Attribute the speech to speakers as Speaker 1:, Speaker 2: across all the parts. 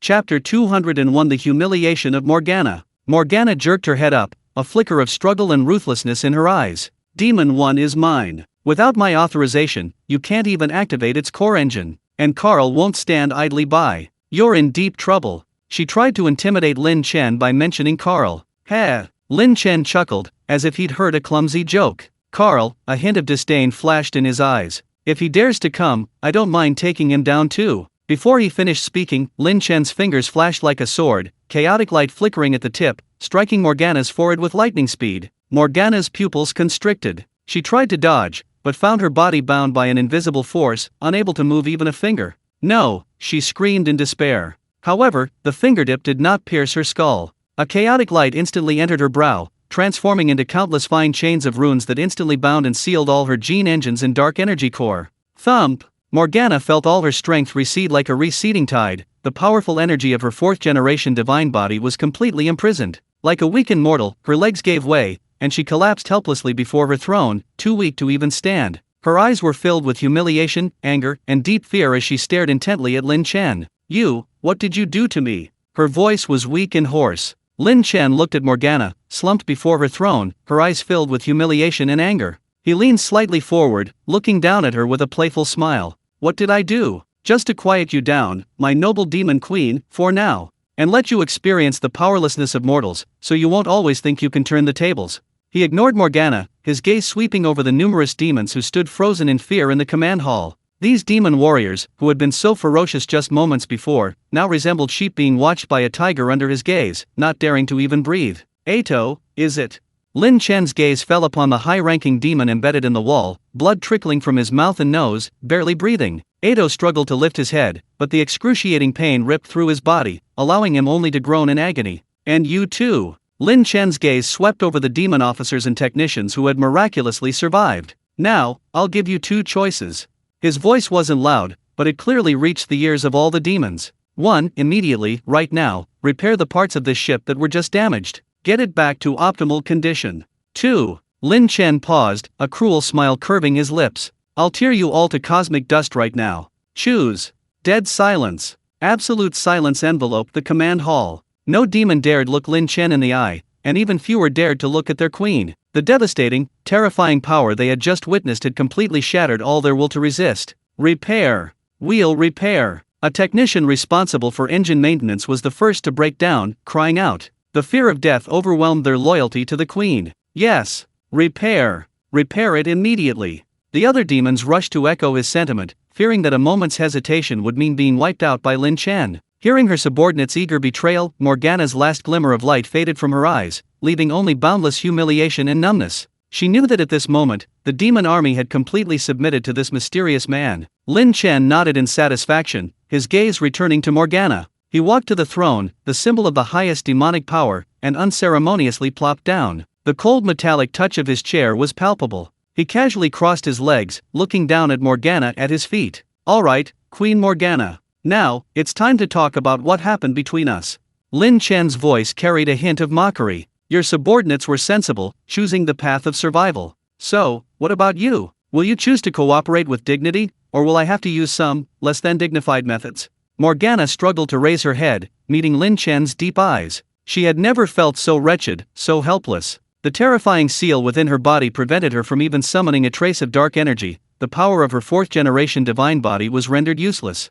Speaker 1: Chapter 201 The Humiliation of Morgana. Morgana jerked her head up, a flicker of struggle and ruthlessness in her eyes. Demon 1 is mine. Without my authorization, you can't even activate its core engine. And Carl won't stand idly by. You're in deep trouble. She tried to intimidate Lin Chen by mentioning Carl. Heh. Lin Chen chuckled, as if he'd heard a clumsy joke. Carl, a hint of disdain flashed in his eyes. If he dares to come, I don't mind taking him down too. Before he finished speaking, Lin Chen's fingers flashed like a sword, chaotic light flickering at the tip, striking Morgana's forehead with lightning speed. Morgana's pupils constricted. She tried to dodge, but found her body bound by an invisible force, unable to move even a finger. No, she screamed in despair. However, the fingertip did not pierce her skull. A chaotic light instantly entered her brow, transforming into countless fine chains of runes that instantly bound and sealed all her gene engines and dark energy core. Thump! Morgana felt all her strength recede like a receding tide. The powerful energy of her fourth-generation divine body was completely imprisoned. Like a weakened mortal, her legs gave way, and she collapsed helplessly before her throne, too weak to even stand. Her eyes were filled with humiliation, anger, and deep fear as she stared intently at Lin Chen. What did you do to me? Her voice was weak and hoarse. Lin Chen looked at Morgana, slumped before her throne, her eyes filled with humiliation and anger. He leaned slightly forward, looking down at her with a playful smile. What did I do? Just to quiet you down, my noble demon queen, for now. And let you experience the powerlessness of mortals, so you won't always think you can turn the tables. He ignored Morgana, his gaze sweeping over the numerous demons who stood frozen in fear in the command hall. These demon warriors, who had been so ferocious just moments before, now resembled sheep being watched by a tiger under his gaze, not daring to even breathe. Ato, is it? Lin Chen's gaze fell upon the high-ranking demon embedded in the wall, blood trickling from his mouth and nose, barely breathing. Ato struggled to lift his head, but the excruciating pain ripped through his body, allowing him only to groan in agony. And you too. Lin Chen's gaze swept over the demon officers and technicians who had miraculously survived. Now, I'll give you two choices. His voice wasn't loud, but it clearly reached the ears of all the demons. 1. Immediately, right now, repair the parts of this ship that were just damaged. Get it back to optimal condition. 2. Lin Chen paused, a cruel smile curving his lips. I'll tear you all to cosmic dust right now. Choose. Dead silence. Absolute silence enveloped the command hall. No demon dared look Lin Chen in the eye, and even fewer dared to look at their queen. The devastating, terrifying power they had just witnessed had completely shattered all their will to resist. Repair. Wheel repair. A technician responsible for engine maintenance was the first to break down, crying out. The fear of death overwhelmed their loyalty to the queen. Yes. Repair. Repair it immediately. The other demons rushed to echo his sentiment, fearing that a moment's hesitation would mean being wiped out by Lin Chen. Hearing her subordinate's eager betrayal, Morgana's last glimmer of light faded from her eyes, leaving only boundless humiliation and numbness. She knew that at this moment, the demon army had completely submitted to this mysterious man. Lin Chen nodded in satisfaction, his gaze returning to Morgana. He walked to the throne, the symbol of the highest demonic power, and unceremoniously plopped down. The cold metallic touch of his chair was palpable. He casually crossed his legs, looking down at Morgana at his feet. All right, Queen Morgana. Now, it's time to talk about what happened between us. Lin Chen's voice carried a hint of mockery. Your subordinates were sensible, choosing the path of survival. So, what about you? Will you choose to cooperate with dignity, or will I have to use some, less than dignified methods? Morgana struggled to raise her head, meeting Lin Chen's deep eyes. She had never felt so wretched, so helpless. The terrifying seal within her body prevented her from even summoning a trace of dark energy. The power of her fourth-generation divine body was rendered useless.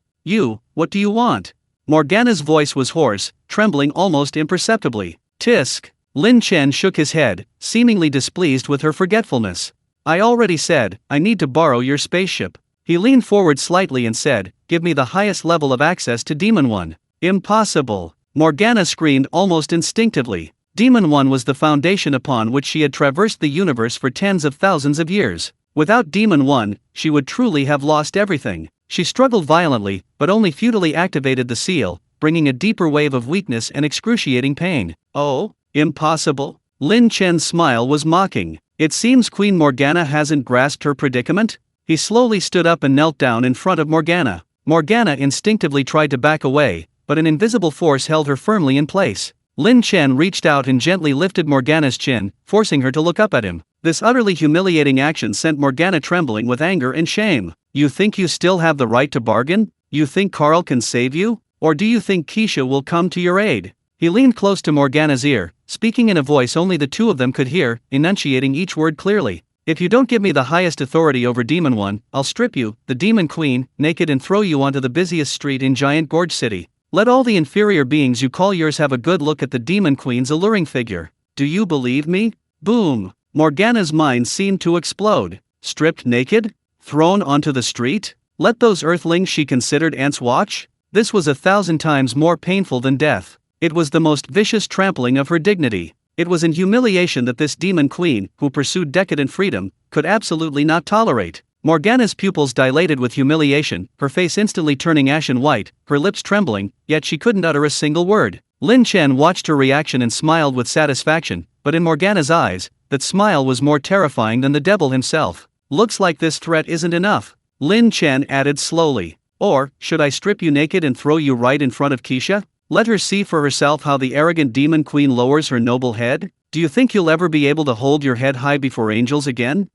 Speaker 1: What do you want? Morgana's voice was hoarse, trembling almost imperceptibly. Tisk. Lin Chen shook his head, seemingly displeased with her forgetfulness. I already said, I need to borrow your spaceship. He leaned forward slightly and said, give me the highest level of access to Demon 1. Impossible. Morgana screamed almost instinctively. Demon 1 was the foundation upon which she had traversed the universe for tens of thousands of years. Without Demon 1, she would truly have lost everything. She struggled violently, but only futilely activated the seal, bringing a deeper wave of weakness and excruciating pain. Oh, impossible? Lin Chen's smile was mocking. It seems Queen Morgana hasn't grasped her predicament? He slowly stood up and knelt down in front of Morgana. Morgana instinctively tried to back away, but an invisible force held her firmly in place. Lin Chen reached out and gently lifted Morgana's chin, forcing her to look up at him. This utterly humiliating action sent Morgana trembling with anger and shame. You think you still have the right to bargain? You think Carl can save you? Or do you think Keisha will come to your aid? He leaned close to Morgana's ear, speaking in a voice only the two of them could hear, enunciating each word clearly. If you don't give me the highest authority over Demon One, I'll strip you, the Demon Queen, naked and throw you onto the busiest street in Giant Gorge City. Let all the inferior beings you call yours have a good look at the Demon Queen's alluring figure. Do you believe me? Boom! Morgana's mind seemed to explode. Stripped naked? Thrown onto the street? Let those earthlings she considered ants watch? This was 1,000 times more painful than death. It was the most vicious trampling of her dignity. It was in humiliation that this demon queen, who pursued decadent freedom, could absolutely not tolerate. Morgana's pupils dilated with humiliation, her face instantly turning ashen white, her lips trembling, yet she couldn't utter a single word. Lin Chen watched her reaction and smiled with satisfaction, but in Morgana's eyes, that smile was more terrifying than the devil himself. Looks like this threat isn't enough, Lin Chen added slowly. Or, should I strip you naked and throw you right in front of Keisha? Let her see for herself how the arrogant demon queen lowers her noble head? Do you think you'll ever be able to hold your head high before angels again?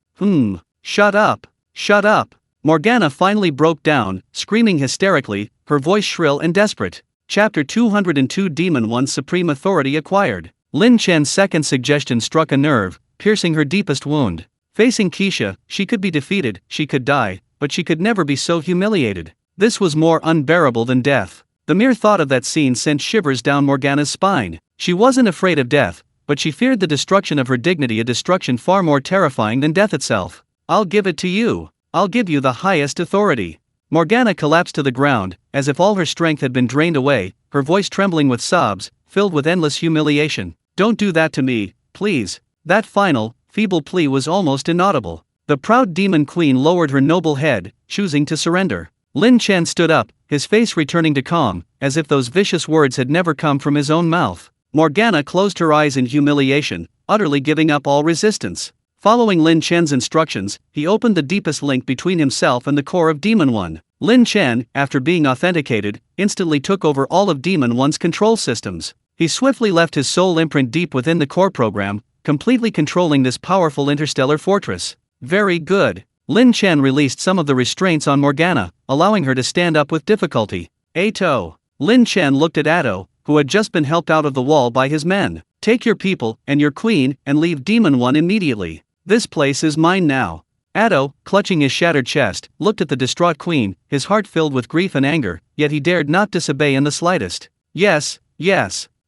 Speaker 1: Shut up. Shut up. Morgana finally broke down, screaming hysterically, her voice shrill and desperate. Chapter 202 Demon One's Supreme Authority Acquired. Lin Chen's second suggestion struck a nerve, piercing her deepest wound. Facing Keisha, she could be defeated, she could die, but she could never be so humiliated. This was more unbearable than death. The mere thought of that scene sent shivers down Morgana's spine. She wasn't afraid of death, but she feared the destruction of her dignity, a destruction far more terrifying than death itself. I'll give it to you. I'll give you the highest authority. Morgana collapsed to the ground, as if all her strength had been drained away, her voice trembling with sobs, filled with endless humiliation. Don't do that to me, please. That final, feeble plea was almost inaudible. The proud demon queen lowered her noble head, choosing to surrender. Lin Chen stood up, his face returning to calm, as if those vicious words had never come from his own mouth. Morgana closed her eyes in humiliation, utterly giving up all resistance. Following Lin Chen's instructions, he opened the deepest link between himself and the core of Demon One. Lin Chen, after being authenticated, instantly took over all of Demon One's control systems. He swiftly left his soul imprint deep within the core program, completely controlling this powerful interstellar fortress. Very good. Lin Chen released some of the restraints on Morgana, allowing her to stand up with difficulty. Ato. Lin Chen looked at Atto, who had just been helped out of the wall by his men. Take your people, and your queen, and leave Demon One immediately. This place is mine now. Atto, clutching his shattered chest, looked at the distraught queen, his heart filled with grief and anger, yet he dared not disobey in the slightest. Yes.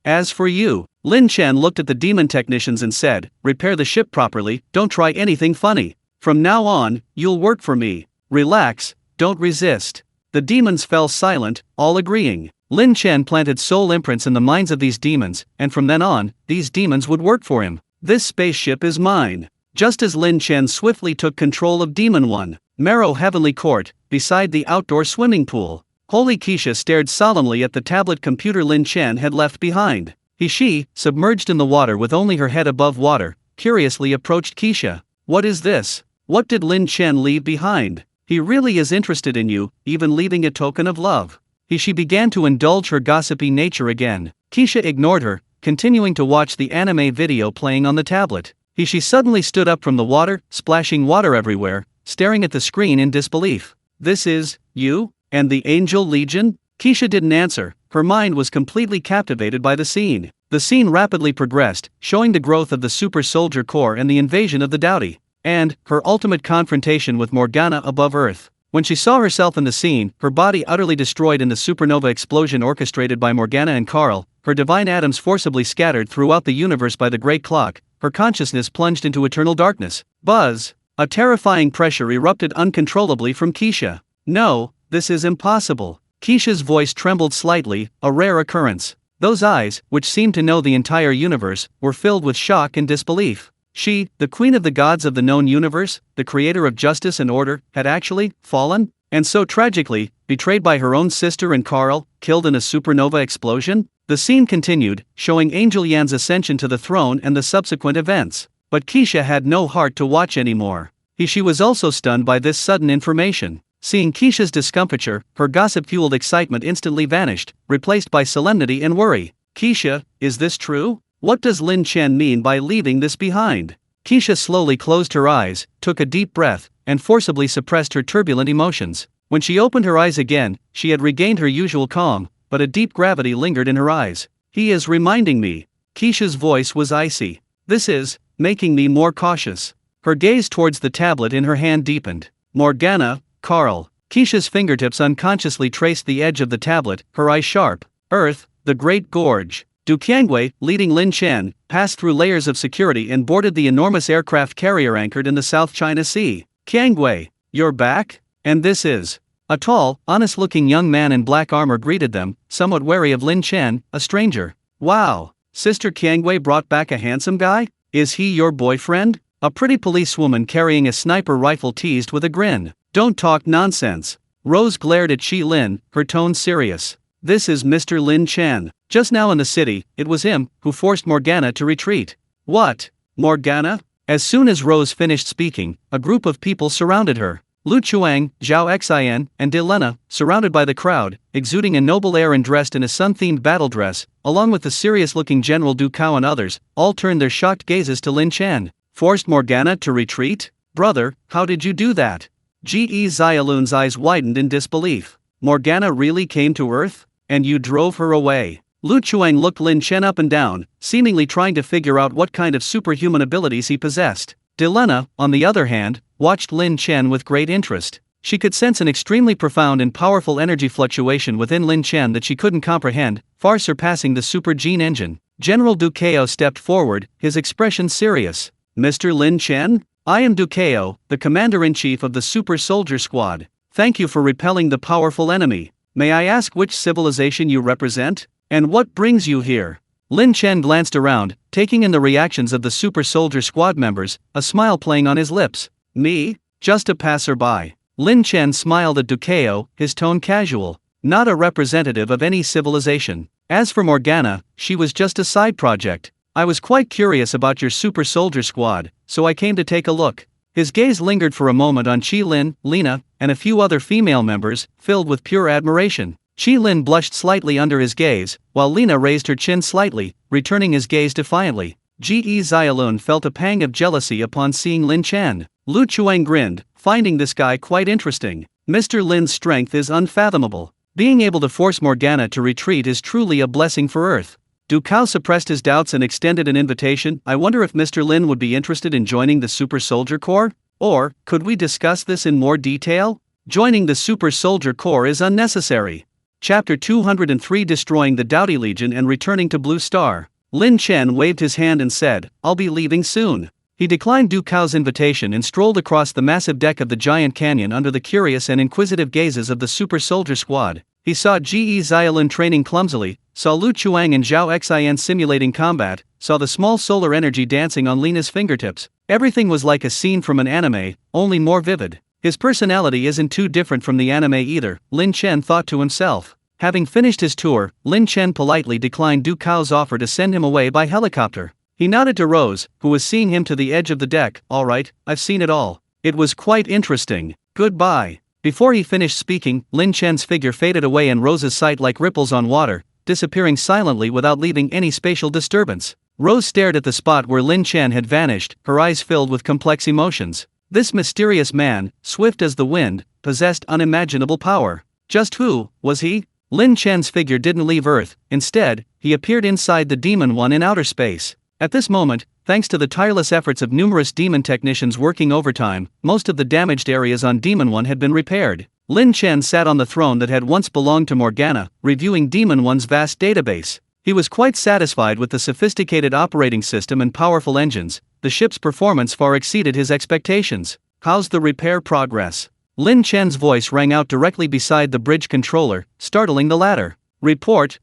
Speaker 1: As for you, Lin Chen looked at the demon technicians and said, repair the ship properly, don't try anything funny. From now on, you'll work for me. Relax, don't resist. The demons fell silent, all agreeing. Lin Chen planted soul imprints in the minds of these demons, and from then on, these demons would work for him. This spaceship is mine. Just as Lin Chen swiftly took control of Demon One, Marrow Heavenly Court, beside the outdoor swimming pool. Holy Keisha stared solemnly at the tablet computer Lin Chen had left behind. She, submerged in the water with only her head above water, curiously approached Keisha. What is this? What did Lin Chen leave behind? He really is interested in you, even leaving a token of love. She began to indulge her gossipy nature again. Keisha ignored her, continuing to watch the anime video playing on the tablet. She suddenly stood up from the water, splashing water everywhere, staring at the screen in disbelief. This is, you? And the Angel Legion? Keisha didn't answer, her mind was completely captivated by the scene. The scene rapidly progressed, showing the growth of the Super Soldier Corps and the invasion of the Dowdy. And, her ultimate confrontation with Morgana above Earth. When she saw herself in the scene, her body utterly destroyed in the supernova explosion orchestrated by Morgana and Carl, her divine atoms forcibly scattered throughout the universe by the Great Clock, her consciousness plunged into eternal darkness. Buzz! A terrifying pressure erupted uncontrollably from Keisha. No, this is impossible. Keisha's voice trembled slightly, a rare occurrence. Those eyes, which seemed to know the entire universe, were filled with shock and disbelief. She, the queen of the gods of the known universe, the creator of justice and order, had actually fallen? And so tragically, betrayed by her own sister and Carl, killed in a supernova explosion? The scene continued, showing Angel Yan's ascension to the throne and the subsequent events. But Keisha had no heart to watch anymore. She was also stunned by this sudden information. Seeing Keisha's discomfiture, her gossip-fueled excitement instantly vanished, replaced by solemnity and worry. Keisha, is this true? What does Lin Chen mean by leaving this behind? Keisha slowly closed her eyes, took a deep breath, and forcibly suppressed her turbulent emotions. When she opened her eyes again, she had regained her usual calm, but a deep gravity lingered in her eyes. He is reminding me. Keisha's voice was icy. This is making me more cautious. Her gaze towards the tablet in her hand deepened. Morgana, Carl. Keisha's fingertips unconsciously traced the edge of the tablet, her eyes sharp. Earth, the Great Gorge. Du Qiangwei, leading Lin Chen, passed through layers of security and boarded the enormous aircraft carrier anchored in the South China Sea. Qiangwei, you're back? And this is. A tall, honest-looking young man in black armor greeted them, somewhat wary of Lin Chen, a stranger. Wow, Sister Qiangwei brought back a handsome guy? Is he your boyfriend? A pretty policewoman carrying a sniper rifle teased with a grin. Don't talk nonsense. Rose glared at Shi Lin, her tone serious. This is Mr. Lin Chen. Just now in the city, it was him who forced Morgana to retreat. What? Morgana? As soon as Rose finished speaking, a group of people surrounded her. Lu Chuang, Zhao Xian, and De Lena, surrounded by the crowd, exuding a noble air and dressed in a sun-themed battle dress, along with the serious-looking General Du Cao and others, all turned their shocked gazes to Lin Chen. Forced Morgana to retreat? Brother, how did you do that? Ge Xiaolun's eyes widened in disbelief. Morgana really came to Earth? And you drove her away? Lu Chuang looked Lin Chen up and down, seemingly trying to figure out what kind of superhuman abilities he possessed. De Lena, on the other hand, watched Lin Chen with great interest. She could sense an extremely profound and powerful energy fluctuation within Lin Chen that she couldn't comprehend, far surpassing the super gene engine. General Du Cao stepped forward, his expression serious. Mr. Lin Chen? I am Du Cao, the commander-in-chief of the Super Soldier Squad. Thank you for repelling the powerful enemy. May I ask which civilization you represent? And what brings you here? Lin Chen glanced around, taking in the reactions of the Super Soldier Squad members, a smile playing on his lips. Me? Just a passerby. Lin Chen smiled at Du Cao, his tone casual. Not a representative of any civilization. As for Morgana, she was just a side project. I was quite curious about your Super Soldier Squad, so I came to take a look. His gaze lingered for a moment on Qi Lin, Lena, and a few other female members, filled with pure admiration. Qi Lin blushed slightly under his gaze, while Lena raised her chin slightly, returning his gaze defiantly. Ge Xiaolun felt a pang of jealousy upon seeing Lin Chen. Lu Chuang grinned, finding this guy quite interesting. Mr. Lin's strength is unfathomable. Being able to force Morgana to retreat is truly a blessing for Earth. Du Cao suppressed his doubts and extended an invitation. I wonder if Mr. Lin would be interested in joining the Super Soldier Corps? Or, could we discuss this in more detail? Joining the Super Soldier Corps is unnecessary. Chapter 203 Destroying the Doughty Legion and Returning to Blue Star. Lin Chen waved his hand and said, I'll be leaving soon. He declined Du Cao's invitation and strolled across the massive deck of the giant canyon under the curious and inquisitive gazes of the Super Soldier Squad. He saw Ge Xiaolun training clumsily, saw Lu Chuang and Zhao Xian simulating combat, saw the small solar energy dancing on Lena's fingertips. Everything was like a scene from an anime, only more vivid. His personality isn't too different from the anime either, Lin Chen thought to himself. Having finished his tour, Lin Chen politely declined Du Cao's offer to send him away by helicopter. He nodded to Rose, who was seeing him to the edge of the deck. All right, I've seen it all. It was quite interesting. Goodbye. Before he finished speaking, Lin Chen's figure faded away in Rose's sight like ripples on water, disappearing silently without leaving any spatial disturbance. Rose stared at the spot where Lin Chen had vanished, her eyes filled with complex emotions. This mysterious man, swift as the wind, possessed unimaginable power. Just who was he? Lin Chen's figure didn't leave Earth. Instead, he appeared inside the Demon One in outer space. At this moment, thanks to the tireless efforts of numerous demon technicians working overtime, most of the damaged areas on Demon One had been repaired. Lin Chen sat on the throne that had once belonged to Morgana, reviewing Demon One's vast database. He was quite satisfied with the sophisticated operating system and powerful engines. The ship's performance far exceeded his expectations. How's the repair progress? Lin Chen's voice rang out directly beside the bridge controller, startling the latter. Report,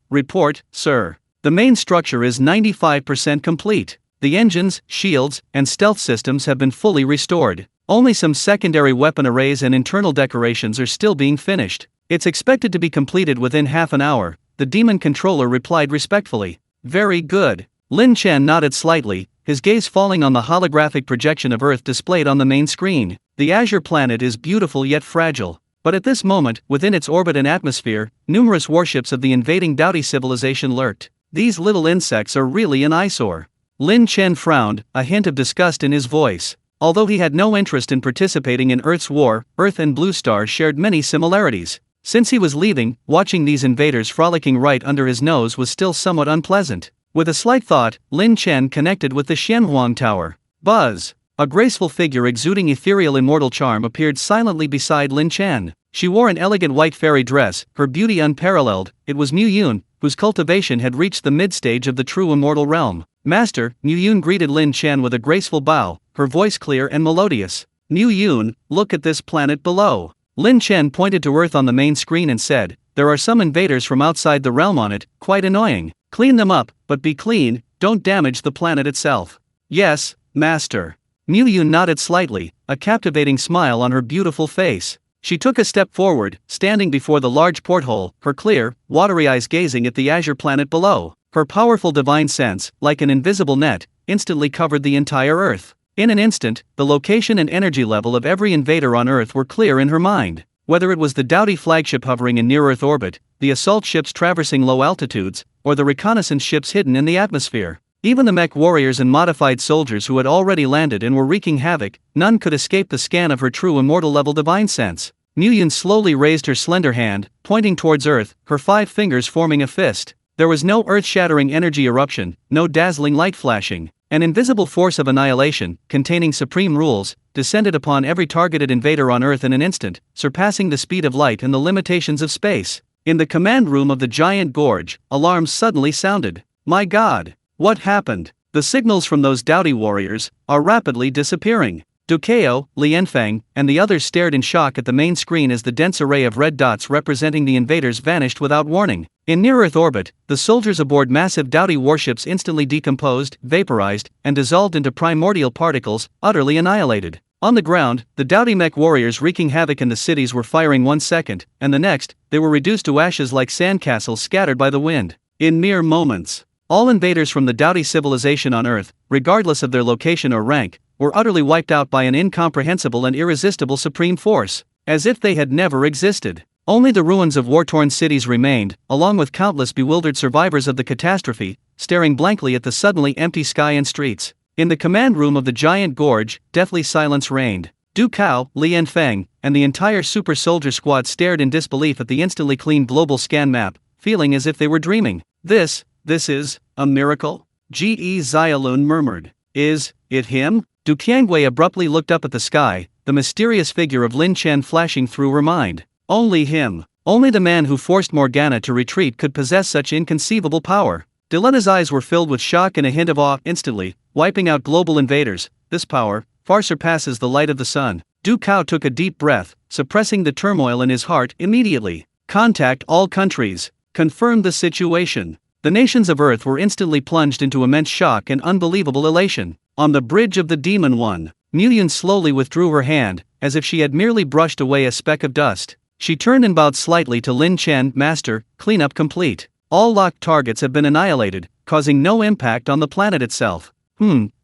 Speaker 1: sir. The main structure is 95% complete. The engines, shields, and stealth systems have been fully restored. Only some secondary weapon arrays and internal decorations are still being finished. It's expected to be completed within half an hour, the demon controller replied respectfully. Very good. Lin Chen nodded slightly, his gaze falling on the holographic projection of Earth displayed on the main screen. The azure planet is beautiful yet fragile. But at this moment, within its orbit and atmosphere, numerous warships of the invading Doughty civilization lurked. These little insects are really an eyesore. Lin Chen frowned, a hint of disgust in his voice. Although he had no interest in participating in Earth's war, Earth and Blue Star shared many similarities. Since he was leaving, watching these invaders frolicking right under his nose was still somewhat unpleasant. With a slight thought, Lin Chen connected with the Xianhuang Tower. Buzz! A graceful figure exuding ethereal immortal charm appeared silently beside Lin Chen. She wore an elegant white fairy dress, her beauty unparalleled. It was Mu Yun, whose cultivation had reached the mid-stage of the true immortal realm. Master, Mu Yun greeted Lin Chen with a graceful bow, her voice clear and melodious. Mu Yun, look at this planet below. Lin Chen pointed to Earth on the main screen and said, there are some invaders from outside the realm on it, quite annoying. Clean them up, but be clean, don't damage the planet itself. Yes, Master. Mu Yun nodded slightly, a captivating smile on her beautiful face. She took a step forward, standing before the large porthole, her clear, watery eyes gazing at the azure planet below. Her powerful divine sense, like an invisible net, instantly covered the entire Earth. In an instant, the location and energy level of every invader on Earth were clear in her mind. Whether it was the Dowdy flagship hovering in near-Earth orbit, the assault ships traversing low altitudes, or the reconnaissance ships hidden in the atmosphere. Even the mech warriors and modified soldiers who had already landed and were wreaking havoc, none could escape the scan of her true immortal level divine sense. Mu Yun slowly raised her slender hand, pointing towards Earth, her 5 fingers forming a fist. There was no earth-shattering energy eruption, no dazzling light flashing. An invisible force of annihilation, containing supreme rules, descended upon every targeted invader on Earth in an instant, surpassing the speed of light and the limitations of space. In the command room of the giant gorge, alarms suddenly sounded. My God! What happened? The signals from those Dowdy warriors are rapidly disappearing. Dukeo, Lianfeng, and the others stared in shock at the main screen as the dense array of red dots representing the invaders vanished without warning. In near-Earth orbit, the soldiers aboard massive Dowdy warships instantly decomposed, vaporized, and dissolved into primordial particles, utterly annihilated. On the ground, the Dowdy mech warriors wreaking havoc in the cities were firing 1 second, and the next, they were reduced to ashes like sandcastles scattered by the wind. In mere moments, all invaders from the Dowdy civilization on Earth, regardless of their location or rank, were utterly wiped out by an incomprehensible and irresistible supreme force, as if they had never existed. Only the ruins of war-torn cities remained, along with countless bewildered survivors of the catastrophe, staring blankly at the suddenly empty sky and streets. In the command room of the giant gorge, deathly silence reigned. Du Cao, Lian Feng, and the entire super soldier squad stared in disbelief at the instantly cleaned global scan map, feeling as if they were dreaming. This is a miracle? Ge Xiaolun murmured. Is it him? Du Qiangwei abruptly looked up at the sky, the mysterious figure of Lin Chen flashing through her mind. Only him. Only the man who forced Morgana to retreat could possess such inconceivable power. Diletta's eyes were filled with shock and a hint of awe instantly, wiping out global invaders. This power far surpasses the light of the sun. Du Cao took a deep breath, suppressing the turmoil in his heart immediately. Contact all countries. Confirm the situation. The nations of Earth were instantly plunged into immense shock and unbelievable elation. On the bridge of the Demon One, Mu Yun slowly withdrew her hand, as if she had merely brushed away a speck of dust. She turned and bowed slightly to Lin Chen. Master, cleanup complete. All locked targets have been annihilated, causing no impact on the planet itself.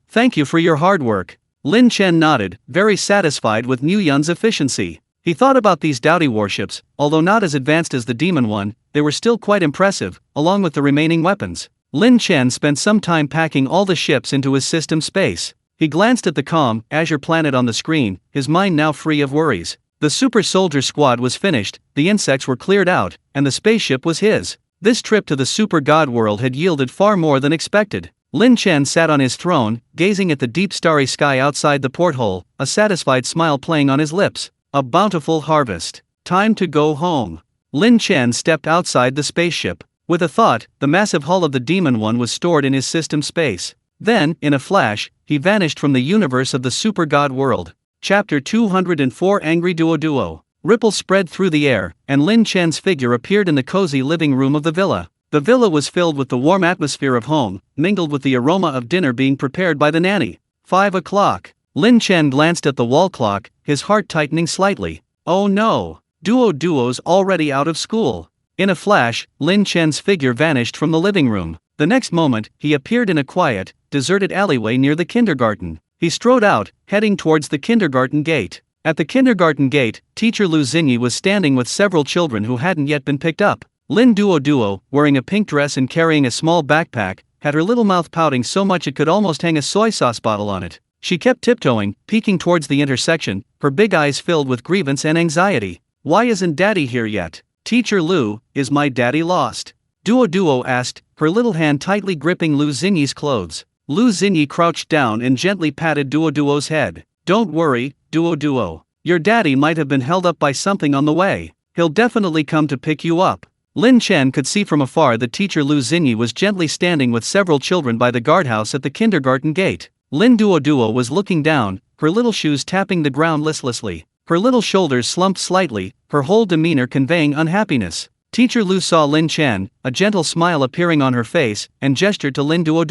Speaker 1: Thank you for your hard work. Lin Chen nodded, very satisfied with Mu Yun's efficiency. He thought about these Dowdy warships. Although not as advanced as the Demon One, they were still quite impressive, along with the remaining weapons. Lin Chen spent some time packing all the ships into his system space. He glanced at the calm, azure planet on the screen, his mind now free of worries. The super soldier squad was finished, the insects were cleared out, and the spaceship was his. This trip to the super god world had yielded far more than expected. Lin Chen sat on his throne, gazing at the deep starry sky outside the porthole, a satisfied smile playing on his lips. A bountiful harvest. Time to go home. Lin Chen stepped outside the spaceship. With a thought, the massive hull of the Demon One was stored in his system space. Then, in a flash, he vanished from the universe of the super god world. Chapter 204 Angry Duo. Ripples spread through the air, and Lin Chen's figure appeared in the cozy living room of the villa. The villa was filled with the warm atmosphere of home, mingled with the aroma of dinner being prepared by the nanny. 5 o'clock. Lin Chen glanced at the wall clock, his heart tightening slightly. Oh no! Duo's already out of school. In a flash, Lin Chen's figure vanished from the living room. The next moment, he appeared in a quiet, deserted alleyway near the kindergarten. He strode out, heading towards the kindergarten gate. At the kindergarten gate, teacher Lu Xingyi was standing with several children who hadn't yet been picked up. Lin Duo, wearing a pink dress and carrying a small backpack, had her little mouth pouting so much it could almost hang a soy sauce bottle on it. She kept tiptoeing, peeking towards the intersection, her big eyes filled with grievance and anxiety. Why isn't Daddy here yet? Teacher Lu, is my daddy lost? Duo asked, her little hand tightly gripping Lu Xinyi's clothes. Lu Xinyi crouched down and gently patted Duo's head. Don't worry, Duo. Your daddy might have been held up by something on the way. He'll definitely come to pick you up. Lin Chen could see from afar that teacher Lu Xinyi was gently standing with several children by the guardhouse at the kindergarten gate. Lin Duo was looking down, her little shoes tapping the ground listlessly. Her little shoulders slumped slightly, her whole demeanor conveying unhappiness. Teacher Lu saw Lin Chen, a gentle smile appearing on her face, and gestured to Lin Duo.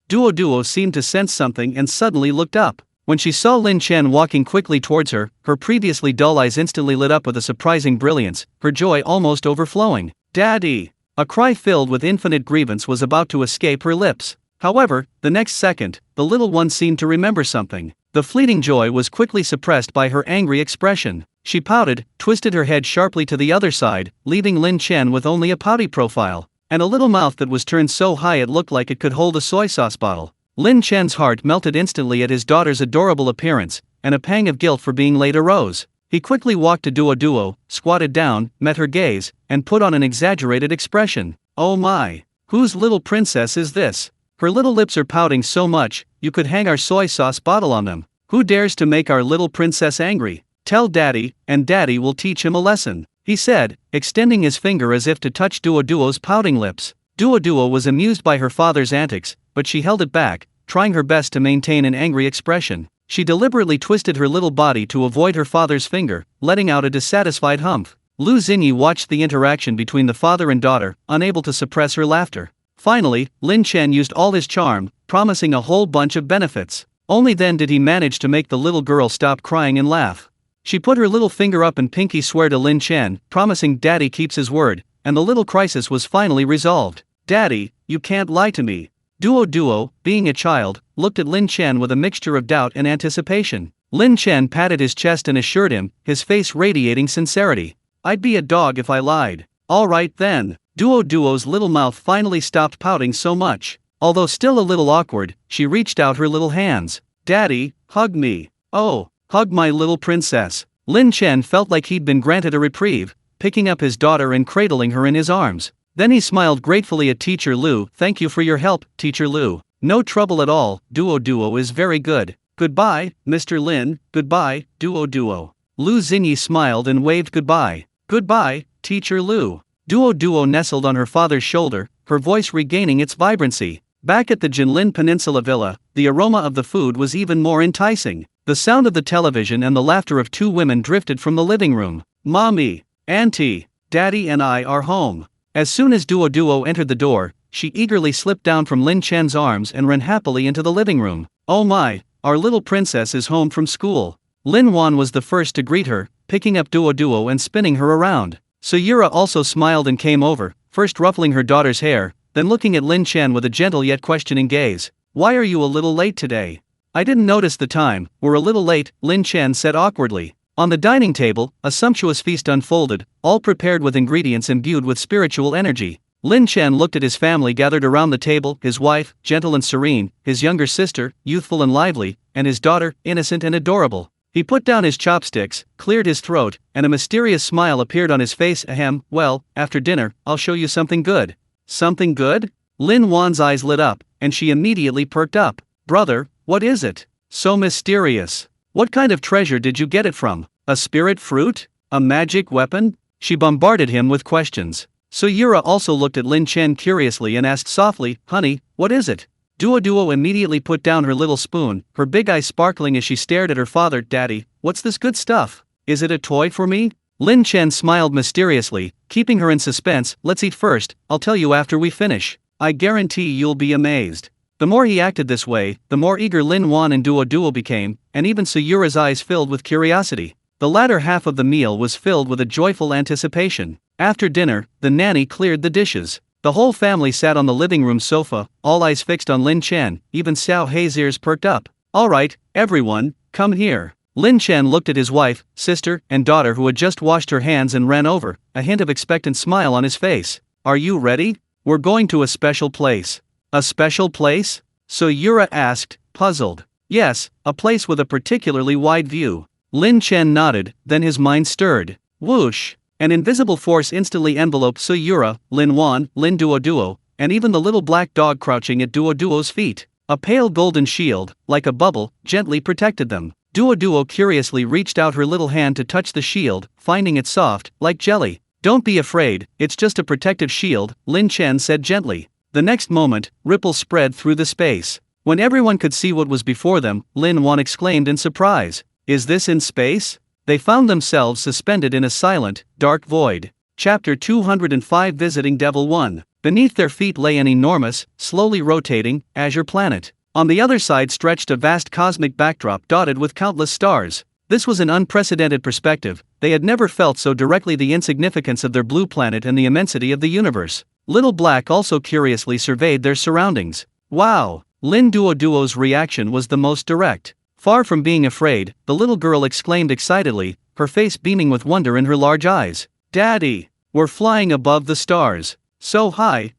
Speaker 1: Duo seemed to sense something and suddenly looked up. When she saw Lin Chen walking quickly towards her, her previously dull eyes instantly lit up with a surprising brilliance, her joy almost overflowing. Daddy! A cry filled with infinite grievance was about to escape her lips. However, the next second, the little one seemed to remember something. The fleeting joy was quickly suppressed by her angry expression. She pouted, twisted her head sharply to the other side, leaving Lin Chen with only a pouty profile, and a little mouth that was turned so high it looked like it could hold a soy sauce bottle. Lin Chen's heart melted instantly at his daughter's adorable appearance, and a pang of guilt for being late arose. He quickly walked to Duo, squatted down, met her gaze, and put on an exaggerated expression. Oh my! Whose little princess is this? Her little lips are pouting so much, you could hang our soy sauce bottle on them. Who dares to make our little princess angry? Tell Daddy, and Daddy will teach him a lesson, he said, extending his finger as if to touch Duo's pouting lips. Duo was amused by her father's antics, but she held it back, trying her best to maintain an angry expression. She deliberately twisted her little body to avoid her father's finger, letting out a dissatisfied humph. Lu Xinyi watched the interaction between the father and daughter, unable to suppress her laughter. Finally, Lin Chen used all his charm, promising a whole bunch of benefits. Only then did he manage to make the little girl stop crying and laugh. She put her little finger up and pinky swear to Lin Chen, promising Daddy keeps his word, and the little crisis was finally resolved. Daddy, you can't lie to me. Duo, being a child, looked at Lin Chen with a mixture of doubt and anticipation. Lin Chen patted his chest and assured him, his face radiating sincerity. I'd be a dog if I lied. All right then. Duo's little mouth finally stopped pouting so much. Although still a little awkward, she reached out her little hands. Daddy, hug me. Oh, hug my little princess. Lin Chen felt like he'd been granted a reprieve, picking up his daughter and cradling her in his arms. Then he smiled gratefully at Teacher Lu. Thank you for your help, Teacher Lu. No trouble at all, Duo is very good. Goodbye, Mr. Lin, goodbye, Duo. Lu Xinyi smiled and waved goodbye. Goodbye, Teacher Lu. Duo nestled on her father's shoulder, her voice regaining its vibrancy. Back at the Jinlin Peninsula Villa, the aroma of the food was even more enticing. The sound of the television and the laughter of two women drifted from the living room. Mommy, Auntie, Daddy and I are home. As soon as Duo entered the door, she eagerly slipped down from Lin Chen's arms and ran happily into the living room. Oh my, our little princess is home from school. Lin Wan was the first to greet her, picking up Duo and spinning her around. Sayura also smiled and came over, first ruffling her daughter's hair, then looking at Lin Chen with a gentle yet questioning gaze. Why are you a little late today? I didn't notice the time, we're a little late, Lin Chen said awkwardly. On the dining table, a sumptuous feast unfolded, all prepared with ingredients imbued with spiritual energy. Lin Chen looked at his family gathered around the table, his wife, gentle and serene, his younger sister, youthful and lively, and his daughter, innocent and adorable. He put down his chopsticks, cleared his throat, and a mysterious smile appeared on his face. Ahem, well, after dinner, I'll show you something good. Something good? Lin Wan's eyes lit up, and she immediately perked up. Brother, what is it? So mysterious. What kind of treasure did you get it from? A spirit fruit? A magic weapon? She bombarded him with questions. Sayura also looked at Lin Chen curiously and asked softly, Honey, what is it? Duo immediately put down her little spoon, her big eyes sparkling as she stared at her father. Daddy, what's this good stuff? Is it a toy for me? Lin Chen smiled mysteriously, keeping her in suspense. Let's eat first, I'll tell you after we finish. I guarantee you'll be amazed. The more he acted this way, the more eager Lin Wan and Duo became, and even Sayura's eyes filled with curiosity. The latter half of the meal was filled with a joyful anticipation. After dinner, the nanny cleared the dishes. The whole family sat on the living room sofa, all eyes fixed on Lin Chen. Even Xiao Hei's ears perked up. All right, everyone, come here. Lin Chen looked at his wife, sister, and daughter who had just washed her hands and ran over, a hint of expectant smile on his face. Are you ready? We're going to a special place. A special place? Sayura asked, puzzled. Yes, a place with a particularly wide view. Lin Chen nodded, then his mind stirred. Whoosh! An invisible force instantly enveloped Suyura, Lin Wan, Lin Duo, and even the little black dog crouching at Duo's feet. A pale golden shield, like a bubble, gently protected them. Duo curiously reached out her little hand to touch the shield, finding it soft, like jelly. "Don't be afraid, it's just a protective shield," Lin Chen said gently. The next moment, ripples spread through the space. When everyone could see what was before them, Lin Wan exclaimed in surprise, "Is this in space?" They found themselves suspended in a silent, dark void. Chapter 205 Visiting Devil 1. Beneath their feet lay an enormous, slowly rotating, azure planet. On the other side stretched a vast cosmic backdrop dotted with countless stars. This was an unprecedented perspective. They had never felt so directly the insignificance of their blue planet and the immensity of the universe. Little Black also curiously surveyed their surroundings. "Wow!" Lin Duo's reaction was the most direct. Far from being afraid, the little girl exclaimed excitedly, her face beaming with wonder in her large eyes. "Daddy! We're flying above the stars. So high,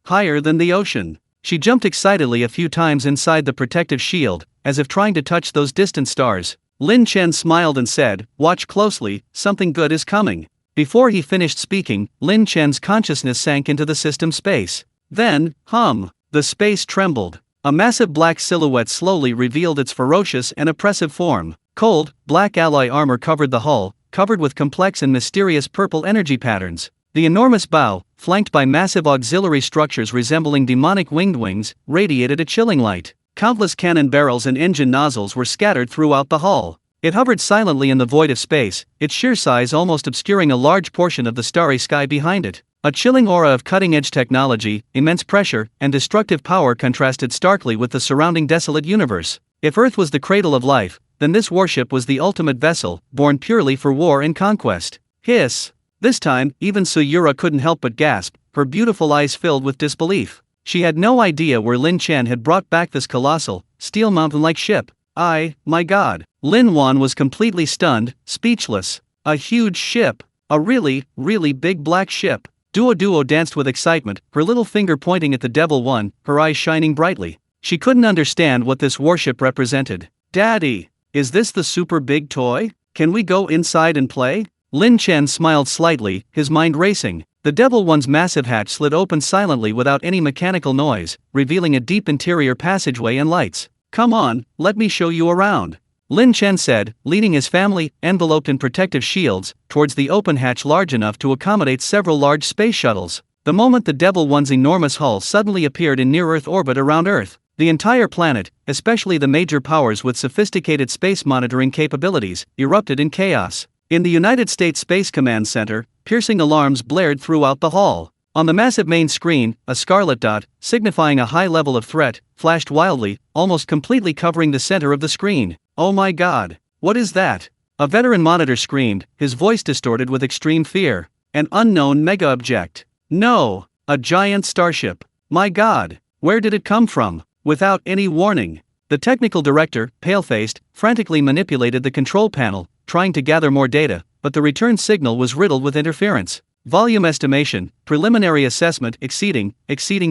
Speaker 1: higher than the ocean." She jumped excitedly a few times inside the protective shield, as if trying to touch those distant stars. Lin Chen smiled and said, "Watch closely, something good is coming." Before he finished speaking, Lin Chen's consciousness sank into the system space. Then, the space trembled. A massive black silhouette slowly revealed its ferocious and oppressive form. Cold, black alloy armor covered the hull, covered with complex and mysterious purple energy patterns. The enormous bow, flanked by massive auxiliary structures resembling demonic winged wings, radiated a chilling light. Countless cannon barrels and engine nozzles were scattered throughout the hull. It hovered silently in the void of space, its sheer size almost obscuring a large portion of the starry sky behind it. A chilling aura of cutting-edge technology, immense pressure, and destructive power contrasted starkly with the surrounding desolate universe. If Earth was the cradle of life, then this warship was the ultimate vessel, born purely for war and conquest. Hiss! This time, even Suyura couldn't help but gasp, her beautiful eyes filled with disbelief. She had no idea where Lin Chen had brought back this colossal, steel mountain-like ship. My god! Lin Wan was completely stunned, speechless. A huge ship! A really big black ship! Duo danced with excitement, her little finger pointing at the Devil One, her eyes shining brightly. She couldn't understand what this warship represented. "Daddy, is this the super big toy? Can we go inside and play?" Lin Chen smiled slightly, his mind racing. The Devil One's massive hatch slid open silently without any mechanical noise, revealing a deep interior passageway and lights. "Come on, let me show you around," Lin Chen said, leading his family, enveloped in protective shields, towards the open hatch large enough to accommodate several large space shuttles. The moment the Devil One's enormous hull suddenly appeared in near-Earth orbit around Earth, the entire planet, especially the major powers with sophisticated space monitoring capabilities, erupted in chaos. In the United States Space Command Center, piercing alarms blared throughout the hall. On the massive main screen, a scarlet dot, signifying a high level of threat, flashed wildly, almost completely covering the center of the screen. "Oh my god! What is that?" A veteran monitor screamed, his voice distorted with extreme fear. "An unknown mega-object. No! A giant starship. My god! Where did it come from?" Without any warning, the technical director, pale-faced, frantically manipulated the control panel, trying to gather more data, but the return signal was riddled with interference. Volume estimation, preliminary assessment exceeding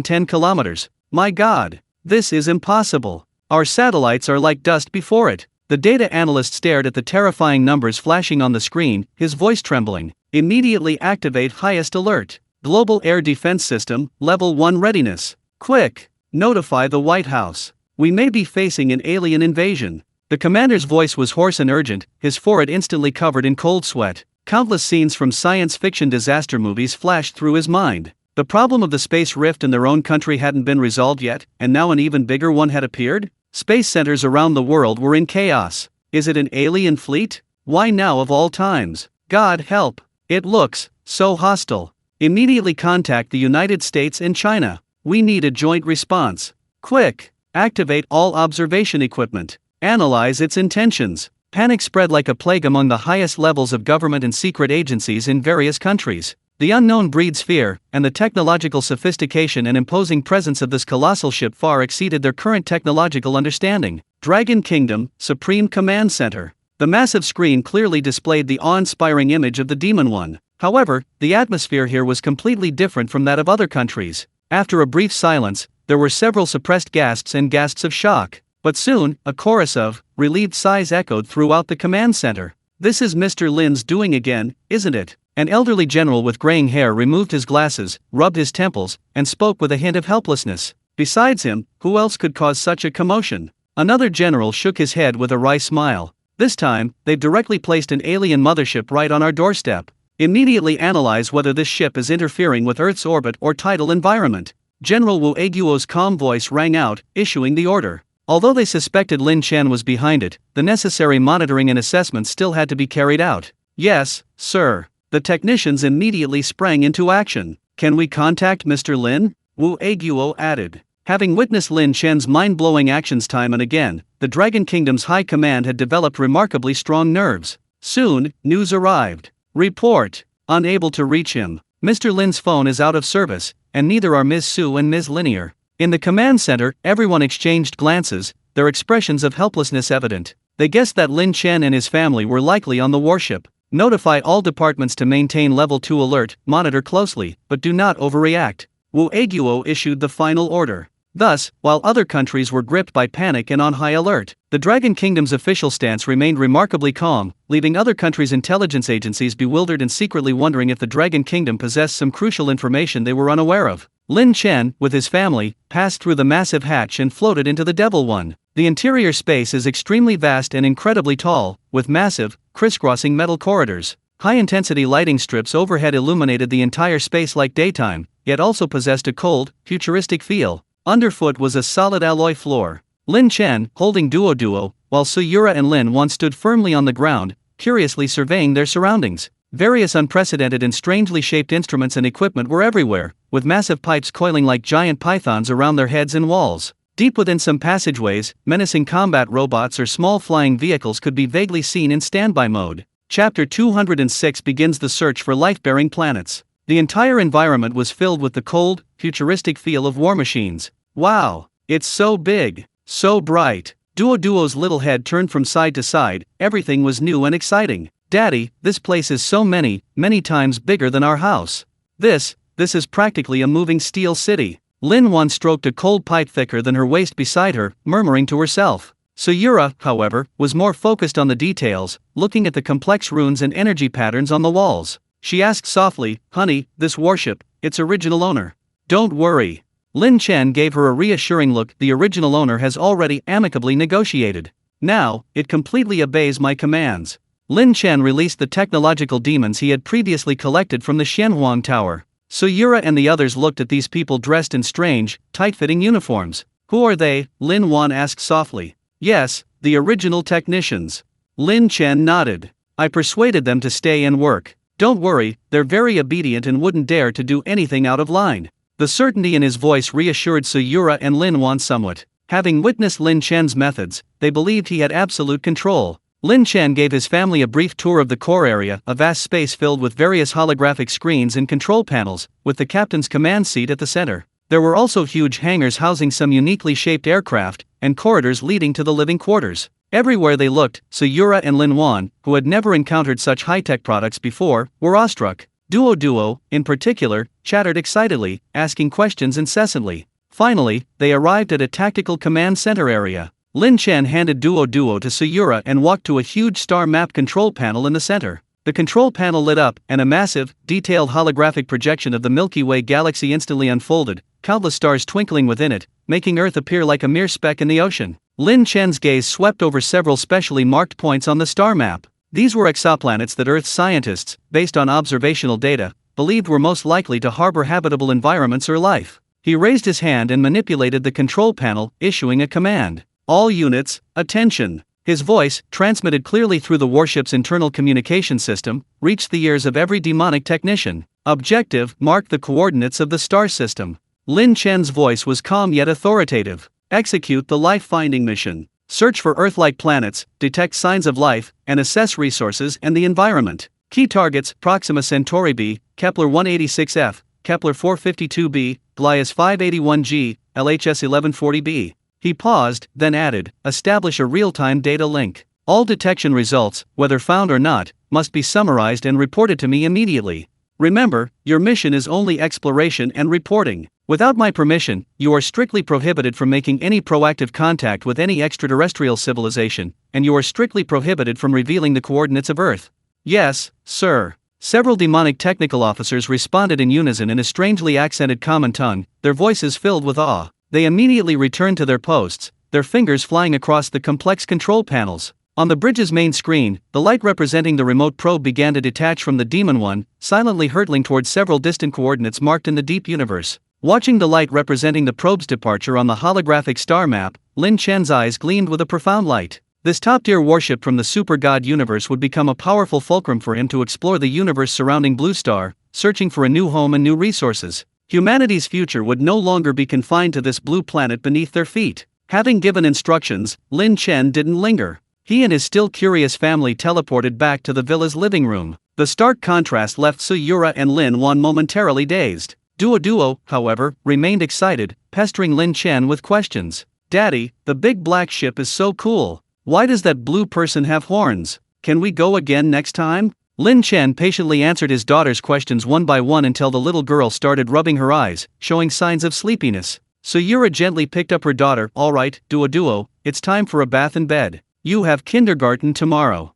Speaker 1: 10 kilometers. "My god! This is impossible. Our satellites are like dust before it." The data analyst stared at the terrifying numbers flashing on the screen, his voice trembling. "Immediately activate highest alert. Global Air Defense System, Level 1 readiness. Quick! Notify the White House. We may be facing an alien invasion." The commander's voice was hoarse and urgent, his forehead instantly covered in cold sweat. Countless scenes from science fiction disaster movies flashed through his mind. The problem of the space rift in their own country hadn't been resolved yet, and now an even bigger one had appeared? Space centers around the world were in chaos. Is it an alien fleet? Why now of all times? God help! It looks so hostile. Immediately contact the United States and China. We need a joint response. Quick! Activate all observation equipment. Analyze its intentions. Panic spread like a plague among the highest levels of government and secret agencies in various countries. The unknown breeds fear, and the technological sophistication and imposing presence of this colossal ship far exceeded their current technological understanding. Dragon Kingdom, Supreme Command Center. The massive screen clearly displayed the awe-inspiring image of the Demon One. However, the atmosphere here was completely different from that of other countries. After a brief silence, there were several suppressed gasps and gasps of shock. But soon, a chorus of relieved sighs echoed throughout the command center. This is Mr. Lin's doing again, isn't it? An elderly general with graying hair removed his glasses, rubbed his temples, and spoke with a hint of helplessness. Besides him, who else could cause such a commotion? Another general shook his head with a wry smile. This time, they've directly placed an alien mothership right on our doorstep. Immediately analyze whether this ship is interfering with Earth's orbit or tidal environment. General Wu Aguo's calm voice rang out, issuing the order. Although they suspected Lin Chen was behind it, the necessary monitoring and assessment still had to be carried out. Yes, sir. The technicians immediately sprang into action. Can we contact Mr. Lin? Wu Aguo added. Having witnessed Lin Chen's mind-blowing actions time and again, the Dragon Kingdom's high command had developed remarkably strong nerves. Soon, news arrived. Report. Unable to reach him. Mr. Lin's phone is out of service, and neither are Ms. Su and Ms. Linear. In the command center, everyone exchanged glances, their expressions of helplessness evident. They guessed that Lin Chen and his family were likely on the warship. Notify all departments to maintain level 2 alert, monitor closely, but do not overreact. Wu Aguo issued the final order. Thus, while other countries were gripped by panic and on high alert, the Dragon Kingdom's official stance remained remarkably calm, leaving other countries' intelligence agencies bewildered and secretly wondering if the Dragon Kingdom possessed some crucial information they were unaware of. Lin Chen, with his family, passed through the massive hatch and floated into the Devil One. The interior space is extremely vast and incredibly tall, with massive, crisscrossing metal corridors. High-intensity lighting strips overhead illuminated the entire space like daytime, yet also possessed a cold, futuristic feel. Underfoot was a solid alloy floor. Lin Chen, holding Duo, while Suyura and Lin Wan stood firmly on the ground, curiously surveying their surroundings. Various unprecedented and strangely shaped instruments and equipment were everywhere, with massive pipes coiling like giant pythons around their heads and walls. Deep within some passageways, menacing combat robots or small flying vehicles could be vaguely seen in standby mode. Chapter 206 begins the search for life-bearing planets. The entire environment was filled with the cold, futuristic feel of war machines. Wow! It's so big, so bright. Duo's little head turned from side to side, everything was new and exciting. Daddy, this place is so many times bigger than our house. This is practically a moving steel city. Lin Wan stroked a cold pipe thicker than her waist beside her, murmuring to herself. Suyura, however, was more focused on the details, looking at the complex runes and energy patterns on the walls. She asked softly, "Honey, this warship, its original owner." "Don't worry." Lin Chen gave her a reassuring look. "The original owner has already amicably negotiated. Now, it completely obeys my commands." Lin Chen released the technological demons he had previously collected from the Shenhuang Tower. Suyura and the others looked at these people dressed in strange, tight-fitting uniforms. "Who are they?" Lin Wan asked softly. "Yes, the original technicians." Lin Chen nodded. "I persuaded them to stay and work. Don't worry, they're very obedient and wouldn't dare to do anything out of line." The certainty in his voice reassured Suyura and Lin Wan somewhat. Having witnessed Lin Chen's methods, they believed he had absolute control. Lin Chen gave his family a brief tour of the core area, a vast space filled with various holographic screens and control panels, with the captain's command seat at the center. There were also huge hangars housing some uniquely shaped aircraft, and corridors leading to the living quarters. Everywhere they looked, Suyura and Lin Wan, who had never encountered such high-tech products before, were awestruck. Duo, in particular, chattered excitedly, asking questions incessantly. Finally, they arrived at a tactical command center area. Lin Chen handed Duo to Suyura and walked to a huge star map control panel in the center. The control panel lit up, and a massive, detailed holographic projection of the Milky Way galaxy instantly unfolded, countless stars twinkling within it, making Earth appear like a mere speck in the ocean. Lin Chen's gaze swept over several specially marked points on the star map. These were exoplanets that Earth scientists, based on observational data, believed were most likely to harbor habitable environments or life. He raised his hand and manipulated the control panel, issuing a command. "All units, attention." His voice, transmitted clearly through the warship's internal communication system, reached the ears of every demonic technician. Objective: mark the coordinates of the star system. Lin Chen's voice was calm yet authoritative. Execute the life-finding mission. Search for Earth-like planets, detect signs of life, and assess resources and the environment. Key targets: Proxima Centauri b, Kepler 186f, Kepler 452b, Glias 581g, LHS 1140b. He paused, then added, "Establish a real-time data link. All detection results, whether found or not, must be summarized and reported to me immediately. Remember, your mission is only exploration and reporting. Without my permission, you are strictly prohibited from making any proactive contact with any extraterrestrial civilization, and you are strictly prohibited from revealing the coordinates of Earth. Yes, sir. Several demonic technical officers responded in unison in a strangely accented common tongue, their voices filled with awe. They immediately returned to their posts, their fingers flying across the complex control panels. On the bridge's main screen, the light representing the remote probe began to detach from the Demon One, silently hurtling towards several distant coordinates marked in the deep universe. Watching the light representing the probe's departure on the holographic star map, Lin Chen's eyes gleamed with a profound light. This top-tier warship from the super god universe would become a powerful fulcrum for him to explore the universe surrounding Blue Star, searching for a new home and new resources. Humanity's future would no longer be confined to this blue planet beneath their feet. Having given instructions, Lin Chen didn't linger. He and his still curious family teleported back to the villa's living room. The stark contrast left Suyura and Lin Wan momentarily dazed. Duo, however, remained excited, pestering Lin Chen with questions. "Daddy, the big black ship is so cool. Why does that blue person have horns? Can we go again next time?" Lin Chen patiently answered his daughter's questions one by one until the little girl started rubbing her eyes, showing signs of sleepiness. Suyura gently picked up her daughter. "Alright, Duo, it's time for a bath and bed. You have kindergarten tomorrow."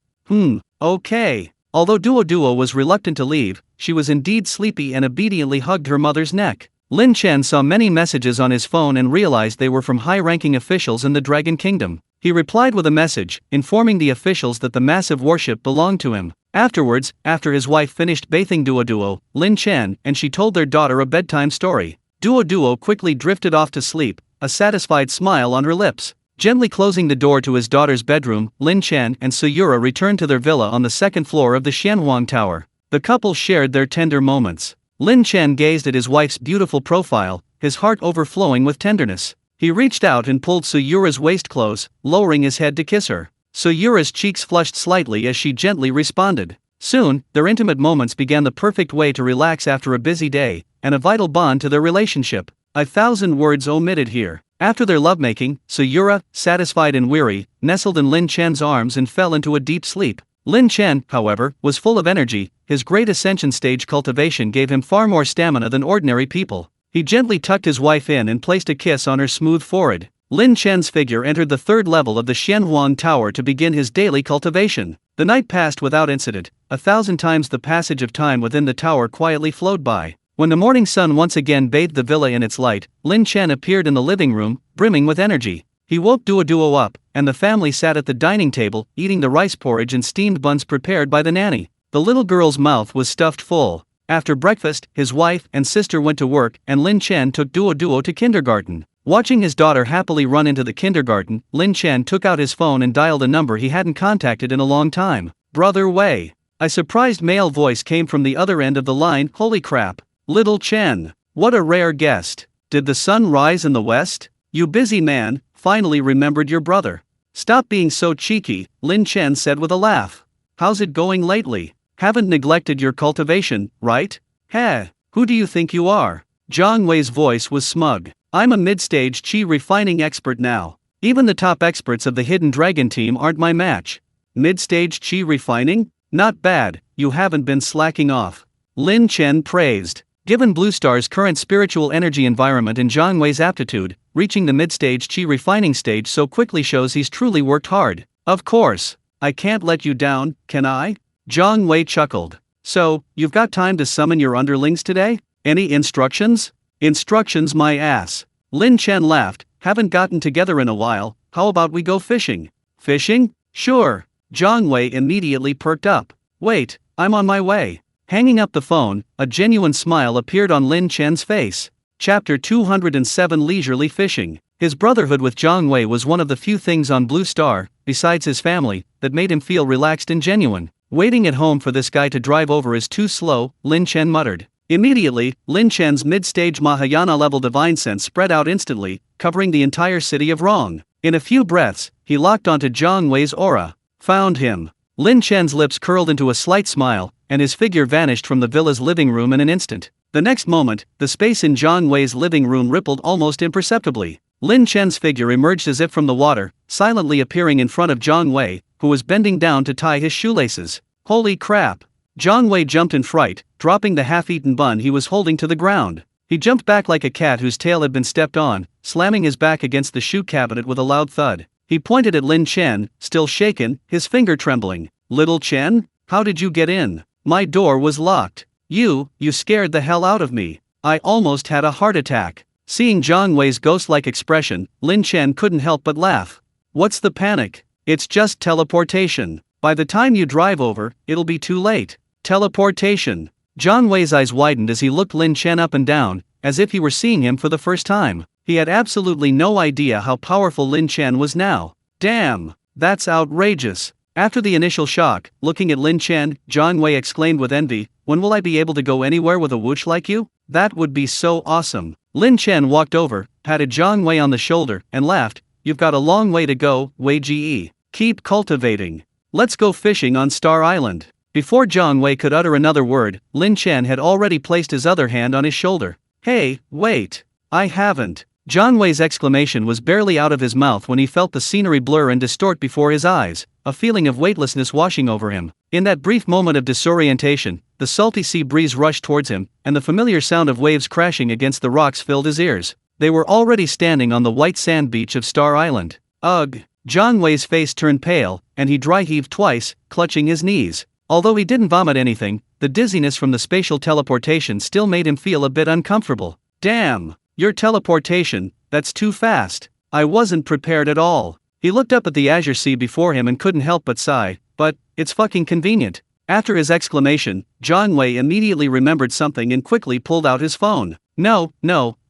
Speaker 1: Okay. Although Duo was reluctant to leave, she was indeed sleepy and obediently hugged her mother's neck. Lin Chen saw many messages on his phone and realized they were from high-ranking officials in the Dragon Kingdom. He replied with a message, informing the officials that the massive warship belonged to him. Afterwards, after his wife finished bathing Duo, Lin Chen and she told their daughter a bedtime story. Duo quickly drifted off to sleep, a satisfied smile on her lips. Gently closing the door to his daughter's bedroom, Lin Chen and Suyura returned to their villa on the second floor of the Xianhuang Tower. The couple shared their tender moments. Lin Chen gazed at his wife's beautiful profile, his heart overflowing with tenderness. He reached out and pulled Suyura's waist close, lowering his head to kiss her. Suyura's cheeks flushed slightly as she gently responded. Soon, their intimate moments began the perfect way to relax after a busy day, and a vital bond to their relationship. 1,000 words omitted here. After their lovemaking, Suyura, satisfied and weary, nestled in Lin Chen's arms and fell into a deep sleep. Lin Chen, however, was full of energy. His great ascension stage cultivation gave him far more stamina than ordinary people. He gently tucked his wife in and placed a kiss on her smooth forehead. Lin Chen's figure entered the third level of the Xianhuang Tower to begin his daily cultivation. The night passed without incident. 1,000 times the passage of time within the tower quietly flowed by. When the morning sun once again bathed the villa in its light, Lin Chen appeared in the living room, brimming with energy. He woke Duo up, and the family sat at the dining table, eating the rice porridge and steamed buns prepared by the nanny. The little girl's mouth was stuffed full. After breakfast, his wife and sister went to work, and Lin Chen took Duo to kindergarten. Watching his daughter happily run into the kindergarten, Lin Chen took out his phone and dialed a number he hadn't contacted in a long time. "Brother Wei." A surprised male voice came from the other end of the line. "Holy crap. Little Chen. What a rare guest. Did the sun rise in the west? You busy man, finally remembered your brother." "Stop being so cheeky," Lin Chen said with a laugh. "How's it going lately? Haven't neglected your cultivation, right?" "Heh, who do you think you are?" Zhang Wei's voice was smug. "I'm a mid-stage qi refining expert now. Even the top experts of the Hidden Dragon team aren't my match." "Mid-stage qi refining? Not bad, you haven't been slacking off," Lin Chen praised. Given Blue Star's current spiritual energy environment and Zhang Wei's aptitude, reaching the mid-stage qi refining stage so quickly shows he's truly worked hard. "Of course. I can't let you down, can I?" Zhang Wei chuckled. "So, you've got time to summon your underlings today? Any instructions?" "Instructions my ass." Lin Chen laughed. "Haven't gotten together in a while, how about we go fishing?" "Fishing? Sure." Zhang Wei immediately perked up. "Wait, I'm on my way." Hanging up the phone, a genuine smile appeared on Lin Chen's face. Chapter 207 Leisurely Fishing. His brotherhood with Zhang Wei was one of the few things on Blue Star, besides his family, that made him feel relaxed and genuine. "Waiting at home for this guy to drive over is too slow," Lin Chen muttered. Immediately, Lin Chen's mid-stage Mahayana-level divine sense spread out instantly, covering the entire city of Rong. In a few breaths, he locked onto Zhang Wei's aura. "Found him." Lin Chen's lips curled into a slight smile, and his figure vanished from the villa's living room in an instant. The next moment, the space in Zhang Wei's living room rippled almost imperceptibly. Lin Chen's figure emerged as if from the water, silently appearing in front of Zhang Wei, who was bending down to tie his shoelaces. "Holy crap!" Zhang Wei jumped in fright, dropping the half-eaten bun he was holding to the ground. He jumped back like a cat whose tail had been stepped on, slamming his back against the shoe cabinet with a loud thud. He pointed at Lin Chen, still shaken, his finger trembling. "Little Chen? How did you get in? My door was locked. You scared the hell out of me. I almost had a heart attack." Seeing Jiang Wei's ghost-like expression, Lin Chen couldn't help but laugh. "What's the panic? It's just teleportation. By the time you drive over, it'll be too late." Teleportation. Jiang Wei's eyes widened as he looked Lin Chen up and down, as if he were seeing him for the first time. He had absolutely no idea how powerful Lin Chen was now. "Damn, that's outrageous." After the initial shock, looking at Lin Chen, Jiang Wei exclaimed with envy, "When will I be able to go anywhere with a whoosh like you? That would be so awesome." Lin Chen walked over, patted Jiang Wei on the shoulder, and laughed. "You've got a long way to go, Wei Ji. Keep cultivating. Let's go fishing on Star Island." Before Jiang Wei could utter another word, Lin Chen had already placed his other hand on his shoulder. "Hey, wait. I haven't." Jiang Wei's exclamation was barely out of his mouth when he felt the scenery blur and distort before his eyes, a feeling of weightlessness washing over him. In that brief moment of disorientation, the salty sea breeze rushed towards him, and the familiar sound of waves crashing against the rocks filled his ears. They were already standing on the white sand beach of Star Island. Ugh! Jiang Wei's face turned pale, and he dry-heaved twice, clutching his knees. Although he didn't vomit anything, the dizziness from the spatial teleportation still made him feel a bit uncomfortable. "Damn! Your teleportation, that's too fast. I wasn't prepared at all." He looked up at the azure sea before him and couldn't help but sigh, "But, it's fucking convenient." After his exclamation, Jiang Wei immediately remembered something and quickly pulled out his phone. No,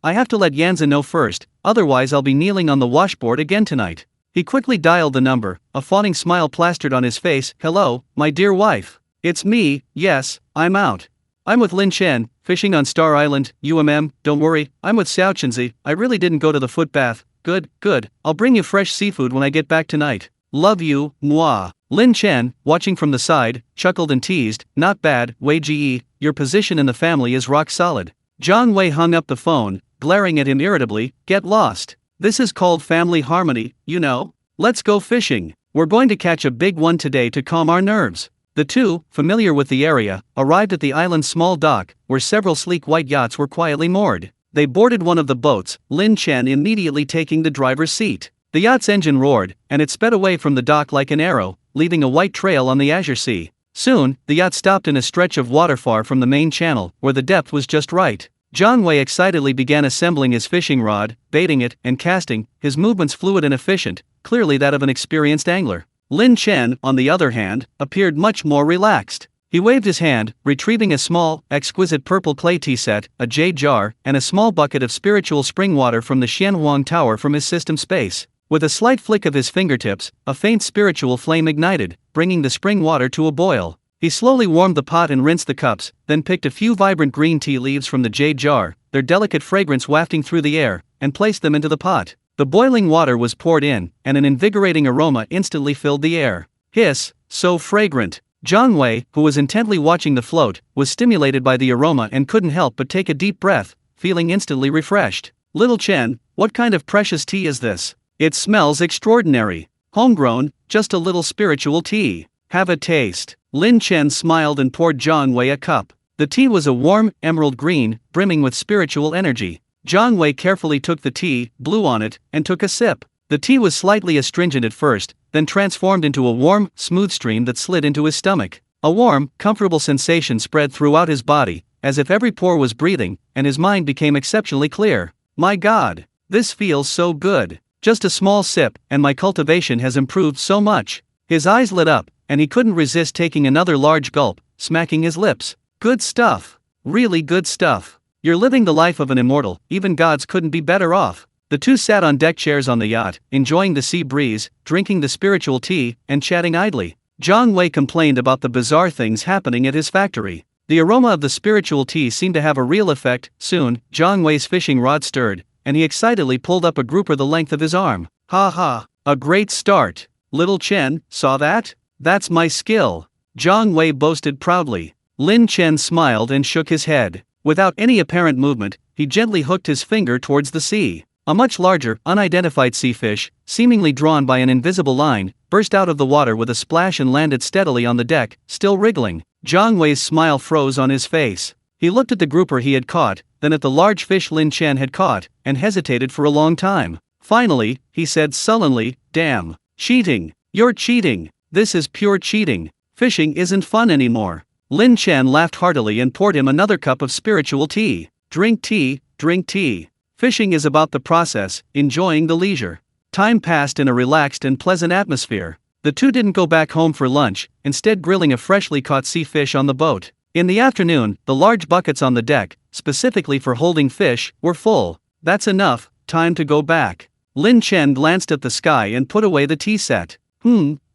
Speaker 1: I have to let Yanzi know first, otherwise I'll be kneeling on the washboard again tonight." He quickly dialed the number, a fawning smile plastered on his face. "Hello, my dear wife. It's me, yes, I'm out. I'm with Lin Chen, fishing on Star Island, don't worry, I'm with Xiaoqinzi, I really didn't go to the foot bath. Good, I'll bring you fresh seafood when I get back tonight. Love you, moi." Lin Chen, watching from the side, chuckled and teased, "Not bad, Wei Ji, your position in the family is rock solid." Jiang Wei hung up the phone, glaring at him irritably. "Get lost. This is called family harmony, you know. Let's go fishing. We're going to catch a big one today to calm our nerves." The two, familiar with the area, arrived at the island's small dock, where several sleek white yachts were quietly moored. They boarded one of the boats, Lin Chen immediately taking the driver's seat. The yacht's engine roared, and it sped away from the dock like an arrow, leaving a white trail on the azure sea. Soon, the yacht stopped in a stretch of water far from the main channel, where the depth was just right. Jiang Wei excitedly began assembling his fishing rod, baiting it, and casting, his movements fluid and efficient, clearly that of an experienced angler. Lin Chen, on the other hand, appeared much more relaxed. He waved his hand, retrieving a small, exquisite purple clay tea set, a jade jar, and a small bucket of spiritual spring water from the Xianhuang Tower from his system space. With a slight flick of his fingertips, a faint spiritual flame ignited, bringing the spring water to a boil. He slowly warmed the pot and rinsed the cups, then picked a few vibrant green tea leaves from the jade jar, their delicate fragrance wafting through the air, and placed them into the pot. The boiling water was poured in, and an invigorating aroma instantly filled the air. Hiss, so fragrant. Jiang Wei, who was intently watching the float, was stimulated by the aroma and couldn't help but take a deep breath, feeling instantly refreshed. "Little Chen, what kind of precious tea is this? It smells extraordinary. Homegrown, just a little spiritual tea. Have a taste." Lin Chen smiled and poured Jiang Wei a cup. The tea was a warm, emerald green, brimming with spiritual energy. Jiang Wei carefully took the tea, blew on it, and took a sip. The tea was slightly astringent at first, then transformed into a warm, smooth stream that slid into his stomach. A warm, comfortable sensation spread throughout his body, as if every pore was breathing, and his mind became exceptionally clear. "My God, this feels so good. Just a small sip, and my cultivation has improved so much." His eyes lit up, and he couldn't resist taking another large gulp, smacking his lips. "Good stuff. Really good stuff. You're living the life of an immortal, even gods couldn't be better off." The two sat on deck chairs on the yacht, enjoying the sea breeze, drinking the spiritual tea, and chatting idly. Jiang Wei complained about the bizarre things happening at his factory. The aroma of the spiritual tea seemed to have a real effect. Soon, Jiang Wei's fishing rod stirred, and he excitedly pulled up a grouper the length of his arm. "Ha, a great start. Little Chen, saw that? That's my skill," Jiang Wei boasted proudly. Lin Chen smiled and shook his head. Without any apparent movement, he gently hooked his finger towards the sea. A much larger, unidentified sea fish, seemingly drawn by an invisible line, burst out of the water with a splash and landed steadily on the deck, still wriggling. Jiang Wei's smile froze on his face. He looked at the grouper he had caught, then at the large fish Lin Chen had caught, and hesitated for a long time. Finally, he said sullenly, "Damn. Cheating. You're cheating. This is pure cheating. Fishing isn't fun anymore." Lin Chen laughed heartily and poured him another cup of spiritual tea. Drink tea, drink tea. Fishing is about the process, enjoying the leisure. Time passed in a relaxed and pleasant atmosphere. The two didn't go back home for lunch, instead grilling a freshly caught sea fish on the boat. In the afternoon, the large buckets on the deck, specifically for holding fish, were full. That's enough, time to go back. Lin Chen glanced at the sky and put away the tea set.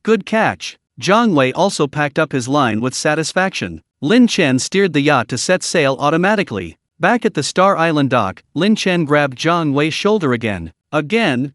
Speaker 1: Good catch. Zhang Wei also packed up his line with satisfaction. Lin Chen steered the yacht to set sail automatically. Back at the Star Island dock, Lin Chen grabbed Zhang Wei's shoulder again. Again.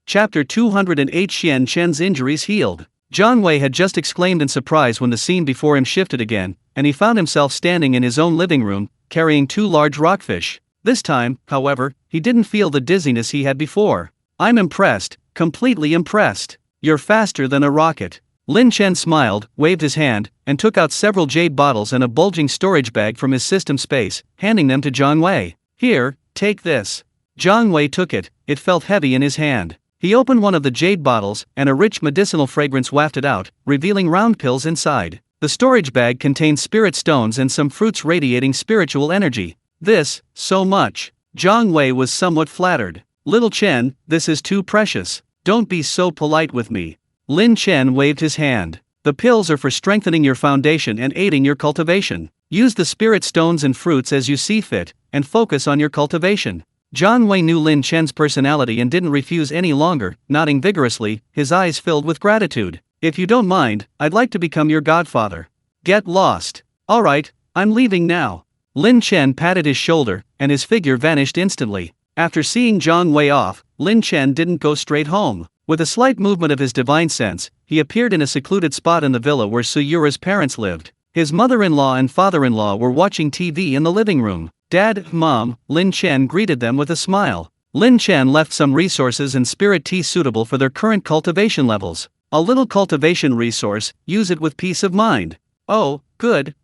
Speaker 1: Chapter 208 Xian Chen's injuries healed. Zhang Wei had just exclaimed in surprise when the scene before him shifted again, and he found himself standing in his own living room, carrying 2 large rockfish. This time, however, he didn't feel the dizziness he had before. "I'm impressed, completely impressed. You're faster than a rocket." Lin Chen smiled, waved his hand, and took out several jade bottles and a bulging storage bag from his system space, handing them to Zhang Wei. "Here, take this." Zhang Wei took it. It felt heavy in his hand. He opened one of the jade bottles, and a rich medicinal fragrance wafted out, revealing round pills inside. The storage bag contained spirit stones and some fruits radiating spiritual energy. "This, so much." Zhang Wei was somewhat flattered. "Little Chen, this is too precious. Don't be so polite with me." Lin Chen waved his hand. "The pills are for strengthening your foundation and aiding your cultivation. Use the spirit stones and fruits as you see fit, and focus on your cultivation." Zhang Wei knew Lin Chen's personality and didn't refuse any longer, nodding vigorously, his eyes filled with gratitude. "If you don't mind, I'd like to become your godfather." "Get lost." "Alright, I'm leaving now." Lin Chen patted his shoulder, and his figure vanished instantly. After seeing Zhang Wei off, Lin Chen didn't go straight home. With a slight movement of his divine sense, he appeared in a secluded spot in the villa where Suyura's parents lived. His mother-in-law and father-in-law were watching TV in the living room. "Dad, Mom," Lin Chen greeted them with a smile. Lin Chen left some resources and spirit tea suitable for their current cultivation levels. "A little cultivation resource, use it with peace of mind." "Oh, good.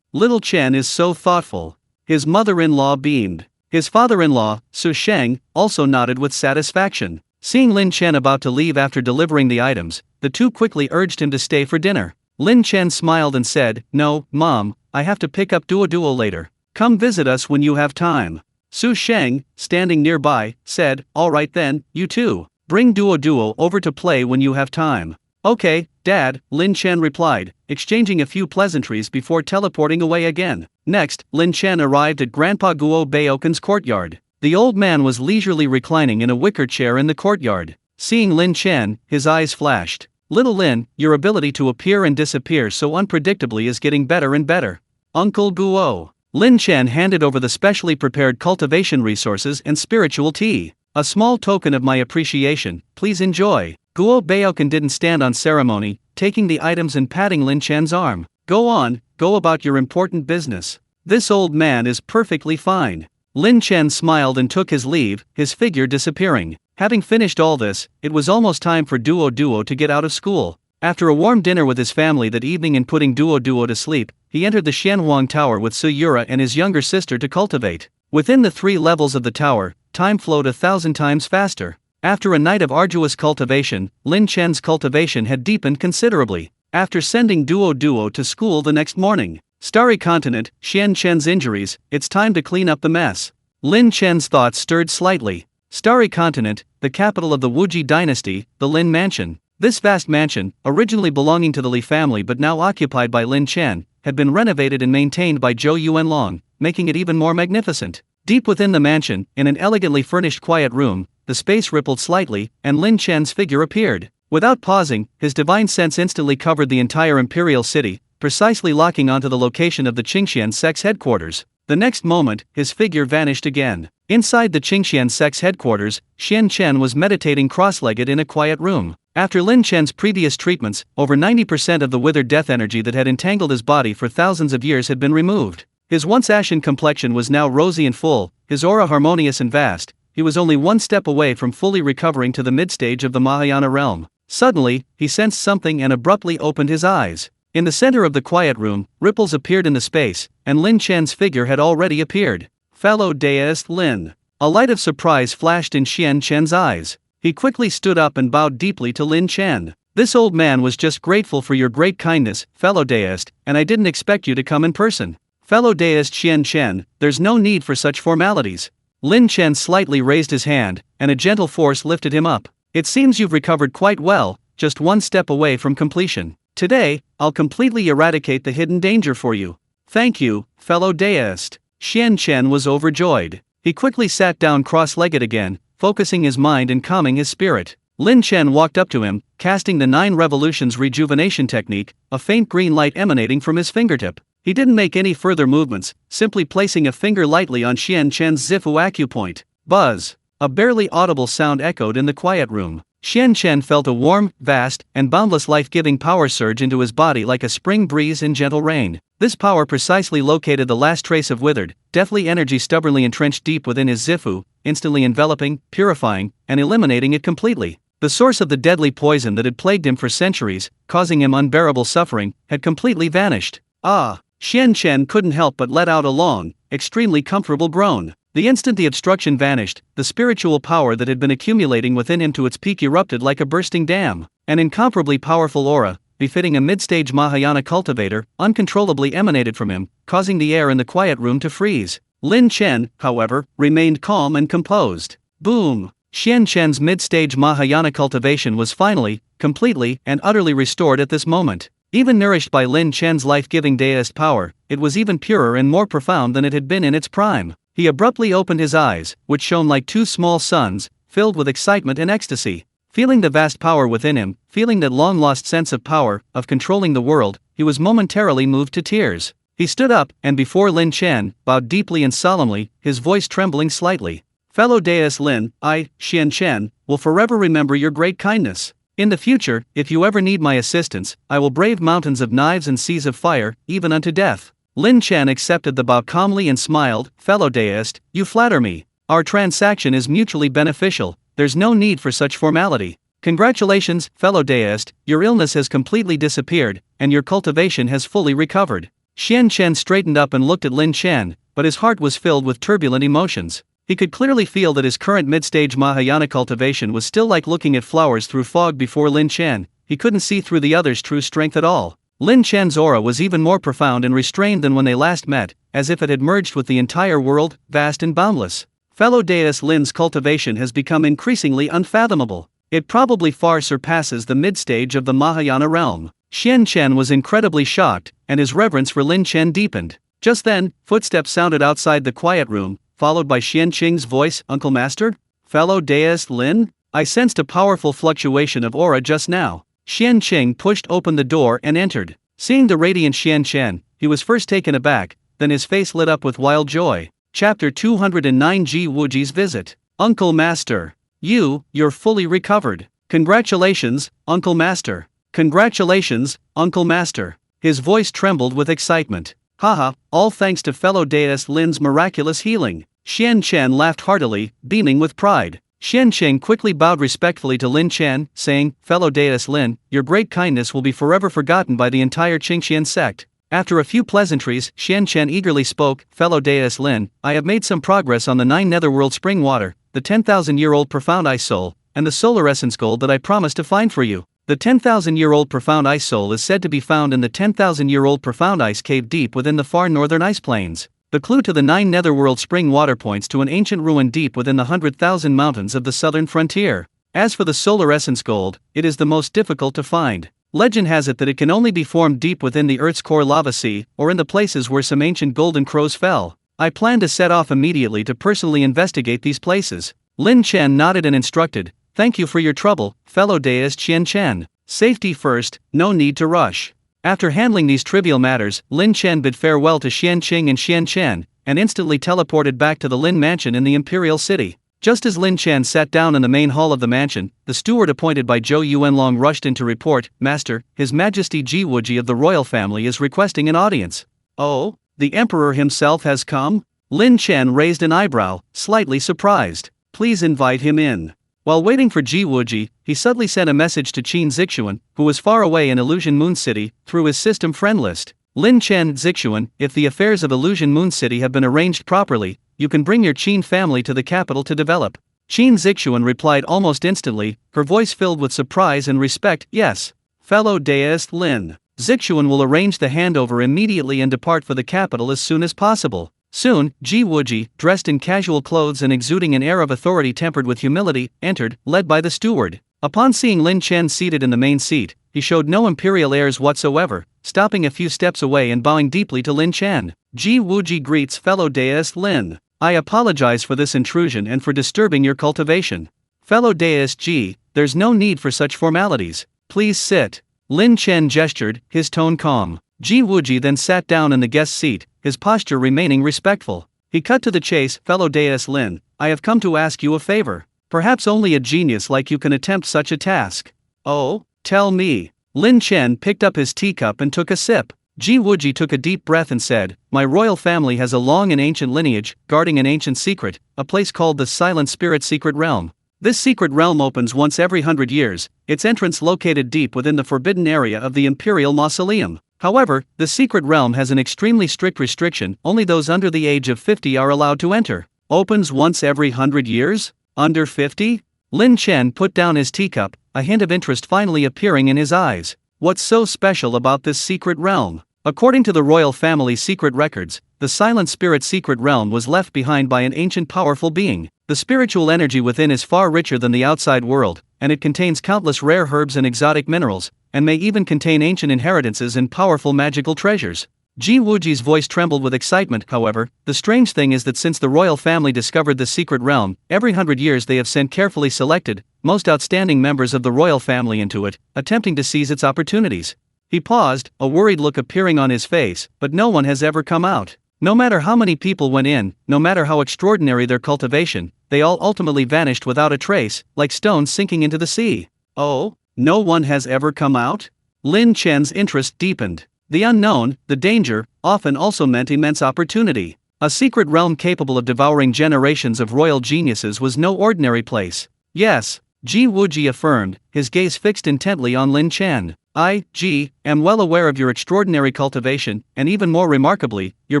Speaker 1: Little Chen is so thoughtful." His mother-in-law beamed. His father-in-law, Su Sheng, also nodded with satisfaction. Seeing Lin Chen about to leave after delivering the items, the two quickly urged him to stay for dinner. Lin Chen smiled and said, "No, Mom, I have to pick up Duo later. Come visit us when you have time." Su Sheng, standing nearby, said, "Alright then, you two. Bring Duo over to play when you have time." "Okay, Dad," Lin Chen replied, exchanging a few pleasantries before teleporting away again. Next, Lin Chen arrived at Grandpa Guo Baoken's courtyard. The old man was leisurely reclining in a wicker chair in the courtyard. Seeing Lin Chen, his eyes flashed. "Little Lin, your ability to appear and disappear so unpredictably is getting better and better." "Uncle Guo." Lin Chen handed over the specially prepared cultivation resources and spiritual tea. "A small token of my appreciation, please enjoy." Guo Baoken didn't stand on ceremony, taking the items and patting Lin Chen's arm. "Go on, go about your important business. This old man is perfectly fine." Lin Chen smiled and took his leave, his figure disappearing. Having finished all this, it was almost time for Duo to get out of school. After a warm dinner with his family that evening and putting Duo to sleep, he entered the Xianhuang Tower with Suyura and his younger sister to cultivate. Within the 3 levels of the tower, time flowed 1,000 times faster. After a night of arduous cultivation, Lin Chen's cultivation had deepened considerably. After sending Duo to school the next morning, Starry Continent, Xian Chen's injuries, it's time to clean up the mess. Lin Chen's thoughts stirred slightly. Starry Continent, the capital of the Wuji dynasty, the Lin Mansion. This vast mansion, originally belonging to the Li family but now occupied by Lin Chen, had been renovated and maintained by Zhou Yuanlong, making it even more magnificent. Deep within the mansion, in an elegantly furnished quiet room, the space rippled slightly, and Lin Chen's figure appeared. Without pausing, his divine sense instantly covered the entire imperial city, precisely locking onto the location of the Qingxian sect's headquarters. The next moment, his figure vanished again. Inside the Qingxian sect's headquarters, Xian Chen was meditating cross-legged in a quiet room. After Lin Chen's previous treatments, over 90% of the withered death energy that had entangled his body for thousands of years had been removed. His once ashen complexion was now rosy and full, his aura harmonious and vast. He was only one step away from fully recovering to the mid-stage of the Mahayana realm. Suddenly, he sensed something and abruptly opened his eyes. In the center of the quiet room, ripples appeared in the space, and Lin Chen's figure had already appeared. Fellow deist Lin. A light of surprise flashed in Xian Chen's eyes. He quickly stood up and bowed deeply to Lin Chen. This old man was just grateful for your great kindness, fellow deist, and I didn't expect you to come in person. Fellow deist Xian Chen, there's no need for such formalities. Lin Chen slightly raised his hand, and a gentle force lifted him up. It seems you've recovered quite well, just one step away from completion. Today, I'll completely eradicate the hidden danger for you. Thank you, fellow deist. Xian Chen was overjoyed. He quickly sat down cross-legged again, focusing his mind and calming his spirit. Lin Chen walked up to him, casting the 9 revolutions rejuvenation technique, a faint green light emanating from his fingertip. He didn't make any further movements, simply placing a finger lightly on Xian Chen's Zifu acupoint. Buzz! A barely audible sound echoed in the quiet room. Xian Chen felt a warm, vast, and boundless life-giving power surge into his body like a spring breeze in gentle rain. This power precisely located the last trace of withered, deathly energy stubbornly entrenched deep within his Zifu, instantly enveloping, purifying, and eliminating it completely. The source of the deadly poison that had plagued him for centuries, causing him unbearable suffering, had completely vanished. Ah! Xian Chen couldn't help but let out a long, extremely comfortable groan. The instant the obstruction vanished, the spiritual power that had been accumulating within him to its peak erupted like a bursting dam. An incomparably powerful aura, befitting a mid-stage Mahayana cultivator, uncontrollably emanated from him, causing the air in the quiet room to freeze. Lin Chen, however, remained calm and composed. Boom! Xian Chen's mid-stage Mahayana cultivation was finally, completely, and utterly restored at this moment. Even nourished by Lin Chen's life-giving deist power, it was even purer and more profound than it had been in its prime. He abruptly opened his eyes, which shone like 2 small suns, filled with excitement and ecstasy. Feeling the vast power within him, feeling that long-lost sense of power, of controlling the world, he was momentarily moved to tears. He stood up, and before Lin Chen, bowed deeply and solemnly, his voice trembling slightly. Fellow deist Lin, I, Xian Chen, will forever remember your great kindness. In the future, if you ever need my assistance, I will brave mountains of knives and seas of fire, even unto death. Lin Chen accepted the bow calmly and smiled. Fellow deist, you flatter me. Our transaction is mutually beneficial, there's no need for such formality. Congratulations, fellow deist, your illness has completely disappeared, and your cultivation has fully recovered. Xian Chen straightened up and looked at Lin Chen, but his heart was filled with turbulent emotions. He could clearly feel that his current mid-stage Mahayana cultivation was still like looking at flowers through fog before Lin Chen. He couldn't see through the other's true strength at all. Lin Chen's aura was even more profound and restrained than when they last met, as if it had merged with the entire world, vast and boundless. Fellow deist Lin's cultivation has become increasingly unfathomable. It probably far surpasses the mid-stage of the Mahayana realm. Xian Chen was incredibly shocked, and his reverence for Lin Chen deepened. Just then, footsteps sounded outside the quiet room, followed by Xian Qing's voice. Uncle Master? Fellow deist Lin? I sensed a powerful fluctuation of aura just now. Xian Qing pushed open the door and entered. Seeing the radiant Xian Chen, he was first taken aback, then his face lit up with wild joy. Chapter 209 Ji Wuji's Visit. Uncle Master. You're fully recovered. Congratulations, Uncle Master. Congratulations, Uncle Master. His voice trembled with excitement. Haha, all thanks to fellow deist Lin's miraculous healing. Xian Chen laughed heartily, beaming with pride. Xian Qing quickly bowed respectfully to Lin Chen, saying, Fellow deist Lin, your great kindness will be forever forgotten by the entire Qingxian sect. After a few pleasantries, Xian Chen eagerly spoke. Fellow deist Lin, I have made some progress on the 9 netherworld spring water, the 10,000-year-old profound ice soul, and the solar essence gold that I promised to find for you. The 10,000-year-old profound ice soul is said to be found in the 10,000-year-old profound ice cave deep within the far northern ice plains. The clue to the 9 netherworld spring water points to an ancient ruin deep within the 100,000 mountains of the southern frontier. As for the solar essence gold, it is the most difficult to find. Legend has it that it can only be formed deep within the Earth's core lava sea, or in the places where some ancient golden crows fell. I plan to set off immediately to personally investigate these places. Lin Chen nodded and instructed, Thank you for your trouble, fellow deist Xian Chen. Safety first, no need to rush. After handling these trivial matters, Lin Chen bid farewell to Xian Qing and Xian Chen, and instantly teleported back to the Lin mansion in the imperial city. Just as Lin Chen sat down in the main hall of the mansion, the steward appointed by Zhou Yuanlong rushed in to report, Master, His Majesty Ji Wuji of the royal family is requesting an audience. Oh, the emperor himself has come? Lin Chen raised an eyebrow, slightly surprised. Please invite him in. While waiting for Ji Wuji, he subtly sent a message to Qin Zixuan, who was far away in Illusion Moon City, through his system friend list. Lin Chen, Zixuan, if the affairs of Illusion Moon City have been arranged properly, you can bring your Qin family to the capital to develop. Qin Zixuan replied almost instantly, her voice filled with surprise and respect, yes. Fellow deist Lin. Zixuan will arrange the handover immediately and depart for the capital as soon as possible. Soon, Ji Wuji, dressed in casual clothes and exuding an air of authority tempered with humility, entered, led by the steward. Upon seeing Lin Chen seated in the main seat, he showed no imperial airs whatsoever, stopping a few steps away and bowing deeply to Lin Chen. Ji Wuji greets fellow deist Lin. I apologize for this intrusion and for disturbing your cultivation. Fellow deist Ji, there's no need for such formalities. Please sit. Lin Chen gestured, his tone calm. Ji Wuji then sat down in the guest seat, his posture remaining respectful. He cut to the chase, fellow deist Lin, I have come to ask you a favor. Perhaps only a genius like you can attempt such a task. Oh? Tell me. Lin Chen picked up his teacup and took a sip. Ji Wuji took a deep breath and said, my royal family has a long and ancient lineage, guarding an ancient secret, a place called the Silent Spirit Secret Realm. This secret realm opens once every 100 years, its entrance located deep within the forbidden area of the Imperial Mausoleum. However, the secret realm has an extremely strict restriction, only those under the age of 50 are allowed to enter. Opens once every 100 years? Under 50? Lin Chen put down his teacup, a hint of interest finally appearing in his eyes. What's so special about this secret realm? According to the royal family's secret records, the Silent Spirit Secret Realm was left behind by an ancient powerful being. The spiritual energy within is far richer than the outside world, and it contains countless rare herbs and exotic minerals, and may even contain ancient inheritances and powerful magical treasures. Ji Wuji's voice trembled with excitement. However, the strange thing is that since the royal family discovered the secret realm, every 100 years they have sent carefully selected, most outstanding members of the royal family into it, attempting to seize its opportunities. He paused, a worried look appearing on his face, but no one has ever come out. No matter how many people went in, no matter how extraordinary their cultivation, they all ultimately vanished without a trace, like stones sinking into the sea. Oh? No one has ever come out? Lin Chen's interest deepened. The unknown, the danger, often also meant immense opportunity. A secret realm capable of devouring generations of royal geniuses was no ordinary place. Yes, Ji Wuji affirmed, his gaze fixed intently on Lin Chen. I, Ji, am well aware of your extraordinary cultivation, and even more remarkably, your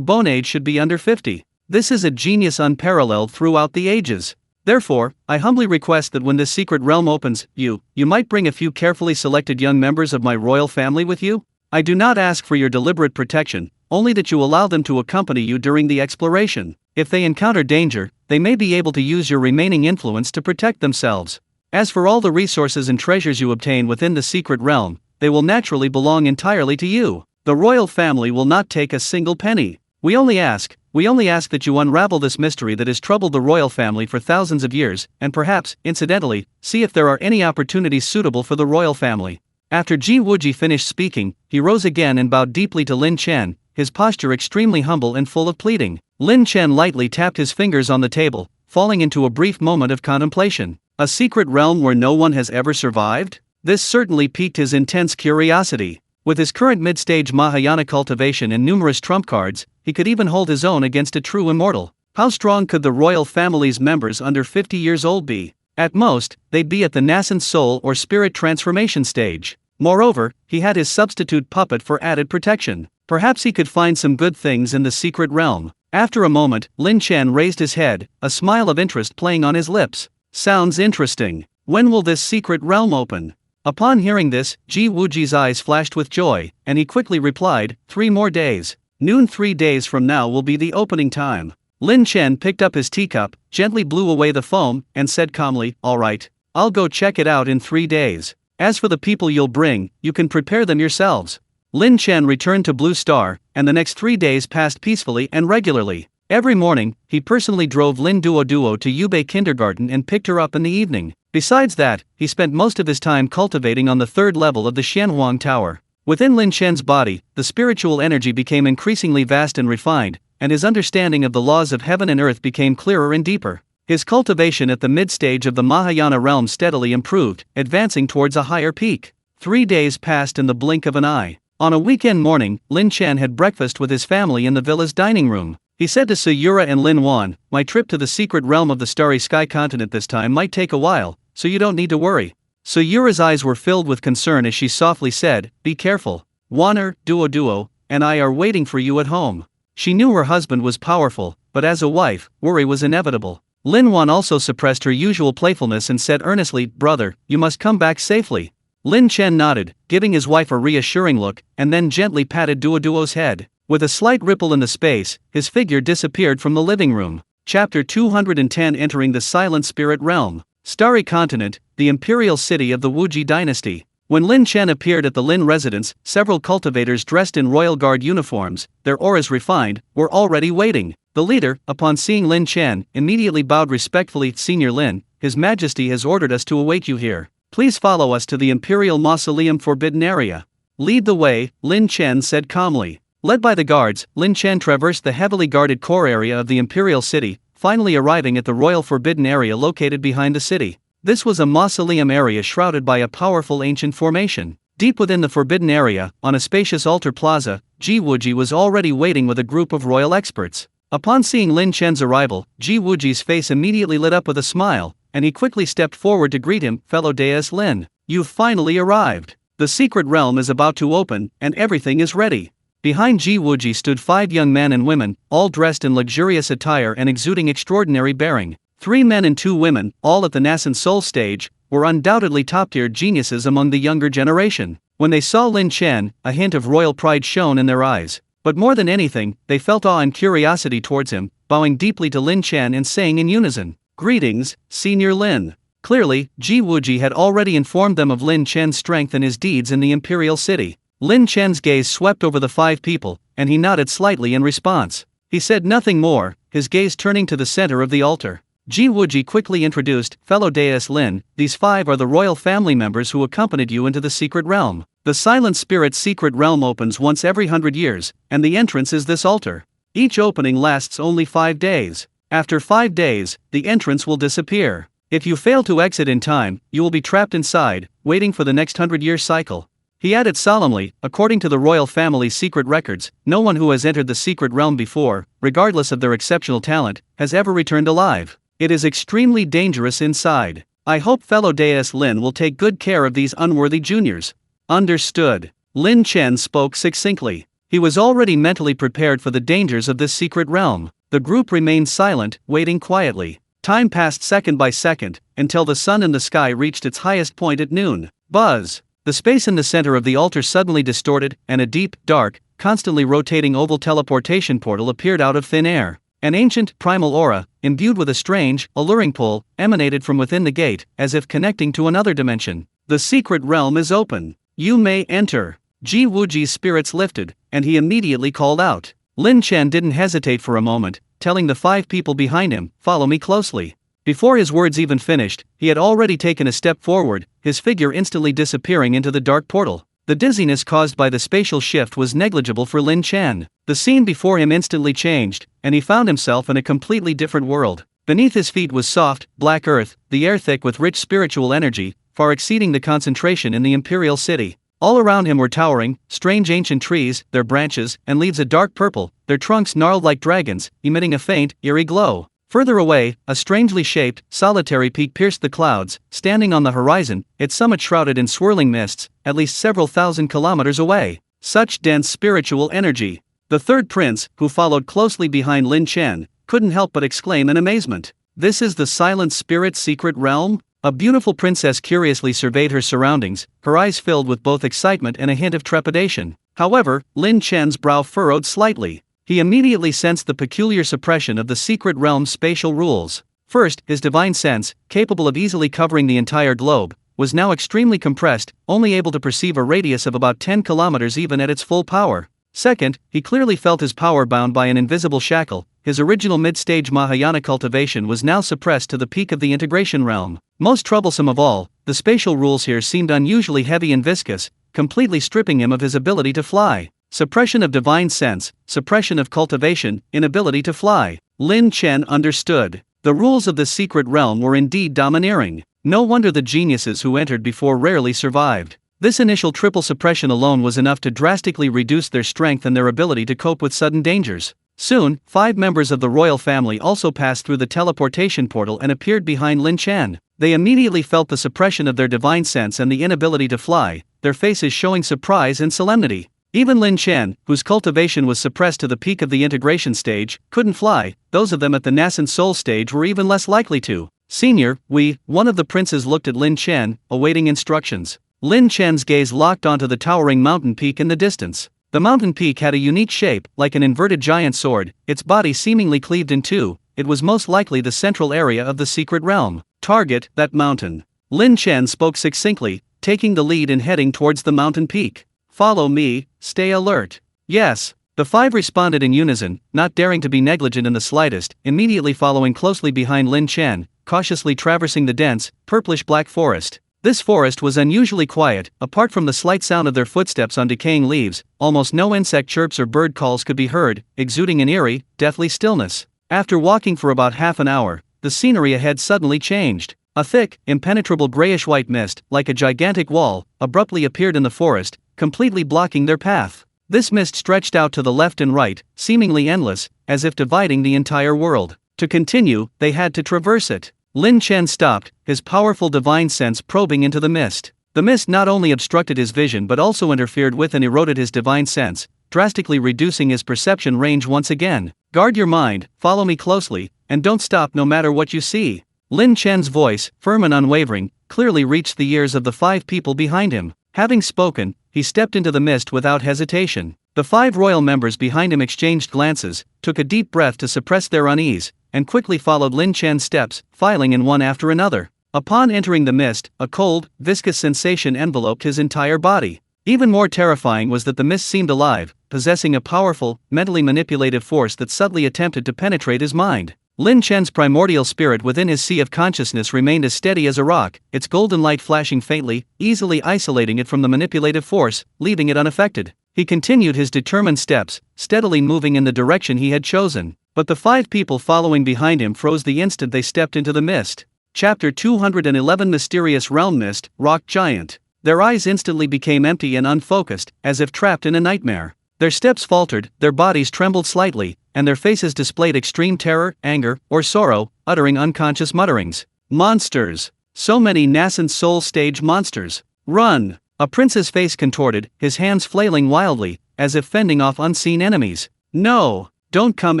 Speaker 1: bone age should be under 50. This is a genius unparalleled throughout the ages. Therefore, I humbly request that when this secret realm opens, you might bring a few carefully selected young members of my royal family with you? I do not ask for your deliberate protection, only that you allow them to accompany you during the exploration. If they encounter danger, they may be able to use your remaining influence to protect themselves. As for all the resources and treasures you obtain within the secret realm, they will naturally belong entirely to you. The royal family will not take a single penny. We only ask that you unravel this mystery that has troubled the royal family for thousands of years, and perhaps, incidentally, see if there are any opportunities suitable for the royal family. After Ji Wuji finished speaking, he rose again and bowed deeply to Lin Chen, his posture extremely humble and full of pleading. Lin Chen lightly tapped his fingers on the table, falling into a brief moment of contemplation. A secret realm where no one has ever survived? This certainly piqued his intense curiosity. With his current mid-stage Mahayana cultivation and numerous trump cards, he could even hold his own against a true immortal. How strong could the royal family's members under 50 years old be? At most, they'd be at the nascent soul or spirit transformation stage. Moreover, he had his substitute puppet for added protection. Perhaps he could find some good things in the secret realm. After a moment, Lin Chen raised his head, a smile of interest playing on his lips. Sounds interesting. When will this secret realm open? Upon hearing this, Ji Wuji's eyes flashed with joy, and he quickly replied, 3 more days. Noon 3 days from now will be the opening time. Lin Chen picked up his teacup, gently blew away the foam, and said calmly, all right, I'll go check it out in 3 days. As for the people you'll bring, you can prepare them yourselves. Lin Chen returned to Blue Star, and the next 3 days passed peacefully and regularly. Every morning, he personally drove Lin Duo to Yubei Kindergarten and picked her up in the evening. Besides that, he spent most of his time cultivating on the 3rd level of the Xianhuang Tower. Within Lin Chen's body, the spiritual energy became increasingly vast and refined, and his understanding of the laws of heaven and earth became clearer and deeper. His cultivation at the mid-stage of the Mahayana realm steadily improved, advancing towards a higher peak. 3 days passed in the blink of an eye. On a weekend morning, Lin Chen had breakfast with his family in the villa's dining room. He said to Sayura and Lin Wan, my trip to the secret realm of the Starry Sky continent this time might take a while, so you don't need to worry. Sayura's eyes were filled with concern as she softly said, "Be careful. Wanner, Duo, and I are waiting for you at home." She knew her husband was powerful, but as a wife, worry was inevitable. Lin Wan also suppressed her usual playfulness and said earnestly, "Brother, you must come back safely." Lin Chen nodded, giving his wife a reassuring look, and then gently patted Duo's head. With a slight ripple in the space, his figure disappeared from the living room. Chapter 210 Entering the Silent Spirit Realm. Starry Continent, the imperial city of the Wuji dynasty. When Lin Chen appeared at the Lin residence, several cultivators dressed in royal guard uniforms, their auras refined, were already waiting. The leader, upon seeing Lin Chen, immediately bowed respectfully. "Senior Lin, His Majesty has ordered us to await you here. Please follow us to the Imperial Mausoleum Forbidden Area." "Lead the way," Lin Chen said calmly. Led by the guards, Lin Chen traversed the heavily guarded core area of the Imperial City, finally arriving at the Royal Forbidden Area located behind the city. This was a mausoleum area shrouded by a powerful ancient formation. Deep within the Forbidden Area, on a spacious altar plaza, Ji Wuji was already waiting with a group of royal experts. Upon seeing Lin Chen's arrival, Ji Wuji's face immediately lit up with a smile, and he quickly stepped forward to greet him. "Fellow Deus Lin, you've finally arrived. The secret realm is about to open, and everything is ready." Behind Ji Wuji stood 5 young men and women, all dressed in luxurious attire and exuding extraordinary bearing. 3 men and 2 women, all at the nascent soul stage, were undoubtedly top-tier geniuses among the younger generation. When they saw Lin Chen, a hint of royal pride shone in their eyes. But more than anything, they felt awe and curiosity towards him, bowing deeply to Lin Chen and saying in unison, "Greetings, Senior Lin." Clearly, Ji Wuji had already informed them of Lin Chen's strength and his deeds in the imperial city. Lin Chen's gaze swept over the 5 people, and he nodded slightly in response. He said nothing more, his gaze turning to the center of the altar. Ji Wuji quickly introduced, "Fellow Deus Lin, these 5 are the royal family members who accompanied you into the secret realm. The Silent Spirit's secret realm opens once every 100 years, and the entrance is this altar. Each opening lasts only 5 days. After 5 days, the entrance will disappear. If you fail to exit in time, you will be trapped inside, waiting for the next 100-year cycle." He added solemnly, "According to the royal family's secret records, no one who has entered the secret realm before, regardless of their exceptional talent, has ever returned alive. It is extremely dangerous inside. I hope fellow Deus Lin will take good care of these unworthy juniors." "Understood." Lin Chen spoke succinctly. He was already mentally prepared for the dangers of this secret realm. The group remained silent, waiting quietly. Time passed second by second, until the sun in the sky reached its highest point at noon. Buzz! The space in the center of the altar suddenly distorted, and a deep, dark, constantly rotating oval teleportation portal appeared out of thin air. An ancient, primal aura, imbued with a strange, alluring pull, emanated from within the gate, as if connecting to another dimension. "The secret realm is open. You may enter." Ji Wuji's spirits lifted, and he immediately called out. Lin Chen didn't hesitate for a moment, telling the 5 people behind him, "Follow me closely." Before his words even finished, he had already taken a step forward, his figure instantly disappearing into the dark portal. The dizziness caused by the spatial shift was negligible for Lin Chen. The scene before him instantly changed, and he found himself in a completely different world. Beneath his feet was soft, black earth, the air thick with rich spiritual energy, far exceeding the concentration in the imperial city. All around him were towering, strange ancient trees, their branches and leaves a dark purple, their trunks gnarled like dragons, emitting a faint, eerie glow. Further away, a strangely shaped, solitary peak pierced the clouds, standing on the horizon, its summit shrouded in swirling mists, at least several thousand kilometers away. Such dense spiritual energy. The third prince, who followed closely behind Lin Chen, couldn't help but exclaim in amazement. "This is the Silent Spirit's secret realm?" A beautiful princess curiously surveyed her surroundings, her eyes filled with both excitement and a hint of trepidation. However, Lin Chen's brow furrowed slightly. He immediately sensed the peculiar suppression of the secret realm's spatial rules. First, his divine sense, capable of easily covering the entire globe, was now extremely compressed, only able to perceive a radius of about 10 kilometers even at its full power. Second, he clearly felt his power bound by an invisible shackle. His original mid-stage Mahayana cultivation was now suppressed to the peak of the integration realm. Most troublesome of all, the spatial rules here seemed unusually heavy and viscous, completely stripping him of his ability to fly. Suppression of divine sense, suppression of cultivation, inability to fly. Lin Chen understood. The rules of the secret realm were indeed domineering. No wonder the geniuses who entered before rarely survived. This initial triple suppression alone was enough to drastically reduce their strength and their ability to cope with sudden dangers. Soon, 5 members of the royal family also passed through the teleportation portal and appeared behind Lin Chen. They immediately felt the suppression of their divine sense and the inability to fly, their faces showing surprise and solemnity. Even Lin Chen, whose cultivation was suppressed to the peak of the integration stage, couldn't fly. Those of them at the nascent soul stage were even less likely to. Senior, one of the princes looked at Lin Chen, awaiting instructions. Lin Chen's gaze locked onto the towering mountain peak in the distance. The mountain peak had a unique shape, like an inverted giant sword, its body seemingly cleaved in two. It was most likely the central area of the secret realm. Target that mountain. Lin Chen spoke succinctly, taking the lead in heading towards the mountain peak. Follow me, stay alert. Yes. The 5 responded in unison, not daring to be negligent in the slightest, immediately following closely behind Lin Chen, cautiously traversing the dense, purplish-black forest. This forest was unusually quiet. Apart from the slight sound of their footsteps on decaying leaves, almost no insect chirps or bird calls could be heard, exuding an eerie, deathly stillness. After walking for about half an hour, the scenery ahead suddenly changed. A thick, impenetrable grayish-white mist, like a gigantic wall, abruptly appeared in the forest, completely blocking their path. This mist stretched out to the left and right, seemingly endless, as if dividing the entire world. To continue, they had to traverse it. Lin Chen stopped, his powerful divine sense probing into the mist. The mist not only obstructed his vision but also interfered with and eroded his divine sense, drastically reducing his perception range once again. Guard your mind, follow me closely, and don't stop no matter what you see. Lin Chen's voice, firm and unwavering, clearly reached the ears of the 5 people behind him. Having spoken, he stepped into the mist without hesitation. The 5 royal members behind him exchanged glances, took a deep breath to suppress their unease, and quickly followed Lin Chen's steps, filing in one after another. Upon entering the mist, a cold, viscous sensation enveloped his entire body. Even more terrifying was that the mist seemed alive, possessing a powerful, mentally manipulative force that subtly attempted to penetrate his mind. Lin Chen's primordial spirit within his sea of consciousness remained as steady as a rock, its golden light flashing faintly, easily isolating it from the manipulative force, leaving it unaffected. He continued his determined steps, steadily moving in the direction he had chosen. But the 5 people following behind him froze the instant they stepped into the mist. Chapter 211 Mysterious Realm Mist, Rock Giant. Their eyes instantly became empty and unfocused, as if trapped in a nightmare. Their steps faltered, their bodies trembled slightly, and their faces displayed extreme terror, anger, or sorrow, uttering unconscious mutterings. Monsters! So many nascent soul stage monsters! Run! A prince's face contorted, his hands flailing wildly, as if fending off unseen enemies. No! Don't come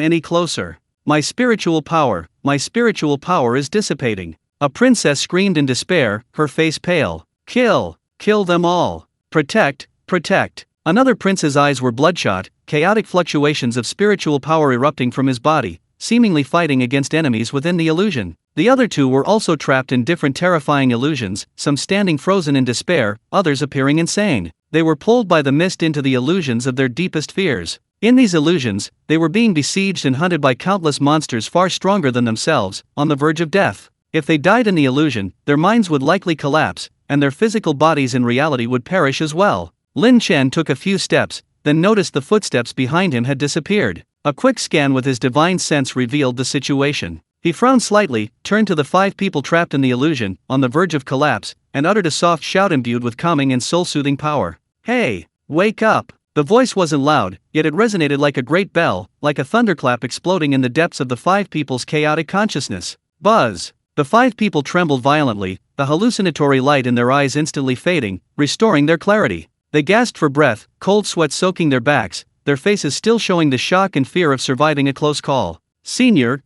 Speaker 1: any closer. My spiritual power is dissipating. A princess screamed in despair, her face pale. Kill! Kill them all! Protect! Protect! Another prince's eyes were bloodshot, chaotic fluctuations of spiritual power erupting from his body, seemingly fighting against enemies within the illusion. The other 2 were also trapped in different terrifying illusions, some standing frozen in despair, others appearing insane. They were pulled by the mist into the illusions of their deepest fears. In these illusions, they were being besieged and hunted by countless monsters far stronger than themselves, on the verge of death. If they died in the illusion, their minds would likely collapse, and their physical bodies in reality would perish as well. Lin Chen took a few steps, then noticed the footsteps behind him had disappeared. A quick scan with his divine sense revealed the situation. He frowned slightly, turned to the 5 people trapped in the illusion, on the verge of collapse, and uttered a soft shout imbued with calming and soul-soothing power. Hey! Wake up! The voice wasn't loud, yet it resonated like a great bell, like a thunderclap exploding in the depths of the 5 people's chaotic consciousness. Buzz! The 5 people trembled violently, the hallucinatory light in their eyes instantly fading, restoring their clarity. They gasped for breath, cold sweat soaking their backs, their faces still showing the shock and fear of surviving a close call. Senior!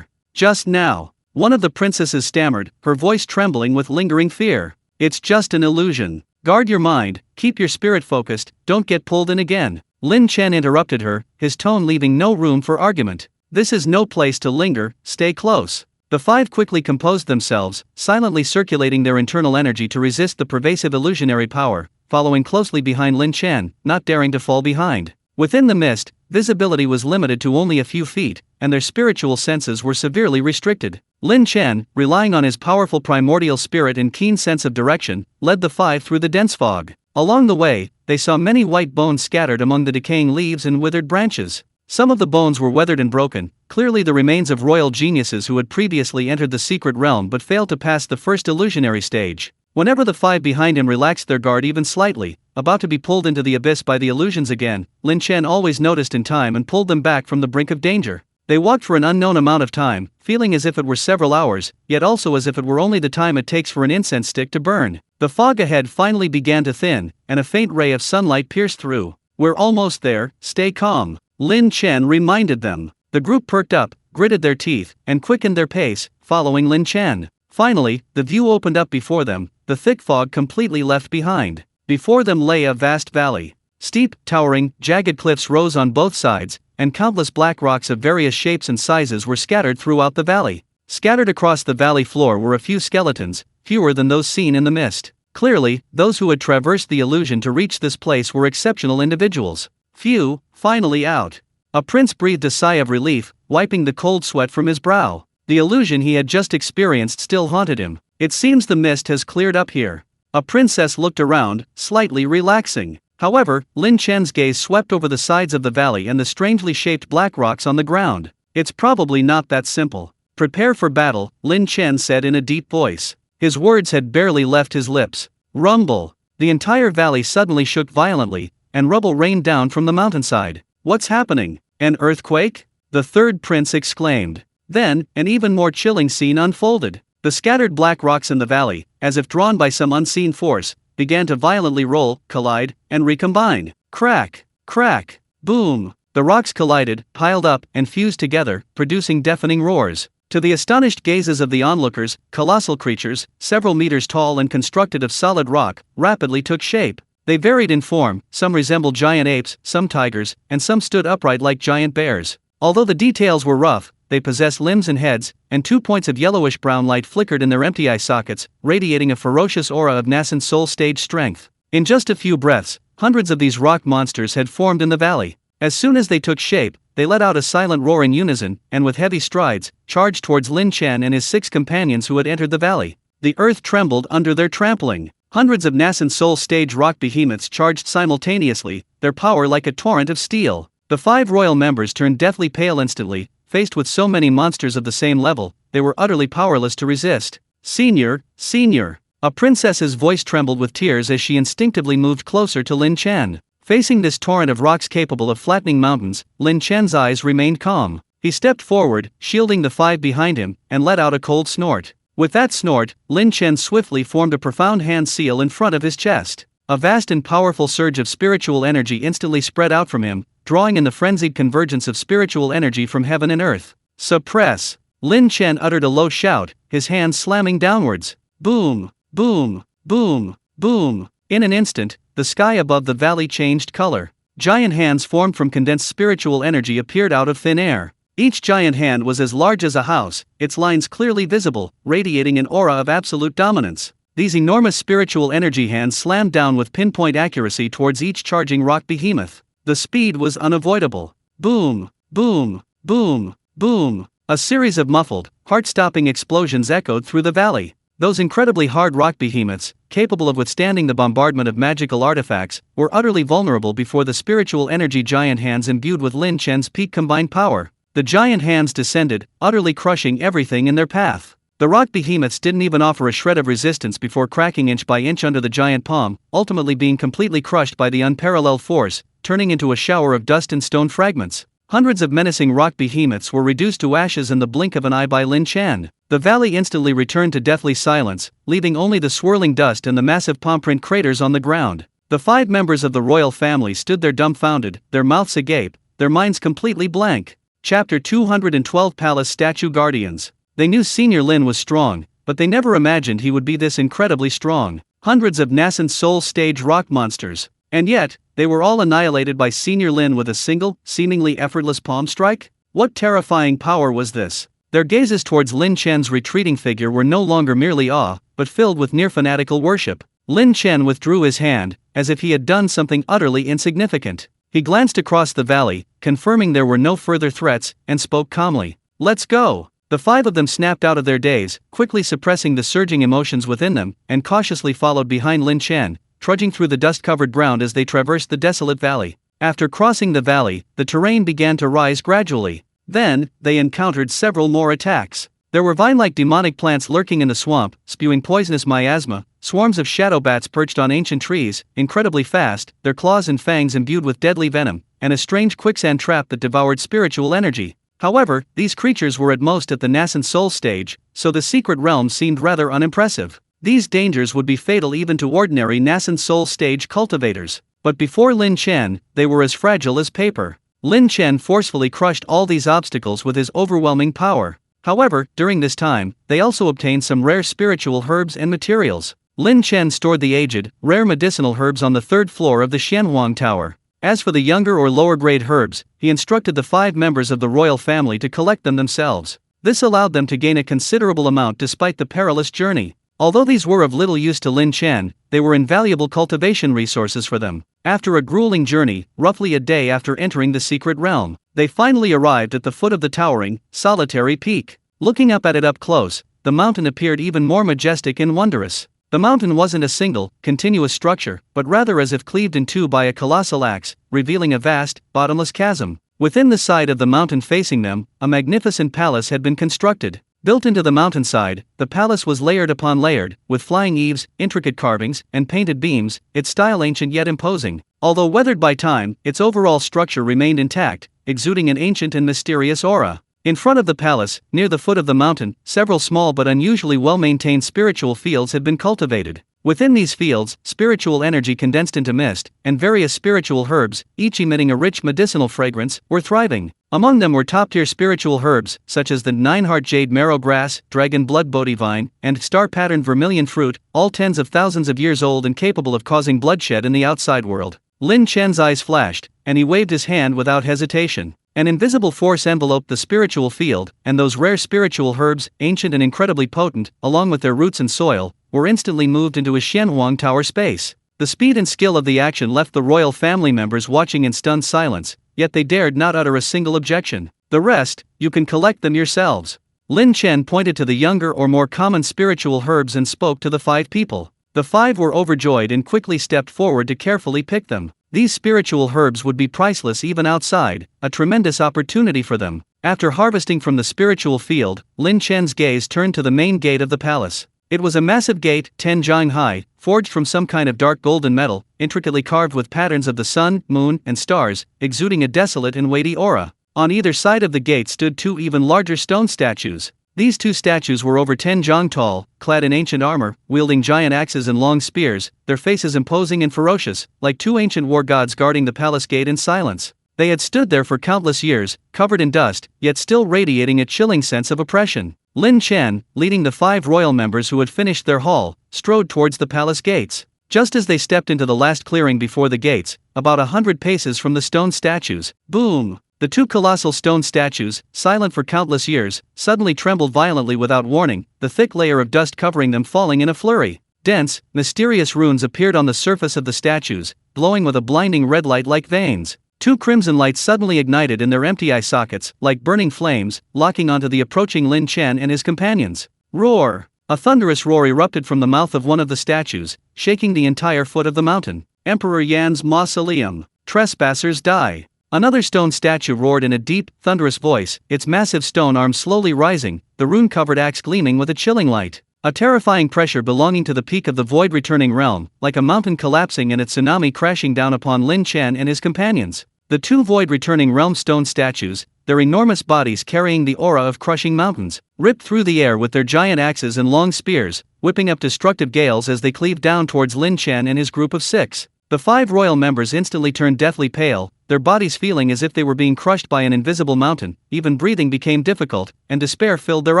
Speaker 1: Just now! One of the princesses stammered, her voice trembling with lingering fear. It's just an illusion. Guard your mind, keep your spirit focused, don't get pulled in again. Lin Chen interrupted her, his tone leaving no room for argument. This is no place to linger, stay close. The 5 quickly composed themselves, silently circulating their internal energy to resist the pervasive illusionary power, following closely behind Lin Chen, not daring to fall behind. Within the mist, visibility was limited to only a few feet, and their spiritual senses were severely restricted. Lin Chen, relying on his powerful primordial spirit and keen sense of direction, led the 5 through the dense fog. Along the way, they saw many white bones scattered among the decaying leaves and withered branches. Some of the bones were weathered and broken, clearly the remains of royal geniuses who had previously entered the secret realm but failed to pass the first illusionary stage. Whenever the five behind him relaxed their guard even slightly, about to be pulled into the abyss by the illusions again, Lin Chen always noticed in time and pulled them back from the brink of danger. They walked for an unknown amount of time, feeling as if it were several hours, yet also as if it were only the time it takes for an incense stick to burn. The fog ahead finally began to thin, and a faint ray of sunlight pierced through. "We're almost there, stay calm," Lin Chen reminded them. The group perked up, gritted their teeth, and quickened their pace, following Lin Chen. Finally, the view opened up before them, the thick fog completely left behind. Before them lay a vast valley. Steep, towering, jagged cliffs rose on both sides, and countless black rocks of various shapes and sizes were scattered throughout the valley. Scattered across the valley floor were a few skeletons, fewer than those seen in the mist. Clearly, those who had traversed the illusion to reach this place were exceptional individuals. Phew, finally out. A prince breathed a sigh of relief, wiping the cold sweat from his brow. The illusion he had just experienced still haunted him. It seems the mist has cleared up here. A princess looked around, slightly relaxing. However, Lin Chen's gaze swept over the sides of the valley and the strangely shaped black rocks on the ground. "It's probably not that simple. Prepare for battle," Lin Chen said in a deep voice. His words had barely left his lips. Rumble! The entire valley suddenly shook violently, and rubble rained down from the mountainside. "What's happening? An earthquake?" the third prince exclaimed. Then, an even more chilling scene unfolded. The scattered black rocks in the valley, as if drawn by some unseen force, began to violently roll, collide, and recombine. Crack! Crack! Boom! The rocks collided, piled up, and fused together, producing deafening roars. To the astonished gazes of the onlookers, colossal creatures, several meters tall and constructed of solid rock, rapidly took shape. They varied in form, some resembled giant apes, some tigers, and some stood upright like giant bears. Although the details were rough, they possessed limbs and heads, and 2 points of yellowish-brown light flickered in their empty eye sockets, radiating a ferocious aura of nascent soul-stage strength. In just a few breaths, hundreds of these rock monsters had formed in the valley. As soon as they took shape, they let out a silent roar in unison, and with heavy strides, charged towards Lin Chen and his 6 companions who had entered the valley. The earth trembled under their trampling. Hundreds of nascent soul-stage rock behemoths charged simultaneously, their power like a torrent of steel. The 5 royal members turned deathly pale instantly. Faced with so many monsters of the same level, they were utterly powerless to resist. "Senior, senior!" A princess's voice trembled with tears as she instinctively moved closer to Lin Chen. Facing this torrent of rocks capable of flattening mountains, Lin Chen's eyes remained calm. He stepped forward, shielding the 5 behind him, and let out a cold snort. With that snort, Lin Chen swiftly formed a profound hand seal in front of his chest. A vast and powerful surge of spiritual energy instantly spread out from him, drawing in the frenzied convergence of spiritual energy from heaven and earth. "Suppress!" Lin Chen uttered a low shout, his hands slamming downwards. Boom! Boom! Boom! Boom! In an instant, the sky above the valley changed color. Giant hands formed from condensed spiritual energy appeared out of thin air. Each giant hand was as large as a house, its lines clearly visible, radiating an aura of absolute dominance. These enormous spiritual energy hands slammed down with pinpoint accuracy towards each charging rock behemoth. The speed was unavoidable. Boom! Boom! Boom! Boom! A series of muffled, heart-stopping explosions echoed through the valley. Those incredibly hard rock behemoths, capable of withstanding the bombardment of magical artifacts, were utterly vulnerable before the spiritual energy giant hands imbued with Lin Chen's peak combined power. The giant hands descended, utterly crushing everything in their path. The rock behemoths didn't even offer a shred of resistance before cracking inch by inch under the giant palm, ultimately being completely crushed by the unparalleled force, turning into a shower of dust and stone fragments. Hundreds of menacing rock behemoths were reduced to ashes in the blink of an eye by Lin Chen. The valley instantly returned to deathly silence, leaving only the swirling dust and the massive palm-print craters on the ground. The 5 members of the royal family stood there dumbfounded, their mouths agape, their minds completely blank. Chapter 212 Palace Statue Guardians. They knew Senior Lin was strong, but they never imagined he would be this incredibly strong. Hundreds of nascent soul-stage rock monsters. And yet, they were all annihilated by Senior Lin with a single, seemingly effortless palm strike? What terrifying power was this? Their gazes towards Lin Chen's retreating figure were no longer merely awe, but filled with near-fanatical worship. Lin Chen withdrew his hand, as if he had done something utterly insignificant. He glanced across the valley, confirming there were no further threats, and spoke calmly. "Let's go!" The 5 of them snapped out of their daze, quickly suppressing the surging emotions within them, and cautiously followed behind Lin Chen, trudging through the dust-covered ground as they traversed the desolate valley. After crossing the valley, the terrain began to rise gradually. Then, they encountered several more attacks. There were vine-like demonic plants lurking in the swamp, spewing poisonous miasma, swarms of shadow bats perched on ancient trees, incredibly fast, their claws and fangs imbued with deadly venom, and a strange quicksand trap that devoured spiritual energy. However, these creatures were at most at the nascent soul stage, so the secret realm seemed rather unimpressive. These dangers would be fatal even to ordinary nascent soul stage cultivators. But before Lin Chen, they were as fragile as paper. Lin Chen forcefully crushed all these obstacles with his overwhelming power. However, during this time, they also obtained some rare spiritual herbs and materials. Lin Chen stored the aged, rare medicinal herbs on the third floor of the Xianhuang Tower. As for the younger or lower-grade herbs, he instructed the 5 members of the royal family to collect them themselves. This allowed them to gain a considerable amount despite the perilous journey. Although these were of little use to Lin Chen, they were invaluable cultivation resources for them. After a grueling journey, roughly a day after entering the secret realm, they finally arrived at the foot of the towering, solitary peak. Looking up at it up close, the mountain appeared even more majestic and wondrous. The mountain wasn't a single, continuous structure, but rather as if cleaved in two by a colossal axe, revealing a vast, bottomless chasm. Within the side of the mountain facing them, a magnificent palace had been constructed. Built into the mountainside, the palace was layered upon layered, with flying eaves, intricate carvings, and painted beams, its style ancient yet imposing. Although weathered by time, its overall structure remained intact, exuding an ancient and mysterious aura. In front of the palace, near the foot of the mountain, several small but unusually well-maintained spiritual fields had been cultivated. Within these fields, spiritual energy condensed into mist, and various spiritual herbs, each emitting a rich medicinal fragrance, were thriving. Among them were top-tier spiritual herbs, such as the 9-heart jade marrow grass, dragon blood bodhivine, and star-patterned vermilion fruit, all tens of thousands of years old and capable of causing bloodshed in the outside world. Lin Chen's eyes flashed, and he waved his hand without hesitation. An invisible force enveloped the spiritual field, and those rare spiritual herbs, ancient and incredibly potent, along with their roots and soil, were instantly moved into a Xianhuang Tower space. The speed and skill of the action left the royal family members watching in stunned silence, yet they dared not utter a single objection. The rest, you can collect them yourselves. Lin Chen pointed to the younger or more common spiritual herbs and spoke to the 5 people. The 5 were overjoyed and quickly stepped forward to carefully pick them. These spiritual herbs would be priceless even outside, a tremendous opportunity for them. After harvesting from the spiritual field, Lin Chen's gaze turned to the main gate of the palace. It was a massive gate, 10 jang high, forged from some kind of dark golden metal, intricately carved with patterns of the sun, moon, and stars, exuding a desolate and weighty aura. On either side of the gate stood 2 even larger stone statues. These 2 statues were over 10 jang tall, clad in ancient armor, wielding giant axes and long spears, their faces imposing and ferocious, like 2 ancient war gods guarding the palace gate in silence. They had stood there for countless years, covered in dust, yet still radiating a chilling sense of oppression. Lin Chen, leading the 5 royal members who had finished their haul, strode towards the palace gates. Just as they stepped into the last clearing before the gates, about 100 paces from the stone statues, boom! The 2 colossal stone statues, silent for countless years, suddenly trembled violently without warning, the thick layer of dust covering them falling in a flurry. Dense, mysterious runes appeared on the surface of the statues, glowing with a blinding red light like veins. 2 crimson lights suddenly ignited in their empty eye sockets, like burning flames, locking onto the approaching Lin Chen and his companions. Roar! A thunderous roar erupted from the mouth of one of the statues, shaking the entire foot of the mountain. Emperor Yan's mausoleum. Trespassers die. Another stone statue roared in a deep, thunderous voice, its massive stone arms slowly rising, the rune-covered axe gleaming with a chilling light. A terrifying pressure belonging to the peak of the void-returning realm, like a mountain collapsing and a tsunami crashing down upon Lin Chen and his companions. The 2 void-returning realm stone statues, their enormous bodies carrying the aura of crushing mountains, ripped through the air with their giant axes and long spears, whipping up destructive gales as they cleaved down towards Lin Chen and his group of 6. The 5 royal members instantly turned deathly pale, their bodies feeling as if they were being crushed by an invisible mountain, even breathing became difficult, and despair filled their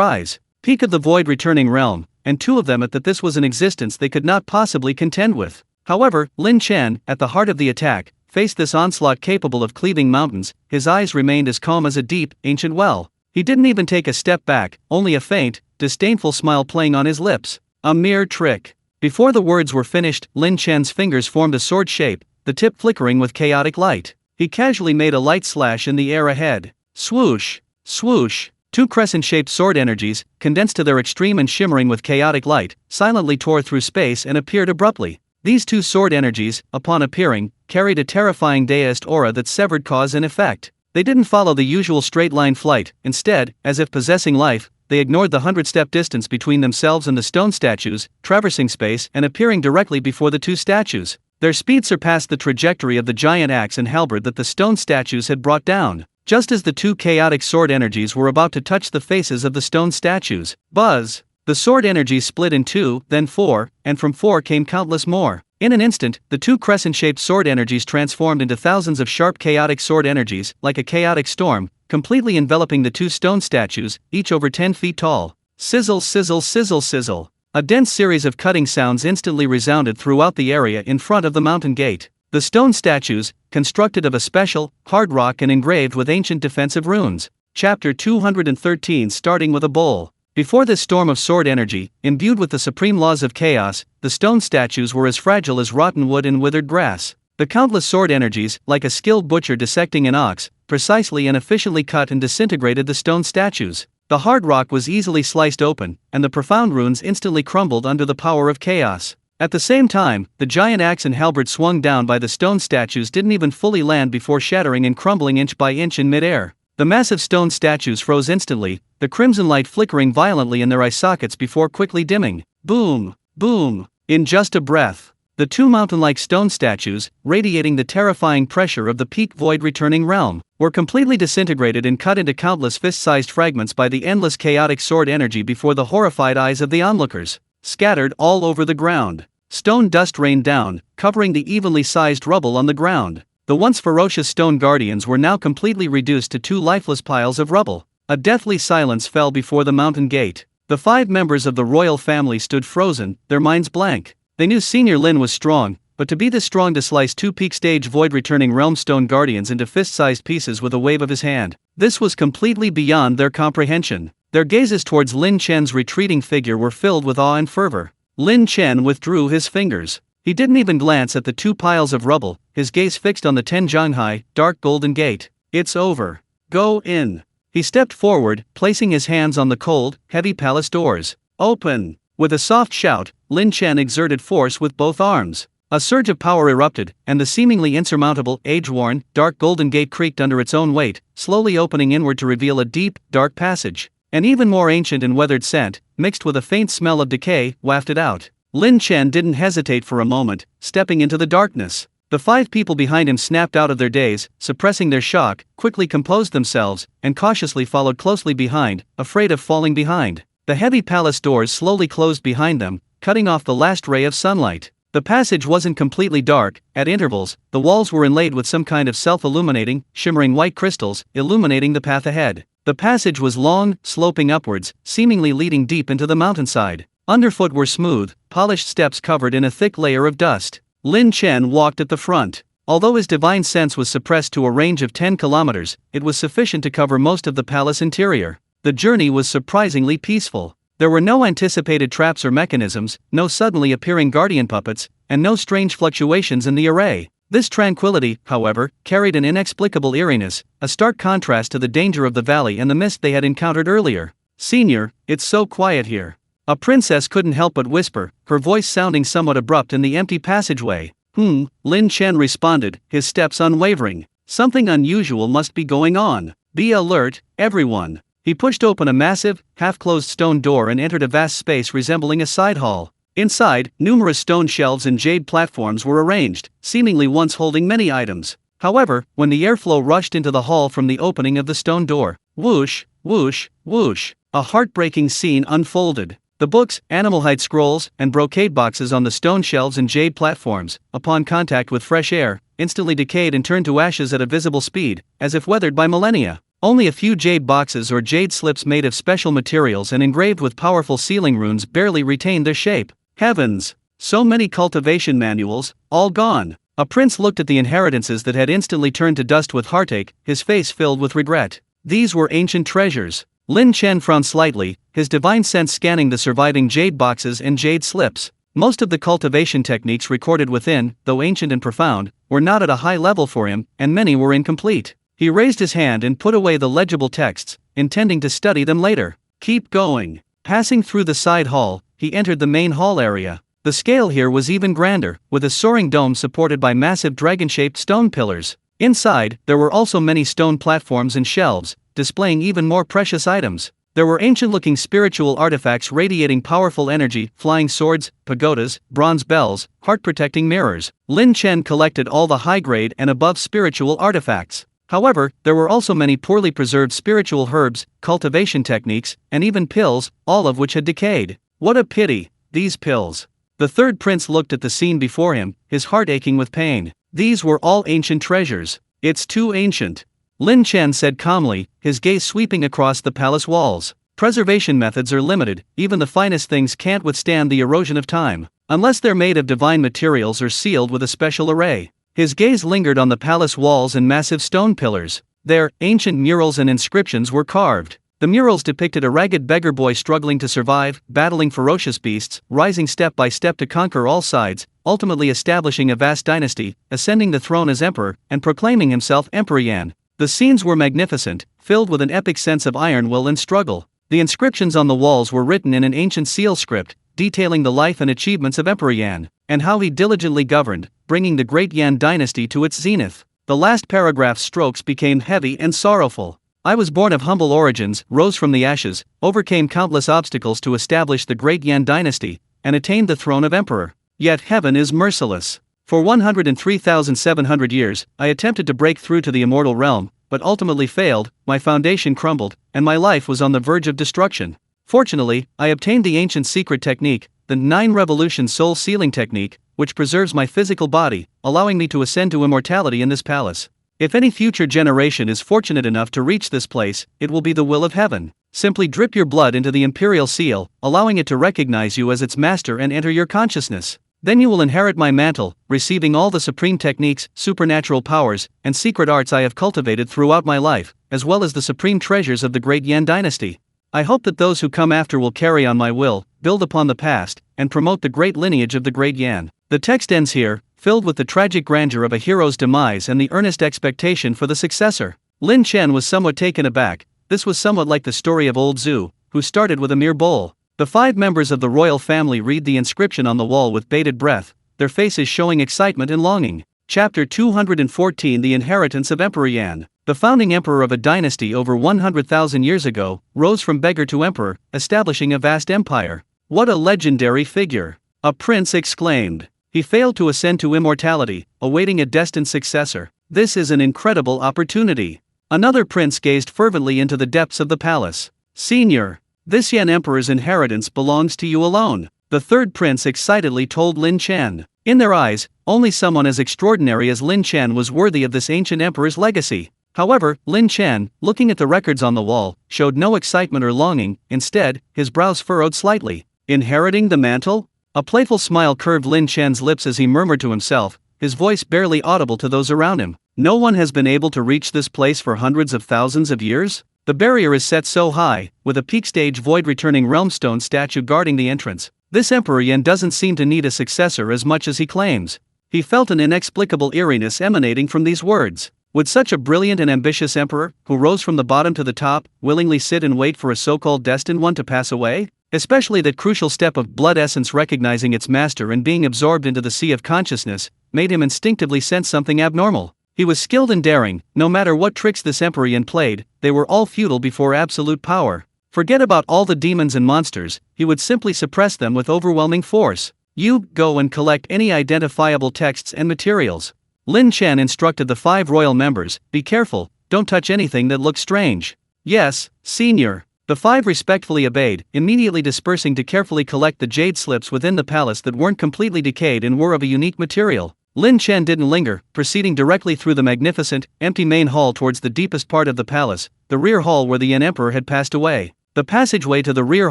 Speaker 1: eyes. Peak of the void-returning realm, and 2 of them at that this was an existence they could not possibly contend with. However, Lin Chen, at the heart of the attack, faced this onslaught capable of cleaving mountains, his eyes remained as calm as a deep, ancient well. He didn't even take a step back, only a faint, disdainful smile playing on his lips. A mere trick. Before the words were finished, Lin Chen's fingers formed a sword shape, the tip flickering with chaotic light. He casually made a light slash in the air ahead. Swoosh! Swoosh! 2 crescent-shaped sword energies, condensed to their extreme and shimmering with chaotic light, silently tore through space and appeared abruptly. These 2 sword energies, upon appearing, carried a terrifying deist aura that severed cause and effect. They didn't follow the usual straight-line flight, instead, as if possessing life, they ignored the 100-step distance between themselves and the stone statues, traversing space and appearing directly before the two statues. Their speed surpassed the trajectory of the giant axe and halberd that the stone statues had brought down. Just as the two chaotic sword energies were about to touch the faces of the stone statues, buzz! The sword energies split in two, then four, and from four came countless more. In an instant, the two crescent-shaped sword energies transformed into thousands of sharp chaotic sword energies, like a chaotic storm, completely enveloping the two stone statues, each over 10 feet tall. Sizzle, sizzle, sizzle, sizzle. A dense series of cutting sounds instantly resounded throughout the area in front of the mountain gate. The stone statues, constructed of a special, hard rock and engraved with ancient defensive runes. Chapter 213, starting with a bowl. Before this storm of sword energy, imbued with the supreme laws of chaos, the stone statues were as fragile as rotten wood and withered grass. The countless sword energies, like a skilled butcher dissecting an ox, precisely and efficiently cut and disintegrated the stone statues. The hard rock was easily sliced open, and the profound runes instantly crumbled under the power of chaos. At the same time, the giant axe and halberd swung down by the stone statues didn't even fully land before shattering and crumbling inch by inch in midair. The massive stone statues froze instantly, the crimson light flickering violently in their eye sockets before quickly dimming. Boom! Boom! In just a breath, the two mountain-like stone statues, radiating the terrifying pressure of the peak void returning realm, were completely disintegrated and cut into countless fist-sized fragments by the endless chaotic sword energy before the horrified eyes of the onlookers. Scattered all over the ground, stone dust rained down, covering the evenly sized rubble on the ground. The once ferocious stone guardians were now completely reduced to two lifeless piles of rubble. A deathly silence fell before the mountain gate. The 5 members of the royal family stood frozen, their minds blank. They knew Senior Lin was strong, but to be this strong to slice 2 peak stage void returning realm stone guardians into fist-sized pieces with a wave of his hand, this was completely beyond their comprehension. Their gazes towards Lin Chen's retreating figure were filled with awe and fervor. Lin Chen withdrew his fingers. He didn't even glance at the 2 piles of rubble, his gaze fixed on the Tenjianghai, dark golden gate. It's over. Go in. He stepped forward, placing his hands on the cold, heavy palace doors. Open! With a soft shout, Lin Chen exerted force with both arms. A surge of power erupted, and the seemingly insurmountable, age-worn, dark golden gate creaked under its own weight, slowly opening inward to reveal a deep, dark passage. An even more ancient and weathered scent, mixed with a faint smell of decay, wafted out. Lin Chen didn't hesitate for a moment, stepping into the darkness. The 5 people behind him snapped out of their daze, suppressing their shock, quickly composed themselves, and cautiously followed closely behind, afraid of falling behind. The heavy palace doors slowly closed behind them, cutting off the last ray of sunlight. The passage wasn't completely dark. At intervals, the walls were inlaid with some kind of self-illuminating, shimmering white crystals, illuminating the path ahead. The passage was long, sloping upwards, seemingly leading deep into the mountainside. Underfoot were smooth, polished steps covered in a thick layer of dust. Lin Chen walked at the front. Although his divine sense was suppressed to a range of 10 kilometers, it was sufficient to cover most of the palace interior. The journey was surprisingly peaceful. There were no anticipated traps or mechanisms, no suddenly appearing guardian puppets, and no strange fluctuations in the array. This tranquility, however, carried an inexplicable eeriness, a stark contrast to the danger of the valley and the mist they had encountered earlier. Senior, it's so quiet here. A princess couldn't help but whisper, her voice sounding somewhat abrupt in the empty passageway. Lin Chen responded, his steps unwavering. Something unusual must be going on. Be alert, everyone. He pushed open a massive, half-closed stone door and entered a vast space resembling a side hall. Inside, numerous stone shelves and jade platforms were arranged, seemingly once holding many items. However, when the airflow rushed into the hall from the opening of the stone door, whoosh, whoosh, whoosh, a heartbreaking scene unfolded. The books, animal-hide scrolls, and brocade boxes on the stone shelves and jade platforms, upon contact with fresh air, instantly decayed and turned to ashes at a visible speed, as if weathered by millennia. Only a few jade boxes or jade slips made of special materials and engraved with powerful sealing runes barely retained their shape. Heavens! So many cultivation manuals, all gone. A prince looked at the inheritances that had instantly turned to dust with heartache, his face filled with regret. These were ancient treasures. Lin Chen frowned slightly, his divine sense scanning the surviving jade boxes and jade slips. Most of the cultivation techniques recorded within, though ancient and profound, were not at a high level for him, and many were incomplete. He raised his hand and put away the legible texts, intending to study them later. Keep going. Passing through the side hall, he entered the main hall area. The scale here was even grander, with a soaring dome supported by massive dragon-shaped stone pillars. Inside, there were also many stone platforms and shelves, displaying even more precious items. There There were ancient-looking spiritual artifacts radiating powerful energy, flying swords, pagodas, bronze bells, heart-protecting mirrors. Lin Chen collected all the high-grade and above spiritual artifacts. However, there were also many poorly preserved spiritual herbs, cultivation techniques, and even pills, all of which had decayed. What a pity, these pills. The third prince looked at the scene before him, his heart aching with pain. These were all ancient treasures. It's too ancient. Lin Chen said calmly, his gaze sweeping across the palace walls. Preservation methods are limited, even the finest things can't withstand the erosion of time, unless they're made of divine materials or sealed with a special array. His gaze lingered on the palace walls and massive stone pillars. There, ancient murals and inscriptions were carved. The murals depicted a ragged beggar boy struggling to survive, battling ferocious beasts, rising step by step to conquer all sides, ultimately establishing a vast dynasty, ascending the throne as emperor, and proclaiming himself Emperor Yan. The scenes were magnificent, filled with an epic sense of iron will and struggle. The inscriptions on the walls were written in an ancient seal script, detailing the life and achievements of Emperor Yan, and how he diligently governed, bringing the great Yan dynasty to its zenith. The last paragraph's strokes became heavy and sorrowful. I was born of humble origins, rose from the ashes, overcame countless obstacles to establish the great Yan dynasty, and attained the throne of emperor. Yet heaven is merciless. For 103,700 years, I attempted to break through to the immortal realm, but ultimately failed, my foundation crumbled, and my life was on the verge of destruction. Fortunately, I obtained the ancient secret technique, the 9 Revolution Soul Sealing Technique, which preserves my physical body, allowing me to ascend to immortality in this palace. If any future generation is fortunate enough to reach this place, it will be the will of heaven. Simply drip your blood into the imperial seal, allowing it to recognize you as its master and enter your consciousness. Then you will inherit my mantle, receiving all the supreme techniques, supernatural powers, and secret arts I have cultivated throughout my life, as well as the supreme treasures of the great Yan dynasty. I hope that those who come after will carry on my will, build upon the past, and promote the great lineage of the great Yan. The text ends here, filled with the tragic grandeur of a hero's demise and the earnest expectation for the successor. Lin Chen was somewhat taken aback. This was somewhat like the story of old Zhu, who started with a mere bowl. The 5 members of the royal family read the inscription on the wall with bated breath, their faces showing excitement and longing. Chapter 214 The Inheritance of Emperor Yan. The founding emperor of a dynasty over 100,000 years ago, rose from beggar to emperor, establishing a vast empire. What a legendary figure! A prince exclaimed. He failed to ascend to immortality, awaiting a destined successor. This is an incredible opportunity. Another prince gazed fervently into the depths of the palace. Senior, this Yan emperor's inheritance belongs to you alone, the third prince excitedly told Lin Chen. In their eyes, only someone as extraordinary as Lin Chen was worthy of this ancient emperor's legacy. However, Lin Chen, looking at the records on the wall, showed no excitement or longing. Instead, his brows furrowed slightly. Inheriting the mantle? A playful smile curved Lin Chen's lips as he murmured to himself, his voice barely audible to those around him. No one has been able to reach this place for hundreds of thousands of years? The barrier is set so high, with a peak stage void-returning realmstone statue guarding the entrance. This Emperor Yan doesn't seem to need a successor as much as he claims. He felt an inexplicable eeriness emanating from these words. Would such a brilliant and ambitious emperor, who rose from the bottom to the top, willingly sit and wait for a so-called destined one to pass away? Especially that crucial step of blood essence recognizing its master and being absorbed into the sea of consciousness, made him instinctively sense something abnormal. He was skilled and daring. No matter what tricks this Emperor Yan played, they were all futile before absolute power. Forget about all the demons and monsters, he would simply suppress them with overwhelming force. You, go and collect any identifiable texts and materials. Lin Chen instructed the 5 royal members, be careful, don't touch anything that looks strange. Yes, senior. The 5 respectfully obeyed, immediately dispersing to carefully collect the jade slips within the palace that weren't completely decayed and were of a unique material. Lin Chen didn't linger, proceeding directly through the magnificent, empty main hall towards the deepest part of the palace, the rear hall where the Yan Emperor had passed away. The passageway to the rear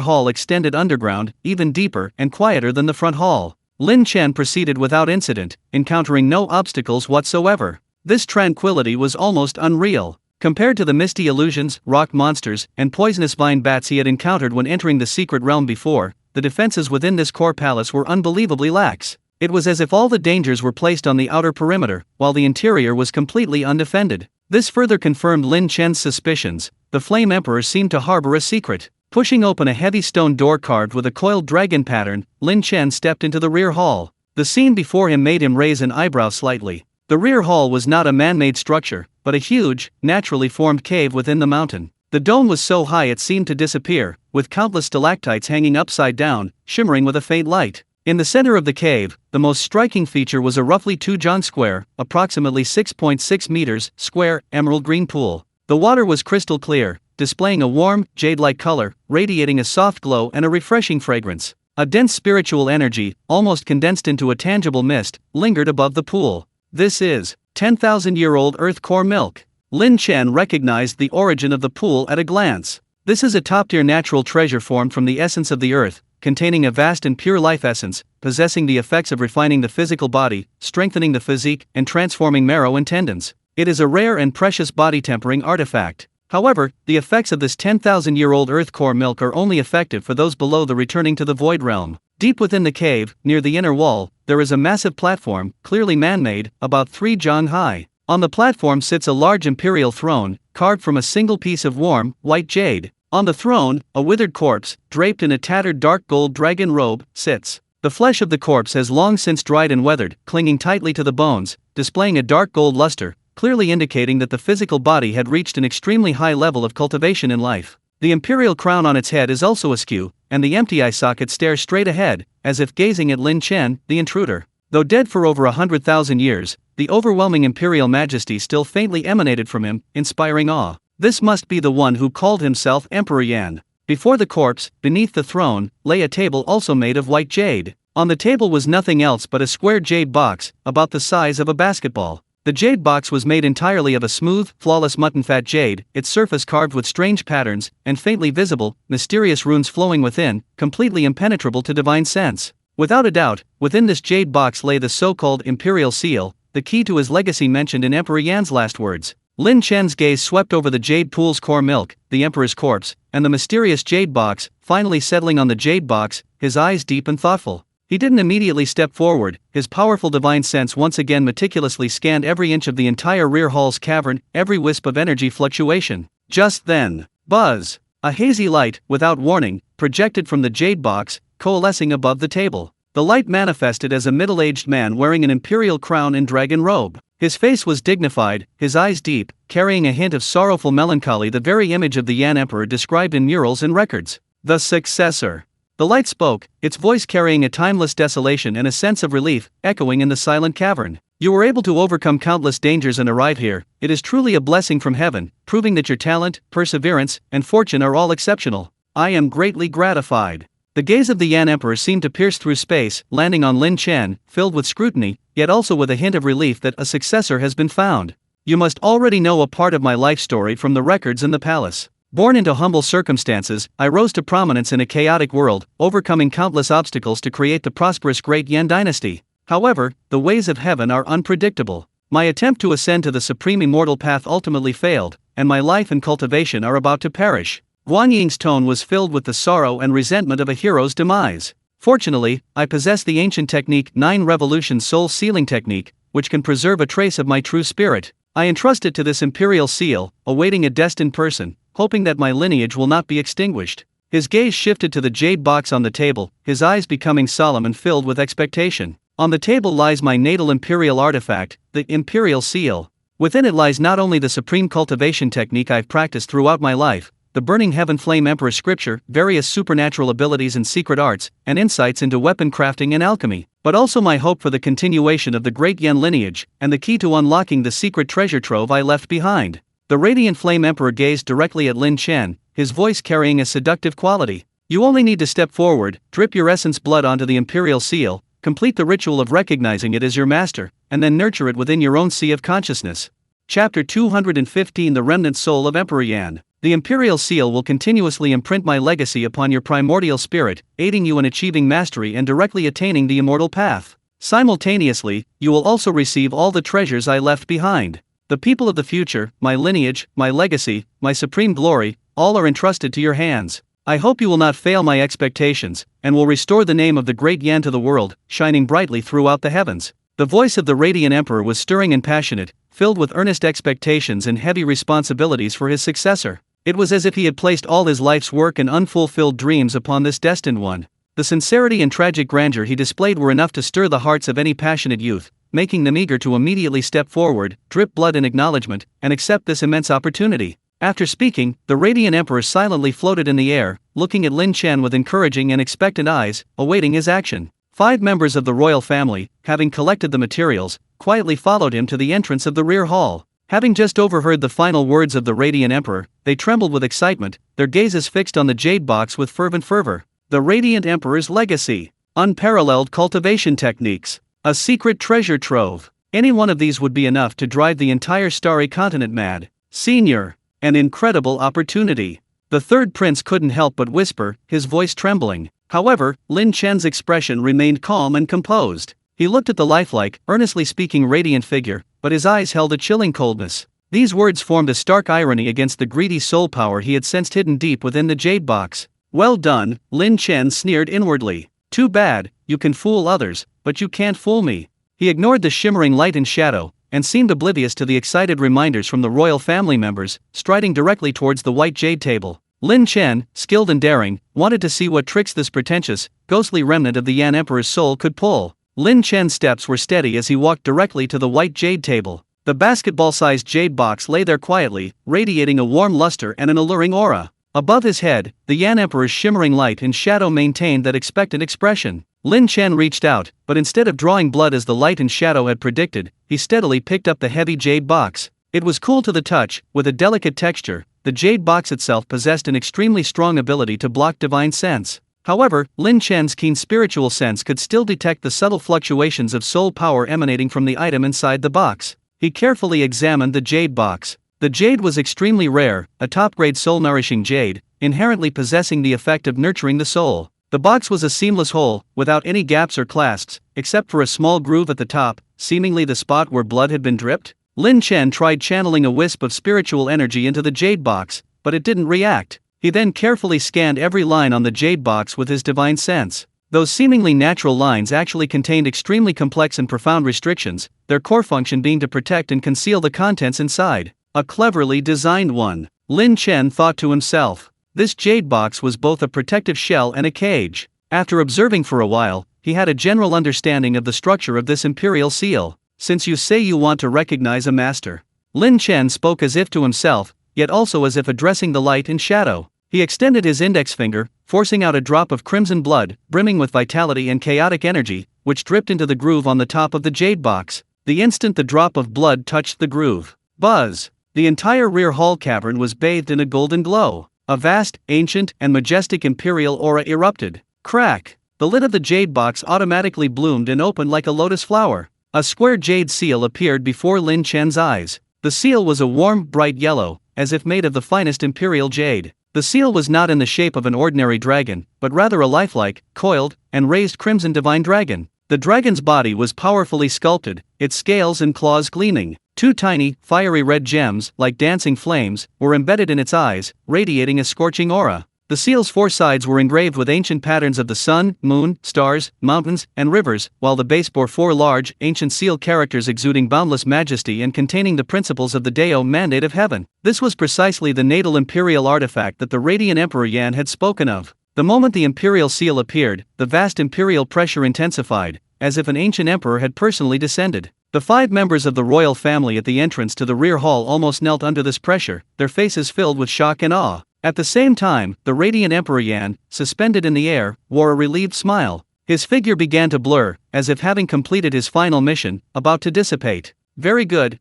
Speaker 1: hall extended underground, even deeper and quieter than the front hall. Lin Chen proceeded without incident, encountering no obstacles whatsoever. This tranquility was almost unreal. Compared to the misty illusions, rock monsters, and poisonous vine bats he had encountered when entering the secret realm before, the defenses within this core palace were unbelievably lax. It was as if all the dangers were placed on the outer perimeter, while the interior was completely undefended. This further confirmed Lin Chen's suspicions. The Flame Emperor seemed to harbor a secret. Pushing open a heavy stone door carved with a coiled dragon pattern, Lin Chen stepped into the rear hall. The scene before him made him raise an eyebrow slightly. The rear hall was not a man-made structure, but a huge, naturally formed cave within the mountain. The dome was so high it seemed to disappear, with countless stalactites hanging upside down, shimmering with a faint light. In the center of the cave, the most striking feature was a roughly 2 jang square, approximately 6.6 meters square, emerald green pool. The water was crystal clear, displaying a warm, jade-like color, radiating a soft glow and a refreshing fragrance. A dense spiritual energy, almost condensed into a tangible mist, lingered above the pool. This is 10,000-year-old earth core milk. Lin Chen recognized the origin of the pool at a glance. This is a top-tier natural treasure formed from the essence of the earth, containing a vast and pure life essence, possessing the effects of refining the physical body, strengthening the physique, and transforming marrow and tendons. It is a rare and precious body-tempering artifact. However, the effects of this 10,000-year-old earth core milk are only effective for those below the returning to the void realm. Deep within the cave, near the inner wall, there is a massive platform, clearly man-made, about 3 jang high. On the platform sits a large imperial throne, carved from a single piece of warm, white jade. On the throne, a withered corpse, draped in a tattered dark gold dragon robe, sits. The flesh of the corpse has long since dried and weathered, clinging tightly to the bones, displaying a dark gold luster, clearly indicating that the physical body had reached an extremely high level of cultivation in life. The imperial crown on its head is also askew, and the empty eye socket stares straight ahead, as if gazing at Lin Chen, the intruder. Though dead for over 100,000 years, the overwhelming imperial majesty still faintly emanated from him, inspiring awe. This must be the one who called himself Emperor Yan. Before the corpse, beneath the throne, lay a table also made of white jade. On the table was nothing else but a square jade box, about the size of a basketball. The jade box was made entirely of a smooth, flawless mutton-fat jade, its surface carved with strange patterns, and faintly visible, mysterious runes flowing within, completely impenetrable to divine sense. Without a doubt, within this jade box lay the so-called imperial seal, the key to his legacy mentioned in Emperor Yan's last words. Lin Chen's gaze swept over the jade pool's core milk, the emperor's corpse, and the mysterious jade box, finally settling on the jade box, his eyes deep and thoughtful. He didn't immediately step forward, his powerful divine sense once again meticulously scanned every inch of the entire rear hall's cavern, every wisp of energy fluctuation. Just then, buzz! A hazy light, without warning, projected from the jade box, coalescing above the table. The light manifested as a middle-aged man wearing an imperial crown and dragon robe. His face was dignified, his eyes deep, carrying a hint of sorrowful melancholy, the very image of the Yan emperor described in murals and records. The successor. The light spoke, its voice carrying a timeless desolation and a sense of relief, echoing in the silent cavern. You were able to overcome countless dangers and arrive here. It is truly a blessing from heaven, proving that your talent, perseverance, and fortune are all exceptional. I am greatly gratified. The gaze of the Yan emperor seemed to pierce through space, landing on Lin Chen, filled with scrutiny, yet also with a hint of relief that a successor has been found. You must already know a part of my life story from the records in the palace. Born into humble circumstances, I rose to prominence in a chaotic world, overcoming countless obstacles to create the prosperous Great Yan dynasty. However, the ways of heaven are unpredictable. My attempt to ascend to the supreme immortal path ultimately failed, and my life and cultivation are about to perish. Guan Ying's tone was filled with the sorrow and resentment of a hero's demise. Fortunately, I possess the ancient technique 9 Revolution Soul Sealing Technique, which can preserve a trace of my true spirit. I entrust it to this imperial seal, awaiting a destined person, hoping that my lineage will not be extinguished. His gaze shifted to the jade box on the table, his eyes becoming solemn and filled with expectation. On the table lies my natal imperial artifact, the imperial seal. Within it lies not only the supreme cultivation technique I've practiced throughout my life, the burning heaven flame emperor scripture, various supernatural abilities and secret arts, and insights into weapon crafting and alchemy, but also my hope for the continuation of the great Yan lineage, and the key to unlocking the secret treasure trove I left behind. The radiant flame emperor gazed directly at Lin Chen, his voice carrying a seductive quality. You only need to step forward, drip your essence blood onto the imperial seal, complete the ritual of recognizing it as your master, and then nurture it within your own sea of consciousness. Chapter 215 The Remnant Soul of Emperor Yan. The imperial seal will continuously imprint my legacy upon your primordial spirit, aiding you in achieving mastery and directly attaining the immortal path. Simultaneously, you will also receive all the treasures I left behind. The people of the future, my lineage, my legacy, my supreme glory, all are entrusted to your hands. I hope you will not fail my expectations, and will restore the name of the great Yan to the world, shining brightly throughout the heavens. The voice of the radiant emperor was stirring and passionate, filled with earnest expectations and heavy responsibilities for his successor. It was as if he had placed all his life's work and unfulfilled dreams upon this destined one. The sincerity and tragic grandeur he displayed were enough to stir the hearts of any passionate youth, making them eager to immediately step forward, drip blood in acknowledgement, and accept this immense opportunity. After speaking, the Radiant Emperor silently floated in the air, looking at Lin Chen with encouraging and expectant eyes, awaiting his action. 5 members of the royal family, having collected the materials, quietly followed him to the entrance of the rear hall. Having just overheard the final words of the Radiant Emperor, they trembled with excitement, their gazes fixed on the jade box with fervent fervor. The Radiant Emperor's legacy. Unparalleled cultivation techniques. A secret treasure trove. Any one of these would be enough to drive the entire starry continent mad. Senior. An incredible opportunity. The third prince couldn't help but whisper, his voice trembling. However, Lin Chen's expression remained calm and composed. He looked at the lifelike, earnestly speaking radiant figure, but his eyes held a chilling coldness. These words formed a stark irony against the greedy soul power he had sensed hidden deep within the jade box. Well done, Lin Chen sneered inwardly. Too bad, you can fool others, but you can't fool me. He ignored the shimmering light and shadow, and seemed oblivious to the excited reminders from the royal family members, striding directly towards the white jade table. Lin Chen, skilled and daring, wanted to see what tricks this pretentious, ghostly remnant of the Yan Emperor's soul could pull. Lin Chen's steps were steady as he walked directly to the white jade table. The basketball-sized jade box lay there quietly, radiating a warm luster and an alluring aura. Above his head, the Yan Emperor's shimmering light and shadow maintained that expectant expression. Lin Chen reached out, but instead of drawing blood as the light and shadow had predicted, he steadily picked up the heavy jade box. It was cool to the touch, with a delicate texture. The jade box itself possessed an extremely strong ability to block divine sense. However, Lin Chen's keen spiritual sense could still detect the subtle fluctuations of soul power emanating from the item inside the box. He carefully examined the jade box. The jade was extremely rare, a top-grade soul-nourishing jade, inherently possessing the effect of nurturing the soul. The box was a seamless whole, without any gaps or clasps, except for a small groove at the top, seemingly the spot where blood had been dripped. Lin Chen tried channeling a wisp of spiritual energy into the jade box, but it didn't react. He then carefully scanned every line on the jade box with his divine sense. Those seemingly natural lines actually contained extremely complex and profound restrictions, their core function being to protect and conceal the contents inside. A cleverly designed one. Lin Chen thought to himself. This jade box was both a protective shell and a cage. After observing for a while, he had a general understanding of the structure of this imperial seal. Since you say you want to recognize a master. Lin Chen spoke as if to himself, yet also as if addressing the light and shadow. He extended his index finger, forcing out a drop of crimson blood, brimming with vitality and chaotic energy, which dripped into the groove on the top of the jade box. The instant the drop of blood touched the groove. Buzz! The entire rear hall cavern was bathed in a golden glow. A vast, ancient, and majestic imperial aura erupted. Crack! The lid of the jade box automatically bloomed and opened like a lotus flower. A square jade seal appeared before Lin Chen's eyes. The seal was a warm, bright yellow, as if made of the finest imperial jade. The seal was not in the shape of an ordinary dragon, but rather a lifelike, coiled, and raised crimson divine dragon. The dragon's body was powerfully sculpted, its scales and claws gleaming. 2 tiny, fiery red gems, like dancing flames, were embedded in its eyes, radiating a scorching aura. The seal's 4 sides were engraved with ancient patterns of the sun, moon, stars, mountains, and rivers, while the base bore 4 large, ancient seal characters exuding boundless majesty and containing the principles of the Deo mandate of heaven. This was precisely the natal imperial artifact that the Radiant Emperor Yan had spoken of. The moment the imperial seal appeared, the vast imperial pressure intensified, as if an ancient emperor had personally descended. The 5 members of the royal family at the entrance to the rear hall almost knelt under this pressure, their faces filled with shock and awe. At the same time, the Radiant Emperor Yan, suspended in the air, wore a relieved smile. His figure began to blur, as if having completed his final mission, about to dissipate. Very good,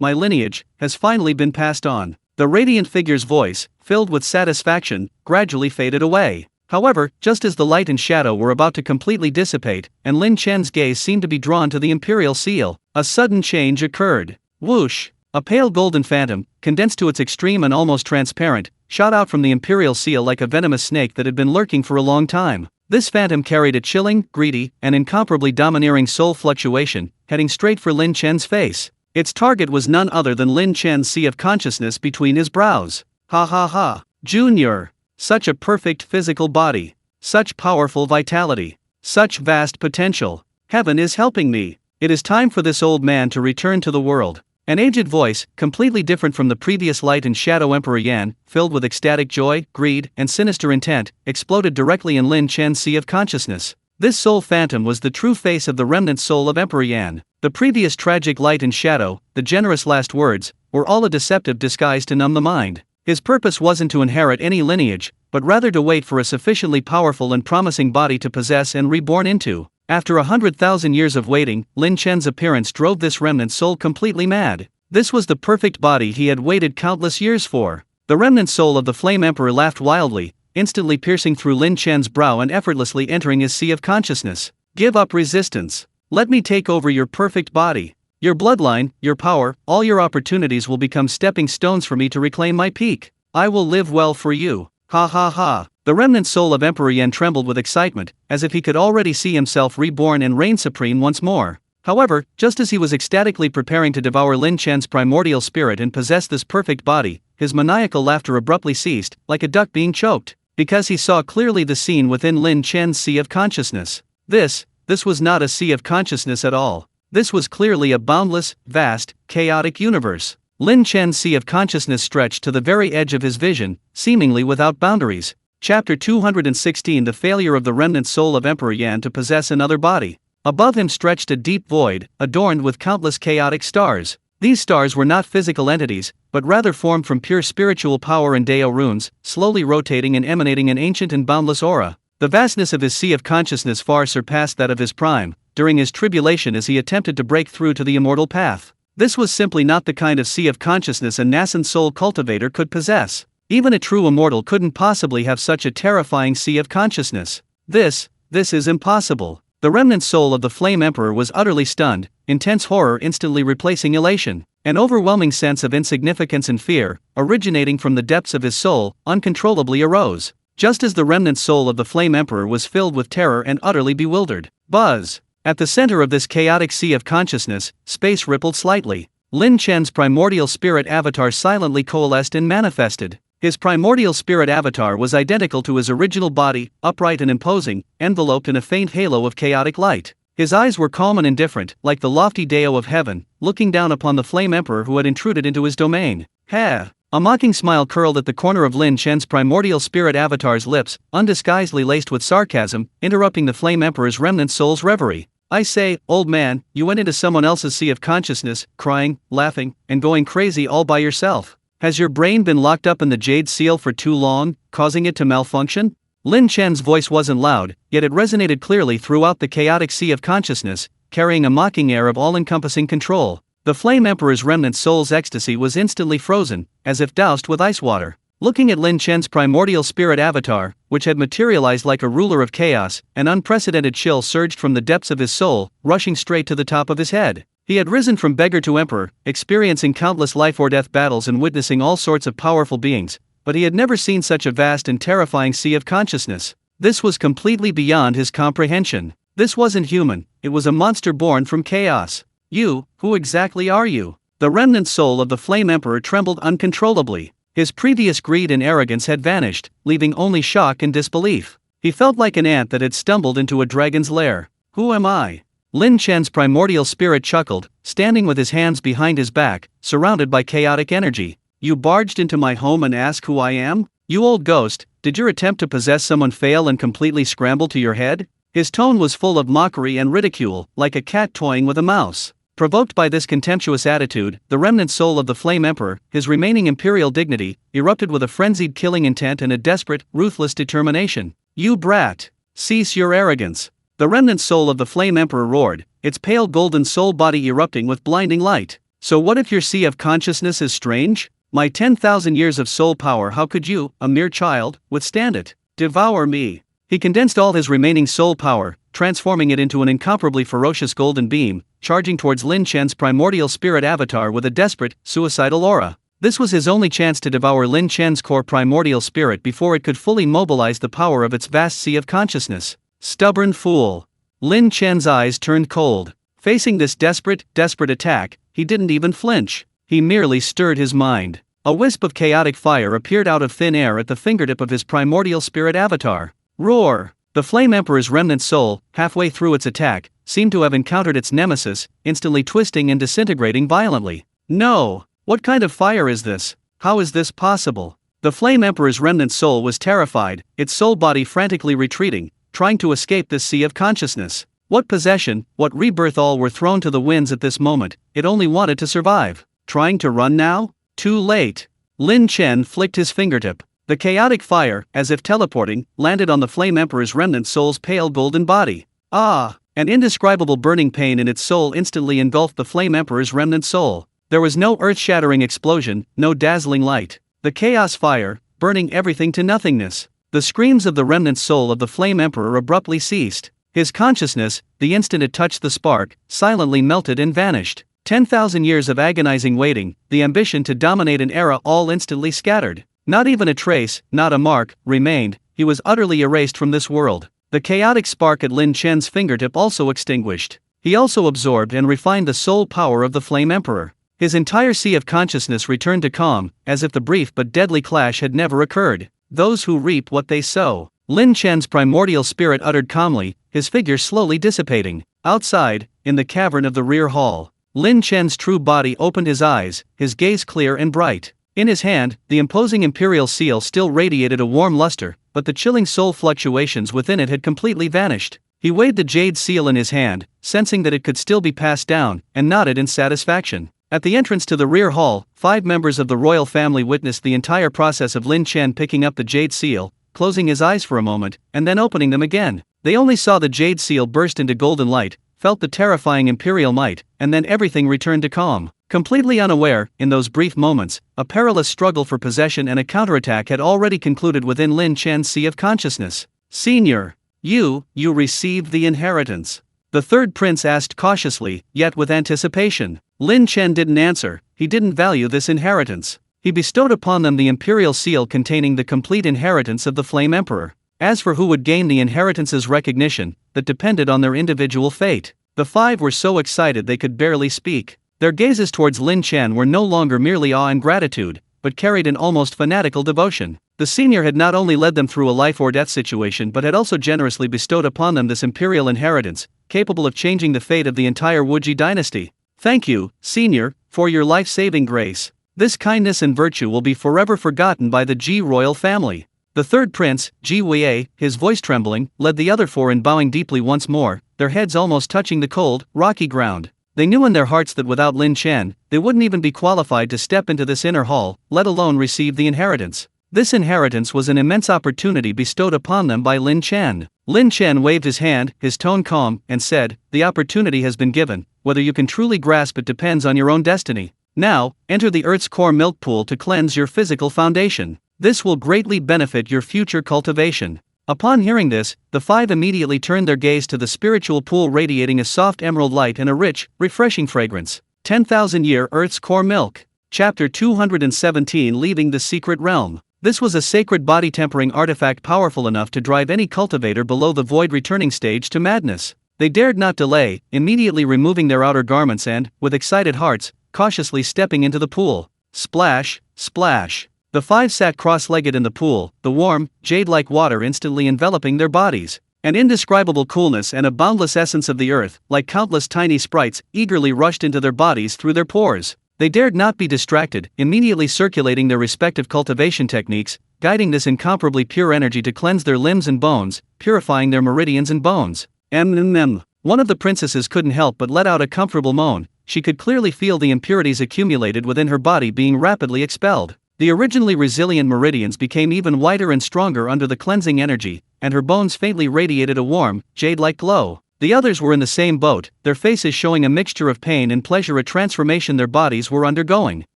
Speaker 1: my lineage has finally been passed on. The radiant figure's voice, filled with satisfaction, gradually faded away. However, just as the light and shadow were about to completely dissipate, and Lin Chen's gaze seemed to be drawn to the imperial seal, a sudden change occurred. Whoosh! A pale golden phantom, condensed to its extreme and almost transparent, shot out from the imperial seal like a venomous snake that had been lurking for a long time. This phantom carried a chilling, greedy, and incomparably domineering soul fluctuation, heading straight for Lin Chen's face. Its target was none other than Lin Chen's sea of consciousness between his brows. Ha ha ha. Junior. Such a perfect physical body. Such powerful vitality. Such vast potential. Heaven is helping me. It is time for this old man to return to the world. An aged voice, completely different from the previous light and shadow Emperor Yan, filled with ecstatic joy, greed, and sinister intent, exploded directly in Lin Chen's sea of consciousness. This soul phantom was the true face of the remnant soul of Emperor Yan. The previous tragic light and shadow, the generous last words, were all a deceptive disguise to numb the mind. His purpose wasn't to inherit any lineage, but rather to wait for a sufficiently powerful and promising body to possess and reborn into. After 100,000 years of waiting, Lin Chen's appearance drove this remnant soul completely mad. This was the perfect body he had waited countless years for. The remnant soul of the Flame Emperor laughed wildly, instantly piercing through Lin Chen's brow and effortlessly entering his sea of consciousness. Give up resistance. Let me take over your perfect body. Your bloodline, your power, all your opportunities will become stepping stones for me to reclaim my peak. I will live well for you. Ha ha ha. The remnant soul of Emperor Yan trembled with excitement, as if he could already see himself reborn and reign supreme once more. However, just as he was ecstatically preparing to devour Lin Chen's primordial spirit and possess this perfect body, his maniacal laughter abruptly ceased, like a duck being choked, because he saw clearly the scene within Lin Chen's sea of consciousness. This was not a sea of consciousness at all. This was clearly a boundless, vast, chaotic universe. Lin Chen's sea of consciousness stretched to the very edge of his vision, seemingly without boundaries. Chapter 216 The failure of the remnant soul of Emperor Yan to possess another body. Above him stretched a deep void, adorned with countless chaotic stars. These stars were not physical entities, but rather formed from pure spiritual power and Dao runes, slowly rotating and emanating an ancient and boundless aura. The vastness of his sea of consciousness far surpassed that of his prime, during his tribulation as he attempted to break through to the immortal path. This was simply not the kind of sea of consciousness a nascent soul cultivator could possess. Even a true immortal couldn't possibly have such a terrifying sea of consciousness. This is impossible. The remnant soul of the Flame Emperor was utterly stunned, intense horror instantly replacing elation. An overwhelming sense of insignificance and fear, originating from the depths of his soul, uncontrollably arose. Just as the remnant soul of the Flame Emperor was filled with terror and utterly bewildered. Buzz! At the center of this chaotic sea of consciousness, space rippled slightly. Lin Chen's primordial spirit avatar silently coalesced and manifested. His primordial spirit avatar was identical to his original body, upright and imposing, enveloped in a faint halo of chaotic light. His eyes were calm and indifferent, like the lofty Dao of heaven, looking down upon the Flame Emperor who had intruded into his domain. Ha! A mocking smile curled at the corner of Lin Chen's primordial spirit avatar's lips, undisguisedly laced with sarcasm, interrupting the Flame Emperor's remnant soul's reverie. I say, old man, you went into someone else's sea of consciousness, crying, laughing, and going crazy all by yourself. Has your brain been locked up in the Jade Seal for too long, causing it to malfunction? Lin Chen's voice wasn't loud, yet it resonated clearly throughout the chaotic sea of consciousness, carrying a mocking air of all-encompassing control. The Flame Emperor's remnant soul's ecstasy was instantly frozen, as if doused with ice water. Looking at Lin Chen's primordial spirit avatar, which had materialized like a ruler of chaos, an unprecedented chill surged from the depths of his soul, rushing straight to the top of his head. He had risen from beggar to emperor, experiencing countless life-or-death battles and witnessing all sorts of powerful beings, but he had never seen such a vast and terrifying sea of consciousness. This was completely beyond his comprehension. This wasn't human, it was a monster born from chaos. You, who exactly are you? The remnant soul of the Flame Emperor trembled uncontrollably. His previous greed and arrogance had vanished, leaving only shock and disbelief. He felt like an ant that had stumbled into a dragon's lair. Who am I? Lin Chen's primordial spirit chuckled, standing with his hands behind his back, surrounded by chaotic energy. You barged into my home and asked who I am? You old ghost, did your attempt to possess someone fail and completely scramble to your head? His tone was full of mockery and ridicule, like a cat toying with a mouse. Provoked by this contemptuous attitude, the remnant soul of the Flame Emperor, his remaining imperial dignity, erupted with a frenzied killing intent and a desperate, ruthless determination. You brat! Cease your arrogance! The remnant soul of the Flame Emperor roared, its pale golden soul body erupting with blinding light. So what if your sea of consciousness is strange? My 10,000 years of soul power, how could you, a mere child, withstand it? Devour me! He condensed all his remaining soul power, transforming it into an incomparably ferocious golden beam, charging towards Lin Chen's primordial spirit avatar with a desperate, suicidal aura. This was his only chance to devour Lin Chen's core primordial spirit before it could fully mobilize the power of its vast sea of consciousness. Stubborn fool! Lin Chen's eyes turned cold. Facing this desperate attack, he didn't even flinch. He merely stirred his mind. A wisp of chaotic fire appeared out of thin air at the fingertip of his primordial spirit avatar. Roar! The Flame Emperor's remnant soul, halfway through its attack, seemed to have encountered its nemesis, instantly twisting and disintegrating violently. No! What kind of fire is this? How is this possible? The Flame Emperor's remnant soul was terrified, its soul body frantically retreating, trying to escape this sea of consciousness. What possession, what rebirth, all were thrown to the winds at this moment. It only wanted to survive. Trying to run now? Too late. Lin Chen flicked his fingertip. The chaotic fire, as if teleporting, landed on the Flame Emperor's remnant soul's pale golden body. Ah! An indescribable burning pain in its soul instantly engulfed the Flame Emperor's remnant soul. There was no earth-shattering explosion, no dazzling light. The chaos fire, burning everything to nothingness. The screams of the remnant soul of the Flame Emperor abruptly ceased. His consciousness, the instant it touched the spark, silently melted and vanished. 10,000 years of agonizing waiting, the ambition to dominate an era all instantly scattered. Not even a trace, not a mark, remained. He was utterly erased from this world. The chaotic spark at Lin Chen's fingertip also extinguished. He also absorbed and refined the soul power of the Flame Emperor. His entire sea of consciousness returned to calm, as if the brief but deadly clash had never occurred. Those who reap what they sow. Lin Chen's primordial spirit uttered calmly, his figure slowly dissipating. Outside, in the cavern of the rear hall, Lin Chen's true body opened his eyes, his gaze clear and bright. In his hand, the imposing imperial seal still radiated a warm luster, but the chilling soul fluctuations within it had completely vanished. He weighed the jade seal in his hand, sensing that it could still be passed down, and nodded in satisfaction. At the entrance to the rear hall, 5 members of the royal family witnessed the entire process of Lin Chen picking up the jade seal, closing his eyes for a moment, and then opening them again. They only saw the jade seal burst into golden light, felt the terrifying imperial might, and then everything returned to calm. Completely unaware, in those brief moments, a perilous struggle for possession and a counterattack had already concluded within Lin Chen's sea of consciousness. Senior, you received the inheritance. The third prince asked cautiously, yet with anticipation. Lin Chen didn't answer, he didn't value this inheritance. He bestowed upon them the imperial seal containing the complete inheritance of the Flame Emperor. As for who would gain the inheritance's recognition, that depended on their individual fate. The 5 were so excited they could barely speak. Their gazes towards Lin Chen were no longer merely awe and gratitude, but carried an almost fanatical devotion. The senior had not only led them through a life or death situation but had also generously bestowed upon them this imperial inheritance, capable of changing the fate of the entire Wuji dynasty. Thank you, senior, for your life-saving grace. This kindness and virtue will be forever forgotten by the Ji royal family. The third prince, Ji Wei, his voice trembling, led the other 4 in bowing deeply once more, their heads almost touching the cold, rocky ground. They knew in their hearts that without Lin Chen, they wouldn't even be qualified to step into this inner hall, let alone receive the inheritance. This inheritance was an immense opportunity bestowed upon them by Lin Chen. Lin Chen waved his hand, his tone calm, and said, "The opportunity has been given. Whether you can truly grasp it depends on your own destiny. Now, enter the Earth's core milk pool to cleanse your physical foundation. This will greatly benefit your future cultivation." Upon hearing this, the 5 immediately turned their gaze to the spiritual pool radiating a soft emerald light and a rich, refreshing fragrance. 10,000-year Earth's core milk. Chapter 217 Leaving the Secret Realm. This was a sacred body-tempering artifact powerful enough to drive any cultivator below the void returning stage to madness. They dared not delay, immediately removing their outer garments and, with excited hearts, cautiously stepping into the pool. Splash, splash. The 5 sat cross-legged in the pool, the warm, jade-like water instantly enveloping their bodies. An indescribable coolness and a boundless essence of the earth, like countless tiny sprites, eagerly rushed into their bodies through their pores. They dared not be distracted, immediately circulating their respective cultivation techniques, guiding this incomparably pure energy to cleanse their limbs and bones, purifying their meridians and bones. One of the princesses couldn't help but let out a comfortable moan. She could clearly feel the impurities accumulated within her body being rapidly expelled. The originally resilient meridians became even whiter and stronger under the cleansing energy, and her bones faintly radiated a warm, jade-like glow. The others were in the same boat, their faces showing a mixture of pain and pleasure at transformation their bodies were undergoing.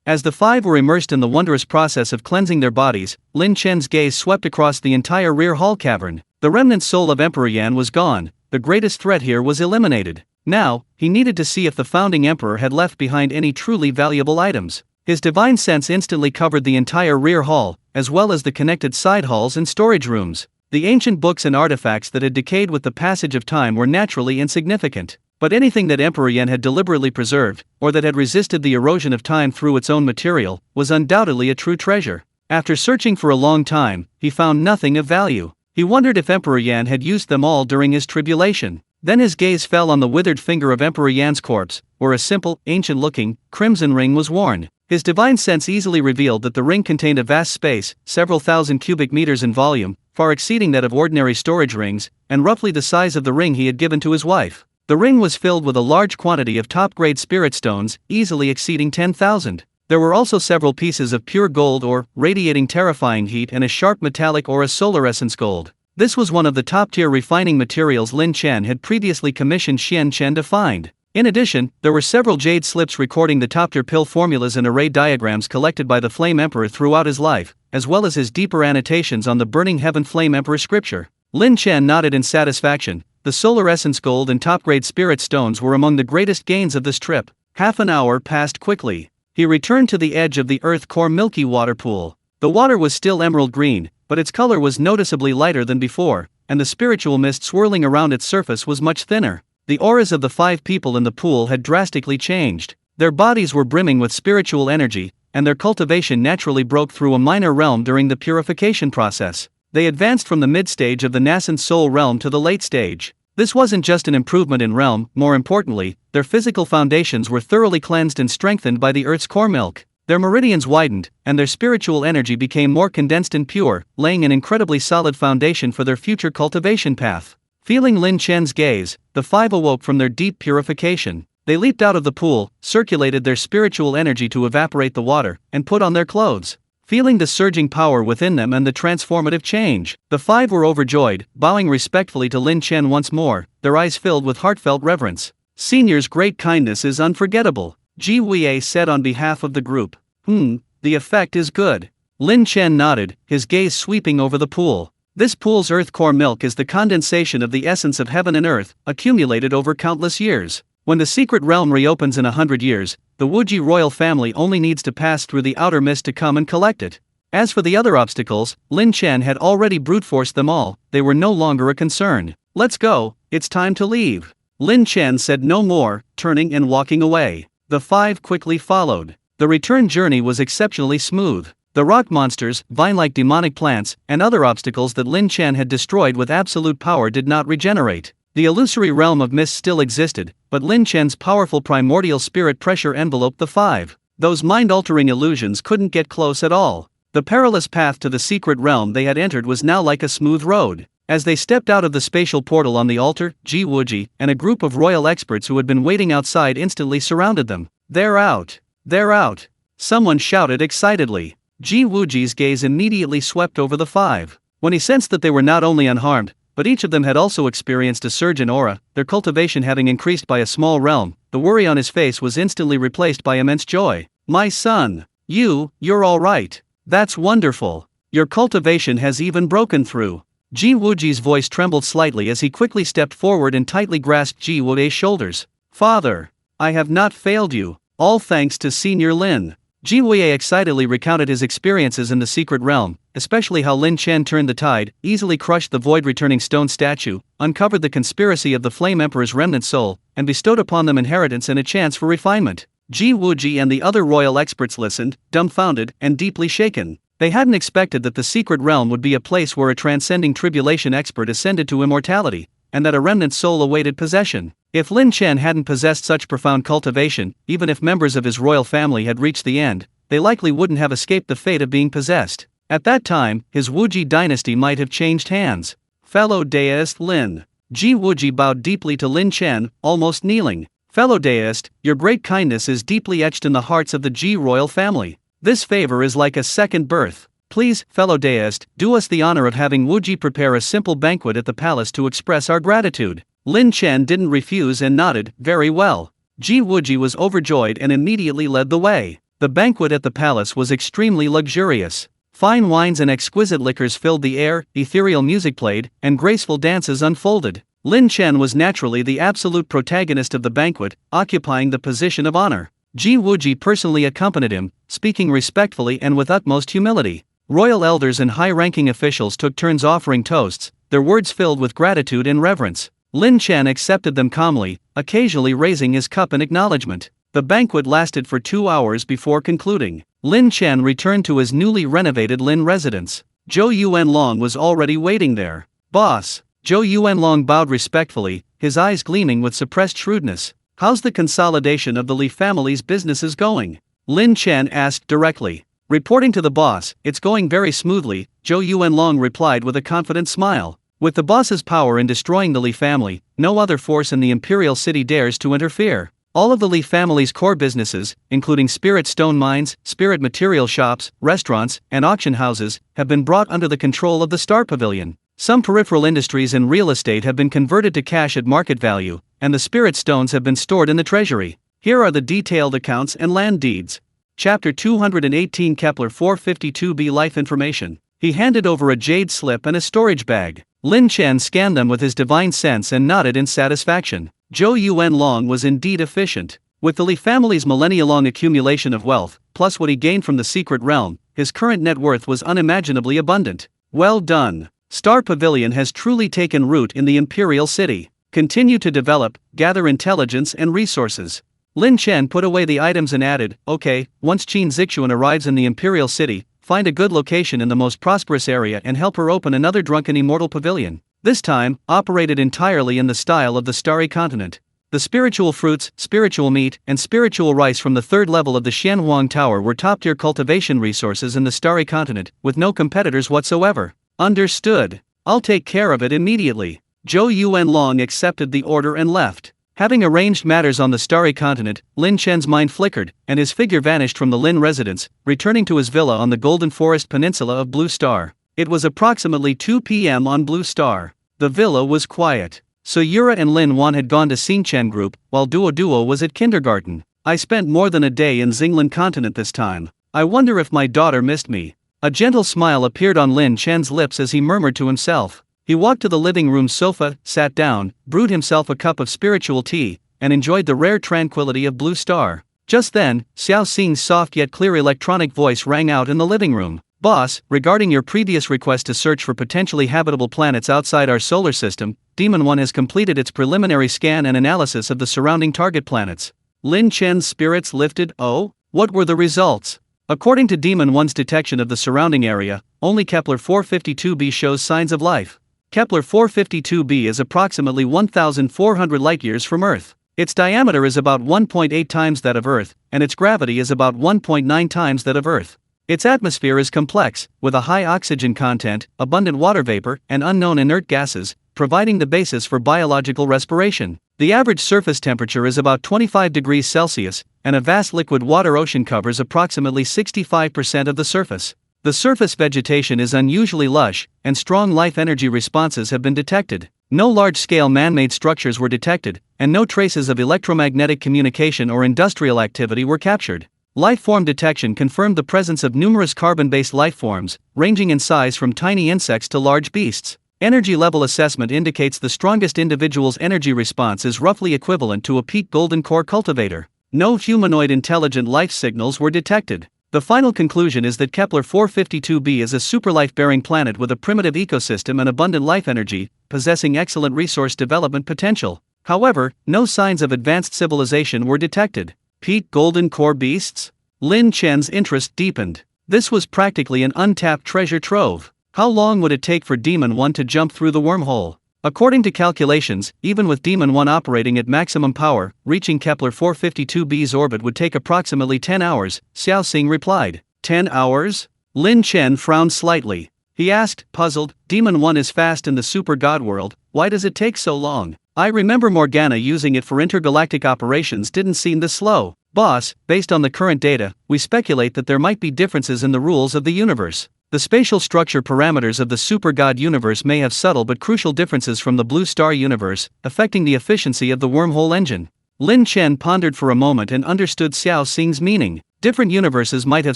Speaker 1: As the 5 were immersed in the wondrous process of cleansing their bodies, Lin Chen's gaze swept across the entire rear hall cavern. The remnant soul of Emperor Yan was gone, the greatest threat here was eliminated. Now, he needed to see if the founding emperor had left behind any truly valuable items. His divine sense instantly covered the entire rear hall, as well as the connected side halls and storage rooms. The ancient books and artifacts that had decayed with the passage of time were naturally insignificant. But anything that Emperor Yan had deliberately preserved, or that had resisted the erosion of time through its own material, was undoubtedly a true treasure. After searching for a long time, he found nothing of value. He wondered if Emperor Yan had used them all during his tribulation. Then his gaze fell on the withered finger of Emperor Yan's corpse, where a simple, ancient-looking, crimson ring was worn. His divine sense easily revealed that the ring contained a vast space, several thousand cubic meters in volume, far exceeding that of ordinary storage rings, and roughly the size of the ring he had given to his wife. The ring was filled with a large quantity of top-grade spirit stones, easily exceeding 10,000. There were also several pieces of pure gold ore, radiating terrifying heat, and a sharp metallic or a solarescence gold. This was one of the top-tier refining materials Lin Chen had previously commissioned Lin Chen to find. In addition, there were several jade slips recording the top-tier pill formulas and array diagrams collected by the Flame Emperor throughout his life, as well as his deeper annotations on the Burning Heaven Flame Emperor scripture. Lin Chen nodded in satisfaction. The solarescence gold and top-grade spirit stones were among the greatest gains of this trip. Half an hour passed quickly. He returned to the edge of the Earth core milky water pool. The water was still emerald green, but its color was noticeably lighter than before, and the spiritual mist swirling around its surface was much thinner. The auras of the 5 people in the pool had drastically changed. Their bodies were brimming with spiritual energy, and their cultivation naturally broke through a minor realm during the purification process. They advanced from the mid-stage of the nascent soul realm to the late stage. This wasn't just an improvement in realm, more importantly, their physical foundations were thoroughly cleansed and strengthened by the Earth's core milk. Their meridians widened, and their spiritual energy became more condensed and pure, laying an incredibly solid foundation for their future cultivation path. Feeling Lin Chen's gaze, the 5 awoke from their deep purification. They leaped out of the pool, circulated their spiritual energy to evaporate the water, and put on their clothes. Feeling the surging power within them and the transformative change, the 5 were overjoyed, bowing respectfully to Lin Chen once more, their eyes filled with heartfelt reverence. Senior's great kindness is unforgettable, Ji Wei said on behalf of the group. The effect is good. Lin Chen nodded, his gaze sweeping over the pool. This pool's earth core milk is the condensation of the essence of heaven and earth, accumulated over countless years. When the secret realm reopens in 100 years, the Wuji royal family only needs to pass through the outer mist to come and collect it. As for the other obstacles, Lin Chen had already brute-forced them all, they were no longer a concern. Let's go, it's time to leave. Lin Chen said no more, turning and walking away. The 5 quickly followed. The return journey was exceptionally smooth. The rock monsters, vine-like demonic plants, and other obstacles that Lin Chen had destroyed with absolute power did not regenerate. The illusory realm of mist still existed, but Lin Chen's powerful primordial spirit pressure enveloped the 5. Those mind-altering illusions couldn't get close at all. The perilous path to the secret realm they had entered was now like a smooth road. As they stepped out of the spatial portal on the altar, Ji Wuji and a group of royal experts who had been waiting outside instantly surrounded them. They're out! They're out! Someone shouted excitedly. Ji Wuji's gaze immediately swept over the 5. When he sensed that they were not only unharmed, but each of them had also experienced a surge in aura, their cultivation having increased by a small realm, the worry on his face was instantly replaced by immense joy. My son! You're alright! That's wonderful! Your cultivation has even broken through! Ji Wuji's voice trembled slightly as he quickly stepped forward and tightly grasped Ji Wui's shoulders. Father! I have not failed you, all thanks to Senior Lin. Ji Wei excitedly recounted his experiences in the secret realm, especially how Lin Chen turned the tide, easily crushed the void-returning stone statue, uncovered the conspiracy of the Flame Emperor's remnant soul, and bestowed upon them inheritance and a chance for refinement. Ji Wuji and the other royal experts listened, dumbfounded and deeply shaken. They hadn't expected that the secret realm would be a place where a transcending tribulation expert ascended to immortality, and that a remnant soul awaited possession. If Lin Chen hadn't possessed such profound cultivation, even if members of his royal family had reached the end, they likely wouldn't have escaped the fate of being possessed. At that time, his Wuji dynasty might have changed hands. Fellow deist Lin. Ji Wuji bowed deeply to Lin Chen, almost kneeling. Fellow deist, your great kindness is deeply etched in the hearts of the Ji royal family. This favor is like a second birth. Please, fellow deist, do us the honor of having Wuji prepare a simple banquet at the palace to express our gratitude. Lin Chen didn't refuse and nodded, very well. Ji Wuji was overjoyed and immediately led the way. The banquet at the palace was extremely luxurious. Fine wines and exquisite liquors filled the air, ethereal music played, and graceful dances unfolded. Lin Chen was naturally the absolute protagonist of the banquet, occupying the position of honor. Ji Wuji personally accompanied him, speaking respectfully and with utmost humility. Royal elders and high-ranking officials took turns offering toasts, their words filled with gratitude and reverence. Lin Chen accepted them calmly, occasionally raising his cup in acknowledgement. The banquet lasted for 2 hours before concluding. Lin Chen returned to his newly renovated Lin residence. Zhou Yuanlong was already waiting there. Boss. Zhou Yuanlong bowed respectfully, his eyes gleaming with suppressed shrewdness. How's the consolidation of the Li family's businesses going? Lin Chen asked directly. Reporting to the boss, it's going very smoothly, Zhou Yuanlong replied with a confident smile. With the boss's power in destroying the Li family, no other force in the Imperial City dares to interfere. All of the Li family's core businesses, including spirit stone mines, spirit material shops, restaurants, and auction houses, have been brought under the control of the Star Pavilion. Some peripheral industries and real estate have been converted to cash at market value, and the spirit stones have been stored in the treasury. Here are the detailed accounts and land deeds. Chapter 218 Kepler 452b Life Information. He handed over a jade slip and a storage bag. Lin Chen scanned them with his divine sense and nodded in satisfaction. Zhou Yuanlong was indeed efficient. With the Li family's millennia-long accumulation of wealth, plus what he gained from the secret realm, his current net worth was unimaginably abundant. Well done. Star Pavilion has truly taken root in the Imperial City. Continue to develop, gather intelligence and resources. Lin Chen put away the items and added, okay, once Qin Zixuan arrives in the Imperial City, find a good location in the most prosperous area and help her open another drunken immortal pavilion. This time, operated entirely in the style of the Starry Continent. The spiritual fruits, spiritual meat, and spiritual rice from the third level of the Xianhuang Tower were top-tier cultivation resources in the Starry Continent, with no competitors whatsoever. Understood. I'll take care of it immediately. Zhou Yuanlong accepted the order and left. Having arranged matters on the Starry Continent, Lin Chen's mind flickered, and his figure vanished from the Lin residence, returning to his villa on the Golden Forest Peninsula of Blue Star. It was approximately 2 p.m. on Blue Star. The villa was quiet. So Yura and Lin Wan had gone to Xingchen Group, while Duo was at kindergarten. I spent more than a day in Xinglan Continent this time. I wonder if my daughter missed me. A gentle smile appeared on Lin Chen's lips as he murmured to himself. He walked to the living room sofa, sat down, brewed himself a cup of spiritual tea, and enjoyed the rare tranquility of Blue Star. Just then, Xiao Xing's soft yet clear electronic voice rang out in the living room. Boss, regarding your previous request to search for potentially habitable planets outside our solar system, Demon 1 has completed its preliminary scan and analysis of the surrounding target planets. Lin Chen's spirits lifted. Oh? What were the results? According to Demon 1's detection of the surrounding area, only Kepler 452b shows signs of life. Kepler 452b is approximately 1,400 light-years from Earth. Its diameter is about 1.8 times that of Earth, and its gravity is about 1.9 times that of Earth. Its atmosphere is complex, with a high oxygen content, abundant water vapor, and unknown inert gases, providing the basis for biological respiration. The average surface temperature is about 25 degrees Celsius, and a vast liquid water ocean covers approximately 65% of the surface. The surface vegetation is unusually lush, and strong life energy responses have been detected. No large-scale man-made structures were detected, and no traces of electromagnetic communication or industrial activity were captured. Life-form detection confirmed the presence of numerous carbon-based life forms, ranging in size from tiny insects to large beasts. Energy level assessment indicates the strongest individual's energy response is roughly equivalent to a peak golden core cultivator. No humanoid intelligent life signals were detected. The final conclusion is that Kepler 452b is a superlife-bearing planet with a primitive ecosystem and abundant life energy, possessing excellent resource development potential. However, no signs of advanced civilization were detected. Peak golden core beasts? Lin Chen's interest deepened. This was practically an untapped treasure trove. How long would it take for Demon 1 to jump through the wormhole? According to calculations, even with Demon 1 operating at maximum power, reaching Kepler 452b's orbit would take approximately 10 hours, Xiao Xing replied. 10 hours? Lin Chen frowned slightly. He asked, puzzled, Demon 1 is fast in the super god world, why does it take so long? I remember Morgana using it for intergalactic operations didn't seem this slow. Boss, based on the current data, we speculate that there might be differences in the rules of the universe. The spatial structure parameters of the super god universe may have subtle but crucial differences from the blue star universe, affecting the efficiency of the wormhole engine. Lin Chen pondered for a moment and understood Xiao Xing's meaning. Different universes might have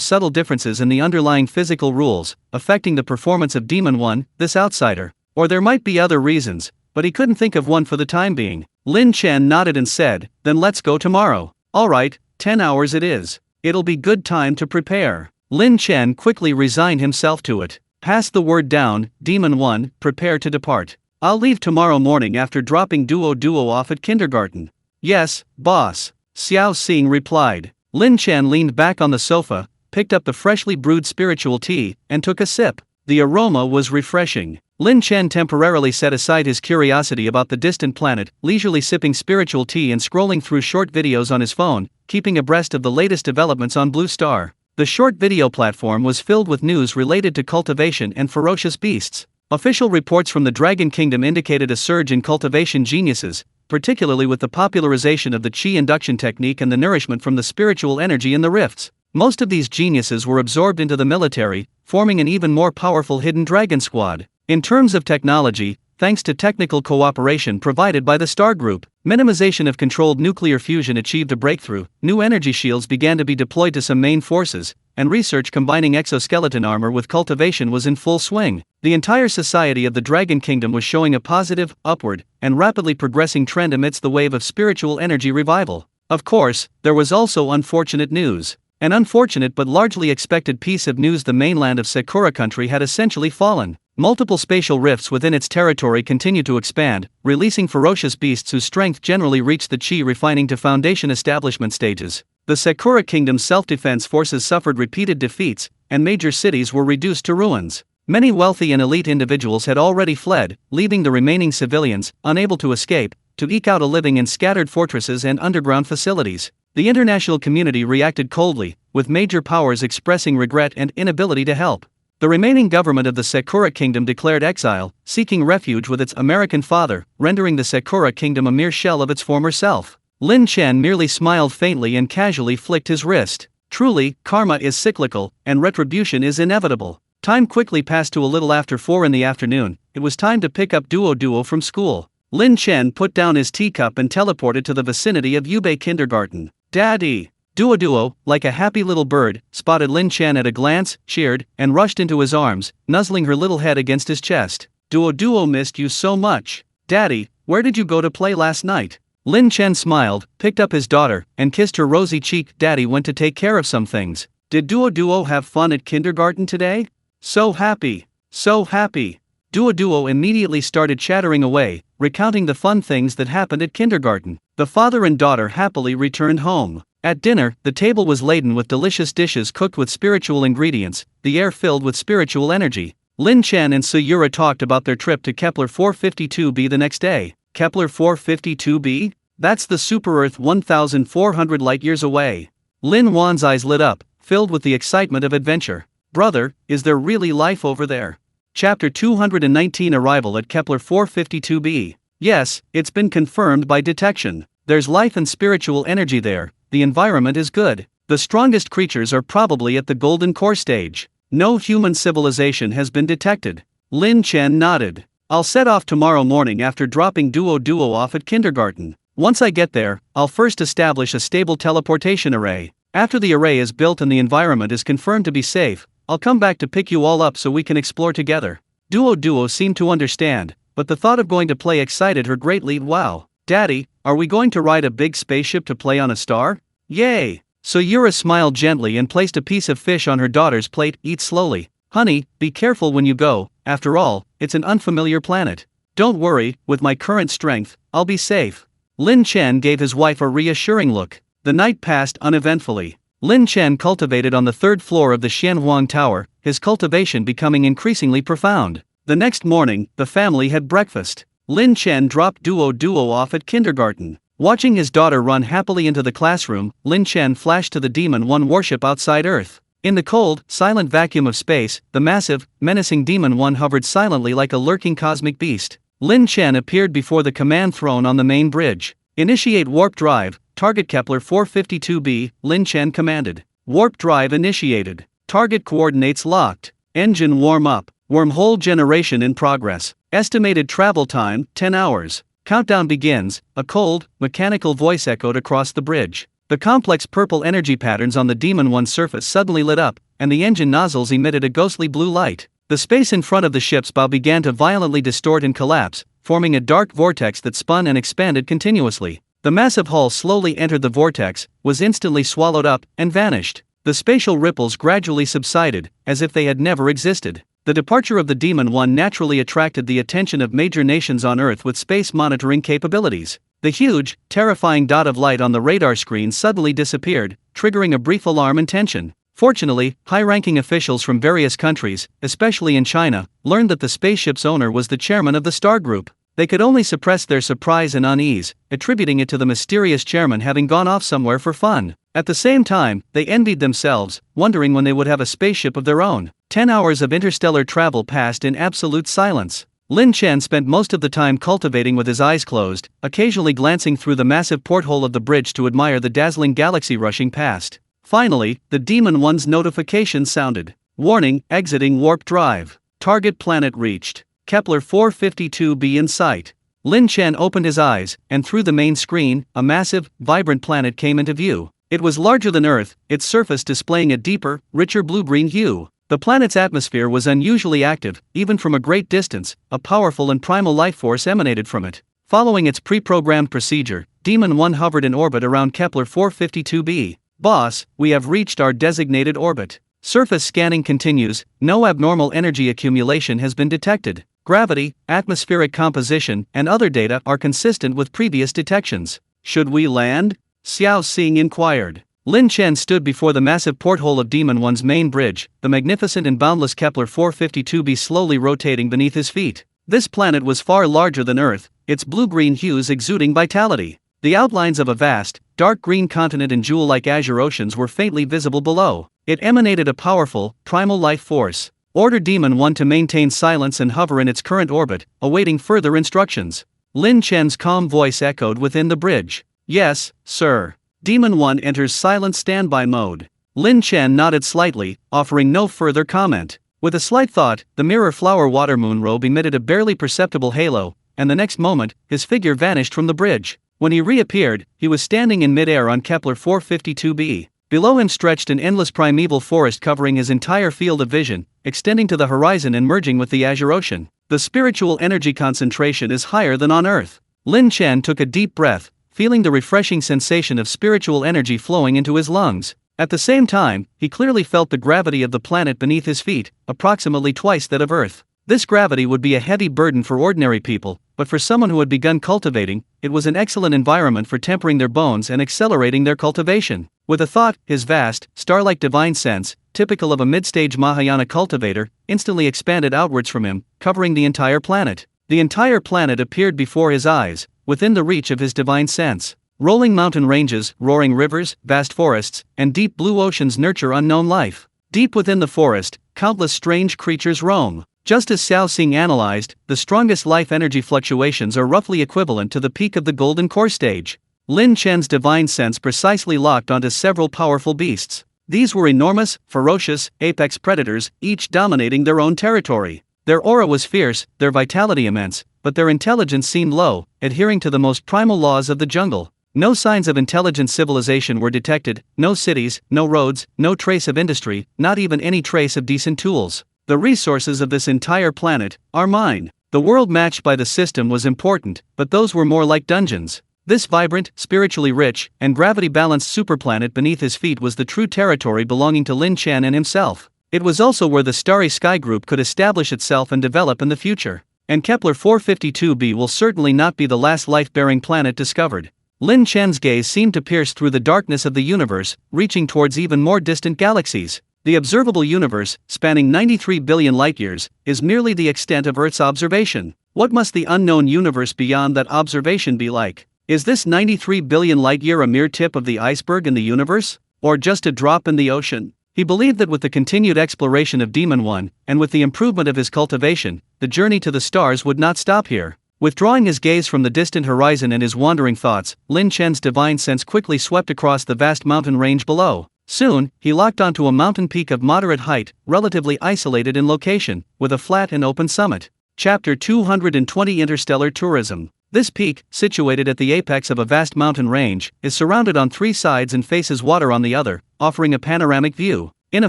Speaker 1: subtle differences in the underlying physical rules, affecting the performance of Demon 1, this outsider. Or there might be other reasons, but he couldn't think of one for the time being. Lin Chen nodded and said, then let's go tomorrow. Alright, 10 hours it is. It'll be good time to prepare. Lin Chen quickly resigned himself to it. Pass the word down, Demon 1, prepare to depart. I'll leave tomorrow morning after dropping Duo off at kindergarten. Yes, boss, Xiao Xing replied. Lin Chen leaned back on the sofa, picked up the freshly brewed spiritual tea, and took a sip. The aroma was refreshing. Lin Chen temporarily set aside his curiosity about the distant planet, leisurely sipping spiritual tea and scrolling through short videos on his phone, keeping abreast of the latest developments on Blue Star. The short video platform was filled with news related to cultivation and ferocious beasts. Official reports from the Dragon Kingdom indicated a surge in cultivation geniuses, particularly with the popularization of the Qi induction technique and the nourishment from the spiritual energy in the rifts. Most of these geniuses were absorbed into the military, forming an even more powerful hidden dragon squad. In terms of technology, thanks to technical cooperation provided by the Star Group, minimization of controlled nuclear fusion achieved a breakthrough, new energy shields began to be deployed to some main forces, and research combining exoskeleton armor with cultivation was in full swing. The entire society of the Dragon Kingdom was showing a positive, upward, and rapidly progressing trend amidst the wave of spiritual energy revival. Of course, there was also unfortunate news. An unfortunate but largely expected piece of news: the mainland of Sakura country had essentially fallen. Multiple spatial rifts within its territory continued to expand, releasing ferocious beasts whose strength generally reached the Qi refining to foundation establishment stages. The Sakura Kingdom's self-defense forces suffered repeated defeats, and major cities were reduced to ruins. Many wealthy and elite individuals had already fled, leaving the remaining civilians, unable to escape, to eke out a living in scattered fortresses and underground facilities. The international community reacted coldly, with major powers expressing regret and inability to help. The remaining government of the Sakura Kingdom declared exile, seeking refuge with its American father, rendering the Sakura Kingdom a mere shell of its former self. Lin Chen merely smiled faintly and casually flicked his wrist. Truly, karma is cyclical, and retribution is inevitable. Time quickly passed to a little after 4 in the afternoon. It was time to pick up Duo from school. Lin Chen put down his teacup and teleported to the vicinity of Yubei Kindergarten. Daddy! Duo, like a happy little bird, spotted Lin Chen at a glance, cheered, and rushed into his arms, nuzzling her little head against his chest. Duo missed you so much. Daddy, where did you go to play last night? Lin Chen smiled, picked up his daughter, and kissed her rosy cheek. Daddy went to take care of some things. Did Duo have fun at kindergarten today? So happy. So happy. Duo immediately started chattering away, recounting the fun things that happened at kindergarten. The father and daughter happily returned home. At dinner, the table was laden with delicious dishes cooked with spiritual ingredients, the air filled with spiritual energy. Lin Chen and Sayura talked about their trip to Kepler 452b the next day. Kepler 452b? That's the super-Earth 1,400 light-years away. Lin Wan's eyes lit up, filled with the excitement of adventure. Brother, is there really life over there? Chapter 219: Arrival at Kepler 452b. Yes, it's been confirmed by detection. There's life and spiritual energy there. The environment is good. The strongest creatures are probably at the golden core stage. No human civilization has been detected. Lin Chen nodded. I'll set off tomorrow morning after dropping Duo off at kindergarten. Once I get there, I'll first establish a stable teleportation array. After the array is built and the environment is confirmed to be safe, I'll come back to pick you all up so we can explore together. Duo seemed to understand, but the thought of going to play excited her greatly. Wow. Daddy, are we going to ride a big spaceship to play on a star? Yay! Sayura smiled gently and placed a piece of fish on her daughter's plate. Eat slowly. Honey, be careful when you go, after all, it's an unfamiliar planet. Don't worry, with my current strength, I'll be safe. Lin Chen gave his wife a reassuring look. The night passed uneventfully. Lin Chen cultivated on the 3rd floor of the Xianhuang Tower, his cultivation becoming increasingly profound. The next morning, the family had breakfast. Lin Chen dropped Duo off at kindergarten. Watching his daughter run happily into the classroom, Lin Chen flashed to the Demon 1 warship outside Earth. In the cold, silent vacuum of space, the massive, menacing Demon 1 hovered silently like a lurking cosmic beast. Lin Chen appeared before the command throne on the main bridge. Initiate warp drive, target Kepler 452b, Lin Chen commanded. Warp drive initiated. Target coordinates locked. Engine warm up. Wormhole generation in progress. Estimated travel time, 10 hours. Countdown begins. A cold, mechanical voice echoed across the bridge. The complex purple energy patterns on the Demon 1 surface suddenly lit up, and the engine nozzles emitted a ghostly blue light. The space in front of the ship's bow began to violently distort and collapse, forming a dark vortex that spun and expanded continuously. The massive hull slowly entered the vortex, was instantly swallowed up, and vanished. The spatial ripples gradually subsided, as if they had never existed. The departure of the Demon 1 naturally attracted the attention of major nations on Earth with space monitoring capabilities. The huge, terrifying dot of light on the radar screen suddenly disappeared, triggering a brief alarm and tension. Fortunately, high-ranking officials from various countries, especially in China, learned that the spaceship's owner was the chairman of the Star Group. They could only suppress their surprise and unease, attributing it to the mysterious chairman having gone off somewhere for fun. At the same time, they envied themselves, wondering when they would have a spaceship of their own. 10 hours of interstellar travel passed in absolute silence. Lin Chen spent most of the time cultivating with his eyes closed, occasionally glancing through the massive porthole of the bridge to admire the dazzling galaxy rushing past. Finally, the Demon One's notification sounded. Warning, exiting warp drive. Target planet reached. Kepler 452b in sight. Lin Chen opened his eyes, and through the main screen, a massive, vibrant planet came into view. It was larger than Earth, its surface displaying a deeper, richer blue-green hue. The planet's atmosphere was unusually active, even from a great distance. A powerful and primal life force emanated from it. Following its pre-programmed procedure, Demon 1 hovered in orbit around Kepler 452b. Boss, we have reached our designated orbit. Surface scanning continues, no abnormal energy accumulation has been detected. Gravity, atmospheric composition, and other data are consistent with previous detections. Should we land? Xiao Xing inquired. Lin Chen stood before the massive porthole of Demon One's main bridge, the magnificent and boundless Kepler 452b slowly rotating beneath his feet. This planet was far larger than Earth, its blue-green hues exuding vitality. The outlines of a vast, dark green continent and jewel-like azure oceans were faintly visible below. It emanated a powerful, primal life force. Order Demon 1 to maintain silence and hover in its current orbit, awaiting further instructions. Lin Chen's calm voice echoed within the bridge. Yes, sir. Demon 1 enters silent standby mode. Lin Chen nodded slightly, offering no further comment. With a slight thought, the mirror flower water moon robe emitted a barely perceptible halo, and the next moment, his figure vanished from the bridge. When he reappeared, he was standing in midair on Kepler 452b. Below him stretched an endless primeval forest covering his entire field of vision, extending to the horizon and merging with the azure ocean. The spiritual energy concentration is higher than on Earth. Lin Chen took a deep breath, feeling the refreshing sensation of spiritual energy flowing into his lungs. At the same time, he clearly felt the gravity of the planet beneath his feet, approximately twice that of Earth. This gravity would be a heavy burden for ordinary people, but for someone who had begun cultivating, it was an excellent environment for tempering their bones and accelerating their cultivation. With a thought, his vast, star-like divine sense, typical of a mid-stage Mahayana cultivator, instantly expanded outwards from him, covering the entire planet. The entire planet appeared before his eyes, within the reach of his divine sense. Rolling mountain ranges, roaring rivers, vast forests, and deep blue oceans nurture unknown life. Deep within the forest, countless strange creatures roam. Just as Xiao Xing analyzed, the strongest life energy fluctuations are roughly equivalent to the peak of the golden core stage. Lin Chen's divine sense precisely locked onto several powerful beasts. These were enormous, ferocious, apex predators, each dominating their own territory. Their aura was fierce, their vitality immense, but their intelligence seemed low, adhering to the most primal laws of the jungle. No signs of intelligent civilization were detected, no cities, no roads, no trace of industry, not even any trace of decent tools. The resources of this entire planet are mine. The world matched by the system was important, but those were more like dungeons. This vibrant, spiritually rich, and gravity-balanced superplanet beneath his feet was the true territory belonging to Lin Chen and himself. It was also where the Starry Sky Group could establish itself and develop in the future. And Kepler 452b will certainly not be the last life-bearing planet discovered. Lin Chen's gaze seemed to pierce through the darkness of the universe, reaching towards even more distant galaxies. The observable universe, spanning 93 billion light-years, is merely the extent of Earth's observation. What must the unknown universe beyond that observation be like? Is this 93 billion light-year a mere tip of the iceberg in the universe? Or just a drop in the ocean? He believed that with the continued exploration of Demon 1, and with the improvement of his cultivation, the journey to the stars would not stop here. Withdrawing his gaze from the distant horizon and his wandering thoughts, Lin Chen's divine sense quickly swept across the vast mountain range below. Soon, he locked onto a mountain peak of moderate height, relatively isolated in location, with a flat and open summit. Chapter 220 Interstellar Tourism. This peak, situated at the apex of a vast mountain range, is surrounded on three sides and faces water on the other, offering a panoramic view. In a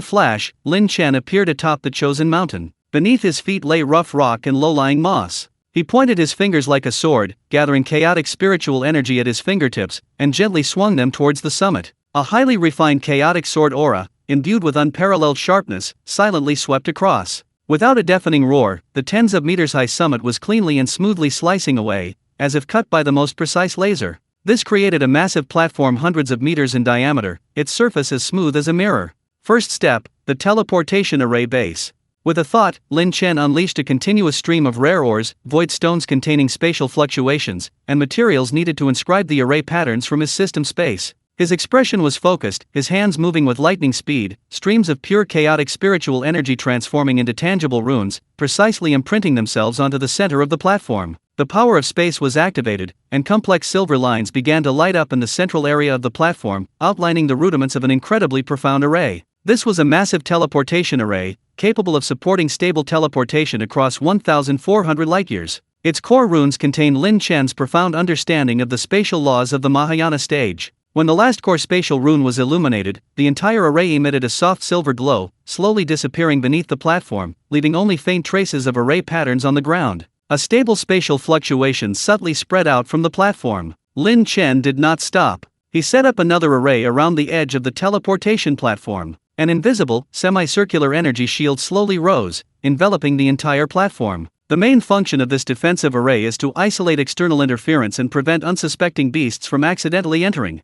Speaker 1: flash, Lin Chen appeared atop the chosen mountain. Beneath his feet lay rough rock and low-lying moss. He pointed his fingers like a sword, gathering chaotic spiritual energy at his fingertips, and gently swung them towards the summit. A highly refined chaotic sword aura, imbued with unparalleled sharpness, silently swept across. Without a deafening roar, the tens of meters high summit was cleanly and smoothly slicing away, as if cut by the most precise laser. This created a massive platform hundreds of meters in diameter, its surface as smooth as a mirror. First step, the teleportation array base. With a thought, Lin Chen unleashed a continuous stream of rare ores, void stones containing spatial fluctuations, and materials needed to inscribe the array patterns from his system space. His expression was focused, his hands moving with lightning speed, streams of pure chaotic spiritual energy transforming into tangible runes, precisely imprinting themselves onto the center of the platform. The power of space was activated, and complex silver lines began to light up in the central area of the platform, outlining the rudiments of an incredibly profound array. This was a massive teleportation array, capable of supporting stable teleportation across 1,400 light-years. Its core runes contain Lin Chen's profound understanding of the spatial laws of the Mahayana stage. When the last core spatial rune was illuminated, the entire array emitted a soft silver glow, slowly disappearing beneath the platform, leaving only faint traces of array patterns on the ground. A stable spatial fluctuation subtly spread out from the platform. Lin Chen did not stop. He set up another array around the edge of the teleportation platform. An invisible, semicircular energy shield slowly rose, enveloping the entire platform. The main function of this defensive array is to isolate external interference and prevent unsuspecting beasts from accidentally entering.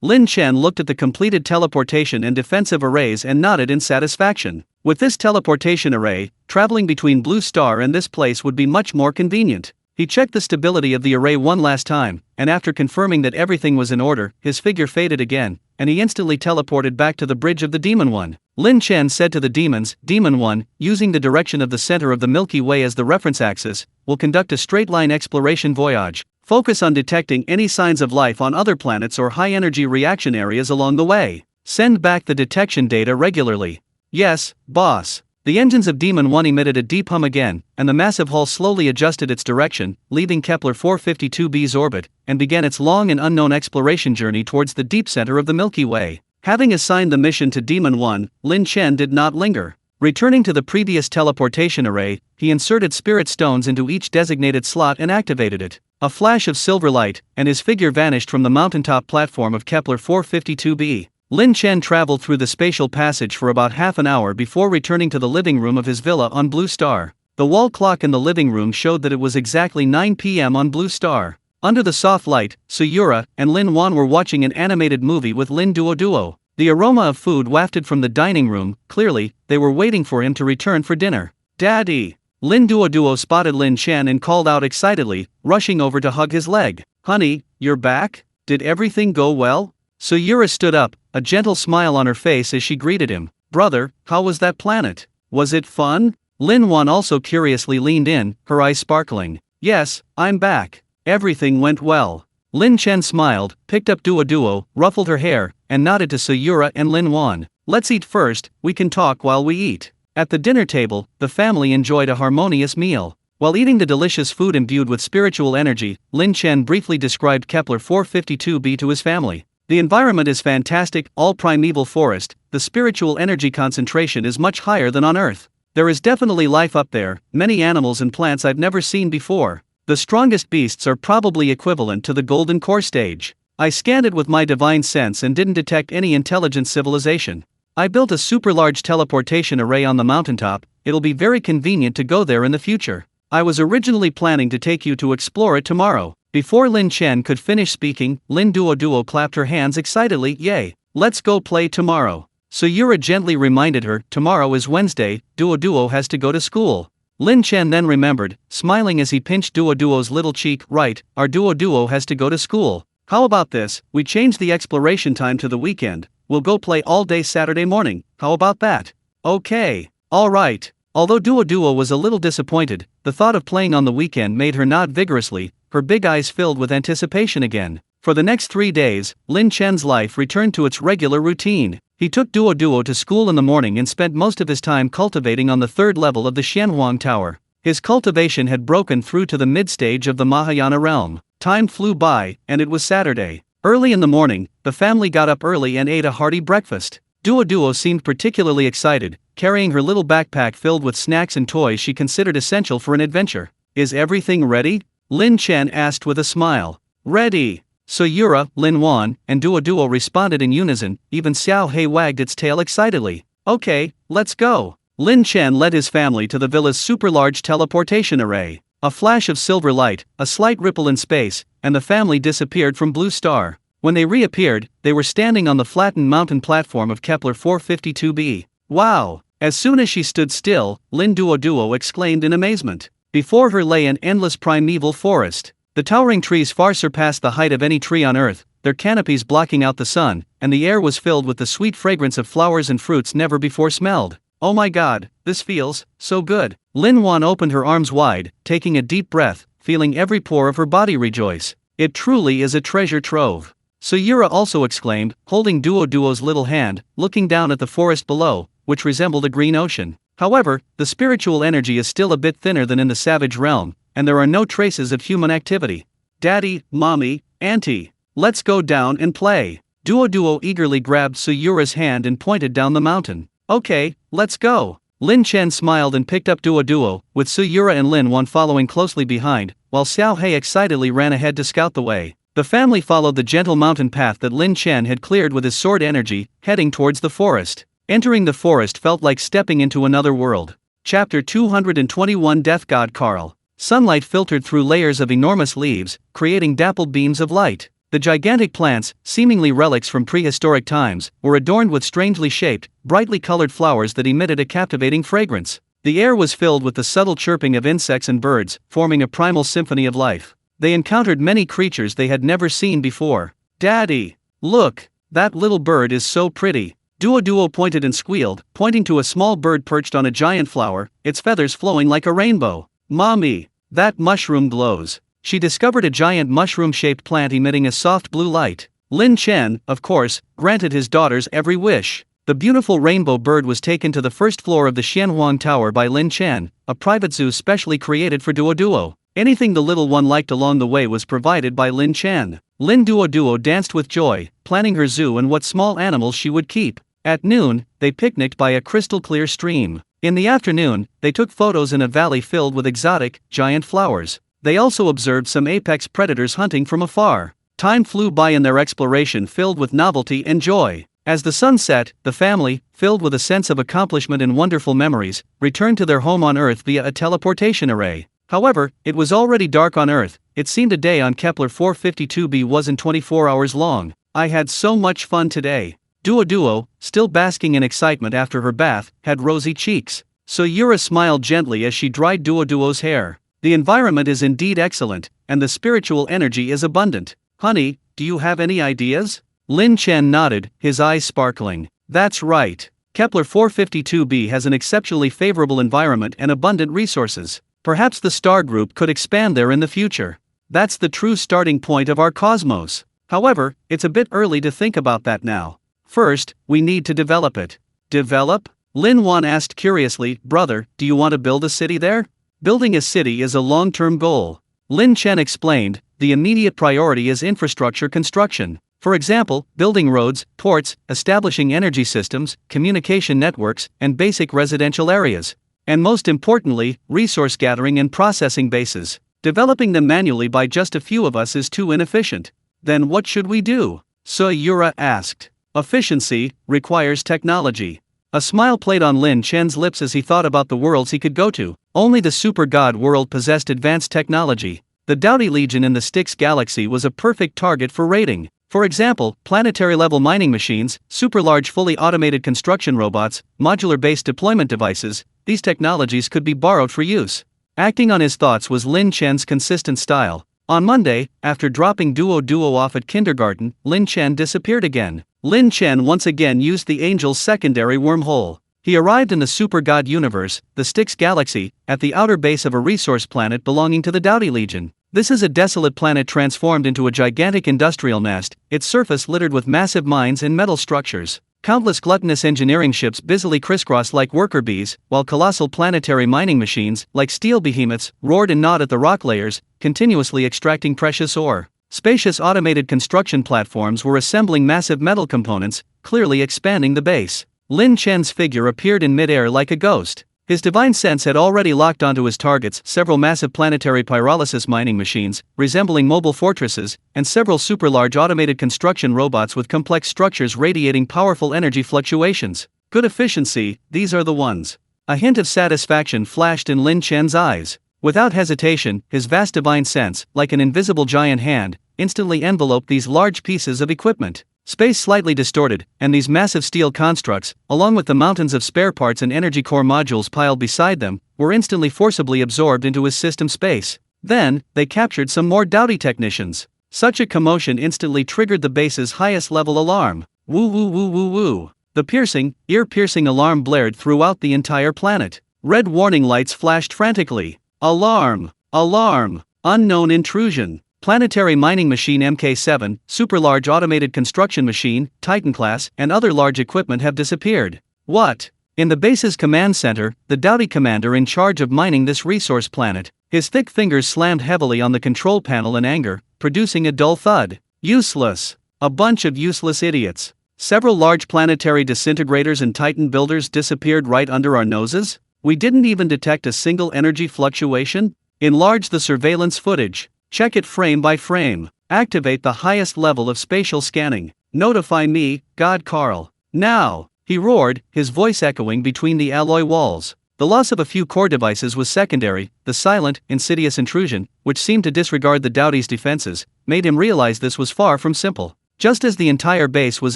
Speaker 1: Lin Chen looked at the completed teleportation and defensive arrays and nodded in satisfaction. With this teleportation array, traveling between Blue Star and this place would be much more convenient. He checked the stability of the array one last time, and after confirming that everything was in order, his figure faded again, and he instantly teleported back to the bridge of the Demon One. Lin Chen said to the demons, Demon One, using the direction of the center of the Milky Way as the reference axis, will conduct a straight-line exploration voyage. Focus on detecting any signs of life on other planets or high-energy reaction areas along the way. Send back the detection data regularly. Yes, boss. The engines of Demon 1 emitted a deep hum again, and the massive hull slowly adjusted its direction, leaving Kepler 452b's orbit, and began its long and unknown exploration journey towards the deep center of the Milky Way. Having assigned the mission to Demon 1, Lin Chen did not linger. Returning to the previous teleportation array, he inserted spirit stones into each designated slot and activated it. A flash of silver light, and his figure vanished from the mountaintop platform of Kepler 452b. Lin Chen traveled through the spatial passage for about half an hour before returning to the living room of his villa on Blue Star. The wall clock in the living room showed that it was exactly 9 p.m. on Blue Star. Under the soft light, Suyura and Lin Wan were watching an animated movie with Lin Duo. The aroma of food wafted from the dining room. Clearly, they were waiting for him to return for dinner. Daddy! Lin Duo spotted Lin Chen and called out excitedly, rushing over to hug his leg. Honey, you're back? Did everything go well? Suyura stood up, a gentle smile on her face as she greeted him. Brother, how was that planet? Was it fun? Lin Wan also curiously leaned in, her eyes sparkling. Yes, I'm back. Everything went well. Lin Chen smiled, picked up Duo, ruffled her hair, and nodded to Suyura and Lin Wan. Let's eat first, we can talk while we eat. At the dinner table, the family enjoyed a harmonious meal. While eating the delicious food imbued with spiritual energy, Lin Chen briefly described Kepler 452b to his family. The environment is fantastic, all primeval forest, the spiritual energy concentration is much higher than on Earth. There is definitely life up there, many animals and plants I've never seen before. The strongest beasts are probably equivalent to the golden core stage. I scanned it with my divine sense and didn't detect any intelligent civilization. I built a super large teleportation array on the mountaintop, it'll be very convenient to go there in the future. I was originally planning to take you to explore it tomorrow. Before Lin Chen could finish speaking, Lin Duo clapped her hands excitedly. Yay! Let's go play tomorrow. Suyura gently reminded her, tomorrow is Wednesday, Duo has to go to school. Lin Chen then remembered, smiling as he pinched Duo's little cheek. Right, our Duo has to go to school. How about this, we change the exploration time to the weekend. We'll go play all day Saturday morning, how about that? Okay. Alright. Although Duo was a little disappointed, the thought of playing on the weekend made her nod vigorously, her big eyes filled with anticipation again. For the next 3 days, Lin Chen's life returned to its regular routine. He took Duo to school in the morning and spent most of his time cultivating on the 3rd level of the Xianhuang Tower. His cultivation had broken through to the mid-stage of the Mahayana realm. Time flew by, and it was Saturday. Early in the morning, the family got up early and ate a hearty breakfast. Duo seemed particularly excited, carrying her little backpack filled with snacks and toys she considered essential for an adventure. Is everything ready? Lin Chen asked with a smile. Ready. Suyura, Lin Wan, and Duo responded in unison, even Xiao He wagged its tail excitedly. Okay, let's go. Lin Chen led his family to the villa's super-large teleportation array. A flash of silver light, a slight ripple in space, and the family disappeared from Blue Star. When they reappeared, they were standing on the flattened mountain platform of Kepler 452b. Wow! As soon as she stood still, Lin Duo exclaimed in amazement. Before her lay an endless primeval forest. The towering trees far surpassed the height of any tree on Earth, their canopies blocking out the sun, and the air was filled with the sweet fragrance of flowers and fruits never before smelled. Oh my god, this feels so good. Lin Chen opened her arms wide, taking a deep breath, feeling every pore of her body rejoice. It truly is a treasure trove. Suyura also exclaimed, holding Duo's little hand, looking down at the forest below, which resembled a green ocean. However, the spiritual energy is still a bit thinner than in the savage realm, and there are no traces of human activity. Daddy, mommy, auntie, let's go down and play. Duo eagerly grabbed Suyura's hand and pointed down the mountain. Okay, let's go. Lin Chen smiled and picked up Duo, with Suyura and Lin Chen following closely behind, while Xiao He excitedly ran ahead to scout the way. The family followed the gentle mountain path that Lin Chen had cleared with his sword energy, heading towards the forest. Entering the forest felt like stepping into another world. Chapter 221 Death God Carl. Sunlight filtered through layers of enormous leaves, creating dappled beams of light. The gigantic plants, seemingly relics from prehistoric times, were adorned with strangely shaped, brightly colored flowers that emitted a captivating fragrance. The air was filled with the subtle chirping of insects and birds, forming a primal symphony of life. They encountered many creatures they had never seen before. Daddy! Look! That little bird is so pretty! Duo pointed and squealed, pointing to a small bird perched on a giant flower, its feathers flowing like a rainbow. Mommy! That mushroom glows! She discovered a giant mushroom-shaped plant emitting a soft blue light. Lin Chen, of course, granted his daughter's every wish. The beautiful rainbow bird was taken to the first floor of the Xianhuang Tower by Lin Chen, a private zoo specially created for Duo. Anything the little one liked along the way was provided by Lin Chen. Lin Duo danced with joy, planning her zoo and what small animals she would keep. At noon, they picnicked by a crystal-clear stream. In the afternoon, they took photos in a valley filled with exotic, giant flowers. They also observed some apex predators hunting from afar. Time flew by in their exploration filled with novelty and joy. As the sun set, the family, filled with a sense of accomplishment and wonderful memories, returned to their home on Earth via a teleportation array. However, it was already dark on Earth. It seemed a day on Kepler 452b wasn't 24 hours long. I had so much fun today. Duo, still basking in excitement after her bath, had rosy cheeks. Suyura smiled gently as she dried Duo's hair. The environment is indeed excellent, and the spiritual energy is abundant. Honey, do you have any ideas? Lin Chen nodded, his eyes sparkling. That's right. Kepler 452b has an exceptionally favorable environment and abundant resources. Perhaps the star group could expand there in the future. That's the true starting point of our cosmos. However, it's a bit early to think about that now. First, we need to develop it. Develop? Lin Chen asked curiously, brother, do you want to build a city there? Building a city is a long-term goal. Lin Chen explained, the immediate priority is infrastructure construction. For example, building roads, ports, establishing energy systems, communication networks, and basic residential areas. And most importantly, resource gathering and processing bases. Developing them manually by just a few of us is too inefficient. Then what should we do? Suyura asked. Efficiency requires technology. A smile played on Lin Chen's lips as he thought about the worlds he could go to. Only the super god world possessed advanced technology. The Doughty Legion in the Styx galaxy was a perfect target for raiding. For example, planetary-level mining machines, super-large fully automated construction robots, modular-based deployment devices, these technologies could be borrowed for use. Acting on his thoughts was Lin Chen's consistent style. On Monday, after dropping Duo off at kindergarten, Lin Chen disappeared again. Lin Chen once again used the Angel's secondary wormhole. He arrived in the super god universe, the Styx galaxy, at the outer base of a resource planet belonging to the Doughty Legion. This is a desolate planet transformed into a gigantic industrial nest, its surface littered with massive mines and metal structures. Countless gluttonous engineering ships busily crisscrossed like worker bees, while colossal planetary mining machines, like steel behemoths, roared and gnawed at the rock layers, continuously extracting precious ore. Spacious automated construction platforms were assembling massive metal components, clearly expanding the base. Lin Chen's figure appeared in midair like a ghost. His divine sense had already locked onto his targets several massive planetary pyrolysis mining machines, resembling mobile fortresses, and several super-large automated construction robots with complex structures radiating powerful energy fluctuations. Good efficiency, these are the ones. A hint of satisfaction flashed in Lin Chen's eyes. Without hesitation, his vast divine sense, like an invisible giant hand, instantly enveloped these large pieces of equipment. Space slightly distorted, and these massive steel constructs, along with the mountains of spare parts and energy core modules piled beside them, were instantly forcibly absorbed into his system space. Then, they captured some more doughty technicians. Such a commotion instantly triggered the base's highest level alarm. Woo woo woo woo woo. The piercing, ear-piercing alarm blared throughout the entire planet. Red warning lights flashed frantically. Alarm! Alarm! Unknown intrusion. Planetary mining machine Mk7, super-large automated construction machine, Titan class, and other large equipment have disappeared. What? In the base's command center, the doughty commander in charge of mining this resource planet, his thick fingers slammed heavily on the control panel in anger, producing a dull thud. Useless. A bunch of useless idiots. Several large planetary disintegrators and Titan builders disappeared right under our noses? We didn't even detect a single energy fluctuation? Enlarge the surveillance footage. Check it frame by frame. Activate the highest level of spatial scanning. Notify me, God Carl. Now! He roared, his voice echoing between the alloy walls. The loss of a few core devices was secondary. The silent, insidious intrusion, which seemed to disregard the doughty's defenses, made him realize this was far from simple. Just as the entire base was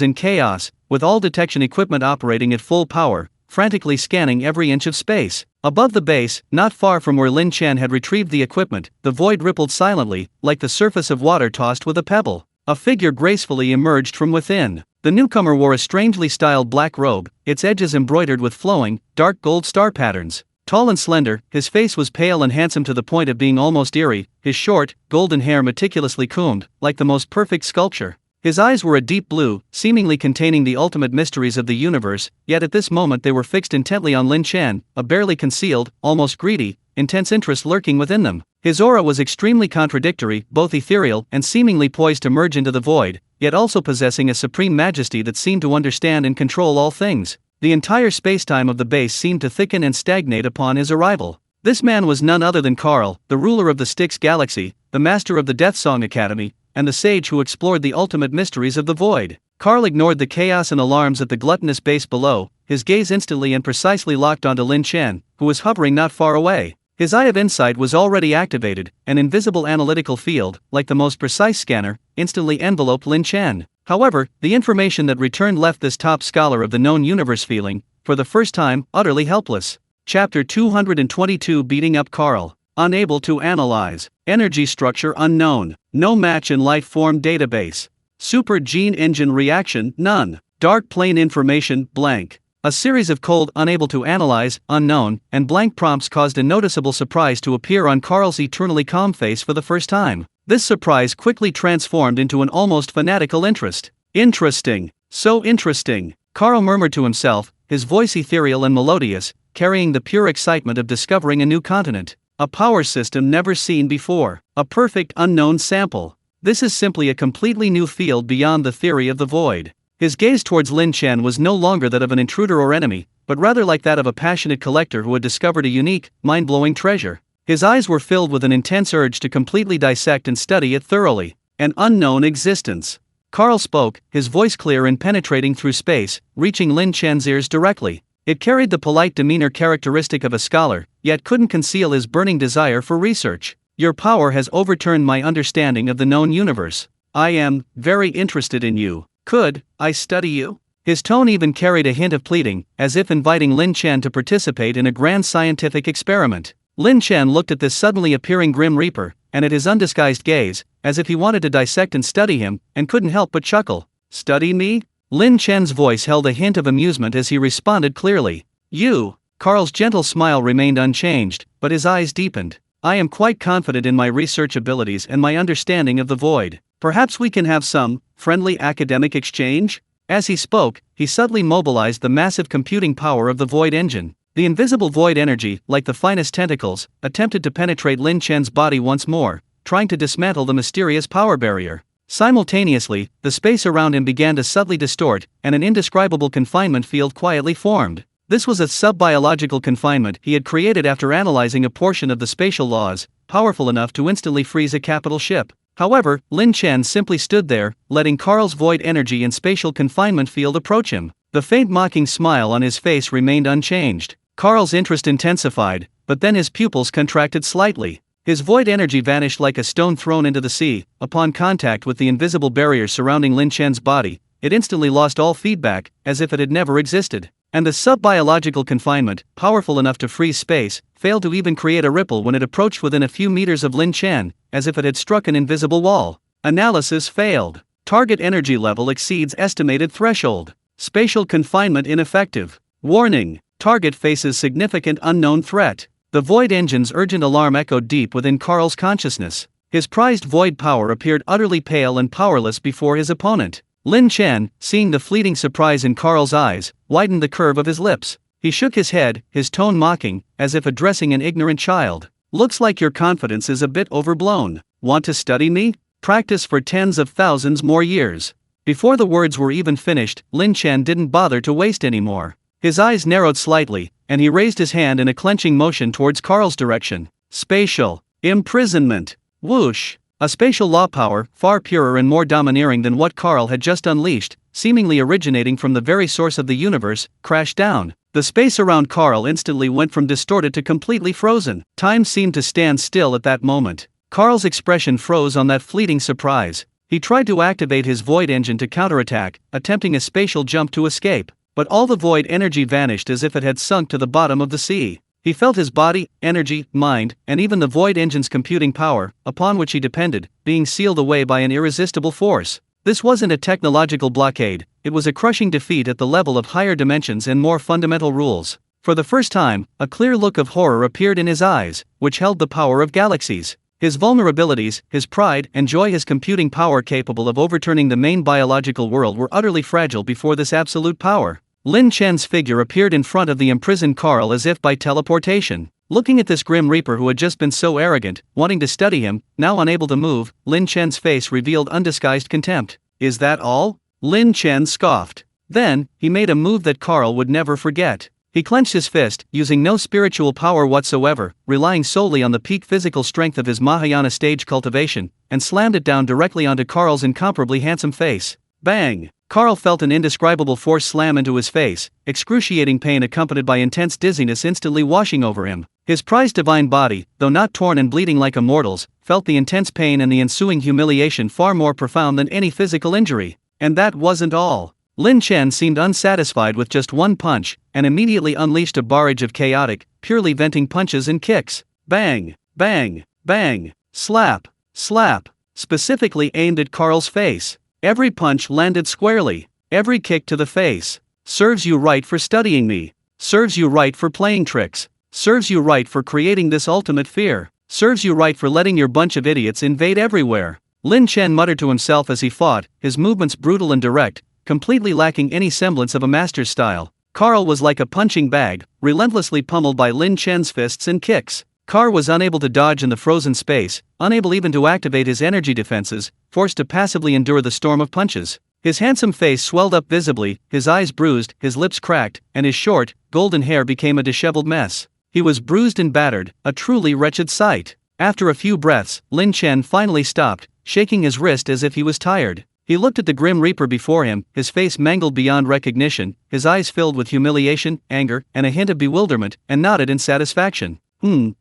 Speaker 1: in chaos, with all detection equipment operating at full power, frantically scanning every inch of space. Above the base, not far from where Lin Chen had retrieved the equipment, the void rippled silently, like the surface of water tossed with a pebble. A figure gracefully emerged from within. The newcomer wore a strangely styled black robe, its edges embroidered with flowing, dark gold star patterns. Tall and slender, his face was pale and handsome to the point of being almost eerie, his short, golden hair meticulously combed, like the most perfect sculpture. His eyes were a deep blue, seemingly containing the ultimate mysteries of the universe, yet at this moment they were fixed intently on Lin Chen, a barely concealed, almost greedy, intense interest lurking within them. His aura was extremely contradictory, both ethereal and seemingly poised to merge into the void, yet also possessing a supreme majesty that seemed to understand and control all things. The entire spacetime of the base seemed to thicken and stagnate upon his arrival. This man was none other than Carl, the ruler of the Styx galaxy, the master of the Death Song Academy, and the sage who explored the ultimate mysteries of the void. Carl ignored the chaos and alarms at the gluttonous base below, his gaze instantly and precisely locked onto Lin Chen, who was hovering not far away. His eye of insight was already activated, an invisible analytical field, like the most precise scanner, instantly enveloped Lin Chen. However, the information that returned left this top scholar of the known universe feeling, for the first time, utterly helpless. Chapter 222 Beating Up Carl. Unable to analyze. Energy structure unknown. No match in life form database. Super gene engine reaction none. Dark plane information blank. A series of cold, unable to analyze, unknown, and blank prompts caused a noticeable surprise to appear on Carl's eternally calm face for the first time. This surprise quickly transformed into an almost fanatical interest. Interesting. So interesting. Carl murmured to himself, his voice ethereal and melodious, carrying the pure excitement of discovering a new continent. A power system never seen before. A perfect unknown sample. This is simply a completely new field beyond the theory of the void. His gaze towards Lin Chen was no longer that of an intruder or enemy, but rather like that of a passionate collector who had discovered a unique, mind-blowing treasure. His eyes were filled with an intense urge to completely dissect and study it thoroughly. An unknown existence. Carl spoke, his voice clear and penetrating through space, reaching Lin Chen's ears directly. It carried the polite demeanor characteristic of a scholar, yet couldn't conceal his burning desire for research. Your power has overturned my understanding of the known universe. I am very interested in you. Could I study you? His tone even carried a hint of pleading, as if inviting Lin Chen to participate in a grand scientific experiment. Lin Chen looked at this suddenly appearing Grim Reaper, and at his undisguised gaze, as if he wanted to dissect and study him, and couldn't help but chuckle. Study me? Lin Chen's voice held a hint of amusement as he responded clearly. You. Carl's gentle smile remained unchanged, but his eyes deepened. I am quite confident in my research abilities and my understanding of the void. Perhaps we can have some friendly academic exchange? As he spoke, he suddenly mobilized the massive computing power of the void engine. The invisible void energy, like the finest tentacles, attempted to penetrate Lin Chen's body once more, trying to dismantle the mysterious power barrier. Simultaneously, the space around him began to subtly distort, and an indescribable confinement field quietly formed. This was a sub-biological confinement he had created after analyzing a portion of the spatial laws, powerful enough to instantly freeze a capital ship. However, Lin Chen simply stood there, letting Carl's void energy and spatial confinement field approach him. The faint mocking smile on his face remained unchanged. Carl's interest intensified, but then his pupils contracted slightly. His void energy vanished like a stone thrown into the sea. Upon contact with the invisible barrier surrounding Lin Chen's body, it instantly lost all feedback, as if it had never existed. And the sub-biological confinement, powerful enough to freeze space, failed to even create a ripple when it approached within a few meters of Lin Chen, as if it had struck an invisible wall. Analysis failed. Target energy level exceeds estimated threshold. Spatial confinement ineffective. Warning: target faces significant unknown threat. The void engine's urgent alarm echoed deep within Carl's consciousness. His prized void power appeared utterly pale and powerless before his opponent. Lin Chen, seeing the fleeting surprise in Carl's eyes, widened the curve of his lips. He shook his head, his tone mocking, as if addressing an ignorant child. "Looks like your confidence is a bit overblown. Want to study me? Practice for tens of thousands more years." Before the words were even finished, Lin Chen didn't bother to waste any more. His eyes narrowed slightly, and he raised his hand in a clenching motion towards Carl's direction. Spatial imprisonment. Whoosh! A spatial law power, far purer and more domineering than what Carl had just unleashed, seemingly originating from the very source of the universe, crashed down. The space around Carl instantly went from distorted to completely frozen. Time seemed to stand still at that moment. Carl's expression froze on that fleeting surprise. He tried to activate his void engine to counterattack, attempting a spatial jump to escape, but all the void energy vanished as if it had sunk to the bottom of the sea. He felt his body, energy, mind, and even the void engine's computing power, upon which he depended, being sealed away by an irresistible force. This wasn't a technological blockade, it was a crushing defeat at the level of higher dimensions and more fundamental rules. For the first time, a clear look of horror appeared in his eyes, which held the power of galaxies. His vulnerabilities, his pride and joy, his computing power capable of overturning the main biological world were utterly fragile before this absolute power. Lin Chen's figure appeared in front of the imprisoned Carl as if by teleportation. Looking at this grim reaper who had just been so arrogant, wanting to study him, now unable to move, Lin Chen's face revealed undisguised contempt. "Is that all?" Lin Chen scoffed. Then, he made a move that Carl would never forget. He clenched his fist, using no spiritual power whatsoever, relying solely on the peak physical strength of his Mahayana stage cultivation, and slammed it down directly onto Carl's incomparably handsome face. Bang! Carl felt an indescribable force slam into his face, excruciating pain accompanied by intense dizziness instantly washing over him. His prized divine body, though not torn and bleeding like a mortal's, felt the intense pain and the ensuing humiliation far more profound than any physical injury. And that wasn't all. Lin Chen seemed unsatisfied with just one punch, and immediately unleashed a barrage of chaotic, purely venting punches and kicks. Bang! Bang! Bang! Slap! Slap! Specifically aimed at Carl's face. Every punch landed squarely. Every kick to the face. Serves you right for studying me. Serves you right for playing tricks. Serves you right for creating this ultimate fear. Serves you right for letting your bunch of idiots invade everywhere. Lin Chen muttered to himself as he fought, his movements brutal and direct, completely lacking any semblance of a master's style. Carl was like a punching bag, relentlessly pummeled by Lin Chen's fists and kicks. Carl was unable to dodge in the frozen space, unable even to activate his energy defenses, forced to passively endure the storm of punches. His handsome face swelled up visibly, his eyes bruised, his lips cracked, and his short, golden hair became a disheveled mess. He was bruised and battered, a truly wretched sight. After a few breaths, Lin Chen finally stopped, shaking his wrist as if he was tired. He looked at the grim reaper before him, his face mangled beyond recognition, his eyes filled with humiliation, anger, and a hint of bewilderment, and nodded in satisfaction.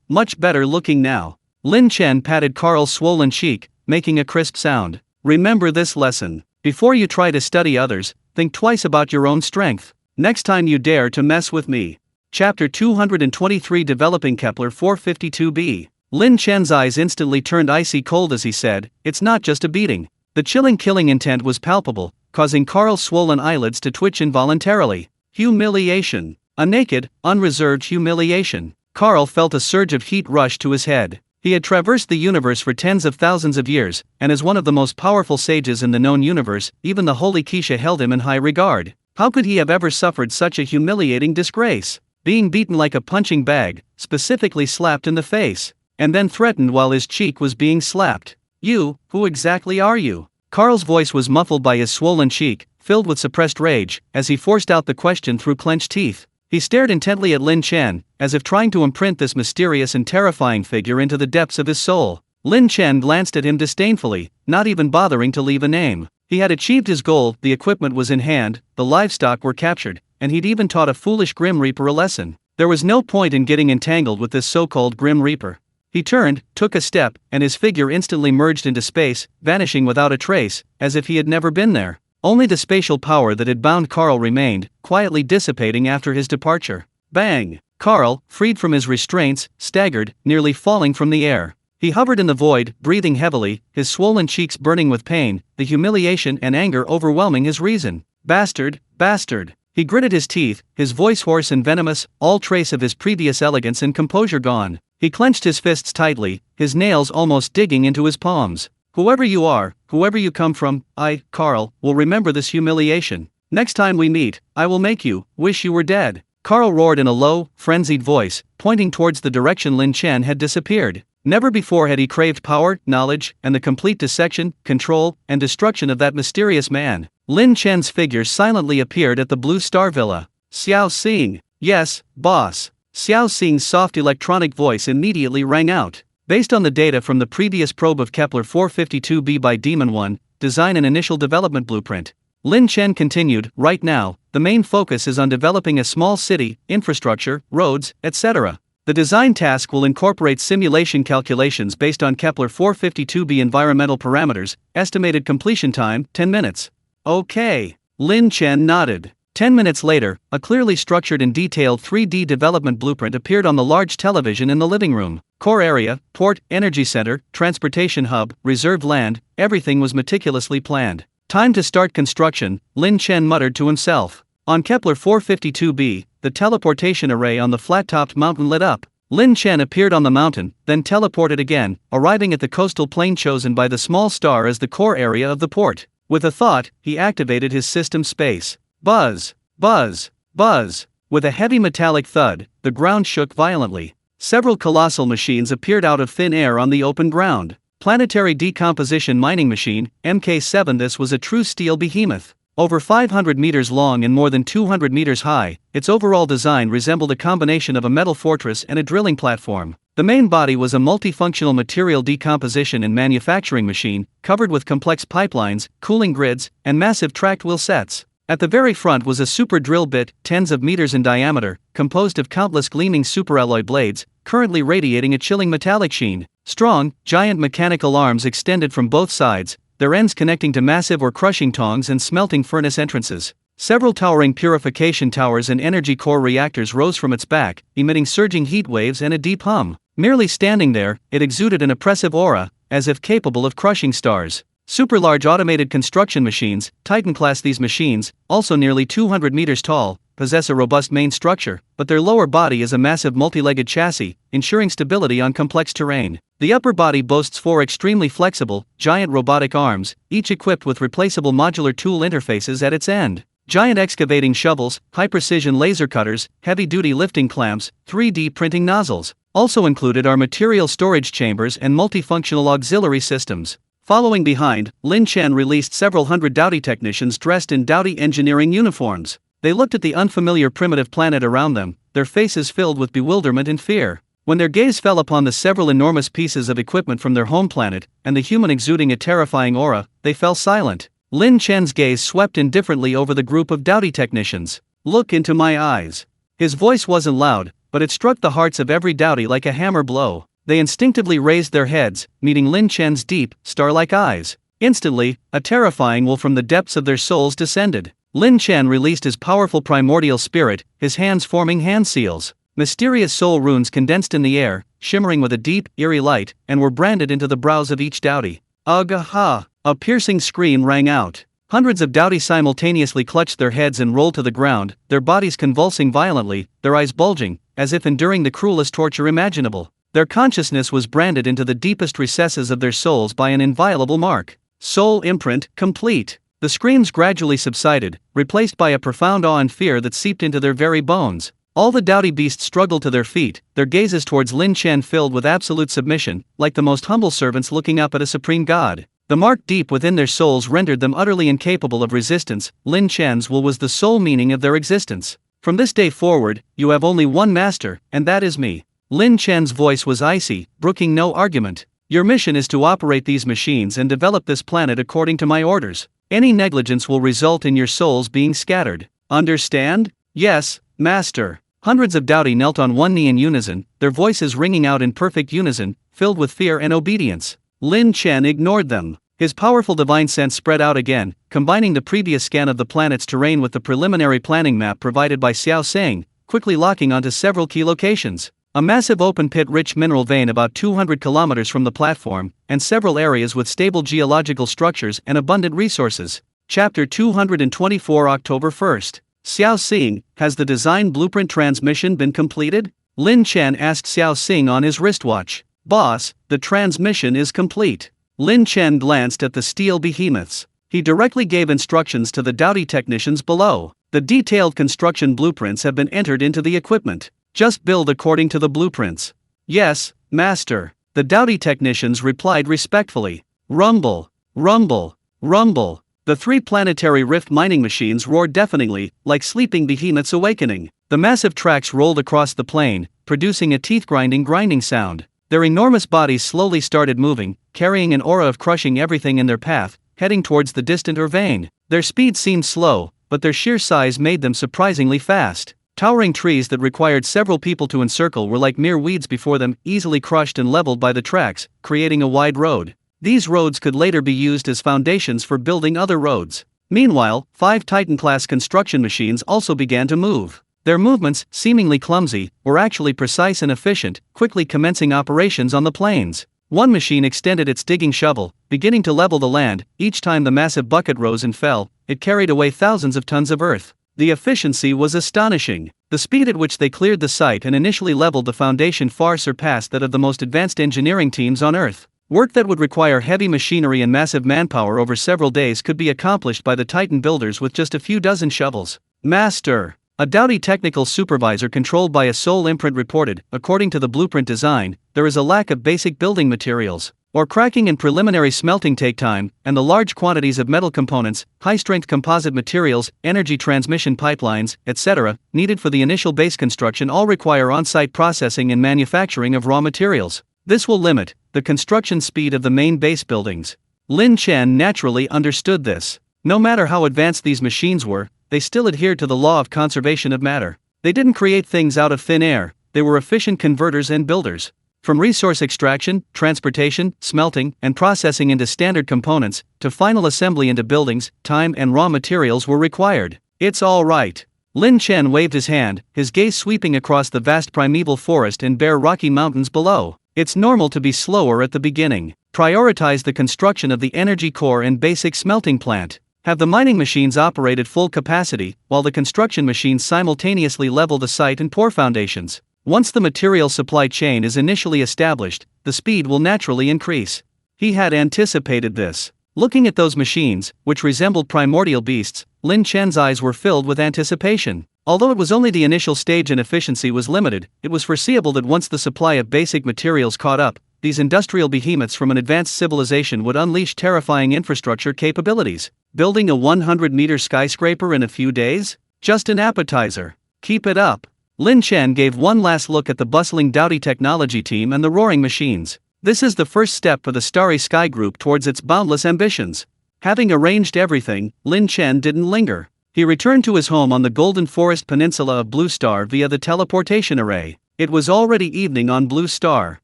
Speaker 1: Much better looking now. Lin Chen patted Carl's swollen cheek, making a crisp sound. Remember this lesson. Before you try to study others, think twice about your own strength. Next time you dare to mess with me. Chapter 223, Developing Kepler 452b. Lin Chen's eyes instantly turned icy cold as he said, "It's not just a beating." The chilling killing intent was palpable, causing Carl's swollen eyelids to twitch involuntarily. Humiliation. A naked, unreserved humiliation. Carl felt a surge of heat rush to his head. He had traversed the universe for tens of thousands of years, and as one of the most powerful sages in the known universe, even the holy Keisha held him in high regard. How could he have ever suffered such a humiliating disgrace? Being beaten like a punching bag, specifically slapped in the face, and then threatened while his cheek was being slapped. "You, who exactly are you?" Carl's voice was muffled by his swollen cheek, filled with suppressed rage, as he forced out the question through clenched teeth. He stared intently at Lin Chen, as if trying to imprint this mysterious and terrifying figure into the depths of his soul. Lin Chen glanced at him disdainfully, not even bothering to leave a name. He had achieved his goal, the equipment was in hand, the livestock were captured, and he'd even taught a foolish Grim Reaper a lesson. There was no point in getting entangled with this so-called Grim Reaper. He turned, took a step, and his figure instantly merged into space, vanishing without a trace, as if he had never been there. Only the spatial power that had bound Carl remained, quietly dissipating after his departure. Bang! Carl, freed from his restraints, staggered, nearly falling from the air. He hovered in the void, breathing heavily, his swollen cheeks burning with pain, the humiliation and anger overwhelming his reason. Bastard, bastard! He gritted his teeth, his voice hoarse and venomous, all trace of his previous elegance and composure gone. He clenched his fists tightly, his nails almost digging into his palms. Whoever you are, whoever you come from, I, Carl, will remember this humiliation. Next time we meet, I will make you wish you were dead. Carl roared in a low, frenzied voice, pointing towards the direction Lin Chen had disappeared. Never before had he craved power, knowledge, and the complete dissection, control, and destruction of that mysterious man. Lin Chen's figure silently appeared at the Blue Star Villa. Xiao Xing. Yes, boss. Xiao Xing's soft electronic voice immediately rang out. Based on the data from the previous probe of Kepler 452b by Demon 1, design and initial development blueprint. Lin Chen continued, right now, the main focus is on developing a small city, infrastructure, roads, etc. The design task will incorporate simulation calculations based on Kepler 452b environmental parameters, estimated completion time, 10 minutes. Okay. Lin Chen nodded. 10 minutes later, a clearly structured and detailed 3D development blueprint appeared on the large television in the living room. Core area, port, energy center, transportation hub, reserved land, everything was meticulously planned. Time to start construction, Lin Chen muttered to himself. On Kepler 452b, the teleportation array on the flat-topped mountain lit up. Lin Chen appeared on the mountain, then teleported again, arriving at the coastal plain chosen by the small star as the core area of the port. With a thought, he activated his system space. Buzz, buzz, buzz. With a heavy metallic thud, the ground shook violently. Several colossal machines appeared out of thin air on the open ground. Planetary Decomposition Mining Machine, Mk7. This was a true steel behemoth. Over 500 meters long and more than 200 meters high, its overall design resembled a combination of a metal fortress and a drilling platform. The main body was a multifunctional material decomposition and manufacturing machine, covered with complex pipelines, cooling grids, and massive tracked wheel sets. At the very front was a super drill bit, tens of meters in diameter, composed of countless gleaming superalloy blades, currently radiating a chilling metallic sheen. Strong, giant mechanical arms extended from both sides, their ends connecting to massive or crushing tongs and smelting furnace entrances. Several towering purification towers and energy core reactors rose from its back, emitting surging heat waves and a deep hum. Merely standing there, it exuded an oppressive aura, as if capable of crushing stars. Super-large automated construction machines, Titan-class. These machines, also nearly 200 meters tall, possess a robust main structure, but their lower body is a massive multi-legged chassis, ensuring stability on complex terrain. The upper body boasts 4 extremely flexible, giant robotic arms, each equipped with replaceable modular tool interfaces at its end. Giant excavating shovels, high-precision laser cutters, heavy-duty lifting clamps, 3D printing nozzles. Also included are material storage chambers and multifunctional auxiliary systems. Following behind, Lin Chen released several hundred Dowdy technicians dressed in Dowdy engineering uniforms. They looked at the unfamiliar primitive planet around them, their faces filled with bewilderment and fear. When their gaze fell upon the several enormous pieces of equipment from their home planet, and the human exuding a terrifying aura, they fell silent. Lin Chen's gaze swept indifferently over the group of Dowdy technicians. Look into my eyes. His voice wasn't loud, but it struck the hearts of every Dowdy like a hammer blow. They instinctively raised their heads, meeting Lin Chen's deep, star-like eyes. Instantly, a terrifying will from the depths of their souls descended. Lin Chen released his powerful primordial spirit, his hands forming hand seals. Mysterious soul runes condensed in the air, shimmering with a deep, eerie light, and were branded into the brows of each Dowdy. Ugh-ha! A piercing scream rang out. Hundreds of Dowdy simultaneously clutched their heads and rolled to the ground, their bodies convulsing violently, their eyes bulging, as if enduring the cruelest torture imaginable. Their consciousness was branded into the deepest recesses of their souls by an inviolable mark. Soul imprint complete. The screams gradually subsided, replaced by a profound awe and fear that seeped into their very bones. All the Dowdy beasts struggled to their feet, their gazes towards Lin Chen filled with absolute submission, like the most humble servants looking up at a supreme god. The mark deep within their souls rendered them utterly incapable of resistance. Lin Chen's will was the sole meaning of their existence. From this day forward, you have only one master, and that is me. Lin Chen's voice was icy, brooking no argument. Your mission is to operate these machines and develop this planet according to my orders. Any negligence will result in your souls being scattered. Understand? Yes, master. Hundreds of Dowdy knelt on one knee in unison, their voices ringing out in perfect unison, filled with fear and obedience. Lin Chen ignored them. His powerful divine sense spread out again, combining the previous scan of the planet's terrain with the preliminary planning map provided by Xiao Sing, quickly locking onto several key locations. A massive open-pit rich mineral vein about 200 kilometers from the platform, and several areas with stable geological structures and abundant resources. Chapter 224 October 1st. Xiao Sing, has the design blueprint transmission been completed? Lin Chen asked Xiao Sing on his wristwatch. Boss, the transmission is complete. Lin Chen glanced at the steel behemoths. He directly gave instructions to the doughty technicians below. The detailed construction blueprints have been entered into the equipment. Just build according to the blueprints. Yes, master. The doughty technicians replied respectfully. Rumble, rumble, rumble. The three planetary rift mining machines roared deafeningly, like sleeping behemoths awakening. The massive tracks rolled across the plain, producing a teeth-grinding sound. Their enormous bodies slowly started moving, carrying an aura of crushing everything in their path, heading towards the distant vein. Their speed seemed slow, but their sheer size made them surprisingly fast. Towering trees that required several people to encircle were like mere weeds before them, easily crushed and leveled by the tracks, creating a wide road. These roads could later be used as foundations for building other roads. Meanwhile, 5 Titan-class construction machines also began to move. Their movements, seemingly clumsy, were actually precise and efficient, quickly commencing operations on the plains. One machine extended its digging shovel, beginning to level the land. Each time the massive bucket rose and fell, it carried away thousands of tons of earth. The efficiency was astonishing. The speed at which they cleared the site and initially leveled the foundation far surpassed that of the most advanced engineering teams on Earth. Work that would require heavy machinery and massive manpower over several days could be accomplished by the Titan builders with just a few dozen shovels. Master! A doughty technical supervisor controlled by a soul imprint reported, according to the blueprint design, there is a lack of basic building materials. Ore cracking and preliminary smelting take time, and the large quantities of metal components, high-strength composite materials, energy transmission pipelines, etc., needed for the initial base construction all require on-site processing and manufacturing of raw materials. This will limit the construction speed of the main base buildings. Lin Chen naturally understood this. No matter how advanced these machines were, they still adhered to the law of conservation of matter. They didn't create things out of thin air, they were efficient converters and builders. From resource extraction, transportation, smelting, and processing into standard components, to final assembly into buildings, time and raw materials were required. It's all right. Lin Chen waved his hand, his gaze sweeping across the vast primeval forest and bare rocky mountains below. It's normal to be slower at the beginning. Prioritize the construction of the energy core and basic smelting plant. Have the mining machines operate at full capacity, while the construction machines simultaneously level the site and pour foundations. Once the material supply chain is initially established, the speed will naturally increase. He had anticipated this. Looking at those machines, which resembled primordial beasts, Lin Chen's eyes were filled with anticipation. Although it was only the initial stage and efficiency was limited, it was foreseeable that once the supply of basic materials caught up, these industrial behemoths from an advanced civilization would unleash terrifying infrastructure capabilities. Building a 100-meter skyscraper in a few days? Just an appetizer. Keep it up. Lin Chen gave one last look at the bustling doughty technology team and the roaring machines. This is the first step for the Starry Sky Group towards its boundless ambitions. Having arranged everything, Lin Chen didn't linger. He returned to his home on the Golden Forest Peninsula of Blue Star via the teleportation array. It was already evening on Blue Star.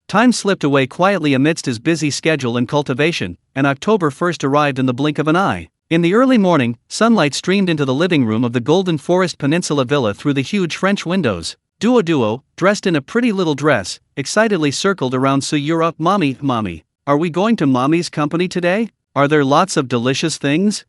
Speaker 1: Time slipped away quietly amidst his busy schedule and cultivation, and October 1st arrived in the blink of an eye. In the early morning, sunlight streamed into the living room of the Golden Forest Peninsula villa through the huge French windows. Duo, dressed in a pretty little dress, excitedly circled around Suyura. Mommy, are we going to Mommy's company today? Are there lots of delicious things?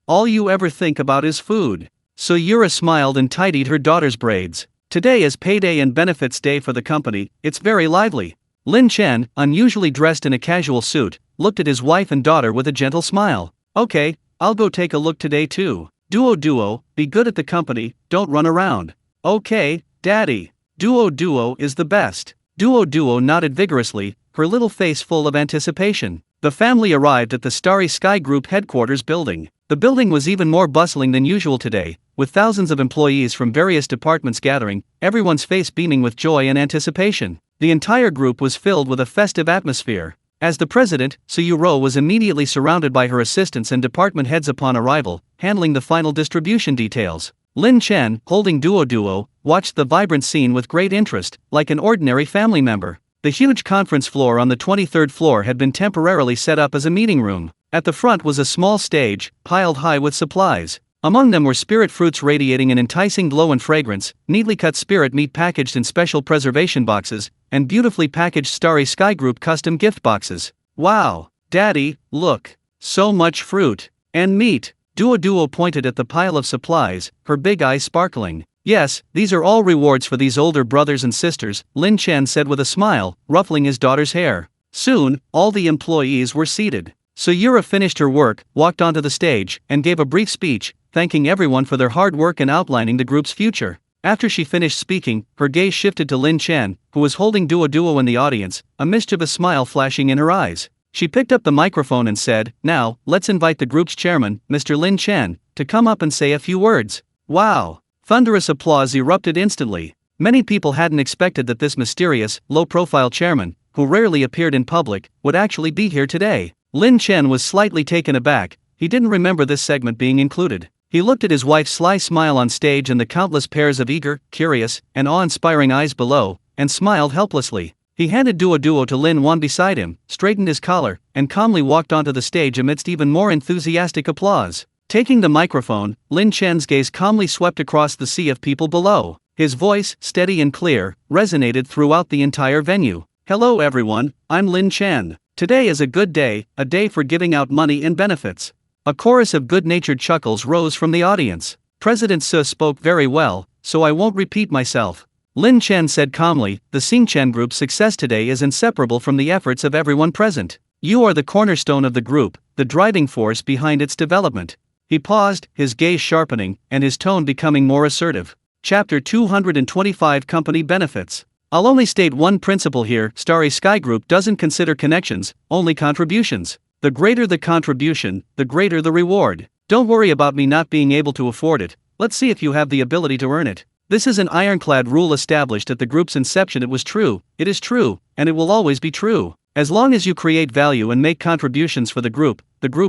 Speaker 1: All you ever think about is food. Suyura smiled and tidied her daughter's braids. Today is payday and benefits day for the company, it's very lively. Lin Chen, unusually dressed in a casual suit, looked at his wife and daughter with a gentle smile. Okay, I'll go take a look today too. Duo, be good at the company, don't run around. Okay, Daddy. Duo is the best. Duo nodded vigorously, her little face full of anticipation. The family arrived at the Starry Sky Group headquarters building. The building was even more bustling than usual today, with thousands of employees from various departments gathering, everyone's face beaming with joy and anticipation. The entire group was filled with a festive atmosphere. As the president, Suyuro was immediately surrounded by her assistants and department heads upon arrival, handling the final distribution details. Lin Chen, holding Duo, watched the vibrant scene with great interest, like an ordinary family member. The huge conference floor on the 23rd floor had been temporarily set up as a meeting room. At the front was a small stage, piled high with supplies. Among them were spirit fruits radiating an enticing glow and fragrance, neatly cut spirit meat packaged in special preservation boxes, and beautifully packaged Starry Sky Group custom gift boxes. Wow! Daddy, look! So much fruit! And meat! Duo pointed at the pile of supplies, her big eyes sparkling. Yes, these are all rewards for these older brothers and sisters, Lin Chen said with a smile, ruffling his daughter's hair. Soon, all the employees were seated. Sayura finished her work, walked onto the stage, and gave a brief speech, thanking everyone for their hard work and outlining the group's future. After she finished speaking, her gaze shifted to Lin Chen, who was holding Duo in the audience, a mischievous smile flashing in her eyes. She picked up the microphone and said, "Now, let's invite the group's chairman, Mr. Lin Chen, to come up and say a few words." Wow! Thunderous applause erupted instantly. Many people hadn't expected that this mysterious, low-profile chairman, who rarely appeared in public, would actually be here today. Lin Chen was slightly taken aback. He didn't remember this segment being included. He looked at his wife's sly smile on stage and the countless pairs of eager, curious, and awe-inspiring eyes below, and smiled helplessly. He handed Duo to Lin Wan beside him, straightened his collar, and calmly walked onto the stage amidst even more enthusiastic applause. Taking the microphone, Lin Chen's gaze calmly swept across the sea of people below. His voice, steady and clear, resonated throughout the entire venue. "Hello everyone, I'm Lin Chen. Today is a good day, a day for giving out money and benefits." A chorus of good-natured chuckles rose from the audience. President Su spoke very well, so I won't repeat myself. Lin Chen said calmly, "The Xingchen Group's success today is inseparable from the efforts of everyone present. You are the cornerstone of the group, the driving force behind its development." He paused, his gaze sharpening, and his tone becoming more assertive. Chapter 225 Company Benefits. I'll only state one principle here: Starry Sky Group doesn't consider connections, only contributions. The greater the contribution, the greater the reward. Don't worry about me not being able to afford it, let's see if you have the ability to earn it. This is an ironclad rule established at the group's inception. It was true, it is true, and it will always be true. As long as you create value and make contributions for the group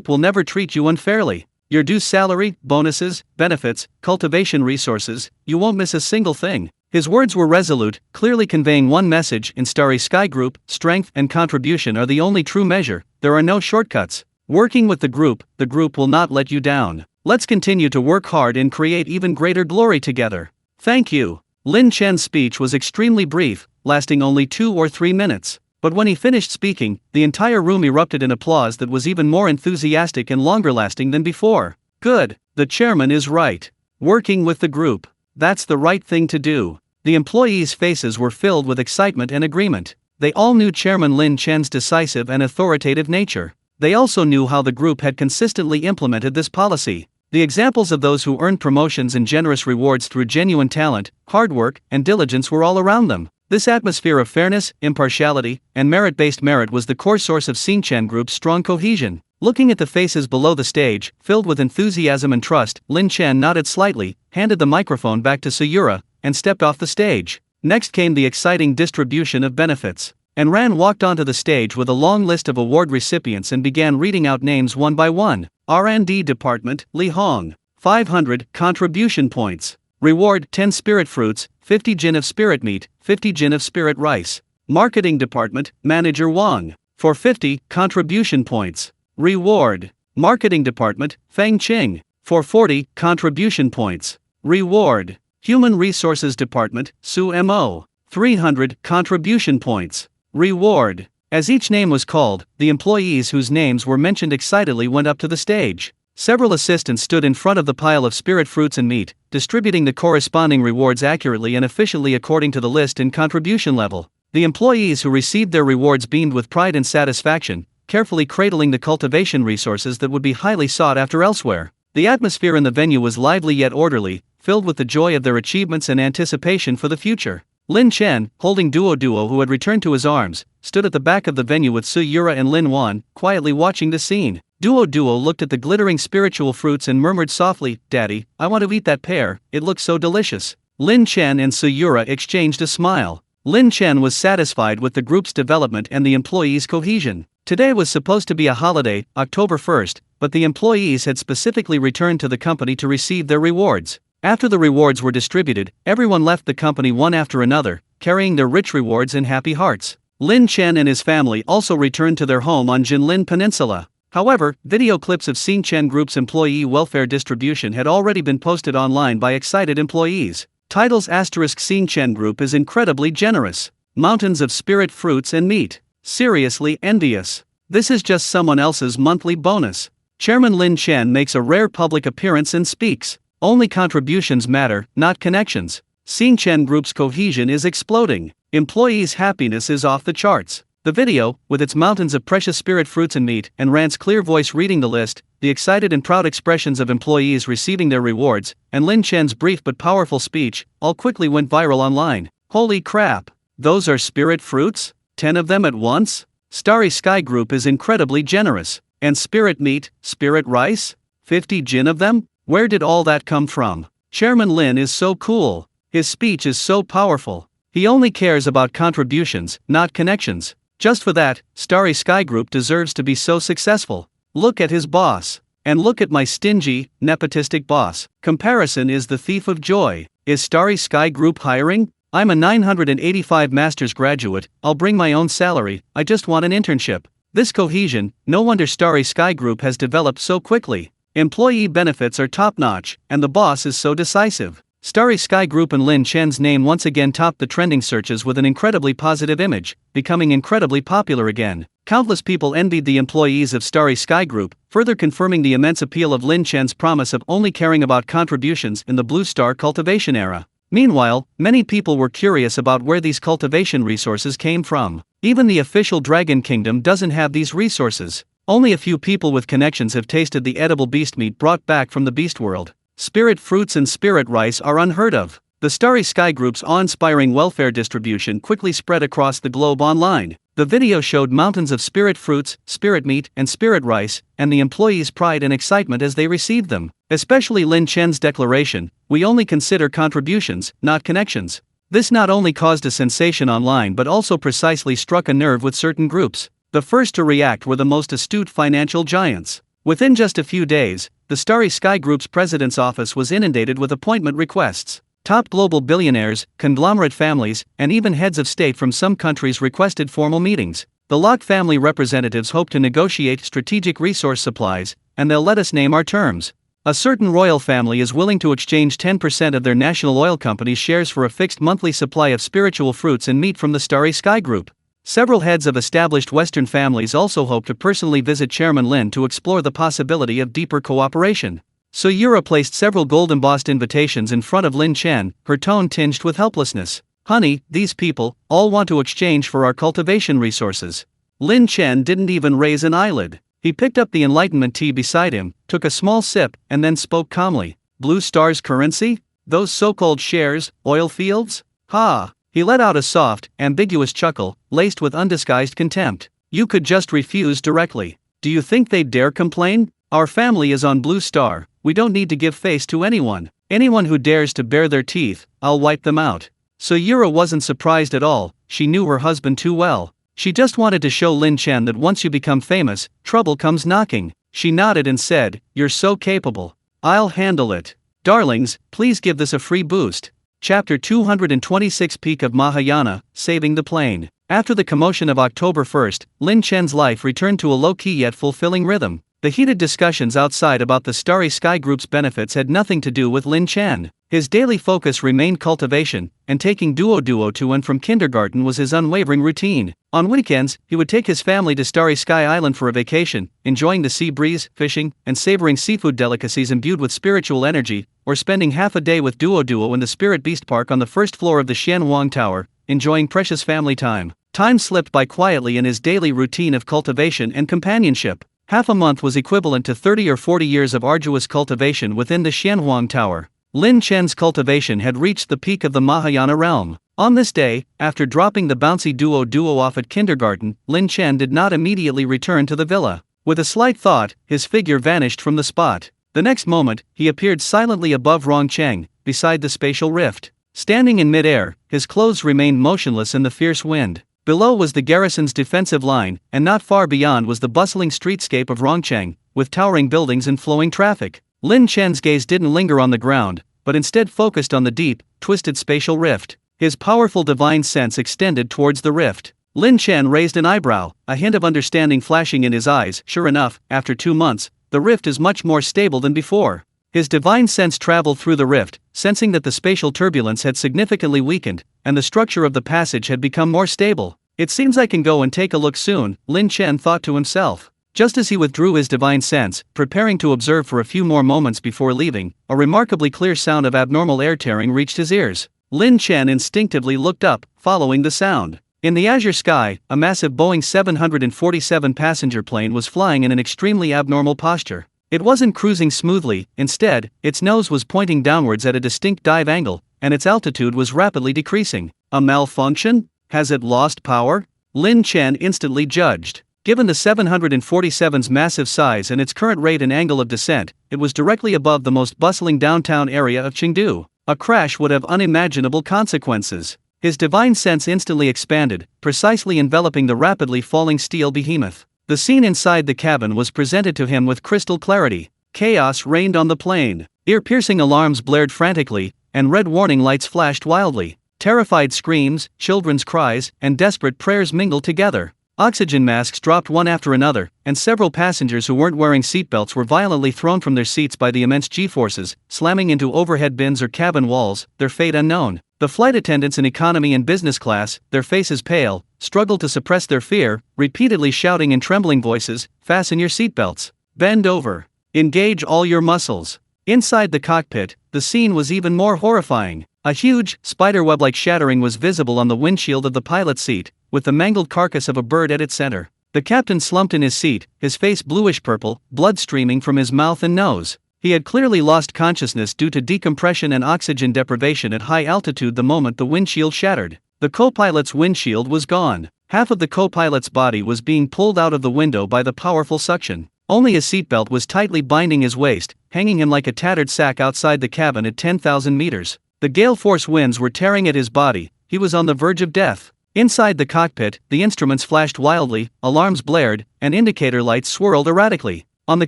Speaker 1: will never treat you unfairly. Your due salary, bonuses, benefits, cultivation resources, you won't miss a single thing. His words were resolute, clearly conveying one message: in Starry Sky Group, strength and contribution are the only true measure, there are no shortcuts. Working with the group will not let you down. Let's continue to work hard and create even greater glory together. Thank you. Lin Chen's speech was extremely brief, lasting only 2 or 3 minutes. But when he finished speaking, the entire room erupted in applause that was even more enthusiastic and longer-lasting than before. Good, the chairman is right. Working with the group, that's the right thing to do. The employees' faces were filled with excitement and agreement. They all knew Chairman Lin Chen's decisive and authoritative nature. They also knew how the group had consistently implemented this policy. The examples of those who earned promotions and generous rewards through genuine talent, hard work, and diligence were all around them. This atmosphere of fairness, impartiality, and merit-based merit was the core source of Xingchen Group's strong cohesion. Looking at the faces below the stage, filled with enthusiasm and trust, Lin Chen nodded slightly, handed the microphone back to Sayura, and stepped off the stage. Next came the exciting distribution of benefits. And Ran walked onto the stage with a long list of award recipients and began reading out names one by one. R&D Department, Li Hong. 500 contribution points. Reward: 10 spirit fruits, 50 jin of spirit meat, 50 jin of spirit rice. Marketing Department, Manager Wang. For 50 contribution points. Reward. Marketing Department, Feng Qing. For 40 contribution points. Reward. Human Resources Department, Su Mo. 300 contribution points. Reward. As each name was called, the employees whose names were mentioned excitedly went up to the stage. Several assistants stood in front of the pile of spirit fruits and meat, distributing the corresponding rewards accurately and efficiently according to the list and contribution level. The employees who received their rewards beamed with pride and satisfaction, carefully cradling the cultivation resources that would be highly sought after elsewhere. The atmosphere in the venue was lively yet orderly, filled with the joy of their achievements and anticipation for the future. Lin Chen, holding Duo who had returned to his arms, stood at the back of the venue with Sayura and Lin Wan, quietly watching the scene. Duo looked at the glittering spiritual fruits and murmured softly, "Daddy, I want to eat that pear, it looks so delicious." Lin Chen and Sayura exchanged a smile. Lin Chen was satisfied with the group's development and the employees' cohesion. Today was supposed to be a holiday, October 1st, but the employees had specifically returned to the company to receive their rewards. After the rewards were distributed, everyone left the company one after another, carrying their rich rewards in happy hearts. Lin Chen and his family also returned to their home on Jinlin Peninsula. However, video clips of Lin Chen Group's employee welfare distribution had already been posted online by excited employees. Titles Lin Chen Group is incredibly generous. Mountains of spirit fruits and meat. Seriously envious. This is just someone else's monthly bonus. Chairman Lin Chen makes a rare public appearance and speaks. Only contributions matter, not connections. Lin Chen Group's cohesion is exploding. Employees' happiness is off the charts. The video, with its mountains of precious spirit fruits and meat, and Rand's clear voice reading the list, the excited and proud expressions of employees receiving their rewards, and Lin Chen's brief but powerful speech, all quickly went viral online. Holy crap! Those are spirit fruits? 10 of them at once? Starry Sky Group is incredibly generous. And spirit meat, spirit rice? 50 jin of them? Where did all that come from? Chairman Lin is so cool. His speech is so powerful. He only cares about contributions, not connections. Just for that, Starry Sky Group deserves to be so successful. Look at his boss. And look at my stingy, nepotistic boss. Comparison is the thief of joy. Is Starry Sky Group hiring? I'm a 985 master's graduate, I'll bring my own salary, I just want an internship. This cohesion, no wonder Starry Sky Group has developed so quickly. Employee benefits are top-notch, and the boss is so decisive. Starry Sky Group and Lin Chen's name once again topped the trending searches with an incredibly positive image, becoming incredibly popular again. Countless people envied the employees of Starry Sky Group, further confirming the immense appeal of Lin Chen's promise of only caring about contributions in the Blue Star cultivation era. Meanwhile, many people were curious about where these cultivation resources came from. Even the official Dragon Kingdom doesn't have these resources. Only a few people with connections have tasted the edible beast meat brought back from the beast world. Spirit fruits and spirit rice are unheard of. The Starry Sky Group's awe-inspiring welfare distribution quickly spread across the globe online. The video showed mountains of spirit fruits, spirit meat, and spirit rice, and the employees' pride and excitement as they received them. Especially Lin Chen's declaration, "We only consider contributions, not connections." This not only caused a sensation online but also precisely struck a nerve with certain groups. The first to react were the most astute financial giants. Within just a few days, the Starry Sky Group's president's office was inundated with appointment requests. Top global billionaires, conglomerate families, and even heads of state from some countries requested formal meetings. The Locke family representatives hope to negotiate strategic resource supplies, and they'll let us name our terms. A certain royal family is willing to exchange 10% of their national oil company's shares for a fixed monthly supply of spiritual fruits and meat from the Starry Sky Group. Several heads of established Western families also hope to personally visit Chairman Lin to explore the possibility of deeper cooperation. So Yura placed several gold-embossed invitations in front of Lin Chen, her tone tinged with helplessness. "Honey, these people all want to exchange for our cultivation resources." Lin Chen didn't even raise an eyelid. He picked up the enlightenment tea beside him, took a small sip, and then spoke calmly. "Blue Star's currency? Those so-called shares, oil fields? Ha!" He let out a soft, ambiguous chuckle, laced with undisguised contempt. "You could just refuse directly. Do you think they'd dare complain? Our family is on Blue Star, we don't need to give face to anyone. Anyone who dares to bare their teeth, I'll wipe them out." So Yura wasn't surprised at all, she knew her husband too well. She just wanted to show Lin Chen that once you become famous, trouble comes knocking. She nodded and said, "You're so capable. I'll handle it. Darlings, please give this a free boost." Chapter 226 Peak of Mahayana, Saving the Plane. After the commotion of October 1st, Lin Chen's life returned to a low-key yet fulfilling rhythm. The heated discussions outside about the Starry Sky Group's benefits had nothing to do with Lin Chen. His daily focus remained cultivation, and taking duo to and from kindergarten was his unwavering routine. On weekends, he would take his family to Starry Sky Island for a vacation, enjoying the sea breeze, fishing, and savoring seafood delicacies imbued with spiritual energy, or spending half a day with duo in the Spirit Beast Park on the first floor of the Xianhuang Tower, enjoying precious family time. Time slipped by quietly in his daily routine of cultivation and companionship. Half a month was equivalent to 30 or 40 years of arduous cultivation within the Xianhuang Tower. Lin Chen's cultivation had reached the peak of the Mahayana realm. On this day, after dropping the bouncy duo off at kindergarten, Lin Chen did not immediately return to the villa. With a slight thought, his figure vanished from the spot. The next moment, he appeared silently above Rongcheng, beside the spatial rift. Standing in mid-air, his clothes remained motionless in the fierce wind. Below was the garrison's defensive line, and not far beyond was the bustling streetscape of Rongcheng, with towering buildings and flowing traffic. Lin Chen's gaze didn't linger on the ground, but instead focused on the deep, twisted spatial rift. His powerful divine sense extended towards the rift. Lin Chen raised an eyebrow, a hint of understanding flashing in his eyes. Sure enough, after 2 months, the rift is much more stable than before. His divine sense traveled through the rift, sensing that the spatial turbulence had significantly weakened, and the structure of the passage had become more stable. It seems I can go and take a look soon, Lin Chen thought to himself. Just as he withdrew his divine sense, preparing to observe for a few more moments before leaving, a remarkably clear sound of abnormal air tearing reached his ears. Lin Chen instinctively looked up, following the sound. In the azure sky, a massive Boeing 747 passenger plane was flying in an extremely abnormal posture. It wasn't cruising smoothly, instead, its nose was pointing downwards at a distinct dive angle, and its altitude was rapidly decreasing. A malfunction? Has it lost power? Lin Chen instantly judged. Given the 747's massive size and its current rate and angle of descent, it was directly above the most bustling downtown area of Chengdu. A crash would have unimaginable consequences. His divine sense instantly expanded, precisely enveloping the rapidly falling steel behemoth. The scene inside the cabin was presented to him with crystal clarity. Chaos reigned on the plane. Ear-piercing alarms blared frantically, and red warning lights flashed wildly. Terrified screams, children's cries, and desperate prayers mingled together. Oxygen masks dropped one after another, and several passengers who weren't wearing seatbelts were violently thrown from their seats by the immense G-forces, slamming into overhead bins or cabin walls, their fate unknown. The flight attendants in economy and business class, their faces pale, struggled to suppress their fear, repeatedly shouting in trembling voices, "Fasten your seatbelts. Bend over. Engage all your muscles." Inside the cockpit, the scene was even more horrifying. A huge, spiderweb-like shattering was visible on the windshield of the pilot's seat, with the mangled carcass of a bird at its center. The captain slumped in his seat, his face bluish-purple, blood streaming from his mouth and nose. He had clearly lost consciousness due to decompression and oxygen deprivation at high altitude the moment the windshield shattered. The co-pilot's windshield was gone. Half of the co-pilot's body was being pulled out of the window by the powerful suction. Only his seatbelt was tightly binding his waist, hanging him like a tattered sack outside the cabin at 10,000 meters. The gale-force winds were tearing at his body. He was on the verge of death. Inside the cockpit, the instruments flashed wildly, alarms blared, and indicator lights swirled erratically. On the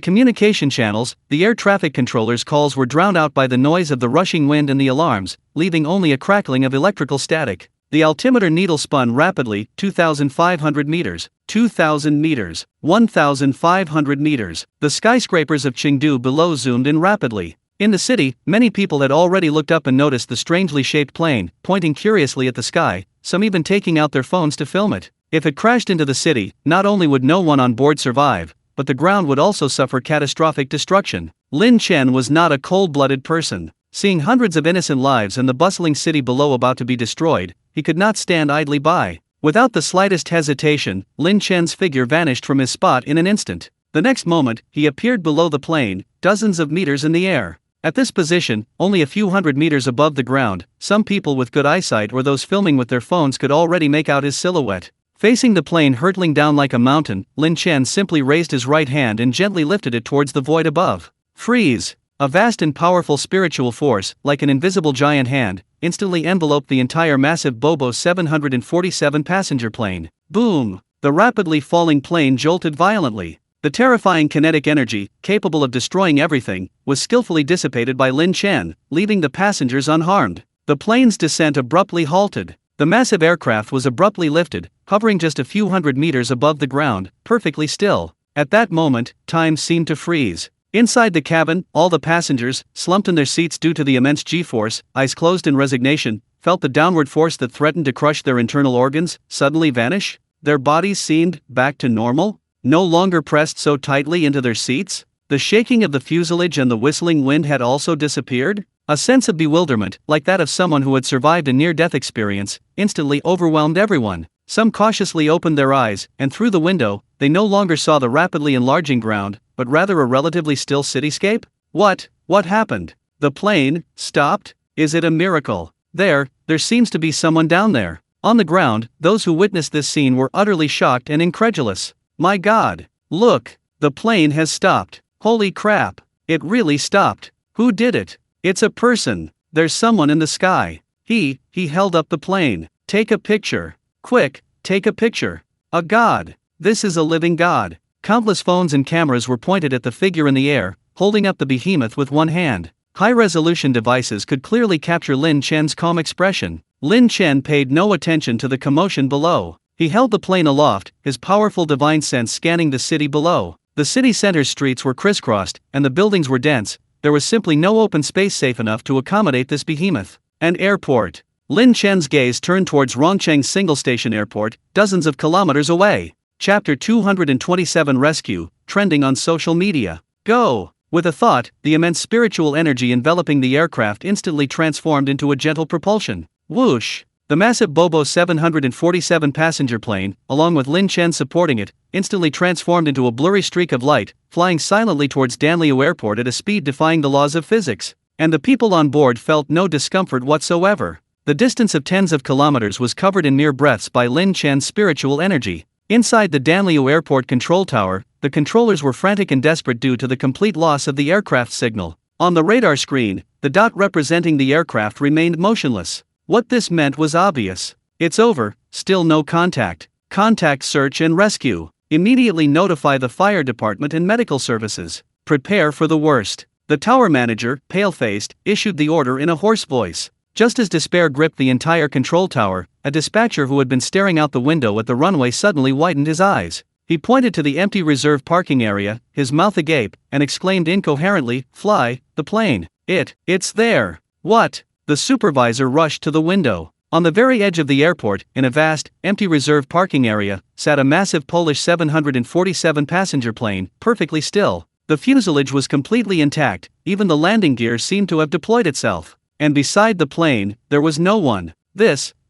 Speaker 1: communication channels, the air traffic controller's calls were drowned out by the noise of the rushing wind and the alarms, leaving only a crackling of electrical static. The altimeter needle spun rapidly, 2,500 meters, 2,000 meters, 1,500 meters. The skyscrapers of Chengdu below zoomed in rapidly. In the city, many people had already looked up and noticed the strangely shaped plane, pointing curiously at the sky, some even taking out their phones to film it. If it crashed into the city, not only would no one on board survive, but the ground would also suffer catastrophic destruction. Lin Chen was not a cold-blooded person. Seeing hundreds of innocent lives and the bustling city below about to be destroyed, he could not stand idly by. Without the slightest hesitation, Lin Chen's figure vanished from his spot in an instant. The next moment, he appeared below the plane, dozens of meters in the air. At this position, only a few hundred meters above the ground, some people with good eyesight or those filming with their phones could already make out his silhouette. Facing the plane hurtling down like a mountain, Lin Chen simply raised his right hand and gently lifted it towards the void above. Freeze! A vast and powerful spiritual force, like an invisible giant hand, instantly enveloped the entire massive Bobo 747 passenger plane. Boom! The rapidly falling plane jolted violently. The terrifying kinetic energy, capable of destroying everything, was skillfully dissipated by Lin Chen, leaving the passengers unharmed. The plane's descent abruptly halted. The massive aircraft was abruptly lifted, hovering just a few hundred meters above the ground, perfectly still. At that moment, time seemed to freeze. Inside the cabin, all the passengers, slumped in their seats due to the immense G-force, eyes closed in resignation, felt the downward force that threatened to crush their internal organs suddenly vanish. Their bodies seemed back to normal, no longer pressed so tightly into their seats. The shaking of the fuselage and the whistling wind had also disappeared. A sense of bewilderment, like that of someone who had survived a near-death experience, instantly overwhelmed everyone. Some cautiously opened their eyes, and through the window, they no longer saw the rapidly enlarging ground, but rather a relatively still cityscape. What happened? The plane stopped? Is it a miracle? There seems to be someone down there. On the ground, those who witnessed this scene were utterly shocked and incredulous. My God! Look! The plane has stopped. Holy crap! It really stopped. Who did it? It's a person. There's someone in the sky. He held up the plane. Take a picture. Quick, take a picture. A god. This is a living god. Countless phones and cameras were pointed at the figure in the air, holding up the behemoth with one hand. High-resolution devices could clearly capture Lin Chen's calm expression. Lin Chen paid no attention to the commotion below. He held the plane aloft, his powerful divine sense scanning the city below. The city center's streets were crisscrossed, and the buildings were dense. There was simply no open space safe enough to accommodate this behemoth. An airport. Lin Chen's gaze turned towards Rongcheng's single-station airport, dozens of kilometers away. Chapter 227 Rescue, trending on social media. Go! With a thought, the immense spiritual energy enveloping the aircraft instantly transformed into a gentle propulsion. Whoosh! The massive Bobo 747 passenger plane, along with Lin Chen supporting it, instantly transformed into a blurry streak of light, flying silently towards Danliu Airport at a speed defying the laws of physics. And the people on board felt no discomfort whatsoever. The distance of tens of kilometers was covered in mere breaths by Lin Chen's spiritual energy. Inside the Danliu Airport control tower, the controllers were frantic and desperate due to the complete loss of the aircraft signal. On the radar screen, the dot representing the aircraft remained motionless. What this meant was obvious. It's over, still no contact. Contact search and rescue. Immediately notify the fire department and medical services. Prepare for the worst. The tower manager, pale-faced, issued the order in a hoarse voice. Just as despair gripped the entire control tower, a dispatcher who had been staring out the window at the runway suddenly widened his eyes. He pointed to the empty reserve parking area, his mouth agape, and exclaimed incoherently, "Fly, the plane. It's there." What? The supervisor rushed to the window. On the very edge of the airport, in a vast, empty reserve parking area, sat a massive Polish 747 passenger plane, perfectly still. The fuselage was completely intact, even the landing gear seemed to have deployed itself. And beside the plane, there was no one.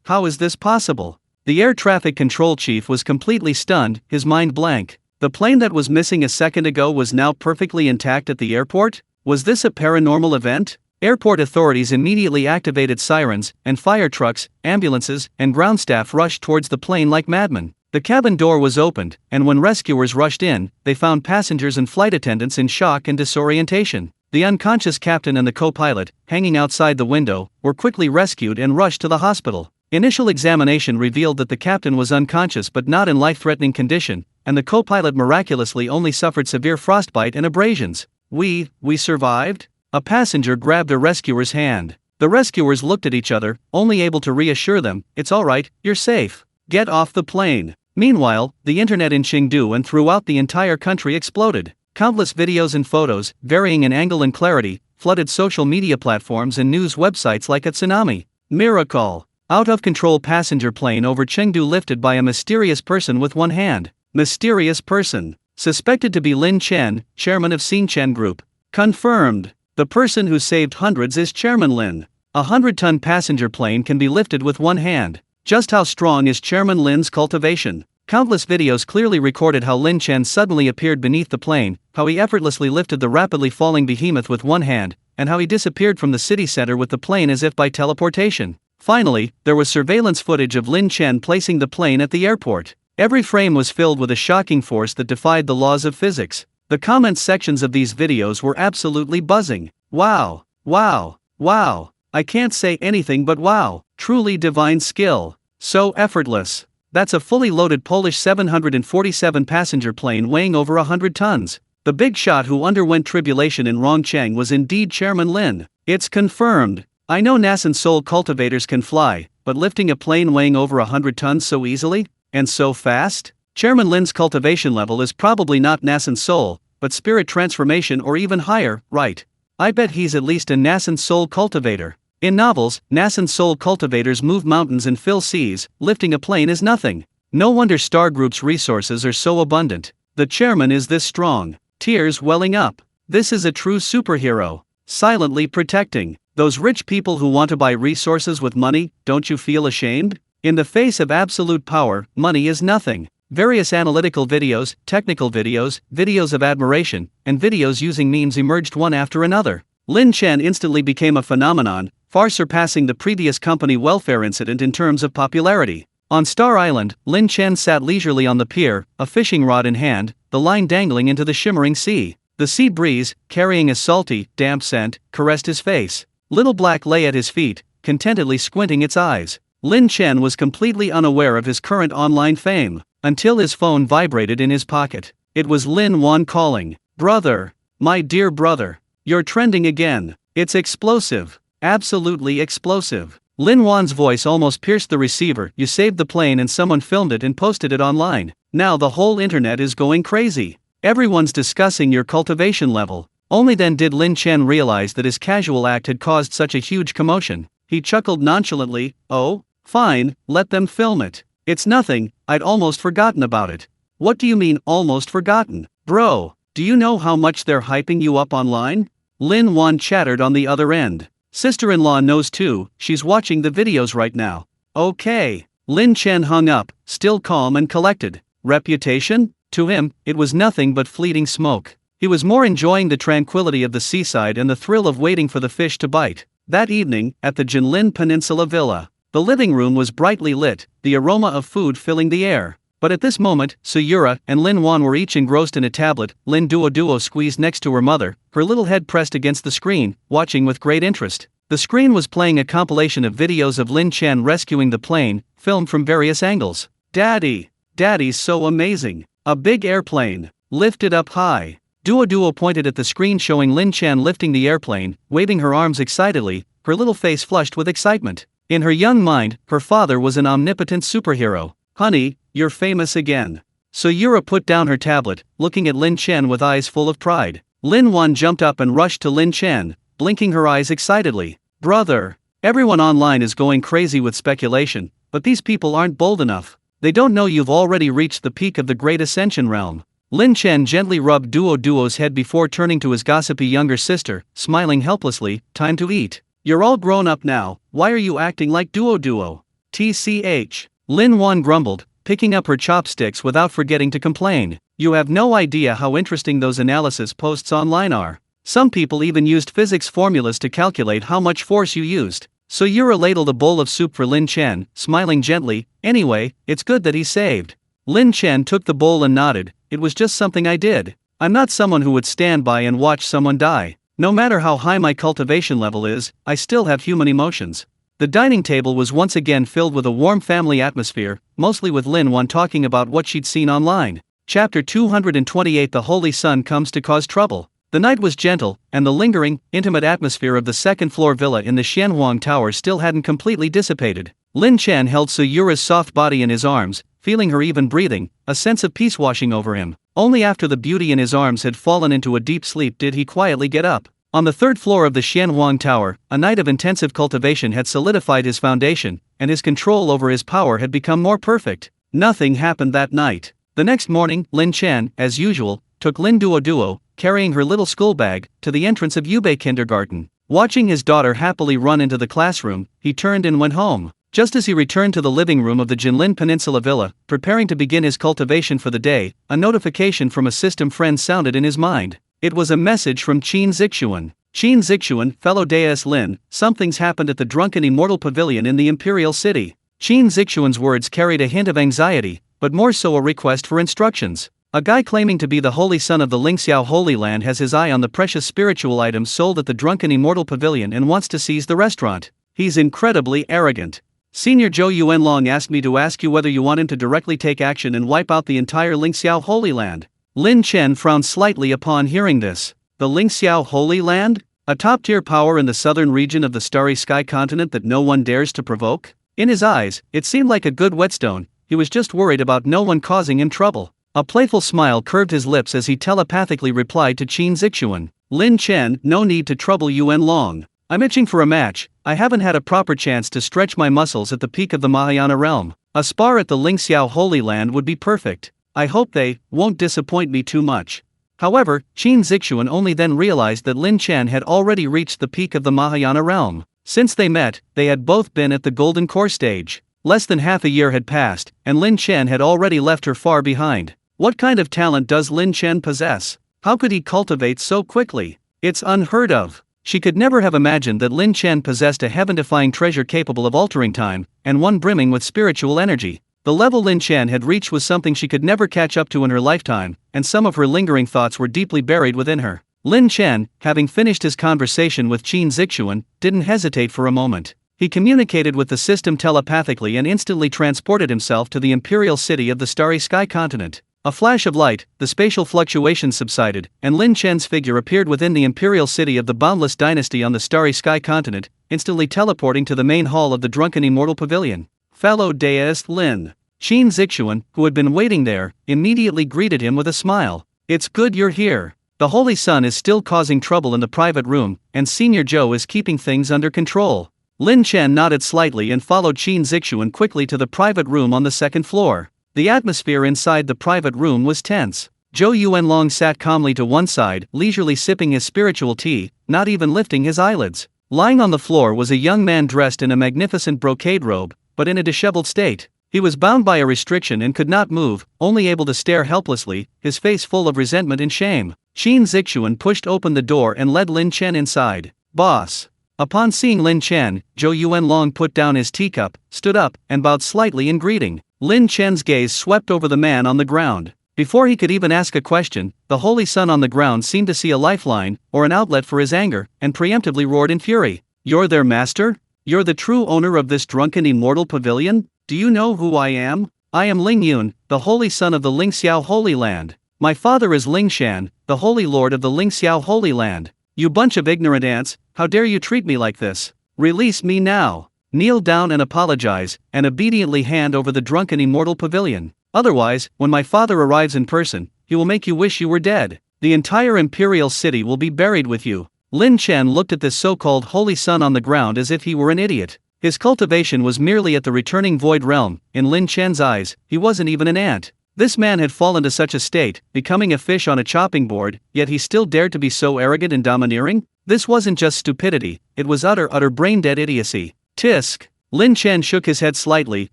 Speaker 1: How is this possible? The air traffic control chief was completely stunned, his mind blank. The plane that was missing a second ago was now perfectly intact at the airport? Was this a paranormal event? Airport authorities immediately activated sirens, and fire trucks, ambulances, and ground staff rushed towards the plane like madmen. The cabin door was opened, and when rescuers rushed in, they found passengers and flight attendants in shock and disorientation. The unconscious captain and the co-pilot, hanging outside the window, were quickly rescued and rushed to the hospital. Initial examination revealed that the captain was unconscious but not in life-threatening condition, and the co-pilot miraculously only suffered severe frostbite and abrasions. We survived? A passenger grabbed a rescuer's hand. The rescuers looked at each other, only able to reassure them, "It's alright, you're safe. Get off the plane." Meanwhile, the internet in Chengdu and throughout the entire country exploded. Countless videos and photos, varying in angle and clarity, flooded social media platforms and news websites like a tsunami. Miracle! Out-of-control passenger plane over Chengdu lifted by a mysterious person with one hand. Mysterious person. Suspected to be Lin Chen, chairman of Lin Chen Group. Confirmed. The person who saved hundreds is Chairman Lin. A 100-ton passenger plane can be lifted with one hand. Just how strong is Chairman Lin's cultivation? Countless videos clearly recorded how Lin Chen suddenly appeared beneath the plane, how he effortlessly lifted the rapidly falling behemoth with one hand, and how he disappeared from the city center with the plane as if by teleportation. Finally, there was surveillance footage of Lin Chen placing the plane at the airport. Every frame was filled with a shocking force that defied the laws of physics. The comments sections of these videos were absolutely buzzing. Wow, wow, wow. I can't say anything but wow. Truly divine skill. So effortless. That's a fully loaded Polish 747 passenger plane weighing over 100 tons. The big shot who underwent tribulation in Rongcheng was indeed Chairman Lin. It's confirmed. I know Nasan Soul cultivators can fly, but lifting a plane weighing over 100 tons so easily? And so fast? Chairman Lin's cultivation level is probably not Nasan Soul, but spirit transformation or even higher, right? I bet he's at least a Nasan Soul cultivator. In novels, Nasan Soul cultivators move mountains and fill seas, lifting a plane is nothing. No wonder Star Group's resources are so abundant. The chairman is this strong. Tears welling up. This is a true superhero. Silently protecting those rich people who want to buy resources with money. Don't you feel ashamed? In the face of absolute power, money is nothing. Various analytical videos, technical videos, videos of admiration, and videos using memes emerged one after another. Lin Chen instantly became a phenomenon, far surpassing the previous company welfare incident in terms of popularity. On Star Island, Lin Chen sat leisurely on the pier, a fishing rod in hand, the line dangling into the shimmering sea. The sea breeze, carrying a salty, damp scent, caressed his face. Little Black lay at his feet, contentedly squinting its eyes. Lin Chen was completely unaware of his current online fame, until his phone vibrated in his pocket. It was Lin Wan calling. "Brother. My dear brother. You're trending again. It's explosive. Absolutely explosive." Lin Wan's voice almost pierced the receiver. You saved the plane and someone filmed it and posted it online. Now the whole internet is going crazy. Everyone's discussing your cultivation level. Only then did Lin Chen realize that his casual act had caused such a huge commotion. He chuckled nonchalantly. Oh, fine, let them film it. It's nothing, I'd almost forgotten about it. What do you mean, almost forgotten? Bro, do you know how much they're hyping you up online? Lin Wan chattered on the other end. Sister-in-law knows too, she's watching the videos right now. Okay. Lin Chen hung up, still calm and collected. Reputation? To him, it was nothing but fleeting smoke. He was more enjoying the tranquility of the seaside and the thrill of waiting for the fish to bite. That evening, at the Jinlin Peninsula Villa, the living room was brightly lit, the aroma of food filling the air. But at this moment, Suyura and Lin Wan were each engrossed in a tablet. Lin Duo squeezed next to her mother, her little head pressed against the screen, watching with great interest. The screen was playing a compilation of videos of Lin Chen rescuing the plane, filmed from various angles. Daddy's so amazing. A big airplane, lifted up high. Duo pointed at the screen showing Lin Chen lifting the airplane, waving her arms excitedly, her little face flushed with excitement. In her young mind, her father was an omnipotent superhero. Honey, you're famous again. Suyura put down her tablet, looking at Lin Chen with eyes full of pride. Lin Wan jumped up and rushed to Lin Chen, blinking her eyes excitedly. Brother, everyone online is going crazy with speculation, but these people aren't bold enough. They don't know you've already reached the peak of the Great Ascension realm. Lin Chen gently rubbed Duo's head before turning to his gossipy younger sister, smiling helplessly. Time to eat. You're all grown up now, why are you acting like Duo? TCH. Lin Wan grumbled, picking up her chopsticks without forgetting to complain. You have no idea how interesting those analysis posts online are. Some people even used physics formulas to calculate how much force you used. Suyura ladled a bowl of soup for Lin Chen, smiling gently. Anyway, it's good that he's saved. Lin Chen took the bowl and nodded. It was just something I did. I'm not someone who would stand by and watch someone die. No matter how high my cultivation level is, I still have human emotions. The dining table was once again filled with a warm family atmosphere, mostly with Lin Wan talking about what she'd seen online. Chapter 228. The Holy Sun Comes to Cause Trouble. The night was gentle, and the lingering, intimate atmosphere of the second-floor villa in the Xianhuang Tower still hadn't completely dissipated. Lin Chen held Suyura's soft body in his arms, feeling her even breathing, a sense of peace washing over him. Only after the beauty in his arms had fallen into a deep sleep did he quietly get up. On the third floor of the Xianhuang Tower, a night of intensive cultivation had solidified his foundation, and his control over his power had become more perfect. Nothing happened that night. The next morning, Lin Chen, as usual, took Lin Duo, carrying her little school bag, to the entrance of Yubei Kindergarten. Watching his daughter happily run into the classroom, he turned and went home. Just as he returned to the living room of the Jinlin Peninsula Villa, preparing to begin his cultivation for the day, a notification from a system friend sounded in his mind. It was a message from Qin Zixuan. Qin Zixuan, fellow Deus Lin, something's happened at the Drunken Immortal Pavilion in the Imperial City. Qin Zixuan's words carried a hint of anxiety, but more so a request for instructions. A guy claiming to be the holy son of the Lingxiao Holy Land has his eye on the precious spiritual items sold at the Drunken Immortal Pavilion and wants to seize the restaurant. He's incredibly arrogant. Senior Zhou Yuanlong asked me to ask you whether you want him to directly take action and wipe out the entire Lingxiao Holy Land. Lin Chen frowned slightly upon hearing this. The Lingxiao Holy Land? A top-tier power in the southern region of the Starry Sky continent that no one dares to provoke? In his eyes, it seemed like a good whetstone. He was just worried about no one causing him trouble. A playful smile curved his lips as he telepathically replied to Qin Zixuan. Lin Chen, no need to trouble Yuan Long. I'm itching for a match. I haven't had a proper chance to stretch my muscles at the peak of the Mahayana realm. A spar at the Lingxiao Holy Land would be perfect. I hope they won't disappoint me too much. However, Qin Zixuan only then realized that Lin Chen had already reached the peak of the Mahayana realm. Since they met, they had both been at the Golden Core stage. Less than half a year had passed, and Lin Chen had already left her far behind. What kind of talent does Lin Chen possess? How could he cultivate so quickly? It's unheard of. She could never have imagined that Lin Chen possessed a heaven-defying treasure capable of altering time, and one brimming with spiritual energy. The level Lin Chen had reached was something she could never catch up to in her lifetime, and some of her lingering thoughts were deeply buried within her. Lin Chen, having finished his conversation with Qin Zixuan, didn't hesitate for a moment. He communicated with the system telepathically and instantly transported himself to the imperial city of the Starry Sky continent. A flash of light, the spatial fluctuations subsided, and Lin Chen's figure appeared within the imperial city of the Boundless Dynasty on the Starry Sky continent, instantly teleporting to the main hall of the drunken immortal pavilion. Fellow deist Lin Zixuan, who had been waiting there, immediately greeted him with a smile. It's good you're here. The Holy Sun is still causing trouble in the private room, and Senior Zhou is keeping things under control. Lin Chen nodded slightly and followed Qin Zixuan quickly to the private room on the second floor. The atmosphere inside the private room was tense. Zhou Yuanlong sat calmly to one side, leisurely sipping his spiritual tea, not even lifting his eyelids. Lying on the floor was a young man dressed in a magnificent brocade robe, but in a disheveled state. He was bound by a restriction and could not move, only able to stare helplessly, his face full of resentment and shame. Qin Zixuan pushed open the door and led Lin Chen inside. Boss. Upon seeing Lin Chen, Zhou Yuanlong put down his teacup, stood up, and bowed slightly in greeting. Lin Chen's gaze swept over the man on the ground. Before he could even ask a question, the Holy Sun on the ground seemed to see a lifeline, or an outlet for his anger, and preemptively roared in fury. You're their master? You're the true owner of this drunken immortal pavilion? Do you know who I am? I am Ling Yun, the Holy Son of the Lingxiao Holy Land. My father is Ling Shan, the Holy Lord of the Lingxiao Holy Land. You bunch of ignorant ants, how dare you treat me like this? Release me now. Kneel down and apologize, and obediently hand over the drunken immortal pavilion. Otherwise, when my father arrives in person, he will make you wish you were dead. The entire imperial city will be buried with you. Lin Chen looked at this so-called Holy Son on the ground as if he were an idiot. His cultivation was merely at the returning void realm. In Lin Chen's eyes, he wasn't even an ant. This man had fallen to such a state, becoming a fish on a chopping board, yet he still dared to be so arrogant and domineering? This wasn't just stupidity, it was utter brain-dead idiocy. Tisk. Lin Chen shook his head slightly,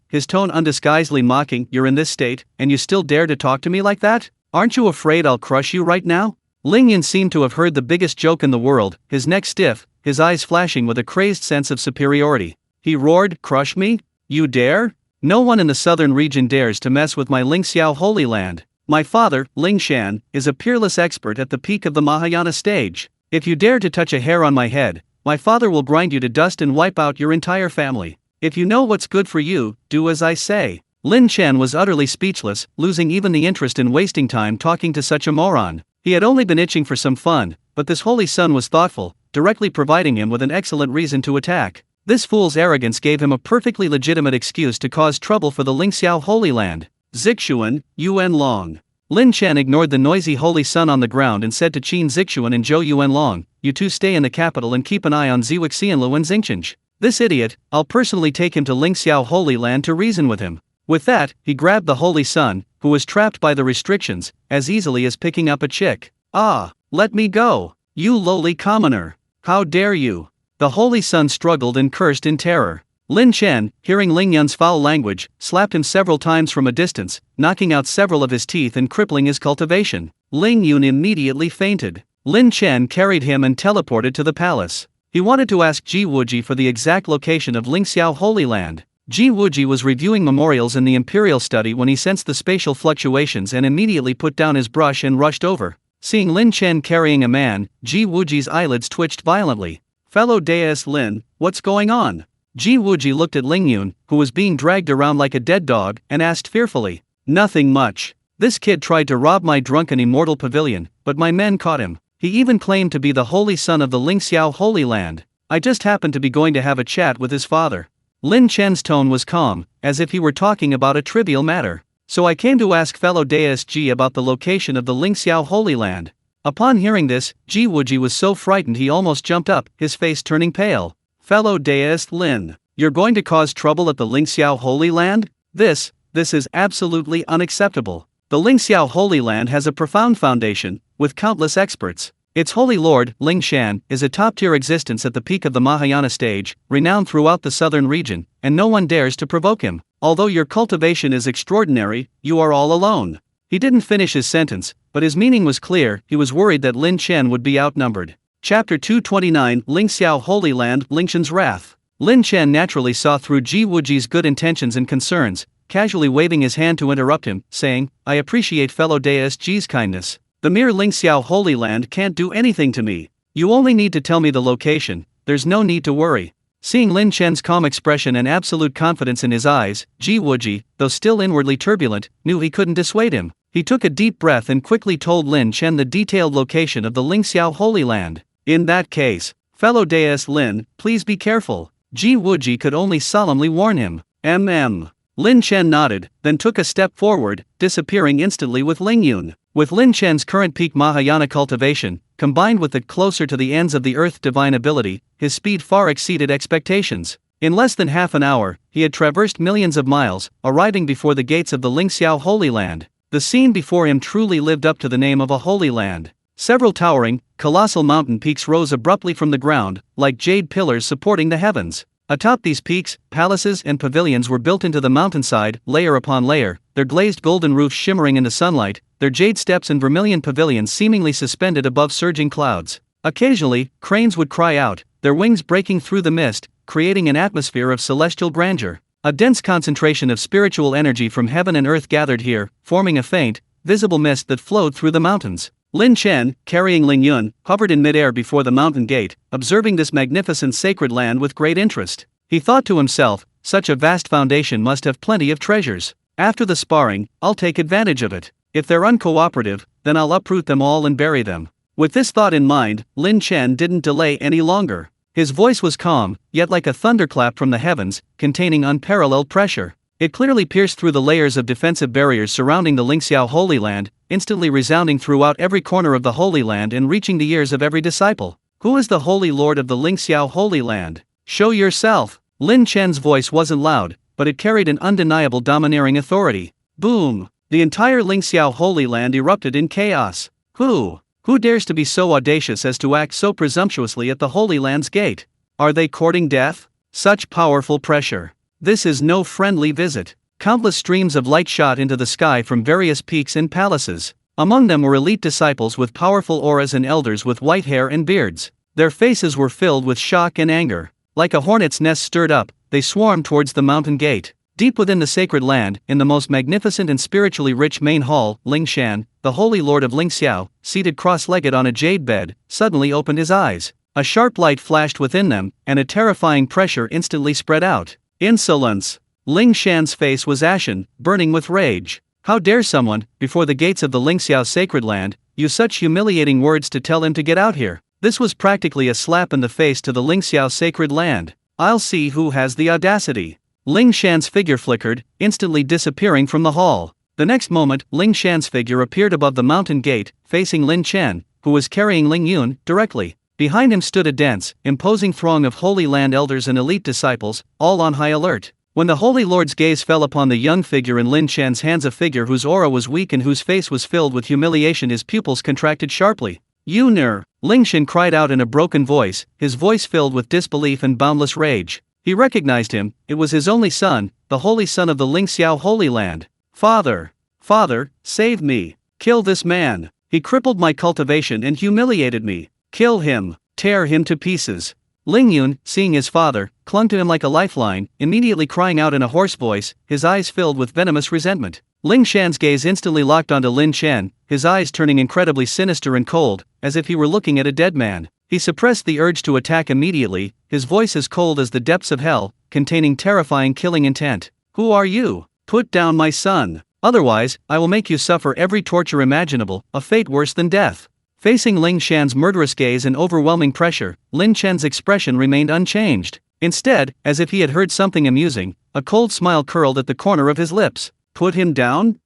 Speaker 1: his tone undisguisedly mocking. You're in this state, and you still dare to talk to me like that? Aren't you afraid I'll crush you right now? Ling Yun seemed to have heard the biggest joke in the world, his neck stiff, his eyes flashing with a crazed sense of superiority. He roared, crush me? You dare? No one in the southern region dares to mess with my Lingxiao Holy Land. My father, Ling Shan, is a peerless expert at the peak of the Mahayana stage. If you dare to touch a hair on my head, my father will grind you to dust and wipe out your entire family. If you know what's good for you, do as I say. Lin Chen was utterly speechless, losing even the interest in wasting time talking to such a moron. He had only been itching for some fun, but this Holy Son was thoughtful, directly providing him with an excellent reason to attack. This fool's arrogance gave him a perfectly legitimate excuse to cause trouble for the Lingxiao Holy Land. Zixuan, Yuanlong. Lin Chen ignored the noisy Holy Son on the ground and said to Qin Zixuan and Zhou Yuanlong, you two stay in the capital and keep an eye on Ziwixianlu and Xingqianch. This idiot, I'll personally take him to Lingxiao Holy Land to reason with him. With that, he grabbed the Holy Son, who was trapped by the restrictions, as easily as picking up a chick. Ah, let me go, you lowly commoner. How dare you? The Holy Son struggled and cursed in terror. Lin Chen, hearing Ling Yun's foul language, slapped him several times from a distance, knocking out several of his teeth and crippling his cultivation. Ling Yun immediately fainted. Lin Chen carried him and teleported to the palace. He wanted to ask Ji Wuji for the exact location of Lingxiao Holy Land. Ji Wuji was reviewing memorials in the Imperial Study when he sensed the spatial fluctuations and immediately put down his brush and rushed over. Seeing Lin Chen carrying a man, Ji Wuji's eyelids twitched violently. Fellow deist Lin, what's going on? Ji Wuji looked at Ling Yun, who was being dragged around like a dead dog, and asked fearfully. Nothing much. This kid tried to rob my drunken immortal pavilion, but my men caught him. He even claimed to be the Holy Son of the Lingxiao Holy Land. I just happened to be going to have a chat with his father. Lin Chen's tone was calm, as if he were talking about a trivial matter. So I came to ask fellow deist Ji about the location of the Lingxiao Holy Land. Upon hearing this, Ji Wuji was so frightened he almost jumped up, his face turning pale. Fellow deist Lin, you're going to cause trouble at the Lingxiao Holy Land? This is absolutely unacceptable. The Lingxiao Holy Land has a profound foundation, with countless experts. Its Holy Lord, Ling Shan, is a top-tier existence at the peak of the Mahayana stage, renowned throughout the southern region, and no one dares to provoke him. Although your cultivation is extraordinary, you are all alone. He didn't finish his sentence, but his meaning was clear. He was worried that Lin Chen would be outnumbered. Chapter 229, Lingxiao Holy Land, Ling Chen's Wrath. Lin Chen naturally saw through Ji Wuji's good intentions and concerns, casually waving his hand to interrupt him, saying, I appreciate fellow deist Ji's kindness. The mere Lingxiao Holy Land can't do anything to me. You only need to tell me the location, there's no need to worry. Seeing Lin Chen's calm expression and absolute confidence in his eyes, Ji Wuji, though still inwardly turbulent, knew he couldn't dissuade him. He took a deep breath and quickly told Lin Chen the detailed location of the Lingxiao Holy Land. In that case, fellow deist Lin, please be careful. Ji Wuji could only solemnly warn him. Lin Chen nodded, then took a step forward, disappearing instantly with Ling Yun. With Lin Chen's current peak Mahayana cultivation, combined with the closer to the ends of the earth divine ability, his speed far exceeded expectations. In less than half an hour, he had traversed millions of miles, arriving before the gates of the Lingxiao Holy Land. The scene before him truly lived up to the name of a holy land. Several towering, colossal mountain peaks rose abruptly from the ground, like jade pillars supporting the heavens. Atop these peaks, palaces and pavilions were built into the mountainside, layer upon layer, their glazed golden roofs shimmering in the sunlight, their jade steps and vermilion pavilions seemingly suspended above surging clouds. Occasionally, cranes would cry out, their wings breaking through the mist, creating an atmosphere of celestial grandeur. A dense concentration of spiritual energy from heaven and earth gathered here, forming a faint, visible mist that flowed through the mountains. Lin Chen, carrying Ling Yun, hovered in midair before the mountain gate, observing this magnificent sacred land with great interest. He thought to himself, such a vast foundation must have plenty of treasures. After the sparring, I'll take advantage of it. If they're uncooperative, then I'll uproot them all and bury them. With this thought in mind, Lin Chen didn't delay any longer. His voice was calm, yet like a thunderclap from the heavens, containing unparalleled pressure. It clearly pierced through the layers of defensive barriers surrounding the Lingxiao Holy Land, instantly resounding throughout every corner of the Holy Land and reaching the ears of every disciple. Who is the Holy Lord of the Lingxiao Holy Land? Show yourself! Lin Chen's voice wasn't loud, but it carried an undeniable domineering authority. Boom! The entire Lingxiao Holy Land erupted in chaos. Who dares to be so audacious as to act so presumptuously at the Holy Land's gate? Are they courting death? Such powerful pressure. This is no friendly visit. Countless streams of light shot into the sky from various peaks and palaces. Among them were elite disciples with powerful auras and elders with white hair and beards. Their faces were filled with shock and anger. Like a hornet's nest stirred up, they swarmed towards the mountain gate. Deep within the sacred land, in the most magnificent and spiritually rich main hall, Ling Shan, the holy lord of Lingxiao, seated cross-legged on a jade bed, suddenly opened his eyes. A sharp light flashed within them, and a terrifying pressure instantly spread out. Insolence! Ling Shan's face was ashen, burning with rage. How dare someone, before the gates of the Lingxiao sacred land, use such humiliating words to tell him to get out here? This was practically a slap in the face to the Lingxiao sacred land. I'll see who has the audacity. Ling Shan's figure flickered, instantly disappearing from the hall. The next moment, Ling Shan's figure appeared above the mountain gate, facing Lin Chen, who was carrying Ling Yun, directly. Behind him stood a dense, imposing throng of Holy Land elders and elite disciples, all on high alert. When the Holy Lord's gaze fell upon the young figure in Lin Chen's hands, a figure whose aura was weak and whose face was filled with humiliation, his pupils contracted sharply. "You ner!" Ling Chen cried out in a broken voice, his voice filled with disbelief and boundless rage. He recognized him, it was his only son, the holy son of the Lingxiao Holy Land. Father! Father, save me! Kill this man! He crippled my cultivation and humiliated me! Kill him! Tear him to pieces! Ling Yun, seeing his father, clung to him like a lifeline, immediately crying out in a hoarse voice, his eyes filled with venomous resentment. Ling Shan's gaze instantly locked onto Lin Chen, his eyes turning incredibly sinister and cold, as if he were looking at a dead man. He suppressed the urge to attack immediately, his voice as cold as the depths of hell, containing terrifying killing intent. "Who are you? Put down my son. Otherwise, I will make you suffer every torture imaginable, a fate worse than death." Facing Ling Shan's murderous gaze and overwhelming pressure, Lin Chen's expression remained unchanged. Instead, as if he had heard something amusing, a cold smile curled at the corner of his lips. "Put him down?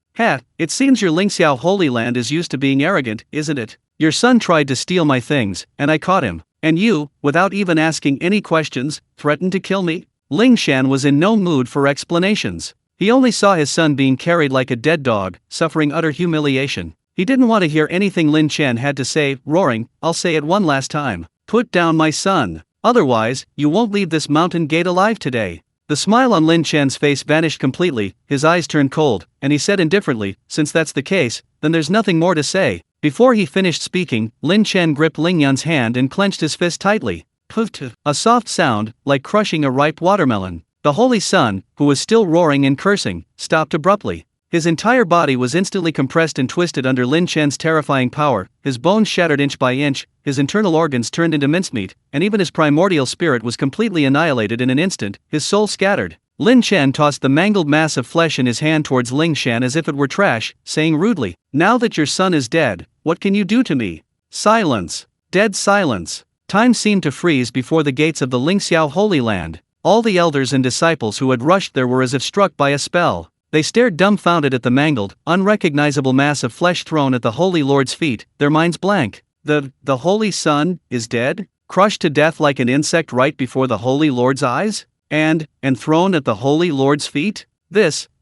Speaker 1: It seems your Lingxiao Holy Land is used to being arrogant, isn't it? Your son tried to steal my things, and I caught him. And you, without even asking any questions, threatened to kill me?" Ling Shan was in no mood for explanations. He only saw his son being carried like a dead dog, suffering utter humiliation. He didn't want to hear anything Lin Chen had to say, roaring, "I'll say it one last time. Put down my son. Otherwise, you won't leave this mountain gate alive today." The smile on Lin Chen's face vanished completely, his eyes turned cold, and he said indifferently, "Since that's the case, then there's nothing more to say." Before he finished speaking, Lin Chen gripped Ling Yun's hand and clenched his fist tightly. Puff! A soft sound, like crushing a ripe watermelon. The Holy Son, who was still roaring and cursing, stopped abruptly. His entire body was instantly compressed and twisted under Lin Chen's terrifying power, his bones shattered inch by inch, his internal organs turned into mincemeat, and even his primordial spirit was completely annihilated in an instant, his soul scattered. Lin Chen tossed the mangled mass of flesh in his hand towards Ling Shan as if it were trash, saying rudely, "Now that your son is dead, what can you do to me?" Silence. Dead silence. Time seemed to freeze before the gates of the Lingxiao Holy Land. All the elders and disciples who had rushed there were as if struck by a spell. They stared dumbfounded at the mangled, unrecognizable mass of flesh thrown at the Holy Lord's feet, their minds blank. The Holy Son is dead? Crushed to death like an insect right before the Holy Lord's eyes? And thrown at the Holy Lord's feet?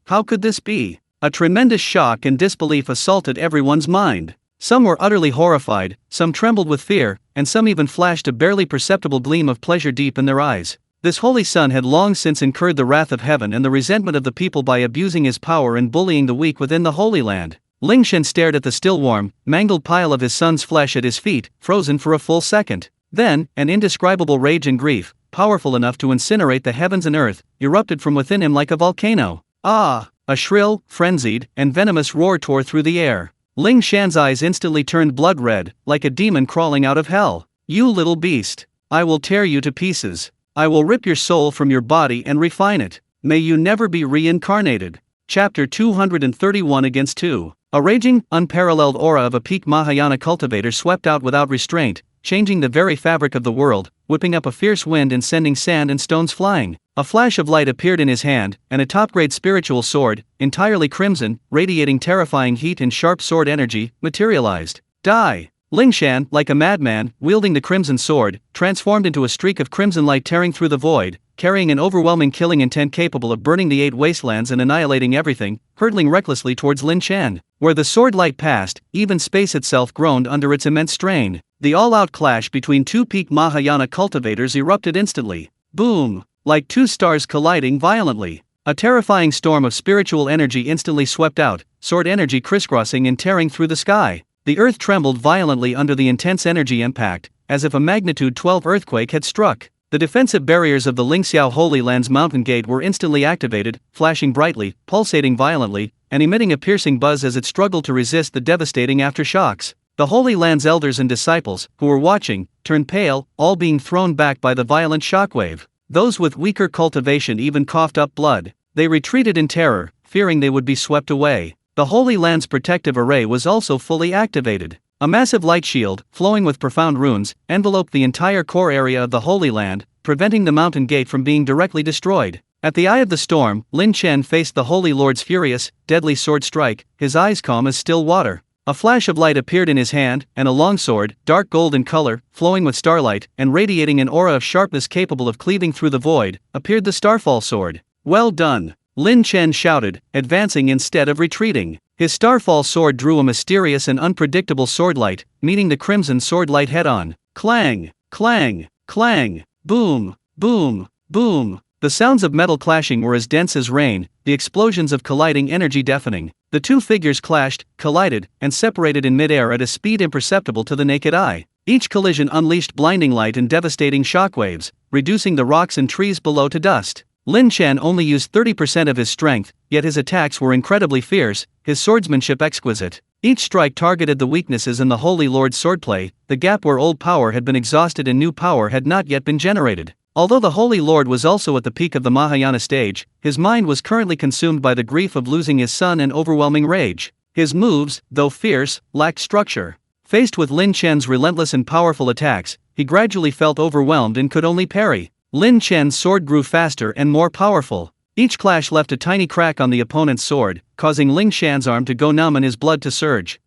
Speaker 1: How could this be? A tremendous shock and disbelief assaulted everyone's mind. Some were utterly horrified, some trembled with fear, and some even flashed a barely perceptible gleam of pleasure deep in their eyes. This Holy Son had long since incurred the wrath of heaven and the resentment of the people by abusing his power and bullying the weak within the Holy Land. Ling Chen stared at the still warm, mangled pile of his son's flesh at his feet, frozen for a full second. Then, an indescribable rage and grief, powerful enough to incinerate the heavens and earth, erupted from within him like a volcano. Ah! A shrill, frenzied, and venomous roar tore through the air. Ling Shan's eyes instantly turned blood red, like a demon crawling out of hell. "You little beast! I will tear you to pieces. I will rip your soul from your body and refine it. May you never be reincarnated." Chapter 231 against 2. A raging, unparalleled aura of a peak Mahayana cultivator swept out without restraint, changing the very fabric of the world, whipping up a fierce wind and sending sand and stones flying. A flash of light appeared in his hand, and a top-grade spiritual sword, entirely crimson, radiating terrifying heat and sharp sword energy, materialized. Die! Ling Shan, like a madman, wielding the crimson sword, transformed into a streak of crimson light tearing through the void, carrying an overwhelming killing intent capable of burning the 8 wastelands and annihilating everything, hurtling recklessly towards Lin Chen. Where the sword light passed, even space itself groaned under its immense strain. The all-out clash between two peak Mahayana cultivators erupted instantly. Boom! Like two stars colliding violently. A terrifying storm of spiritual energy instantly swept out, sword energy crisscrossing and tearing through the sky. The earth trembled violently under the intense energy impact, as if a magnitude 12 earthquake had struck. The defensive barriers of the Lingxiao Holy Land's mountain gate were instantly activated, flashing brightly, pulsating violently, and emitting a piercing buzz as it struggled to resist the devastating aftershocks. The Holy Land's elders and disciples, who were watching, turned pale, all being thrown back by the violent shockwave. Those with weaker cultivation even coughed up blood. They retreated in terror, fearing they would be swept away. The Holy Land's protective array was also fully activated. A massive light shield, flowing with profound runes, enveloped the entire core area of the Holy Land, preventing the mountain gate from being directly destroyed. At the eye of the storm, Lin Chen faced the Holy Lord's furious, deadly sword strike, his eyes calm as still water. A flash of light appeared in his hand, and a long sword, dark gold in color, flowing with starlight, and radiating an aura of sharpness capable of cleaving through the void, appeared the Starfall sword. "Well done!" Lin Chen shouted, advancing instead of retreating. His Starfall sword drew a mysterious and unpredictable swordlight, meeting the crimson swordlight head-on. Clang! Clang! Clang! Boom! Boom! Boom! The sounds of metal clashing were as dense as rain, the explosions of colliding energy deafening. The two figures clashed, collided, and separated in mid-air at a speed imperceptible to the naked eye. Each collision unleashed blinding light and devastating shockwaves, reducing the rocks and trees below to dust. Lin Chen only used 30% of his strength, yet his attacks were incredibly fierce, his swordsmanship exquisite. Each strike targeted the weaknesses in the Holy Lord's swordplay, the gap where old power had been exhausted and new power had not yet been generated. Although the Holy Lord was also at the peak of the Mahayana stage, his mind was currently consumed by the grief of losing his son and overwhelming rage. His moves, though fierce, lacked structure. Faced with Lin Chen's relentless and powerful attacks, he gradually felt overwhelmed and could only parry. Lin Chen's sword grew faster and more powerful. Each clash left a tiny crack on the opponent's sword, causing Ling Shan's arm to go numb and his blood to surge.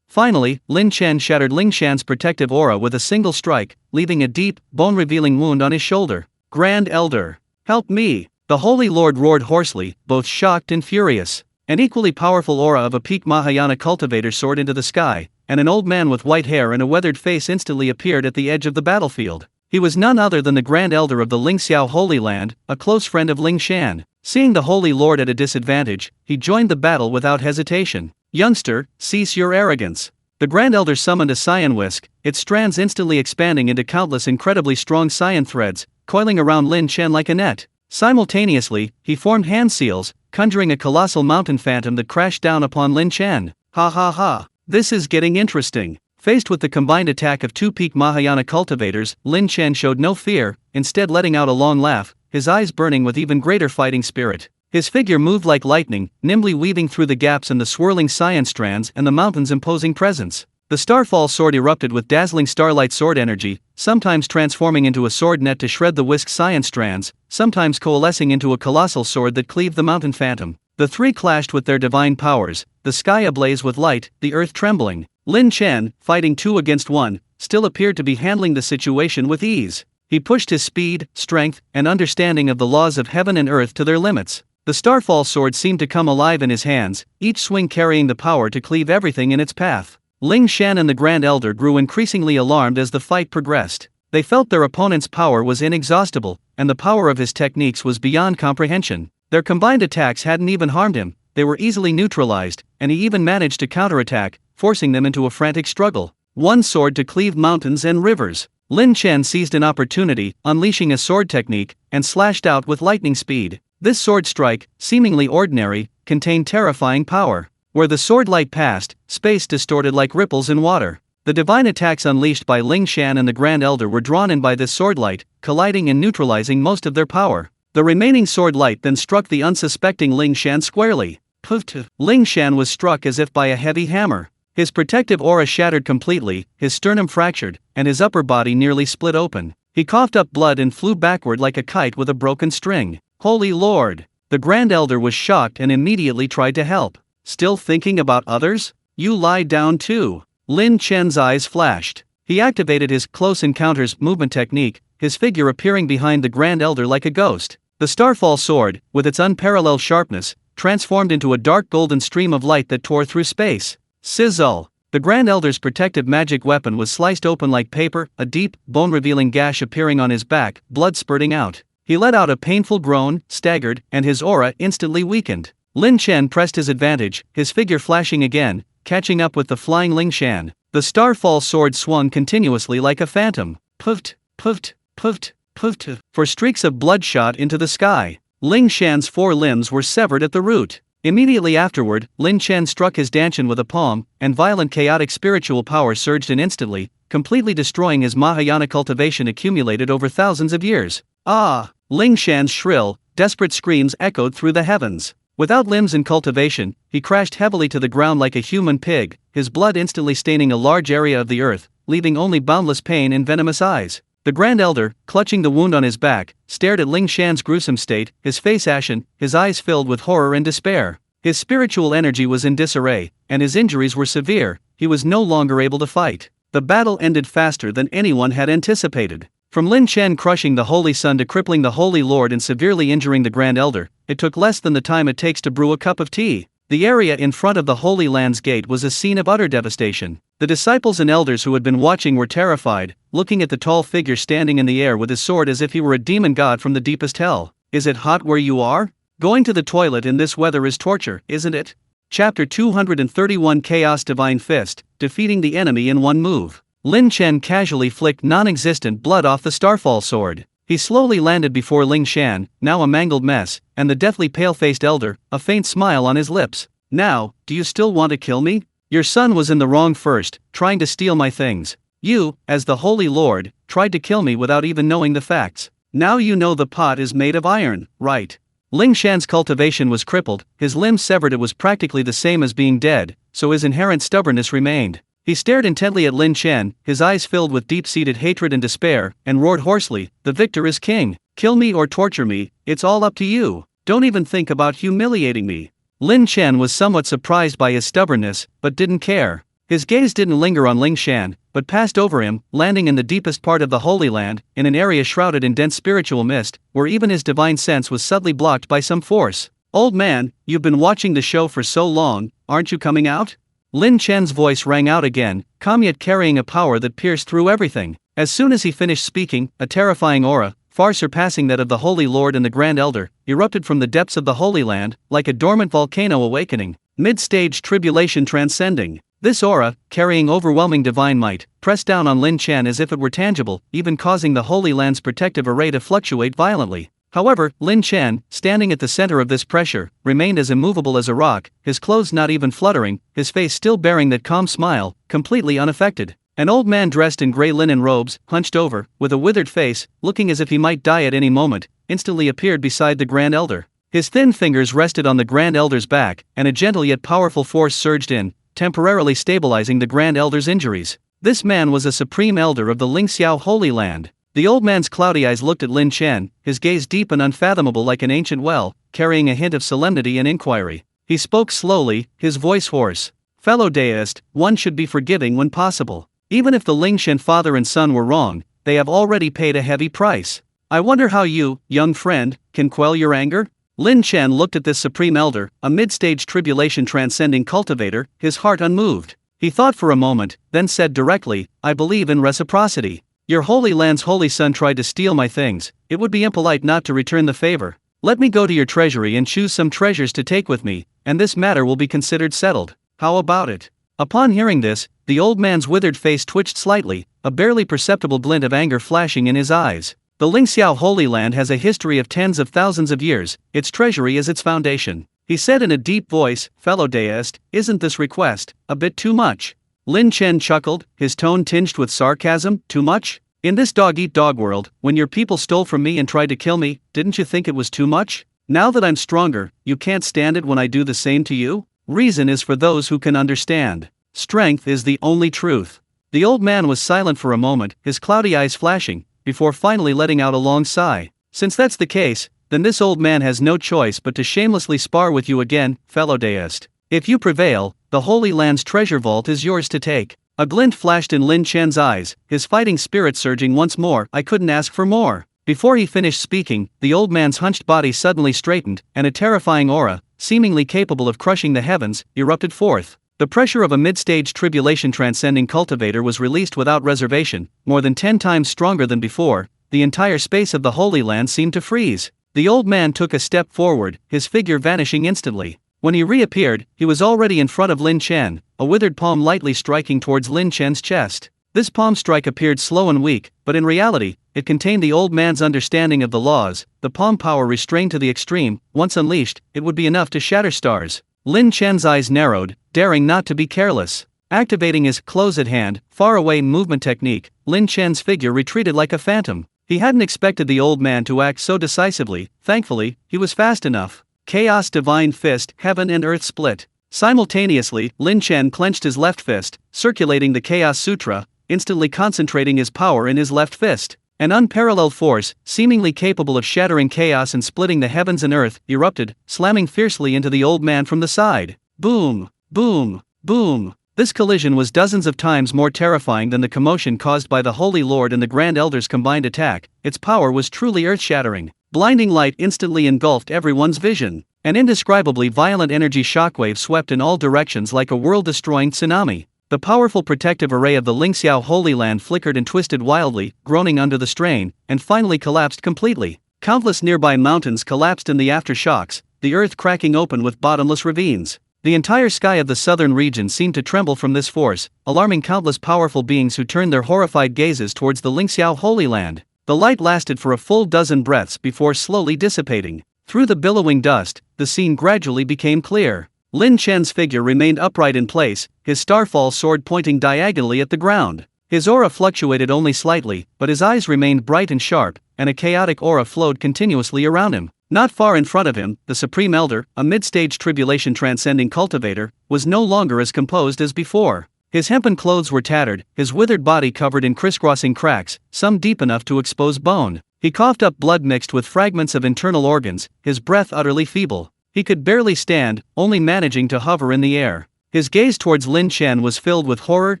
Speaker 1: Finally, Lin Chen shattered Ling Shan's protective aura with a single strike, leaving a deep, bone-revealing wound on his shoulder. "Grand Elder! Help me!" The Holy Lord roared hoarsely, both shocked and furious. An equally powerful aura of a peak Mahayana cultivator soared into the sky, and an old man with white hair and a weathered face instantly appeared at the edge of the battlefield. He was none other than the Grand Elder of the Lingxiao Holy Land, a close friend of Ling Shan. Seeing the Holy Lord at a disadvantage, he joined the battle without hesitation. "Youngster, cease your arrogance." The Grand Elder summoned a scion whisk, its strands instantly expanding into countless incredibly strong scion threads, coiling around Lin Chen like a net. Simultaneously, he formed hand seals, conjuring a colossal mountain phantom that crashed down upon Lin Chen. Ha ha ha, this is getting interesting. Faced with the combined attack of two peak Mahayana cultivators, Lin Chen showed no fear, instead letting out a long laugh, his eyes burning with even greater fighting spirit. His figure moved like lightning, nimbly weaving through the gaps in the swirling cyan strands and the mountain's imposing presence. The Starfall sword erupted with dazzling starlight sword energy, sometimes transforming into a sword net to shred the whisked cyan strands, sometimes coalescing into a colossal sword that cleaved the mountain phantom. The three clashed with their divine powers, the sky ablaze with light, the earth trembling. Lin Chen, fighting 2 against 1, still appeared to be handling the situation with ease. He pushed his speed, strength, and understanding of the laws of heaven and earth to their limits. The Starfall sword seemed to come alive in his hands, each swing carrying the power to cleave everything in its path. Ling Shan and the Grand Elder grew increasingly alarmed as the fight progressed. They felt their opponent's power was inexhaustible, and the power of his techniques was beyond comprehension. Their combined attacks hadn't even harmed him, they were easily neutralized, and he even managed to counterattack, forcing them into a frantic struggle. One sword to cleave mountains and rivers. Lin Chen seized an opportunity, unleashing a sword technique, and slashed out with lightning speed. This sword strike, seemingly ordinary, contained terrifying power. Where the sword light passed, space distorted like ripples in water. The divine attacks unleashed by Ling Shan and the Grand Elder were drawn in by this sword light, colliding and neutralizing most of their power. The remaining sword light then struck the unsuspecting Ling Shan squarely. Puff! Ling Shan was struck as if by a heavy hammer. His protective aura shattered completely, his sternum fractured, and his upper body nearly split open. He coughed up blood and flew backward like a kite with a broken string. Holy Lord! The Grand Elder was shocked and immediately tried to help. Still thinking about others? You lie down too. Lin Chen's eyes flashed. He activated his close encounters movement technique, his figure appearing behind the Grand Elder like a ghost. The Starfall sword, with its unparalleled sharpness, transformed into a dark golden stream of light that tore through space. Sizzle! The Grand Elder's protective magic weapon was sliced open like paper, a deep, bone-revealing gash appearing on his back, blood spurting out. He let out a painful groan, staggered, and his aura instantly weakened. Lin Chen pressed his advantage, his figure flashing again, catching up with the flying Ling Shan. The Starfall sword swung continuously like a phantom. Puffed, puffed, puffed, puffed, for streaks of blood shot into the sky. Ling Shan's 4 limbs were severed at the root. Immediately afterward, Lin Chen struck his dantian with a palm, and violent chaotic spiritual power surged in instantly, completely destroying his Mahayana cultivation accumulated over thousands of years. Ah! Ling Shan's shrill, desperate screams echoed through the heavens. Without limbs and cultivation, he crashed heavily to the ground like a human pig, his blood instantly staining a large area of the earth, leaving only boundless pain and venomous eyes. The Grand Elder, clutching the wound on his back, stared at Ling Shan's gruesome state, his face ashen, his eyes filled with horror and despair. His spiritual energy was in disarray, and his injuries were severe. He was no longer able to fight. The battle ended faster than anyone had anticipated. From Lin Chen crushing the Holy Sun to crippling the Holy Lord and severely injuring the Grand Elder, it took less than the time it takes to brew a cup of tea. The area in front of the Holy Land's gate was a scene of utter devastation. The disciples and elders who had been watching were terrified, looking at the tall figure standing in the air with his sword as if he were a demon god from the deepest hell. Is it hot where you are? Going to the toilet in this weather is torture, isn't it? Chapter 231 Chaos Divine Fist, defeating the enemy in one move. Lin Chen casually flicked non-existent blood off the Starfall sword. He slowly landed before Ling Shan, now a mangled mess, and the deathly pale-faced elder, a faint smile on his lips. Now, do you still want to kill me? Your son was in the wrong first, trying to steal my things. You, as the Holy Lord, tried to kill me without even knowing the facts. Now you know the pot is made of iron, right? Ling Shan's cultivation was crippled, his limbs severed. It was practically the same as being dead, so his inherent stubbornness remained. He stared intently at Lin Chen, his eyes filled with deep-seated hatred and despair, and roared hoarsely, "The victor is king. Kill me or torture me, it's all up to you. Don't even think about humiliating me." Lin Chen was somewhat surprised by his stubbornness, but didn't care. His gaze didn't linger on Ling Shan, but passed over him, landing in the deepest part of the Holy Land, in an area shrouded in dense spiritual mist, where even his divine sense was subtly blocked by some force. "Old man, you've been watching the show for so long, aren't you coming out?" Lin Chen's voice rang out again, calm yet carrying a power that pierced through everything. As soon as he finished speaking, a terrifying aura, far surpassing that of the Holy Lord and the Grand Elder, erupted from the depths of the Holy Land, like a dormant volcano awakening, mid-stage tribulation transcending. This aura, carrying overwhelming divine might, pressed down on Lin Chen as if it were tangible, even causing the Holy Land's protective array to fluctuate violently. However, Lin Chen, standing at the center of this pressure, remained as immovable as a rock, his clothes not even fluttering, his face still bearing that calm smile, completely unaffected. An old man dressed in gray linen robes, hunched over, with a withered face, looking as if he might die at any moment, instantly appeared beside the Grand Elder. His thin fingers rested on the Grand Elder's back, and a gentle yet powerful force surged in, temporarily stabilizing the Grand Elder's injuries. This man was a supreme elder of the Lingxiao Holy Land. The old man's cloudy eyes looked at Lin Chen, his gaze deep and unfathomable like an ancient well, carrying a hint of solemnity and inquiry. He spoke slowly, his voice hoarse. "Fellow deist, one should be forgiving when possible. Even if the Lingshen father and son were wrong, they have already paid a heavy price. I wonder how you, young friend, can quell your anger?" Lin Chen looked at this supreme elder, a mid-stage tribulation transcending cultivator, his heart unmoved. He thought for a moment, then said directly, "I believe in reciprocity. Your Holy Land's holy son tried to steal my things, it would be impolite not to return the favor. Let me go to your treasury and choose some treasures to take with me, and this matter will be considered settled. How about it?" Upon hearing this, the old man's withered face twitched slightly, a barely perceptible glint of anger flashing in his eyes. The Lingxiao Holy Land has a history of tens of thousands of years, its treasury is its foundation. He said in a deep voice, "Fellow deist, isn't this request a bit too much?" Lin Chen chuckled, his tone tinged with sarcasm. "Too much? In this dog-eat-dog world, when your people stole from me and tried to kill me, didn't you think it was too much? Now that I'm stronger, you can't stand it when I do the same to you? Reason is for those who can understand. Strength is the only truth." The old man was silent for a moment, his cloudy eyes flashing, before finally letting out a long sigh. "Since that's the case, then this old man has no choice but to shamelessly spar with you again, fellow deist. If you prevail, the Holy Land's treasure vault is yours to take." A glint flashed in Lin Chen's eyes, his fighting spirit surging once more. "I couldn't ask for more." Before he finished speaking, the old man's hunched body suddenly straightened, and a terrifying aura, seemingly capable of crushing the heavens, erupted forth. The pressure of a mid-stage tribulation transcending cultivator was released without reservation, more than 10 times stronger than before. The entire space of the Holy Land seemed to freeze. The old man took a step forward, his figure vanishing instantly. When he reappeared, he was already in front of Lin Chen, a withered palm lightly striking towards Lin Chen's chest. This palm strike appeared slow and weak, but in reality, it contained the old man's understanding of the laws. The palm power restrained to the extreme, once unleashed, it would be enough to shatter stars. Lin Chen's eyes narrowed, daring not to be careless. Activating his close-at-hand, far-away movement technique, Lin Chen's figure retreated like a phantom. He hadn't expected the old man to act so decisively. Thankfully, he was fast enough. Chaos Divine Fist, heaven and earth split. Simultaneously, Lin Chen clenched his left fist, circulating the Chaos Sutra, instantly concentrating his power in his left fist. An unparalleled force, seemingly capable of shattering chaos and splitting the heavens and earth, erupted, slamming fiercely into the old man from the side. Boom! Boom! Boom! This collision was dozens of times more terrifying than the commotion caused by the Holy Lord and the Grand Elder's combined attack. Its power was truly earth-shattering. Blinding light instantly engulfed everyone's vision. An indescribably violent energy shockwave swept in all directions like a world-destroying tsunami. The powerful protective array of the Lingxiao Holy Land flickered and twisted wildly, groaning under the strain, and finally collapsed completely. Countless nearby mountains collapsed in the aftershocks, the earth cracking open with bottomless ravines. The entire sky of the southern region seemed to tremble from this force, alarming countless powerful beings who turned their horrified gazes towards the Lingxiao Holy Land. The light lasted for a full dozen breaths before slowly dissipating. Through the billowing dust, the scene gradually became clear. Lin Chen's figure remained upright in place, his starfall sword pointing diagonally at the ground. His aura fluctuated only slightly, but his eyes remained bright and sharp, and a chaotic aura flowed continuously around him. Not far in front of him, the Supreme Elder, a mid-stage tribulation transcending cultivator, was no longer as composed as before. His hempen clothes were tattered, his withered body covered in crisscrossing cracks, some deep enough to expose bone. He coughed up blood mixed with fragments of internal organs, his breath utterly feeble. He could barely stand, only managing to hover in the air. His gaze towards Lin Chen was filled with horror,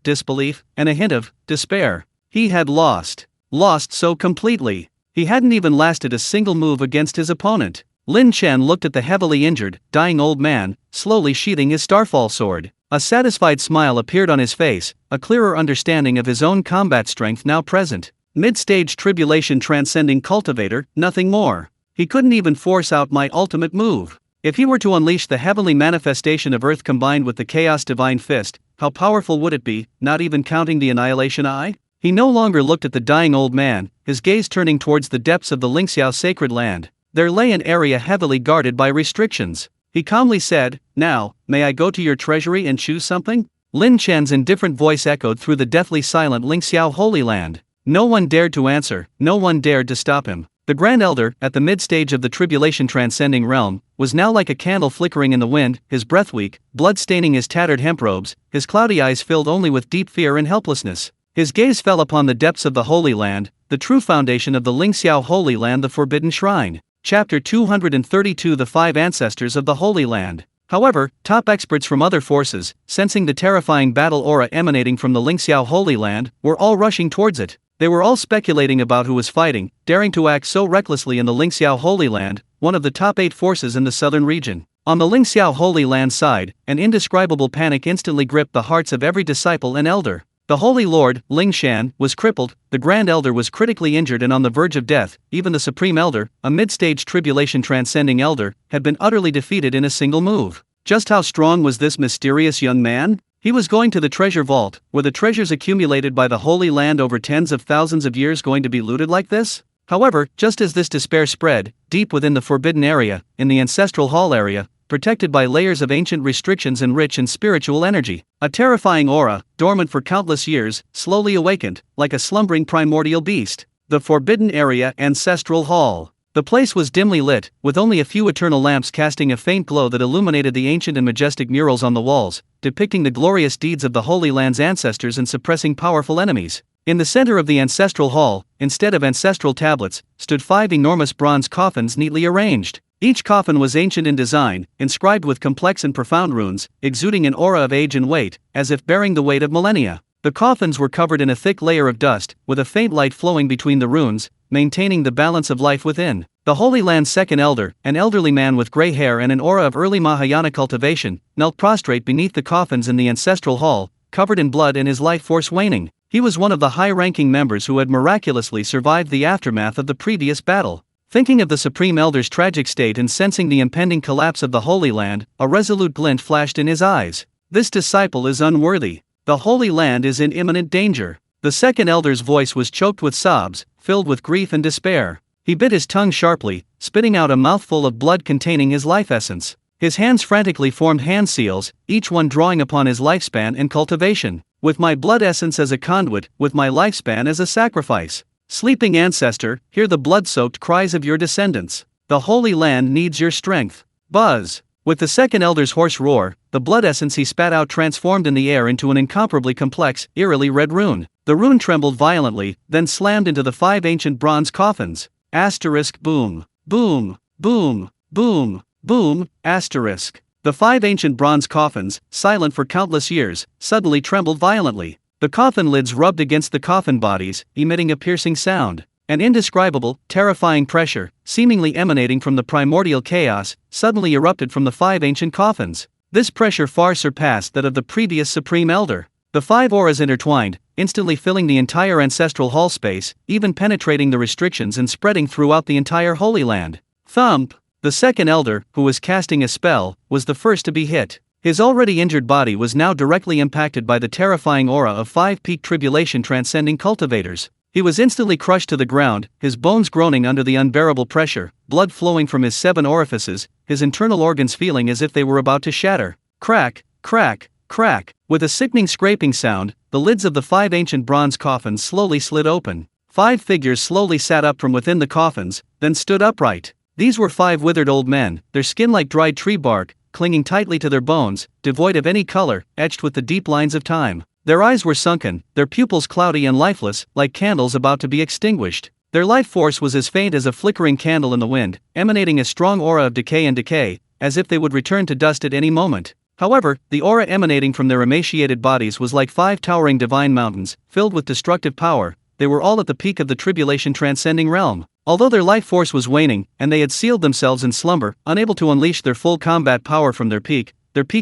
Speaker 1: disbelief, and a hint of despair. He had lost. Lost so completely. He hadn't even lasted a single move against his opponent. Lin Chen looked at the heavily injured, dying old man, slowly sheathing his starfall sword. A satisfied smile appeared on his face, a clearer understanding of his own combat strength now present. Mid-stage tribulation transcending cultivator, nothing more. He couldn't even force out my ultimate move. If he were to unleash the heavenly manifestation of Earth combined with the Chaos Divine Fist, how powerful would it be, not even counting the Annihilation Eye? He no longer looked at the dying old man, his gaze turning towards the depths of the Lingxiao sacred land. There lay an area heavily guarded by restrictions. He calmly said, "Now, may I go to your treasury and choose something?" Lin Chen's indifferent voice echoed through the deathly silent Lingxiao Holy Land. No one dared to answer, no one dared to stop him. The Grand Elder, at the mid-stage of the tribulation transcending realm, was now like a candle flickering in the wind, his breath weak, blood staining his tattered hemp robes, his cloudy eyes filled only with deep fear and helplessness. His gaze fell upon the depths of the Holy Land, the true foundation of the Lingxiao Holy Land, the Forbidden Shrine. Chapter 232, The Five Ancestors of the Holy Land. However, top experts from other forces, sensing the terrifying battle aura emanating from the Lingxiao Holy Land, were all rushing towards it. They were all speculating about who was fighting, daring to act so recklessly in the Lingxiao Holy Land, one of the top 8 forces in the southern region. On the Lingxiao Holy Land side, an indescribable panic instantly gripped the hearts of every disciple and elder. The Holy Lord, Lin Chen, was crippled, the Grand Elder was critically injured and on the verge of death, even the Supreme Elder, a mid-stage tribulation transcending elder, had been utterly defeated in a single move. Just how strong was this mysterious young man? He was going to the treasure vault. Were the treasures accumulated by the Holy Land over tens of thousands of years going to be looted like this? However, just as this despair spread, deep within the forbidden area, in the ancestral hall area, protected by layers of ancient restrictions and rich in spiritual energy, a terrifying aura, dormant for countless years, slowly awakened, like a slumbering primordial beast. The Forbidden Area Ancestral Hall. The place was dimly lit, with only a few eternal lamps casting a faint glow that illuminated the ancient and majestic murals on the walls, depicting the glorious deeds of the Holy Land's ancestors and suppressing powerful enemies. In the center of the ancestral hall, instead of ancestral tablets, stood 5 enormous bronze coffins neatly arranged. Each coffin was ancient in design, inscribed with complex and profound runes, exuding an aura of age and weight, as if bearing the weight of millennia. The coffins were covered in a thick layer of dust, with a faint light flowing between the runes, maintaining the balance of life within. The Holy Land's second elder, an elderly man with gray hair and an aura of early Mahayana cultivation, knelt prostrate beneath the coffins in the ancestral hall, covered in blood and his life force waning. He was one of the high-ranking members who had miraculously survived the aftermath of the previous battle. Thinking of the Supreme Elder's tragic state and sensing the impending collapse of the Holy Land, a resolute glint flashed in his eyes. This disciple is unworthy. The Holy Land is in imminent danger. The second elder's voice was choked with sobs, filled with grief and despair. He bit his tongue sharply, spitting out a mouthful of blood containing his life essence. His hands frantically formed hand seals, each one drawing upon his lifespan and cultivation. With my blood essence as a conduit, with my lifespan as a sacrifice. Sleeping ancestor, hear the blood-soaked cries of your descendants. The Holy Land needs your strength. Buzz. With the second elder's hoarse roar, the blood essence he spat out transformed in the air into an incomparably complex, eerily red rune. The rune trembled violently, then slammed into the 5 ancient bronze coffins. Asterisk boom. Boom. Boom. Boom. Boom. Asterisk. The 5 ancient bronze coffins, silent for countless years, suddenly trembled violently. The coffin lids rubbed against the coffin bodies, emitting a piercing sound. An indescribable, terrifying pressure, seemingly emanating from the primordial chaos, suddenly erupted from the 5 ancient coffins. This pressure far surpassed that of the previous Supreme Elder. The 5 auras intertwined, instantly filling the entire ancestral hall space, even penetrating the restrictions and spreading throughout the entire Holy Land. Thump! The second elder, who was casting a spell, was the first to be hit. His already injured body was now directly impacted by the terrifying aura of 5 peak tribulation transcending cultivators. He was instantly crushed to the ground, his bones groaning under the unbearable pressure, blood flowing from his 7 orifices, his internal organs feeling as if they were about to shatter. Crack, crack, crack. With a sickening scraping sound, the lids of the 5 ancient bronze coffins slowly slid open. 5 figures slowly sat up from within the coffins, then stood upright. These were 5 withered old men, their skin like dried tree bark, clinging tightly to their bones, devoid of any color, etched with the deep lines of time. Their eyes were sunken, their pupils cloudy and lifeless, like candles about to be extinguished. Their life force was as faint as a flickering candle in the wind, emanating a strong aura of decay, as if they would return to dust at any moment. However, the aura emanating from their emaciated bodies was like 5 towering divine mountains, filled with destructive power. They were all at the peak of the tribulation transcending realm. Although their life force was waning, and they had sealed themselves in slumber, unable to unleash their full combat power from their peak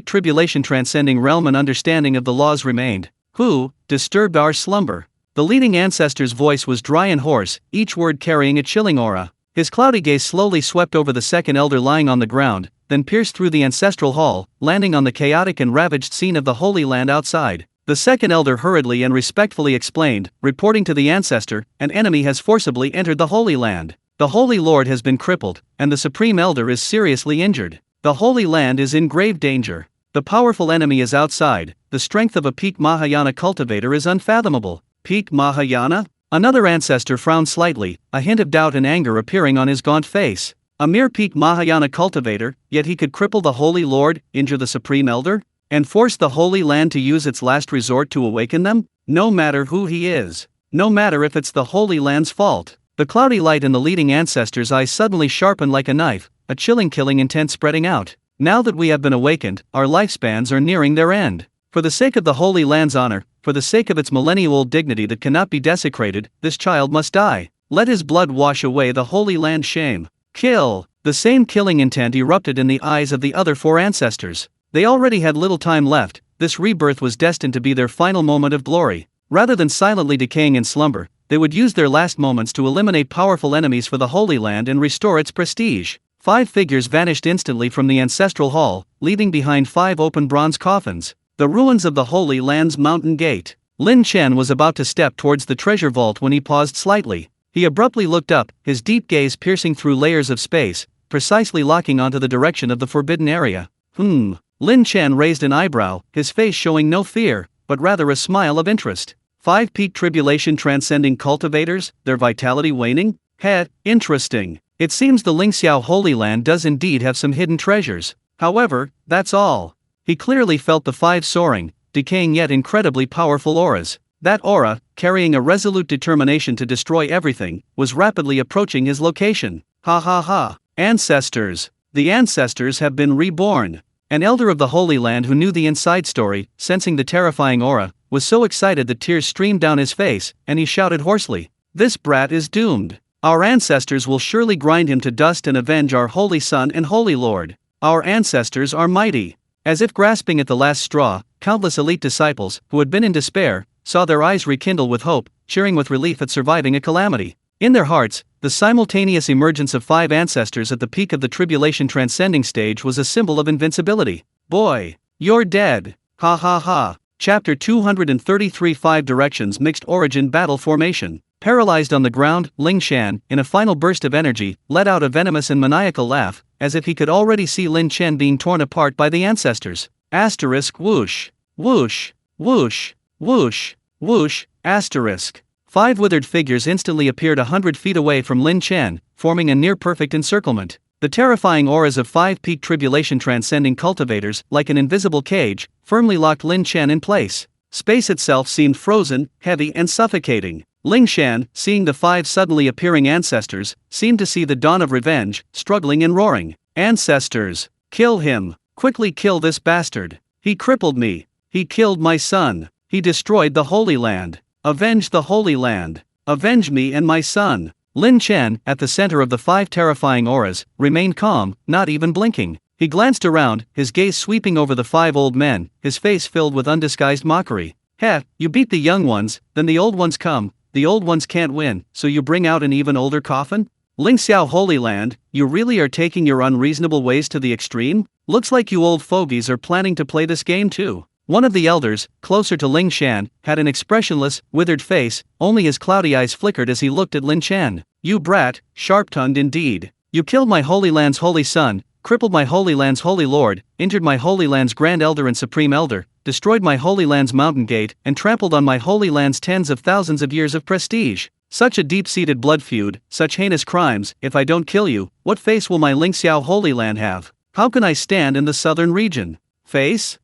Speaker 1: tribulation transcending realm and understanding of the laws remained. Who disturbed our slumber? The leading ancestor's voice was dry and hoarse, each word carrying a chilling aura. His cloudy gaze slowly swept over the second elder lying on the ground, then pierced through the ancestral hall, landing on the chaotic and ravaged scene of the Holy Land outside. The second elder hurriedly and respectfully explained, reporting to the ancestor, an enemy has forcibly entered the Holy Land. The Holy Lord has been crippled, and the Supreme Elder is seriously injured. The Holy Land is in grave danger. The powerful enemy is outside. The strength of a peak Mahayana cultivator is unfathomable. Peak Mahayana? Another ancestor frowned slightly, a hint of doubt and anger appearing on his gaunt face. A mere peak Mahayana cultivator, yet he could cripple the Holy Lord, injure the Supreme Elder, and force the Holy Land to use its last resort to awaken them? No matter who he is. No matter if it's the Holy Land's fault. The cloudy light in the leading ancestor's eyes suddenly sharpened like a knife, a chilling killing intent spreading out. Now that we have been awakened, our lifespans are nearing their end. For the sake of the Holy Land's honor, for the sake of its millennial-old dignity that cannot be desecrated, this child must die. Let his blood wash away the Holy Land's shame. Kill! The same killing intent erupted in the eyes of the other four ancestors. They already had little time left. This rebirth was destined to be their final moment of glory. Rather than silently decaying in slumber, they would use their last moments to eliminate powerful enemies for the Holy Land and restore its prestige. 5 figures vanished instantly from the ancestral hall, leaving behind 5 open bronze coffins, the ruins of the Holy Land's mountain gate. Lin Chen was about to step towards the treasure vault when he paused slightly. He abruptly looked up, his deep gaze piercing through layers of space, precisely locking onto the direction of the forbidden area. Lin Chen raised an eyebrow, his face showing no fear, but rather a smile of interest. 5 peak tribulation transcending cultivators, their vitality waning? Interesting. It seems the Lingxiao Holy Land does indeed have some hidden treasures. However, that's all. He clearly felt the 5 soaring, decaying yet incredibly powerful auras. That aura, carrying a resolute determination to destroy everything, was rapidly approaching his location. Ancestors. The ancestors have been reborn. An elder of the Holy Land who knew the inside story, sensing the terrifying aura, was so excited that tears streamed down his face, and he shouted hoarsely, "This brat is doomed. Our ancestors will surely grind him to dust and avenge our Holy Son and Holy Lord. Our ancestors are mighty." As if grasping at the last straw, countless elite disciples, who had been in despair, saw their eyes rekindle with hope, cheering with relief at surviving a calamity. In their hearts, the simultaneous emergence of 5 ancestors at the peak of the tribulation transcending stage was a symbol of invincibility. "Boy, you're dead. Chapter 233 5 Directions Mixed Origin Battle Formation. Paralyzed on the ground, Ling Shan, in a final burst of energy, let out a venomous and maniacal laugh, as if he could already see Lin Chen being torn apart by the ancestors. Whoosh. Whoosh. Whoosh. Whoosh. Whoosh. 5 withered figures instantly appeared 100 feet away from Lin Chen, forming a near-perfect encirclement. The terrifying auras of 5 peak tribulation transcending cultivators, like an invisible cage, firmly locked Lin Chen in place. Space itself seemed frozen, heavy and suffocating. Ling Shan, seeing the 5 suddenly appearing ancestors, seemed to see the dawn of revenge, struggling and roaring. "Ancestors! Kill him! Quickly kill this bastard! He crippled me! He killed my son! He destroyed the Holy Land! Avenge the Holy Land! Avenge me and my son!" Lin Chen, at the center of the 5 terrifying auras, remained calm, not even blinking. He glanced around, his gaze sweeping over the 5 old men, his face filled with undisguised mockery. You beat the young ones, then the old ones come. The old ones can't win, so you bring out an even older coffin? Lingxiao Holy Land, you really are taking your unreasonable ways to the extreme? Looks like you old fogies are planning to play this game too. One of the elders, closer to Ling Shan, had an expressionless, withered face, only his cloudy eyes flickered as he looked at Lin Chen. "You brat, sharp-tongued indeed. You killed my Holy Land's Holy Son, crippled my Holy Land's Holy Lord, injured my Holy Land's Grand Elder and Supreme Elder, destroyed my Holy Land's mountain gate, and trampled on my Holy Land's tens of thousands of years of prestige. Such a deep-seated blood feud, such heinous crimes. If I don't kill you, what face will my Lingxiao Holy Land have? How can I stand in the southern region? Face?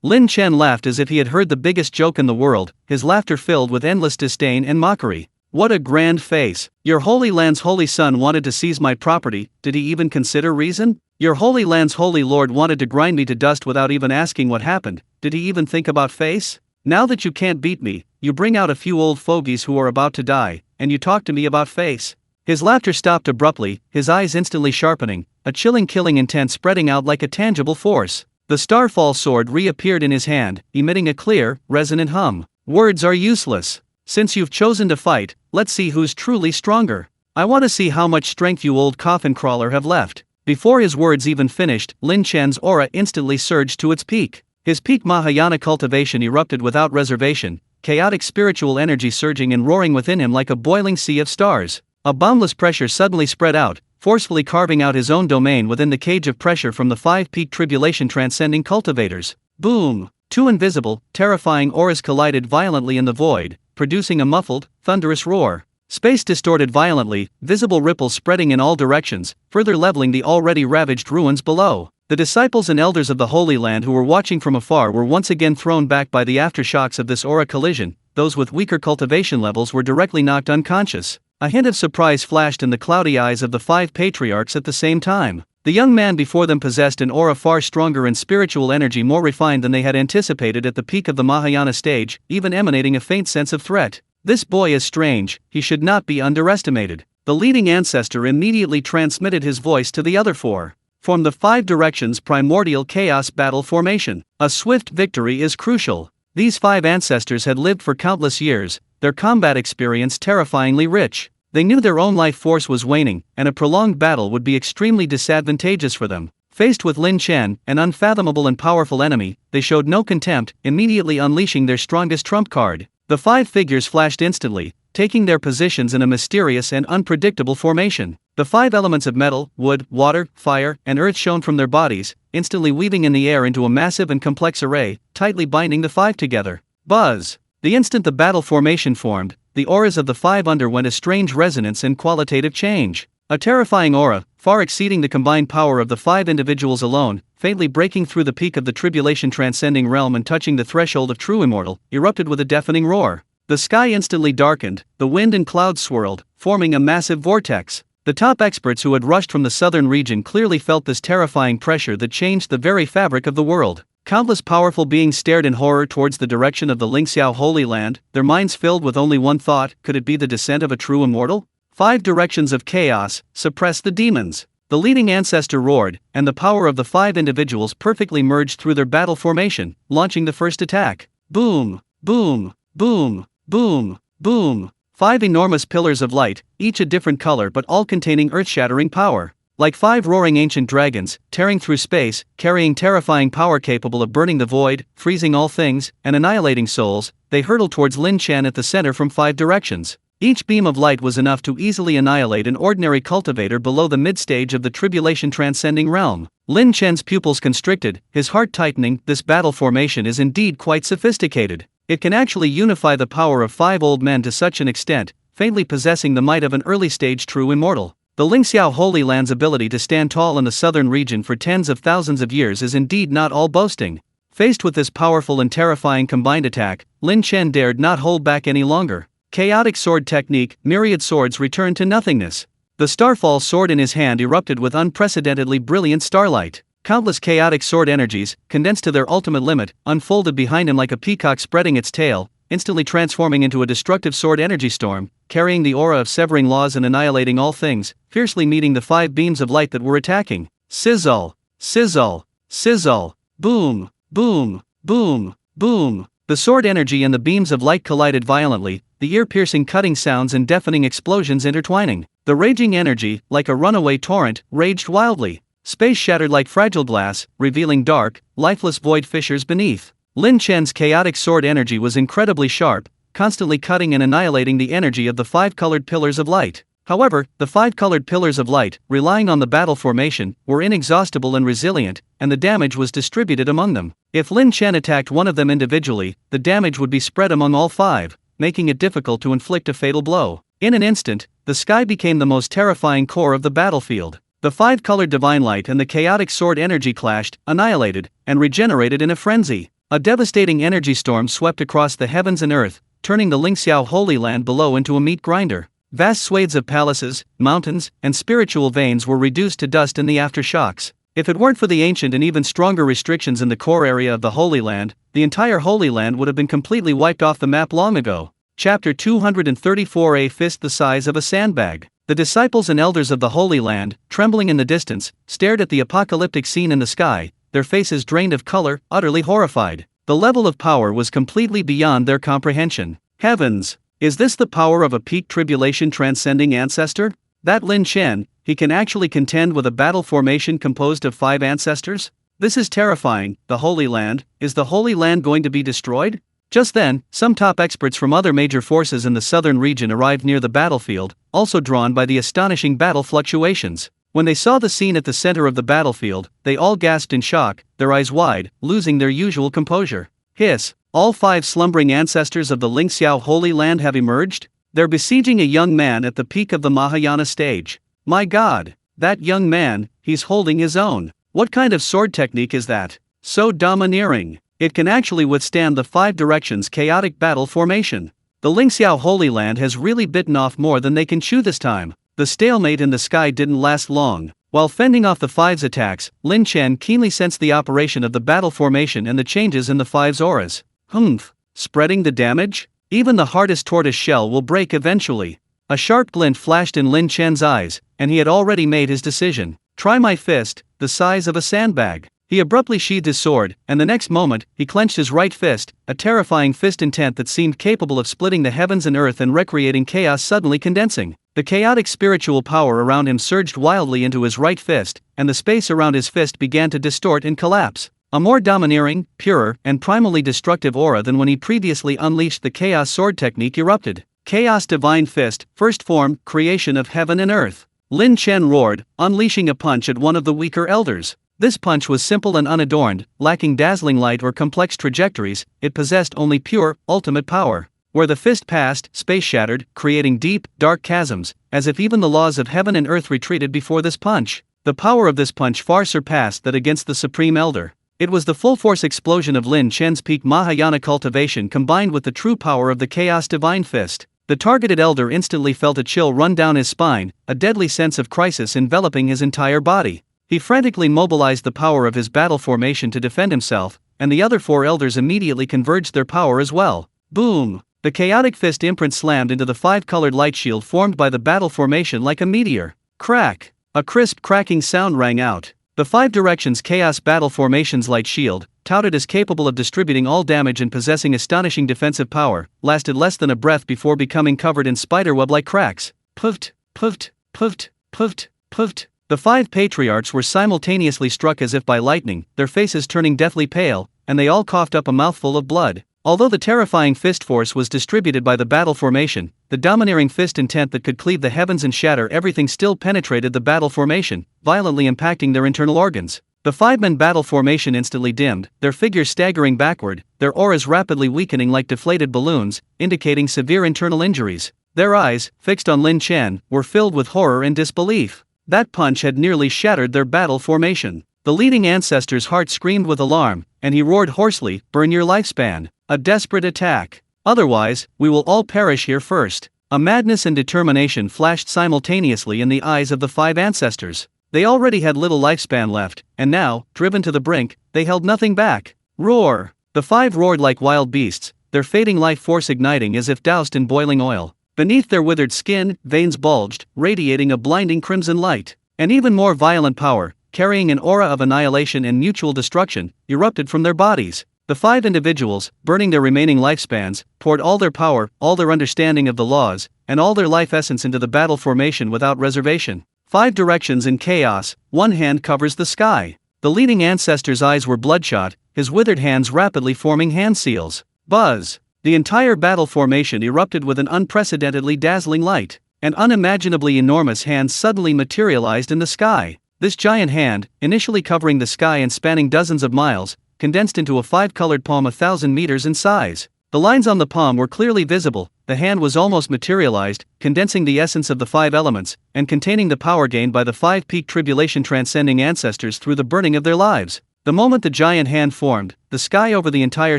Speaker 1: Lin Chen laughed as if he had heard the biggest joke in the world, his laughter filled with endless disdain and mockery. "What a grand face. Your Holy Land's Holy Son wanted to seize my property, did he even consider reason? Your Holy Land's Holy Lord wanted to grind me to dust without even asking what happened, did he even think about face? Now that you can't beat me, you bring out a few old fogies who are about to die, and you talk to me about face." His laughter stopped abruptly, his eyes instantly sharpening, a chilling killing intent spreading out like a tangible force. The Starfall sword reappeared in his hand, emitting a clear, resonant hum. "Words are useless. Since you've chosen to fight, let's see who's truly stronger. I want to see how much strength you old coffin crawler have left." Before his words even finished, Lin Chen's aura instantly surged to its peak. His peak Mahayana cultivation erupted without reservation, chaotic spiritual energy surging and roaring within him like a boiling sea of stars. A boundless pressure suddenly spread out, forcefully carving out his own domain within the cage of pressure from the 5 peak tribulation transcending cultivators. Boom! 2 invisible, terrifying auras collided violently in the void, producing a muffled, thunderous roar. Space distorted violently, visible ripples spreading in all directions, further leveling the already ravaged ruins below. The disciples and elders of the Holy Land who were watching from afar were once again thrown back by the aftershocks of this aura collision. Those with weaker cultivation levels were directly knocked unconscious. A hint of surprise flashed in the cloudy eyes of the 5 patriarchs at the same time. The young man before them possessed an aura far stronger and spiritual energy more refined than they had anticipated at the peak of the Mahayana stage, even emanating a faint sense of threat. This boy is strange, he should not be underestimated. The leading ancestor immediately transmitted his voice to the other 4. From the 5 directions primordial chaos battle formation. A swift victory is crucial. These 5 ancestors had lived for countless years, their combat experience terrifyingly rich. They knew their own life force was waning, and a prolonged battle would be extremely disadvantageous for them. Faced with Lin Chen, an unfathomable and powerful enemy, they showed no contempt, immediately unleashing their strongest trump card. The 5 figures flashed instantly, taking their positions in a mysterious and unpredictable formation. The 5 elements of metal, wood, water, fire, and earth shone from their bodies, instantly weaving in the air into a massive and complex array, tightly binding the 5 together. Buzz! The instant the battle formation formed, the auras of the 5 underwent a strange resonance and qualitative change. A terrifying aura, far exceeding the combined power of the 5 individuals alone, faintly breaking through the peak of the tribulation transcending realm and touching the threshold of true immortal, erupted with a deafening roar. The sky instantly darkened, the wind and clouds swirled, forming a massive vortex. The top experts who had rushed from the southern region clearly felt this terrifying pressure that changed the very fabric of the world. Countless powerful beings stared in horror towards the direction of the Lingxiao Holy Land, their minds filled with only one thought: could it be the descent of a true immortal? 5 directions of chaos, suppress the demons. The leading ancestor roared, and the power of the 5 individuals perfectly merged through their battle formation, launching the first attack. Boom! Boom! Boom! Boom! Boom! 5 enormous pillars of light, each a different color but all containing earth-shattering power. Like 5 roaring ancient dragons, tearing through space, carrying terrifying power capable of burning the void, freezing all things, and annihilating souls, they hurtled towards Lin Chen at the center from 5 directions. Each beam of light was enough to easily annihilate an ordinary cultivator below the mid-stage of the tribulation transcending realm. Lin Chen's pupils constricted, his heart tightening. This battle formation is indeed quite sophisticated. It can actually unify the power of 5 old men to such an extent, faintly possessing the might of an early-stage true immortal. The Lingxiao Holy Land's ability to stand tall in the southern region for tens of thousands of years is indeed not all boasting. Faced with this powerful and terrifying combined attack, Lin Chen dared not hold back any longer. Chaotic sword technique, myriad swords returned to nothingness. The Starfall sword in his hand erupted with unprecedentedly brilliant starlight. Countless chaotic sword energies, condensed to their ultimate limit, unfolded behind him like a peacock spreading its tail, instantly transforming into a destructive sword energy storm, carrying the aura of severing laws and annihilating all things, fiercely meeting the 5 beams of light that were attacking. Sizzle! Sizzle! Sizzle! Boom! Boom! Boom! Boom! The sword energy and the beams of light collided violently, the ear-piercing cutting sounds and deafening explosions intertwining. The raging energy, like a runaway torrent, raged wildly. Space shattered like fragile glass, revealing dark, lifeless void fissures beneath. Lin Chen's chaotic sword energy was incredibly sharp, constantly cutting and annihilating the energy of the 5 colored pillars of light. However, the 5 colored pillars of light, relying on the battle formation, were inexhaustible and resilient, and the damage was distributed among them. If Lin Chen attacked one of them individually, the damage would be spread among all 5, making it difficult to inflict a fatal blow. In an instant, the sky became the most terrifying core of the battlefield. The 5-colored divine light and the chaotic sword energy clashed, annihilated, and regenerated in a frenzy. A devastating energy storm swept across the heavens and earth, turning the Lingxiao Holy Land below into a meat grinder. Vast swathes of palaces, mountains, and spiritual veins were reduced to dust in the aftershocks. If it weren't for the ancient and even stronger restrictions in the core area of the Holy Land, the entire Holy Land would have been completely wiped off the map long ago. Chapter 234. A fist the size of a sandbag. The disciples and elders of the Holy Land, trembling in the distance, stared at the apocalyptic scene in the sky, their faces drained of color, utterly horrified. The level of power was completely beyond their comprehension. Heavens! Is this the power of a peak tribulation transcending ancestor? That Lin Chen, he can actually contend with a battle formation composed of 5 ancestors? This is terrifying. The Holy Land. Is the Holy Land going to be destroyed? Just then, some top experts from other major forces in the southern region arrived near the battlefield, also drawn by the astonishing battle fluctuations. When they saw the scene at the center of the battlefield, they all gasped in shock, their eyes wide, losing their usual composure. Hiss! All 5 slumbering ancestors of the Lingxiao Holy Land have emerged? They're besieging a young man at the peak of the Mahayana stage. My god! That young man, he's holding his own. What kind of sword technique is that? So domineering. It can actually withstand the 5 directions chaotic battle formation. The Lingxiao Holy Land has really bitten off more than they can chew this time. The stalemate in the sky didn't last long. While fending off the 5's attacks, Lin Chen keenly sensed the operation of the battle formation and the changes in the 5's auras. Humph! Spreading the damage? Even the hardest tortoise shell will break eventually. A sharp glint flashed in Lin Chen's eyes, and he had already made his decision. Try my fist, the size of a sandbag. He abruptly sheathed his sword, and the next moment, he clenched his right fist, a terrifying fist intent that seemed capable of splitting the heavens and earth and recreating chaos suddenly condensing. The chaotic spiritual power around him surged wildly into his right fist, and the space around his fist began to distort and collapse. A more domineering, purer, and primally destructive aura than when he previously unleashed the chaos sword technique erupted. Chaos Divine Fist, first form, creation of heaven and earth. Lin Chen roared, unleashing a punch at one of the weaker elders. This punch was simple and unadorned, lacking dazzling light or complex trajectories, it possessed only pure, ultimate power. Where the fist passed, space shattered, creating deep, dark chasms, as if even the laws of heaven and earth retreated before this punch. The power of this punch far surpassed that against the Supreme Elder. It was the full-force explosion of Lin Chen's peak Mahayana cultivation combined with the true power of the Chaos Divine Fist. The targeted elder instantly felt a chill run down his spine, a deadly sense of crisis enveloping his entire body. He frantically mobilized the power of his battle formation to defend himself, and the other 4 elders immediately converged their power as well. Boom! The chaotic fist imprint slammed into the 5-colored light shield formed by the battle formation like a meteor. Crack! A crisp cracking sound rang out. The 5 directions chaos battle formation's light shield, touted as capable of distributing all damage and possessing astonishing defensive power, lasted less than a breath before becoming covered in spiderweb-like cracks. Puffed, puffed, puffed, puffed, puffed. The 5 patriarchs were simultaneously struck as if by lightning, their faces turning deathly pale, and they all coughed up a mouthful of blood. Although the terrifying fist force was distributed by the battle formation, the domineering fist intent that could cleave the heavens and shatter everything still penetrated the battle formation, violently impacting their internal organs. The 5-man battle formation instantly dimmed, their figures staggering backward, their auras rapidly weakening like deflated balloons, indicating severe internal injuries. Their eyes, fixed on Lin Chen, were filled with horror and disbelief. That punch had nearly shattered their battle formation. The leading ancestor's heart screamed with alarm, and he roared hoarsely, "Burn your lifespan! A desperate attack! Otherwise, we will all perish here first." A madness and determination flashed simultaneously in the eyes of the 5 ancestors. They already had little lifespan left, and now, driven to the brink, they held nothing back. Roar! The 5 roared like wild beasts, their fading life force igniting as if doused in boiling oil. Beneath their withered skin, veins bulged, radiating a blinding crimson light. An even more violent power, carrying an aura of annihilation and mutual destruction, erupted from their bodies. The 5 individuals, burning their remaining lifespans, poured all their power, all their understanding of the laws, and all their life essence into the battle formation without reservation. 5 directions in chaos, one hand covers the sky. The leading ancestor's eyes were bloodshot, his withered hands rapidly forming hand seals. Buzz! The entire battle formation erupted with an unprecedentedly dazzling light. An unimaginably enormous hand suddenly materialized in the sky. This giant hand, initially covering the sky and spanning dozens of miles, condensed into a 5-colored palm 1,000 meters in size. The lines on the palm were clearly visible, the hand was almost materialized, condensing the essence of the 5 elements, and containing the power gained by the 5 peak tribulation transcending ancestors through the burning of their lives. The moment the giant hand formed, the sky over the entire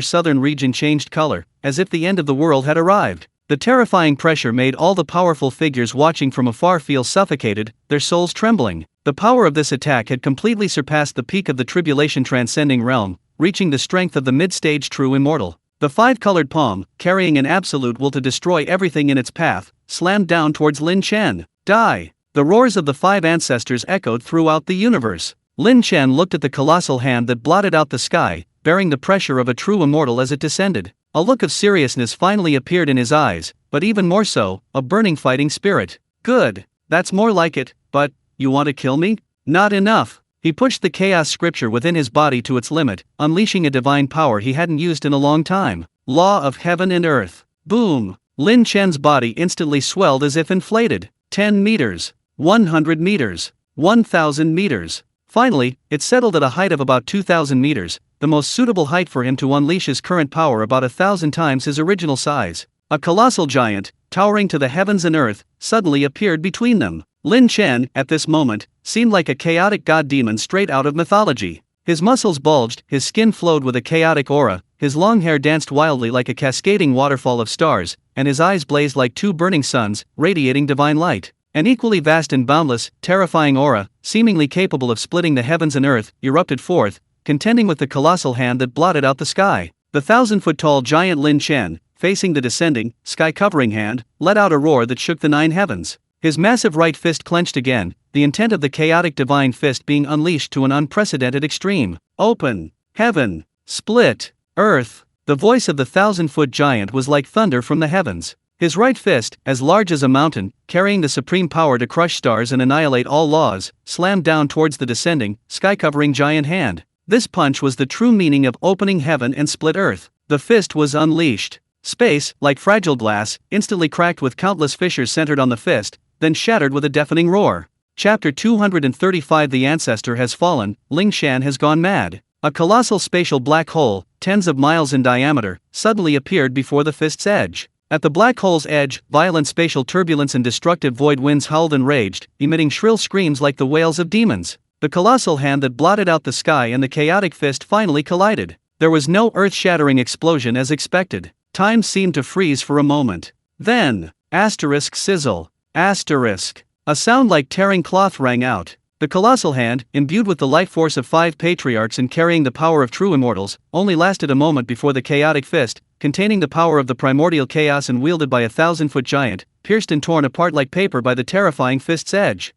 Speaker 1: southern region changed color, as if the end of the world had arrived. The terrifying pressure made all the powerful figures watching from afar feel suffocated, their souls trembling. The power of this attack had completely surpassed the peak of the tribulation transcending realm, reaching the strength of the mid-stage true immortal. The 5-colored palm, carrying an absolute will to destroy everything in its path, slammed down towards Lin Chen. Die! The roars of the 5 ancestors echoed throughout the universe. Lin Chen looked at the colossal hand that blotted out the sky, bearing the pressure of a true immortal as it descended. A look of seriousness finally appeared in his eyes, but even more so, a burning fighting spirit. Good! That's more like it, but, you want to kill me? Not enough! He pushed the chaos scripture within his body to its limit, unleashing a divine power he hadn't used in a long time. Law of heaven and earth. Boom! Lin Chen's body instantly swelled as if inflated. 10 meters. 100 meters. 1,000 meters. Finally, it settled at a height of about 2,000 meters, the most suitable height for him to unleash his current power, about 1,000 times his original size. A colossal giant, towering to the heavens and earth, suddenly appeared between them. Lin Chen, at this moment, seemed like a chaotic god demon straight out of mythology. His muscles bulged, his skin flowed with a chaotic aura, his long hair danced wildly like a cascading waterfall of stars, and his eyes blazed like two burning suns, radiating divine light. An equally vast and boundless, terrifying aura, seemingly capable of splitting the heavens and earth, erupted forth, contending with the colossal hand that blotted out the sky. The 1,000-foot-tall giant Lin Chen, facing the descending, sky-covering hand, let out a roar that shook the 9 heavens. His massive right fist clenched again, the intent of the chaotic divine fist being unleashed to an unprecedented extreme. Open. Heaven. Split. Earth. The voice of the 1,000-foot giant was like thunder from the heavens. His right fist, as large as a mountain, carrying the supreme power to crush stars and annihilate all laws, slammed down towards the descending, sky-covering giant hand. This punch was the true meaning of opening heaven and split earth. The fist was unleashed. Space, like fragile glass, instantly cracked with countless fissures centered on the fist, then shattered with a deafening roar. Chapter 235. The ancestor has fallen, Lin Chen has gone mad. A colossal spatial black hole, tens of miles in diameter, suddenly appeared before the fist's edge. At the black hole's edge, violent spatial turbulence and destructive void winds howled and raged, emitting shrill screams like the wails of demons. The colossal hand that blotted out the sky and the chaotic fist finally collided. There was no earth-shattering explosion as expected. Time seemed to freeze for a moment. Then, sizzle. A sound like tearing cloth rang out. The colossal hand, imbued with the life force of 5 patriarchs and carrying the power of true immortals, only lasted a moment before the chaotic fist, containing the power of the primordial chaos and wielded by a 1,000-foot giant, pierced and torn apart like paper by the terrifying fist's edge.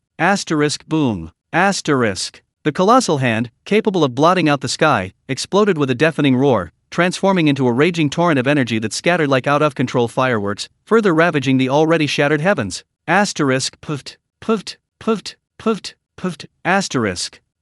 Speaker 1: Boom. The colossal hand, capable of blotting out the sky, exploded with a deafening roar, transforming into a raging torrent of energy that scattered like out-of-control fireworks, further ravaging the already shattered heavens. Puffed.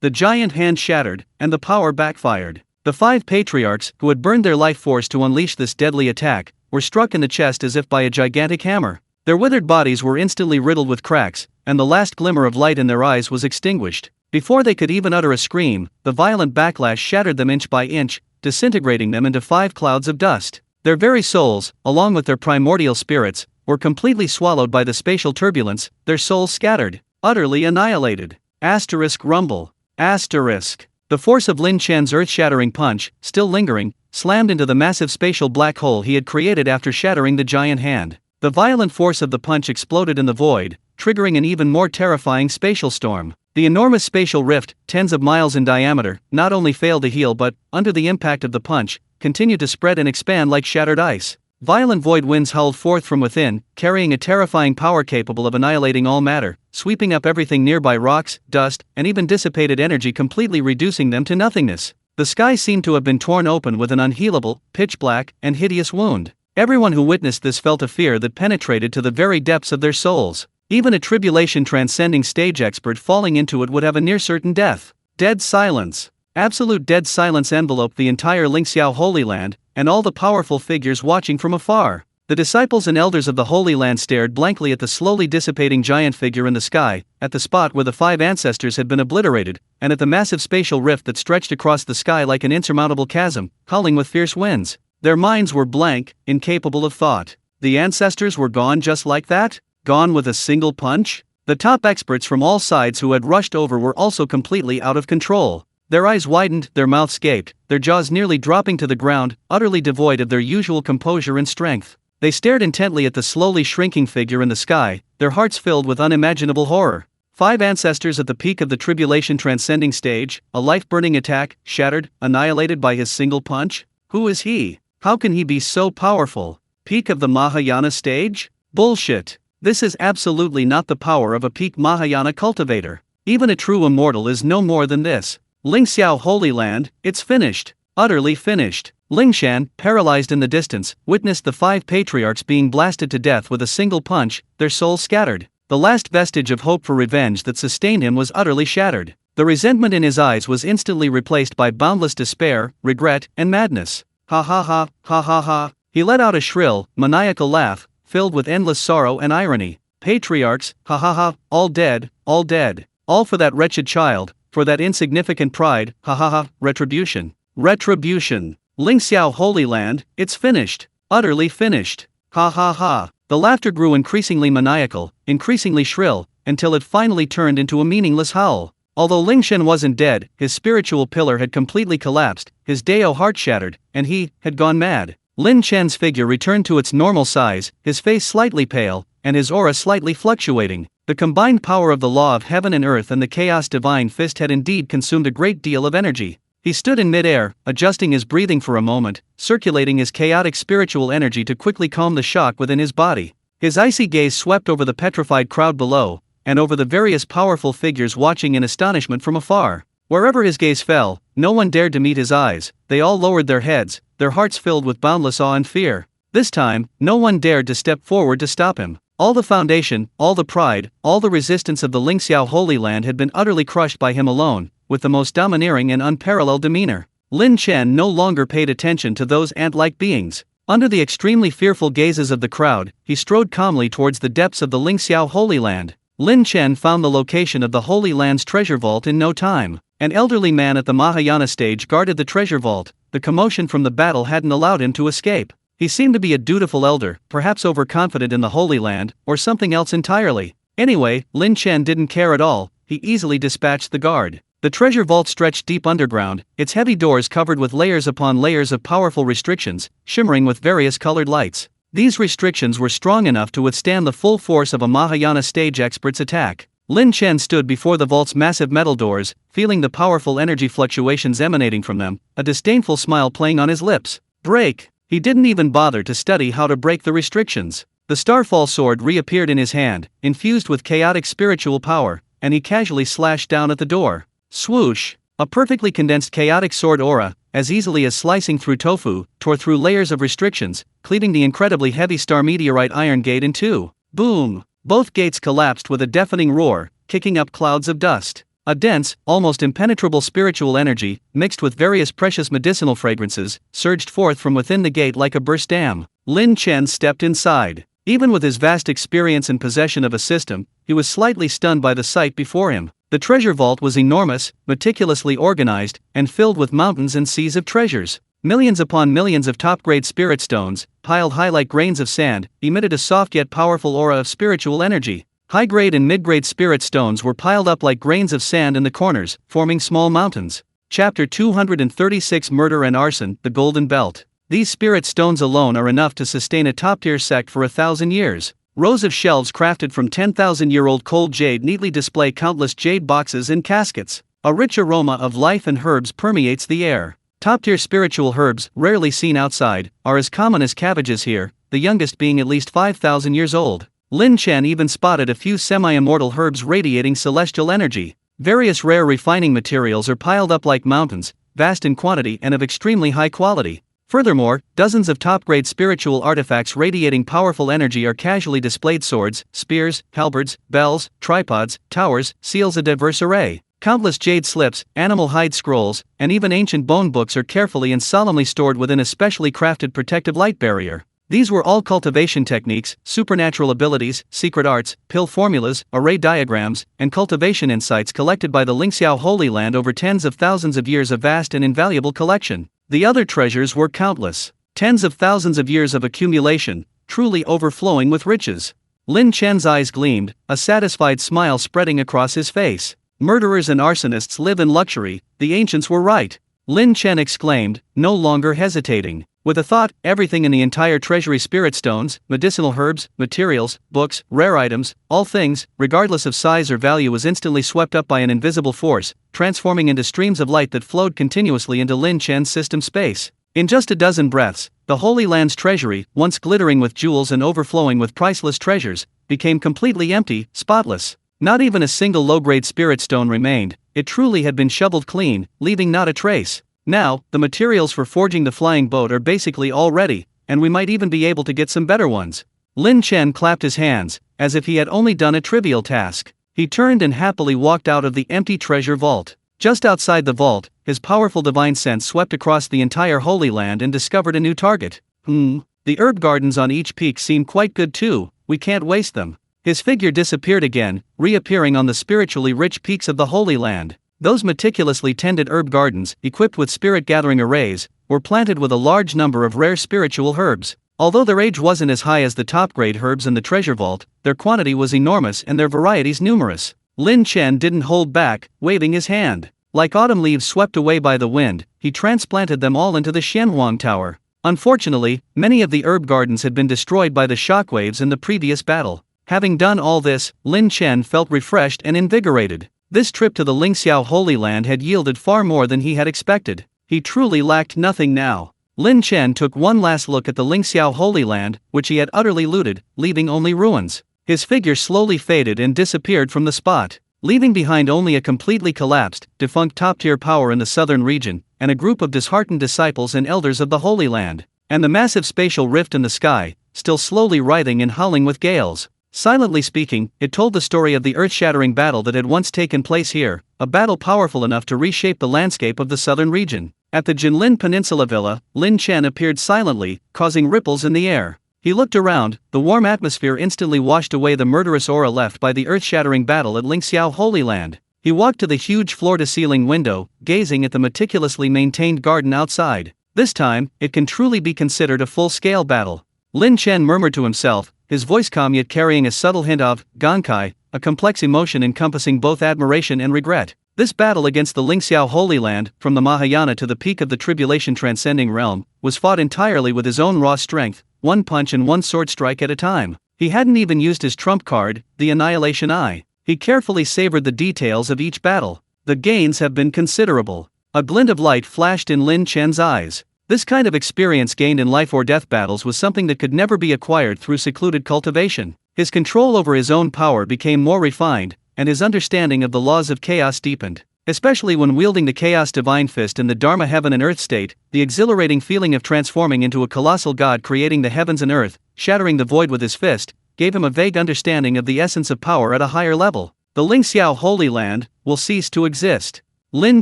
Speaker 1: The giant hand shattered, and the power backfired. The 5 patriarchs, who had burned their life force to unleash this deadly attack, were struck in the chest as if by a gigantic hammer. Their withered bodies were instantly riddled with cracks, and the last glimmer of light in their eyes was extinguished. Before they could even utter a scream, the violent backlash shattered them inch by inch, disintegrating them into 5 clouds of dust. Their very souls, along with their primordial spirits, were completely swallowed by the spatial turbulence, their souls scattered, utterly annihilated. Rumble. The force of Lin Chen's earth-shattering punch, still lingering, slammed into the massive spatial black hole he had created after shattering the giant hand. The violent force of the punch exploded in the void, triggering an even more terrifying spatial storm. The enormous spatial rift, tens of miles in diameter, not only failed to heal but, under the impact of the punch, continued to spread and expand like shattered ice. Violent void winds howled forth from within, carrying a terrifying power capable of annihilating all matter, sweeping up everything nearby, rocks, dust, and even dissipated energy, completely reducing them to nothingness. The sky seemed to have been torn open with an unhealable, pitch-black, and hideous wound. Everyone who witnessed this felt a fear that penetrated to the very depths of their souls. Even a tribulation-transcending stage expert falling into it would have a near-certain death. Dead silence. Absolute dead silence enveloped the entire Lingxiao Holy Land, and all the powerful figures watching from afar. The disciples and elders of the Holy Land stared blankly at the slowly dissipating giant figure in the sky, at the spot where the 5 ancestors had been obliterated, and at the massive spatial rift that stretched across the sky like an insurmountable chasm, howling with fierce winds. Their minds were blank, incapable of thought. The ancestors were gone just like that? Gone with a single punch? The top experts from all sides who had rushed over were also completely out of control. Their eyes widened, their mouths gaped, their jaws nearly dropping to the ground, utterly devoid of their usual composure and strength. They stared intently at the slowly shrinking figure in the sky, their hearts filled with unimaginable horror. 5 ancestors at the peak of the tribulation transcending stage, a life-burning attack, shattered, annihilated by his single punch? Who is he? How can he be so powerful? Peak of the Mahayana stage? Bullshit. This is absolutely not the power of a peak Mahayana cultivator. Even a true immortal is no more than this. Lingxiao Holy Land, it's finished. Utterly finished. Lin Chen, paralyzed in the distance, witnessed the 5 patriarchs being blasted to death with a single punch, their souls scattered. The last vestige of hope for revenge that sustained him was utterly shattered. The resentment in his eyes was instantly replaced by boundless despair, regret, and madness. Ha ha ha, ha ha ha. He let out a shrill, maniacal laugh, filled with endless sorrow and irony. Patriarchs, ha ha ha, all dead, all dead. All for that wretched child, for that insignificant pride, ha ha ha, retribution. Retribution. Ling Xiao Holy Land, it's finished. Utterly finished. Ha ha ha. The laughter grew increasingly maniacal, increasingly shrill, until it finally turned into a meaningless howl. Although Lin Chen wasn't dead, his spiritual pillar had completely collapsed, his Dao heart shattered, and he had gone mad. Lin Chen's figure returned to its normal size, his face slightly pale, and his aura slightly fluctuating. The combined power of the law of heaven and earth and the chaos divine fist had indeed consumed a great deal of energy. He stood in midair, adjusting his breathing for a moment, circulating his chaotic spiritual energy to quickly calm the shock within his body. His icy gaze swept over the petrified crowd below, and over the various powerful figures watching in astonishment from afar. Wherever his gaze fell, no one dared to meet his eyes. They all lowered their heads, their hearts filled with boundless awe and fear. This time, no one dared to step forward to stop him. All the foundation, all the pride, all the resistance of the Ling Xiao Holy Land had been utterly crushed by him alone, with the most domineering and unparalleled demeanor. Lin Chen no longer paid attention to those ant-like beings. Under the extremely fearful gazes of the crowd, he strode calmly towards the depths of the Ling Xiao Holy Land. Lin Chen found the location of the Holy Land's treasure vault in no time. An elderly man at the Mahayana stage guarded the treasure vault. The commotion from the battle hadn't allowed him to escape. He seemed to be a dutiful elder, perhaps overconfident in the Holy Land, or something else entirely. Anyway, Lin Chen didn't care at all. He easily dispatched the guard. The treasure vault stretched deep underground, its heavy doors covered with layers upon layers of powerful restrictions, shimmering with various colored lights. These restrictions were strong enough to withstand the full force of a Mahayana stage expert's attack. Lin Chen stood before the vault's massive metal doors, feeling the powerful energy fluctuations emanating from them, a disdainful smile playing on his lips. Break! He didn't even bother to study how to break the restrictions. The Starfall sword reappeared in his hand, infused with chaotic spiritual power, and he casually slashed down at the door. Swoosh! A perfectly condensed chaotic sword aura, as easily as slicing through tofu, tore through layers of restrictions, cleaving the incredibly heavy star meteorite iron gate in two. Boom! Both gates collapsed with a deafening roar, kicking up clouds of dust. A dense, almost impenetrable spiritual energy, mixed with various precious medicinal fragrances, surged forth from within the gate like a burst dam. Lin Chen stepped inside. Even with his vast experience and possession of a system, he was slightly stunned by the sight before him. The treasure vault was enormous, meticulously organized, and filled with mountains and seas of treasures. Millions upon millions of top-grade spirit stones, piled high like grains of sand, emitted a soft yet powerful aura of spiritual energy. High-grade and mid-grade spirit stones were piled up like grains of sand in the corners, forming small mountains. Chapter 236 Murder and Arson, the Golden Belt. These spirit stones alone are enough to sustain a top-tier sect for 1,000 years. Rows of shelves crafted from 10,000-year-old cold jade neatly display countless jade boxes and caskets. A rich aroma of life and herbs permeates the air. Top-tier spiritual herbs, rarely seen outside, are as common as cabbages here, the youngest being at least 5,000 years old. Lin Chen even spotted a few semi-immortal herbs radiating celestial energy. Various rare refining materials are piled up like mountains, vast in quantity and of extremely high quality. Furthermore, dozens of top-grade spiritual artifacts radiating powerful energy are casually displayed: swords, spears, halberds, bells, tripods, towers, seals, a diverse array. Countless jade slips, animal hide scrolls, and even ancient bone books are carefully and solemnly stored within a specially crafted protective light barrier. These were all cultivation techniques, supernatural abilities, secret arts, pill formulas, array diagrams, and cultivation insights collected by the Ling Xiao Holy Land over tens of thousands of years, of vast and invaluable collection. The other treasures were countless. Tens of thousands of years of accumulation, truly overflowing with riches. Lin Chen's eyes gleamed, a satisfied smile spreading across his face. Murderers and arsonists live in luxury, the ancients were right. Lin Chen exclaimed, no longer hesitating. With a thought, everything in the entire treasury, spirit stones, medicinal herbs, materials, books, rare items, all things, regardless of size or value, was instantly swept up by an invisible force, transforming into streams of light that flowed continuously into Lin Chen's system space. In just a dozen breaths, the Holy Land's treasury, once glittering with jewels and overflowing with priceless treasures, became completely empty, spotless. Not even a single low-grade spirit stone remained. It truly had been shoveled clean, leaving not a trace. Now, the materials for forging the flying boat are basically all ready, and we might even be able to get some better ones. Lin Chen clapped his hands, as if he had only done a trivial task. He turned and happily walked out of the empty treasure vault. Just outside the vault, his powerful divine sense swept across the entire Holy Land and discovered a new target. The herb gardens on each peak seem quite good too, we can't waste them. His figure disappeared again, reappearing on the spiritually rich peaks of the Holy Land. Those meticulously tended herb gardens, equipped with spirit-gathering arrays, were planted with a large number of rare spiritual herbs. Although their age wasn't as high as the top-grade herbs in the treasure vault, their quantity was enormous and their varieties numerous. Lin Chen didn't hold back, waving his hand. Like autumn leaves swept away by the wind, he transplanted them all into the Xianhuang Tower. Unfortunately, many of the herb gardens had been destroyed by the shockwaves in the previous battle. Having done all this, Lin Chen felt refreshed and invigorated. This trip to the Lingxiao Holy Land had yielded far more than he had expected. He truly lacked nothing now. Lin Chen took one last look at the Lingxiao Holy Land, which he had utterly looted, leaving only ruins. His figure slowly faded and disappeared from the spot, leaving behind only a completely collapsed, defunct top-tier power in the southern region, and a group of disheartened disciples and elders of the Holy Land, and the massive spatial rift in the sky, still slowly writhing and howling with gales. Silently speaking, it told the story of the earth-shattering battle that had once taken place here, a battle powerful enough to reshape the landscape of the southern region. At the Jinlin Peninsula Villa, Lin Chen appeared silently, causing ripples in the air. He looked around, the warm atmosphere instantly washed away the murderous aura left by the earth-shattering battle at Lingxiao Holy Land. He walked to the huge floor-to-ceiling window, gazing at the meticulously maintained garden outside. This time, it can truly be considered a full-scale battle. Lin Chen murmured to himself, his voice calm yet carrying a subtle hint of gankai, a complex emotion encompassing both admiration and regret. This battle against the Lingxiao Holy Land, from the Mahayana to the peak of the tribulation transcending realm, was fought entirely with his own raw strength, one punch and one sword strike at a time. He hadn't even used his trump card, the Annihilation Eye. He carefully savored the details of each battle. The gains have been considerable. A glint of light flashed in Lin Chen's eyes. This kind of experience gained in life or death battles was something that could never be acquired through secluded cultivation. His control over his own power became more refined, and his understanding of the laws of chaos deepened. Especially when wielding the Chaos Divine Fist in the Dharma Heaven and Earth state, the exhilarating feeling of transforming into a colossal god creating the heavens and earth, shattering the void with his fist, gave him a vague understanding of the essence of power at a higher level. The Lingxiao Holy Land will cease to exist. Lin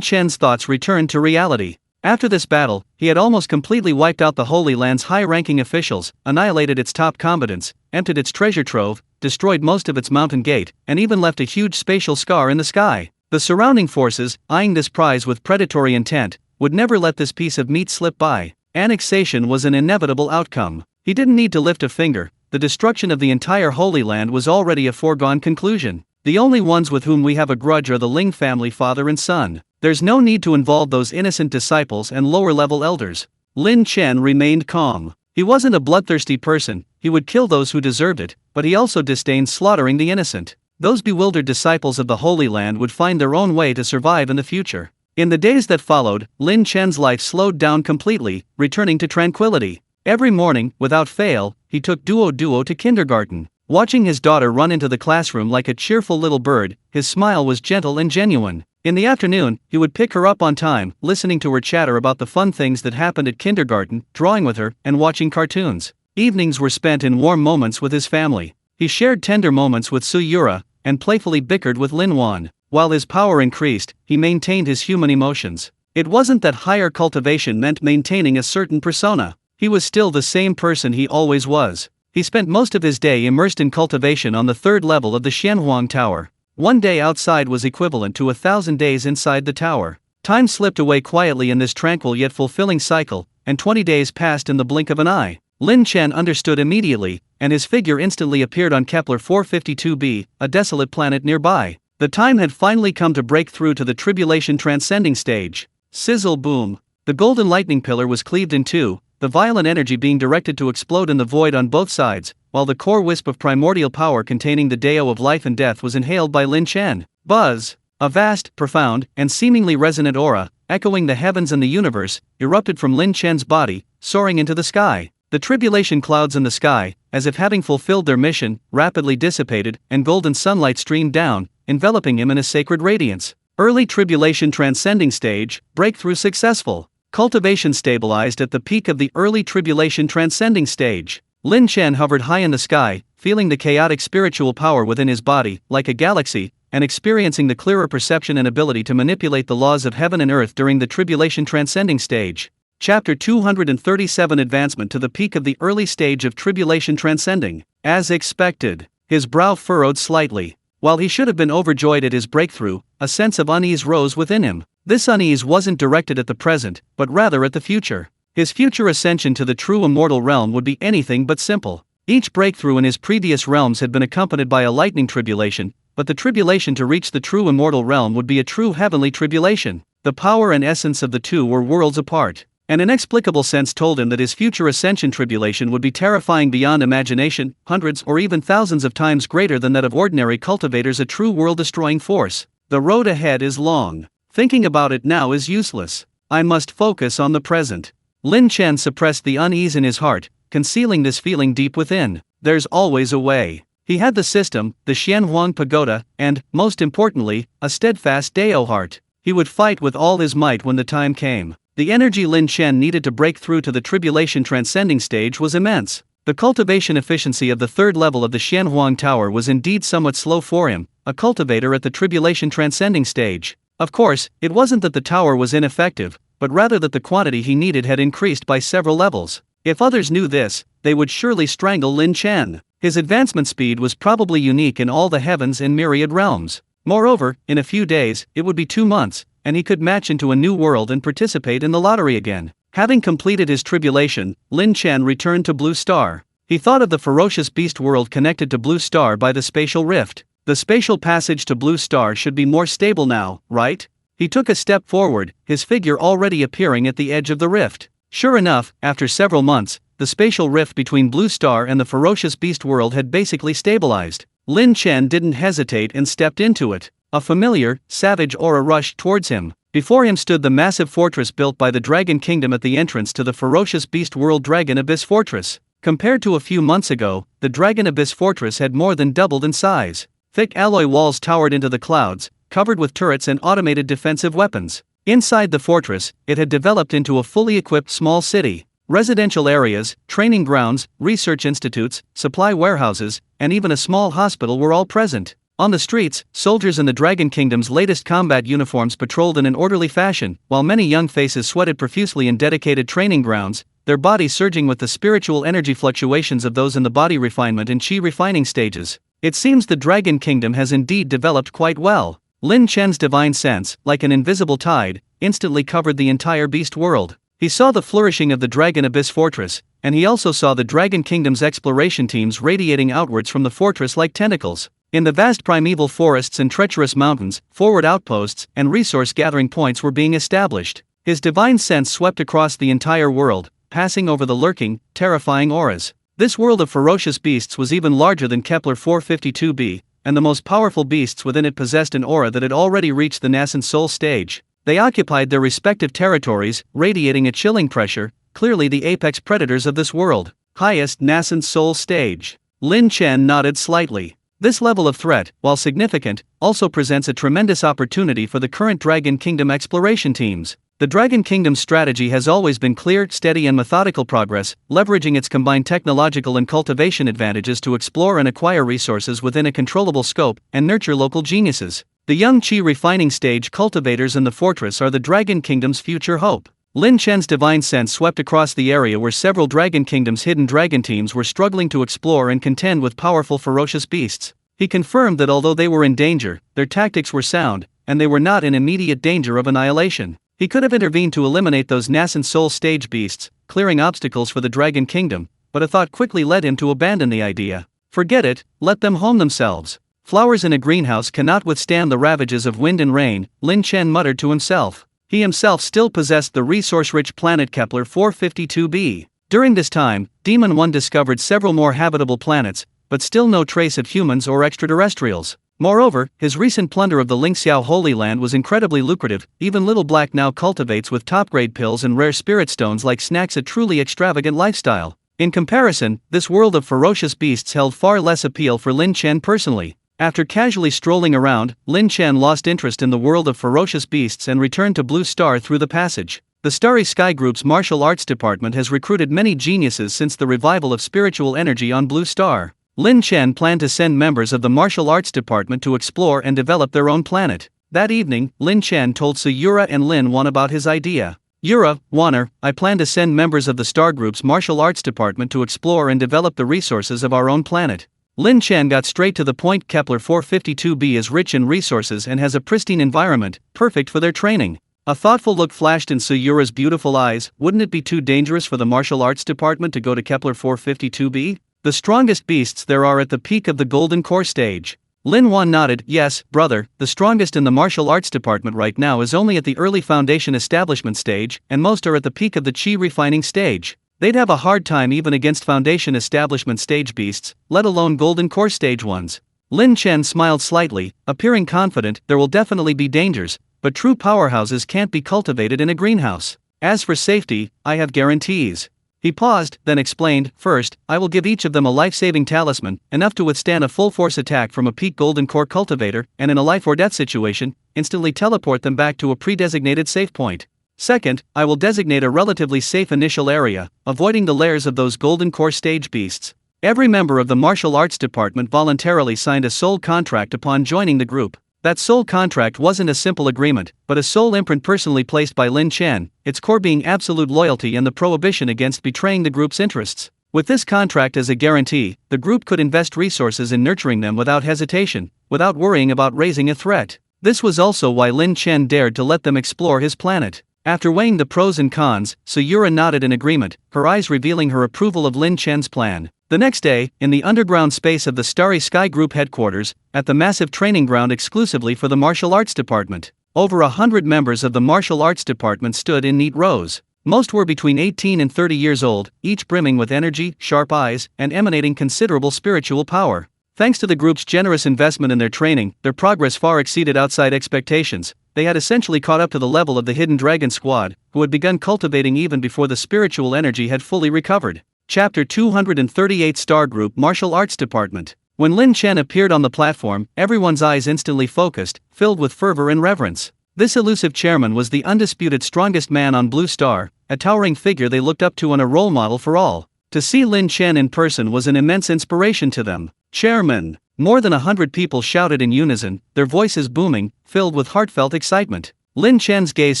Speaker 1: Chen's thoughts returned to reality. After this battle, he had almost completely wiped out the Holy Land's high-ranking officials, annihilated its top combatants, emptied its treasure trove, destroyed most of its mountain gate, and even left a huge spatial scar in the sky. The surrounding forces, eyeing this prize with predatory intent, would never let this piece of meat slip by. Annexation was an inevitable outcome. He didn't need to lift a finger. The destruction of the entire Holy Land was already a foregone conclusion. The only ones with whom we have a grudge are the Ling family father and son. There's no need to involve those innocent disciples and lower-level elders. Lin Chen remained calm. He wasn't a bloodthirsty person, he would kill those who deserved it, but he also disdained slaughtering the innocent. Those bewildered disciples of the Holy Land would find their own way to survive in the future. In the days that followed, Lin Chen's life slowed down completely, returning to tranquility. Every morning, without fail, he took Duo to kindergarten. Watching his daughter run into the classroom like a cheerful little bird, his smile was gentle and genuine. In the afternoon, he would pick her up on time, listening to her chatter about the fun things that happened at kindergarten, drawing with her, and watching cartoons. Evenings were spent in warm moments with his family. He shared tender moments with Su Yura, and playfully bickered with Lin Wan. While his power increased, he maintained his human emotions. It wasn't that higher cultivation meant maintaining a certain persona. He was still the same person he always was. He spent most of his day immersed in cultivation on the third level of the Xianhuang Tower. One day outside was equivalent to 1,000 days inside the tower. Time slipped away quietly in this tranquil yet fulfilling cycle, and 20 days passed in the blink of an eye. Lin Chen understood immediately, and his figure instantly appeared on Kepler 452b, a desolate planet nearby. The time had finally come to break through to the tribulation transcending stage. Sizzle boom. The golden lightning pillar was cleaved in two, the violent energy being directed to explode in the void on both sides, while the core wisp of primordial power containing the Dao of life and death was inhaled by Lin Chen. Buzz! A vast, profound, and seemingly resonant aura, echoing the heavens and the universe, erupted from Lin Chen's body, soaring into the sky. The tribulation clouds in the sky, as if having fulfilled their mission, rapidly dissipated, and golden sunlight streamed down, enveloping him in a sacred radiance. Early tribulation transcending stage, breakthrough successful. Cultivation stabilized at the peak of the early tribulation transcending stage. Lin Chen hovered high in the sky, feeling the chaotic spiritual power within his body, like a galaxy, and experiencing the clearer perception and ability to manipulate the laws of heaven and earth during the tribulation transcending stage. Chapter 237 Advancement to the peak of the early stage of tribulation transcending. As expected, his brow furrowed slightly. While he should have been overjoyed at his breakthrough, a sense of unease rose within him. This unease wasn't directed at the present, but rather at the future. His future ascension to the true immortal realm would be anything but simple. Each breakthrough in his previous realms had been accompanied by a lightning tribulation, but the tribulation to reach the true immortal realm would be a true heavenly tribulation. The power and essence of the two were worlds apart. An inexplicable sense told him that his future ascension tribulation would be terrifying beyond imagination, hundreds or even thousands of times greater than that of ordinary cultivators, a true world-destroying force. The road ahead is long. Thinking about it now is useless. I must focus on the present. Lin Chen suppressed the unease in his heart, concealing this feeling deep within. There's always a way. He had the system, the Xianhuang Pagoda, and, most importantly, a steadfast Dao heart. He would fight with all his might when the time came. The energy Lin Chen needed to break through to the tribulation transcending stage was immense. The cultivation efficiency of the third level of the Xianhuang Tower was indeed somewhat slow for him, a cultivator at the tribulation transcending stage. Of course, it wasn't that the tower was ineffective, but rather that the quantity he needed had increased by several levels. If others knew this, they would surely strangle Lin Chen. His advancement speed was probably unique in all the heavens and myriad realms. Moreover, in a few days, it would be 2 months, and he could match into a new world and participate in the lottery again. Having completed his tribulation, Lin Chen returned to Blue Star. He thought of the ferocious beast world connected to Blue Star by the spatial rift. The spatial passage to Blue Star should be more stable now, right? He took a step forward, his figure already appearing at the edge of the rift. Sure enough, after several months, the spatial rift between Blue Star and the ferocious beast world had basically stabilized. Lin Chen didn't hesitate and stepped into it. A familiar, savage aura rushed towards him. Before him stood the massive fortress built by the Dragon Kingdom at the entrance to the ferocious beast world Dragon Abyss Fortress. Compared to a few months ago, the Dragon Abyss Fortress had more than doubled in size. Thick alloy walls towered into the clouds, covered with turrets and automated defensive weapons. Inside the fortress, it had developed into a fully equipped small city. Residential areas, training grounds, research institutes, supply warehouses, and even a small hospital were all present. On the streets, soldiers in the Dragon Kingdom's latest combat uniforms patrolled in an orderly fashion, while many young faces sweated profusely in dedicated training grounds, their bodies surging with the spiritual energy fluctuations of those in the body refinement and chi refining stages. It seems the Dragon Kingdom has indeed developed quite well. Lin Chen's divine sense, like an invisible tide, instantly covered the entire beast world. He saw the flourishing of the Dragon Abyss Fortress, and he also saw the Dragon Kingdom's exploration teams radiating outwards from the fortress like tentacles. In the vast primeval forests and treacherous mountains, forward outposts and resource-gathering points were being established. His divine sense swept across the entire world, passing over the lurking, terrifying auras. This world of ferocious beasts was even larger than Kepler 452b, and the most powerful beasts within it possessed an aura that had already reached the nascent soul stage. They occupied their respective territories, radiating a chilling pressure, clearly the apex predators of this world. Highest nascent soul stage. Lin Chen nodded slightly. This level of threat, while significant, also presents a tremendous opportunity for the current Dragon Kingdom exploration teams. The Dragon Kingdom's strategy has always been clear, steady and methodical progress, leveraging its combined technological and cultivation advantages to explore and acquire resources within a controllable scope and nurture local geniuses. The young chi refining stage cultivators in the fortress are the Dragon Kingdom's future hope. Lin Chen's divine sense swept across the area where several Dragon Kingdom's hidden dragon teams were struggling to explore and contend with powerful ferocious beasts. He confirmed that although they were in danger, their tactics were sound, and they were not in immediate danger of annihilation. He could have intervened to eliminate those nascent soul stage beasts, clearing obstacles for the Dragon Kingdom, but a thought quickly led him to abandon the idea. Forget it, let them home themselves. Flowers in a greenhouse cannot withstand the ravages of wind and rain, Lin Chen muttered to himself. He himself still possessed the resource-rich planet Kepler 452b. During this time, Demon 1 discovered several more habitable planets, but still no trace of humans or extraterrestrials. Moreover, his recent plunder of the Lingxiao Holy Land was incredibly lucrative. Even Little Black now cultivates with top-grade pills and rare spirit stones like snacks a truly extravagant lifestyle. In comparison, this world of ferocious beasts held far less appeal for Lin Chen personally. After casually strolling around, Lin Chen lost interest in the world of ferocious beasts and returned to Blue Star through the passage. The Starry Sky Group's martial arts department has recruited many geniuses since the revival of spiritual energy on Blue Star. Lin Chen planned to send members of the martial arts department to explore and develop their own planet. That evening, Lin Chen told Sayura and Lin Wan about his idea. Yura, Wanner, I plan to send members of the Star Group's martial arts department to explore and develop the resources of our own planet. Lin Chen got straight to the point. Kepler 452b is rich in resources and has a pristine environment, perfect for their training. A thoughtful look flashed in Sayura's beautiful eyes. Wouldn't it be too dangerous for the martial arts department to go to Kepler 452b? The strongest beasts there are at the peak of the Golden Core stage. Lin Wan nodded. Yes, brother, the strongest in the martial arts department right now is only at the early foundation establishment stage, and most are at the peak of the chi refining stage. They'd have a hard time even against foundation establishment stage beasts, let alone Golden Core stage ones. Lin Chen smiled slightly, appearing confident. There will definitely be dangers, but true powerhouses can't be cultivated in a greenhouse. As for safety, I have guarantees. He paused, then explained, first, I will give each of them a life-saving talisman, enough to withstand a full-force attack from a peak Golden Core cultivator, and in a life-or-death situation, instantly teleport them back to a pre-designated safe point. Second, I will designate a relatively safe initial area, avoiding the lairs of those Golden Core stage beasts. Every member of the martial arts department voluntarily signed a soul contract upon joining the group. That soul contract wasn't a simple agreement, but a soul imprint personally placed by Lin Chen, its core being absolute loyalty and the prohibition against betraying the group's interests. With this contract as a guarantee, the group could invest resources in nurturing them without hesitation, without worrying about raising a threat. This was also why Lin Chen dared to let them explore his planet. After weighing the pros and cons, Sayura nodded in agreement, her eyes revealing her approval of Lin Chen's plan. The next day, in the underground space of the Starry Sky Group headquarters, at the massive training ground exclusively for the martial arts department, over 100 members of the martial arts department stood in neat rows. Most were between 18 and 30 years old, each brimming with energy, sharp eyes, and emanating considerable spiritual power. Thanks to the group's generous investment in their training, their progress far exceeded outside expectations. They had essentially caught up to the level of the Hidden Dragon Squad, who had begun cultivating even before the spiritual energy had fully recovered. Chapter 238 Star Group Martial Arts Department. When Lin Chen appeared on the platform, everyone's eyes instantly focused, filled with fervor and reverence. This elusive chairman was the undisputed strongest man on Blue Star, a towering figure they looked up to and a role model for all. To see Lin Chen in person was an immense inspiration to them. Chairman! More than 100 people shouted in unison, their voices booming, filled with heartfelt excitement. Lin Chen's gaze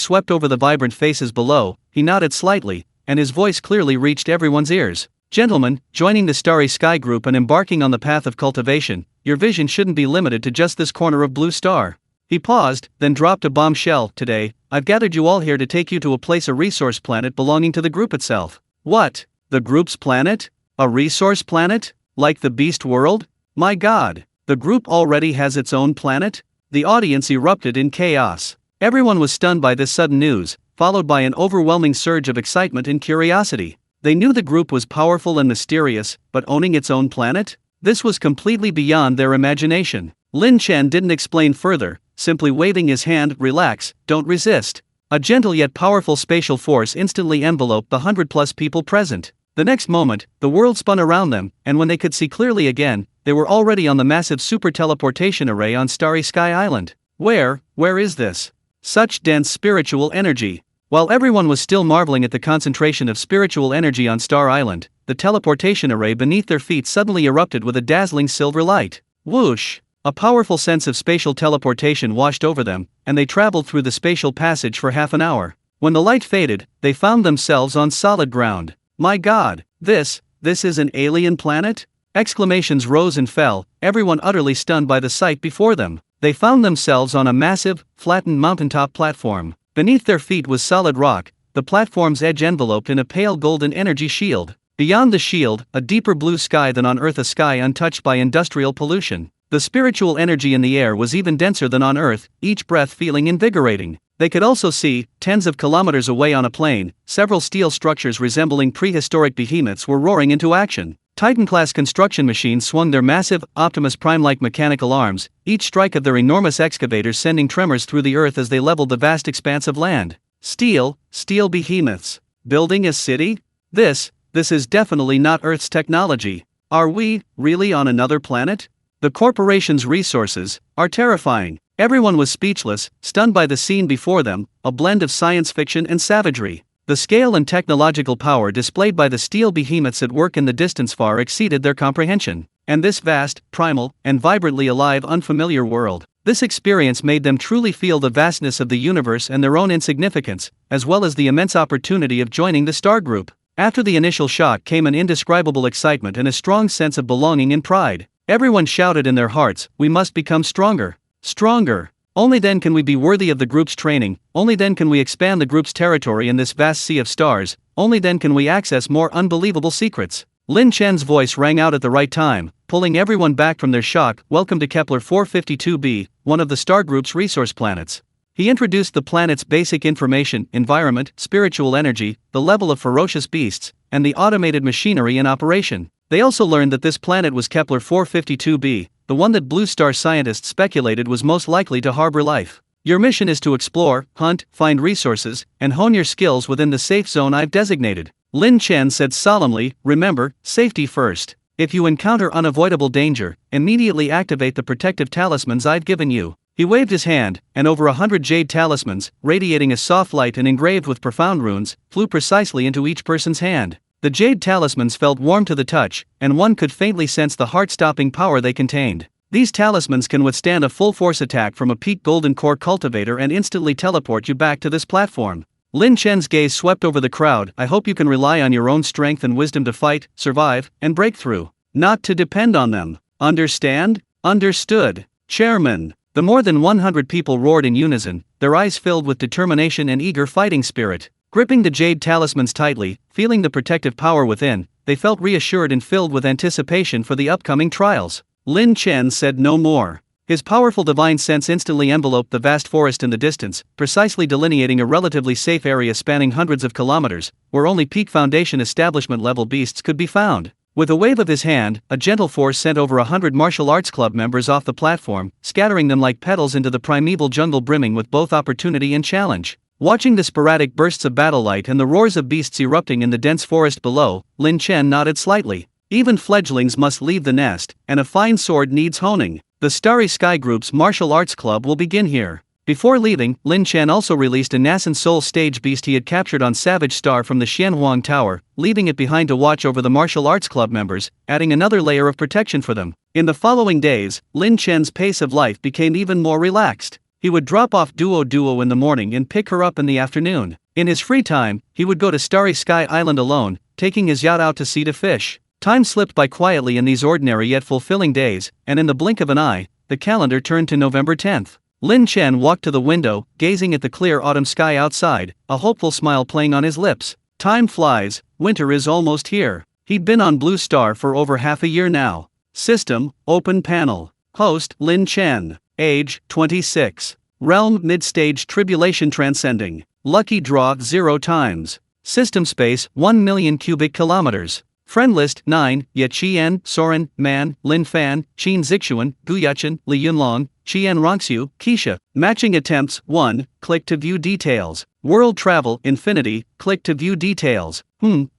Speaker 1: swept over the vibrant faces below, he nodded slightly, and his voice clearly reached everyone's ears. Gentlemen, joining the Starry Sky Group and embarking on the path of cultivation, your vision shouldn't be limited to just this corner of Blue Star. He paused, then dropped a bombshell. Today, I've gathered you all here to take you to a resource planet belonging to the group itself. What? The group's planet? A resource planet? Like the Beast World? My God, the group already has its own planet? The audience erupted in chaos. Everyone was stunned by this sudden news, followed by an overwhelming surge of excitement and curiosity. They knew the group was powerful and mysterious, but owning its own planet? This was completely beyond their imagination. Lin Chen didn't explain further, simply waving his hand. Relax, don't resist. A gentle yet powerful spatial force instantly enveloped the 100+ people present. The next moment, the world spun around them, and when they could see clearly again, they were already on the massive super teleportation array on Starry Sky Island. Where is this? Such dense spiritual energy. While everyone was still marveling at the concentration of spiritual energy on Star Island, the teleportation array beneath their feet suddenly erupted with a dazzling silver light. Whoosh! A powerful sense of spatial teleportation washed over them, and they traveled through the spatial passage for half an hour. When the light faded, they found themselves on solid ground. My God, this is an alien planet? Exclamations rose and fell, everyone utterly stunned by the sight before them. They found themselves on a massive, flattened mountaintop platform. Beneath their feet was solid rock, the platform's edge enveloped in a pale golden energy shield. Beyond the shield, a deeper blue sky than on Earth, a sky untouched by industrial pollution. The spiritual energy in the air was even denser than on Earth, each breath feeling invigorating. They could also see, tens of kilometers away on a plain, several steel structures resembling prehistoric behemoths were roaring into action. Titan-class construction machines swung their massive, Optimus Prime-like mechanical arms, each strike of their enormous excavators sending tremors through the earth as they leveled the vast expanse of land. Steel behemoths. Building a city? This is definitely not Earth's technology. Are we really on another planet? The corporation's resources are terrifying. Everyone was speechless, stunned by the scene before them, a blend of science fiction and savagery. The scale and technological power displayed by the steel behemoths at work in the distance far exceeded their comprehension. And this vast, primal, and vibrantly alive unfamiliar world, this experience made them truly feel the vastness of the universe and their own insignificance, as well as the immense opportunity of joining the star group. After the initial shock came an indescribable excitement and a strong sense of belonging and pride. Everyone shouted in their hearts, "We must become stronger. Stronger. Only then can we be worthy of the group's training, only then can we expand the group's territory in this vast sea of stars, only then can we access more unbelievable secrets." Lin Chen's voice rang out at the right time, pulling everyone back from their shock. "Welcome to Kepler 452b, one of the star group's resource planets." He introduced the planet's basic information, environment, spiritual energy, the level of ferocious beasts, and the automated machinery in operation. They also learned that this planet was Kepler 452b, the one that blue star scientists speculated was most likely to harbor life. "Your mission is to explore, hunt, find resources, and hone your skills within the safe zone I've designated," Lin Chen said solemnly. "Remember, safety first. If you encounter unavoidable danger, immediately activate the protective talismans I've given you." He waved his hand, and over 100 jade talismans, radiating a soft light and engraved with profound runes, flew precisely into each person's hand. The jade talismans felt warm to the touch, and one could faintly sense the heart-stopping power they contained. These talismans can withstand a full-force attack from a peak golden core cultivator and instantly teleport you back to this platform. Lin Chen's gaze swept over the crowd. "I hope you can rely on your own strength and wisdom to fight, survive, and break through. Not to depend on them. Understand?" "Understood, Chairman." The more than 100 people roared in unison, their eyes filled with determination and eager fighting spirit. Gripping the jade talismans tightly, feeling the protective power within, they felt reassured and filled with anticipation for the upcoming trials. Lin Chen said no more. His powerful divine sense instantly enveloped the vast forest in the distance, precisely delineating a relatively safe area spanning hundreds of kilometers, where only peak foundation establishment level beasts could be found. With a wave of his hand, a gentle force sent over 100 martial arts club members off the platform, scattering them like petals into the primeval jungle brimming with both opportunity and challenge. Watching the sporadic bursts of battle light and the roars of beasts erupting in the dense forest below, Lin Chen nodded slightly. Even fledglings must leave the nest, and a fine sword needs honing. The Starry Sky Group's martial arts club will begin here. Before leaving, Lin Chen also released a nascent soul stage beast he had captured on Savage Star from the Xianhuang Tower, leaving it behind to watch over the martial arts club members, adding another layer of protection for them. In the following days, Lin Chen's pace of life became even more relaxed. He would drop off Duo in the morning and pick her up in the afternoon. In his free time, he would go to Starry Sky Island alone, taking his yacht out to sea to fish. Time slipped by quietly in these ordinary yet fulfilling days, and in the blink of an eye, the calendar turned to November 10th. Lin Chen walked to the window, gazing at the clear autumn sky outside, a hopeful smile playing on his lips. Time flies, winter is almost here. He'd been on Blue Star for over half a year now. System, open panel. Host, Lin Chen. Age, 26. Realm, mid-stage tribulation transcending. Lucky draw 0 times. System space, 1 million cubic kilometers. Friend list 9, Ye Qian, Soren, Man, Lin Fan, Qin Zixuan, Gu Yuchen, Li Yunlong, Qian Rongxiu, Keisha. Matching attempts 1, click to view details. World travel, infinity, click to view details.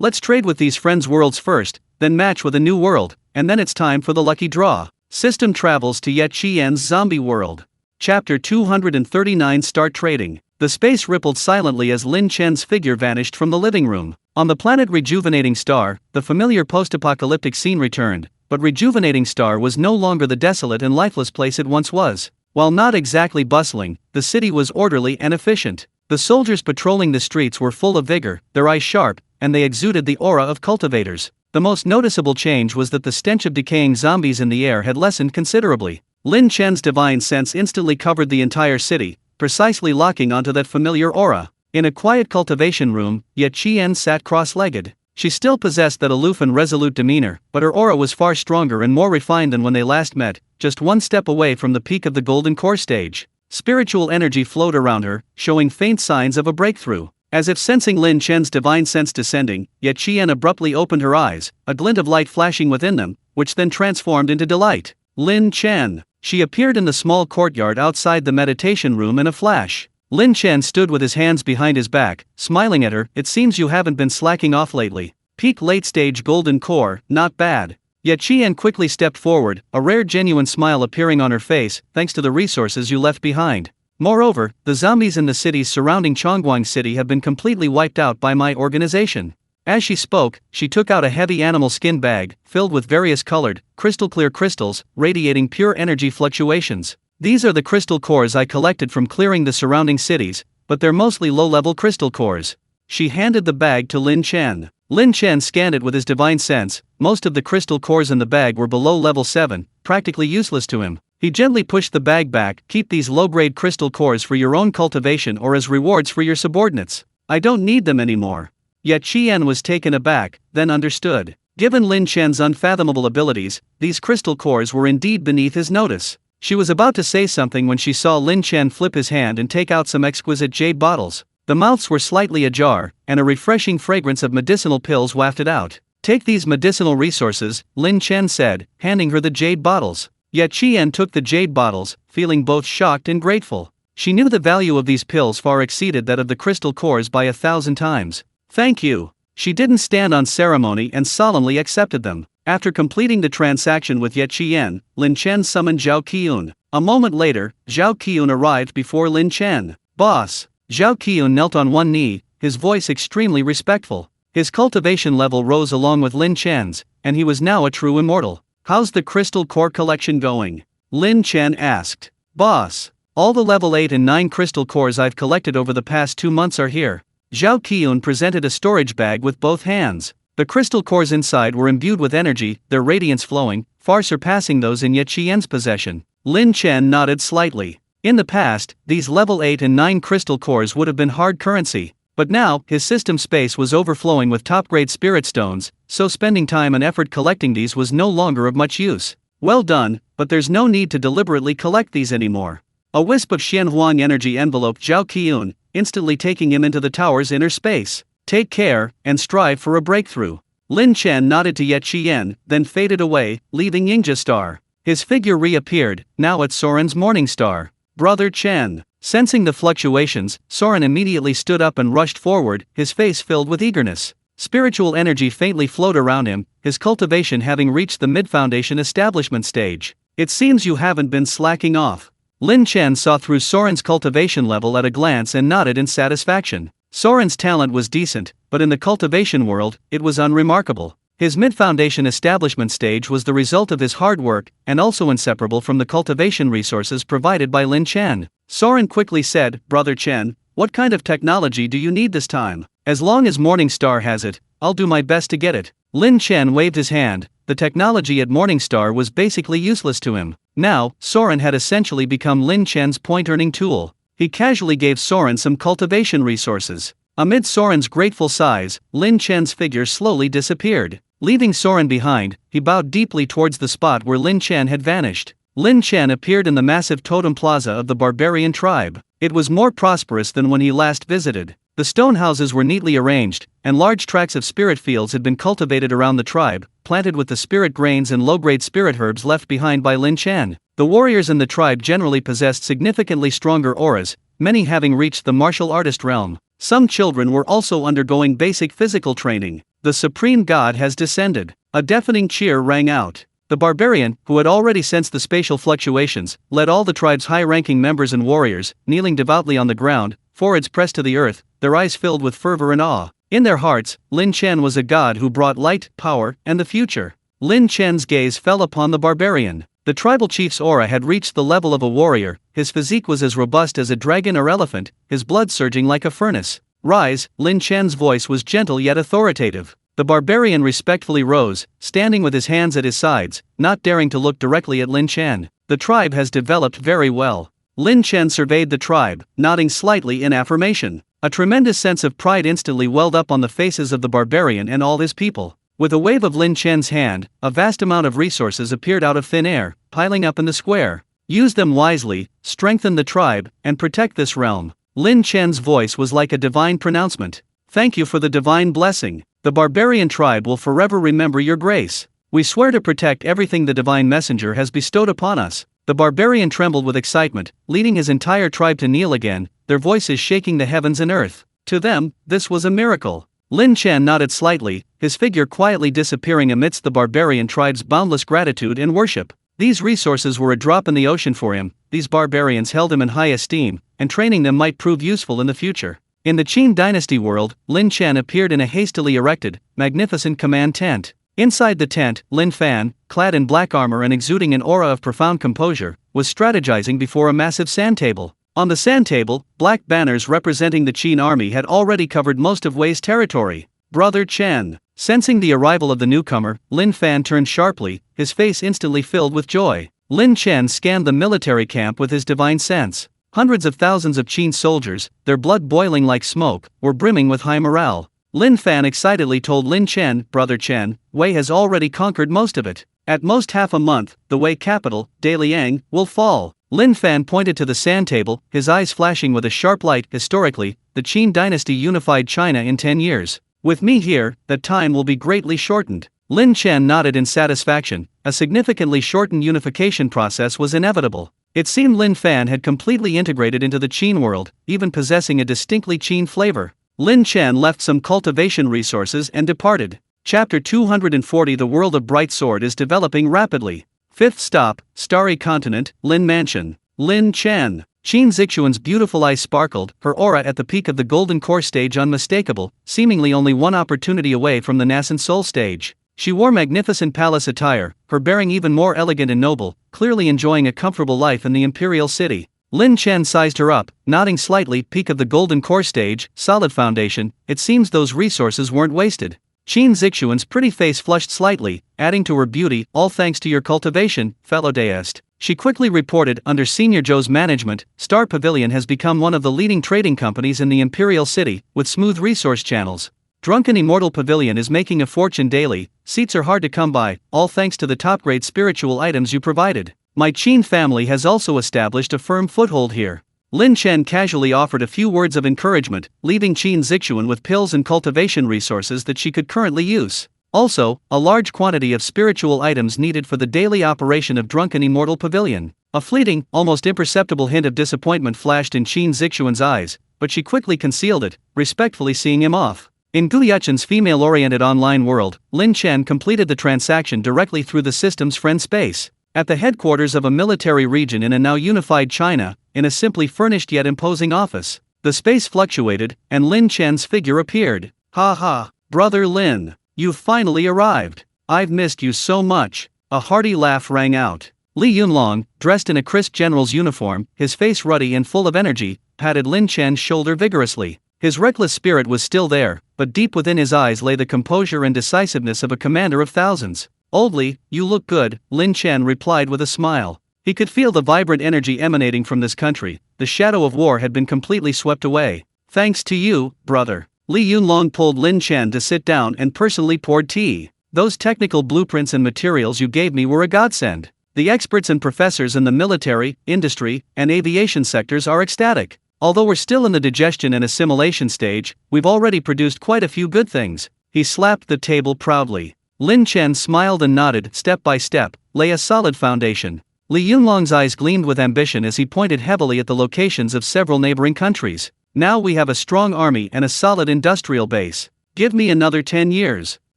Speaker 1: Let's trade with these friends' worlds first, then match with a new world, and then it's time for the lucky draw. System travels to Ye Qian's zombie world. Chapter 239 Start trading. The space rippled silently as Lin Chen's figure vanished from the living room. On the planet Rejuvenating Star, the familiar post-apocalyptic scene returned, but Rejuvenating Star was no longer the desolate and lifeless place it once was. While not exactly bustling, the city was orderly and efficient. The soldiers patrolling the streets were full of vigor, their eyes sharp, and they exuded the aura of cultivators. The most noticeable change was that the stench of decaying zombies in the air had lessened considerably. Lin Chen's divine sense instantly covered the entire city, precisely locking onto that familiar aura. In a quiet cultivation room, Ye Qian sat cross-legged. She still possessed that aloof and resolute demeanor, but her aura was far stronger and more refined than when they last met, just one step away from the peak of the golden core stage. Spiritual energy flowed around her, showing faint signs of a breakthrough. As if sensing Lin Chen's divine sense descending, Ye Qian abruptly opened her eyes, a glint of light flashing within them, which then transformed into delight. Lin Chen. She appeared in the small courtyard outside the meditation room in a flash. Lin Chen stood with his hands behind his back, smiling at her. "It seems you haven't been slacking off lately. Peak late-stage golden core, not bad." Ye Qian quickly stepped forward, a rare genuine smile appearing on her face. "Thanks to the resources you left behind." Moreover, the zombies in the cities surrounding Chongguang City have been completely wiped out by my organization. As she spoke, she took out a heavy animal skin bag, filled with various colored, crystal-clear crystals, radiating pure energy fluctuations. These are the crystal cores I collected from clearing the surrounding cities, but they're mostly low-level crystal cores. She handed the bag to Lin Chen. Lin Chen scanned it with his divine sense. Most of the crystal cores in the bag were below level 7, practically useless to him. He gently pushed the bag back. Keep these low-grade crystal cores for your own cultivation or as rewards for your subordinates. I don't need them anymore. Yet Qian was taken aback, then understood. Given Lin Chen's unfathomable abilities, these crystal cores were indeed beneath his notice. She was about to say something when she saw Lin Chen flip his hand and take out some exquisite jade bottles. The mouths were slightly ajar, and a refreshing fragrance of medicinal pills wafted out. Take these medicinal resources, Lin Chen said, handing her the jade bottles. Yet Qian took the jade bottles, feeling both shocked and grateful. She knew the value of these pills far exceeded that of the crystal cores by 1,000 times. Thank you. She didn't stand on ceremony and solemnly accepted them. After completing the transaction with Ye Qian, Lin Chen summoned Zhao Qiun. A moment later, Zhao Qiun arrived before Lin Chen. Boss. Zhao Qiun knelt on one knee, his voice extremely respectful. His cultivation level rose along with Lin Chen's, and he was now a true immortal. How's the crystal core collection going? Lin Chen asked. Boss. All the level 8 and 9 crystal cores I've collected over the past 2 months are here. Zhao Qiun presented a storage bag with both hands. The crystal cores inside were imbued with energy, their radiance flowing, far surpassing those in Ye Qian's possession. Lin Chen nodded slightly. In the past, these level 8 and 9 crystal cores would have been hard currency. But now, his system space was overflowing with top-grade spirit stones, so spending time and effort collecting these was no longer of much use. Well done, but there's no need to deliberately collect these anymore. A wisp of Xianhuang energy enveloped Zhao Qiun, instantly taking him into the tower's inner space. Take care, and strive for a breakthrough. Lin Chen nodded to Ye Qian, then faded away, leaving Yingzha Star. His figure reappeared, now at Soren's Morning Star. Brother Chen. Sensing the fluctuations, Soren immediately stood up and rushed forward, his face filled with eagerness. Spiritual energy faintly flowed around him, his cultivation having reached the mid-foundation establishment stage. It seems you haven't been slacking off. Lin Chen saw through Soren's cultivation level at a glance and nodded in satisfaction. Soren's talent was decent, but in the cultivation world, it was unremarkable. His mid-foundation establishment stage was the result of his hard work, and also inseparable from the cultivation resources provided by Lin Chen. Soren quickly said, Brother Chen, what kind of technology do you need this time? As long as Morning Star has it, I'll do my best to get it. Lin Chen waved his hand. The technology at Morning Star was basically useless to him. Now, Soren had essentially become Lin Chen's point-earning tool. He casually gave Soren some cultivation resources. Amid Soren's grateful sighs, Lin Chen's figure slowly disappeared. Leaving Soren behind, he bowed deeply towards the spot where Lin Chen had vanished. Lin Chen appeared in the massive totem plaza of the barbarian tribe. It was more prosperous than when he last visited. The stone houses were neatly arranged, and large tracts of spirit fields had been cultivated around the tribe, planted with the spirit grains and low-grade spirit herbs left behind by Lin Chen. The warriors in the tribe generally possessed significantly stronger auras, many having reached the martial artist realm. Some children were also undergoing basic physical training. The supreme god has descended. A deafening cheer rang out. The barbarian, who had already sensed the spatial fluctuations, led all the tribe's high-ranking members and warriors, kneeling devoutly on the ground, foreheads pressed to the earth, their eyes filled with fervor and awe. In their hearts, Lin Chen was a god who brought light, power, and the future. Lin Chen's gaze fell upon the barbarian. The tribal chief's aura had reached the level of a warrior, his physique was as robust as a dragon or elephant, his blood surging like a furnace. Rise, Lin Chen's voice was gentle yet authoritative. The barbarian respectfully rose, standing with his hands at his sides, not daring to look directly at Lin Chen. The tribe has developed very well. Lin Chen surveyed the tribe, nodding slightly in affirmation. A tremendous sense of pride instantly welled up on the faces of the barbarian and all his people. With a wave of Lin Chen's hand, a vast amount of resources appeared out of thin air, piling up in the square. Use them wisely, strengthen the tribe, and protect this realm. Lin Chen's voice was like a divine pronouncement. Thank you for the divine blessing. The barbarian tribe will forever remember your grace. We swear to protect everything the divine messenger has bestowed upon us. The barbarian trembled with excitement, leading his entire tribe to kneel again, their voices shaking the heavens and earth. To them, this was a miracle. Lin Chen nodded slightly, his figure quietly disappearing amidst the barbarian tribe's boundless gratitude and worship. These resources were a drop in the ocean for him. These barbarians held him in high esteem, and training them might prove useful in the future. In the Qin dynasty world, Lin Chen appeared in a hastily erected, magnificent command tent. Inside the tent, Lin Fan, clad in black armor and exuding an aura of profound composure, was strategizing before a massive sand table. On the sand table, black banners representing the Qin army had already covered most of Wei's territory. Brother Chen. Sensing the arrival of the newcomer, Lin Fan turned sharply, his face instantly filled with joy. Lin Chen scanned the military camp with his divine sense. Hundreds of thousands of Qin soldiers, their blood boiling like smoke, were brimming with high morale. Lin Fan excitedly told Lin Chen, Brother Chen, Wei has already conquered most of it. At most half a month, the Wei capital, Daliang, will fall. Lin Fan pointed to the sand table, his eyes flashing with a sharp light. Historically, the Qin dynasty unified China in 10 years. With me here, that time will be greatly shortened. Lin Chen nodded in satisfaction. A significantly shortened unification process was inevitable. It seemed Lin Fan had completely integrated into the Qin world, even possessing a distinctly Qin flavor. Lin Chen left some cultivation resources and departed. Chapter 240. The world of Bright Sword is developing rapidly. Fifth stop, Starry Continent, Lin Mansion. Lin Chen. Qin Zixuan's beautiful eyes sparkled, her aura at the peak of the golden core stage unmistakable, seemingly only one opportunity away from the nascent soul stage. She wore magnificent palace attire, her bearing even more elegant and noble, clearly enjoying a comfortable life in the imperial city. Lin Chen sized her up, nodding slightly. Peak of the golden core stage, solid foundation. It seems those resources weren't wasted. Qin Zixuan's pretty face flushed slightly, adding to her beauty, all thanks to your cultivation, fellow deist. She quickly reported, under Senior Zhou's management, Star Pavilion has become one of the leading trading companies in the imperial city, with smooth resource channels. Drunken Immortal Pavilion is making a fortune daily. Seats are hard to come by, all thanks to the top-grade spiritual items you provided. My Qin family has also established a firm foothold here. Lin Chen casually offered a few words of encouragement, leaving Qin Zixuan with pills and cultivation resources that she could currently use. Also, a large quantity of spiritual items needed for the daily operation of Drunken Immortal Pavilion. A fleeting, almost imperceptible hint of disappointment flashed in Qin Zixuan's eyes, but she quickly concealed it, respectfully seeing him off. In Gu Yuchen's female-oriented online world, Lin Chen completed the transaction directly through the system's friend space. At the headquarters of a military region in a now unified China, in a simply furnished yet imposing office, the space fluctuated, and Lin Chen's figure appeared. Ha ha, Brother Lin, you've finally arrived. I've missed you so much. A hearty laugh rang out. Li Yunlong, dressed in a crisp general's uniform, his face ruddy and full of energy, patted Lin Chen's shoulder vigorously. His reckless spirit was still there, but deep within his eyes lay the composure and decisiveness of a commander of thousands. Old Li, you look good, Lin Chen replied with a smile. He could feel the vibrant energy emanating from this country. The shadow of war had been completely swept away. Thanks to you, brother. Li Yunlong pulled Lin Chen to sit down and personally poured tea. Those technical blueprints and materials you gave me were a godsend. The experts and professors in the military, industry, and aviation sectors are ecstatic. Although we're still in the digestion and assimilation stage, we've already produced quite a few good things. He slapped the table proudly. Lin Chen smiled and nodded. Step by step, lay a solid foundation. Li Yunlong's eyes gleamed with ambition as he pointed heavily at the locations of several neighboring countries. Now we have a strong army and a solid industrial base. Give me another 10 years.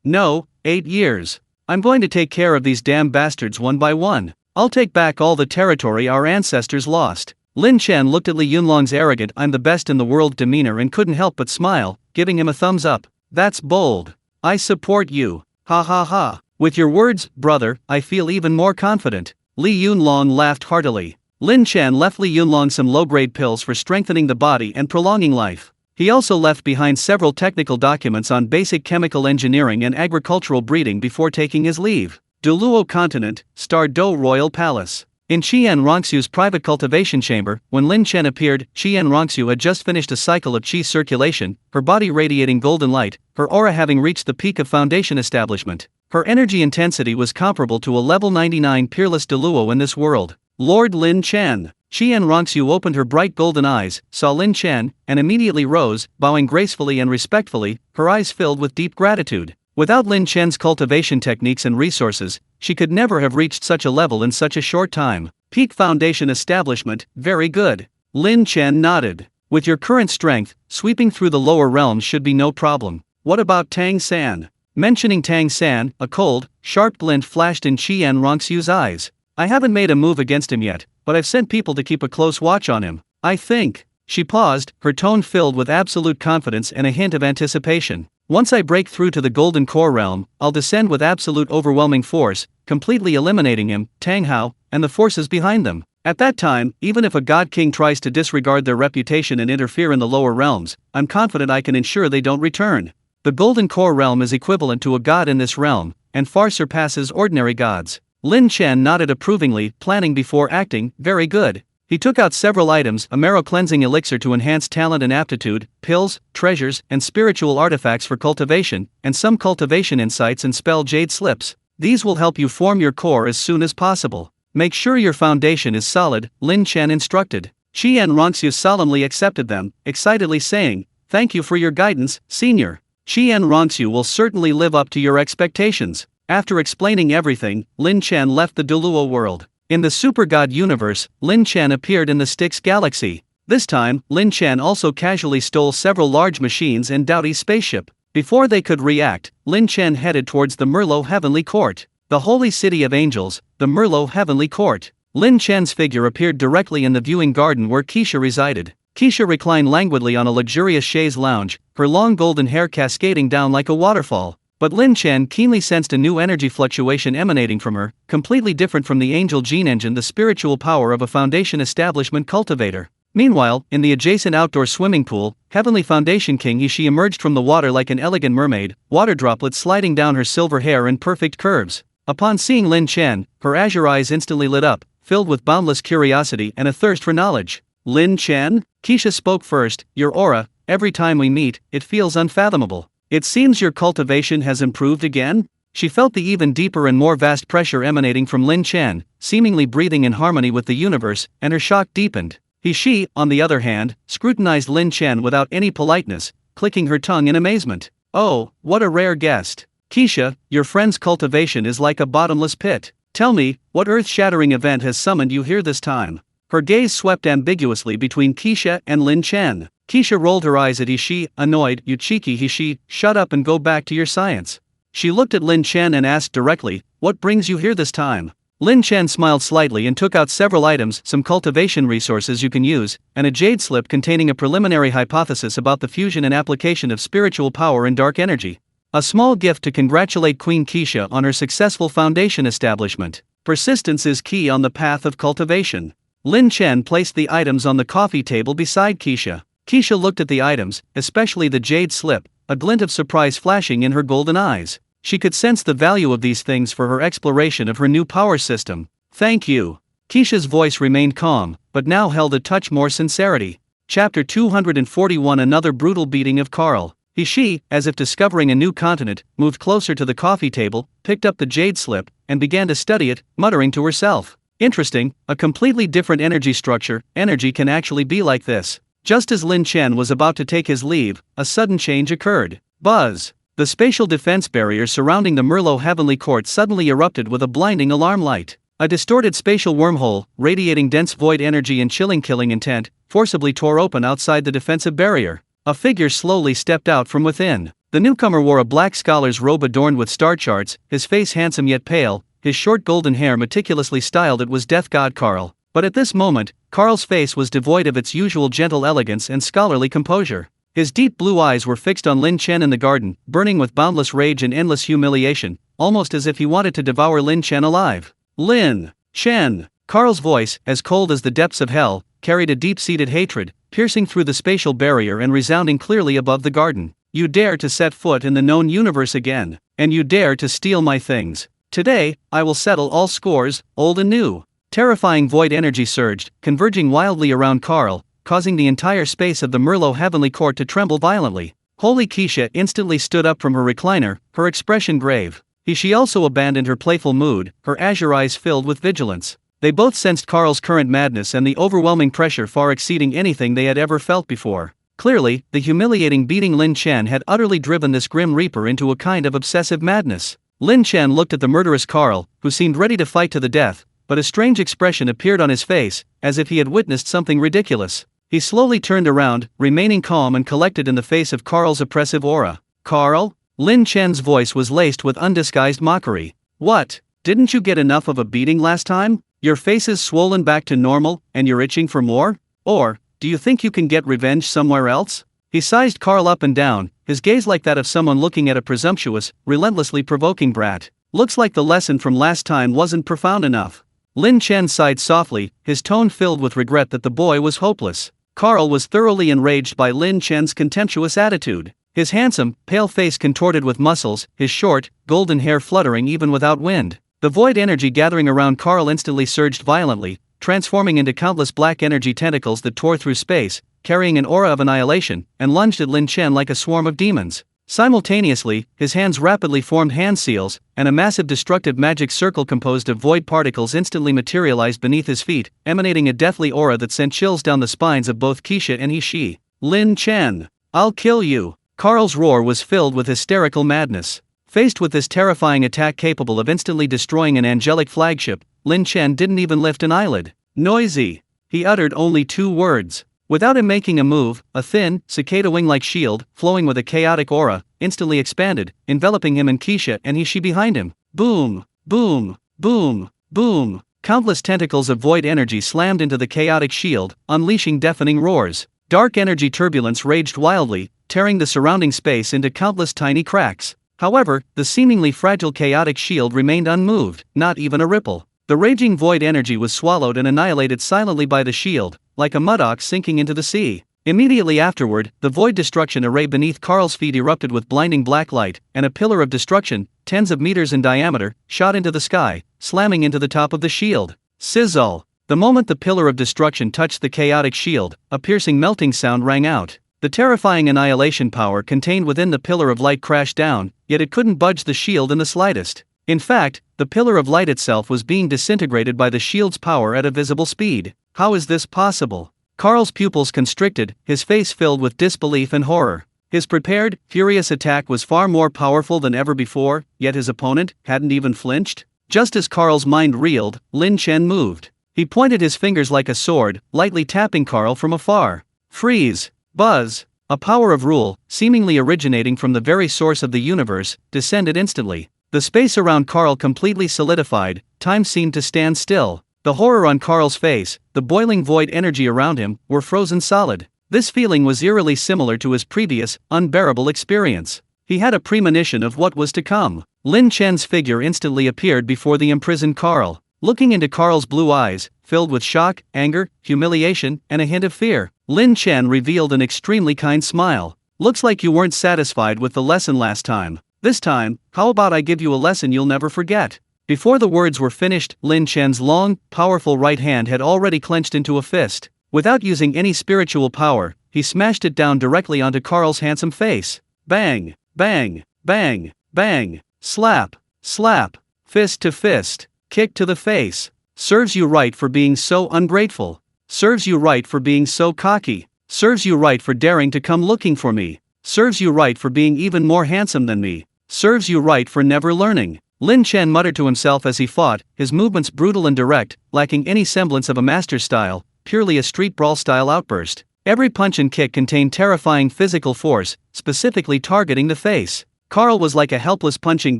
Speaker 1: No, 8 years. I'm going to take care of these damn bastards one by one. I'll take back all the territory our ancestors lost. Lin Chen looked at Li Yunlong's arrogant "I'm the best in the world" demeanor and couldn't help but smile, giving him a thumbs up. That's bold. I support you. Ha ha ha. With your words, brother, I feel even more confident. Li Yunlong laughed heartily. Lin Chen left Li Yunlong some low-grade pills for strengthening the body and prolonging life. He also left behind several technical documents on basic chemical engineering and agricultural breeding before taking his leave. Duluo Continent, Star Do Royal Palace. In Qian Rongxiu's private cultivation chamber, when Lin Chen appeared, Qian Rongxiu had just finished a cycle of qi circulation, her body radiating golden light, her aura having reached the peak of foundation establishment. Her energy intensity was comparable to a level 99 peerless Duluo in this world. Lord Lin Chen. Qian Rongxiu opened her bright golden eyes, saw Lin Chen, and immediately rose, bowing gracefully and respectfully, her eyes filled with deep gratitude. Without Lin Chen's cultivation techniques and resources, she could never have reached such a level in such a short time. Peak foundation establishment, very good. Lin Chen nodded. With your current strength, sweeping through the lower realms should be no problem. What about Tang San? Mentioning Tang San, a cold, sharp glint flashed in Qian Rongxiu's eyes. I haven't made a move against him yet, but I've sent people to keep a close watch on him. I think. She paused, her tone filled with absolute confidence and a hint of anticipation. Once I break through to the Golden Core realm, I'll descend with absolute overwhelming force, completely eliminating him, Tang Hao, and the forces behind them. At that time, even if a God King tries to disregard their reputation and interfere in the lower realms, I'm confident I can ensure they don't return. The Golden Core realm is equivalent to a god in this realm, and far surpasses ordinary gods. Lin Chen nodded approvingly, planning before acting. Very good. He took out several items: a marrow cleansing elixir to enhance talent and aptitude, pills, treasures, and spiritual artifacts for cultivation, and some cultivation insights and spell jade slips. These will help you form your core as soon as possible. Make sure your foundation is solid, Lin Chen instructed. Qian Rongxiu solemnly accepted them, excitedly saying, "Thank you for your guidance, senior. Qian Rongxiu will certainly live up to your expectations." After explaining everything, Lin Chen left the Duluo world. In the Super God universe, Lin Chen appeared in the Styx galaxy. This time, Lin Chen also casually stole several large machines and Doughty's spaceship. Before they could react, Lin Chen headed towards the Merlot Heavenly Court. The Holy City of Angels, the Merlot Heavenly Court. Lin Chen's figure appeared directly in the viewing garden where Keisha resided. Keisha reclined languidly on a luxurious chaise lounge, her long golden hair cascading down like a waterfall. But Lin Chen keenly sensed a new energy fluctuation emanating from her, completely different from the angel gene engine, the spiritual power of a foundation establishment cultivator. Meanwhile, in the adjacent outdoor swimming pool, Heavenly Foundation King Ishi emerged from the water like an elegant mermaid, water droplets sliding down her silver hair in perfect curves. Upon seeing Lin Chen, her azure eyes instantly lit up, filled with boundless curiosity and a thirst for knowledge. "Lin Chen?" Keisha spoke first. "Your aura, every time we meet, it feels unfathomable. It seems your cultivation has improved again?" She felt the even deeper and more vast pressure emanating from Lin Chen, seemingly breathing in harmony with the universe, and her shock deepened. She, on the other hand, scrutinized Lin Chen without any politeness, clicking her tongue in amazement. "Oh, what a rare guest. Keisha, your friend's cultivation is like a bottomless pit. Tell me, what earth-shattering event has summoned you here this time?" Her gaze swept ambiguously between Keisha and Lin Chen. Keisha rolled her eyes at Ishi, annoyed. "You cheeky Ishi, shut up and go back to your science." She looked at Lin Chen and asked directly, "What brings you here this time?" Lin Chen smiled slightly and took out several items, some cultivation resources you can use, and a jade slip containing a preliminary hypothesis about the fusion and application of spiritual power and dark energy. A small gift to congratulate Queen Keisha on her successful foundation establishment. Persistence is key on the path of cultivation. Lin Chen placed the items on the coffee table beside Keisha. Keisha looked at the items, especially the jade slip, a glint of surprise flashing in her golden eyes. She could sense the value of these things for her exploration of her new power system. "Thank you." Keisha's voice remained calm, but now held a touch more sincerity. Chapter 241. Another brutal beating of Carl. She, as if discovering a new continent, moved closer to the coffee table, picked up the jade slip, and began to study it, muttering to herself. "Interesting, a completely different energy structure. Energy can actually be like this." Just as Lin Chen was about to take his leave, a sudden change occurred. Buzz! The spatial defense barrier surrounding the Merlot Heavenly Court suddenly erupted with a blinding alarm light. A distorted spatial wormhole, radiating dense void energy and chilling killing intent, forcibly tore open outside the defensive barrier. A figure slowly stepped out from within. The newcomer wore a black scholar's robe adorned with star charts, his face handsome yet pale, his short golden hair meticulously styled. It was Death God Carl. But at this moment, Carl's face was devoid of its usual gentle elegance and scholarly composure. His deep blue eyes were fixed on Lin Chen in the garden, burning with boundless rage and endless humiliation, almost as if he wanted to devour Lin Chen alive. "Lin Chen!" Carl's voice, as cold as the depths of hell, carried a deep-seated hatred, piercing through the spatial barrier and resounding clearly above the garden. "You dare to set foot in the known universe again, and you dare to steal my things. Today, I will settle all scores, old and new." Terrifying void energy surged, converging wildly around Carl, causing the entire space of the Merlot Heavenly Court to tremble violently. Holy Keisha instantly stood up from her recliner, her expression grave. She also abandoned her playful mood, her azure eyes filled with vigilance. They both sensed Carl's current madness and the overwhelming pressure far exceeding anything they had ever felt before. Clearly, the humiliating beating Lin Chen had utterly driven this grim reaper into a kind of obsessive madness. Lin Chen looked at the murderous Carl, who seemed ready to fight to the death, but a strange expression appeared on his face, as if he had witnessed something ridiculous. He slowly turned around, remaining calm and collected in the face of Carl's oppressive aura. "Carl?" Lin Chen's voice was laced with undisguised mockery. "What? Didn't you get enough of a beating last time? Your face is swollen back to normal, and you're itching for more? Or, do you think you can get revenge somewhere else? He sized Carl up and down, his gaze like that of someone looking at a presumptuous, relentlessly provoking brat. Looks like the lesson from last time wasn't profound enough. Lin Chen sighed softly, his tone filled with regret that the boy was hopeless. Carl was thoroughly enraged by Lin Chen's contemptuous attitude. His handsome, pale face contorted with muscles, his short, golden hair fluttering even without wind. The void energy gathering around Carl instantly surged violently, transforming into countless black energy tentacles that tore through space, carrying an aura of annihilation, and lunged at Lin Chen like a swarm of demons. Simultaneously, his hands rapidly formed hand seals, and a massive destructive magic circle composed of void particles instantly materialized beneath his feet, emanating a deathly aura that sent chills down the spines of both Keisha and He. Lin Chen, I'll kill you! Carl's roar was filled with hysterical madness. Faced with this terrifying attack capable of instantly destroying an angelic flagship, Lin Chen didn't even lift an eyelid. Noisy! He uttered only 2 words. Without him making a move, a thin, cicada wing-like shield, flowing with a chaotic aura, instantly expanded, enveloping him and Keisha and He behind him. Boom! Boom! Boom! Boom! Countless tentacles of void energy slammed into the chaotic shield, unleashing deafening roars. Dark energy turbulence raged wildly, tearing the surrounding space into countless tiny cracks. However, the seemingly fragile chaotic shield remained unmoved, not even a ripple. The raging void energy was swallowed and annihilated silently by the shield, like a mud-ox sinking into the sea. Immediately afterward, the void destruction array beneath Carl's feet erupted with blinding black light, and a pillar of destruction, tens of meters in diameter, shot into the sky, slamming into the top of the shield. Sizzle! The moment the pillar of destruction touched the chaotic shield, a piercing melting sound rang out. The terrifying annihilation power contained within the pillar of light crashed down, yet it couldn't budge the shield in the slightest. In fact, the pillar of light itself was being disintegrated by the shield's power at a visible speed. How is this possible? Carl's pupils constricted, his face filled with disbelief and horror. His prepared, furious attack was far more powerful than ever before, yet his opponent hadn't even flinched. Just as Carl's mind reeled, Lin Chen moved. He pointed his fingers like a sword, lightly tapping Carl from afar. Freeze! Buzz! A power of rule, seemingly originating from the very source of the universe, descended instantly. The space around Carl completely solidified, time seemed to stand still. The horror on Carl's face, the boiling void energy around him, were frozen solid. This feeling was eerily similar to his previous, unbearable experience. He had a premonition of what was to come. Lin Chen's figure instantly appeared before the imprisoned Carl. Looking into Carl's blue eyes, filled with shock, anger, humiliation, and a hint of fear, Lin Chen revealed an extremely kind smile. Looks like you weren't satisfied with the lesson last time. This time, how about I give you a lesson you'll never forget? Before the words were finished, Lin Chen's long, powerful right hand had already clenched into a fist. Without using any spiritual power, he smashed it down directly onto Carl's handsome face. Bang! Bang! Bang! Bang! Slap! Slap! Fist to fist! Kick to the face. Serves you right for being so ungrateful. Serves you right for being so cocky. Serves you right for daring to come looking for me. Serves you right for being even more handsome than me. Serves you right for never learning. Lin Chen muttered to himself as he fought, his movements brutal and direct, lacking any semblance of a master's style, purely a street brawl style outburst. Every punch and kick contained terrifying physical force, specifically targeting the face. Carl was like a helpless punching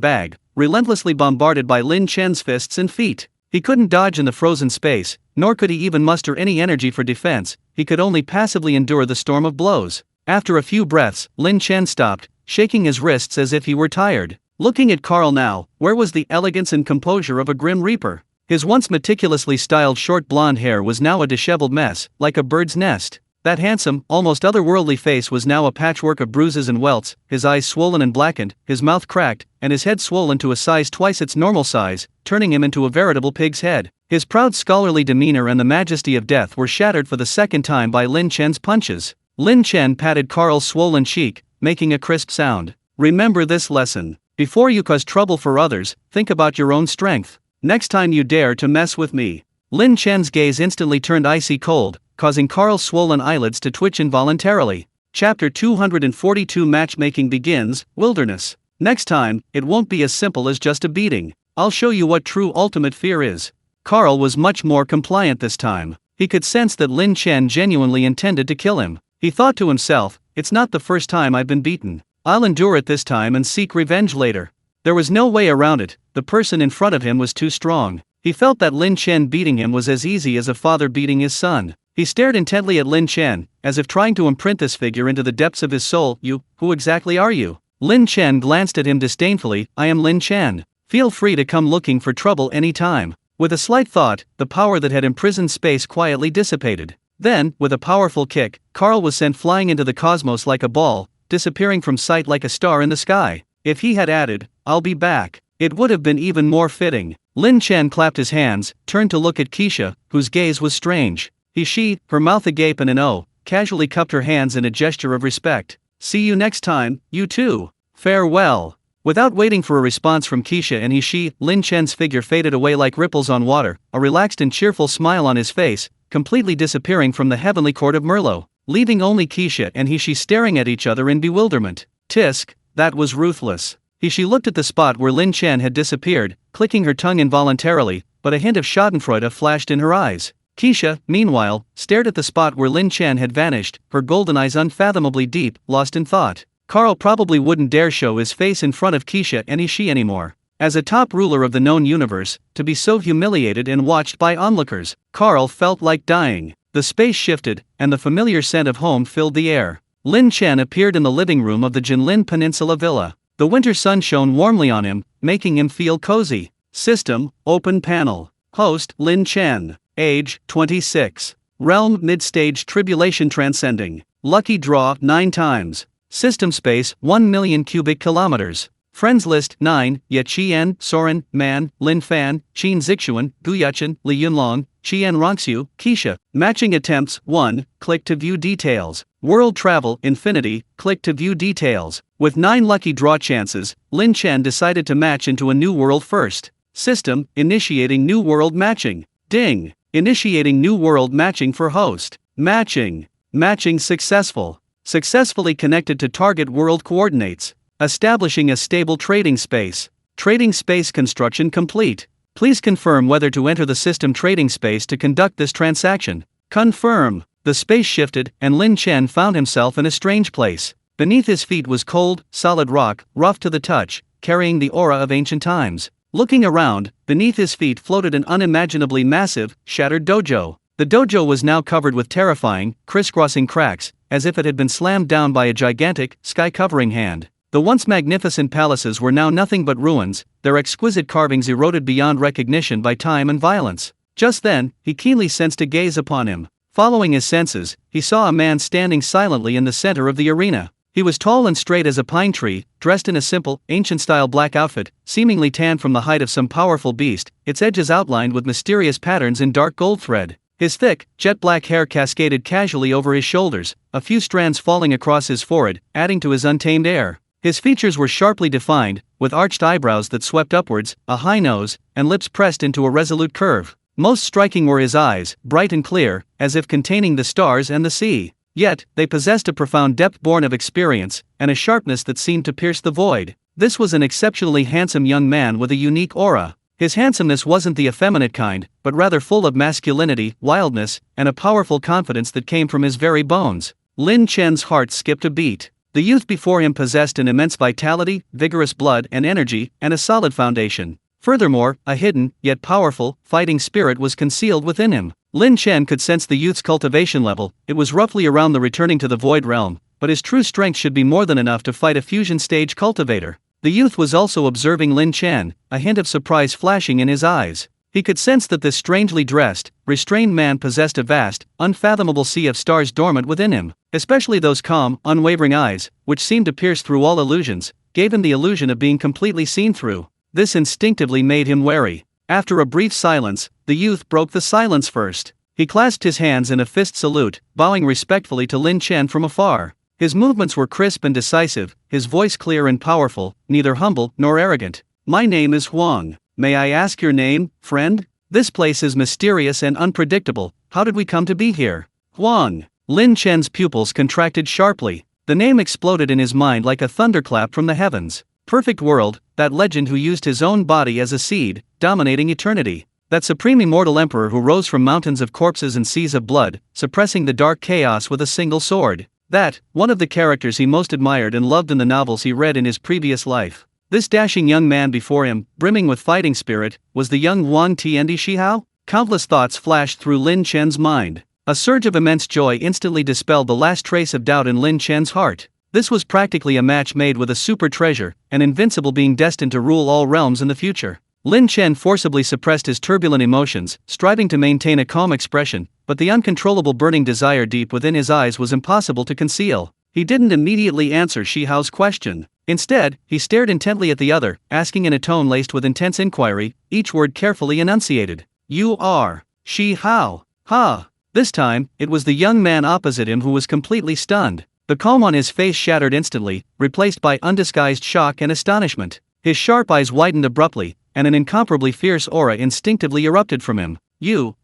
Speaker 1: bag, relentlessly bombarded by Lin Chen's fists and feet. He couldn't dodge in the frozen space, nor could he even muster any energy for defense. He could only passively endure the storm of blows. After a few breaths, Lin Chen stopped, shaking his wrists as if he were tired. Looking at Carl now, where was the elegance and composure of a grim reaper? His once meticulously styled short blonde hair was now a disheveled mess, like a bird's nest. That handsome, almost otherworldly face was now a patchwork of bruises and welts, his eyes swollen and blackened, his mouth cracked, and his head swollen to a size twice its normal size, turning him into a veritable pig's head. His proud scholarly demeanor and the majesty of death were shattered for the second time by Lin Chen's punches. Lin Chen patted Carl's swollen cheek, making a crisp sound. Remember this lesson. Before you cause trouble for others, think about your own strength. Next time you dare to mess with me. Lin Chen's gaze instantly turned icy cold, causing Carl's swollen eyelids to twitch involuntarily. Chapter 242 Matchmaking begins, Wilderness. Next time, it won't be as simple as just a beating. I'll show you what true ultimate fear is. Carl was much more compliant this time. He could sense that Lin Chen genuinely intended to kill him. He thought to himself, it's not the first time I've been beaten. I'll endure it this time and seek revenge later. There was no way around it, the person in front of him was too strong. He felt that Lin Chen beating him was as easy as a father beating his son. He stared intently at Lin Chen, as if trying to imprint this figure into the depths of his soul. "You, who exactly are you?" Lin Chen glanced at him disdainfully. "I am Lin Chen. Feel free to come looking for trouble any time." With a slight thought, the power that had imprisoned space quietly dissipated. Then, with a powerful kick, Carl was sent flying into the cosmos like a ball, disappearing from sight like a star in the sky. If he had added, "I'll be back," it would have been even more fitting. Lin Chen clapped his hands, turned to look at Keisha, whose gaze was strange. She, her mouth agape in an O, casually cupped her hands in a gesture of respect. "See you next time, you two. Farewell." Without waiting for a response from Keisha and she, Lin Chen's figure faded away like ripples on water, a relaxed and cheerful smile on his face, completely disappearing from the heavenly court of Merlot, leaving only Keisha and she staring at each other in bewilderment. Tisk, that was ruthless. She looked at the spot where Lin Chen had disappeared, clicking her tongue involuntarily, but a hint of schadenfreude flashed in her eyes. Keisha, meanwhile, stared at the spot where Lin Chen had vanished, her golden eyes unfathomably deep, lost in thought. Carl probably wouldn't dare show his face in front of Keisha and she anymore. As a top ruler of the known universe, to be so humiliated and watched by onlookers, Carl felt like dying. The space shifted, and the familiar scent of home filled the air. Lin Chen appeared in the living room of the Jinlin Peninsula villa. The winter sun shone warmly on him, making him feel cozy. System, open panel. Host, Lin Chen. Age, 26. Realm, mid-stage tribulation transcending. Lucky draw, 9 times. System space, 1 million cubic kilometers. Friends list, 9, Ye Qian, Soren, Man, Lin Fan, Qin Zixuan, Guyachin, Li Yunlong, Qian Rongxiu, Keisha. Matching attempts, 1, click to view details. World travel, infinity, click to view details. With 9 lucky draw chances, Lin Chen decided to match into a new world first. System, initiating new world matching. Ding. Initiating new world matching for host. Matching. Matching successful. Successfully connected to target world coordinates. Establishing a stable trading space. Trading space construction complete. Please confirm whether to enter the system trading space to conduct this transaction. Confirm. The space shifted, and Lin Chen found himself in a strange place. Beneath his feet was cold, solid rock, rough to the touch, carrying the aura of ancient times. Looking around, beneath his feet floated an unimaginably massive, shattered dojo. The dojo was now covered with terrifying, crisscrossing cracks, as if it had been slammed down by a gigantic, sky-covering hand. The once magnificent palaces were now nothing but ruins, their exquisite carvings eroded beyond recognition by time and violence. Just then, he keenly sensed a gaze upon him. Following his senses, he saw a man standing silently in the center of the arena. He was tall and straight as a pine tree, dressed in a simple, ancient-style black outfit, seemingly tanned from the hide of some powerful beast, its edges outlined with mysterious patterns in dark gold thread. His thick, jet-black hair cascaded casually over his shoulders, a few strands falling across his forehead, adding to his untamed air. His features were sharply defined, with arched eyebrows that swept upwards, a high nose, and lips pressed into a resolute curve. Most striking were his eyes, bright and clear, as if containing the stars and the sea. Yet, they possessed a profound depth born of experience, and a sharpness that seemed to pierce the void. This was an exceptionally handsome young man with a unique aura. His handsomeness wasn't the effeminate kind, but rather full of masculinity, wildness, and a powerful confidence that came from his very bones. Lin Chen's heart skipped a beat. The youth before him possessed an immense vitality, vigorous blood and energy, and a solid foundation. Furthermore, a hidden, yet powerful, fighting spirit was concealed within him. Lin Chen could sense the youth's cultivation level. It was roughly around the returning to the void realm, but his true strength should be more than enough to fight a fusion stage cultivator. The youth was also observing Lin Chen, a hint of surprise flashing in his eyes. He could sense that this strangely dressed, restrained man possessed a vast, unfathomable sea of stars dormant within him, especially those calm, unwavering eyes, which seemed to pierce through all illusions, gave him the illusion of being completely seen through. This instinctively made him wary. After a brief silence, the youth broke the silence first. He clasped his hands in a fist salute, bowing respectfully to Lin Chen from afar. His movements were crisp and decisive, his voice clear and powerful, neither humble nor arrogant. "My name is Huang. May I ask your name, friend? This place is mysterious and unpredictable. How did we come to be here?" Huang. Lin Chen's pupils contracted sharply. The name exploded in his mind like a thunderclap from the heavens. Perfect world, that legend who used his own body as a seed, dominating eternity. That supreme immortal emperor who rose from mountains of corpses and seas of blood, suppressing the dark chaos with a single sword. That, one of the characters he most admired and loved in the novels he read in his previous life. This dashing young man before him, brimming with fighting spirit, was the young Wang Tiendi Shihao? Countless thoughts flashed through Lin Chen's mind. A surge of immense joy instantly dispelled the last trace of doubt in Lin Chen's heart. This was practically a match made with a super treasure, an invincible being destined to rule all realms in the future. Lin Chen forcibly suppressed his turbulent emotions, striving to maintain a calm expression, but the uncontrollable burning desire deep within his eyes was impossible to conceal. He didn't immediately answer Shihao's question. Instead, he stared intently at the other, asking in a tone laced with intense inquiry, each word carefully enunciated. You are Shihao. Ha! This time, it was the young man opposite him who was completely stunned. The calm on his face shattered instantly, replaced by undisguised shock and astonishment. His sharp eyes widened abruptly, and an incomparably fierce aura instinctively erupted from him.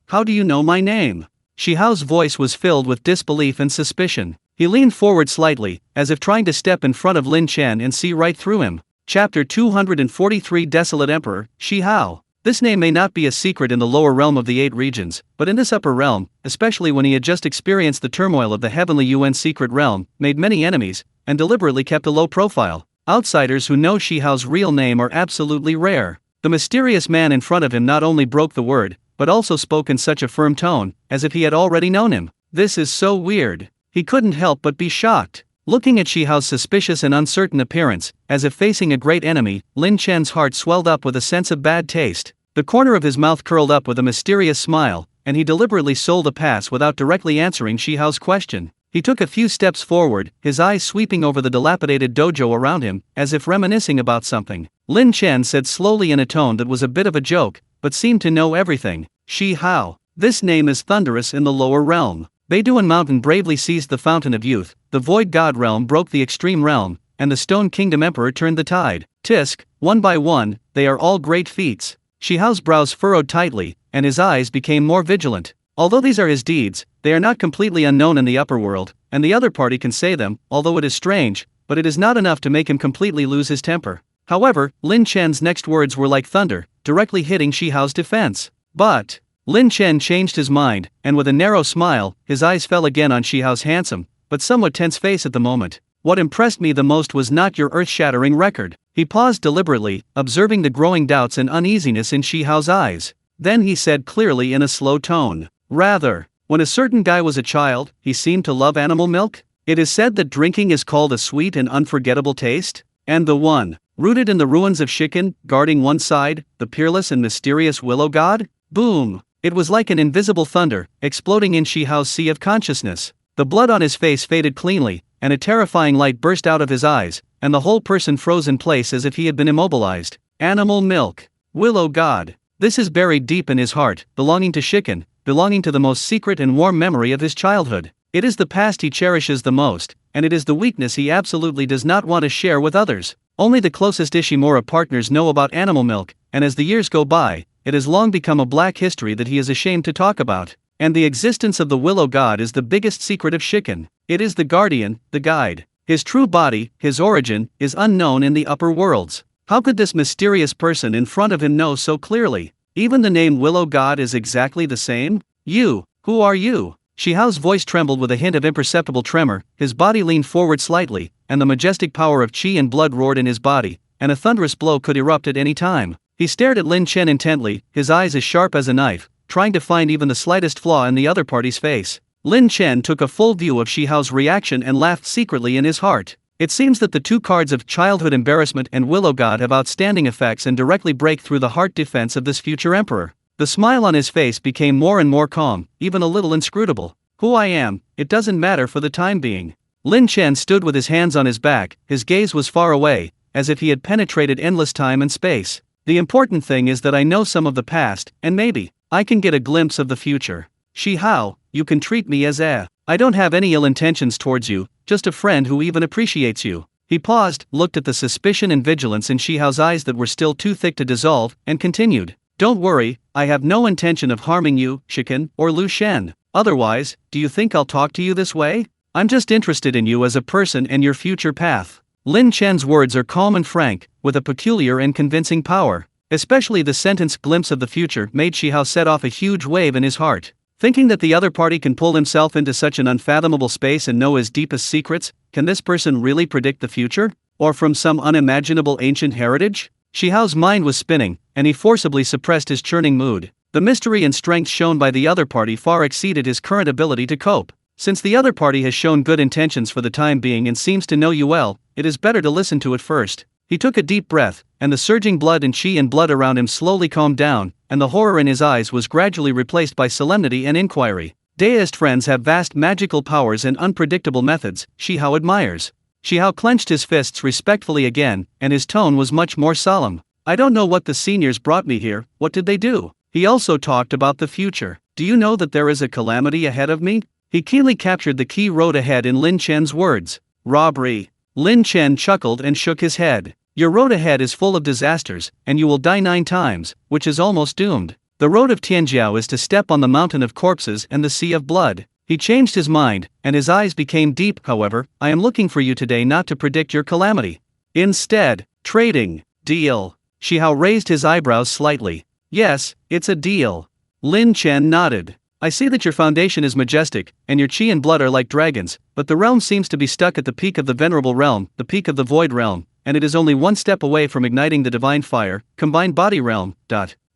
Speaker 1: How do you know my name? Shihao's voice was filled with disbelief and suspicion. He leaned forward slightly, as if trying to step in front of Lin Chen and see right through him. Chapter 243 Desolate Emperor, Shihao. This name may not be a secret in the lower realm of the 8 regions, but in this upper realm, especially when he had just experienced the turmoil of the heavenly UN secret realm, made many enemies, and deliberately kept a low profile. Outsiders who know Shihao's real name are absolutely rare. The mysterious man in front of him not only broke the word, but also spoke in such a firm tone, as if he had already known him. This is so weird. He couldn't help but be shocked. Looking at Shihao's suspicious and uncertain appearance, as if facing a great enemy, Lin Chen's heart swelled up with a sense of bad taste. The corner of his mouth curled up with a mysterious smile, and he deliberately sold a pass without directly answering Shihao's question. He took a few steps forward, his eyes sweeping over the dilapidated dojo around him, as if reminiscing about something. Lin Chen said slowly in a tone that was a bit of a joke, but seemed to know everything. Shihao. This name is thunderous in the lower realm. Beiduan Mountain bravely seized the Fountain of Youth, the Void God realm broke the Extreme Realm, and the Stone Kingdom Emperor turned the tide. Tisk, one by one, they are all great feats. Shihao's brows furrowed tightly, and his eyes became more vigilant. Although these are his deeds, they are not completely unknown in the upper world, and the other party can say them, although it is strange, but it is not enough to make him completely lose his temper. However, Lin Chen's next words were like thunder, directly hitting Shihao's defense. But Lin Chen changed his mind, and with a narrow smile, his eyes fell again on Shihao's handsome, but somewhat tense face at the moment. What impressed me the most was not your earth-shattering record. He paused deliberately, observing the growing doubts and uneasiness in Shihao's eyes. Then he said clearly in a slow tone, rather, when a certain guy was a child, he seemed to love animal milk. It is said that drinking is called a sweet and unforgettable taste, and the one, rooted in the ruins of Shiken, guarding one side, the peerless and mysterious willow god? Boom! It was like an invisible thunder, exploding in Shihao's sea of consciousness. The blood on his face faded cleanly, and a terrifying light burst out of his eyes, and the whole person froze in place as if he had been immobilized. Animal milk. Willow god. This is buried deep in his heart, belonging to Shiken, belonging to the most secret and warm memory of his childhood. It is the past he cherishes the most, and it is the weakness he absolutely does not want to share with others. Only the closest Ishimura partners know about animal milk, and as the years go by, it has long become a black history that he is ashamed to talk about. And the existence of the Willow God is the biggest secret of Shiken. It is the guardian, the guide. His true body, his origin, is unknown in the upper worlds. How could this mysterious person in front of him know so clearly? Even the name Willow God is exactly the same? Who are you? Shihao's voice trembled with a hint of imperceptible tremor, his body leaned forward slightly, and the majestic power of qi and blood roared in his body, and a thunderous blow could erupt at any time. He stared at Lin Chen intently, his eyes as sharp as a knife, trying to find even the slightest flaw in the other party's face. Lin Chen took a full view of Shihao's reaction and laughed secretly in his heart. It seems that the two cards of childhood embarrassment and Willow God have outstanding effects and directly break through the heart defense of this future emperor. The smile on his face became more and more calm, even a little inscrutable. Who I am, it doesn't matter for the time being. Lin Chen stood with his hands on his back, his gaze was far away, as if he had penetrated endless time and space. The important thing is that I know some of the past, and maybe I can get a glimpse of the future. Shihao, you can treat me as I don't have any ill intentions towards you, just a friend who even appreciates you. He paused, looked at the suspicion and vigilance in Shihao's eyes that were still too thick to dissolve, and continued. Don't worry, I have no intention of harming you, Shiken, or Lu Shen. Otherwise, do you think I'll talk to you this way? I'm just interested in you as a person and your future path. Lin Chen's words are calm and frank, with a peculiar and convincing power. Especially the sentence glimpse of the future made Shihao set off a huge wave in his heart. Thinking that the other party can pull himself into such an unfathomable space and know his deepest secrets, can this person really predict the future? Or from some unimaginable ancient heritage? Shihao's mind was spinning, and he forcibly suppressed his churning mood. The mystery and strength shown by the other party far exceeded his current ability to cope. Since the other party has shown good intentions for the time being and seems to know you well, it is better to listen to it first. He took a deep breath, and the surging blood and chi and blood around him slowly calmed down, and the horror in his eyes was gradually replaced by solemnity and inquiry. Deist friends have vast magical powers and unpredictable methods, Shihao admires. Shihao clenched his fists respectfully again, and his tone was much more solemn. I don't know what the seniors brought me here, what did they do? He also talked about the future. Do you know that there is a calamity ahead of me? He keenly captured the key road ahead in Lin Chen's words. Robbery. Lin Chen chuckled and shook his head. Your road ahead is full of disasters, and you will die 9 times, which is almost doomed. The road of Tianjiao is to step on the mountain of corpses and the sea of blood. He changed his mind, and his eyes became deep. However, I am looking for you today not to predict your calamity. Instead, trading. Deal. Shihao raised his eyebrows slightly. Yes, it's a deal. Lin Chen nodded. I see that your foundation is majestic, and your chi and blood are like dragons, but the realm seems to be stuck at the peak of the venerable realm, the peak of the void realm, and it is only one step away from igniting the divine fire, combined body realm.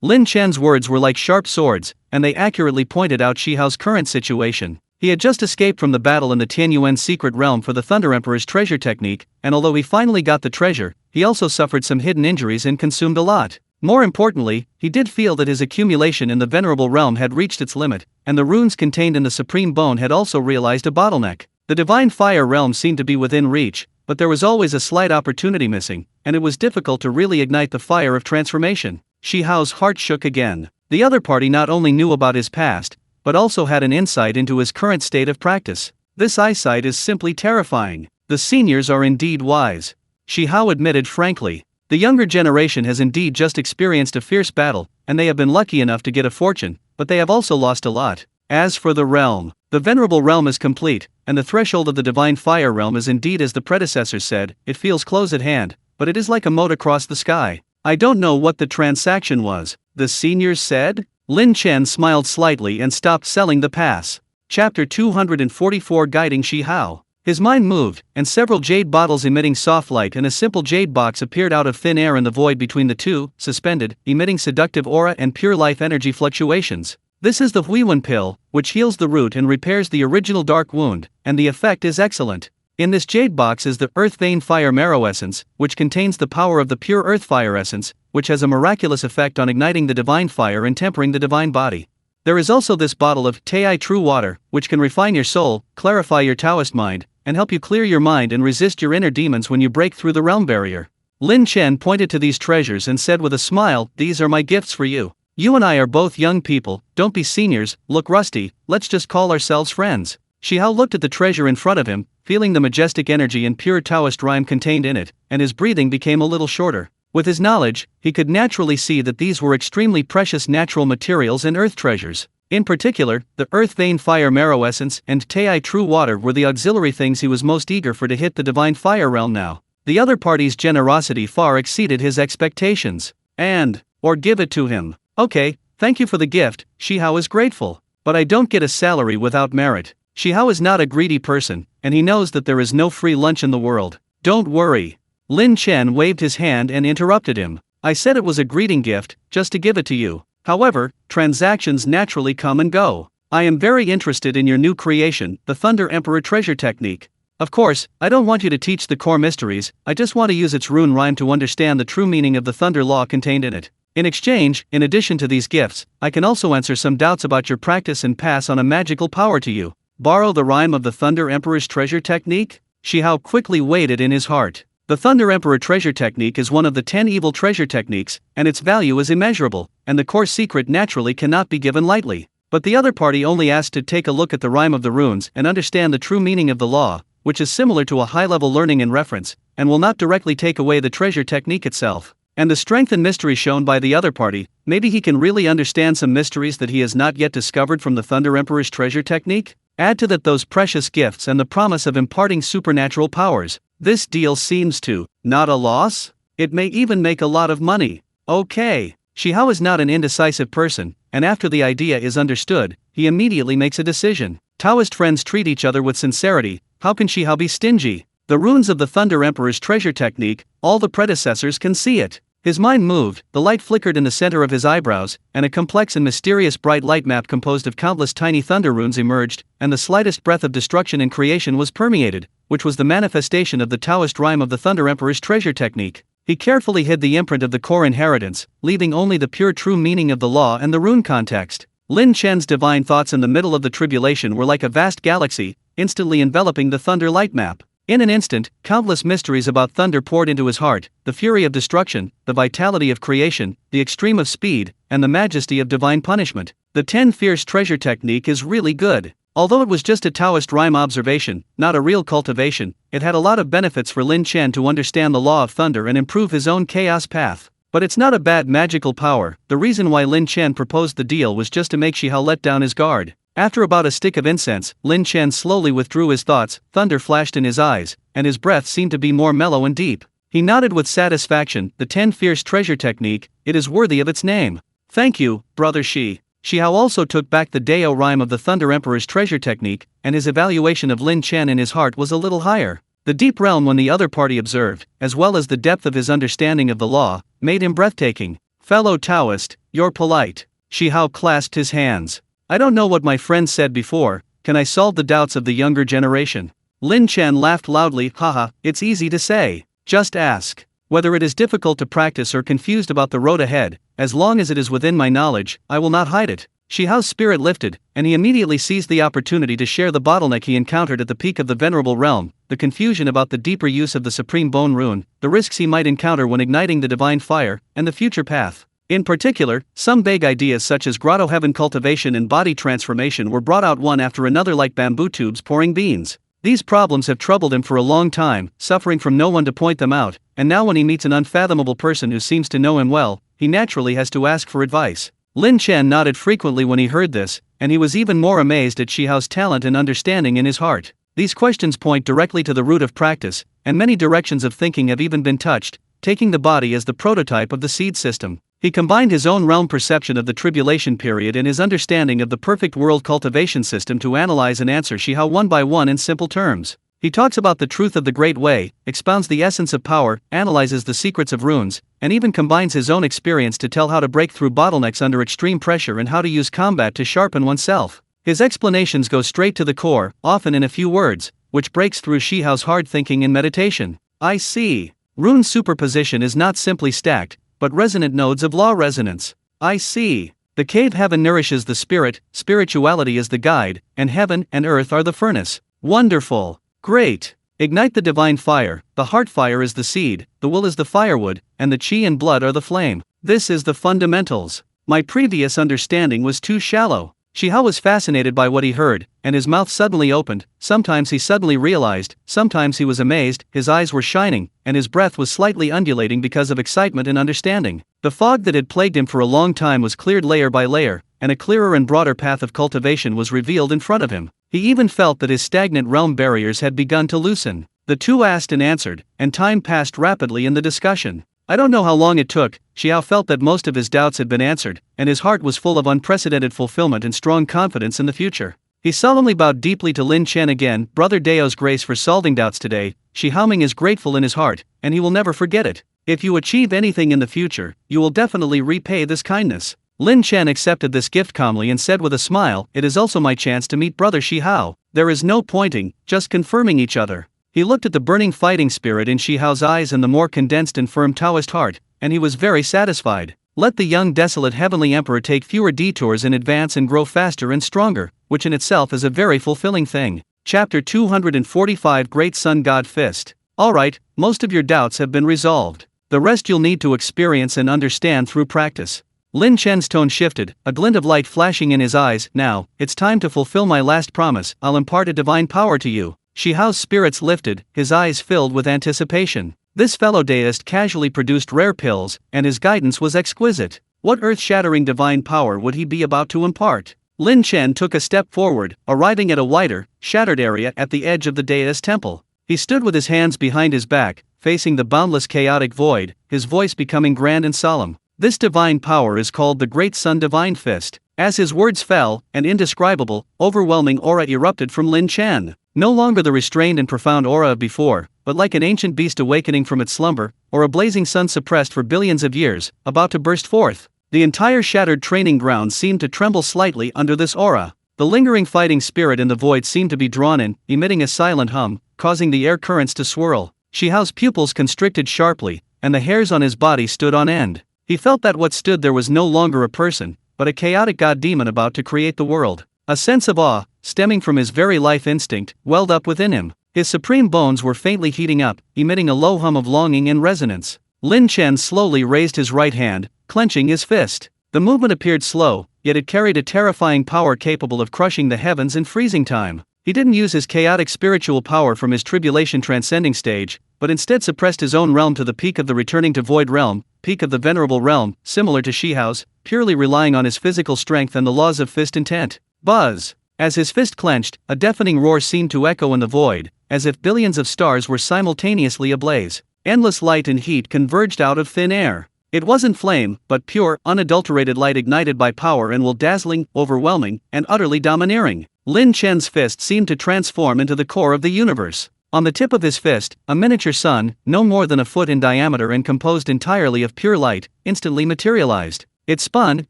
Speaker 1: Lin Chen's words were like sharp swords, and they accurately pointed out Shihao's current situation. He had just escaped from the battle in the Tianyuan secret realm for the Thunder Emperor's treasure technique, and although he finally got the treasure, he also suffered some hidden injuries and consumed a lot. More importantly, he did feel that his accumulation in the venerable realm had reached its limit, and the runes contained in the supreme bone had also realized a bottleneck. The divine fire realm seemed to be within reach, but there was always a slight opportunity missing, and it was difficult to really ignite the fire of transformation. Shihao's heart shook again. The other party not only knew about his past, but also had an insight into his current state of practice. This eyesight is simply terrifying. The seniors are indeed wise. Shihao admitted frankly. The younger generation has indeed just experienced a fierce battle, and they have been lucky enough to get a fortune, but they have also lost a lot. As for the realm, the venerable realm is complete, and the threshold of the divine fire realm is indeed as the predecessors said, it feels close at hand, but it is like a mote across the sky. I don't know what the transaction was, the seniors said? Lin Chen smiled slightly and stopped selling the pass. Chapter 244 Guiding Shihao. His mind moved, and several jade bottles emitting soft light and a simple jade box appeared out of thin air in the void between the two, suspended, emitting seductive aura and pure life energy fluctuations. This is the Huiwen pill, which heals the root and repairs the original dark wound, and the effect is excellent. In this jade box is the Earth Vein Fire Marrow Essence, which contains the power of the pure Earth Fire Essence, which has a miraculous effect on igniting the divine fire and tempering the divine body. There is also this bottle of Tei True Water, which can refine your soul, clarify your Taoist mind, and help you clear your mind and resist your inner demons when you break through the realm barrier. Lin Chen pointed to these treasures and said with a smile, these are my gifts for you. You and I are both young people, don't be seniors, look rusty, let's just call ourselves friends. Shihao looked at the treasure in front of him, feeling the majestic energy and pure Taoist rhyme contained in it, and his breathing became a little shorter. With his knowledge, he could naturally see that these were extremely precious natural materials and earth treasures. In particular, the Earth Vein Fire Marrow Essence and Tei True Water were the auxiliary things he was most eager for to hit the divine fire realm now. The other party's generosity far exceeded his expectations. Or give it to him. Okay, thank you for the gift, Shihao is grateful. But I don't get a salary without merit. Shihao is not a greedy person, and he knows that there is no free lunch in the world. Don't worry. Lin Chen waved his hand and interrupted him. I said it was a greeting gift, just to give it to you. However, transactions naturally come and go. I am very interested in your new creation, the Thunder Emperor treasure technique. Of course, I don't want you to teach the core mysteries, I just want to use its rune rhyme to understand the true meaning of the thunder law contained in it. In exchange, in addition to these gifts, I can also answer some doubts about your practice and pass on a magical power to you. Borrow the rhyme of the Thunder Emperor's treasure technique? Shihao quickly weighed it in his heart. The Thunder Emperor treasure technique is one of the 10 evil treasure techniques, and its value is immeasurable, and the core secret naturally cannot be given lightly. But the other party only asked to take a look at the rhyme of the runes and understand the true meaning of the law, which is similar to a high-level learning and reference, and will not directly take away the treasure technique itself. And the strength and mystery shown by the other party, maybe he can really understand some mysteries that he has not yet discovered from the Thunder Emperor's treasure technique? Add to that those precious gifts and the promise of imparting supernatural powers. This deal seems to, not a loss? It may even make a lot of money. Okay. Shihao is not an indecisive person, and after the idea is understood, he immediately makes a decision. Taoist friends treat each other with sincerity, how can Shihao be stingy? The runes of the Thunder Emperor's treasure technique, all the predecessors can see it. His mind moved, the light flickered in the center of his eyebrows, and a complex and mysterious bright light map composed of countless tiny thunder runes emerged, and the slightest breath of destruction and creation was permeated, which was the manifestation of the Taoist rhyme of the Thunder Emperor's treasure technique. He carefully hid the imprint of the core inheritance, leaving only the pure true meaning of the law and the rune context. Lin Chen's divine thoughts in the middle of the tribulation were like a vast galaxy, instantly enveloping the thunder light map. In an instant, countless mysteries about thunder poured into his heart: the fury of destruction, the vitality of creation, the extreme of speed, and the majesty of divine punishment. The 10 fierce treasure technique is really good. Although it was just a Taoist rhyme observation, not a real cultivation, it had a lot of benefits for Lin Chen to understand the law of thunder and improve his own chaos path. But it's not a bad magical power. The reason why Lin Chen proposed the deal was just to make Shihao let down his guard. After about a stick of incense, Lin Chen slowly withdrew his thoughts, thunder flashed in his eyes, and his breath seemed to be more mellow and deep. He nodded with satisfaction. The 10 fierce treasure technique, it is worthy of its name. Thank you, brother Shi. Shihao also took back the Dao rhyme of the Thunder Emperor's treasure technique, and his evaluation of Lin Chen in his heart was a little higher. The deep realm when the other party observed, as well as the depth of his understanding of the law, made him breathtaking. Fellow Taoist, you're polite. Shihao clasped his hands. I don't know what my friend said before, can I solve the doubts of the younger generation? Lin Chen laughed loudly. Haha, it's easy to say. Just ask. Whether it is difficult to practice or confused about the road ahead, as long as it is within my knowledge, I will not hide it. Shihao's spirit lifted, and he immediately seized the opportunity to share the bottleneck he encountered at the peak of the venerable realm: the confusion about the deeper use of the supreme bone rune, the risks he might encounter when igniting the divine fire, and the future path. In particular, some vague ideas such as grotto heaven cultivation and body transformation were brought out one after another like bamboo tubes pouring beans. These problems have troubled him for a long time, suffering from no one to point them out, and now when he meets an unfathomable person who seems to know him well, he naturally has to ask for advice. Lin Chen nodded frequently when he heard this, and he was even more amazed at Shihao's talent and understanding in his heart. These questions point directly to the root of practice, and many directions of thinking have even been touched, taking the body as the prototype of the seed system. He combined his own realm perception of the tribulation period and his understanding of the perfect world cultivation system to analyze and answer Shihao one by one in simple terms. He talks about the truth of the Great Way, expounds the essence of power, analyzes the secrets of runes, and even combines his own experience to tell how to break through bottlenecks under extreme pressure and how to use combat to sharpen oneself. His explanations go straight to the core, often in a few words, which breaks through Shihao's hard thinking and meditation. I see. Rune superposition is not simply stacked, but resonant nodes of law resonance. I see. The cave heaven nourishes the spirit, spirituality is the guide, and heaven and earth are the furnace. Wonderful. Great. Ignite the divine fire, the heart fire is the seed, the will is the firewood, and the chi and blood are the flame. This is the fundamentals. My previous understanding was too shallow. Shihao was fascinated by what he heard, and his mouth suddenly opened. Sometimes he suddenly realized, sometimes he was amazed, his eyes were shining, and his breath was slightly undulating because of excitement and understanding. The fog that had plagued him for a long time was cleared layer by layer, and a clearer and broader path of cultivation was revealed in front of him. He even felt that his stagnant realm barriers had begun to loosen. The two asked and answered, and time passed rapidly in the discussion. I don't know how long it took. Xiao felt that most of his doubts had been answered, and his heart was full of unprecedented fulfillment and strong confidence in the future. He solemnly bowed deeply to Lin Chen again. Brother Dao's grace for solving doubts today. Xiaoming is grateful in his heart, and he will never forget it. If you achieve anything in the future, you will definitely repay this kindness. Lin Chen accepted this gift calmly and said with a smile, it is also my chance to meet Brother Shihao. There is no pointing, just confirming each other. He looked at the burning fighting spirit in Shihao's eyes and the more condensed and firm Taoist heart, and he was very satisfied. Let the young desolate heavenly emperor take fewer detours in advance and grow faster and stronger, which in itself is a very fulfilling thing. Chapter 245 Great Sun God Fist. Alright, most of your doubts have been resolved. The rest you'll need to experience and understand through practice. Lin Chen's tone shifted, a glint of light flashing in his eyes. Now, it's time to fulfill my last promise. I'll impart a divine power to you. Shihao's spirits lifted, his eyes filled with anticipation. This fellow deist casually produced rare pills, and his guidance was exquisite. What earth-shattering divine power would he be about to impart? Lin Chen took a step forward, arriving at a wider, shattered area at the edge of the deist temple. He stood with his hands behind his back, facing the boundless chaotic void, his voice becoming grand and solemn. This divine power is called the Great Sun Divine Fist. As his words fell, an indescribable, overwhelming aura erupted from Lin Chen. No longer the restrained and profound aura of before, but like an ancient beast awakening from its slumber, or a blazing sun suppressed for billions of years, about to burst forth. The entire shattered training ground seemed to tremble slightly under this aura. The lingering fighting spirit in the void seemed to be drawn in, emitting a silent hum, causing the air currents to swirl. Shihao's pupils constricted sharply, and the hairs on his body stood on end. He felt that what stood there was no longer a person, but a chaotic god-demon about to create the world. A sense of awe, stemming from his very life instinct, welled up within him. His supreme bones were faintly heating up, emitting a low hum of longing and resonance. Lin Chen slowly raised his right hand, clenching his fist. The movement appeared slow, yet it carried a terrifying power capable of crushing the heavens in freezing time. He didn't use his chaotic spiritual power from his tribulation transcending stage, but instead suppressed his own realm to the peak of the returning to void realm, peak of the venerable realm, similar to Shihao's, purely relying on his physical strength and the laws of fist intent. Buzz! As his fist clenched, a deafening roar seemed to echo in the void, as if billions of stars were simultaneously ablaze. Endless light and heat converged out of thin air. It wasn't flame, but pure, unadulterated light ignited by power and will, dazzling, overwhelming, and utterly domineering. Lin Chen's fist seemed to transform into the core of the universe. On the tip of his fist, a miniature sun, no more than a foot in diameter and composed entirely of pure light, instantly materialized. It spun,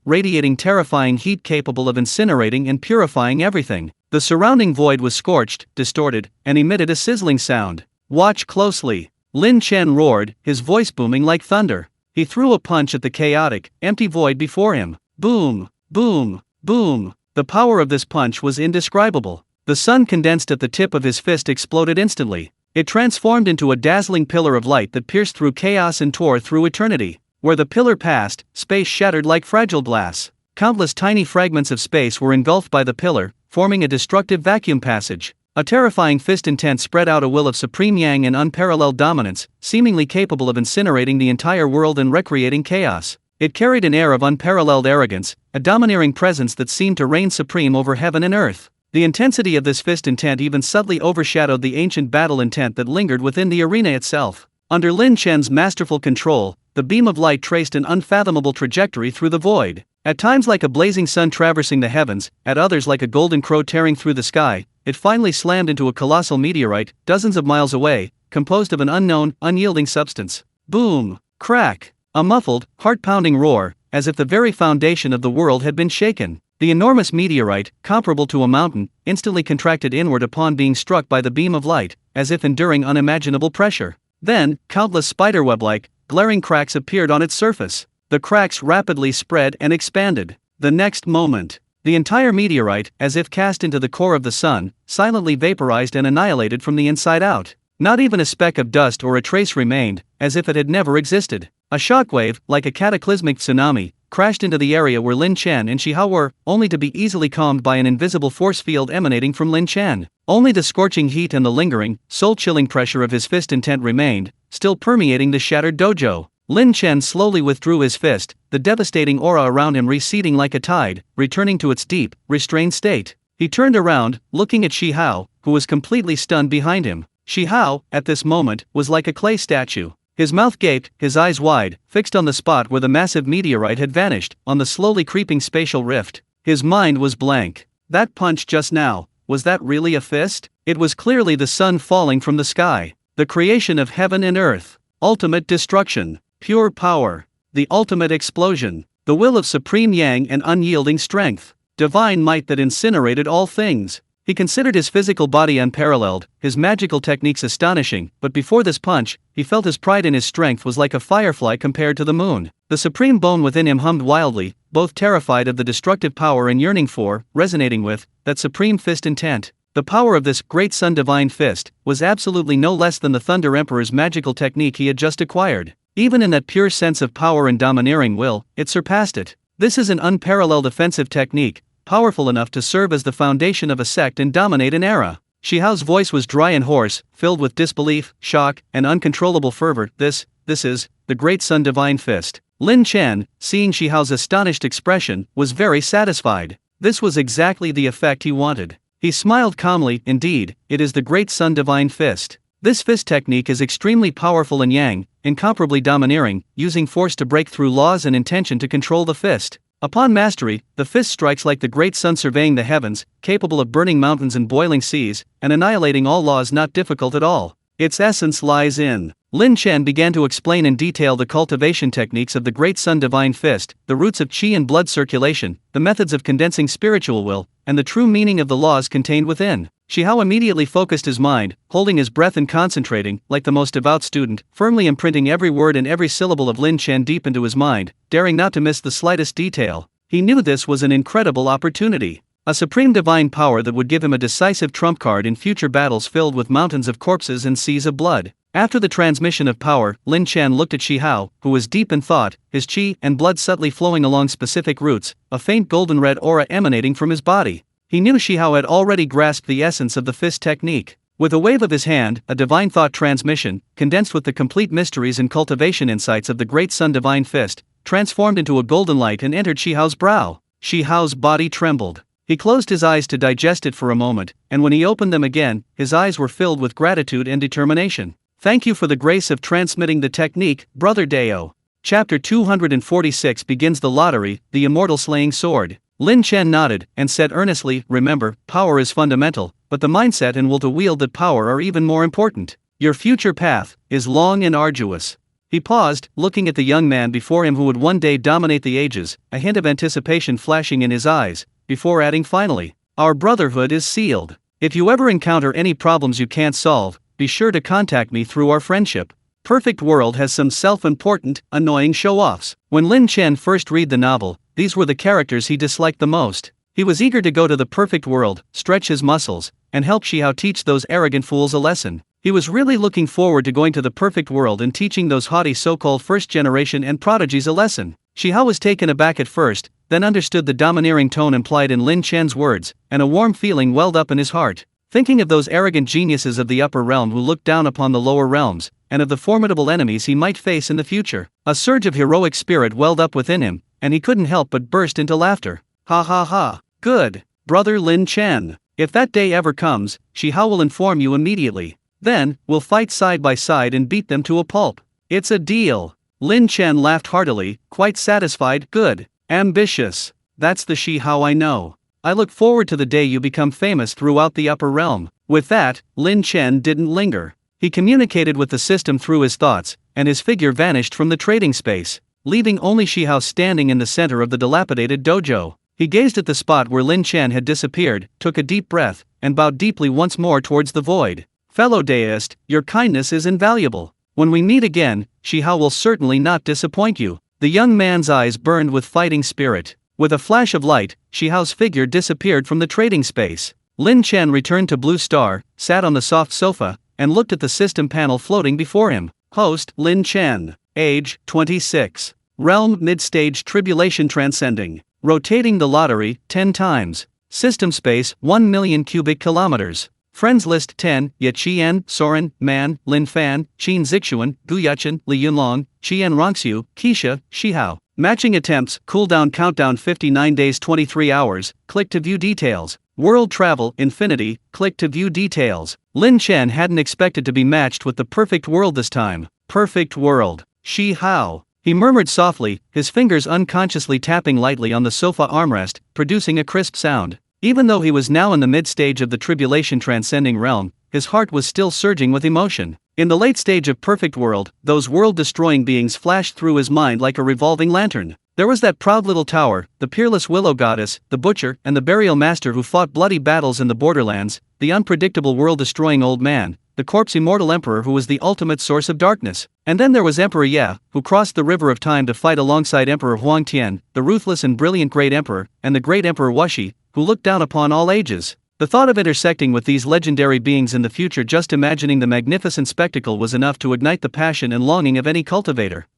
Speaker 1: radiating terrifying heat capable of incinerating and purifying everything. The surrounding void was scorched, distorted, and emitted a sizzling sound. "Watch closely," Lin Chen roared, his voice booming like thunder. He threw a punch at the chaotic, empty void before him. Boom! Boom! Boom! The power of this punch was indescribable. The sun condensed at the tip of his fist exploded instantly. It transformed into a dazzling pillar of light that pierced through chaos and tore through eternity. Where the pillar passed, space shattered like fragile glass. Countless tiny fragments of space were engulfed by the pillar, forming a destructive vacuum passage. A terrifying fist intent spread out a will of supreme yang and unparalleled dominance, seemingly capable of incinerating the entire world and recreating chaos. It carried an air of unparalleled arrogance, a domineering presence that seemed to reign supreme over heaven and earth. The intensity of this fist intent even subtly overshadowed the ancient battle intent that lingered within the arena itself. Under Lin Chen's masterful control, the beam of light traced an unfathomable trajectory through the void. At times like a blazing sun traversing the heavens, at others like a golden crow tearing through the sky, it finally slammed into a colossal meteorite, dozens of miles away, composed of an unknown, unyielding substance. Boom! Crack! A muffled, heart-pounding roar, as if the very foundation of the world had been shaken. The enormous meteorite, comparable to a mountain, instantly contracted inward upon being struck by the beam of light, as if enduring unimaginable pressure. Then, countless spiderweb-like, glaring cracks appeared on its surface. The cracks rapidly spread and expanded. The next moment, the entire meteorite, as if cast into the core of the sun, silently vaporized and annihilated from the inside out. Not even a speck of dust or a trace remained, as if it had never existed. A shockwave, like a cataclysmic tsunami, crashed into the area where Lin Chen and Shihao were, only to be easily calmed by an invisible force field emanating from Lin Chen. Only the scorching heat and the lingering, soul-chilling pressure of his fist intent remained, still permeating the shattered dojo. Lin Chen slowly withdrew his fist, the devastating aura around him receding like a tide, returning to its deep, restrained state. He turned around, looking at Shihao, who was completely stunned behind him. Shihao, at this moment, was like a clay statue. His mouth gaped, his eyes wide, fixed on the spot where the massive meteorite had vanished, on the slowly creeping spatial rift. His mind was blank. That punch just now, was that really a fist? It was clearly the sun falling from the sky. The creation of heaven and earth. Ultimate destruction. Pure power. The ultimate explosion. The will of supreme yang and unyielding strength. Divine might that incinerated all things. He considered his physical body unparalleled, his magical techniques astonishing, but before this punch, he felt his pride in his strength was like a firefly compared to the moon. The supreme bone within him hummed wildly, both terrified of the destructive power and yearning for, resonating with, that supreme fist intent. The power of this great sun divine fist was absolutely no less than the Thunder Emperor's magical technique he had just acquired. Even in that pure sense of power and domineering will, it surpassed it. This is an unparalleled offensive technique, powerful enough to serve as the foundation of a sect and dominate an era. Shihao's voice was dry and hoarse, filled with disbelief, shock, and uncontrollable fervor. This is, the great sun divine fist. Lin Chen, seeing Shihao's astonished expression, was very satisfied. This was exactly the effect he wanted. He smiled calmly. Indeed, it is the great sun divine fist. This fist technique is extremely powerful in yang, incomparably domineering, using force to break through laws and intention to control the fist. Upon mastery, the fist strikes like the great sun surveying the heavens, capable of burning mountains and boiling seas, and annihilating all laws not difficult at all. Its essence lies in. Lin Chen began to explain in detail the cultivation techniques of the Great Sun Divine Fist, the roots of qi and blood circulation, the methods of condensing spiritual will, and the true meaning of the laws contained within. Shihao immediately focused his mind, holding his breath and concentrating, like the most devout student, firmly imprinting every word and every syllable of Lin Chen deep into his mind, daring not to miss the slightest detail. He knew this was an incredible opportunity. A supreme divine power that would give him a decisive trump card in future battles filled with mountains of corpses and seas of blood. After the transmission of power, Lin Chen looked at Shihao, who was deep in thought, his qi and blood subtly flowing along specific routes, a faint golden red aura emanating from his body. He knew Shihao had already grasped the essence of the fist technique. With a wave of his hand, a divine thought transmission, condensed with the complete mysteries and cultivation insights of the Great Sun Divine Fist, transformed into a golden light and entered Shihao's brow. Shihao's body trembled. He closed his eyes to digest it for a moment, and when he opened them again, his eyes were filled with gratitude and determination. Thank you for the grace of transmitting the technique, Brother Deo. Chapter 246 begins the lottery, the immortal slaying sword. Lin Chen nodded, and said earnestly, remember, power is fundamental, but the mindset and will to wield that power are even more important. Your future path is long and arduous. He paused, looking at the young man before him who would one day dominate the ages, a hint of anticipation flashing in his eyes, before adding finally, our brotherhood is sealed. If you ever encounter any problems you can't solve, be sure to contact me through our friendship. Perfect World has some self-important, annoying show-offs. When Lin Chen first read the novel, these were the characters he disliked the most. He was eager to go to the perfect world, stretch his muscles, and help Shihao teach those arrogant fools a lesson. He was really looking forward to going to the perfect world and teaching those haughty so-called first-generation and prodigies a lesson. Shihao was taken aback at first, then understood the domineering tone implied in Lin Chen's words, and a warm feeling welled up in his heart. Thinking of those arrogant geniuses of the upper realm who looked down upon the lower realms, and of the formidable enemies he might face in the future, a surge of heroic spirit welled up within him, and he couldn't help but burst into laughter. Ha ha ha. Good, Brother Lin Chen. If that day ever comes, Shihao will inform you immediately. Then, we'll fight side by side and beat them to a pulp. It's a deal. Lin Chen laughed heartily, quite satisfied. Good. Ambitious. That's the Shihao I know. I look forward to the day you become famous throughout the upper realm. With that, Lin Chen didn't linger. He communicated with the system through his thoughts, and his figure vanished from the trading space, leaving only Shihao standing in the center of the dilapidated dojo. He gazed at the spot where Lin Chen had disappeared, took a deep breath, and bowed deeply once more towards the void. Fellow deist, your kindness is invaluable. When we meet again, Shihao will certainly not disappoint you. The young man's eyes burned with fighting spirit. With a flash of light, Shihao's figure disappeared from the trading space. Lin Chen returned to Blue Star, sat on the soft sofa, and looked at the system panel floating before him. Host, Lin Chen. Age, 26. Realm, mid-stage tribulation transcending. Rotating the lottery, 10 times. System space, 1 million cubic kilometers. Friends list 10, Ye Qian, Soren, Man, Lin Fan, Qin Zixuan, Gu Yuchen, Li Yunlong, Qian Rongxiu, Keisha, Shihao. Matching attempts, cooldown countdown 59 days 23 hours, click to view details. World travel, infinity, click to view details. Lin Chen hadn't expected to be matched with the perfect world this time. Perfect world. Shihao. He murmured softly, his fingers unconsciously tapping lightly on the sofa armrest, producing a crisp sound. Even though he was now in the mid-stage of the tribulation transcending realm, his heart was still surging with emotion. In the late stage of perfect world, those world-destroying beings flashed through his mind like a revolving lantern. There was that proud little tower, the peerless willow goddess, the butcher, and the burial master who fought bloody battles in the borderlands, the unpredictable world-destroying old man, the corpse immortal emperor who was the ultimate source of darkness. And then there was Emperor Ye, who crossed the river of time to fight alongside Emperor Huang Tian, the ruthless and brilliant great emperor, and the great Emperor Wuxi, who looked down upon all ages. The thought of intersecting with these legendary beings in the future, just imagining the magnificent spectacle, was enough to ignite the passion and longing of any cultivator.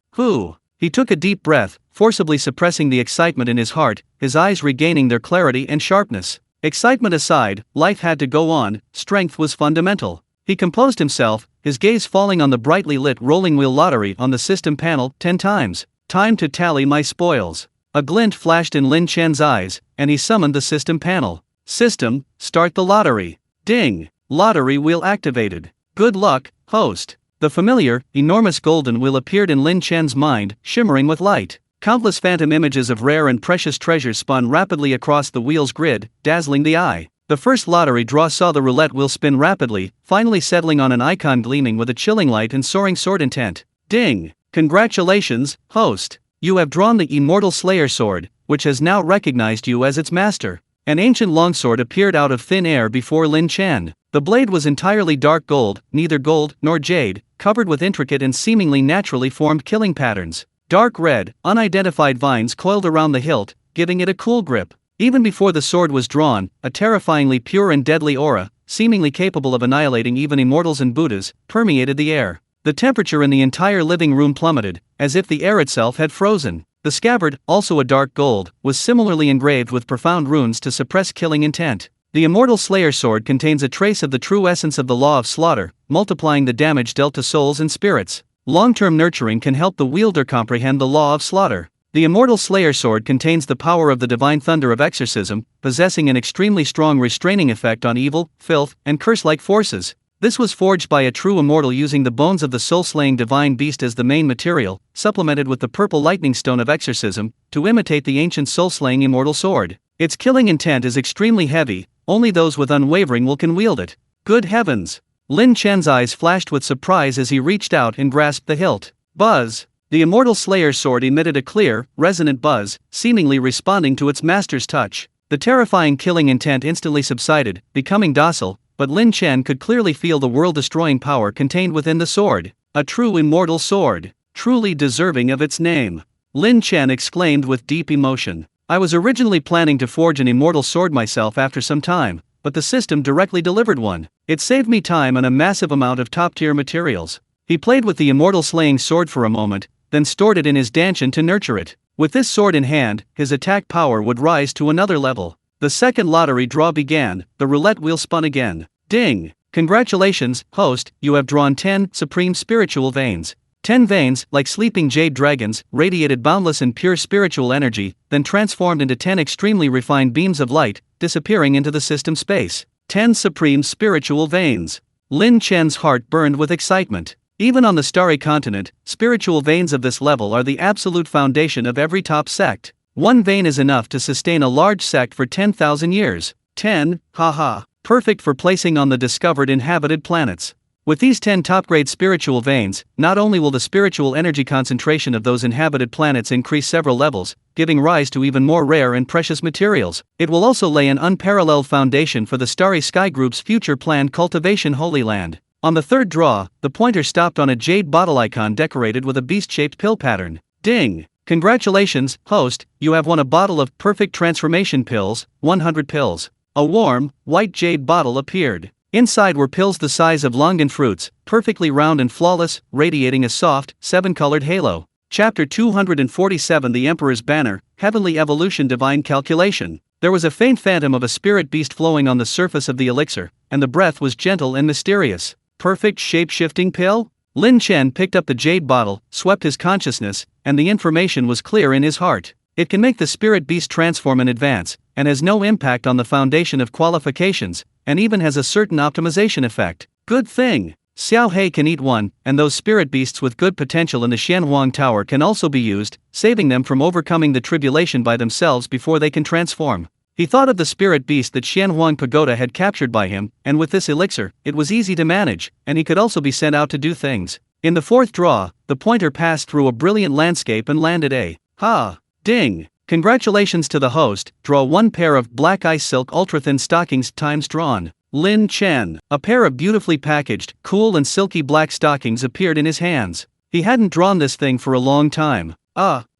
Speaker 1: He took a deep breath, forcibly suppressing the excitement in his heart, his eyes regaining their clarity and sharpness. Excitement aside, life had to go on, strength was fundamental. He composed himself, his gaze falling on the brightly lit rolling wheel lottery on the system panel, 10 times. Time to tally my spoils. A glint flashed in Lin Chen's eyes, and he summoned the system panel. System, start the lottery. Ding! Lottery wheel activated. Good luck, host. The familiar, enormous golden wheel appeared in Lin Chen's mind, shimmering with light. Countless phantom images of rare and precious treasures spun rapidly across the wheel's grid, dazzling the eye. The first lottery draw saw the roulette wheel spin rapidly, finally settling on an icon gleaming with a chilling light and soaring sword intent. Ding! Congratulations, host! You have drawn the Immortal Slayer sword, which has now recognized you as its master. An ancient longsword appeared out of thin air before Lin Chen. The blade was entirely dark gold, neither gold nor jade, covered with intricate and seemingly naturally formed killing patterns. Dark red, unidentified vines coiled around the hilt, giving it a cool grip. Even before the sword was drawn, a terrifyingly pure and deadly aura, seemingly capable of annihilating even immortals and Buddhas, permeated the air. The temperature in the entire living room plummeted, as if the air itself had frozen. The scabbard, also a dark gold, was similarly engraved with profound runes to suppress killing intent. The Immortal Slayer sword contains a trace of the true essence of the law of slaughter, multiplying the damage dealt to souls and spirits. Long-term nurturing can help the wielder comprehend the law of slaughter. The Immortal Slayer sword contains the power of the divine thunder of exorcism, possessing an extremely strong restraining effect on evil, filth, and curse-like forces. This was forged by a true immortal using the bones of the soul-slaying divine beast as the main material, supplemented with the purple lightning stone of exorcism, to imitate the ancient soul-slaying immortal sword. Its killing intent is extremely heavy, only those with unwavering will can wield it. Good heavens! Lin Chen's eyes flashed with surprise as he reached out and grasped the hilt. Buzz! The Immortal Slayer sword emitted a clear, resonant buzz, seemingly responding to its master's touch. The terrifying killing intent instantly subsided, becoming docile, but Lin Chen could clearly feel the world-destroying power contained within the sword. A true immortal sword, truly deserving of its name. Lin Chen exclaimed with deep emotion. I was originally planning to forge an immortal sword myself after some time, but the system directly delivered one. It saved me time and a massive amount of top-tier materials. He played with the immortal slaying sword for a moment, then stored it in his dantian to nurture it. With this sword in hand, his attack power would rise to another level. The second lottery draw began, the roulette wheel spun again. Ding! Congratulations, host, you have drawn 10 supreme spiritual veins. 10 veins, like sleeping jade dragons, radiated boundless and pure spiritual energy, then transformed into 10 extremely refined beams of light, disappearing into the system space. 10 supreme spiritual veins. Lin Chen's heart burned with excitement. Even on the starry continent, spiritual veins of this level are the absolute foundation of every top sect. One vein is enough to sustain a large sect for 10,000 years. 10, haha, perfect for placing on the discovered inhabited planets. With these 10 top-grade spiritual veins, not only will the spiritual energy concentration of those inhabited planets increase several levels, giving rise to even more rare and precious materials, it will also lay an unparalleled foundation for the Starry Sky Group's future planned cultivation Holy Land. On the third draw, the pointer stopped on a jade bottle icon decorated with a beast-shaped pill pattern. Ding! Congratulations, host, you have won a bottle of perfect transformation pills, 100 pills. A warm, white jade bottle appeared. Inside were pills the size of longan fruits, perfectly round and flawless, radiating a soft, 7-colored halo. Chapter 247 The Emperor's Banner, Heavenly Evolution Divine Calculation. There was a faint phantom of a spirit beast flowing on the surface of the elixir, and the breath was gentle and mysterious. Perfect shape-shifting pill? Lin Chen picked up the jade bottle, swept his consciousness, and the information was clear in his heart. It can make the spirit beast transform in advance, and has no impact on the foundation of qualifications, and even has a certain optimization effect. Good thing! Xiao He can eat one, and those spirit beasts with good potential in the Xianhuang Tower can also be used, saving them from overcoming the tribulation by themselves before they can transform. He thought of the spirit beast that Xianhuang Pagoda had captured by him, and with this elixir, it was easy to manage, and he could also be sent out to do things. In the fourth draw, the pointer passed through a brilliant landscape and landed a ding! Congratulations to the host, draw one pair of black ice silk ultra-thin stockings times drawn. Lin Chen. A pair of beautifully packaged, cool and silky black stockings appeared in his hands. He hadn't drawn this thing for a long time.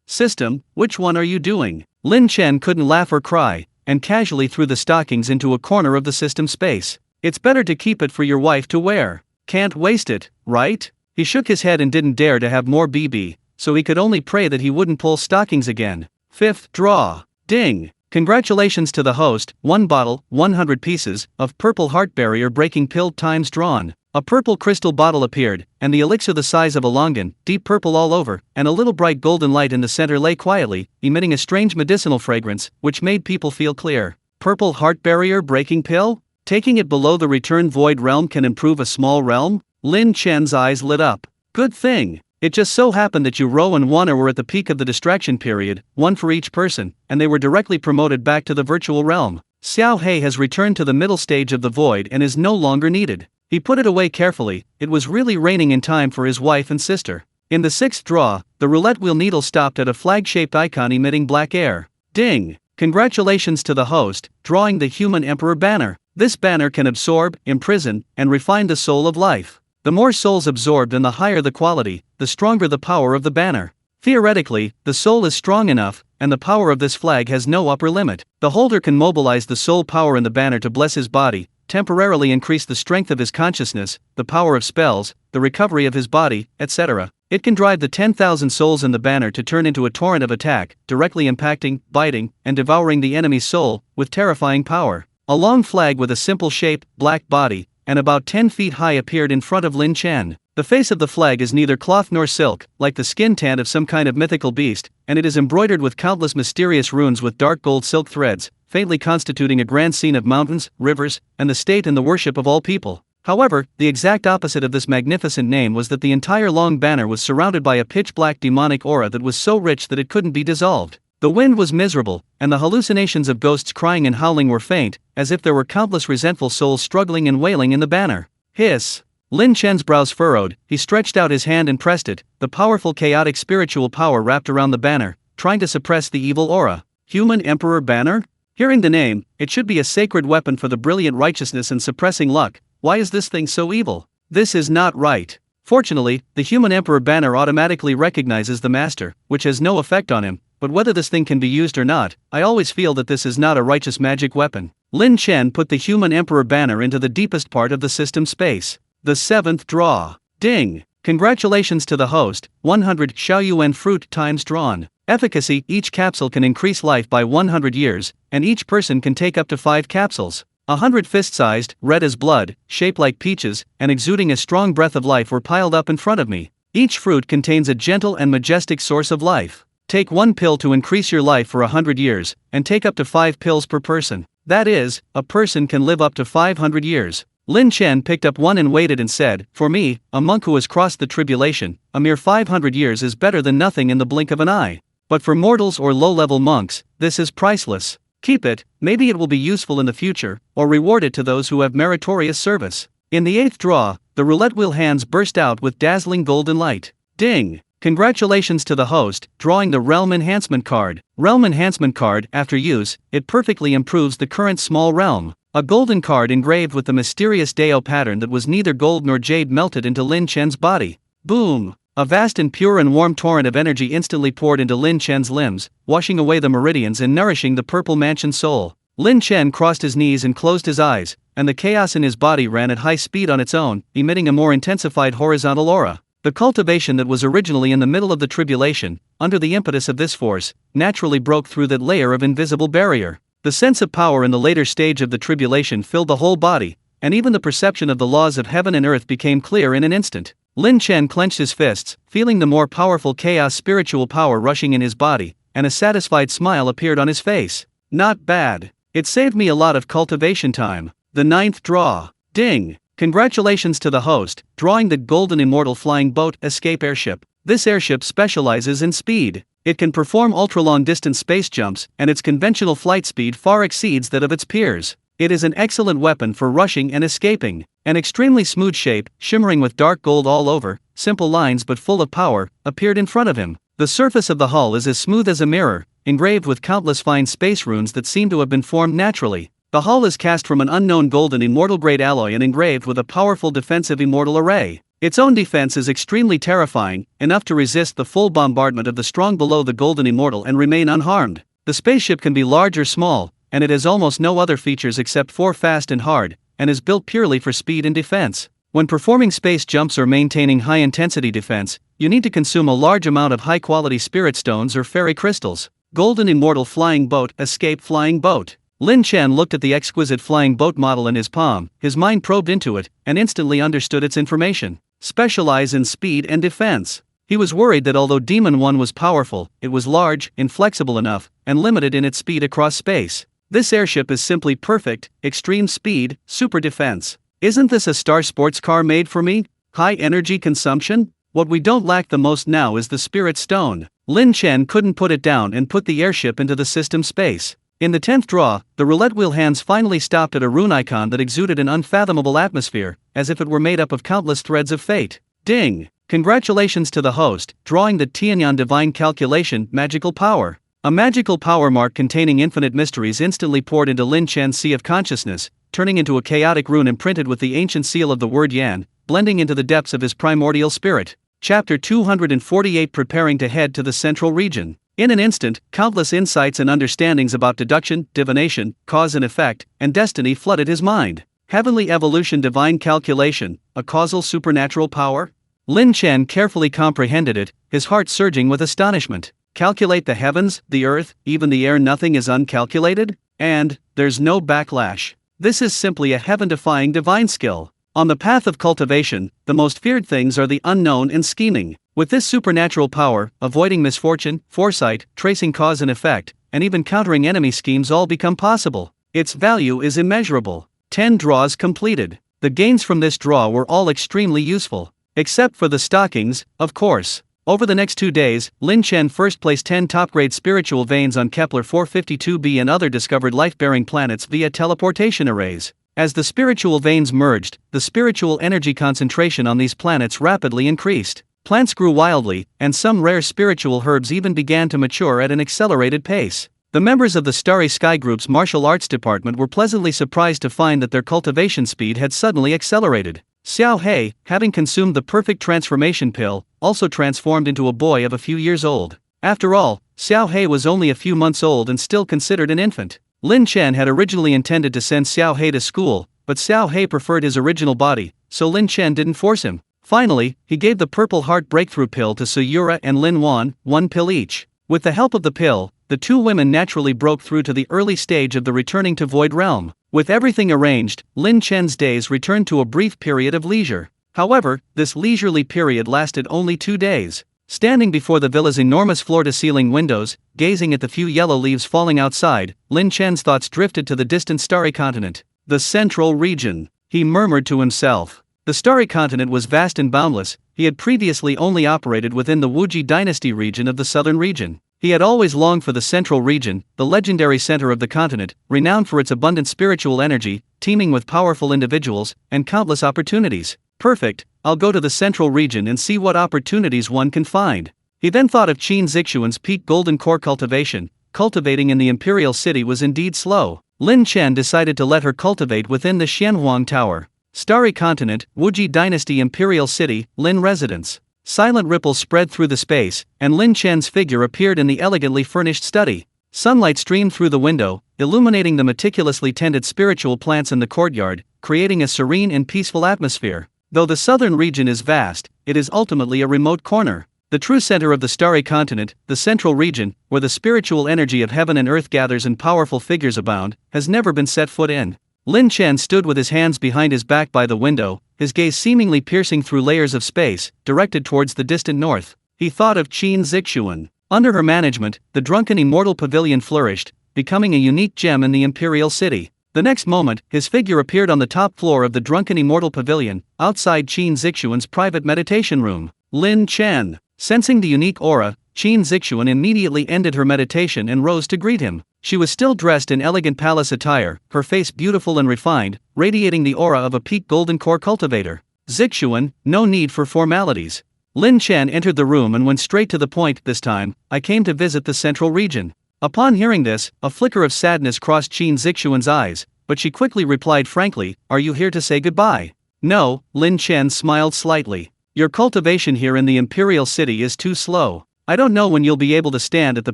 Speaker 1: System, which one are you doing? Lin Chen couldn't laugh or cry, and casually threw the stockings into a corner of the system space. It's better to keep it for your wife to wear. Can't waste it, right? He shook his head and didn't dare to have more BB, so he could only pray that he wouldn't pull stockings again. Fifth draw. Ding! Congratulations to the host, 1 bottle, 100 pieces, of purple heart barrier breaking pill times drawn. A purple crystal bottle appeared, and the elixir the size of a longan, deep purple all over, and a little bright golden light in the center lay quietly, emitting a strange medicinal fragrance, which made people feel clear. Purple heart barrier breaking pill? Taking it below the return void realm can improve a small realm? Lin Chen's eyes lit up. Good thing! It just so happened that Uro and Wanna were at the peak of the distraction period, one for each person, and they were directly promoted back to the virtual realm. Xiao He has returned to the middle stage of the void and is no longer needed. He put it away carefully. It was really raining in time for his wife and sister. In the sixth draw, the roulette wheel needle stopped at a flag-shaped icon emitting black air. Ding! Congratulations to the host, drawing the Human Emperor banner. This banner can absorb, imprison, and refine the soul of life. The more souls absorbed and the higher the quality, the stronger the power of the banner. Theoretically, the soul is strong enough, and the power of this flag has no upper limit. The holder can mobilize the soul power in the banner to bless his body, temporarily increase the strength of his consciousness, the power of spells, the recovery of his body, etc. It can drive the 10,000 souls in the banner to turn into a torrent of attack, directly impacting, biting, and devouring the enemy's soul, with terrifying power. A long flag with a simple shape, black body, and about 10 feet high appeared in front of Lin Chen. The face of the flag is neither cloth nor silk, like the skin tint of some kind of mythical beast, and it is embroidered with countless mysterious runes with dark gold silk threads, faintly constituting a grand scene of mountains, rivers, and the state and the worship of all people. However, the exact opposite of this magnificent name was that the entire long banner was surrounded by a pitch-black demonic aura that was so rich that it couldn't be dissolved. The wind was miserable, and the hallucinations of ghosts crying and howling were faint, as if there were countless resentful souls struggling and wailing in the banner. Hiss! Lin Chen's brows furrowed. He stretched out his hand and pressed it. The powerful chaotic spiritual power wrapped around the banner, trying to suppress the evil aura. Human Emperor banner? Hearing the name, it should be a sacred weapon for the brilliant righteousness and suppressing luck. Why is this thing so evil? This is not right. Fortunately, the Human Emperor banner automatically recognizes the master, which has no effect on him, but whether this thing can be used or not, I always feel that this is not a righteous magic weapon. Lin Chen put the Human Emperor banner into the deepest part of the system space. The seventh draw. Ding! Congratulations to the host, 100 Xiaoyuan fruit times drawn. Efficacy: each capsule can increase life by 100 years, and each person can take up to 5 capsules. 100 fist-sized, red as blood, shaped like peaches, and exuding a strong breath of life were piled up in front of me. Each fruit contains a gentle and majestic source of life. Take 1 pill to increase your life for 100 years, and take up to 5 pills per person. That is, a person can live up to 500 years. Lin Chen picked up one and waited and said, "For me, a monk who has crossed the tribulation, a mere 500 years is better than nothing in the blink of an eye. But for mortals or low-level monks, this is priceless. Keep it, maybe it will be useful in the future, or reward it to those who have meritorious service." In the 8th draw, the roulette wheel hands burst out with dazzling golden light. Ding! Congratulations to the host, drawing the Realm Enhancement card. Realm Enhancement card, after use, it perfectly improves the current small realm. A golden card engraved with the mysterious Dao pattern that was neither gold nor jade melted into Lin Chen's body. Boom! A vast and pure and warm torrent of energy instantly poured into Lin Chen's limbs, washing away the meridians and nourishing the purple mansion soul. Lin Chen crossed his knees and closed his eyes, and the chaos in his body ran at high speed on its own, emitting a more intensified horizontal aura. The cultivation that was originally in the middle of the tribulation, under the impetus of this force, naturally broke through that layer of invisible barrier. The sense of power in the later stage of the tribulation filled the whole body, and even the perception of the laws of heaven and earth became clear in an instant. Lin Chen clenched his fists, feeling the more powerful chaos spiritual power rushing in his body, and a satisfied smile appeared on his face. Not bad. It saved me a lot of cultivation time. The 9th draw. Ding! Congratulations to the host, drawing the Golden Immortal Flying Boat Escape Airship. This airship specializes in speed. It can perform ultra-long distance space jumps, and its conventional flight speed far exceeds that of its peers. It is an excellent weapon for rushing and escaping. An extremely smooth shape, shimmering with dark gold all over, simple lines but full of power, appeared in front of him. The surface of the hull is as smooth as a mirror, engraved with countless fine space runes that seem to have been formed naturally. The hull is cast from an unknown golden immortal grade alloy and engraved with a powerful defensive immortal array. Its own defense is extremely terrifying, enough to resist the full bombardment of the strong below the golden immortal and remain unharmed. The spaceship can be large or small, and it has almost no other features except 4 fast and hard, and is built purely for speed and defense. When performing space jumps or maintaining high-intensity defense, you need to consume a large amount of high-quality spirit stones or fairy crystals. Golden Immortal Flying Boat Escape Flying Boat. Lin Chen looked at the exquisite flying boat model in his palm, his mind probed into it, and instantly understood its information. Specialize in speed and defense. He was worried that although Demon 1 was powerful, it was large, inflexible enough, and limited in its speed across space. This airship is simply perfect: extreme speed, super defense. Isn't this a star sports car made for me? High energy consumption? What we don't lack the most now is the Spirit Stone. Lin Chen couldn't put it down and put the airship into the system space. In the 10th draw, the roulette wheel hands finally stopped at a rune icon that exuded an unfathomable atmosphere, as if it were made up of countless threads of fate. Ding! Congratulations to the host, drawing the Tianyan Divine Calculation, Magical Power. A magical power mark containing infinite mysteries instantly poured into Lin Chen's sea of consciousness, turning into a chaotic rune imprinted with the ancient seal of the word Yan, blending into the depths of his primordial spirit. Chapter 248 Preparing to head to the Central Region. In an instant, countless insights and understandings about deduction, divination, cause and effect, and destiny flooded his mind. Heavenly evolution, divine calculation, a causal supernatural power? Lin Chen carefully comprehended it, his heart surging with astonishment. Calculate the heavens, the earth, even the air, nothing is uncalculated? And there's no backlash. This is simply a heaven-defying divine skill. On the path of cultivation, the most feared things are the unknown and scheming. With this supernatural power, avoiding misfortune, foresight, tracing cause and effect, and even countering enemy schemes all become possible. Its value is immeasurable. 10 draws completed. The gains from this draw were all extremely useful. Except for the stockings, of course. Over the next 2 days, Lin Chen first placed 10 top-grade spiritual veins on Kepler 452b and other discovered life-bearing planets via teleportation arrays. As the spiritual veins merged, the spiritual energy concentration on these planets rapidly increased. Plants grew wildly, and some rare spiritual herbs even began to mature at an accelerated pace. The members of the Starry Sky Group's martial arts department were pleasantly surprised to find that their cultivation speed had suddenly accelerated. Xiao He, having consumed the perfect transformation pill, also transformed into a boy of a few years old. After all, Xiao He was only a few months old and still considered an infant. Lin Chen had originally intended to send Xiao He to school, but Xiao He preferred his original body, so Lin Chen didn't force him. Finally, he gave the Purple Heart Breakthrough Pill to Suyura and Lin Wan, 1 pill each. With the help of the pill, the two women naturally broke through to the early stage of the returning to Void Realm. With everything arranged, Lin Chen's days returned to a brief period of leisure. However, this leisurely period lasted only 2 days. Standing before the villa's enormous floor-to-ceiling windows, gazing at the few yellow leaves falling outside, Lin Chen's thoughts drifted to the distant starry continent. The Central Region, he murmured to himself. The starry continent was vast and boundless. He had previously only operated within the Wuji dynasty region of the southern region. He had always longed for the Central Region, the legendary center of the continent, renowned for its abundant spiritual energy, teeming with powerful individuals, and countless opportunities. Perfect, I'll go to the Central Region and see what opportunities one can find. He then thought of Qin Zixuan's peak golden core cultivation. Cultivating in the Imperial City was indeed slow. Lin Chen decided to let her cultivate within the Xianhuang Tower. Starry Continent, Wuji Dynasty, Imperial City, Lin Residence. Silent ripples spread through the space, and Lin Chen's figure appeared in the elegantly furnished study. Sunlight streamed through the window, illuminating the meticulously tended spiritual plants in the courtyard, creating a serene and peaceful atmosphere. Though the southern region is vast, it is ultimately a remote corner. The true center of the starry continent, the Central Region, where the spiritual energy of heaven and earth gathers and powerful figures abound, has never been set foot in. Lin Chen stood with his hands behind his back by the window, his gaze seemingly piercing through layers of space, directed towards the distant north. He thought of Qin Zixuan. Under her management, the drunken immortal pavilion flourished, becoming a unique gem in the Imperial City. The next moment, his figure appeared on the top floor of the drunken immortal pavilion, outside Qin Zixuan's private meditation room. Lin Chen. Sensing the unique aura, Qin Zixuan immediately ended her meditation and rose to greet him. She was still dressed in elegant palace attire, her face beautiful and refined, radiating the aura of a peak golden core cultivator. Zixuan, no need for formalities. Lin Chen entered the room and went straight to the point. This time, I came to visit the Central Region. Upon hearing this, a flicker of sadness crossed Qin Zixuan's eyes, but she quickly replied frankly, "Are you here to say goodbye?" "No," Lin Chen smiled slightly. "Your cultivation here in the Imperial City is too slow. I don't know when you'll be able to stand at the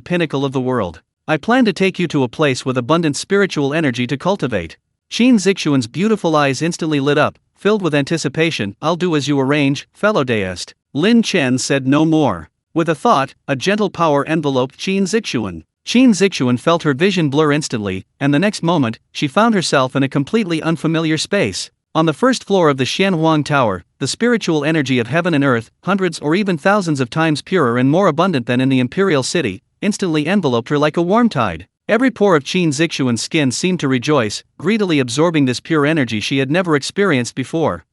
Speaker 1: pinnacle of the world. I plan to take you to a place with abundant spiritual energy to cultivate." Qin Zixuan's beautiful eyes instantly lit up, filled with anticipation. "I'll do as you arrange, fellow deist." Lin Chen said no more. With a thought, a gentle power enveloped Qin Zixuan. Qin Zixuan felt her vision blur instantly, and the next moment, she found herself in a completely unfamiliar space. On the first floor of the Xianhuang Tower, the spiritual energy of heaven and earth, hundreds or even thousands of times purer and more abundant than in the Imperial City, instantly enveloped her like a warm tide. Every pore of Qin Zixuan's skin seemed to rejoice, greedily absorbing this pure energy she had never experienced before.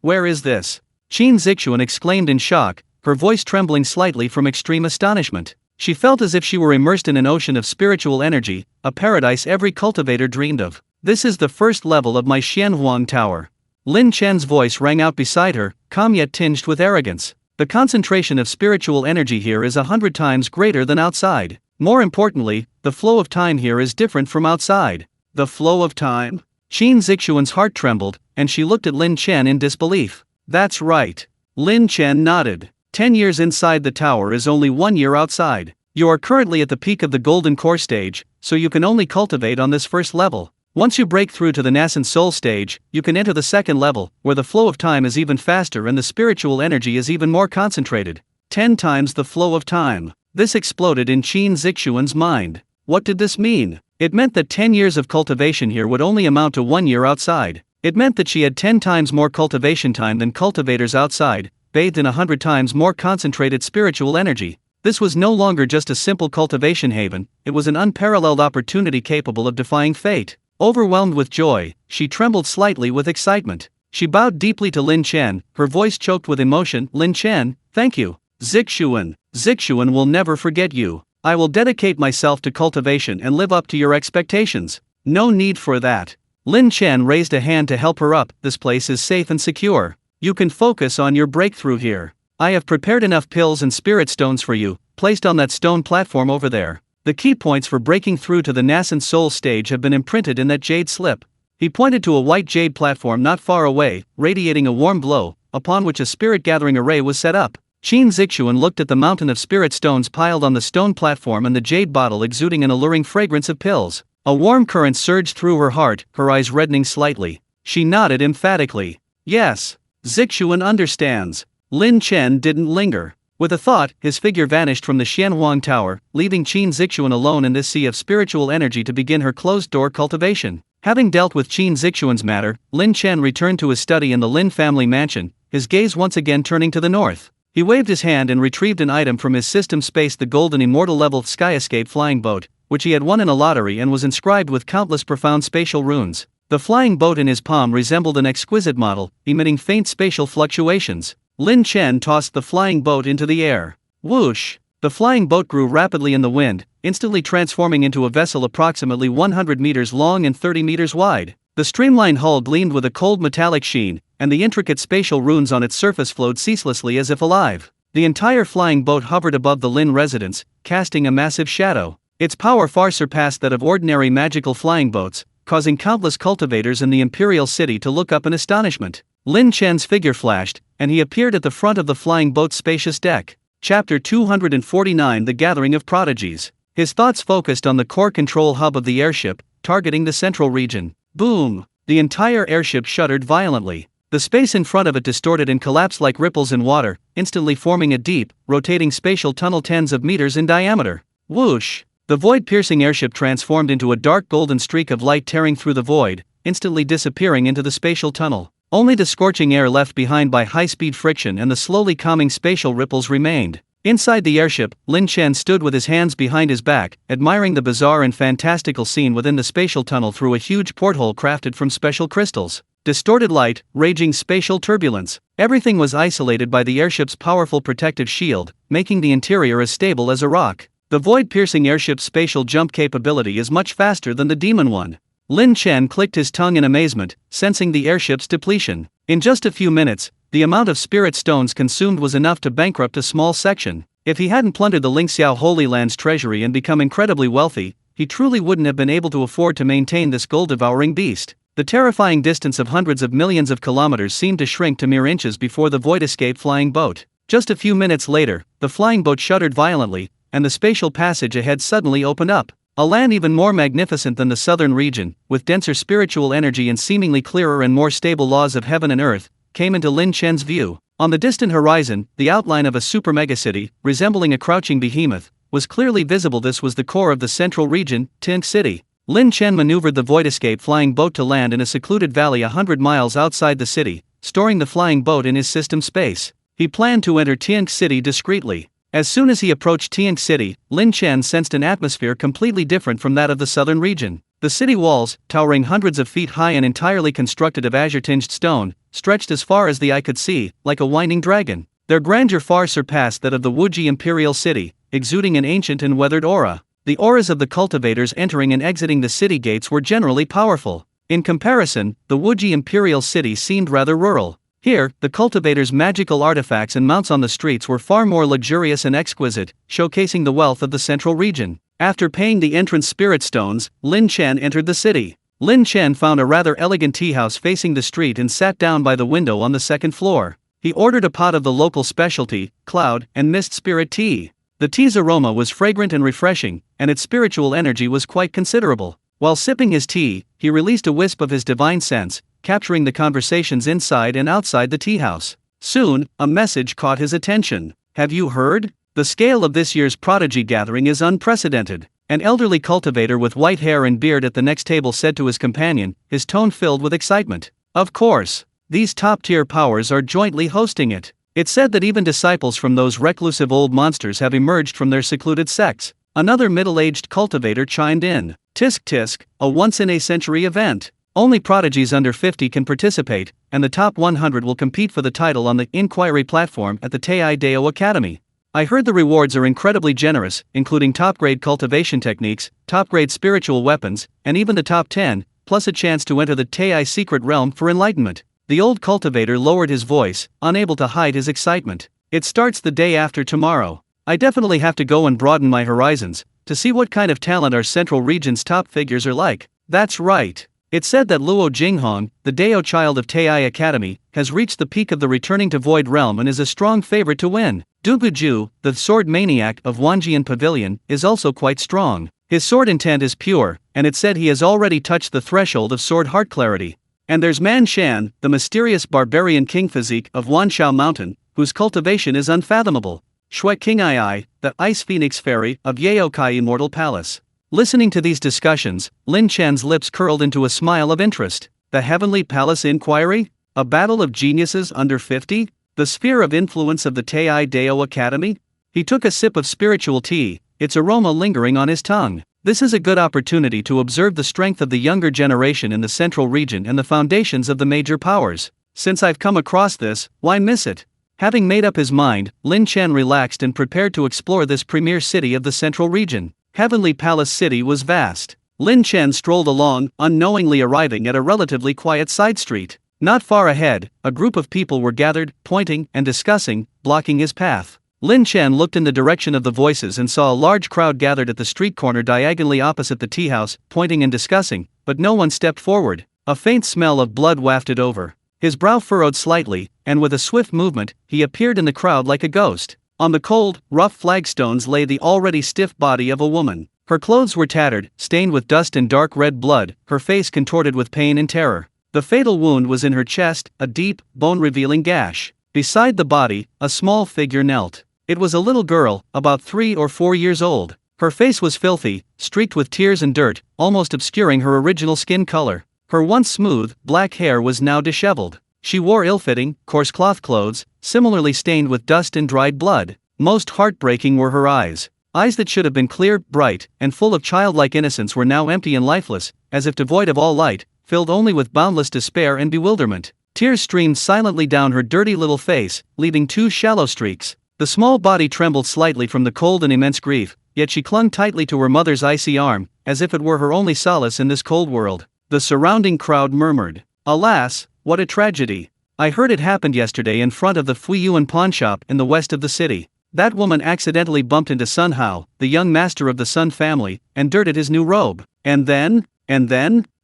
Speaker 1: Where is this? Qin Zixuan exclaimed in shock, her voice trembling slightly from extreme astonishment. She felt as if she were immersed in an ocean of spiritual energy, a paradise every cultivator dreamed of. This is the first level of my Xianhuang Tower. Lin Chen's voice rang out beside her, calm yet tinged with arrogance. The concentration of spiritual energy here is 100 times greater than outside. More importantly, the flow of time here is different from outside. The flow of time? Qin Zixuan's heart trembled, and she looked at Lin Chen in disbelief. That's right. Lin Chen nodded. 10 years inside the tower is only 1 year outside. You are currently at the peak of the golden core stage, so you can only cultivate on this first level. Once you break through to the nascent soul stage, you can enter the second level, where the flow of time is even faster and the spiritual energy is even more concentrated. 10 times the flow of time. This exploded in Qin Zixuan's mind. What did this mean? It meant that 10 years of cultivation here would only amount to 1 year outside. It meant that she had 10 times more cultivation time than cultivators outside, bathed in 100 times more concentrated spiritual energy. This was no longer just a simple cultivation haven, it was an unparalleled opportunity capable of defying fate. Overwhelmed with joy, she trembled slightly with excitement. She bowed deeply to Lin Chen, her voice choked with emotion. Lin Chen, thank you. Zixuan will never forget you. I will dedicate myself to cultivation and live up to your expectations. No need for that. Lin Chen raised a hand to help her up. This place is safe and secure. You can focus on your breakthrough here. I have prepared enough pills and spirit stones for you, placed on that stone platform over there. The key points for breaking through to the nascent soul stage have been imprinted in that jade slip. He pointed to a white jade platform not far away, radiating a warm glow, upon which a spirit gathering array was set up. Qin Zixuan looked at the mountain of spirit stones piled on the stone platform and the jade bottle exuding an alluring fragrance of pills. A warm current surged through her heart, her eyes reddening slightly. She nodded emphatically. Yes. Zixuan understands. Lin Chen didn't linger. With a thought, his figure vanished from the Xianhuang Tower, leaving Qin Zixuan alone in this sea of spiritual energy to begin her closed-door cultivation. Having dealt with Qin Zixuan's matter, Lin Chen returned to his study in the Lin family mansion, his gaze once again turning to the north. He waved his hand and retrieved an item from his system space, the golden immortal level Sky Escape flying boat, which he had won in a lottery and was inscribed with countless profound spatial runes. The flying boat in his palm resembled an exquisite model, emitting faint spatial fluctuations. Lin Chen tossed the flying boat into the air. Whoosh! The flying boat grew rapidly in the wind, instantly transforming into a vessel approximately 100 meters long and 30 meters wide. The streamlined hull gleamed with a cold metallic sheen, and the intricate spatial runes on its surface flowed ceaselessly as if alive. The entire flying boat hovered above the Lin residence, casting a massive shadow. Its power far surpassed that of ordinary magical flying boats, causing countless cultivators in the imperial city to look up in astonishment. Lin Chen's figure flashed, and he appeared at the front of the flying boat's spacious deck. Chapter 249: The Gathering of Prodigies. His thoughts focused on the core control hub of the airship, targeting the central region. Boom! The entire airship shuddered violently. The space in front of it distorted and collapsed like ripples in water, instantly forming a deep, rotating spatial tunnel tens of meters in diameter. Whoosh! The void-piercing airship transformed into a dark golden streak of light tearing through the void, instantly disappearing into the spatial tunnel. Only the scorching air left behind by high-speed friction and the slowly calming spatial ripples remained. Inside the airship, Lin Chen stood with his hands behind his back, admiring the bizarre and fantastical scene within the spatial tunnel through a huge porthole crafted from special crystals. Distorted light, raging spatial turbulence. Everything was isolated by the airship's powerful protective shield, making the interior as stable as a rock. The void-piercing airship's spatial jump capability is much faster than the demon one. Lin Chen clicked his tongue in amazement, sensing the airship's depletion. In just a few minutes, the amount of spirit stones consumed was enough to bankrupt a small section. If he hadn't plundered the Lingxiao Holy Land's treasury and become incredibly wealthy, he truly wouldn't have been able to afford to maintain this gold-devouring beast. The terrifying distance of hundreds of millions of kilometers seemed to shrink to mere inches before the void escape flying boat. Just a few minutes later, the flying boat shuddered violently, and the spatial passage ahead suddenly opened up. A land even more magnificent than the southern region, with denser spiritual energy and seemingly clearer and more stable laws of heaven and earth, came into Lin Chen's view. On the distant horizon, the outline of a super megacity, resembling a crouching behemoth, was clearly visible. This was the core of the central region, Tink City. Lin Chen maneuvered the void escape flying boat to land in a secluded valley 100 miles outside the city, storing the flying boat in his system space. He planned to enter Tink City discreetly. As soon as he approached Tink City, Lin Chen sensed an atmosphere completely different from that of the southern region. The city walls, towering hundreds of feet high and entirely constructed of azure-tinged stone, stretched as far as the eye could see, like a winding dragon. Their grandeur far surpassed that of the Wuji imperial city, exuding an ancient and weathered aura. The auras of the cultivators entering and exiting the city gates were generally powerful. In comparison, the Wuji imperial city seemed rather rural. Here, the cultivators' magical artifacts and mounts on the streets were far more luxurious and exquisite, showcasing the wealth of the central region. After paying the entrance spirit stones, Lin Chen entered the city. Lin Chen found a rather elegant tea house facing the street and sat down by the window on the second floor. He ordered a pot of the local specialty, cloud and mist spirit tea. The tea's aroma was fragrant and refreshing, and its spiritual energy was quite considerable. While sipping his tea, he released a wisp of his divine sense, capturing the conversations inside and outside the tea house. Soon, a message caught his attention. Have you heard? The scale of this year's prodigy gathering is unprecedented. An elderly cultivator with white hair and beard at the next table said to his companion, his tone filled with excitement. Of course, these top-tier powers are jointly hosting it. It's said that even disciples from those reclusive old monsters have emerged from their secluded sects. Another middle-aged cultivator chimed in. Tisk tisk, a once-in-a-century event. Only prodigies under 50 can participate, and the top 100 will compete for the title on the Inquiry platform at the Tei Dao Academy. I heard the rewards are incredibly generous, including top-grade cultivation techniques, top-grade spiritual weapons, and even the top 10, plus a chance to enter the Tei secret realm for enlightenment. The old cultivator lowered his voice, unable to hide his excitement. It starts the day after tomorrow. I definitely have to go and broaden my horizons, to see what kind of talent our central region's top figures are like. That's right. It's said that Luo Jinghong, the Dao child of Tei Academy, has reached the peak of the returning to Void Realm and is a strong favorite to win. Du Buju, the sword maniac of Wanjian Pavilion, is also quite strong. His sword intent is pure, and it's said he has already touched the threshold of sword heart clarity. And there's Man Shan, the mysterious barbarian king physique of Wanshao Mountain, whose cultivation is unfathomable. Shui King Ai, the ice phoenix fairy of Yaokai Immortal Palace. Listening to these discussions, Lin Chen's lips curled into a smile of interest. The Heavenly Palace Inquiry? A battle of geniuses under 50? The sphere of influence of the Tei Dao Academy? He took a sip of spiritual tea, its aroma lingering on his tongue. This is a good opportunity to observe the strength of the younger generation in the central region and the foundations of the major powers. Since I've come across this, why miss it? Having made up his mind, Lin Chen relaxed and prepared to explore this premier city of the central region. Heavenly Palace City was vast. Lin Chen strolled along, unknowingly arriving at a relatively quiet side street. Not far ahead, a group of people were gathered, pointing and discussing, blocking his path. Lin Chen looked in the direction of the voices and saw a large crowd gathered at the street corner diagonally opposite the tea house, pointing and discussing, but no one stepped forward. A faint smell of blood wafted over. His brow furrowed slightly, and with a swift movement, he appeared in the crowd like a ghost. On the cold, rough flagstones lay the already stiff body of a woman. Her clothes were tattered, stained with dust and dark red blood, her face contorted with pain and terror. The fatal wound was in her chest, a deep, bone-revealing gash. Beside the body, a small figure knelt. It was a little girl, about 3 or 4 years old. Her face was filthy, streaked with tears and dirt, almost obscuring her original skin color. Her once smooth, black hair was now disheveled. She wore ill-fitting, coarse cloth clothes, similarly stained with dust and dried blood. Most heartbreaking were her eyes. Eyes that should have been clear, bright, and full of childlike innocence were now empty and lifeless, as if devoid of all light, filled only with boundless despair and bewilderment. Tears streamed silently down her dirty little face, leaving 2 shallow streaks. The small body trembled slightly from the cold and immense grief, yet she clung tightly to her mother's icy arm, as if it were her only solace in this cold world. The surrounding crowd murmured, "Alas, what a tragedy. I heard it happened yesterday in front of the Fuyuan pawnshop in the west of the city. That woman accidentally bumped into Sun Hao, the young master of the Sun family, and dirted his new robe. And then?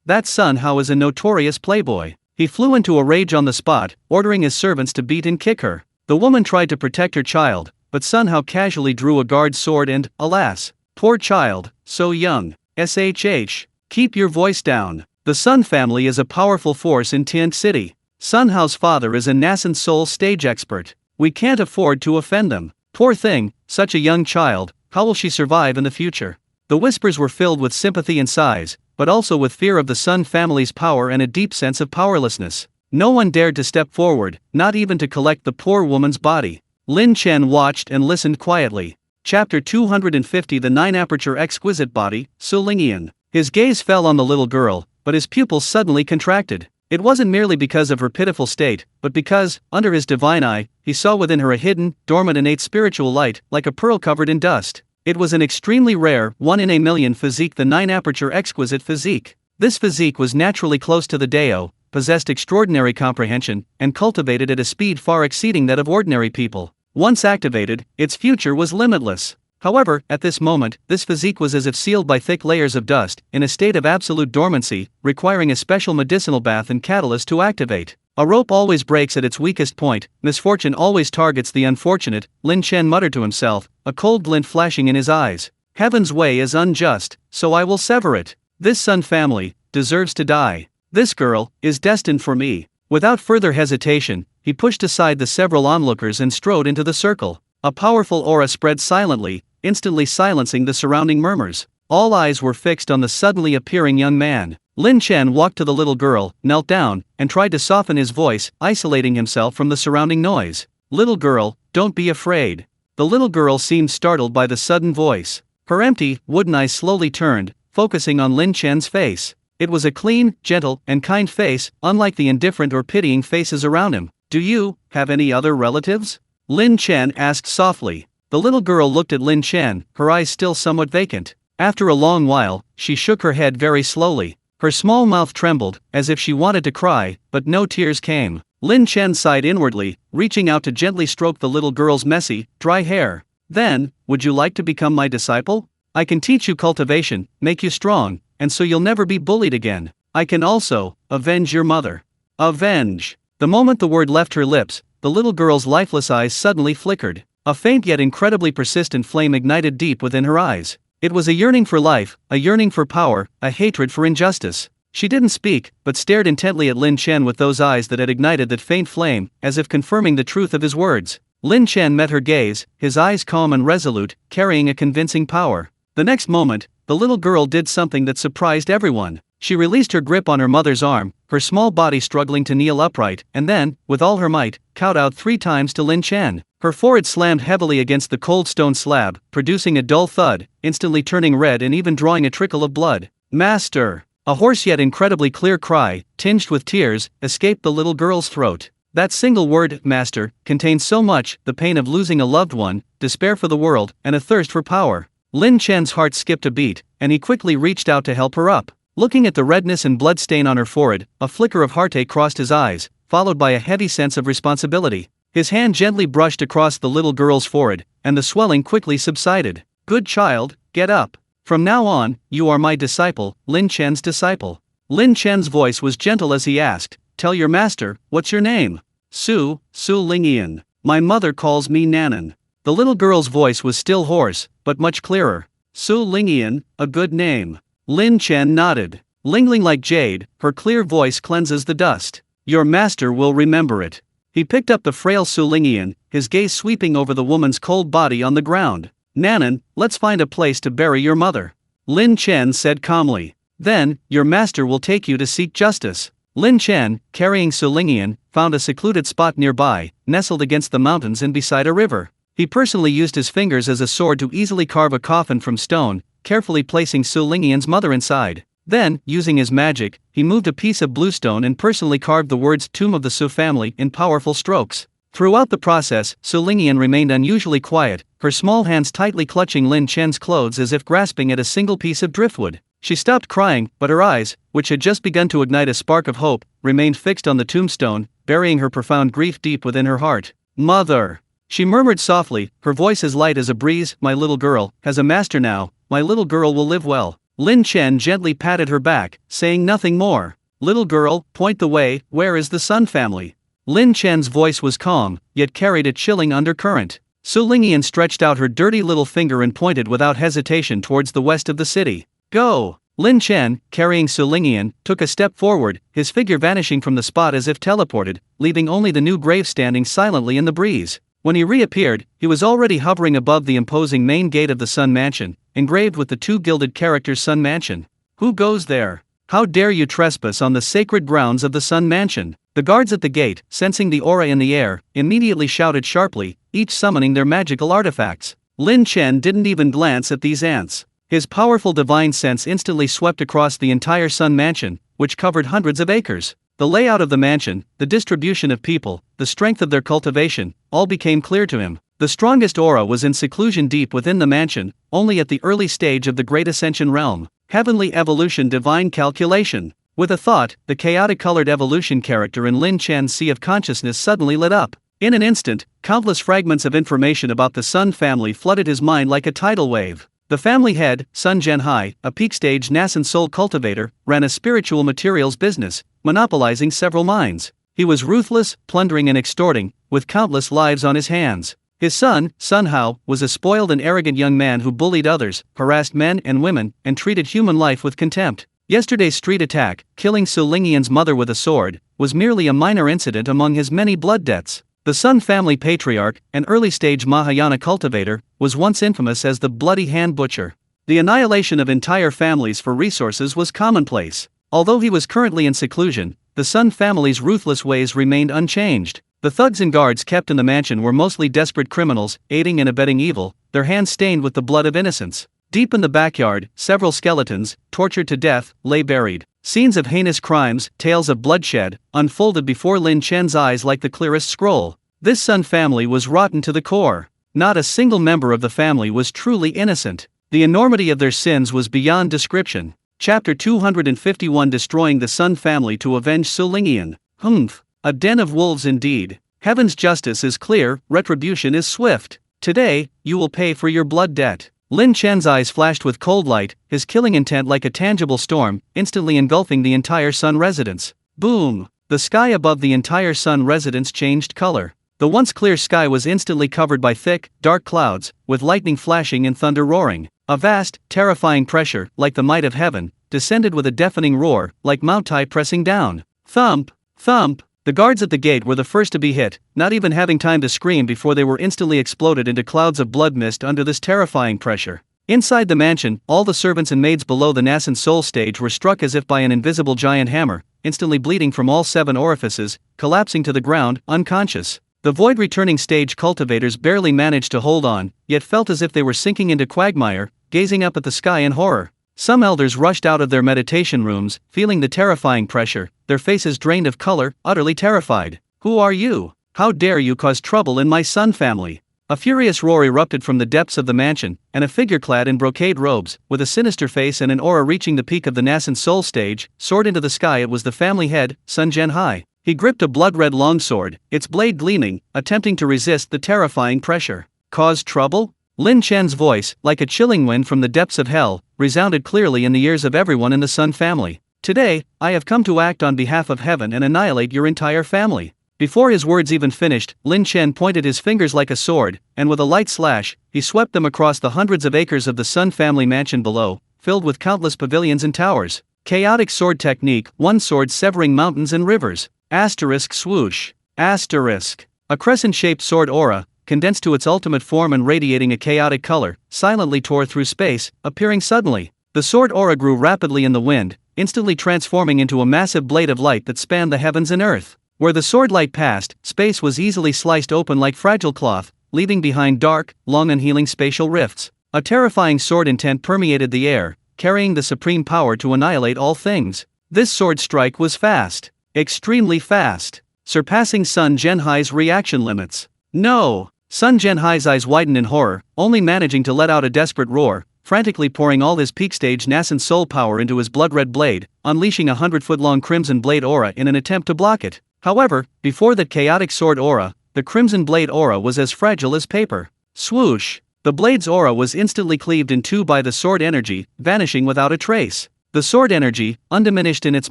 Speaker 1: That Sun Hao is a notorious playboy. He flew into a rage on the spot, ordering his servants to beat and kick her. The woman tried to protect her child, but Sun Hao casually drew a guard's sword and, alas, poor child, so young. SHH. Keep your voice down. The Sun family is a powerful force in Tient City. Sun Hao's father is a nascent soul stage expert. We can't afford to offend them. Poor thing, such a young child, how will she survive in the future?" The whispers were filled with sympathy and sighs, but also with fear of the Sun family's power and a deep sense of powerlessness. No one dared to step forward, not even to collect the poor woman's body. Lin Chen watched and listened quietly. Chapter 250 The 9 Aperture Exquisite Body, Sulingian. His gaze fell on the little girl, but his pupils suddenly contracted. It wasn't merely because of her pitiful state, but because, under his divine eye, he saw within her a hidden, dormant innate spiritual light, like a pearl covered in dust. It was an extremely rare, 1 in a million physique, the 9-aperture exquisite physique. This physique was naturally close to the Dao, possessed extraordinary comprehension, and cultivated at a speed far exceeding that of ordinary people. Once activated, its future was limitless. However, at this moment, this physique was as if sealed by thick layers of dust, in a state of absolute dormancy, requiring a special medicinal bath and catalyst to activate. A rope always breaks at its weakest point, misfortune always targets the unfortunate, Lin Chen muttered to himself, a cold glint flashing in his eyes. Heaven's way is unjust, so I will sever it. This Sun family deserves to die. This girl is destined for me. Without further hesitation, he pushed aside the several onlookers and strode into the circle. A powerful aura spread silently, instantly silencing the surrounding murmurs. All eyes were fixed on the suddenly appearing young man. Lin Chen walked to the little girl, knelt down, and tried to soften his voice, isolating himself from the surrounding noise. Little girl, don't be afraid. The little girl seemed startled by the sudden voice. Her empty, wooden eyes slowly turned, focusing on Lin Chen's face. It was a clean, gentle, and kind face, unlike the indifferent or pitying faces around him. Do you have any other relatives? Lin Chen asked softly. The little girl looked at Lin Chen, her eyes still somewhat vacant. After a long while, she shook her head very slowly. Her small mouth trembled, as if she wanted to cry, but no tears came. Lin Chen sighed inwardly, reaching out to gently stroke the little girl's messy, dry hair. Then, would you like to become my disciple? I can teach you cultivation, make you strong, and so you'll never be bullied again. I can also avenge your mother. Avenge. The moment the word left her lips, the little girl's lifeless eyes suddenly flickered. A faint yet incredibly persistent flame ignited deep within her eyes. It was a yearning for life, a yearning for power, a hatred for injustice. She didn't speak, but stared intently at Lin Chen with those eyes that had ignited that faint flame, as if confirming the truth of his words. Lin Chen met her gaze, his eyes calm and resolute, carrying a convincing power. The next moment, the little girl did something that surprised everyone. She released her grip on her mother's arm, her small body struggling to kneel upright, and then, with all her might, kowtowed 3 times to Lin Chen. Her forehead slammed heavily against the cold stone slab, producing a dull thud, instantly turning red and even drawing a trickle of blood. Master! A hoarse yet incredibly clear cry, tinged with tears, escaped the little girl's throat. That single word, master, contained so much: the pain of losing a loved one, despair for the world, and a thirst for power. Lin Chen's heart skipped a beat, and he quickly reached out to help her up. Looking at the redness and blood stain on her forehead, a flicker of heartache crossed his eyes, followed by a heavy sense of responsibility. His hand gently brushed across the little girl's forehead, and the swelling quickly subsided. Good child, get up. From now on, you are my disciple, Lin Chen's disciple. Lin Chen's voice was gentle as he asked, tell your master, what's your name? Su Lingian. My mother calls me Nanan. The little girl's voice was still hoarse, but much clearer. Su Lingian, a good name. Lin Chen nodded. Lingling like jade, her clear voice cleanses the dust. Your master will remember it. He picked up the frail Su Lingian, his gaze sweeping over the woman's cold body on the ground. Nanan, let's find a place to bury your mother. Lin Chen said calmly. Then, your master will take you to seek justice. Lin Chen, carrying Su Lingian, found a secluded spot nearby, nestled against the mountains and beside a river. He personally used his fingers as a sword to easily carve a coffin from stone, carefully placing Su Lingian's mother inside. Then, using his magic, he moved a piece of bluestone and personally carved the words Tomb of the Su family in powerful strokes. Throughout the process, Su Lingian remained unusually quiet, her small hands tightly clutching Lin Chen's clothes as if grasping at a single piece of driftwood. She stopped crying, but her eyes, which had just begun to ignite a spark of hope, remained fixed on the tombstone, burying her profound grief deep within her heart. Mother! She murmured softly, her voice as light as a breeze, my little girl has a master now, my little girl will live well. Lin Chen gently patted her back, saying nothing more. Little girl, point the way, where is the Sun family? Lin Chen's voice was calm, yet carried a chilling undercurrent. Su Lingian stretched out her dirty little finger and pointed without hesitation towards the west of the city. Go! Lin Chen, carrying Su Lingian, took a step forward, his figure vanishing from the spot as if teleported, leaving only the new grave standing silently in the breeze. When he reappeared, he was already hovering above the imposing main gate of the Sun Mansion, engraved with the 2 gilded characters Sun Mansion. Who goes there? How dare you trespass on the sacred grounds of the Sun Mansion? The guards at the gate, sensing the aura in the air, immediately shouted sharply, each summoning their magical artifacts. Lin Chen didn't even glance at these ants. His powerful divine sense instantly swept across the entire Sun Mansion, which covered hundreds of acres. The layout of the mansion, the distribution of people, the strength of their cultivation, all became clear to him. The strongest aura was in seclusion deep within the mansion, only at the early stage of the Great Ascension realm. Heavenly evolution, divine calculation. With a thought, the chaotic-colored evolution character in Lin Chen's sea of consciousness suddenly lit up. In an instant, countless fragments of information about the Sun family flooded his mind like a tidal wave. The family head, Sun Zhenhai, a peak-stage nascent soul cultivator, ran a spiritual materials business, monopolizing several mines. He was ruthless, plundering and extorting, with countless lives on his hands. His son, Sun Hao, was a spoiled and arrogant young man who bullied others, harassed men and women, and treated human life with contempt. Yesterday's street attack, killing Su Lingyan's mother with a sword, was merely a minor incident among his many blood debts. The Sun family patriarch, an early-stage Mahayana cultivator, was once infamous as the Bloody Hand Butcher. The annihilation of entire families for resources was commonplace. Although he was currently in seclusion, the Sun family's ruthless ways remained unchanged. The thugs and guards kept in the mansion were mostly desperate criminals, aiding and abetting evil, their hands stained with the blood of innocents. Deep in the backyard, several skeletons, tortured to death, lay buried. Scenes of heinous crimes, tales of bloodshed, unfolded before Lin Chen's eyes like the clearest scroll. This Sun family was rotten to the core. Not a single member of the family was truly innocent. The enormity of their sins was beyond description. Chapter 251, Destroying the Sun family to avenge Su Lingyan. Humph. A den of wolves indeed. Heaven's justice is clear, retribution is swift. Today, you will pay for your blood debt. Lin Chen's eyes flashed with cold light, his killing intent like a tangible storm, instantly engulfing the entire Sun residence. Boom! The sky above the entire Sun residence changed color. The once clear sky was instantly covered by thick, dark clouds, with lightning flashing and thunder roaring. A vast, terrifying pressure, like the might of heaven, descended with a deafening roar, like Mount Tai pressing down. Thump! Thump! The guards at the gate were the first to be hit, not even having time to scream before they were instantly exploded into clouds of blood mist under this terrifying pressure. Inside the mansion, all the servants and maids below the nascent soul stage were struck as if by an invisible giant hammer, instantly bleeding from all 7 orifices, collapsing to the ground, unconscious. The void-returning stage cultivators barely managed to hold on, yet felt as if they were sinking into quagmire, gazing up at the sky in horror. Some elders rushed out of their meditation rooms, feeling the terrifying pressure, their faces drained of color, utterly terrified. Who are you? How dare you cause trouble in my Sun family? A furious roar erupted from the depths of the mansion, and a figure clad in brocade robes, with a sinister face and an aura reaching the peak of the nascent soul stage, soared into the sky. It was the family head, Sun Zhenhai. He gripped a blood-red longsword, its blade gleaming, attempting to resist the terrifying pressure. Cause trouble? Lin Chen's voice, like a chilling wind from the depths of hell, resounded clearly in the ears of everyone in the Sun family. Today, I have come to act on behalf of heaven and annihilate your entire family. Before his words even finished, Lin Chen pointed his fingers like a sword, and with a light slash, he swept them across the hundreds of acres of the Sun family mansion below, filled with countless pavilions and towers. Chaotic sword technique, one sword severing mountains and rivers. Asterisk swoosh. Asterisk. A crescent-shaped sword aura, condensed to its ultimate form and radiating a chaotic color, silently tore through space, appearing suddenly. The sword aura grew rapidly in the wind, instantly transforming into a massive blade of light that spanned the heavens and earth. Where the sword light passed, space was easily sliced open like fragile cloth, leaving behind dark, long unhealing spatial rifts. A terrifying sword intent permeated the air, carrying the supreme power to annihilate all things. This sword strike was fast. Extremely fast. Surpassing Sun Zhenhai's reaction limits. No! Sun Zhenhai's eyes widened in horror, only managing to let out a desperate roar, frantically pouring all his peak-stage nascent soul power into his blood-red blade, unleashing a 100-foot-long crimson blade aura in an attempt to block it. However, before that chaotic sword aura, the crimson blade aura was as fragile as paper. Swoosh! The blade's aura was instantly cleaved in two by the sword energy, vanishing without a trace. The sword energy, undiminished in its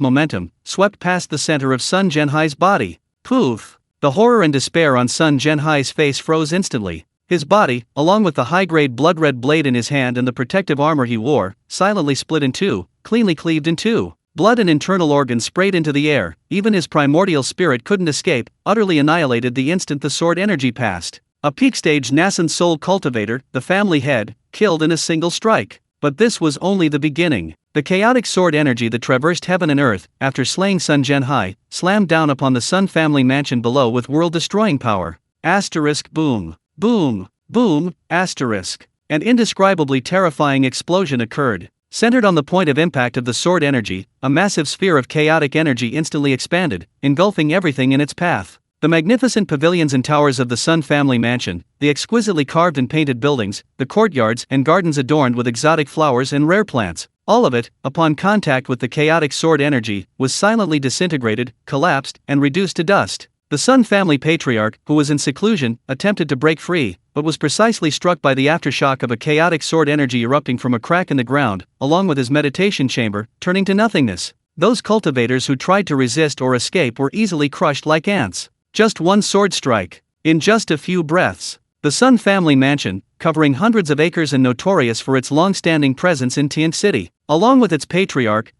Speaker 1: momentum, swept past the center of Sun Zhenhai's body. Poof! The horror and despair on Sun Zhenhai's face froze instantly. His body, along with the high-grade blood-red blade in his hand and the protective armor he wore, silently split in two, cleanly cleaved in two. Blood and internal organs sprayed into the air, even his primordial spirit couldn't escape, utterly annihilated the instant the sword energy passed. A peak-stage nascent soul cultivator, the family head, killed in a single strike. But this was only the beginning. The chaotic sword energy that traversed heaven and earth, after slaying Sun Zhenhai, slammed down upon the Sun family mansion below with world-destroying power. Asterisk boom. Boom. Boom. Asterisk. An indescribably terrifying explosion occurred. Centered on the point of impact of the sword energy, a massive sphere of chaotic energy instantly expanded, engulfing everything in its path. The magnificent pavilions and towers of the Sun family mansion, the exquisitely carved and painted buildings, the courtyards and gardens adorned with exotic flowers and rare plants, all of it, upon contact with the chaotic sword energy, was silently disintegrated, collapsed, and reduced to dust. The Sun family patriarch, who was in seclusion, attempted to break free, but was precisely struck by the aftershock of a chaotic sword energy erupting from a crack in the ground, along with his meditation chamber, turning to nothingness. Those cultivators who tried to resist or escape were easily crushed like ants. Just one sword strike. In just a few breaths. The Sun family mansion, covering hundreds of acres and notorious for its long-standing presence in Tian City, along with its patriarch,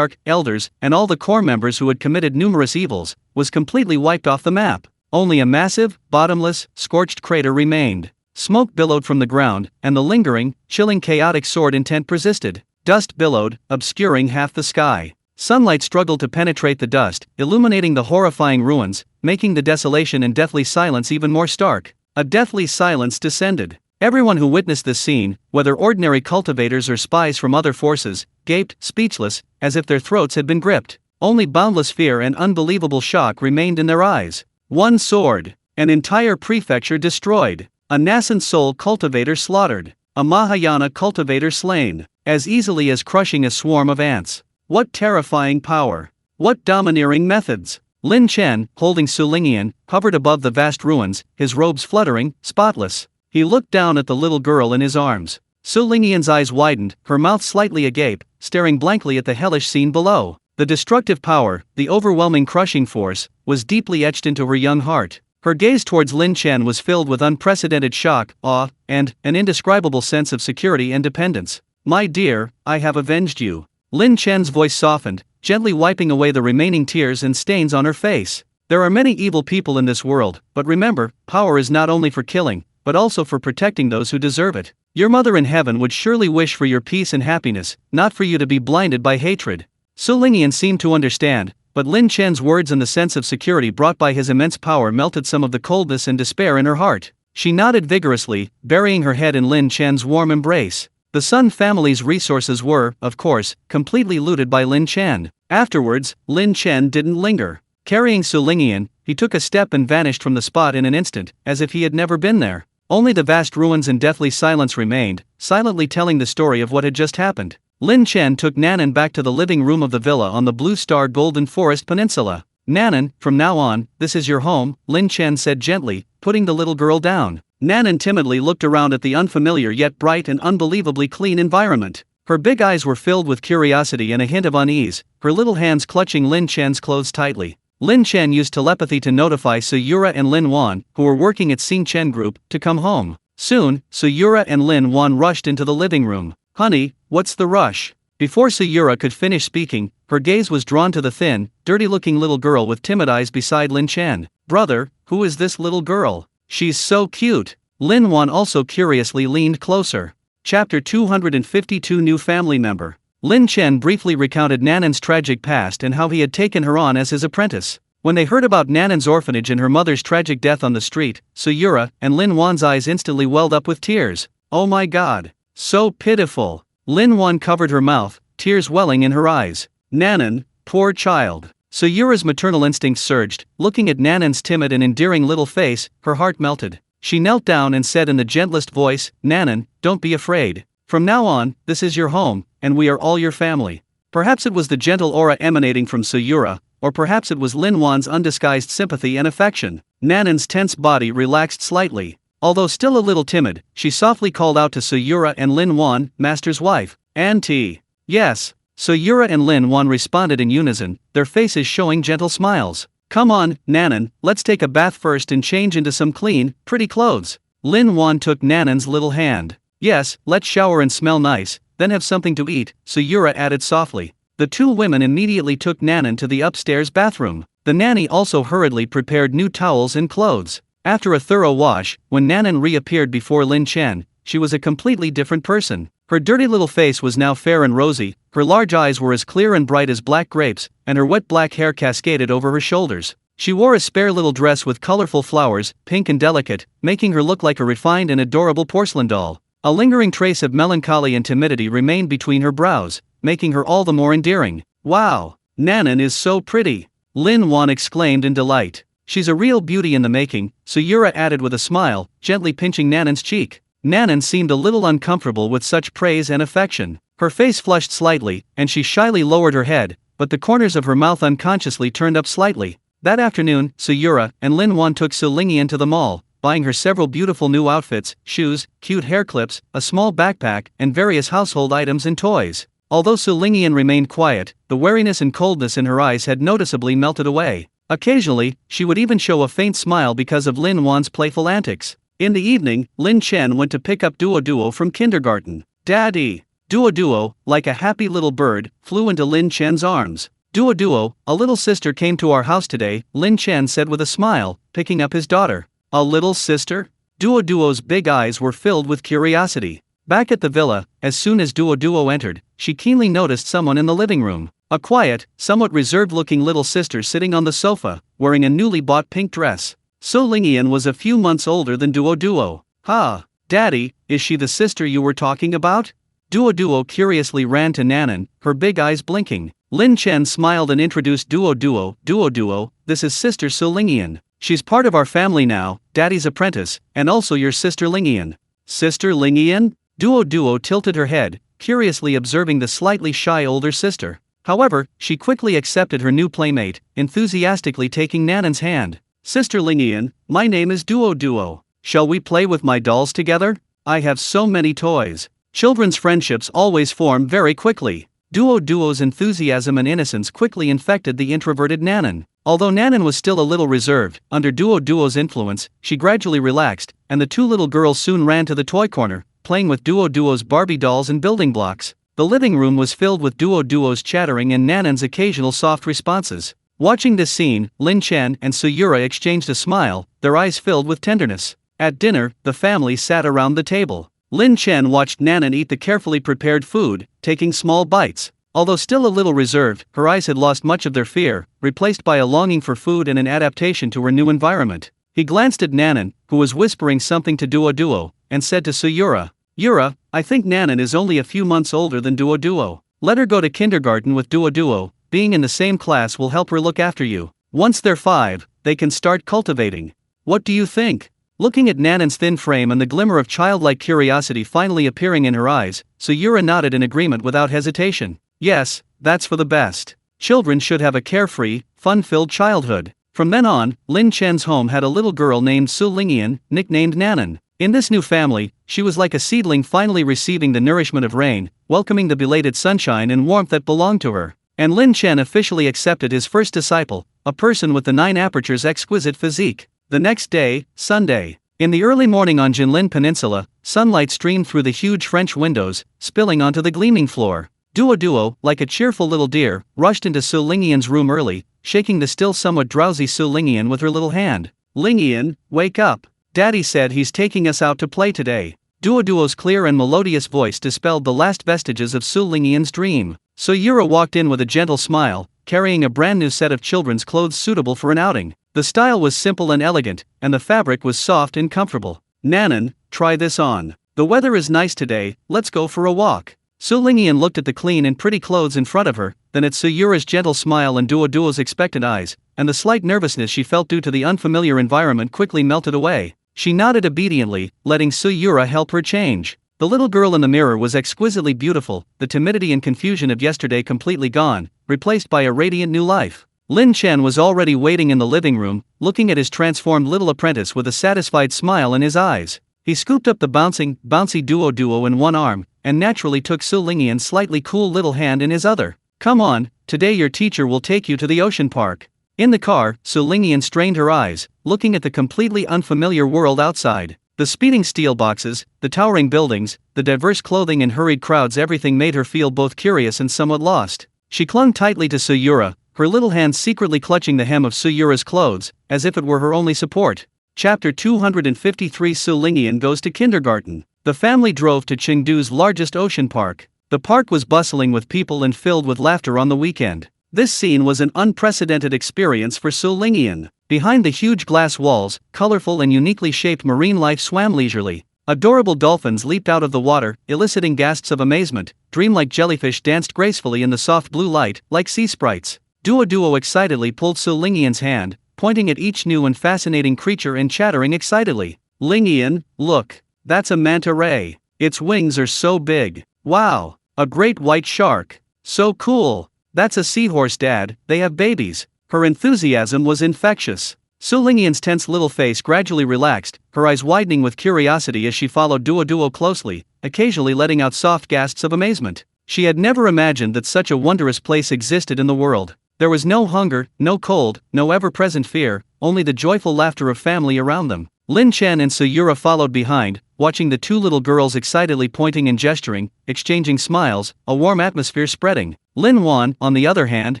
Speaker 1: elders, and all the core members who had committed numerous evils, was completely wiped off the map. Only a massive, bottomless, scorched crater remained. Smoke billowed from the ground, and the lingering, chilling chaotic sword intent persisted. Dust billowed, obscuring half the sky. Sunlight struggled to penetrate the dust, illuminating the horrifying ruins, making the desolation and deathly silence even more stark. A deathly silence descended. Everyone who witnessed this scene, whether ordinary cultivators or spies from other forces, gaped, speechless, as if their throats had been gripped. Only boundless fear and unbelievable shock remained in their eyes. One sword. An entire prefecture destroyed. A nascent soul cultivator slaughtered. A Mahayana cultivator slain. As easily as crushing a swarm of ants. What terrifying power. What domineering methods. Lin Chen, holding Su Lingyan, hovered above the vast ruins, his robes fluttering, spotless. He looked down at the little girl in his arms. Su Lingyan's eyes widened, her mouth slightly agape, staring blankly at the hellish scene below. The destructive power, the overwhelming crushing force, was deeply etched into her young heart. Her gaze towards Lin Chen was filled with unprecedented shock, awe, and an indescribable sense of security and dependence. "My dear, I have avenged you." Lin Chen's voice softened, gently wiping away the remaining tears and stains on her face. "There are many evil people in this world, but remember, power is not only for killing, but also for protecting those who deserve it. Your mother in heaven would surely wish for your peace and happiness, not for you to be blinded by hatred." Su Lingyan seemed to understand, but Lin Chen's words and the sense of security brought by his immense power melted some of the coldness and despair in her heart. She nodded vigorously, burying her head in Lin Chen's warm embrace. The Sun family's resources were, of course, completely looted by Lin Chen. Afterwards, Lin Chen didn't linger. Carrying Su Lingyan, he took a step and vanished from the spot in an instant, as if he had never been there. Only the vast ruins and deathly silence remained, silently telling the story of what had just happened. Lin Chen took Nanan back to the living room of the villa on the Blue Star Golden Forest Peninsula. "Nanan, from now on, this is your home," Lin Chen said gently, putting the little girl down. Nanan timidly looked around at the unfamiliar yet bright and unbelievably clean environment. Her big eyes were filled with curiosity and a hint of unease, her little hands clutching Lin Chen's clothes tightly. Lin Chen used telepathy to notify Suyura and Lin Wan, who were working at Xing Chen Group, to come home. Soon, Suyura and Lin Wan rushed into the living room. "Honey, what's the rush?" Before Suyura could finish speaking, her gaze was drawn to the thin, dirty-looking little girl with timid eyes beside Lin Chen. "Brother, who is this little girl? She's so cute." Lin Wan also curiously leaned closer. Chapter 252 New family member. Lin Chen briefly recounted Nanan's tragic past and how he had taken her on as his apprentice. When they heard about Nanan's orphanage and her mother's tragic death on the street, Suyura and Lin Wan's eyes instantly welled up with tears. "Oh my god. So pitiful." Lin Wan covered her mouth, tears welling in her eyes. "Nanan, poor child." Suyura's maternal instincts surged. Looking at Nanan's timid and endearing little face, her heart melted. She knelt down and said in the gentlest voice, "Nanan, don't be afraid. From now on, this is your home, and we are all your family." Perhaps it was the gentle aura emanating from Suyura, or perhaps it was Lin Wan's undisguised sympathy and affection. Nanan's tense body relaxed slightly. Although still a little timid, she softly called out to Suyura and Lin Wan, "Master's wife, Auntie." "Yes." Suyura and Lin Wan responded in unison, their faces showing gentle smiles. "Come on, Nanan, let's take a bath first and change into some clean, pretty clothes." Lin Wan took Nanan's little hand. "Yes, let's shower and smell nice, then have something to eat," Suyura added softly. The two women immediately took Nanan to the upstairs bathroom. The nanny also hurriedly prepared new towels and clothes. After a thorough wash, when Nanan reappeared before Lin Chen, she was a completely different person. Her dirty little face was now fair and rosy, her large eyes were as clear and bright as black grapes, and her wet black hair cascaded over her shoulders. She wore a spare little dress with colorful flowers, pink and delicate, making her look like a refined and adorable porcelain doll. A lingering trace of melancholy and timidity remained between her brows, making her all the more endearing. Wow! Nanan is so pretty! Lin Chen exclaimed in delight. She's a real beauty in the making, Suyura added with a smile, gently pinching Nanan's cheek. Nanan seemed a little uncomfortable with such praise and affection. Her face flushed slightly, and she shyly lowered her head, but the corners of her mouth unconsciously turned up slightly. That afternoon, Suyura and Lin Chen took Su Lingyan to the mall, buying her several beautiful new outfits, shoes, cute hair clips, a small backpack, and various household items and toys. Although Su Lingyan remained quiet, the wariness and coldness in her eyes had noticeably melted away. Occasionally, she would even show a faint smile because of Lin Wan's playful antics. In the evening, Lin Chen went to pick up Duo from kindergarten. Daddy! Duo, like a happy little bird, flew into Lin Chen's arms. Duo, a little sister came to our house today, Lin Chen said with a smile, picking up his daughter. A little sister? Duo's big eyes were filled with curiosity. Back at the villa, as soon as Duo entered, she keenly noticed someone in the living room. A quiet, somewhat reserved-looking little sister sitting on the sofa, wearing a newly bought pink dress. Su Lingyan was a few months older than Duo. Ha! Daddy, is she the sister you were talking about? Duo curiously ran to Nanan, her big eyes blinking. Lin Chen smiled and introduced Duo. Duo, this is Sister Su Lingyan. She's part of our family now, Daddy's apprentice, and also your sister Lingyan. Sister Lingyan? Duo tilted her head, curiously observing the slightly shy older sister. However, she quickly accepted her new playmate, enthusiastically taking Nanan's hand. Sister Lingyan, my name is Duo. Shall we play with my dolls together? I have so many toys. Children's friendships always form very quickly. Duo's enthusiasm and innocence quickly infected the introverted Nanan. Although Nanan was still a little reserved, under Duo's influence, she gradually relaxed, and the two little girls soon ran to the toy corner, playing with Duo's Barbie dolls and building blocks. The living room was filled with Duo's chattering and Nanan's occasional soft responses. Watching this scene, Lin Chen and Suyura exchanged a smile, their eyes filled with tenderness. At dinner, the family sat around the table. Lin Chen watched Nanan eat the carefully prepared food, taking small bites. Although still a little reserved, her eyes had lost much of their fear, replaced by a longing for food and an adaptation to her new environment. He glanced at Nanan, who was whispering something to Duo, and said to Suyura, Yura, I think Nanan is only a few months older than Duo. Let her go to kindergarten with Duo, being in the same class will help her look after you. Once they're 5, they can start cultivating. What do you think? Looking at Nanan's thin frame and the glimmer of childlike curiosity finally appearing in her eyes, Suyura nodded in agreement without hesitation. Yes, that's for the best. Children should have a carefree, fun-filled childhood. From then on, Lin Chen's home had a little girl named Su Lingyan, nicknamed Nanan. In this new family, she was like a seedling finally receiving the nourishment of rain, welcoming the belated sunshine and warmth that belonged to her. And Lin Chen officially accepted his first disciple, a person with the 9 apertures exquisite physique. The next day, Sunday. In the early morning on Jinlin Peninsula, sunlight streamed through the huge French windows, spilling onto the gleaming floor. Duo, like a cheerful little deer, rushed into Su Lingyan's room early, shaking the still somewhat drowsy Su Lingyan with her little hand. Lingyan, wake up. Daddy said he's taking us out to play today. Duo's clear and melodious voice dispelled the last vestiges of Su Lingyan's dream. Suyura walked in with a gentle smile, carrying a brand new set of children's clothes suitable for an outing. The style was simple and elegant, and the fabric was soft and comfortable. Nanan, try this on. The weather is nice today, let's go for a walk. Su Lingyan looked at the clean and pretty clothes in front of her, then at Suyura's gentle smile and Duo's expectant eyes, and the slight nervousness she felt due to the unfamiliar environment quickly melted away. She nodded obediently, letting Suyura help her change. The little girl in the mirror was exquisitely beautiful, the timidity and confusion of yesterday completely gone, replaced by a radiant new life. Lin Chen was already waiting in the living room, looking at his transformed little apprentice with a satisfied smile in his eyes. He scooped up the bouncy Duo in one arm, and naturally took Su Lingyan's slightly cool little hand in his other. Come on, today your teacher will take you to the ocean park. In the car, Su Lingyan strained her eyes, looking at the completely unfamiliar world outside. The speeding steel boxes, the towering buildings, the diverse clothing and hurried crowds, everything made her feel both curious and somewhat lost. She clung tightly to Suyura, her little hands secretly clutching the hem of Suyura's clothes, as if it were her only support. Chapter 253 Su Lingyan goes to kindergarten. The family drove to Chengdu's largest ocean park. The park was bustling with people and filled with laughter on the weekend. This scene was an unprecedented experience for Su Lingyan. Behind the huge glass walls, colorful and uniquely shaped marine life swam leisurely. Adorable dolphins leaped out of the water, eliciting gasps of amazement. Dreamlike jellyfish danced gracefully in the soft blue light, like sea sprites. Duo excitedly pulled Su Lingian's hand, pointing at each new and fascinating creature and chattering excitedly. Lingian, look. That's a manta ray. Its wings are so big. Wow. A great white shark. So cool. That's a seahorse, Dad. They have babies. Her enthusiasm was infectious. Su Lingian's tense little face gradually relaxed, her eyes widening with curiosity as she followed Duo closely, occasionally letting out soft gasps of amazement. She had never imagined that such a wondrous place existed in the world. There was no hunger, no cold, no ever-present fear, only the joyful laughter of family around them. Lin Chen and Sayura followed behind, watching the two little girls excitedly pointing and gesturing, exchanging smiles, a warm atmosphere spreading. Lin Wan, on the other hand,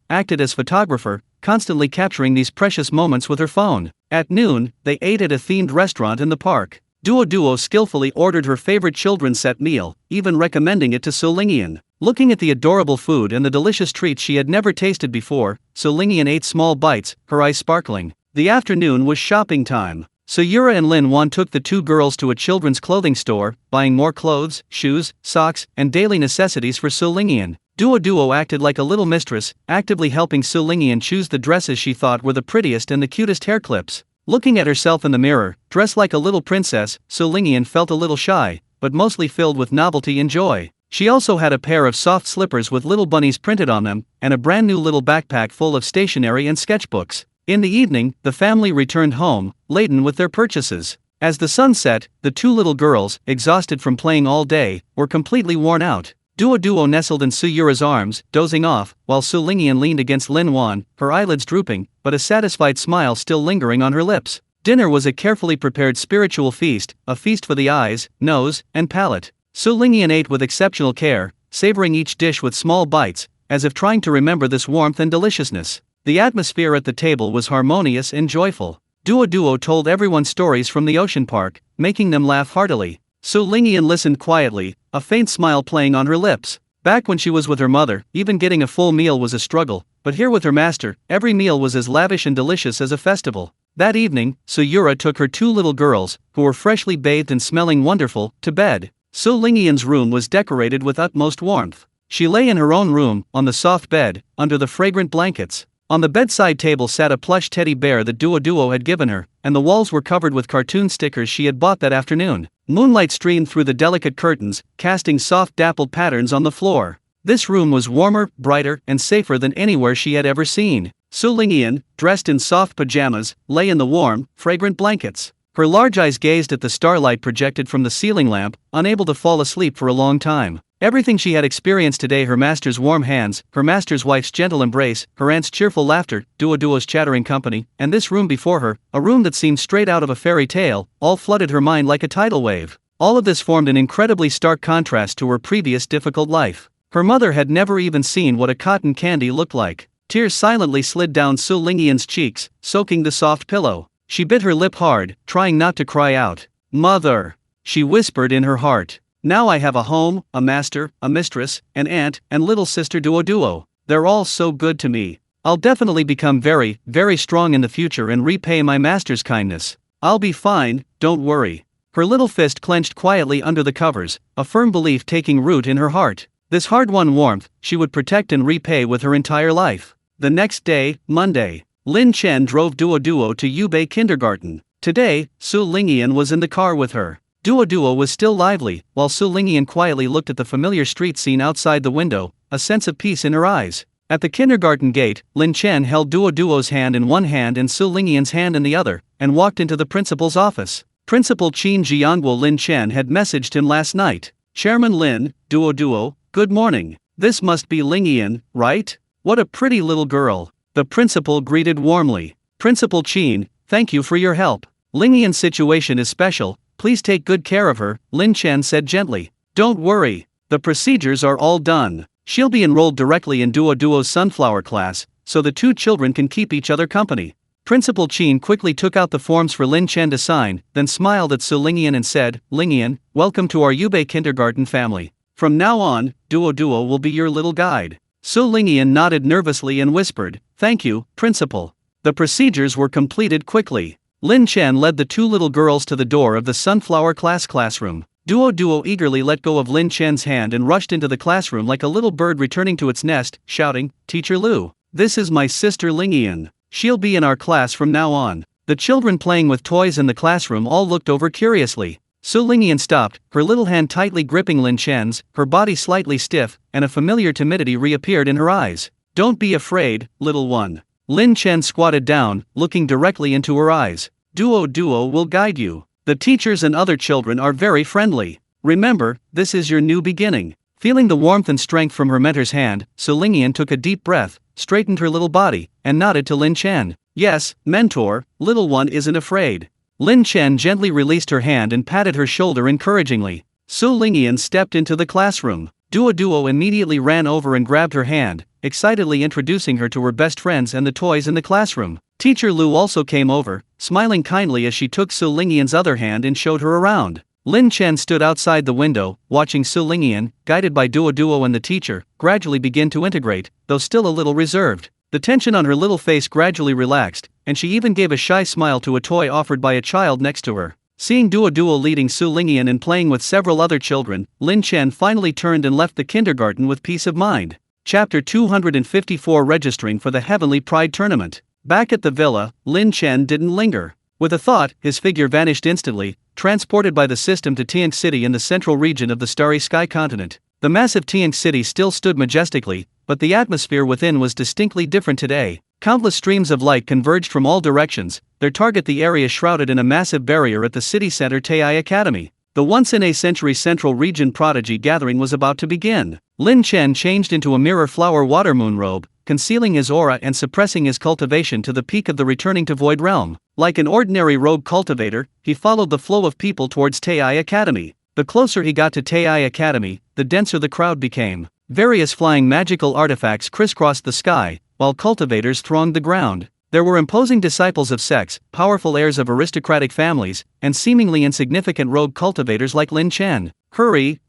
Speaker 1: acted as photographer, constantly capturing these precious moments with her phone. At noon, they ate at a themed restaurant in the park. Duo skillfully ordered her favorite children's set meal, even recommending it to Su Lingian. Looking at the adorable food and the delicious treats she had never tasted before, Su Lingian ate small bites, her eyes sparkling. The afternoon was shopping time. Sayura and Lin Wan took the two girls to a children's clothing store, buying more clothes, shoes, socks, and daily necessities for Su Lingian. Duo acted like a little mistress, actively helping Su Lingian choose the dresses she thought were the prettiest and the cutest hair clips. Looking at herself in the mirror, dressed like a little princess, Su Lingian felt a little shy, but mostly filled with novelty and joy. She also had a pair of soft slippers with little bunnies printed on them, and a brand new little backpack full of stationery and sketchbooks. In the evening, the family returned home, laden with their purchases. As the sun set, the two little girls, exhausted from playing all day, were completely worn out. Duo nestled in Sayura's arms, dozing off, while Su Lingian leaned against Lin Wan, her eyelids drooping, but a satisfied smile still lingering on her lips. Dinner was a carefully prepared spiritual feast, a feast for the eyes, nose, and palate. Su Lingian ate with exceptional care, savoring each dish with small bites, as if trying to remember this warmth and deliciousness. The atmosphere at the table was harmonious and joyful. Duo told everyone stories from the ocean park, making them laugh heartily. Su Lingian listened quietly, a faint smile playing on her lips. Back when she was with her mother, even getting a full meal was a struggle, but here with her master, every meal was as lavish and delicious as a festival. That evening, Sayura took her two little girls, who were freshly bathed and smelling wonderful, to bed. Su Lingian's room was decorated with utmost warmth. She lay in her own room, on the soft bed, under the fragrant blankets. On the bedside table sat a plush teddy bear that Duo had given her, and the walls were covered with cartoon stickers she had bought that afternoon. Moonlight streamed through the delicate curtains, casting soft dappled patterns on the floor. This room was warmer, brighter, and safer than anywhere she had ever seen. Su Lingian, dressed in soft pajamas, lay in the warm, fragrant blankets. Her large eyes gazed at the starlight projected from the ceiling lamp, unable to fall asleep for a long time. Everything she had experienced today, her master's warm hands, her master's wife's gentle embrace, her aunt's cheerful laughter, Duo's chattering company, and this room before her, a room that seemed straight out of a fairy tale, all flooded her mind like a tidal wave. All of this formed an incredibly stark contrast to her previous difficult life. Her mother had never even seen what a cotton candy looked like. Tears silently slid down Su Lingian's cheeks, soaking the soft pillow. She bit her lip hard, trying not to cry out. "Mother," she whispered in her heart. "Now I have a home, a master, a mistress, an aunt, and little sister Duo. They're all so good to me. I'll definitely become very, very strong in the future and repay my master's kindness. I'll be fine, don't worry." Her little fist clenched quietly under the covers, a firm belief taking root in her heart. This hard-won warmth, she would protect and repay with her entire life. The next day, Monday, Lin Chen drove Duo to Yubei Kindergarten. Today, Su Lingian was in the car with her. Duo was still lively, while Su Lingian quietly looked at the familiar street scene outside the window, a sense of peace in her eyes. At the kindergarten gate, Lin Chen held Duo's hand in one hand and Su Lingian's hand in the other, and walked into the principal's office. Principal Qin Jiangguo Lin Chen had messaged him last night. "Chairman Lin, Duo, good morning. This must be Lingian, right? What a pretty little girl." The principal greeted warmly. "Principal Qin, thank you for your help. Lingian's situation is special, please take good care of her," Lin Chen said gently. "Don't worry, the procedures are all done. She'll be enrolled directly in Duo's sunflower class, so the two children can keep each other company." Principal Qin quickly took out the forms for Lin Chen to sign, then smiled at Su Lingian and said, "Lingian, welcome to our Yubei kindergarten family. From now on, Duo will be your little guide." Su Lingian nodded nervously and whispered, "Thank you, Principal." The procedures were completed quickly. Lin Chen led the two little girls to the door of the sunflower classroom. Duo eagerly let go of Lin Chen's hand and rushed into the classroom like a little bird returning to its nest, shouting, "Teacher Lu, this is my sister Lingian. She'll be in our class from now on." The children playing with toys in the classroom all looked over curiously. Su Lingian stopped, her little hand tightly gripping Lin Chen's, her body slightly stiff, and a familiar timidity reappeared in her eyes. "Don't be afraid, little one." Lin Chen squatted down, looking directly into her eyes. Duo will guide you. The teachers and other children are very friendly. Remember, this is your new beginning. Feeling the warmth and strength from her mentor's hand, Su Lingian took a deep breath, straightened her little body, and nodded to Lin Chen. "Yes, mentor, little one isn't afraid." Lin Chen gently released her hand and patted her shoulder encouragingly. Su Lingian stepped into the classroom. Duo immediately ran over and grabbed her hand, excitedly introducing her to her best friends and the toys in the classroom. Teacher Lu also came over, smiling kindly as she took Su Lingian's other hand and showed her around. Lin Chen stood outside the window, watching Su Lingian, guided by Duo and the teacher, gradually begin to integrate, though still a little reserved. The tension on her little face gradually relaxed, and she even gave a shy smile to a toy offered by a child next to her. Seeing Duo leading Su Lingian and playing with several other children, Lin Chen finally turned and left the kindergarten with peace of mind. Chapter 254 Registering for the Heavenly Pride Tournament. Back at the villa, Lin Chen didn't linger. With a thought, his figure vanished instantly, transported by the system to Tianx City in the central region of the Starry Sky continent. The massive Tianx City still stood majestically, but the atmosphere within was distinctly different today. Countless streams of light converged from all directions, their target the area shrouded in a massive barrier at the city center Tai Academy. The once-in-a-century Central Region Prodigy Gathering was about to begin. Lin Chen changed into a mirror flower water moon robe, concealing his aura and suppressing his cultivation to the peak of the returning to Void Realm. Like an ordinary rogue cultivator, he followed the flow of people towards Tai Academy. The closer he got to Tai Academy, the denser the crowd became. Various flying magical artifacts crisscrossed the sky, while cultivators thronged the ground. There were imposing disciples of sects, powerful heirs of aristocratic families, and seemingly insignificant rogue cultivators like Lin Chen. Hurry!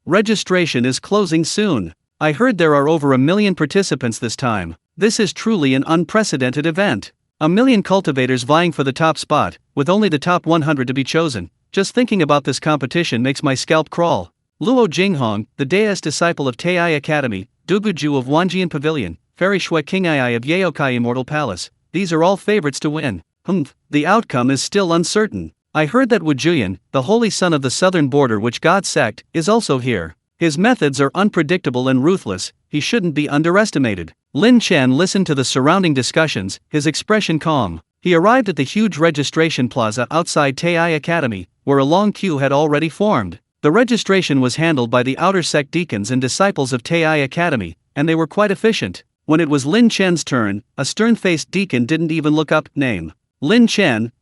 Speaker 1: Registration is closing soon. I heard there are over 1 million participants this time. This is truly an unprecedented event. 1 million cultivators vying for the top spot, with only the top 100 to be chosen. Just thinking about this competition makes my scalp crawl. Luo Jinghong, the Deist disciple of Tai Academy, Duguju of Wanjian Pavilion, Fairy Shui Qing'ai of Yaokai Immortal Palace, these are all favorites to win. The outcome is still uncertain. I heard that Wujuyan, the holy son of the southern border witch god sect, is also here. His methods are unpredictable and ruthless, he shouldn't be underestimated. Lin Chen listened to the surrounding discussions, his expression calm. He arrived at the huge registration plaza outside Tai Academy, where a long queue had already formed. The registration was handled by the outer sect deacons and disciples of Tai Academy, and they were quite efficient. When it was Lin Chen's turn, a stern-faced deacon didn't even look up. Name: Lin Chen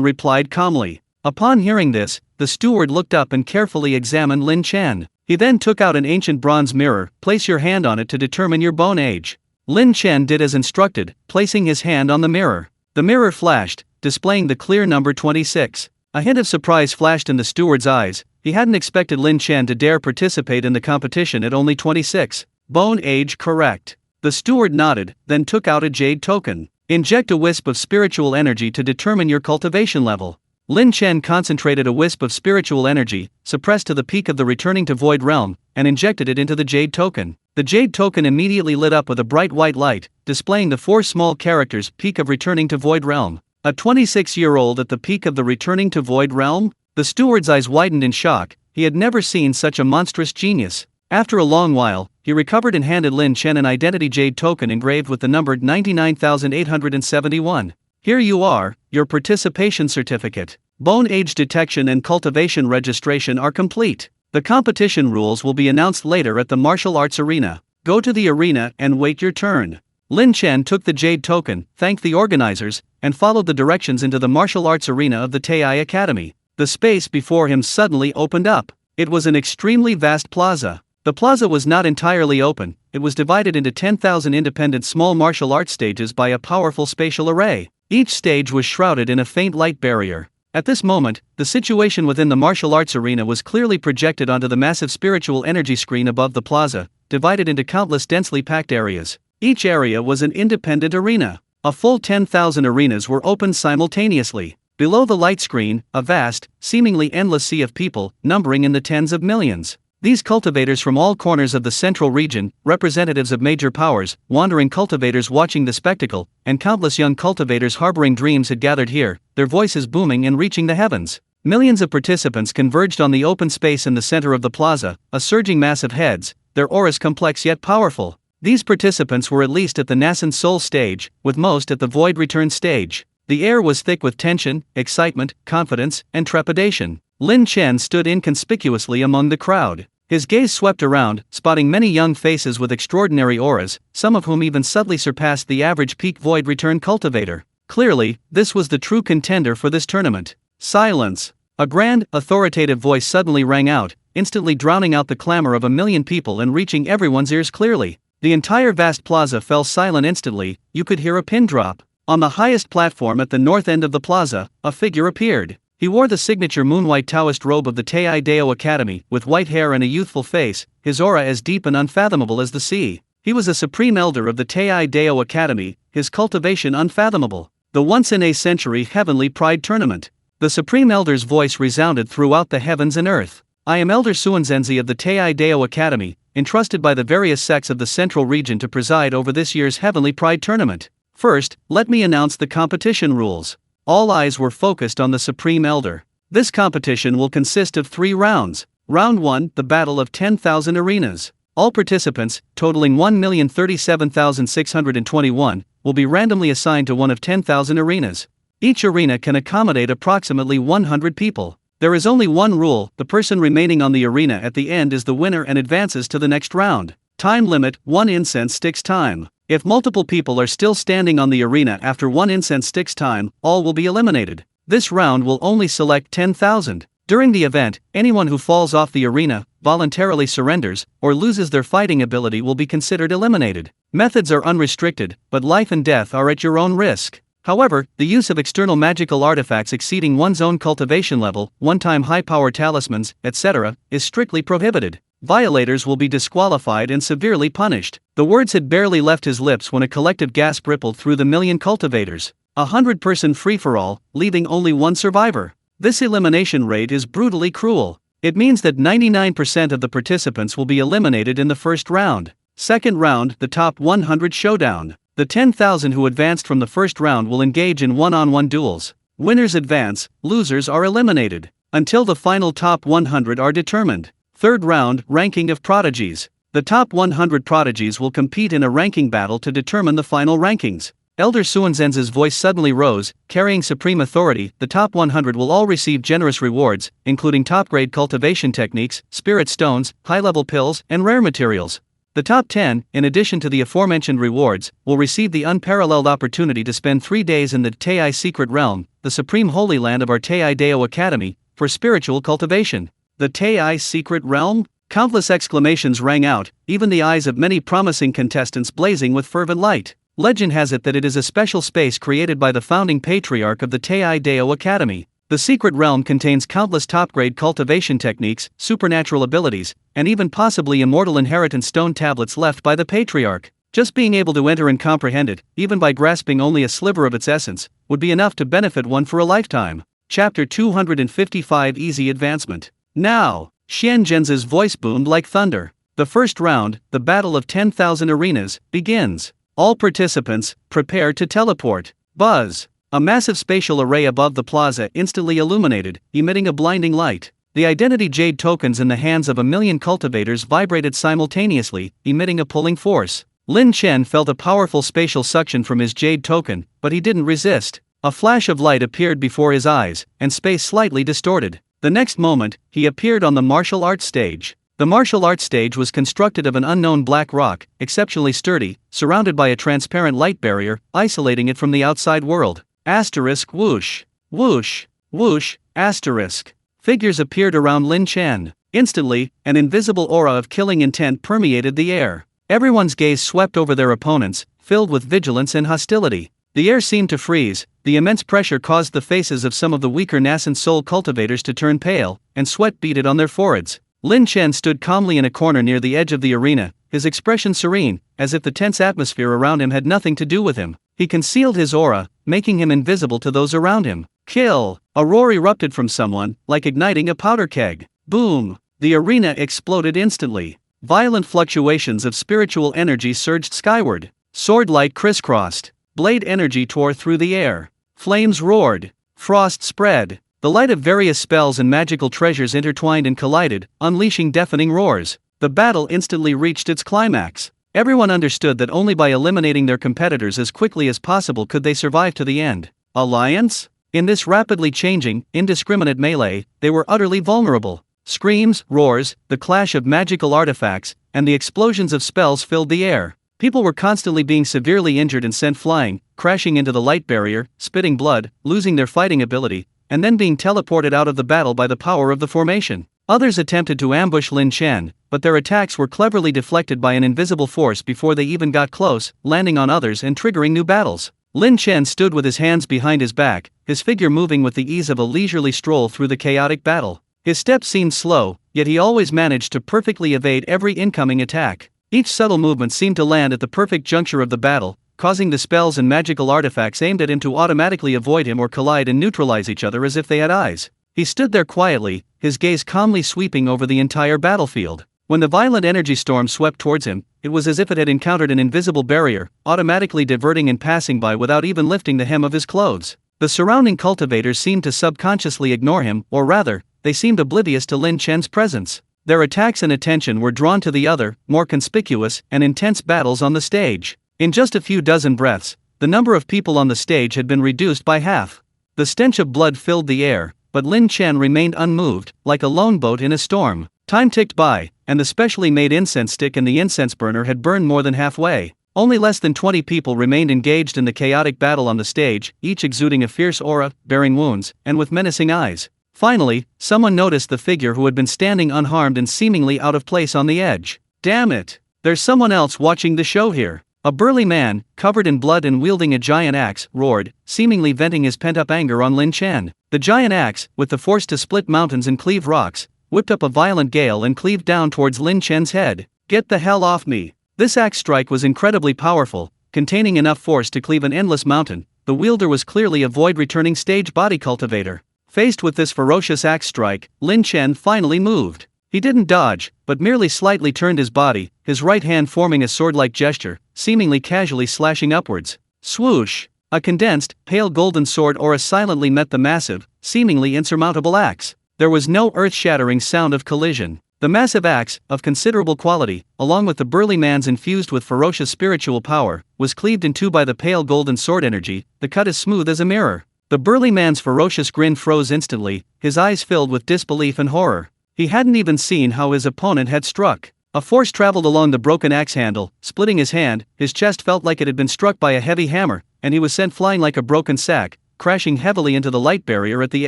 Speaker 1: replied calmly. Upon hearing this, the steward looked up and carefully examined Lin Chen. He then took out an ancient bronze mirror. Place your hand on it to determine your bone age. Lin Chen did as instructed, placing his hand on the mirror. The mirror flashed, displaying the clear number 26. A hint of surprise flashed in the steward's eyes. He hadn't expected Lin Chen to dare participate in the competition at only 26. Bone age correct. The steward nodded, then took out a jade token. Inject a wisp of spiritual energy to determine your cultivation level. Lin Chen concentrated a wisp of spiritual energy, suppressed to the peak of the returning to Void Realm, and injected it into the jade token. The jade token immediately lit up with a bright white light, displaying the 4 small characters peak of returning to Void Realm. A 26-year-old at the peak of the returning to Void Realm? The steward's eyes widened in shock. He had never seen such a monstrous genius. After a long while, he recovered and handed Lin Chen an identity jade token engraved with the number 99,871. Here you are, your participation certificate. Bone age detection and cultivation registration are complete. The competition rules will be announced later at the martial arts arena. Go to the arena and wait your turn. Lin Chen took the jade token, thanked the organizers, and followed the directions into the martial arts arena of the Tai Academy. The space before him suddenly opened up. It was an extremely vast plaza. The plaza was not entirely open, it was divided into 10,000 independent small martial arts stages by a powerful spatial array. Each stage was shrouded in a faint light barrier. At this moment, the situation within the martial arts arena was clearly projected onto the massive spiritual energy screen above the plaza, divided into countless densely packed areas. Each area was an independent arena. A full 10,000 arenas were opened simultaneously. Below the light screen, a vast, seemingly endless sea of people, numbering in the tens of millions. These cultivators from all corners of the central region, representatives of major powers, wandering cultivators watching the spectacle, and countless young cultivators harboring dreams had gathered here, their voices booming and reaching the heavens. Millions of participants converged on the open space in the center of the plaza, a surging mass of heads, their auras complex yet powerful. These participants were at least at the nascent soul stage, with most at the void return stage. The air was thick with tension, excitement, confidence, and trepidation. Lin Chen stood inconspicuously among the crowd. His gaze swept around, spotting many young faces with extraordinary auras, some of whom even subtly surpassed the average peak void return cultivator. Clearly, this was the true contender for this tournament. Silence! A grand, authoritative voice suddenly rang out, instantly drowning out the clamor of a million people and reaching everyone's ears clearly. The entire vast plaza fell silent instantly. You could hear a pin drop. On the highest platform at the north end of the plaza, a figure appeared. He wore the signature moonwhite Taoist robe of the Taizhao Academy, with white hair and a youthful face, his aura as deep and unfathomable as the sea. He was a supreme elder of the Taizhao Academy, his cultivation unfathomable. The once-in-a-century Heavenly Pride Tournament. The Supreme Elder's voice resounded throughout the heavens and earth. I am Elder Suanzenzi of the Taizhao Academy, entrusted by the various sects of the Central Region to preside over this year's Heavenly Pride Tournament. First, let me announce the competition rules. All eyes were focused on the Supreme Elder. This competition will consist of 3 rounds. Round 1, the Battle of 10,000 Arenas. All participants, totaling 1,037,621, will be randomly assigned to one of 10,000 arenas. Each arena can accommodate approximately 100 people. There is only one rule: the person remaining on the arena at the end is the winner and advances to the next round. Time limit: 1 incense sticks time. If multiple people are still standing on the arena after 1 incense sticks time, all will be eliminated. This round will only select 10,000. During the event, anyone who falls off the arena, voluntarily surrenders, or loses their fighting ability will be considered eliminated. Methods are unrestricted, but life and death are at your own risk. However, the use of external magical artifacts exceeding one's own cultivation level, one-time high-power talismans, etc., is strictly prohibited. Violators will be disqualified and severely punished. The words had barely left his lips when a collective gasp rippled through the million cultivators. 100-person free-for-all, leaving only one survivor. This elimination rate is brutally cruel. It means that 99% of the participants will be eliminated in the first round. Second round, the top 100 showdown. The 10,000 who advanced from the first round will engage in one-on-one duels. Winners advance, losers are eliminated, until the final top 100 are determined. Third round, ranking of prodigies. The top 100 prodigies will compete in a ranking battle to determine the final rankings. Elder Suanzen's voice suddenly rose, carrying supreme authority. The top 100 will all receive generous rewards, including top-grade cultivation techniques, spirit stones, high-level pills, and rare materials. The top 10, in addition to the aforementioned rewards, will receive the unparalleled opportunity to spend 3 days in the Tei Secret Realm, the supreme holy land of our Taizhao Academy, for spiritual cultivation. The Tei Secret Realm? Countless exclamations rang out, even the eyes of many promising contestants blazing with fervent light. Legend has it that it is a special space created by the founding patriarch of the Taizhao Academy. The secret realm contains countless top-grade cultivation techniques, supernatural abilities, and even possibly immortal inheritance stone tablets left by the patriarch. Just being able to enter and comprehend it, even by grasping only a sliver of its essence, would be enough to benefit one for a lifetime. Chapter 255: Easy Advancement. Now, Xian Zhen's voice boomed like thunder. The first round, the Battle of 10,000 Arenas, begins. All participants, prepare to teleport. Buzz. A massive spatial array above the plaza instantly illuminated, emitting a blinding light. The identity jade tokens in the hands of a million cultivators vibrated simultaneously, emitting a pulling force. Lin Chen felt a powerful spatial suction from his jade token, but he didn't resist. A flash of light appeared before his eyes, and space slightly distorted. The next moment, he appeared on the martial arts stage. The martial arts stage was constructed of an unknown black rock, exceptionally sturdy, surrounded by a transparent light barrier, isolating it from the outside world. Asterisk whoosh. Whoosh. Whoosh. Asterisk. Figures appeared around Lin Chen. Instantly, an invisible aura of killing intent permeated the air. Everyone's gaze swept over their opponents, filled with vigilance and hostility. The air seemed to freeze. The immense pressure caused the faces of some of the weaker nascent soul cultivators to turn pale, and sweat beaded on their foreheads. Lin Chen stood calmly in a corner near the edge of the arena, his expression serene, as if the tense atmosphere around him had nothing to do with him. He concealed his aura, making him invisible to those around him. Kill! A roar erupted from someone, like igniting a powder keg. Boom! The arena exploded instantly. Violent fluctuations of spiritual energy surged skyward. Sword light crisscrossed. Blade energy tore through the air. Flames roared. Frost spread. The light of various spells and magical treasures intertwined and collided, unleashing deafening roars. The battle instantly reached its climax. Everyone understood that only by eliminating their competitors as quickly as possible could they survive to the end. Alliance? In this rapidly changing, indiscriminate melee, they were utterly vulnerable. Screams, roars, the clash of magical artifacts, and the explosions of spells filled the air. People were constantly being severely injured and sent flying, crashing into the light barrier, spitting blood, losing their fighting ability, and then being teleported out of the battle by the power of the formation. Others attempted to ambush Lin Chen, but their attacks were cleverly deflected by an invisible force before they even got close, landing on others and triggering new battles. Lin Chen stood with his hands behind his back, his figure moving with the ease of a leisurely stroll through the chaotic battle. His steps seemed slow, yet he always managed to perfectly evade every incoming attack. Each subtle movement seemed to land at the perfect juncture of the battle, causing the spells and magical artifacts aimed at him to automatically avoid him or collide and neutralize each other as if they had eyes. He stood there quietly, his gaze calmly sweeping over the entire battlefield. When the violent energy storm swept towards him, it was as if it had encountered an invisible barrier, automatically diverting and passing by without even lifting the hem of his clothes. The surrounding cultivators seemed to subconsciously ignore him, or rather, they seemed oblivious to Lin Chen's presence. Their attacks and attention were drawn to the other, more conspicuous, and intense battles on the stage. In just a few dozen breaths, the number of people on the stage had been reduced by half. The stench of blood filled the air, but Lin Chen remained unmoved, like a lone boat in a storm. Time ticked by, and the specially made incense stick and the incense burner had burned more than halfway. Only less than 20 people remained engaged in the chaotic battle on the stage, each exuding a fierce aura, bearing wounds, and with menacing eyes. Finally, someone noticed the figure who had been standing unharmed and seemingly out of place on the edge. Damn it! There's someone else watching the show here. A burly man, covered in blood and wielding a giant axe, roared, seemingly venting his pent-up anger on Lin Chen. The giant axe, with the force to split mountains and cleave rocks, whipped up a violent gale and cleaved down towards Lin Chen's head. Get the hell off me! This axe strike was incredibly powerful, containing enough force to cleave an endless mountain. The wielder was clearly a void-returning stage body cultivator. Faced with this ferocious axe strike, Lin Chen finally moved. He didn't dodge, but merely slightly turned his body, his right hand forming a sword-like gesture, seemingly casually slashing upwards. Swoosh! A condensed, pale golden sword aura silently met the massive, seemingly insurmountable axe. There was no earth-shattering sound of collision. The massive axe, of considerable quality, along with the burly man's infused with ferocious spiritual power, was cleaved in two by the pale golden sword energy. The cut as smooth as a mirror. The burly man's ferocious grin froze instantly, his eyes filled with disbelief and horror. He hadn't even seen how his opponent had struck. A force traveled along the broken axe handle, splitting his hand. His chest felt like it had been struck by a heavy hammer, and he was sent flying like a broken sack, crashing heavily into the light barrier at the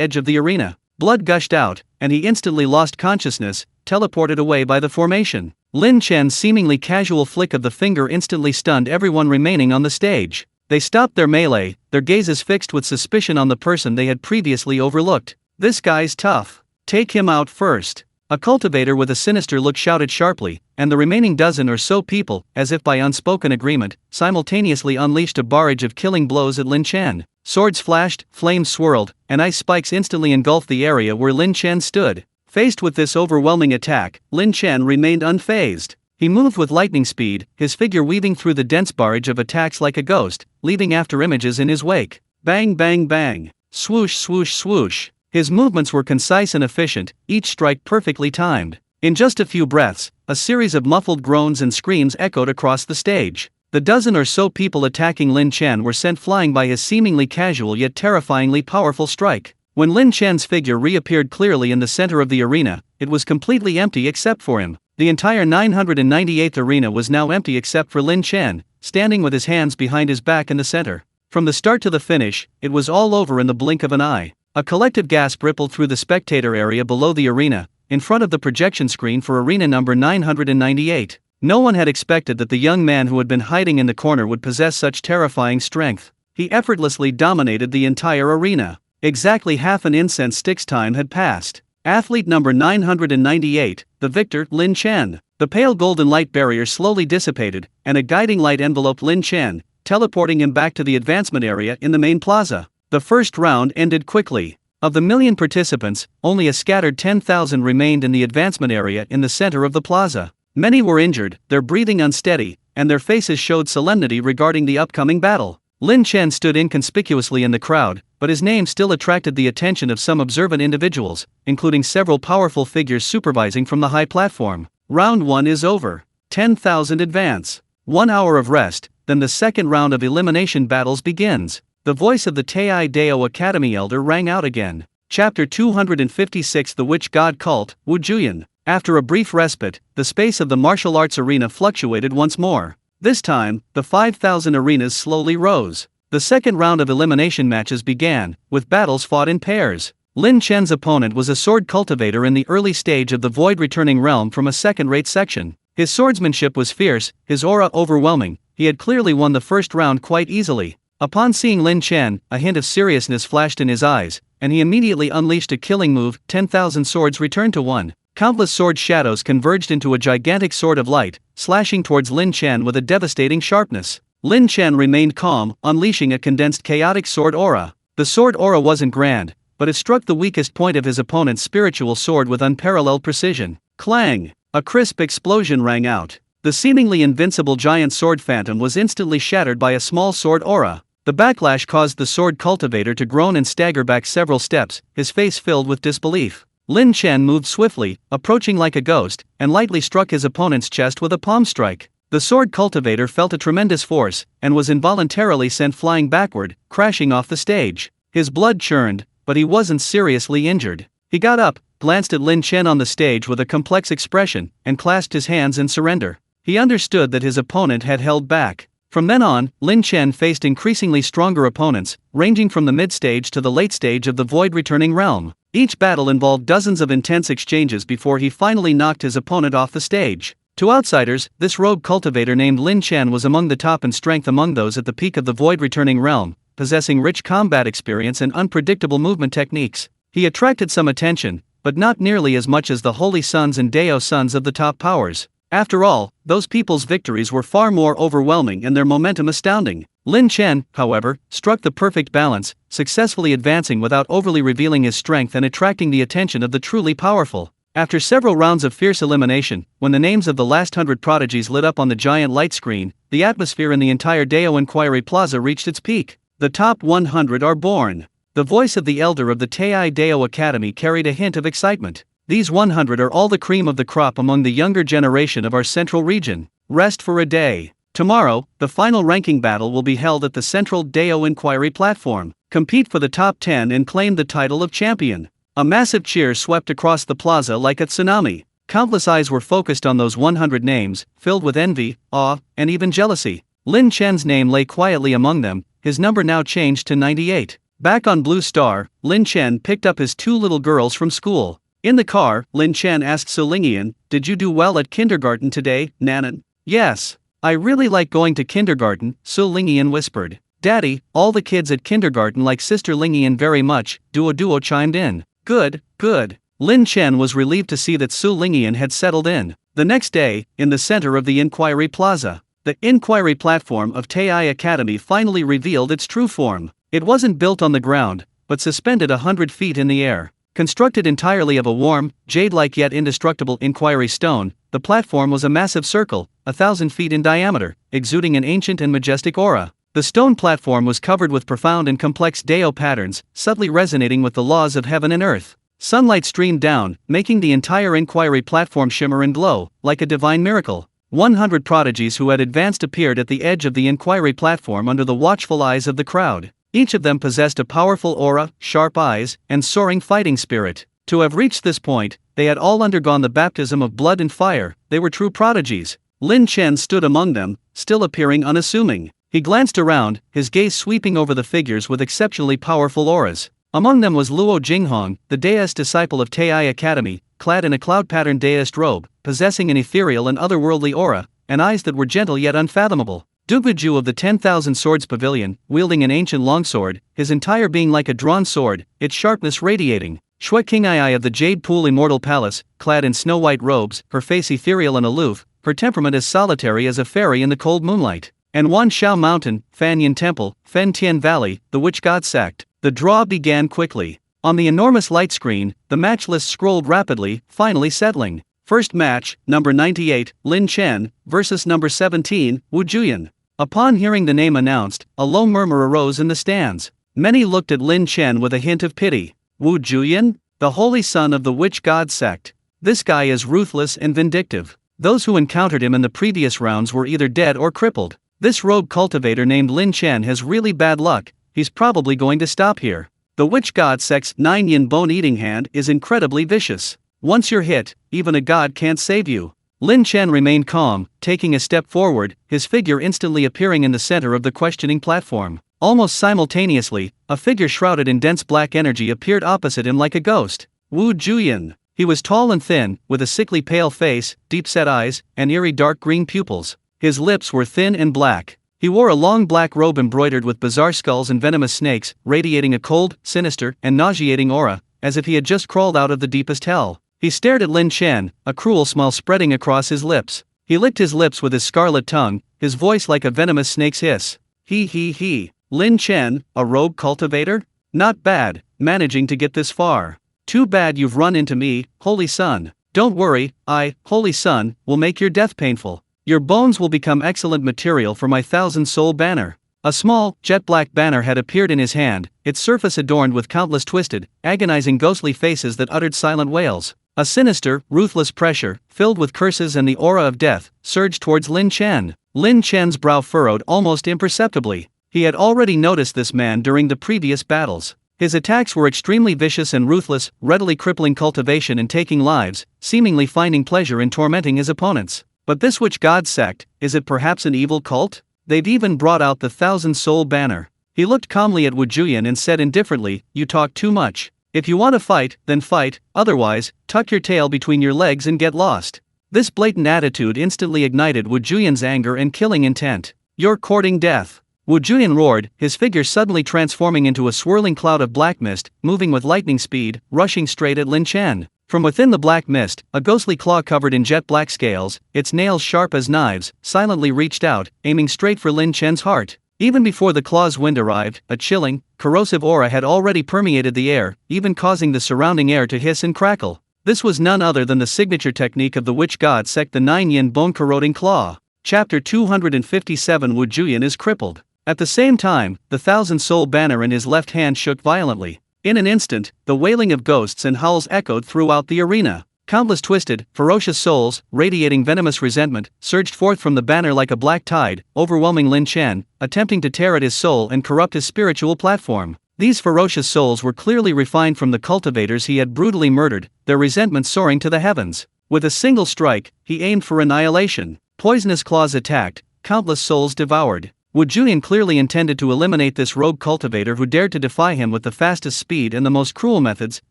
Speaker 1: edge of the arena. Blood gushed out, and he instantly lost consciousness, teleported away by the formation. Lin Chen's seemingly casual flick of the finger instantly stunned everyone remaining on the stage. They stopped their melee, their gazes fixed with suspicion on the person they had previously overlooked. This guy's tough. Take him out first. A cultivator with a sinister look shouted sharply, and the remaining dozen or so people, as if by unspoken agreement, simultaneously unleashed a barrage of killing blows at Lin Chen. Swords flashed, flames swirled, and ice spikes instantly engulfed the area where Lin Chen stood. Faced with this overwhelming attack, Lin Chen remained unfazed. He moved with lightning speed, his figure weaving through the dense barrage of attacks like a ghost, leaving after images in his wake. Bang bang bang. Swoosh swoosh swoosh. His movements were concise and efficient, each strike perfectly timed. In just a few breaths, a series of muffled groans and screams echoed across the stage. The dozen or so people attacking Lin Chen were sent flying by his seemingly casual yet terrifyingly powerful strike. When Lin Chen's figure reappeared clearly in the center of the arena, it was completely empty except for him. The entire 998th arena was now empty except for Lin Chen, standing with his hands behind his back in the center. From the start to the finish, it was all over in the blink of an eye. A collective gasp rippled through the spectator area below the arena, in front of the projection screen for arena number 998. No one had expected that the young man who had been hiding in the corner would possess such terrifying strength. He effortlessly dominated the entire arena. Exactly half an incense stick's time had passed. Athlete number 998, the victor, Lin Chen. The pale golden light barrier slowly dissipated, and a guiding light enveloped Lin Chen, teleporting him back to the advancement area in the main plaza. The first round ended quickly. Of the million participants, only a scattered 10,000 remained in the advancement area in the center of the plaza. Many were injured, their breathing unsteady, and their faces showed solemnity regarding the upcoming battle. Lin Chen stood inconspicuously in the crowd, but his name still attracted the attention of some observant individuals, including several powerful figures supervising from the high platform. Round 1 is over. 10,000 advance. 1 hour of rest, then the second round of elimination battles begins. The voice of the Tai Dao Academy elder rang out again. Chapter 256 The Witch God Cult, Wu Juyan. After a brief respite, the space of the martial arts arena fluctuated once more. This time, the 5,000 arenas slowly rose. The second round of elimination matches began, with battles fought in pairs. Lin Chen's opponent was a sword cultivator in the early stage of the void returning realm from a second-rate section. His swordsmanship was fierce, his aura overwhelming. He had clearly won the first round quite easily. Upon seeing Lin Chen, a hint of seriousness flashed in his eyes, and he immediately unleashed a killing move. 10,000 swords returned to 1. Countless sword shadows converged into a gigantic sword of light, slashing towards Lin Chen with a devastating sharpness. Lin Chen remained calm, unleashing a condensed chaotic sword aura. The sword aura wasn't grand, but it struck the weakest point of his opponent's spiritual sword with unparalleled precision. Clang! A crisp explosion rang out. The seemingly invincible giant sword phantom was instantly shattered by a small sword aura. The backlash caused the sword cultivator to groan and stagger back several steps, his face filled with disbelief. Lin Chen moved swiftly, approaching like a ghost, and lightly struck his opponent's chest with a palm strike. The sword cultivator felt a tremendous force, and was involuntarily sent flying backward, crashing off the stage. His blood churned, but he wasn't seriously injured. He got up, glanced at Lin Chen on the stage with a complex expression, and clasped his hands in surrender. He understood that his opponent had held back. From then on, Lin Chen faced increasingly stronger opponents, ranging from the mid-stage to the late stage of the void-returning realm. Each battle involved dozens of intense exchanges before he finally knocked his opponent off the stage. To outsiders, this rogue cultivator named Lin Chen was among the top in strength among those at the peak of the void-returning realm, possessing rich combat experience and unpredictable movement techniques. He attracted some attention, but not nearly as much as the holy sons and Dao sons of the top powers. After all, those people's victories were far more overwhelming and their momentum astounding. Lin Chen, however, struck the perfect balance, successfully advancing without overly revealing his strength and attracting the attention of the truly powerful. After several rounds of fierce elimination, when the names of the last 100 prodigies lit up on the giant light screen, the atmosphere in the entire Dao Inquiry Plaza reached its peak. The top 100 are born. The voice of the elder of the Tai Dao Academy carried a hint of excitement. These 100 are all the cream of the crop among the younger generation of our central region. Rest for a day. Tomorrow, the final ranking battle will be held at the central Dao Inquiry platform. Compete for the top 10 and claim the title of champion. A massive cheer swept across the plaza like a tsunami. Countless eyes were focused on those 100 names, filled with envy, awe, and even jealousy. Lin Chen's name lay quietly among them, his number now changed to 98. Back on Blue Star, Lin Chen picked up his 2 little girls from school. In the car, Lin Chen asked Su Lingian, "Did you do well at kindergarten today, Nanan?" "Yes. I really like going to kindergarten," Su Lingian whispered. "Daddy, all the kids at kindergarten like Sister Lingian very much," Duo chimed in. Good, good. Lin Chen was relieved to see that Su Lingian had settled in. The next day, in the center of the Inquiry Plaza, the Inquiry platform of Tai Academy finally revealed its true form. It wasn't built on the ground, but suspended 100 feet in the air. Constructed entirely of a warm, jade-like yet indestructible inquiry stone, the platform was a massive circle, 1,000 feet in diameter, exuding an ancient and majestic aura. The stone platform was covered with profound and complex Dao patterns, subtly resonating with the laws of heaven and earth. Sunlight streamed down, making the entire inquiry platform shimmer and glow, like a divine miracle. 100 prodigies who had advanced appeared at the edge of the inquiry platform under the watchful eyes of the crowd. Each of them possessed a powerful aura, sharp eyes, and soaring fighting spirit. To have reached this point, they had all undergone the baptism of blood and fire. They were true prodigies. Lin Chen stood among them, still appearing unassuming. He glanced around, his gaze sweeping over the figures with exceptionally powerful auras. Among them was Luo Jinghong, the Daoist disciple of Tai Academy, clad in a cloud-patterned Daoist robe, possessing an ethereal and otherworldly aura, and eyes that were gentle yet unfathomable. Duguju of the 10,000 Swords Pavilion, wielding an ancient longsword, his entire being like a drawn sword, its sharpness radiating. Shui Qing'ai of the Jade Pool Immortal Palace, clad in snow-white robes, her face ethereal and aloof, her temperament as solitary as a fairy in the cold moonlight. and Wanshao Mountain, Fanyan Temple, Fentian Valley, the Witch God Sect. The draw began quickly. On the enormous light screen, the match list scrolled rapidly, finally settling. First match, number 98, Lin Chen, versus number 17, Wu Juyan. Upon hearing the name announced, a low murmur arose in the stands. Many looked at Lin Chen with a hint of pity. Wu Juyan? The holy son of the Witch God Sect. This guy is ruthless and vindictive. Those who encountered him in the previous rounds were either dead or crippled. This rogue cultivator named Lin Chen has really bad luck. He's probably going to stop here. The Witch God Sect's 9-yin bone-eating hand is incredibly vicious. Once you're hit, even a god can't save you. Lin Chen remained calm, taking a step forward, his figure instantly appearing in the center of the questioning platform. Almost simultaneously, a figure shrouded in dense black energy appeared opposite him like a ghost. Wu Juyan. He was tall and thin, with a sickly pale face, deep-set eyes, and eerie dark green pupils. His lips were thin and black. He wore a long black robe embroidered with bizarre skulls and venomous snakes, radiating a cold, sinister, and nauseating aura, as if he had just crawled out of the deepest hell. He stared at Lin Chen, a cruel smile spreading across his lips. He licked his lips with his scarlet tongue, his voice like a venomous snake's hiss. He. Lin Chen, a rogue cultivator? Not bad, managing to get this far. Too bad you've run into me, Holy Son. Don't worry, I, Holy Son, will make your death painful. Your bones will become excellent material for my 1,000-soul banner. A small, jet-black banner had appeared in his hand, its surface adorned with countless twisted, agonizing ghostly faces that uttered silent wails. A sinister, ruthless pressure, filled with curses and the aura of death, surged towards Lin Chen. Lin Chen's brow furrowed almost imperceptibly. He had already noticed this man during the previous battles. His attacks were extremely vicious and ruthless, readily crippling cultivation and taking lives, seemingly finding pleasure in tormenting his opponents. But this Witch God Sect, is it perhaps an evil cult? They've even brought out the 1,000-soul banner. He looked calmly at Wu Juyan and said indifferently, "You talk too much. If you want to fight, then fight, otherwise, tuck your tail between your legs and get lost." This blatant attitude instantly ignited Wu Juyan's anger and killing intent. "You're courting death." Wu Juyan roared, his figure suddenly transforming into a swirling cloud of black mist, moving with lightning speed, rushing straight at Lin Chen. From within the black mist, a ghostly claw covered in jet-black scales, its nails sharp as knives, silently reached out, aiming straight for Lin Chen's heart. Even before the claw's wind arrived, a chilling, corrosive aura had already permeated the air, even causing the surrounding air to hiss and crackle. This was none other than the signature technique of the Witch God Sect, the 9-yin bone-corroding claw. Chapter 257. Wu Juyan is crippled. At the same time, the 1,000-soul banner in his left hand shook violently. In an instant, the wailing of ghosts and howls echoed throughout the arena. Countless twisted, ferocious souls, radiating venomous resentment, surged forth from the banner like a black tide, overwhelming Lin Chen, attempting to tear at his soul and corrupt his spiritual platform. These ferocious souls were clearly refined from the cultivators he had brutally murdered, their resentment soaring to the heavens. With a single strike, he aimed for annihilation. Poisonous claws attacked, countless souls devoured. Wu Juyan clearly intended to eliminate this rogue cultivator who dared to defy him with the fastest speed and the most cruel methods,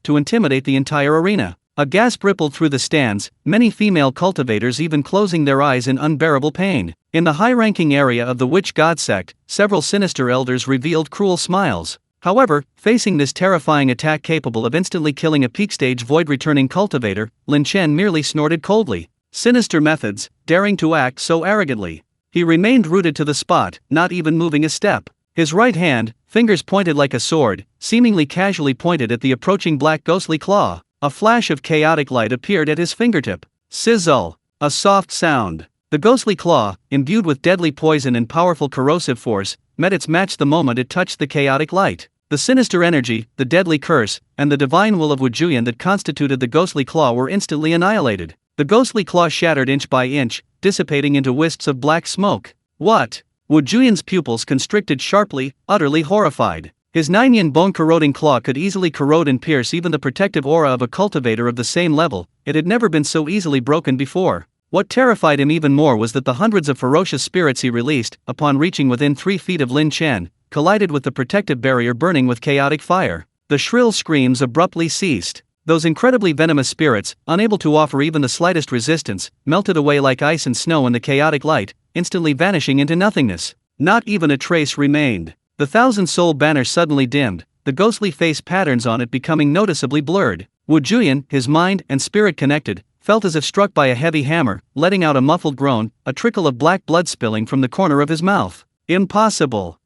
Speaker 1: to intimidate the entire arena. A gasp rippled through the stands, many female cultivators even closing their eyes in unbearable pain. In the high-ranking area of the Witch God Sect, several sinister elders revealed cruel smiles. However, facing this terrifying attack capable of instantly killing a peak-stage void-returning cultivator, Lin Chen merely snorted coldly. Sinister methods, daring to act so arrogantly. He remained rooted to the spot, not even moving a step. His right hand, fingers pointed like a sword, seemingly casually pointed at the approaching black ghostly claw. A flash of chaotic light appeared at his fingertip. Sizzle! A soft sound. The ghostly claw, imbued with deadly poison and powerful corrosive force, met its match the moment it touched the chaotic light. The sinister energy, the deadly curse, and the divine will of Wu Juyan that constituted the ghostly claw were instantly annihilated. The ghostly claw shattered inch by inch, dissipating into wisps of black smoke. What? Wu Juyan's pupils constricted sharply, utterly horrified. His 9-yin bone-corroding claw could easily corrode and pierce even the protective aura of a cultivator of the same level. It had never been so easily broken before. What terrified him even more was that the hundreds of ferocious spirits he released, upon reaching within 3 feet of Lin Chen, collided with the protective barrier burning with chaotic fire. The shrill screams abruptly ceased. Those incredibly venomous spirits, unable to offer even the slightest resistance, melted away like ice and snow in the chaotic light, instantly vanishing into nothingness. Not even a trace remained. The 1,000-soul banner suddenly dimmed, the ghostly face patterns on it becoming noticeably blurred. Wu Juyan, his mind and spirit connected, felt as if struck by a heavy hammer, letting out a muffled groan, a trickle of black blood spilling from the corner of his mouth. Impossible.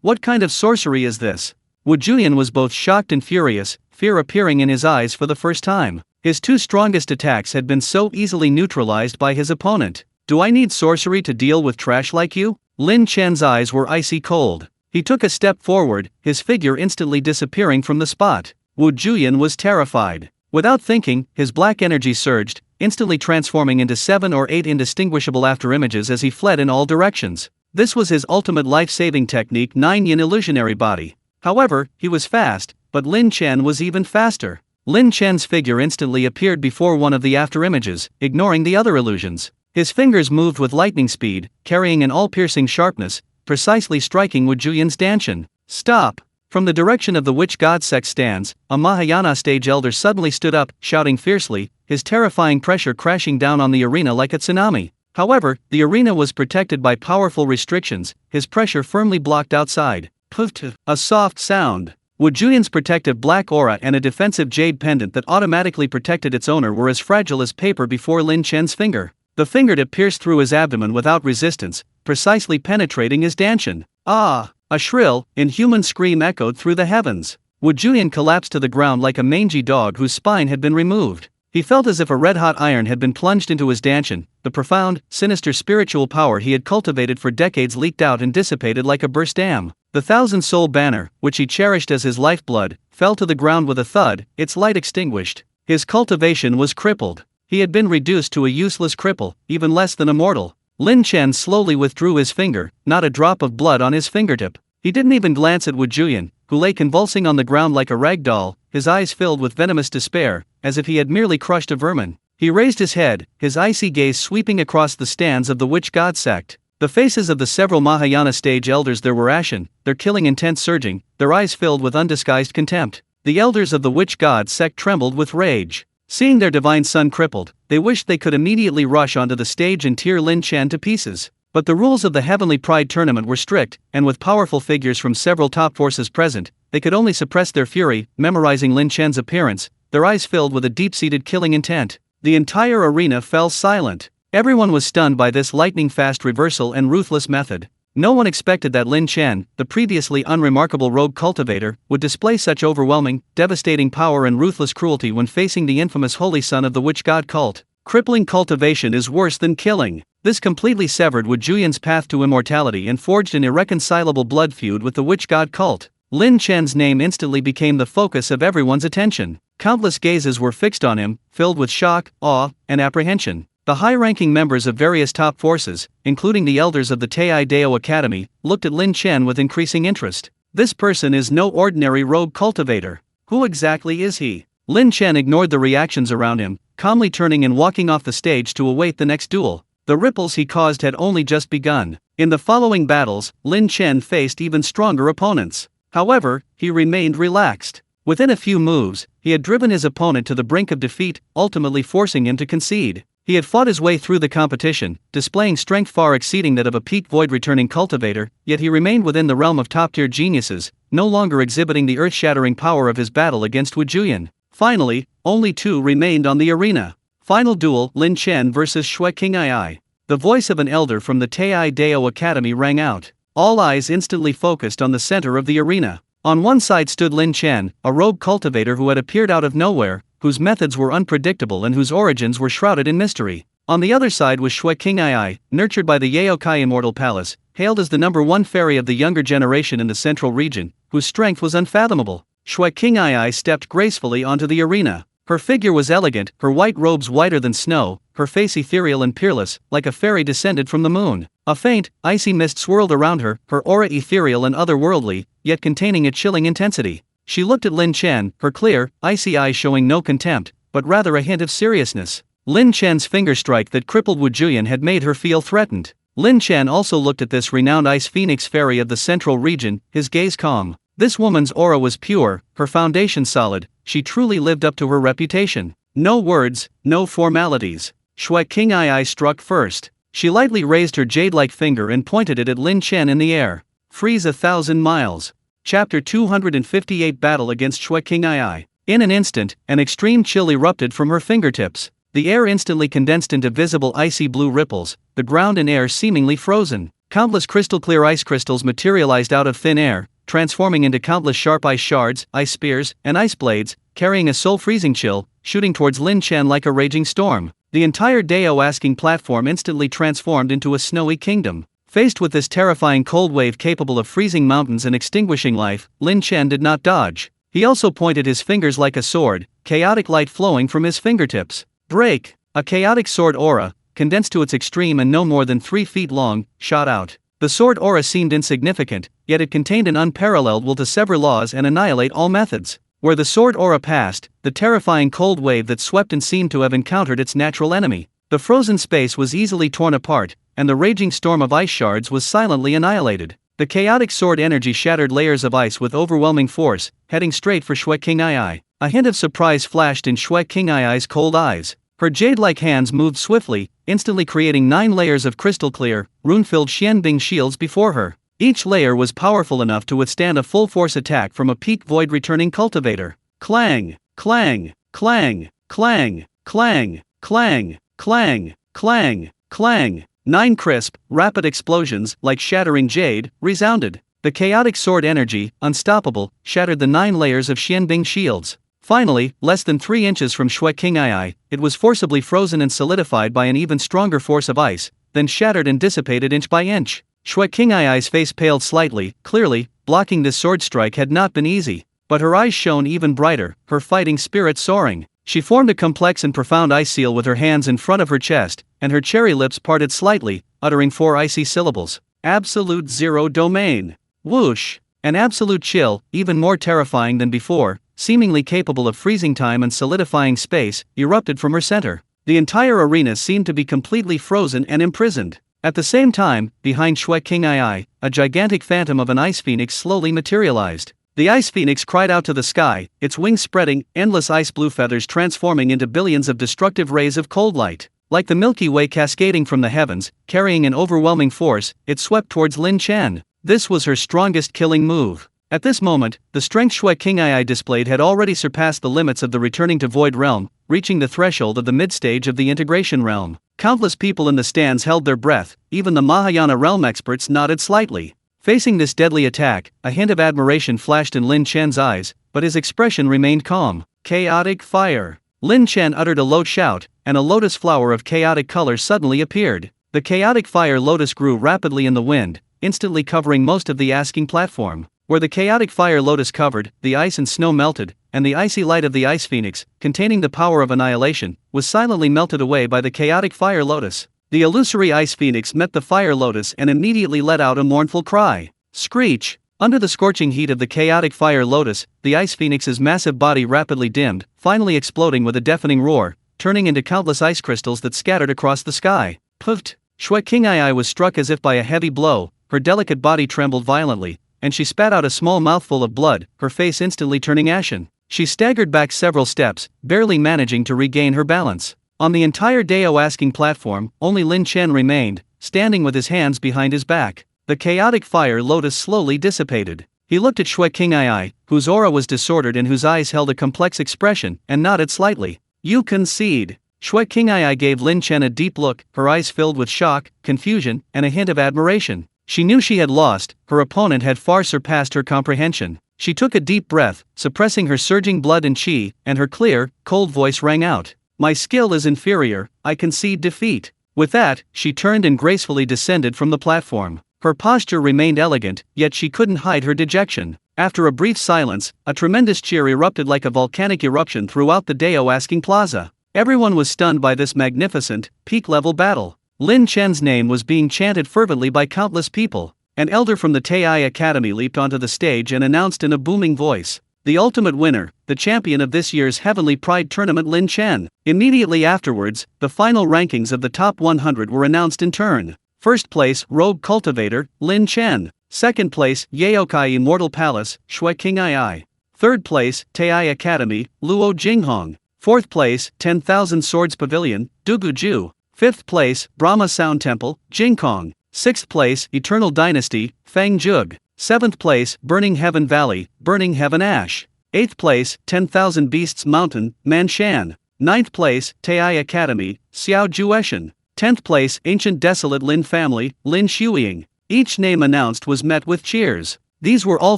Speaker 1: What kind of sorcery is this? Wu Juyan was both shocked and furious, fear appearing in his eyes for the first time. His two strongest attacks had been so easily neutralized by his opponent. Do I need sorcery to deal with trash like you? Lin Chen's eyes were icy cold. He took a step forward, his figure instantly disappearing from the spot. Wu Juyan was terrified. Without thinking, his black energy surged, instantly transforming into 7 or 8 indistinguishable afterimages as he fled in all directions. This was his ultimate life-saving technique, 9 Yin illusionary body. However, he was fast, but Lin Chen was even faster. Lin Chen's figure instantly appeared before one of the afterimages, ignoring the other illusions. His fingers moved with lightning speed, carrying an all-piercing sharpness, precisely striking Wu Juyan's dantian. Stop! From the direction of the witch god sect stands, a Mahayana stage elder suddenly stood up, shouting fiercely, his terrifying pressure crashing down on the arena like a tsunami. However, the arena was protected by powerful restrictions, his pressure firmly blocked outside. Puff! A soft sound. Wu Juyan's protective black aura and a defensive jade pendant that automatically protected its owner were as fragile as paper before Lin Chen's finger. The fingertip pierced through his abdomen without resistance, precisely penetrating his dantian. Ah! A shrill, inhuman scream echoed through the heavens. Wu Juyan collapsed to the ground like a mangy dog whose spine had been removed. He felt as if a red-hot iron had been plunged into his dantian. The profound, sinister spiritual power he had cultivated for decades leaked out and dissipated like a burst dam. The thousand-soul banner, which he cherished as his lifeblood, fell to the ground with a thud, its light extinguished. His cultivation was crippled. He had been reduced to a useless cripple, even less than a mortal. Lin Chen slowly withdrew his finger, not a drop of blood on his fingertip. He didn't even glance at Wu Juyan, who lay convulsing on the ground like a rag doll, his eyes filled with venomous despair, as if he had merely crushed a vermin. He raised his head, his icy gaze sweeping across the stands of the witch god sect. The faces of the several Mahayana stage elders there were ashen, their killing intent surging, their eyes filled with undisguised contempt. The elders of the witch god sect trembled with rage. Seeing their divine son crippled, they wished they could immediately rush onto the stage and tear Lin Chen to pieces. But the rules of the Heavenly Pride tournament were strict, and with powerful figures from several top forces present, they could only suppress their fury, memorizing Lin Chen's appearance, their eyes filled with a deep-seated killing intent. The entire arena fell silent. Everyone was stunned by this lightning-fast reversal and ruthless method. No one expected that Lin Chen, the previously unremarkable rogue cultivator, would display such overwhelming, devastating power and ruthless cruelty when facing the infamous holy son of the witch god cult. Crippling cultivation is worse than killing. This completely severed Wu Juyan's path to immortality and forged an irreconcilable blood feud with the witch god cult. Lin Chen's name instantly became the focus of everyone's attention. Countless gazes were fixed on him, filled with shock, awe, and apprehension. The high-ranking members of various top forces, including the elders of the Taidao Academy, looked at Lin Chen with increasing interest. This person is no ordinary rogue cultivator. Who exactly is he? Lin Chen ignored the reactions around him, calmly turning and walking off the stage to await the next duel. The ripples he caused had only just begun. In the following battles, Lin Chen faced even stronger opponents. However, he remained relaxed. Within a few moves, he had driven his opponent to the brink of defeat, ultimately forcing him to concede. He had fought his way through the competition, displaying strength far exceeding that of a peak void-returning cultivator, yet he remained within the realm of top-tier geniuses, no longer exhibiting the earth-shattering power of his battle against Wu Juyan. Finally, only two remained on the arena. Final duel: Lin Chen vs. Shui Qing'ai. The voice of an elder from the Taidao Academy rang out. All eyes instantly focused on the center of the arena. On one side stood Lin Chen, a rogue cultivator who had appeared out of nowhere, whose methods were unpredictable and whose origins were shrouded in mystery. On the other side was Shui Qing'ai, nurtured by the Yaokai Immortal Palace, hailed as the #1 fairy of the younger generation in the central region, whose strength was unfathomable. Shui Qing'ai stepped gracefully onto the arena. Her figure was elegant, her white robes whiter than snow, her face ethereal and peerless, like a fairy descended from the moon. A faint, icy mist swirled around her, her aura ethereal and otherworldly, yet containing a chilling intensity. She looked at Lin Chen, her clear, icy eyes showing no contempt, but rather a hint of seriousness. Lin Chen's finger strike that crippled Wu Juyan had made her feel threatened. Lin Chen also looked at this renowned ice phoenix fairy of the central region, his gaze calm. This woman's aura was pure, her foundation solid, she truly lived up to her reputation. No words, no formalities. Shui Qing'ai struck first. She lightly raised her jade-like finger and pointed it at Lin Chen in the air. Freeze 1,000 miles. Chapter 258 Battle against Shui Qing'ai. In an instant, an extreme chill erupted from her fingertips. The air instantly condensed into visible icy blue ripples, the ground and air seemingly frozen. Countless crystal-clear ice crystals materialized out of thin air, transforming into countless sharp ice shards, ice spears, and ice blades, carrying a soul-freezing chill, shooting towards Lin Chen like a raging storm. The entire Dao-asking platform instantly transformed into a snowy kingdom. Faced with this terrifying cold wave capable of freezing mountains and extinguishing life, Lin Chen did not dodge. He also pointed his fingers like a sword, chaotic light flowing from his fingertips. Break! A chaotic sword aura, condensed to its extreme and no more than 3 feet long, shot out. The sword aura seemed insignificant, yet it contained an unparalleled will to sever laws and annihilate all methods. Where the sword aura passed, the terrifying cold wave that swept in seemed to have encountered its natural enemy. The frozen space was easily torn apart, and the raging storm of ice shards was silently annihilated. The chaotic sword energy shattered layers of ice with overwhelming force, heading straight for Xue Qing'ai. A hint of surprise flashed in Xue Qing'ai's cold eyes. Her jade-like hands moved swiftly, instantly creating 9 layers of crystal-clear, rune-filled Xianbing shields before her. Each layer was powerful enough to withstand a full-force attack from a peak void-returning cultivator. Clang! Clang! Clang! Clang! Clang! Clang! Clang! Clang! Clang! 9 crisp, rapid explosions, like shattering jade, resounded. The chaotic sword energy, unstoppable, shattered the 9 layers of Xianbing shields. Finally, less than 3 inches from Xue Qing'ai, it was forcibly frozen and solidified by an even stronger force of ice, then shattered and dissipated inch by inch. Xue Qing'ai's face paled slightly. Clearly, blocking this sword strike had not been easy. But her eyes shone even brighter, her fighting spirit soaring. She formed a complex and profound ice seal with her hands in front of her chest, and her cherry lips parted slightly, uttering 4 icy syllables. Absolute Zero Domain. Whoosh! An absolute chill, even more terrifying than before, seemingly capable of freezing time and solidifying space, erupted from her center. The entire arena seemed to be completely frozen and imprisoned. At the same time, behind Xue Qing'ai, a gigantic phantom of an ice phoenix slowly materialized. The ice phoenix cried out to the sky, its wings spreading, endless ice blue feathers transforming into billions of destructive rays of cold light. Like the Milky Way cascading from the heavens, carrying an overwhelming force, it swept towards Lin Chen. This was her strongest killing move. At this moment, the strength Xue Qing'ai displayed had already surpassed the limits of the returning to void realm, reaching the threshold of the mid-stage of the integration realm. Countless people in the stands held their breath, even the Mahayana realm experts nodded slightly. Facing this deadly attack, a hint of admiration flashed in Lin Chen's eyes, but his expression remained calm. Chaotic fire. Lin Chen uttered a low shout, and a lotus flower of chaotic color suddenly appeared. The chaotic fire lotus grew rapidly in the wind, instantly covering most of the asking platform. Where the chaotic fire lotus covered, the ice and snow melted, and the icy light of the ice phoenix, containing the power of annihilation, was silently melted away by the chaotic fire lotus. The illusory ice phoenix met the fire lotus and immediately let out a mournful cry. Screech! Under the scorching heat of the chaotic fire lotus, the ice phoenix's massive body rapidly dimmed, finally exploding with a deafening roar, turning into countless ice crystals that scattered across the sky. Puffed! Xue Qing'ai was struck as if by a heavy blow, her delicate body trembled violently, and she spat out a small mouthful of blood, her face instantly turning ashen. She staggered back several steps, barely managing to regain her balance. On the entire Dao-asking platform, only Lin Chen remained, standing with his hands behind his back. The chaotic fire lotus slowly dissipated. He looked at Xue Qing'ai, whose aura was disordered and whose eyes held a complex expression, and nodded slightly. You concede. Xue Qing'ai gave Lin Chen a deep look, her eyes filled with shock, confusion, and a hint of admiration. She knew she had lost, her opponent had far surpassed her comprehension. She took a deep breath, suppressing her surging blood and qi, and her clear, cold voice rang out. My skill is inferior, I concede defeat. With that, she turned and gracefully descended from the platform. Her posture remained elegant, yet she couldn't hide her dejection. After a brief silence, a tremendous cheer erupted like a volcanic eruption throughout the Dao-asking plaza. Everyone was stunned by this magnificent, peak-level battle. Lin Chen's name was being chanted fervently by countless people. An elder from the Taiyai Academy leaped onto the stage and announced in a booming voice, the ultimate winner, the champion of this year's Heavenly Pride Tournament, Lin Chen. Immediately afterwards, the final rankings of the top 100 were announced in turn. First place, Rogue Cultivator, Lin Chen. Second place, Yaokai Immortal Palace, Xue Qing'ai. Third place, Taiyai Academy, Luo Jinghong. Fourth place, 10,000 Swords Pavilion, Dugu Ju. Fifth place, Brahma Sound Temple, Jingkong. Sixth place, Eternal Dynasty, Fang Zhug. Seventh place, Burning Heaven Valley, Burning Heaven Ash. Eighth place, 10,000 Beasts Mountain, Manshan. Ninth place, Taiyai Academy, Xiao Jueshan. 10th place, Ancient Desolate Lin Family, Lin Shuiying. Each name announced was met with cheers. These were all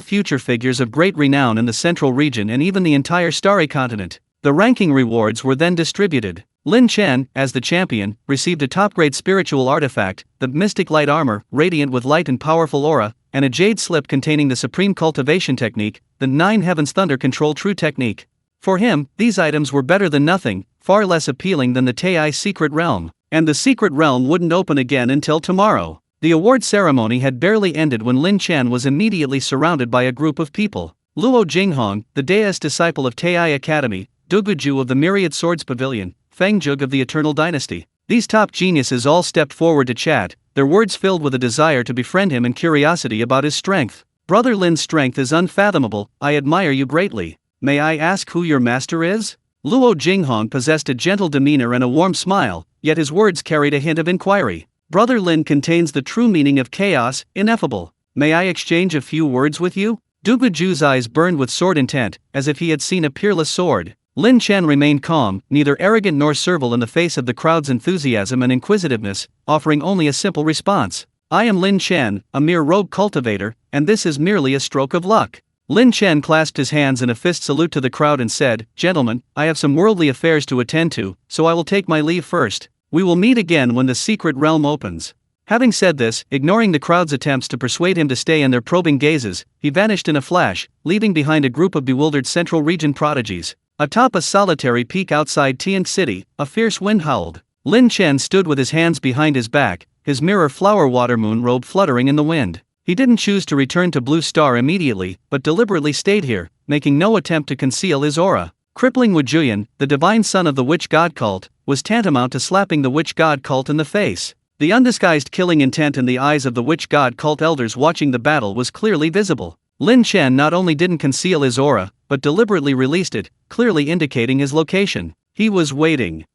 Speaker 1: future figures of great renown in the central region and even the entire starry continent. The ranking rewards were then distributed. Lin Chen, as the champion, received a top-grade spiritual artifact, the mystic light armor, radiant with light and powerful aura, and a jade slip containing the supreme cultivation technique, the 9 Heavens Thunder Control True Technique. For him, these items were better than nothing, far less appealing than the Taiyai Secret Realm. And the Secret Realm wouldn't open again until tomorrow. The award ceremony had barely ended when Lin Chen was immediately surrounded by a group of people. Luo Jinghong, the Deist disciple of Taiyai Academy, Duguju of the Myriad Swords Pavilion, Fengjug of the Eternal Dynasty. These top geniuses all stepped forward to chat, their words filled with a desire to befriend him and curiosity about his strength. Brother Lin's strength is unfathomable, I admire you greatly. May I ask who your master is? Luo Jinghong possessed a gentle demeanor and a warm smile, yet his words carried a hint of inquiry. Brother Lin contains the true meaning of chaos, ineffable. May I exchange a few words with you? Duguju's eyes burned with sword intent, as if he had seen a peerless sword. Lin Chen remained calm, neither arrogant nor servile in the face of the crowd's enthusiasm and inquisitiveness, offering only a simple response. I am Lin Chen, a mere rogue cultivator, and this is merely a stroke of luck. Lin Chen clasped his hands in a fist salute to the crowd and said, Gentlemen, I have some worldly affairs to attend to, so I will take my leave first. We will meet again when the secret realm opens. Having said this, ignoring the crowd's attempts to persuade him to stay and their probing gazes, he vanished in a flash, leaving behind a group of bewildered Central Region prodigies. Atop a solitary peak outside Tian City, a fierce wind howled. Lin Chen stood with his hands behind his back, his mirror flower water moon robe fluttering in the wind. He didn't choose to return to Blue Star immediately, but deliberately stayed here, making no attempt to conceal his aura. Crippling Wu Juyan, the divine son of the witch god cult, was tantamount to slapping the witch god cult in the face. The undisguised killing intent in the eyes of the witch god cult elders watching the battle was clearly visible. Lin Chen not only didn't conceal his aura, but deliberately released it, clearly indicating his location. He was waiting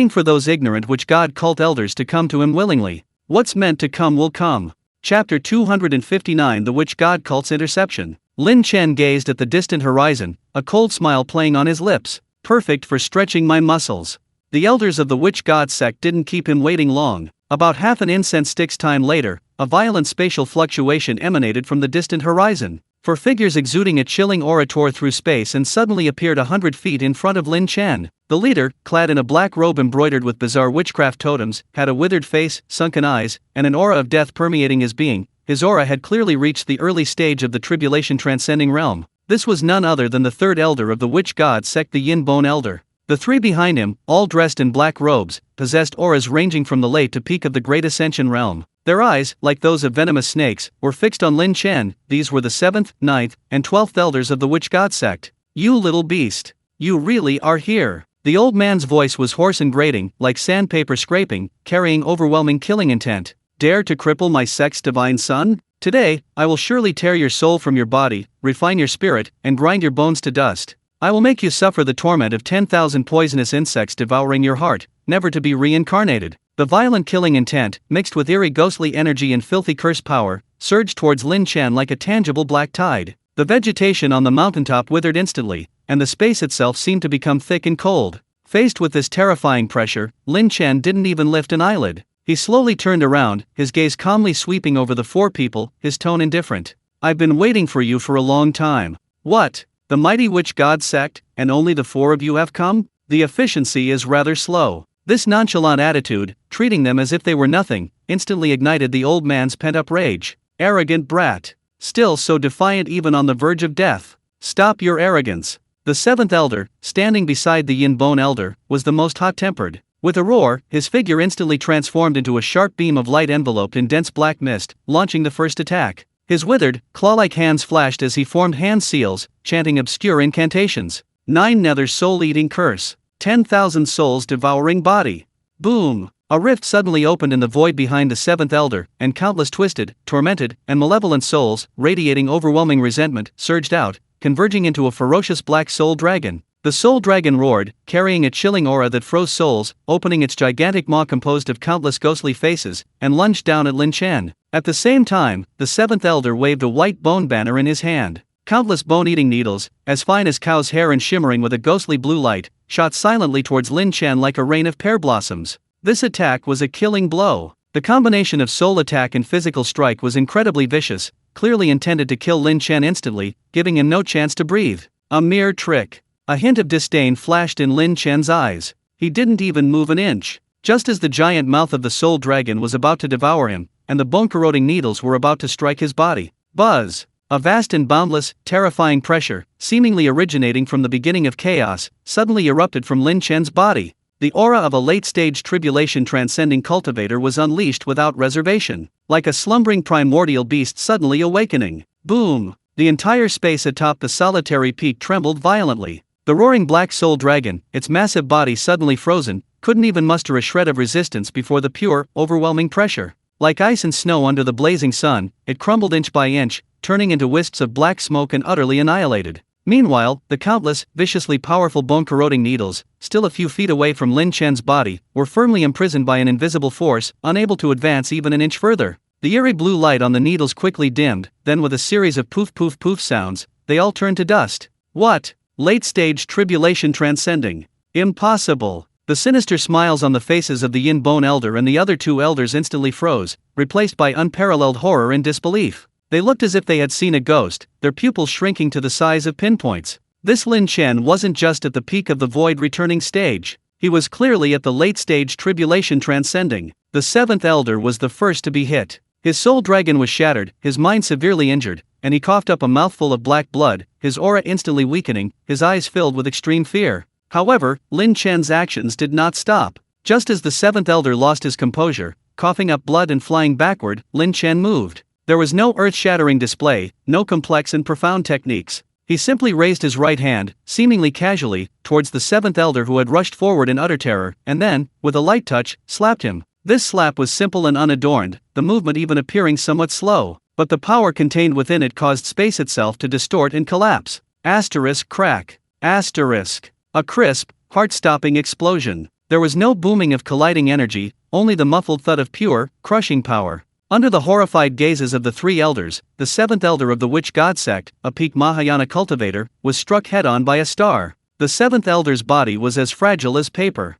Speaker 1: for those ignorant witch god cult elders to come to him willingly. What's meant to come will come. Chapter 259 The Witch God Cult's Interception. Lin Chen gazed at the distant horizon, a cold smile playing on his lips. Perfect for stretching my muscles. The elders of the witch god sect didn't keep him waiting long. About half an incense stick's time later, a violent spatial fluctuation emanated from the distant horizon. Four figures exuding a chilling aura tore through space and suddenly appeared 100 feet in front of Lin Chen. The leader, clad in a black robe embroidered with bizarre witchcraft totems, had a withered face, sunken eyes, and an aura of death permeating his being. His aura had clearly reached the early stage of the tribulation transcending realm. This was none other than the third elder of the witch god sect, the Yin Bone Elder. The three behind him, all dressed in black robes, possessed auras ranging from the late to peak of the Great Ascension realm. Their eyes, like those of venomous snakes, were fixed on Lin Chen. These were the 7th, 9th, and 12th elders of the witch god sect. You little beast. You really are here. The old man's voice was hoarse and grating, like sandpaper scraping, carrying overwhelming killing intent. Dare to cripple my sect's divine son? Today, I will surely tear your soul from your body, refine your spirit, and grind your bones to dust. I will make you suffer the torment of 10,000 poisonous insects devouring your heart, never to be reincarnated. The violent killing intent, mixed with eerie ghostly energy and filthy curse power, surged towards Lin Chen like a tangible black tide. The vegetation on the mountaintop withered instantly, and the space itself seemed to become thick and cold. Faced with this terrifying pressure, Lin Chen didn't even lift an eyelid. He slowly turned around, his gaze calmly sweeping over the four people, his tone indifferent. I've been waiting for you for a long time. What? The mighty witch god sect, and only the 4 of you have come? The efficiency is rather slow. This nonchalant attitude, treating them as if they were nothing, instantly ignited the old man's pent-up rage. Arrogant brat. Still so defiant even on the verge of death. Stop your arrogance. The 7th elder, standing beside the Yin Bone Elder, was the most hot-tempered. With a roar, his figure instantly transformed into a sharp beam of light enveloped in dense black mist, launching the first attack. His withered, claw-like hands flashed as he formed hand seals, chanting obscure incantations. 9 Nether soul-eating curse. 10,000 souls devouring body. Boom! A rift suddenly opened in the void behind the 7th elder, and countless twisted, tormented, and malevolent souls, radiating overwhelming resentment, surged out, converging into a ferocious black soul dragon. The soul dragon roared, carrying a chilling aura that froze souls, opening its gigantic maw composed of countless ghostly faces, and lunged down at Lin Chen. At the same time, the 7th elder waved a white bone banner in his hand. Countless bone-eating needles, as fine as cow's hair and shimmering with a ghostly blue light, shot silently towards Lin Chen like a rain of pear blossoms. This attack was a killing blow. The combination of soul attack and physical strike was incredibly vicious, clearly intended to kill Lin Chen instantly, giving him no chance to breathe. A mere trick. A hint of disdain flashed in Lin Chen's eyes. He didn't even move an inch. Just as the giant mouth of the soul dragon was about to devour him, and the bone-corroding needles were about to strike his body. Buzz! A vast and boundless, terrifying pressure, seemingly originating from the beginning of chaos, suddenly erupted from Lin Chen's body. The aura of a late-stage tribulation transcending cultivator was unleashed without reservation, like a slumbering primordial beast suddenly awakening. Boom! The entire space atop the solitary peak trembled violently. The roaring black soul dragon, its massive body suddenly frozen, couldn't even muster a shred of resistance before the pure, overwhelming pressure. Like ice and snow under the blazing sun, it crumbled inch by inch, turning into wisps of black smoke and utterly annihilated. Meanwhile, the countless, viciously powerful bone-corroding needles, still a few feet away from Lin Chen's body, were firmly imprisoned by an invisible force, unable to advance even an inch further. The eerie blue light on the needles quickly dimmed, then with a series of poof poof poof sounds, they all turned to dust. What? Late-stage tribulation transcending. Impossible. The sinister smiles on the faces of the Yin Bone Elder and the other two elders instantly froze, replaced by unparalleled horror and disbelief. They looked as if they had seen a ghost, their pupils shrinking to the size of pinpoints. This Lin Chen wasn't just at the peak of the void returning stage. He was clearly at the late-stage tribulation transcending. The seventh elder was the first to be hit. His soul dragon was shattered, his mind severely injured, and he coughed up a mouthful of black blood, his aura instantly weakening, his eyes filled with extreme fear. However, Lin Chen's actions did not stop. Just as the seventh elder lost his composure, coughing up blood and flying backward, Lin Chen moved. There was no earth-shattering display, no complex and profound techniques. He simply raised his right hand, seemingly casually, towards the seventh elder who had rushed forward in utter terror, and then, with a light touch, slapped him. This slap was simple and unadorned, the movement even appearing somewhat slow, but the power contained within it caused space itself to distort and collapse. Asterisk crack. Asterisk. A crisp, heart-stopping explosion. There was no booming of colliding energy, only the muffled thud of pure, crushing power. Under the horrified gazes of the three elders, the seventh elder of the witch god sect, a peak Mahayana cultivator, was struck head-on by a star. The seventh elder's body was as fragile as paper.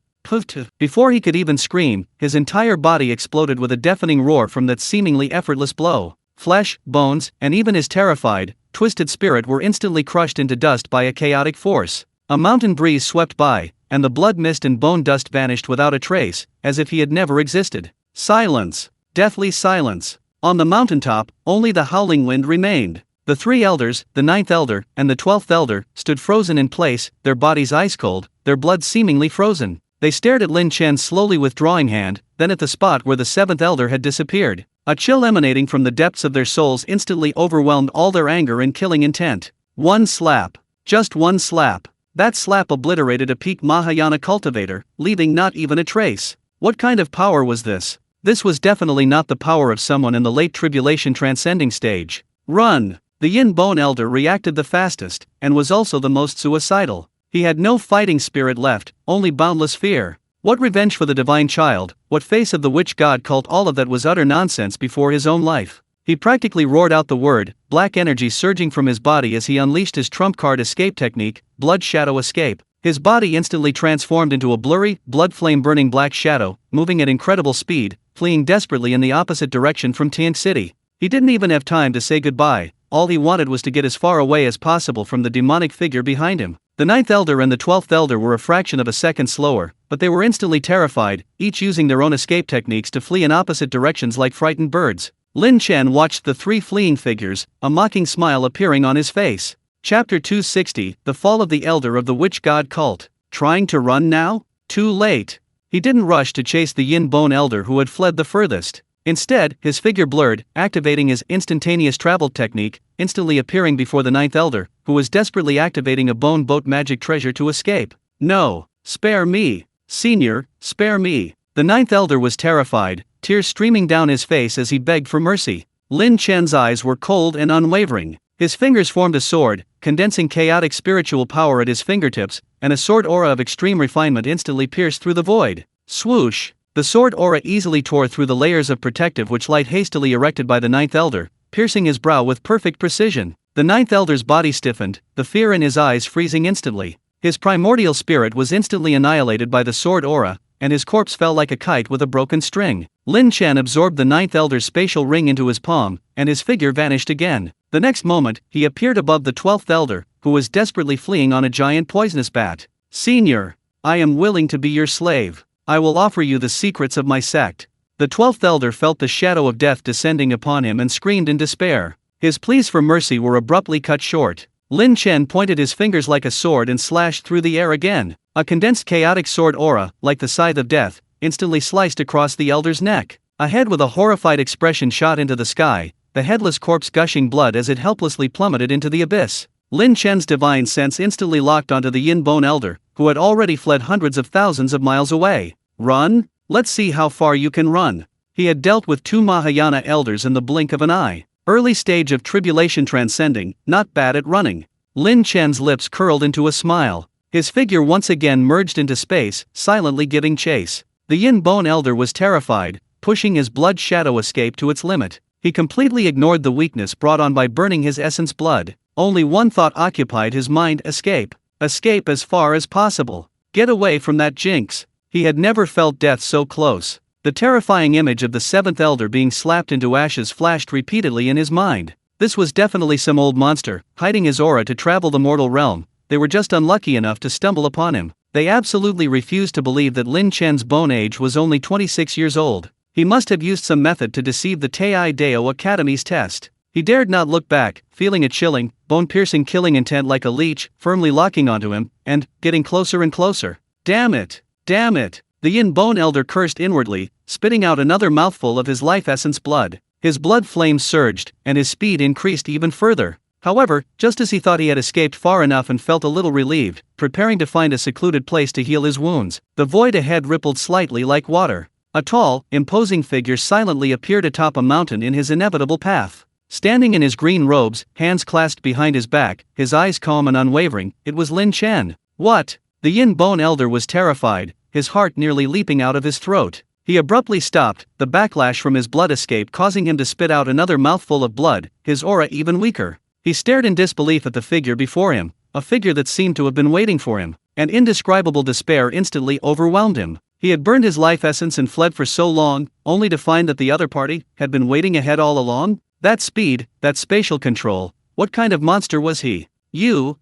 Speaker 1: Before he could even scream, his entire body exploded with a deafening roar from that seemingly effortless blow. Flesh, bones, and even his terrified, twisted spirit were instantly crushed into dust by a chaotic force. A mountain breeze swept by, and the blood mist and bone dust vanished without a trace, as if he had never existed. Silence. Deathly silence. On the mountaintop, only the howling wind remained. The three elders, the ninth elder, and the 12th elder, stood frozen in place, their bodies ice-cold, their blood seemingly frozen. They stared at Lin Chen's slowly withdrawing hand, then at the spot where the seventh elder had disappeared. A chill emanating from the depths of their souls instantly overwhelmed all their anger and killing intent. One slap. Just one slap. That slap obliterated a peak Mahayana cultivator, leaving not even a trace. What kind of power was this? This was definitely not the power of someone in the late tribulation transcending stage. Run! The Yin Bone Elder reacted the fastest, and was also the most suicidal. He had no fighting spirit left, only boundless fear. What revenge for the divine child, what face of the witch god cult, all of that was utter nonsense before his own life. He practically roared out the word, black energy surging from his body as he unleashed his trump card escape technique, Blood Shadow Escape. His body instantly transformed into a blurry, blood flame burning black shadow, moving at incredible speed, fleeing desperately in the opposite direction from Tianq City. He didn't even have time to say goodbye, all he wanted was to get as far away as possible from the demonic figure behind him. The ninth elder and the 12th elder were a fraction of a second slower, but they were instantly terrified, each using their own escape techniques to flee in opposite directions like frightened birds. Lin Chen watched the three fleeing figures, a mocking smile appearing on his face. Chapter 260, The Fall of the Elder of the Witch God Cult. Trying to run now? Too late. He didn't rush to chase the Yin Bone Elder who had fled the furthest. Instead, his figure blurred, activating his instantaneous travel technique, instantly appearing before the ninth elder, who was desperately activating a bone boat magic treasure to escape. No, spare me. Senior, spare me. The ninth elder was terrified, tears streaming down his face as he begged for mercy. Lin Chen's eyes were cold and unwavering. His fingers formed a sword, condensing chaotic spiritual power at his fingertips, and a sword aura of extreme refinement instantly pierced through the void. Swoosh! The sword aura easily tore through the layers of protective which light hastily erected by the ninth elder, piercing his brow with perfect precision. The ninth elder's body stiffened, the fear in his eyes freezing instantly. His primordial spirit was instantly annihilated by the sword aura, and his corpse fell like a kite with a broken string. Lin Chen absorbed the ninth elder's spatial ring into his palm, and his figure vanished again. The next moment, he appeared above the 12th elder, who was desperately fleeing on a giant poisonous bat. "Senior, I am willing to be your slave. I will offer you the secrets of my sect." The 12th elder felt the shadow of death descending upon him and screamed in despair. His pleas for mercy were abruptly cut short. Lin Chen pointed his fingers like a sword and slashed through the air again. A condensed chaotic sword aura, like the scythe of death, instantly sliced across the elder's neck. A head with a horrified expression shot into the sky, the headless corpse gushing blood as it helplessly plummeted into the abyss. Lin Chen's divine sense instantly locked onto the Yin Bone Elder, who had already fled hundreds of thousands of miles away. "Run? Let's see how far you can run." He had dealt with 2 Mahayana elders in the blink of an eye. Early stage of tribulation transcending, not bad at running. Lin Chen's lips curled into a smile. His figure once again merged into space, silently giving chase. The Yin Bone Elder was terrified, pushing his blood shadow escape to its limit. He completely ignored the weakness brought on by burning his essence blood. Only one thought occupied his mind: escape. Escape as far as possible. Get away from that jinx. He had never felt death so close. The terrifying image of the 7th elder being slapped into ashes flashed repeatedly in his mind. This was definitely some old monster, hiding his aura to travel the mortal realm. They were just unlucky enough to stumble upon him. They absolutely refused to believe that Lin Chen's bone age was only 26 years old. He must have used some method to deceive the Tai Dao Academy's test. He dared not look back, feeling a chilling, bone-piercing killing intent like a leech, firmly locking onto him, and getting closer and closer. Damn it! Damn it! The Yin Bone Elder cursed inwardly, spitting out another mouthful of his life essence blood. His blood flames surged, and his speed increased even further. However, just as he thought he had escaped far enough and felt a little relieved, preparing to find a secluded place to heal his wounds, the void ahead rippled slightly like water. A tall, imposing figure silently appeared atop a mountain in his inevitable path. Standing in his green robes, hands clasped behind his back, his eyes calm and unwavering, it was Lin Chen. "What?" The Yin Bone Elder was terrified, his heart nearly leaping out of his throat. He abruptly stopped, the backlash from his blood escape causing him to spit out another mouthful of blood, his aura even weaker. He stared in disbelief at the figure before him, a figure that seemed to have been waiting for him, and indescribable despair instantly overwhelmed him. He had burned his life essence and fled for so long, only to find that the other party had been waiting ahead all along? That speed, that spatial control, what kind of monster was he? You.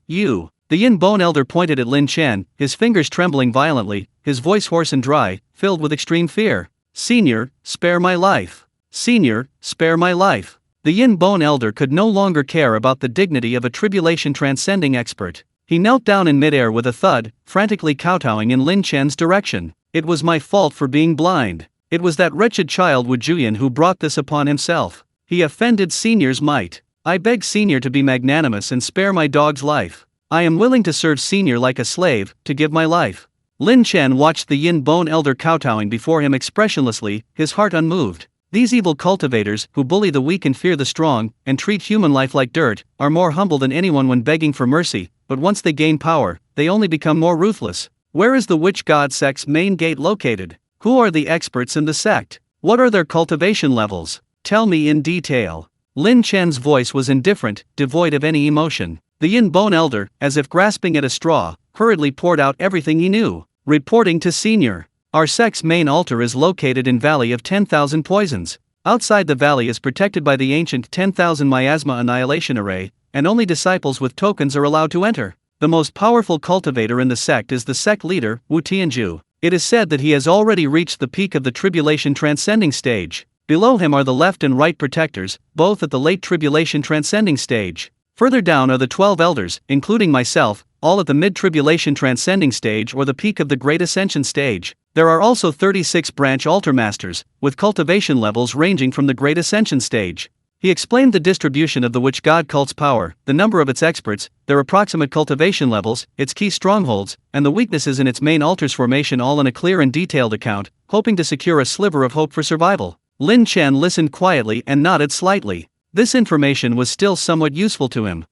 Speaker 1: The Yin Bone Elder pointed at Lin Chen, his fingers trembling violently, his voice hoarse and dry, filled with extreme fear. "Senior, spare my life. Senior, spare my life." The Yin Bone Elder could no longer care about the dignity of a tribulation transcending expert. He knelt down in midair with a thud, frantically kowtowing in Lin Chen's direction. "It was my fault for being blind. It was that wretched child Wu Juyan who brought this upon himself. He offended Senior's might. I beg Senior to be magnanimous and spare my dog's life. I am willing to serve Senior like a slave, to give my life." Lin Chen watched the Yin Bone Elder kowtowing before him expressionlessly, his heart unmoved. These evil cultivators, who bully the weak and fear the strong, and treat human life like dirt, are more humble than anyone when begging for mercy, but once they gain power, they only become more ruthless. Where is the Witch God sect's main gate located? Who are the experts in the sect? What are their cultivation levels? Tell me in detail. Lin Chen's voice was indifferent, devoid of any emotion. The Yin Bone Elder, as if grasping at a straw, hurriedly poured out everything he knew. Reporting to Senior. Our sect's main altar is located in Valley of 10,000 Poisons. Outside the valley is protected by the ancient 10,000 Miasma Annihilation Array, and only disciples with tokens are allowed to enter. The most powerful cultivator in the sect is the sect leader, Wu Tianju. It is said that he has already reached the peak of the tribulation transcending stage. Below him are the left and right protectors, both at the late tribulation transcending stage. Further down are the 12 elders, including myself, all at the mid-tribulation transcending stage or the peak of the Great Ascension stage. There are also 36 branch altar masters, with cultivation levels ranging from the Great Ascension stage. He explained the distribution of the Witch God cult's power, the number of its experts, their approximate cultivation levels, its key strongholds, and the weaknesses in its main altar's formation, all in a clear and detailed account, hoping to secure a sliver of hope for survival. Lin Chen listened quietly and nodded slightly. This information was still somewhat useful to him.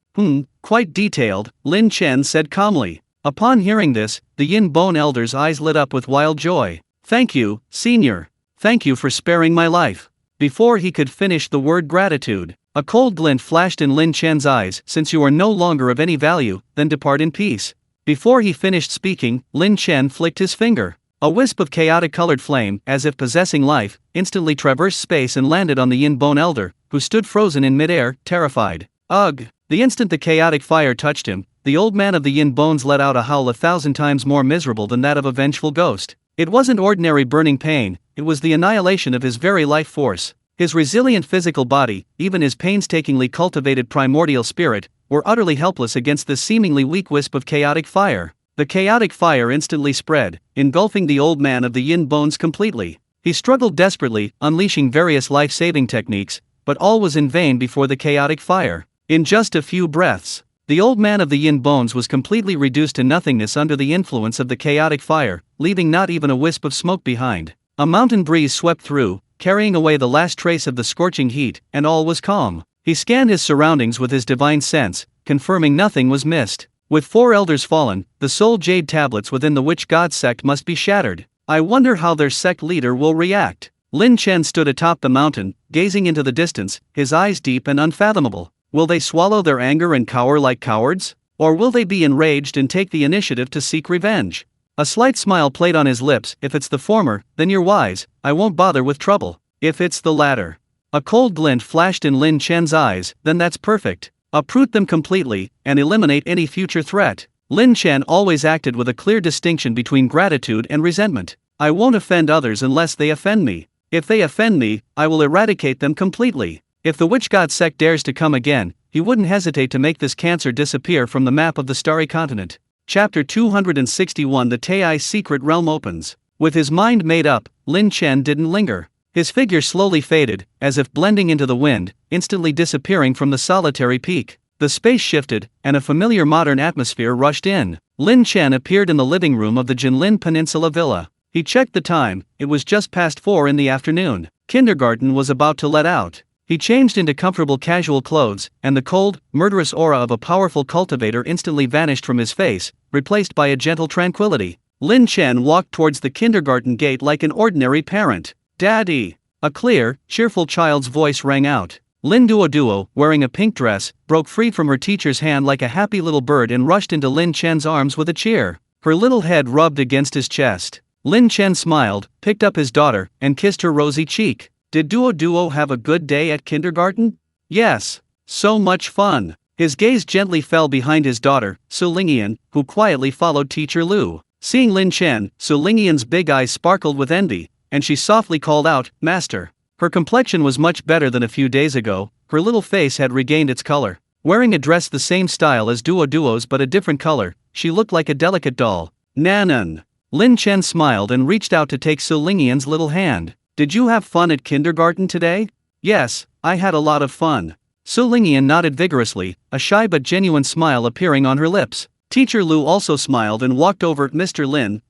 Speaker 1: Quite detailed, Lin Chen said calmly. Upon hearing this, the Yin Bone Elder's eyes lit up with wild joy. "Thank you, Senior. Thank you for sparing my life." Before he could finish the word gratitude, A cold glint flashed in Lin Chen's eyes. Since you are no longer of any value, then depart in peace. Before he finished speaking, Lin Chen flicked his finger. A wisp of chaotic-colored flame, as if possessing life, instantly traversed space and landed on the Yin Bone Elder, who stood frozen in midair, terrified. Ugh! The instant the chaotic fire touched him, the old man of the Yin Bones let out a howl 1,000 times more miserable than that of a vengeful ghost. It wasn't ordinary burning pain, it was the annihilation of his very life force. His resilient physical body, even his painstakingly cultivated primordial spirit, were utterly helpless against this seemingly weak wisp of chaotic fire. The chaotic fire instantly spread, engulfing the old man of the Yin Bones completely. He struggled desperately, unleashing various life-saving techniques, but all was in vain before the chaotic fire. In just a few breaths, the old man of the Yin Bones was completely reduced to nothingness under the influence of the chaotic fire, leaving not even a wisp of smoke behind. A mountain breeze swept through, carrying away the last trace of the scorching heat, and all was calm. He scanned his surroundings with his divine sense, confirming nothing was missed. With 4 elders fallen, the soul jade tablets within the witch god sect must be shattered. I wonder how their sect leader will react. Lin Chen stood atop the mountain, gazing into the distance, his eyes deep and unfathomable. Will they swallow their anger and cower like cowards? Or will they be enraged and take the initiative to seek revenge? A slight smile played on his lips. If it's the former, then you're wise, I won't bother with trouble. If it's the latter. A cold glint flashed in Lin Chen's eyes, then that's perfect. Uproot them completely, and eliminate any future threat. Lin Chen always acted with a clear distinction between gratitude and resentment. I won't offend others unless they offend me. If they offend me, I will eradicate them completely. If the witch god sect dares to come again, he wouldn't hesitate to make this cancer disappear from the map of the starry continent. Chapter 261. The Tai's Secret Realm opens. With his mind made up, Lin Chen didn't linger. His figure slowly faded, as if blending into the wind, instantly disappearing from the solitary peak. The space shifted, and a familiar modern atmosphere rushed in. Lin Chen appeared in the living room of the Jinlin Peninsula Villa. He checked the time, it was just past 4 in the afternoon. Kindergarten was about to let out. He changed into comfortable casual clothes, and the cold, murderous aura of a powerful cultivator instantly vanished from his face, replaced by a gentle tranquility. Lin Chen walked towards the kindergarten gate like an ordinary parent. Daddy! A clear, cheerful child's voice rang out. Lin Duo, wearing a pink dress, broke free from her teacher's hand like a happy little bird and rushed into Lin Chen's arms with a cheer. Her little head rubbed against his chest. Lin Chen smiled, picked up his daughter, and kissed her rosy cheek. Did Duo have a good day at kindergarten? Yes. So much fun. His gaze gently fell behind his daughter, Su Lingyan, who quietly followed teacher Lu. Seeing Lin Chen, Su Lingyan's big eyes sparkled with envy, and she softly called out, "Master." Her complexion was much better than a few days ago, her little face had regained its color. Wearing a dress the same style as Duo's but a different color, she looked like a delicate doll. Nanan. Lin Chen smiled and reached out to take Su Lingyan's little hand. Did you have fun at kindergarten today? Yes, I had a lot of fun. Su Lingyan nodded vigorously, a shy but genuine smile appearing on her lips. Teacher Lu also smiled and walked over. Mr.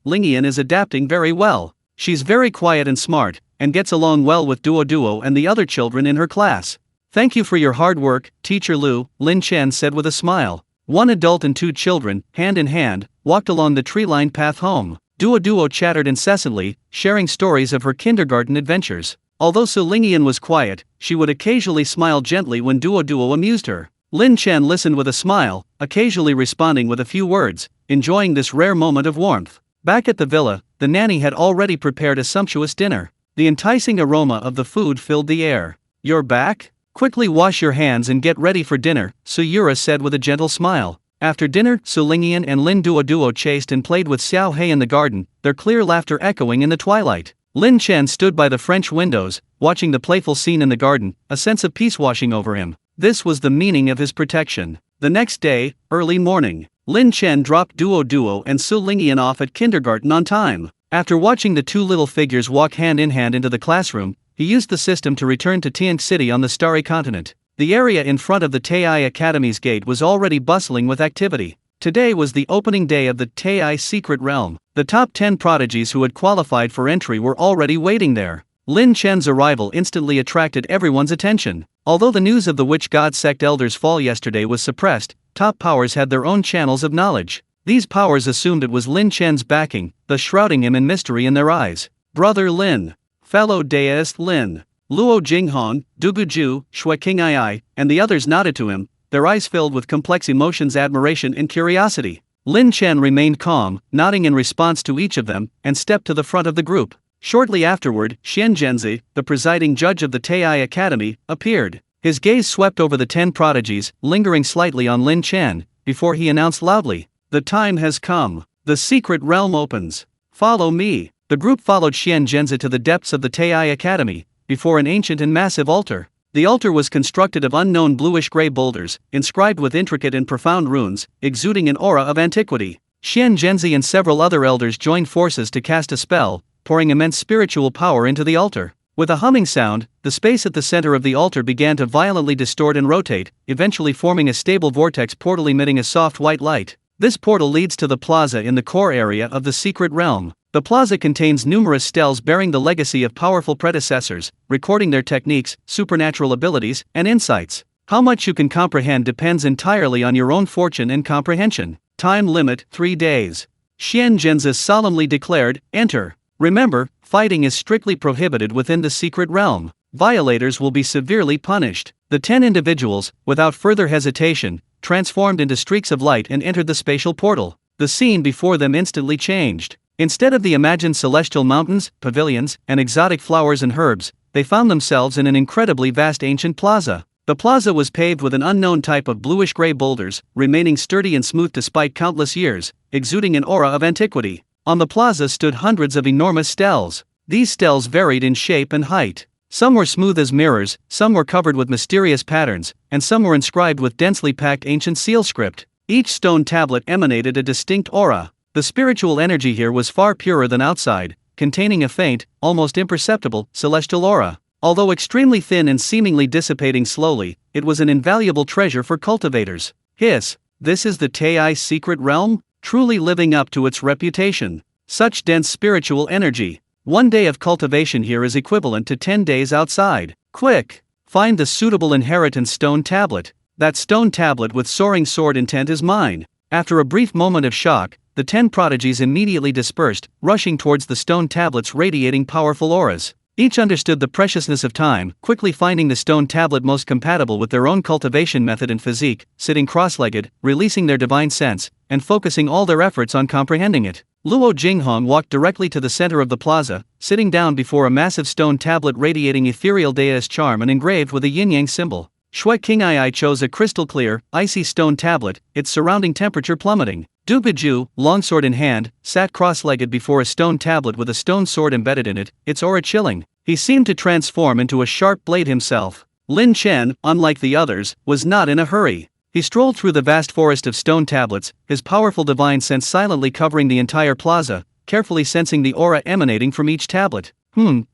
Speaker 1: Lingyan is adapting very well. She's very quiet and smart, and gets along well with Duo and the other children in her class. Thank you for your hard work, Teacher Lu, Lin Chen said with a smile. One adult and 2 children, hand in hand, walked along the tree-lined path home. Duo chattered incessantly, sharing stories of her kindergarten adventures. Although Su Lingyan was quiet, she would occasionally smile gently when Duo amused her. Lin Chen listened with a smile, occasionally responding with a few words, enjoying this rare moment of warmth. Back at the villa, the nanny had already prepared a sumptuous dinner. The enticing aroma of the food filled the air. You're back? Quickly wash your hands and get ready for dinner, Su Yura said with a gentle smile. After dinner, Su Lingyan and Lin Duo chased and played with Xiao He in the garden, their clear laughter echoing in the twilight. Lin Chen stood by the French windows, watching the playful scene in the garden, a sense of peace washing over him. This was the meaning of his protection. The next day, early morning, Lin Chen dropped Duo and Su Lingyan off at kindergarten on time. After watching the 2 little figures walk hand in hand into the classroom, he used the system to return to Tianq City on the Starry Continent. The area in front of the Tai Academy's gate was already bustling with activity. Today was the opening day of the Tai Secret Realm. The top 10 prodigies who had qualified for entry were already waiting there. Lin Chen's arrival instantly attracted everyone's attention. Although the news of the Witch God Sect Elder's fall yesterday was suppressed, top powers had their own channels of knowledge. These powers assumed it was Lin Chen's backing, thus shrouding him in mystery in their eyes. Brother Lin. Fellow deist Lin. Luo Jinghong, Duguju, Shui Qing'ai, and the others nodded to him, their eyes filled with complex emotions, admiration and curiosity. Lin Chen remained calm, nodding in response to each of them, and stepped to the front of the group. Shortly afterward, Xian Zhenzi, the presiding judge of the Taiyai Academy, appeared. His gaze swept over the 10 prodigies, lingering slightly on Lin Chen, before he announced loudly, "The time has come. The secret realm opens. Follow me." The group followed Xian Zhenzi to the depths of the Taiyai Academy, before an ancient and massive altar. The altar was constructed of unknown bluish-gray boulders, inscribed with intricate and profound runes, exuding an aura of antiquity. Xian Zhenzi and several other elders joined forces to cast a spell, pouring immense spiritual power into the altar. With a humming sound, the space at the center of the altar began to violently distort and rotate, eventually forming a stable vortex portal emitting a soft white light. This portal leads to the plaza in the core area of the secret realm. The plaza contains numerous stels bearing the legacy of powerful predecessors, recording their techniques, supernatural abilities, and insights. How much you can comprehend depends entirely on your own fortune and comprehension. Time limit: 3 days. Xian Zhenzi solemnly declared, "Enter." Remember, fighting is strictly prohibited within the secret realm. Violators will be severely punished. The 10 individuals, without further hesitation, transformed into streaks of light and entered the spatial portal. The scene before them instantly changed. Instead of the imagined celestial mountains, pavilions, and exotic flowers and herbs, they found themselves in an incredibly vast ancient plaza. The plaza was paved with an unknown type of bluish-gray boulders, remaining sturdy and smooth despite countless years, exuding an aura of antiquity. On the plaza stood hundreds of enormous stels. These stels varied in shape and height. Some were smooth as mirrors, some were covered with mysterious patterns, and some were inscribed with densely packed ancient seal script. Each stone tablet emanated a distinct aura. The spiritual energy here was far purer than outside, containing a faint, almost imperceptible, celestial aura. Although extremely thin and seemingly dissipating slowly, it was an invaluable treasure for cultivators. Hiss, this is the Taiyai secret realm? Truly living up to its reputation. Such dense spiritual energy. 1 day of cultivation here is equivalent to 10 days outside. Quick! Find the suitable inheritance stone tablet. That stone tablet with soaring sword intent is mine. After a brief moment of shock, the 10 prodigies immediately dispersed, rushing towards the stone tablets radiating powerful auras. Each understood the preciousness of time, quickly finding the stone tablet most compatible with their own cultivation method and physique, sitting cross-legged, releasing their divine sense, and focusing all their efforts on comprehending it. Luo Jinghong walked directly to the center of the plaza, sitting down before a massive stone tablet radiating ethereal deist charm and engraved with a yin-yang symbol. Shui Qing'ai chose a crystal-clear, icy stone tablet, its surrounding temperature plummeting. Duguju, longsword in hand, sat cross-legged before a stone tablet with a stone sword embedded in it, its aura chilling. He seemed to transform into a sharp blade himself. Lin Chen, unlike the others, was not in a hurry. He strolled through the vast forest of stone tablets, his powerful divine sense silently covering the entire plaza, carefully sensing the aura emanating from each tablet.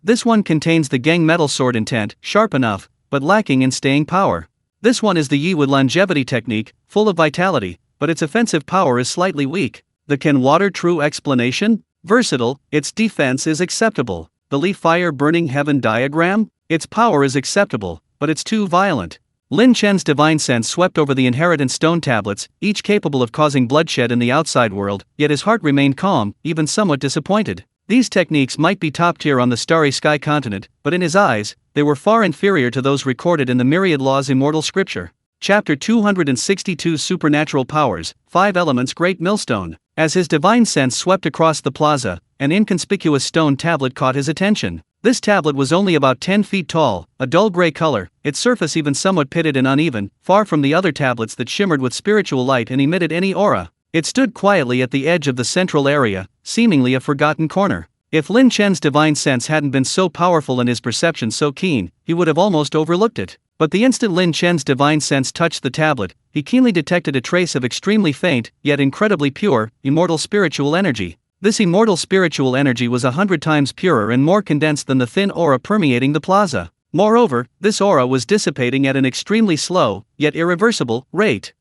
Speaker 1: This one contains the Gang metal sword intent, sharp enough, but lacking in staying power. This one is the Yi with longevity technique, full of vitality, but its offensive power is slightly weak. The Can water true explanation? Versatile, its defense is acceptable. The Leaf fire burning heaven diagram? Its power is acceptable, but it's too violent. Lin Chen's divine sense swept over the inheritance stone tablets, each capable of causing bloodshed in the outside world, yet his heart remained calm, even somewhat disappointed. These techniques might be top tier on the starry sky continent, but in his eyes, they were far inferior to those recorded in the myriad laws immortal scripture. Chapter 262 Supernatural Powers, 5 Elements Great Millstone. As his divine sense swept across the plaza, an inconspicuous stone tablet caught his attention. This tablet was only about 10 feet tall, a dull gray color, its surface even somewhat pitted and uneven, far from the other tablets that shimmered with spiritual light and emitted any aura. It stood quietly at the edge of the central area, seemingly a forgotten corner. If Lin Chen's divine sense hadn't been so powerful and his perception so keen, he would have almost overlooked it. But the instant Lin Chen's divine sense touched the tablet, he keenly detected a trace of extremely faint, yet incredibly pure, immortal spiritual energy. This immortal spiritual energy was 100 times purer and more condensed than the thin aura permeating the plaza. Moreover, this aura was dissipating at an extremely slow, yet irreversible, rate.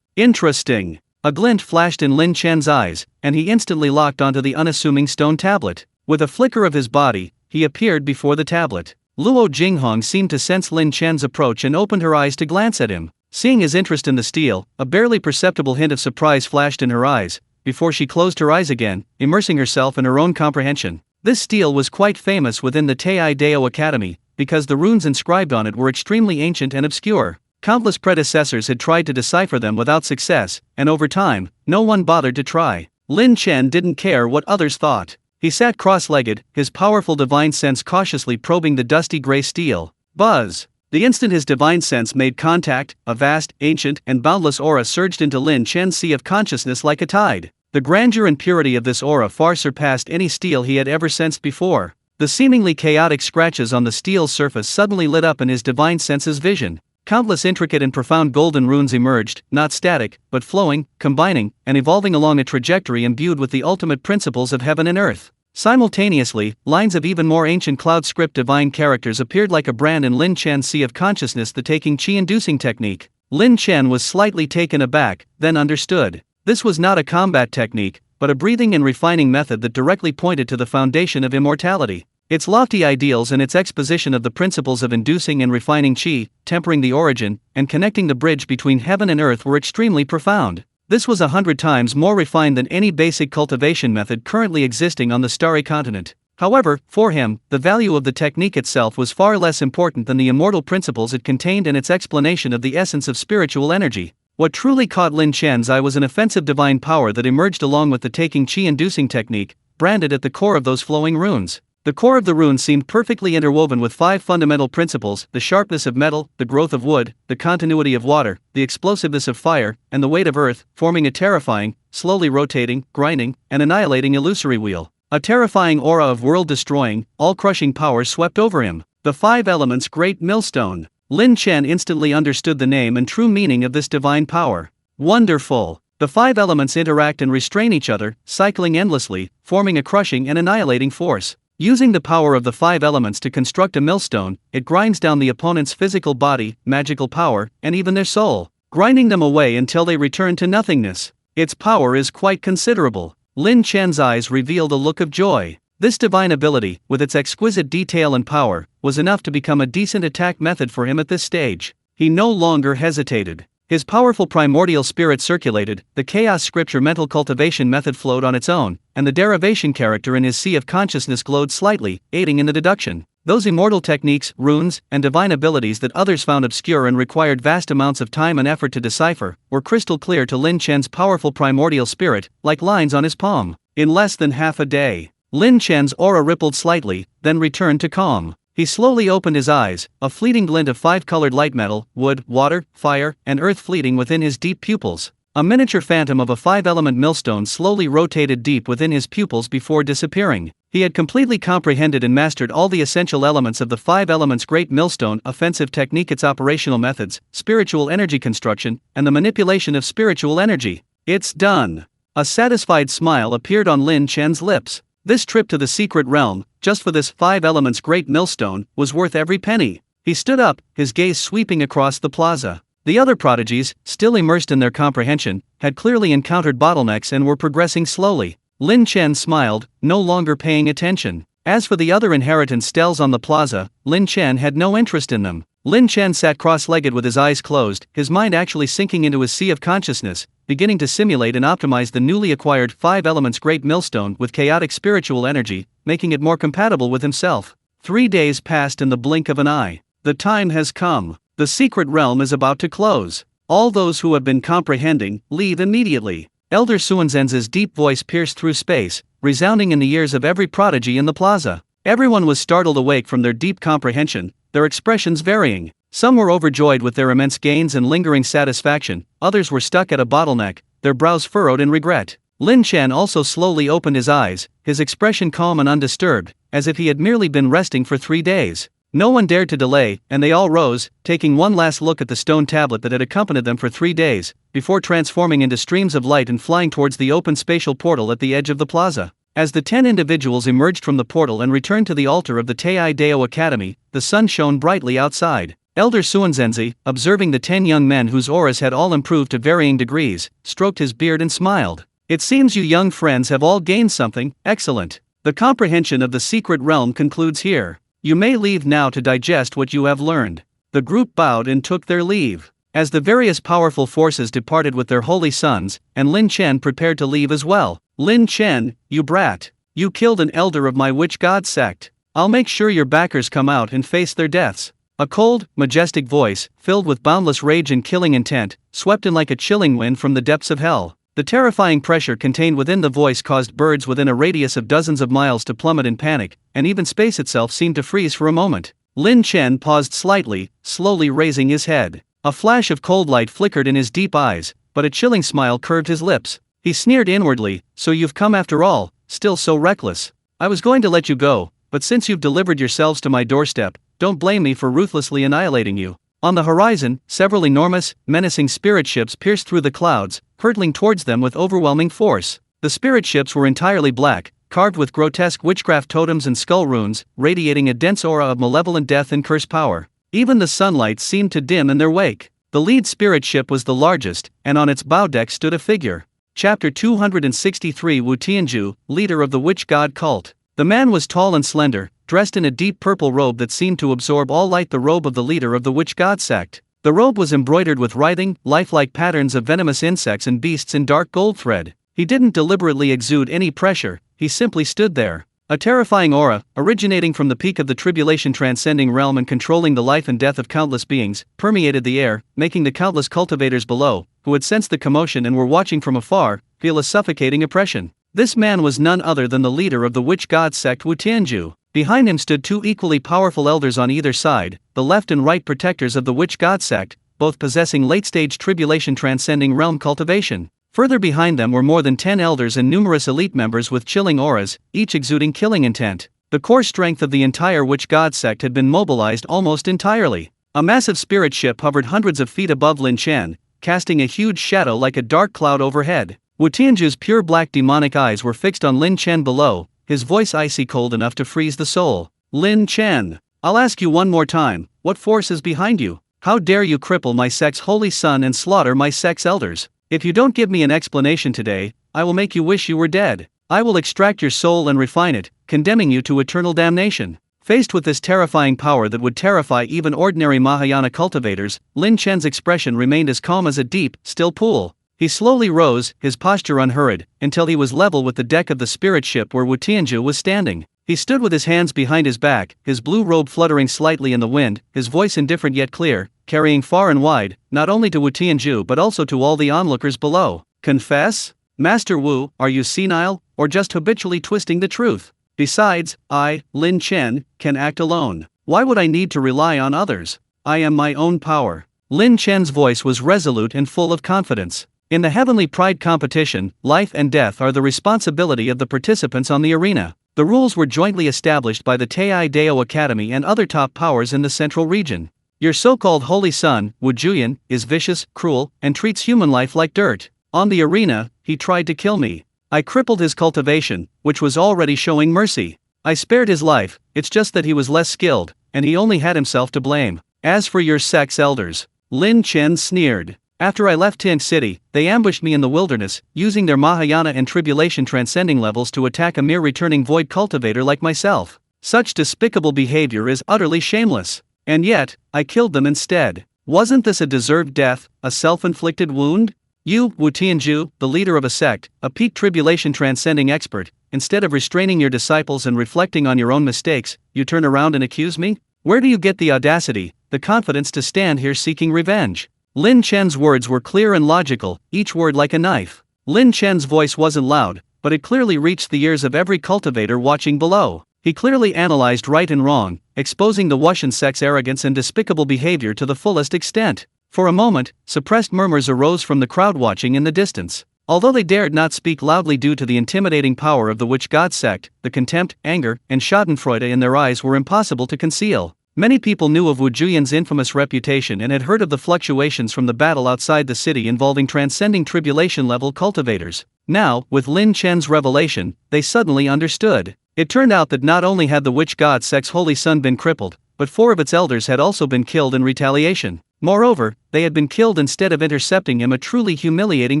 Speaker 1: Interesting. A glint flashed in Lin Chen's eyes, and he instantly locked onto the unassuming stone tablet. With a flicker of his body, he appeared before the tablet. Luo Jinghong seemed to sense Lin Chen's approach and opened her eyes to glance at him. Seeing his interest in the steel, a barely perceptible hint of surprise flashed in her eyes, before she closed her eyes again, immersing herself in her own comprehension. This steel was quite famous within the Taiyai Dao Academy, because the runes inscribed on it were extremely ancient and obscure. Countless predecessors had tried to decipher them without success, and over time, no one bothered to try. Lin Chen didn't care what others thought. He sat cross-legged, his powerful divine sense cautiously probing the dusty gray steel. Buzz! The instant his divine sense made contact, a vast, ancient, and boundless aura surged into Lin Chen's sea of consciousness like a tide. The grandeur and purity of this aura far surpassed any steel he had ever sensed before. The seemingly chaotic scratches on the steel's surface suddenly lit up in his divine sense's vision. Countless intricate and profound golden runes emerged, not static, but flowing, combining, and evolving along a trajectory imbued with the ultimate principles of heaven and earth. Simultaneously, lines of even more ancient cloud script divine characters appeared like a brand in Lin Chen's sea of consciousness, the taking chi-inducing technique. Lin Chen was slightly taken aback, then understood. This was not a combat technique, but a breathing and refining method that directly pointed to the foundation of immortality. Its lofty ideals and its exposition of the principles of inducing and refining chi, tempering the origin, and connecting the bridge between heaven and earth were extremely profound. This was 100 times more refined than any basic cultivation method currently existing on the starry continent. However, for him, the value of the technique itself was far less important than the immortal principles it contained and its explanation of the essence of spiritual energy. What truly caught Lin Chen's eye was an offensive divine power that emerged along with the taking chi-inducing technique, branded at the core of those flowing runes. The core of the runes seemed perfectly interwoven with 5 fundamental principles: the sharpness of metal, the growth of wood, the continuity of water, the explosiveness of fire, and the weight of earth, forming a terrifying, slowly rotating, grinding, and annihilating illusory wheel. A terrifying aura of world-destroying, all-crushing power swept over him. The 5 elements' great millstone. Lin Chen instantly understood the name and true meaning of this divine power. Wonderful! The 5 elements interact and restrain each other, cycling endlessly, forming a crushing and annihilating force. Using the power of the 5 elements to construct a millstone, it grinds down the opponent's physical body, magical power, and even their soul, grinding them away until they return to nothingness. Its power is quite considerable. Lin Chen's eyes revealed a look of joy. This divine ability, with its exquisite detail and power, was enough to become a decent attack method for him at this stage. He no longer hesitated. His powerful primordial spirit circulated, the chaos scripture mental cultivation method flowed on its own, and the derivation character in his sea of consciousness glowed slightly, aiding in the deduction. Those immortal techniques, runes, and divine abilities that others found obscure and required vast amounts of time and effort to decipher, were crystal clear to Lin Chen's powerful primordial spirit, like lines on his palm. In less than half a day, Lin Chen's aura rippled slightly, then returned to calm. He slowly opened his eyes, a fleeting glint of 5-colored light metal, wood, water, fire, and earth fleeting within his deep pupils. A miniature phantom of a 5-element millstone slowly rotated deep within his pupils before disappearing. He had completely comprehended and mastered all the essential elements of the 5 elements' great millstone offensive technique, its operational methods, spiritual energy construction, and the manipulation of spiritual energy. It's done. A satisfied smile appeared on Lin Chen's lips. This trip to the secret realm, just for this 5 elements great millstone, was worth every penny. He stood up, his gaze sweeping across the plaza. The other prodigies, still immersed in their comprehension, had clearly encountered bottlenecks and were progressing slowly. Lin Chen smiled, no longer paying attention. As for the other inheritance stells on the plaza, Lin Chen had no interest in them. Lin Chen sat cross-legged with his eyes closed, his mind actually sinking into his sea of consciousness, beginning to simulate and optimize the newly acquired 5 elements great millstone with chaotic spiritual energy, making it more compatible with himself. 3 days passed in the blink of an eye. The time has come. The secret realm is about to close. All those who have been comprehending, leave immediately. Elder Suanzhen's deep voice pierced through space, resounding in the ears of every prodigy in the plaza. Everyone was startled awake from their deep comprehension, their expressions varying. Some were overjoyed with their immense gains and lingering satisfaction, others were stuck at a bottleneck, their brows furrowed in regret. Lin Chen also slowly opened his eyes, his expression calm and undisturbed, as if he had merely been resting for 3 days. No one dared to delay, and they all rose, taking one last look at the stone tablet that had accompanied them for 3 days, before transforming into streams of light and flying towards the open spatial portal at the edge of the plaza. As the 10 individuals emerged from the portal and returned to the altar of the Tei Dao Academy, the sun shone brightly outside. Elder Suanzhenzi, observing the 10 young men whose auras had all improved to varying degrees, stroked his beard and smiled. It seems you young friends have all gained something, excellent. The comprehension of the secret realm concludes here. You may leave now to digest what you have learned. The group bowed and took their leave. As the various powerful forces departed with their holy sons, and Lin Chen prepared to leave as well. Lin Chen, you brat. You killed an elder of my witch god sect. I'll make sure your backers come out and face their deaths. A cold, majestic voice, filled with boundless rage and killing intent, swept in like a chilling wind from the depths of hell. The terrifying pressure contained within the voice caused birds within a radius of dozens of miles to plummet in panic, and even space itself seemed to freeze for a moment. Lin Chen paused slightly, slowly raising his head. A flash of cold light flickered in his deep eyes, but a chilling smile curved his lips. He sneered inwardly, "So you've come after all, still so reckless. I was going to let you go, but since you've delivered yourselves to my doorstep, don't blame me for ruthlessly annihilating you." On the horizon, several enormous, menacing spirit ships pierced through the clouds, hurtling towards them with overwhelming force. The spirit ships were entirely black, carved with grotesque witchcraft totems and skull runes, radiating a dense aura of malevolent death and curse power. Even the sunlight seemed to dim in their wake. The lead spirit ship was the largest, and on its bow deck stood a figure. Chapter 263 Wu Tianju, leader of the witch god cult. The man was tall and slender, dressed in a deep purple robe that seemed to absorb all light, the robe of the leader of the witch god sect. The robe was embroidered with writhing, lifelike patterns of venomous insects and beasts in dark gold thread. He didn't deliberately exude any pressure, he simply stood there. A terrifying aura, originating from the peak of the tribulation transcending realm and controlling the life and death of countless beings, permeated the air, making the countless cultivators below, who had sensed the commotion and were watching from afar, feel a suffocating oppression. This man was none other than the leader of the witch god sect Wu Tianju. Behind him stood two equally powerful elders on either side, the left and right protectors of the witch god sect, both possessing late-stage tribulation transcending realm cultivation. Further behind them were more than 10 elders and numerous elite members with chilling auras, each exuding killing intent. The core strength of the entire witch god sect had been mobilized almost entirely. A massive spirit ship hovered hundreds of feet above Lin Chen, casting a huge shadow like a dark cloud overhead. Wu Tianju's pure black demonic eyes were fixed on Lin Chen below, his voice icy cold enough to freeze the soul. "Lin Chen, I'll ask you one more time, what force is behind you? How dare you cripple my sect's holy son and slaughter my sect's elders? If you don't give me an explanation today, I will make you wish you were dead. I will extract your soul and refine it, condemning you to eternal damnation." Faced with this terrifying power that would terrify even ordinary Mahayana cultivators, Lin Chen's expression remained as calm as a deep, still pool. He slowly rose, his posture unhurried, until he was level with the deck of the spirit ship where Wu Tianju was standing. He stood with his hands behind his back, his blue robe fluttering slightly in the wind, his voice indifferent yet clear, carrying far and wide, not only to Wu Tianju but also to all the onlookers below. "Confess? Master Wu, are you senile, or just habitually twisting the truth? Besides, I, Lin Chen, can act alone. Why would I need to rely on others? I am my own power." Lin Chen's voice was resolute and full of confidence. In the Heavenly Pride competition, life and death are the responsibility of the participants on the arena. The rules were jointly established by the Tei Dao Academy and other top powers in the central region. Your so-called holy son, Wu Juyan, is vicious, cruel, and treats human life like dirt. On the arena, he tried to kill me. I crippled his cultivation, which was already showing mercy. I spared his life, it's just that he was less skilled, and he only had himself to blame. As for your sect's elders, Lin Chen sneered. After I left Tink City, they ambushed me in the wilderness, using their Mahayana and tribulation transcending levels to attack a mere returning void cultivator like myself. Such despicable behavior is utterly shameless. And yet, I killed them instead. Wasn't this a deserved death, a self-inflicted wound? You, Wu Tianju, the leader of a sect, a peak tribulation transcending expert, instead of restraining your disciples and reflecting on your own mistakes, you turn around and accuse me? Where do you get the audacity, the confidence to stand here seeking revenge? Lin Chen's words were clear and logical, each word like a knife. Lin Chen's voice wasn't loud, but it clearly reached the ears of every cultivator watching below. He clearly analyzed right and wrong, exposing the Wushan sect's arrogance and despicable behavior to the fullest extent. For a moment, suppressed murmurs arose from the crowd watching in the distance. Although they dared not speak loudly due to the intimidating power of the witch god sect, the contempt, anger, and schadenfreude in their eyes were impossible to conceal. Many people knew of Wu Juyan's infamous reputation and had heard of the fluctuations from the battle outside the city involving transcending tribulation-level cultivators. Now, with Lin Chen's revelation, they suddenly understood. It turned out that not only had the witch god sect's holy son been crippled, but 4 of its elders had also been killed in retaliation. Moreover, they had been killed instead of intercepting him, a truly humiliating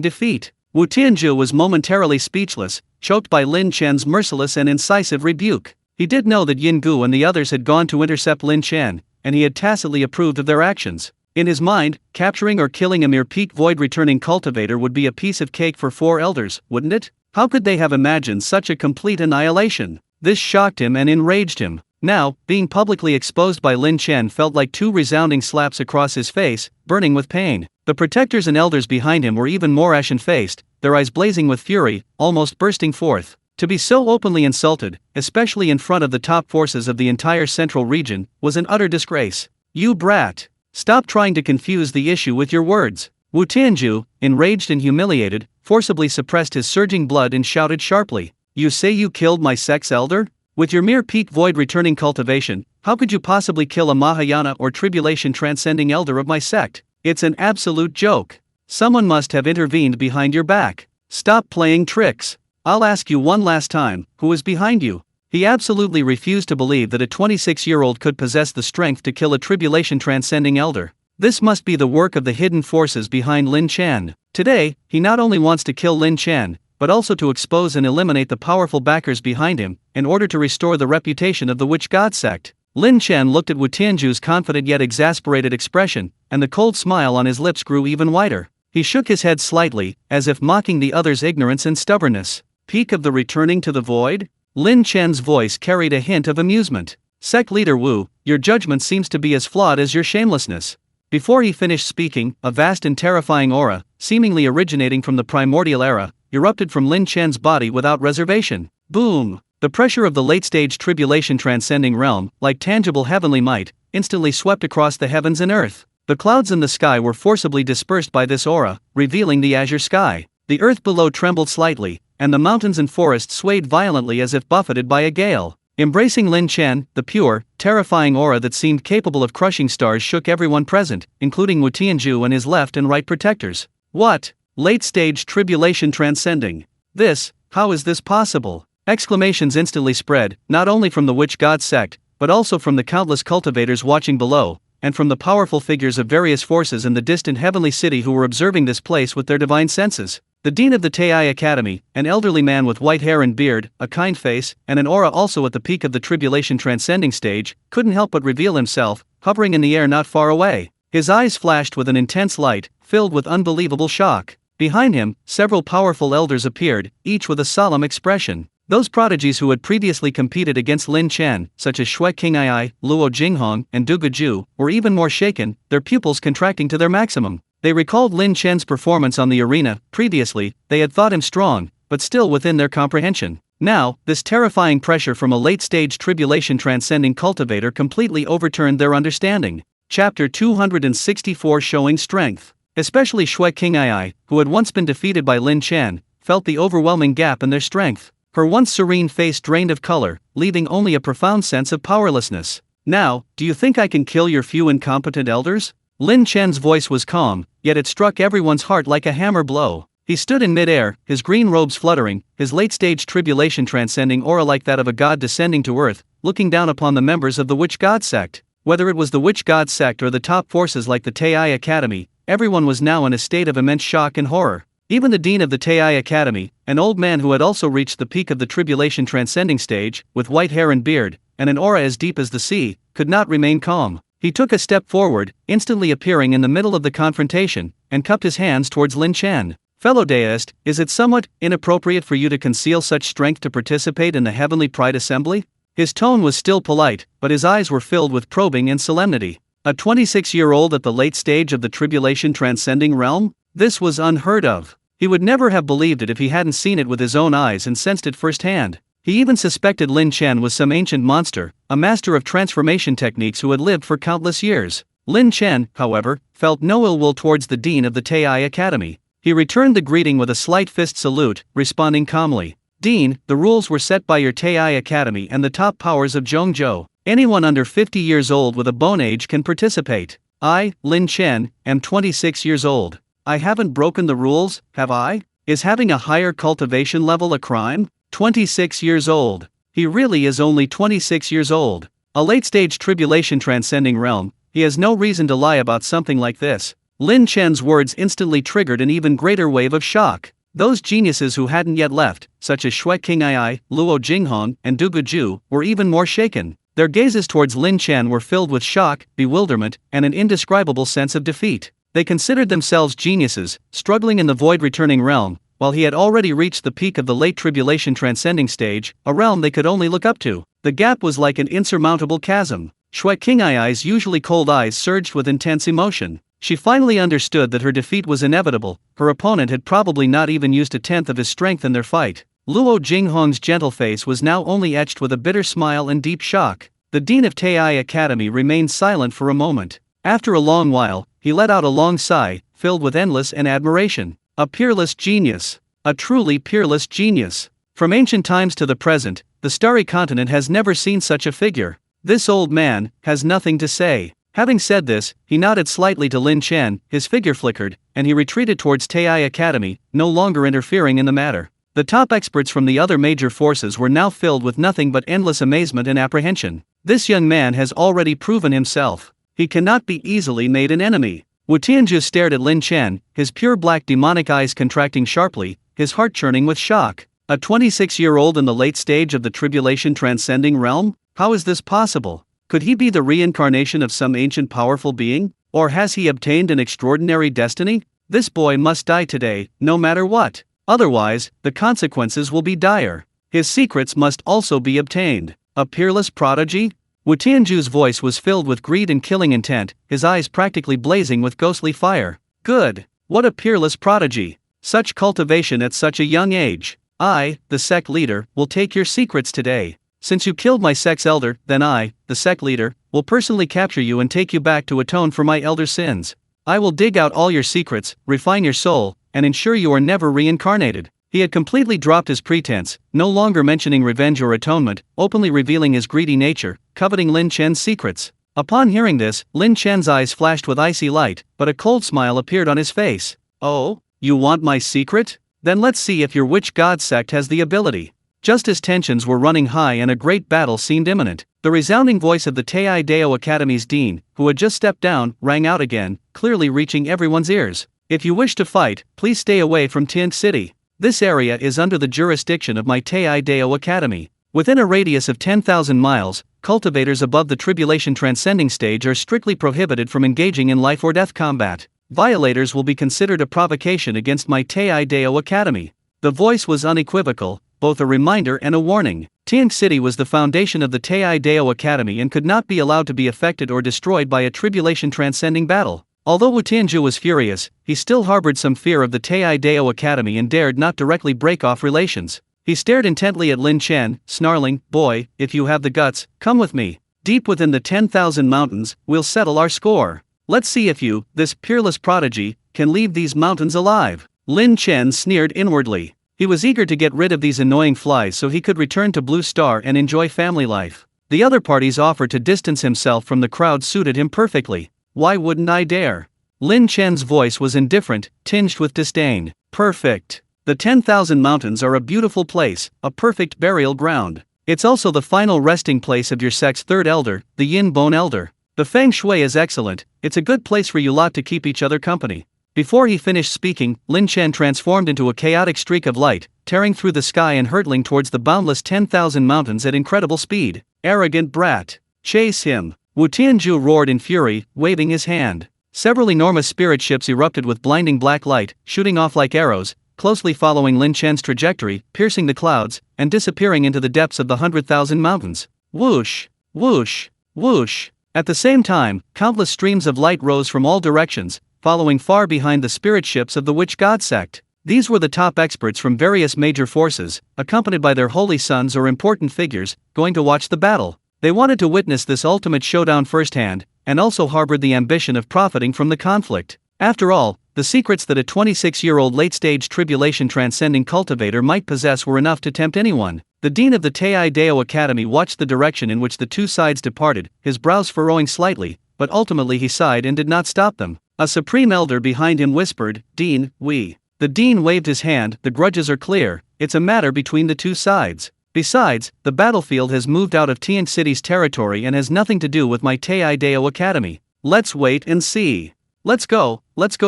Speaker 1: defeat. Wu Tianju was momentarily speechless, choked by Lin Chen's merciless and incisive rebuke. He did know that Yin Gu and the others had gone to intercept Lin Chen, and he had tacitly approved of their actions. In his mind, capturing or killing a mere peak void returning cultivator would be a piece of cake for 4 elders, wouldn't it? How could they have imagined such a complete annihilation? This shocked him and enraged him. Now, being publicly exposed by Lin Chen felt like two resounding slaps across his face, burning with pain. The protectors and elders behind him were even more ashen-faced, their eyes blazing with fury, almost bursting forth. To be so openly insulted, especially in front of the top forces of the entire central region, was an utter disgrace. You brat! Stop trying to confuse the issue with your words. Wu Tianju, enraged and humiliated, forcibly suppressed his surging blood and shouted sharply, "You say you killed my sex elder? With your mere peak void returning cultivation, how could you possibly kill a Mahayana or tribulation transcending elder of my sect? It's an absolute joke. Someone must have intervened behind your back. Stop playing tricks. I'll ask you one last time, who is behind you?" He absolutely refused to believe that a 26-year-old could possess the strength to kill a tribulation transcending elder. This must be the work of the hidden forces behind Lin Chen. Today, he not only wants to kill Lin Chen, but also to expose and eliminate the powerful backers behind him, in order to restore the reputation of the Witch God sect. Lin Chen looked at Wu Tianju's confident yet exasperated expression, and the cold smile on his lips grew even wider. He shook his head slightly, as if mocking the other's ignorance and stubbornness. Peak of the returning to the void? Lin Chen's voice carried a hint of amusement. Sect leader Wu, your judgment seems to be as flawed as your shamelessness. Before he finished speaking, a vast and terrifying aura, seemingly originating from the primordial era, erupted from Lin Chen's body without reservation. Boom! The pressure of the late-stage tribulation transcending realm, like tangible heavenly might, instantly swept across the heavens and earth. The clouds in the sky were forcibly dispersed by this aura, revealing the azure sky. The earth below trembled slightly, and the mountains and forests swayed violently as if buffeted by a gale. Embracing Lin Chen, the pure, terrifying aura that seemed capable of crushing stars shook everyone present, including Wu Tianju and his left and right protectors. What? Late-stage tribulation transcending. This, how is this possible? Exclamations instantly spread, not only from the Witch God sect, but also from the countless cultivators watching below, and from the powerful figures of various forces in the distant heavenly city who were observing this place with their divine senses. The dean of the Tai Academy, an elderly man with white hair and beard, a kind face, and an aura also at the peak of the tribulation transcending stage, couldn't help but reveal himself, hovering in the air not far away. His eyes flashed with an intense light, filled with unbelievable shock. Behind him, several powerful elders appeared, each with a solemn expression. Those prodigies who had previously competed against Lin Chen, such as Shui Qing'ai, Luo Jinghong, and Du Guju, were even more shaken, their pupils contracting to their maximum. They recalled Lin Chen's performance on the arena. Previously, they had thought him strong, but still within their comprehension. Now, this terrifying pressure from a late-stage tribulation transcending cultivator completely overturned their understanding. Chapter 264 Showing Strength. Especially Shui Qing'ai, who had once been defeated by Lin Chen, felt the overwhelming gap in their strength. Her once serene face drained of color, leaving only a profound sense of powerlessness. Now, do you think I can kill your few incompetent elders? Lin Chen's voice was calm, yet it struck everyone's heart like a hammer blow. He stood in mid-air, his green robes fluttering, his late-stage tribulation transcending aura like that of a god descending to earth, looking down upon the members of the Witch God sect. Whether it was the Witch God sect or the top forces like the Tai Academy, everyone was now in a state of immense shock and horror. Even the dean of the Tai Academy, an old man who had also reached the peak of the tribulation transcending stage, with white hair and beard, and an aura as deep as the sea, could not remain calm. He took a step forward, instantly appearing in the middle of the confrontation, and cupped his hands towards Lin Chen. Fellow deist, is it somewhat inappropriate for you to conceal such strength to participate in the Heavenly Pride Assembly? His tone was still polite, but his eyes were filled with probing and solemnity. A 26-year-old at the late stage of the tribulation transcending realm? This was unheard of. He would never have believed it if he hadn't seen it with his own eyes and sensed it firsthand. He even suspected Lin Chen was some ancient monster, a master of transformation techniques who had lived for countless years. Lin Chen, however, felt no ill will towards the dean of the Tai Academy. He returned the greeting with a slight fist salute, responding calmly. Dean, the rules were set by your Tai Academy and the top powers of Zhongzhou. Anyone under 50 years old with a bone age can participate. I, Lin Chen, am 26 years old. I haven't broken the rules, have I? Is having a higher cultivation level a crime? 26 years old. He really is only 26 years old. A late-stage tribulation transcending realm, he has no reason to lie about something like this. Lin Chen's words instantly triggered an even greater wave of shock. Those geniuses who hadn't yet left, such as Shui Qing'ai, Luo Jinghong, and Du Guju, were even more shaken. Their gazes towards Lin Chen were filled with shock, bewilderment, and an indescribable sense of defeat. They considered themselves geniuses, struggling in the void-returning realm, while he had already reached the peak of the late tribulation transcending stage, a realm they could only look up to. The gap was like an insurmountable chasm. Shui Qingai's usually cold eyes surged with intense emotion. She finally understood that her defeat was inevitable. Her opponent had probably not even used a tenth of his strength in their fight. Luo Jinghong's gentle face was now only etched with a bitter smile and deep shock. The dean of Tai Academy remained silent for a moment. After a long while, he let out a long sigh, filled with endless admiration. A peerless genius. A truly peerless genius. From ancient times to the present, the starry continent has never seen such a figure. This old man has nothing to say. Having said this, he nodded slightly to Lin Chen, his figure flickered, and he retreated towards Tai Academy, no longer interfering in the matter. The top experts from the other major forces were now filled with nothing but endless amazement and apprehension. This young man has already proven himself. He cannot be easily made an enemy. Wu Tianzhu stared at Lin Chen, his pure black demonic eyes contracting sharply, his heart churning with shock. A 26-year-old in the late stage of the tribulation transcending realm? How is this possible? Could he be the reincarnation of some ancient powerful being? Or has he obtained an extraordinary destiny? This boy must die today, no matter what. Otherwise, the consequences will be dire. His secrets must also be obtained. A peerless prodigy? Wu Tianzhu's voice was filled with greed and killing intent, his eyes practically blazing with ghostly fire. Good. What a peerless prodigy. Such cultivation at such a young age. I, the sect leader, will take your secrets today. Since you killed my sect's elder, then I, the sect leader, will personally capture you and take you back to atone for my elder sins. I will dig out all your secrets, refine your soul, and ensure you are never reincarnated. He had completely dropped his pretense, no longer mentioning revenge or atonement, openly revealing his greedy nature, coveting Lin Chen's secrets. Upon hearing this, Lin Chen's eyes flashed with icy light, but a cold smile appeared on his face. Oh, you want my secret? Then let's see if your witch god sect has the ability. Just as tensions were running high and a great battle seemed imminent, the resounding voice of the Tai Dao Academy's dean, who had just stepped down, rang out again, clearly reaching everyone's ears. If you wish to fight, please stay away from Tint City. This area is under the jurisdiction of my Tai Dao Academy. Within a radius of 10,000 miles, cultivators above the tribulation transcending stage are strictly prohibited from engaging in life or death combat. Violators will be considered a provocation against my Tai Dao Academy. The voice was unequivocal, both a reminder and a warning. Tint City was the foundation of the Tai Dao Academy and could not be allowed to be affected or destroyed by a tribulation transcending battle. Although Wu Tianzhu was furious, he still harbored some fear of the Tai Dao Academy and dared not directly break off relations. He stared intently at Lin Chen, snarling, "Boy, if you have the guts, come with me. Deep within the 10,000 mountains, we'll settle our score. Let's see if you, this peerless prodigy, can leave these mountains alive." Lin Chen sneered inwardly. He was eager to get rid of these annoying flies so he could return to Blue Star and enjoy family life. The other party's offer to distance himself from the crowd suited him perfectly. Why wouldn't I dare? Lin Chen's voice was indifferent, tinged with disdain. Perfect. The 10,000 mountains are a beautiful place, a perfect burial ground. It's also the final resting place of your sect's third elder, the Yin Bone Elder. The Feng Shui is excellent, it's a good place for you lot to keep each other company. Before he finished speaking, Lin Chen transformed into a chaotic streak of light, tearing through the sky and hurtling towards the boundless 10,000 mountains at incredible speed. Arrogant brat. Chase him. Wu Tianzhu roared in fury, waving his hand. Several enormous spirit ships erupted with blinding black light, shooting off like arrows, closely following Lin Chen's trajectory, piercing the clouds, and disappearing into the depths of the 100,000 mountains. Whoosh! Whoosh! Whoosh! At the same time, countless streams of light rose from all directions, following far behind the spirit ships of the Witch God sect. These were the top experts from various major forces, accompanied by their holy sons or important figures, going to watch the battle. They wanted to witness this ultimate showdown firsthand, and also harbored the ambition of profiting from the conflict. After all, the secrets that a 26-year-old late-stage tribulation transcending cultivator might possess were enough to tempt anyone. The dean of the Tai Dao Academy watched the direction in which the two sides departed, his brows furrowing slightly, but ultimately he sighed and did not stop them. A supreme elder behind him whispered, "Dean, we." The dean waved his hand, "The grudges are clear, it's a matter between the two sides. Besides, the battlefield has moved out of Tient City's territory and has nothing to do with my Tai Dao Academy. Let's wait and see. Let's go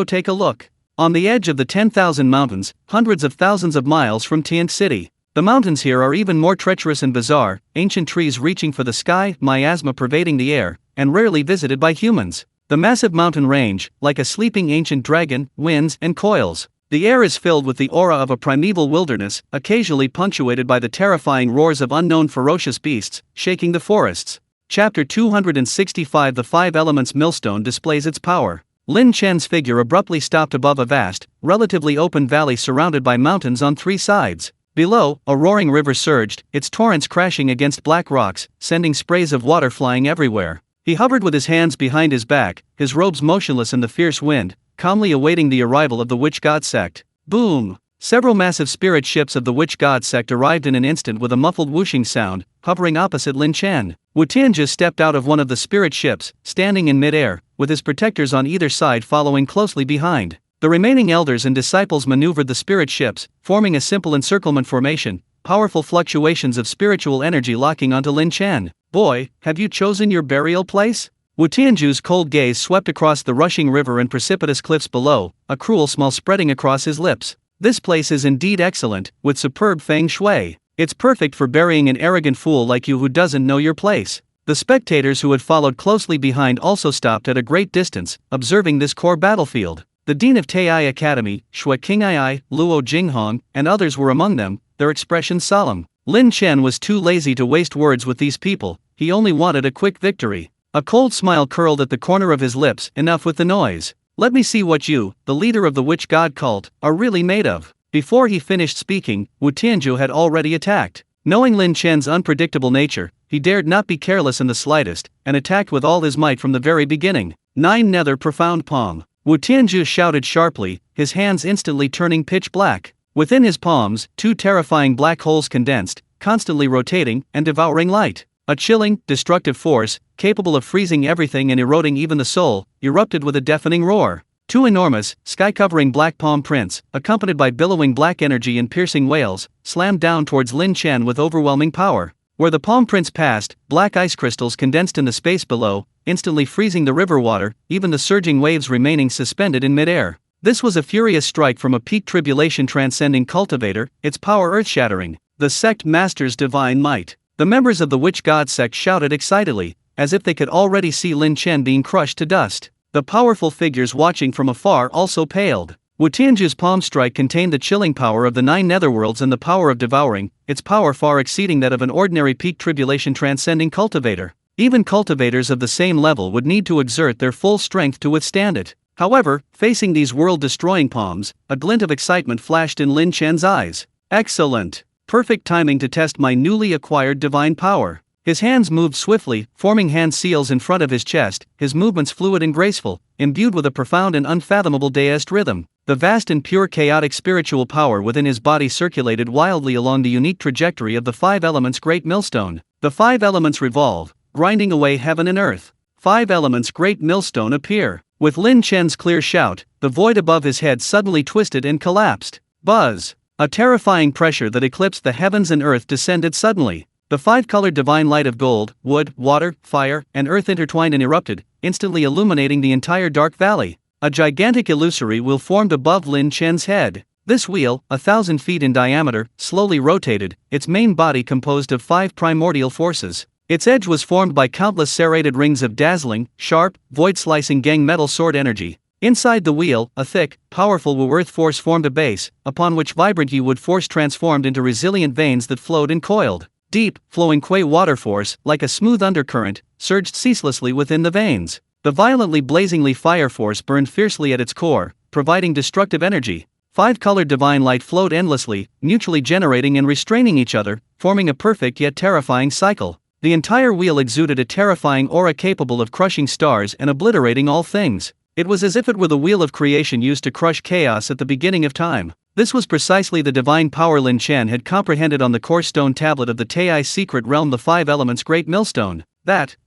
Speaker 1: take a look." On the edge of the 10,000 mountains, hundreds of thousands of miles from Tient City. The mountains here are even more treacherous and bizarre, ancient trees reaching for the sky, miasma pervading the air, and rarely visited by humans. The massive mountain range, like a sleeping ancient dragon, winds and coils. The air is filled with the aura of a primeval wilderness, occasionally punctuated by the terrifying roars of unknown ferocious beasts, shaking the forests. Chapter 265 The Five Elements Millstone displays its power. Lin Chen's figure abruptly stopped above a vast, relatively open valley surrounded by mountains on three sides. Below, a roaring river surged, its torrents crashing against black rocks, sending sprays of water flying everywhere. He hovered with his hands behind his back, his robes motionless in the fierce wind, calmly awaiting the arrival of the Witch God sect. Boom! Several massive spirit ships of the Witch God sect arrived in an instant with a muffled whooshing sound, hovering opposite Lin Chen. Wu Tianzhi stepped out of one of the spirit ships, standing in mid-air, with his protectors on either side following closely behind. The remaining elders and disciples maneuvered the spirit ships, forming a simple encirclement formation, powerful fluctuations of spiritual energy locking onto Lin Chen. Boy, have you chosen your burial place? Wu Tianzhi's cold gaze swept across the rushing river and precipitous cliffs below, a cruel smile spreading across his lips. This place is indeed excellent, with superb feng shui. It's perfect for burying an arrogant fool like you who doesn't know your place. The spectators who had followed closely behind also stopped at a great distance, observing this core battlefield. The Dean of Tai'ai Academy, Shui Qing'ai, Luo Jinghong, and others were among them, their expressions solemn. Lin Chen was too lazy to waste words with these people, he only wanted a quick victory. A cold smile curled at the corner of his lips. Enough with the noise. Let me see what you, the leader of the Witch God cult, are really made of. Before he finished speaking, Wu Tianzhi had already attacked. Knowing Lin Chen's unpredictable nature, he dared not be careless in the slightest, and attacked with all his might from the very beginning. 9 Nether Profound Palm. Wu Tianzhi shouted sharply, his hands instantly turning pitch black. Within his palms, 2 terrifying black holes condensed, constantly rotating and devouring light. A chilling, destructive force, capable of freezing everything and eroding even the soul, erupted with a deafening roar. 2 enormous, sky-covering black palm prints, accompanied by billowing black energy and piercing wails, slammed down towards Lin Chen with overwhelming power. Where the palm prints passed, black ice crystals condensed in the space below, instantly freezing the river water, even the surging waves remaining suspended in mid-air. This was a furious strike from a peak tribulation transcending cultivator, its power earth-shattering. The sect master's divine might. The members of the Witch God sect shouted excitedly, as if they could already see Lin Chen being crushed to dust. The powerful figures watching from afar also paled. Wu Tianzhi's palm strike contained the chilling power of the 9 netherworlds and the power of devouring, its power far exceeding that of an ordinary peak tribulation transcending cultivator. Even cultivators of the same level would need to exert their full strength to withstand it. However, facing these world-destroying palms, a glint of excitement flashed in Lin Chen's eyes. Excellent! Perfect timing to test my newly acquired divine power. His hands moved swiftly, forming hand seals in front of his chest, his movements fluid and graceful, imbued with a profound and unfathomable deist rhythm. The vast and pure chaotic spiritual power within his body circulated wildly along the unique trajectory of the 5 elements' great millstone. The 5 elements revolve, grinding away heaven and earth. 5 elements' great millstone appear. With Lin Chen's clear shout, the void above his head suddenly twisted and collapsed. Buzz! A terrifying pressure that eclipsed the heavens and earth descended suddenly. The 5-colored divine light of gold, wood, water, fire, and earth intertwined and erupted, instantly illuminating the entire dark valley. A gigantic illusory wheel formed above Lin Chen's head. This wheel, 1,000 feet in diameter, slowly rotated, its main body composed of 5 primordial forces. Its edge was formed by countless serrated rings of dazzling, sharp, void-slicing gang metal sword energy. Inside the wheel, a thick, powerful Wu earth force formed a base, upon which vibrant Yi wood force transformed into resilient veins that flowed and coiled. Deep, flowing Kui water force, like a smooth undercurrent, surged ceaselessly within the veins. The violently blazingly fire force burned fiercely at its core, providing destructive energy. 5-colored divine light flowed endlessly, mutually generating and restraining each other, forming a perfect yet terrifying cycle. The entire wheel exuded a terrifying aura capable of crushing stars and obliterating all things. It was as if it were the wheel of creation used to crush chaos at the beginning of time. This was precisely the divine power Lin Chen had comprehended on the core stone tablet of the Tai'ai secret realm, the 5 elements great millstone.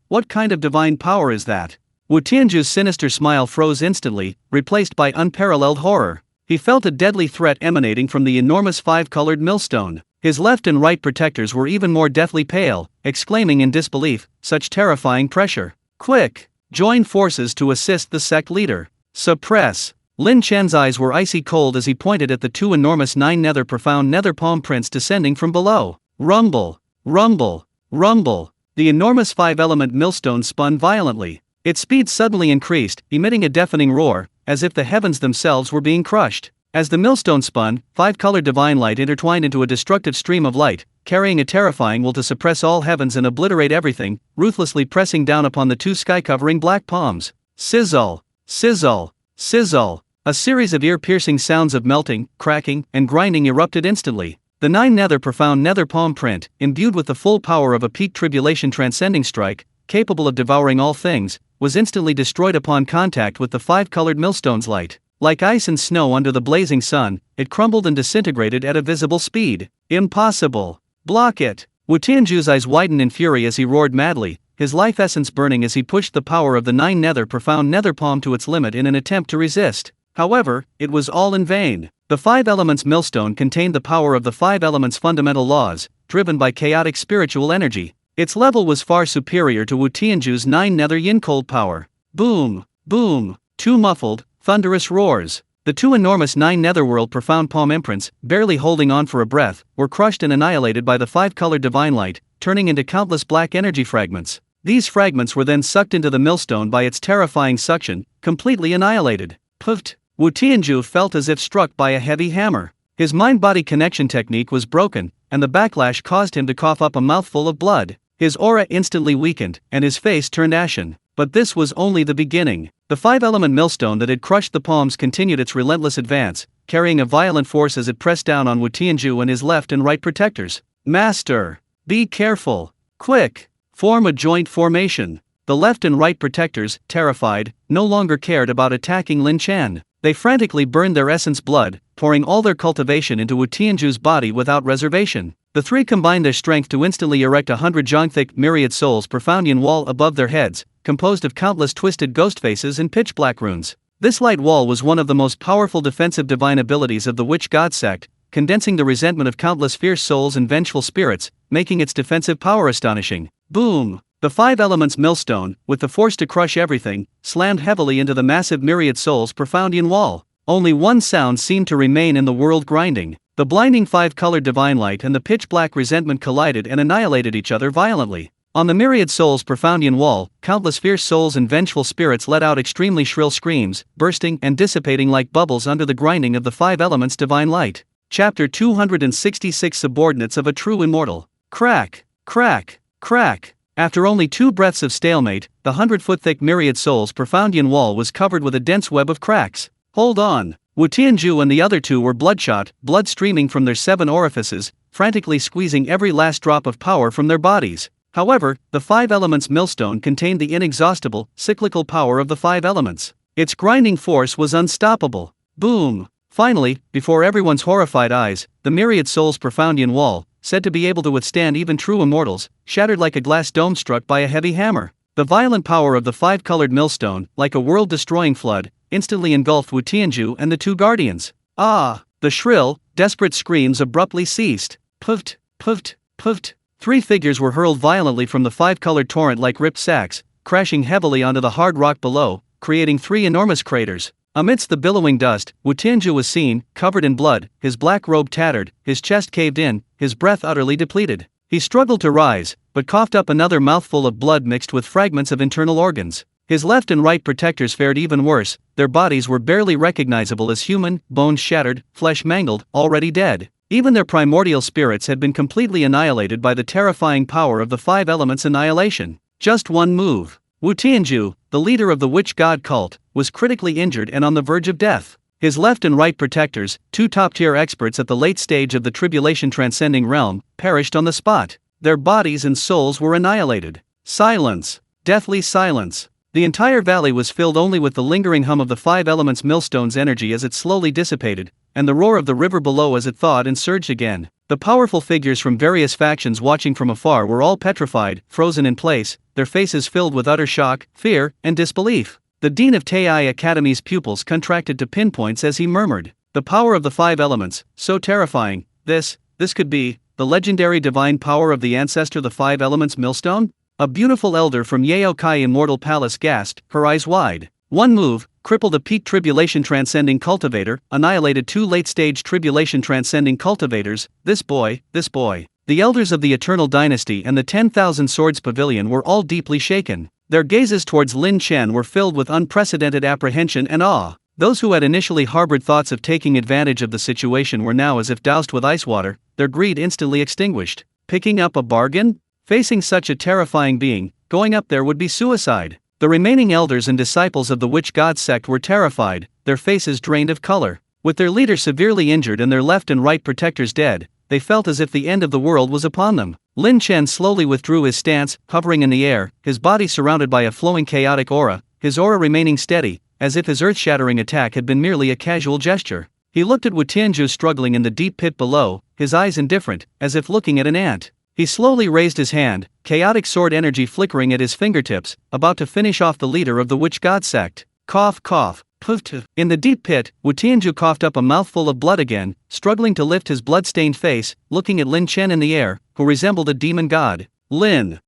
Speaker 1: What kind of divine power is that? Wu Tianzhi's sinister smile froze instantly, replaced by unparalleled horror. He felt a deadly threat emanating from the enormous 5-colored millstone. His left and right protectors were even more deathly pale, exclaiming in disbelief, such terrifying pressure. Quick! Join forces to assist the sect leader. Suppress! Lin Chen's eyes were icy cold as he pointed at the 2 enormous 9 nether profound nether palm prints descending from below. Rumble! Rumble! Rumble! The enormous 5-element millstone spun violently. Its speed suddenly increased, emitting a deafening roar, as if the heavens themselves were being crushed. As the millstone spun, 5-colored divine light intertwined into a destructive stream of light, carrying a terrifying will to suppress all heavens and obliterate everything, ruthlessly pressing down upon the two sky-covering black palms. Sizzle, sizzle, sizzle. A series of ear-piercing sounds of melting, cracking, and grinding erupted instantly. The 9 nether profound nether palm print, imbued with the full power of a peak tribulation transcending strike, capable of devouring all things, was instantly destroyed upon contact with the 5-colored millstone's light. Like ice and snow under the blazing sun, it crumbled and disintegrated at a visible speed. Impossible. Block it. Wu Tianju's eyes widened in fury as he roared madly, his life essence burning as he pushed the power of the 9 nether profound nether palm to its limit in an attempt to resist. However, it was all in vain. The 5 elements millstone contained the power of the 5 elements fundamental laws, driven by chaotic spiritual energy. Its level was far superior to Wu Tianju's 9 nether yin cold power. Boom, boom, 2 muffled, thunderous roars. The 2 enormous 9 netherworld profound palm imprints, barely holding on for a breath, were crushed and annihilated by the 5-colored divine light, turning into countless black energy fragments. These fragments were then sucked into the millstone by its terrifying suction, completely annihilated. Puffed. Wu Tianju felt as if struck by a heavy hammer. His mind-body connection technique was broken, and the backlash caused him to cough up a mouthful of blood. His aura instantly weakened, and his face turned ashen. But this was only the beginning. The 5-element millstone that had crushed the palms continued its relentless advance, carrying a violent force as it pressed down on Wu Tianju and his left and right protectors. Master! Be careful! Quick! Form a joint formation. The left and right protectors, terrified, no longer cared about attacking Lin Chen. They frantically burned their essence blood, pouring all their cultivation into Wu Tianju's body without reservation. The 3 combined their strength to instantly erect 100 zhang-thick myriad souls profound yin wall above their heads, composed of countless twisted ghost faces and pitch-black runes. This light wall was one of the most powerful defensive divine abilities of the witch god sect, condensing the resentment of countless fierce souls and vengeful spirits, making its defensive power astonishing. Boom! The 5 elements millstone, with the force to crush everything, slammed heavily into the massive myriad souls profound yin wall. Only one sound seemed to remain in the world: grinding. The blinding 5-colored divine light and the pitch-black resentment collided and annihilated each other violently. On the myriad souls profound yin wall, countless fierce souls and vengeful spirits let out extremely shrill screams, bursting and dissipating like bubbles under the grinding of the 5 elements divine light. Chapter 266 Subordinates of a True Immortal. Crack, crack, crack. After only 2 breaths of stalemate, the 100-foot-thick myriad souls profound yin wall was covered with a dense web of cracks. Hold on! Wu Tianju and the other 2 were bloodshot, blood streaming from their 7 orifices, frantically squeezing every last drop of power from their bodies. However, the 5 elements millstone contained the inexhaustible, cyclical power of the 5 elements. Its grinding force was unstoppable. Boom! Finally, before everyone's horrified eyes, the myriad souls profound yin wall, said to be able to withstand even true immortals, shattered like a glass dome struck by a heavy hammer. The violent power of the 5-colored millstone, like a world-destroying flood, instantly engulfed Wu Tianju and the 2 guardians. Ah! The shrill, desperate screams abruptly ceased. Puffed, puffed, puffed. 3 figures were hurled violently from the 5-colored torrent like ripped sacks, crashing heavily onto the hard rock below, creating 3 enormous craters. Amidst the billowing dust, Wu Tianju was seen, covered in blood, his black robe tattered, his chest caved in, his breath utterly depleted. He struggled to rise, but coughed up another mouthful of blood mixed with fragments of internal organs. His left and right protectors fared even worse, their bodies were barely recognizable as human, bones shattered, flesh mangled, already dead. Even their primordial spirits had been completely annihilated by the terrifying power of the 5 elements annihilation. Just one move. Wu Tianju, the leader of the witch god cult, was critically injured and on the verge of death. His left and right protectors, 2 top-tier experts at the late stage of the tribulation transcending realm, perished on the spot. Their bodies and souls were annihilated. Silence. Deathly silence. The entire valley was filled only with the lingering hum of the 5 elements millstone's energy as it slowly dissipated, and the roar of the river below as it thawed and surged again. The powerful figures from various factions watching from afar were all petrified, frozen in place, their faces filled with utter shock, fear, and disbelief. The Dean of Tai Academy's pupils contracted to pinpoints as he murmured, "The power of the 5 elements, so terrifying, this could be the legendary divine power of the ancestor the 5 elements millstone?" A beautiful elder from Yaokai Immortal Palace gasped, her eyes wide. One move, crippled a peak tribulation transcending cultivator, annihilated 2 late-stage tribulation transcending cultivators. This boy. The elders of the Eternal Dynasty and the 10,000 Swords Pavilion were all deeply shaken. Their gazes towards Lin Chen were filled with unprecedented apprehension and awe. Those who had initially harbored thoughts of taking advantage of the situation were now as if doused with ice water, their greed instantly extinguished. Picking up a bargain? Facing such a terrifying being, going up there would be suicide. The remaining elders and disciples of the witch god sect were terrified, their faces drained of color. With their leader severely injured and their left and right protectors dead, they felt as if the end of the world was upon them. Lin Chen slowly withdrew his stance, hovering in the air, his body surrounded by a flowing chaotic aura, his aura remaining steady, as if his earth-shattering attack had been merely a casual gesture. He looked at Wu Tianzhu struggling in the deep pit below, his eyes indifferent, as if looking at an ant. He slowly raised his hand, chaotic sword energy flickering at his fingertips, about to finish off the leader of the witch god sect. Cough, cough. Puff. In the deep pit, Wu Tianzhu coughed up a mouthful of blood again, struggling to lift his blood-stained face, looking at Lin Chen in the air, who resembled a demon god. Lin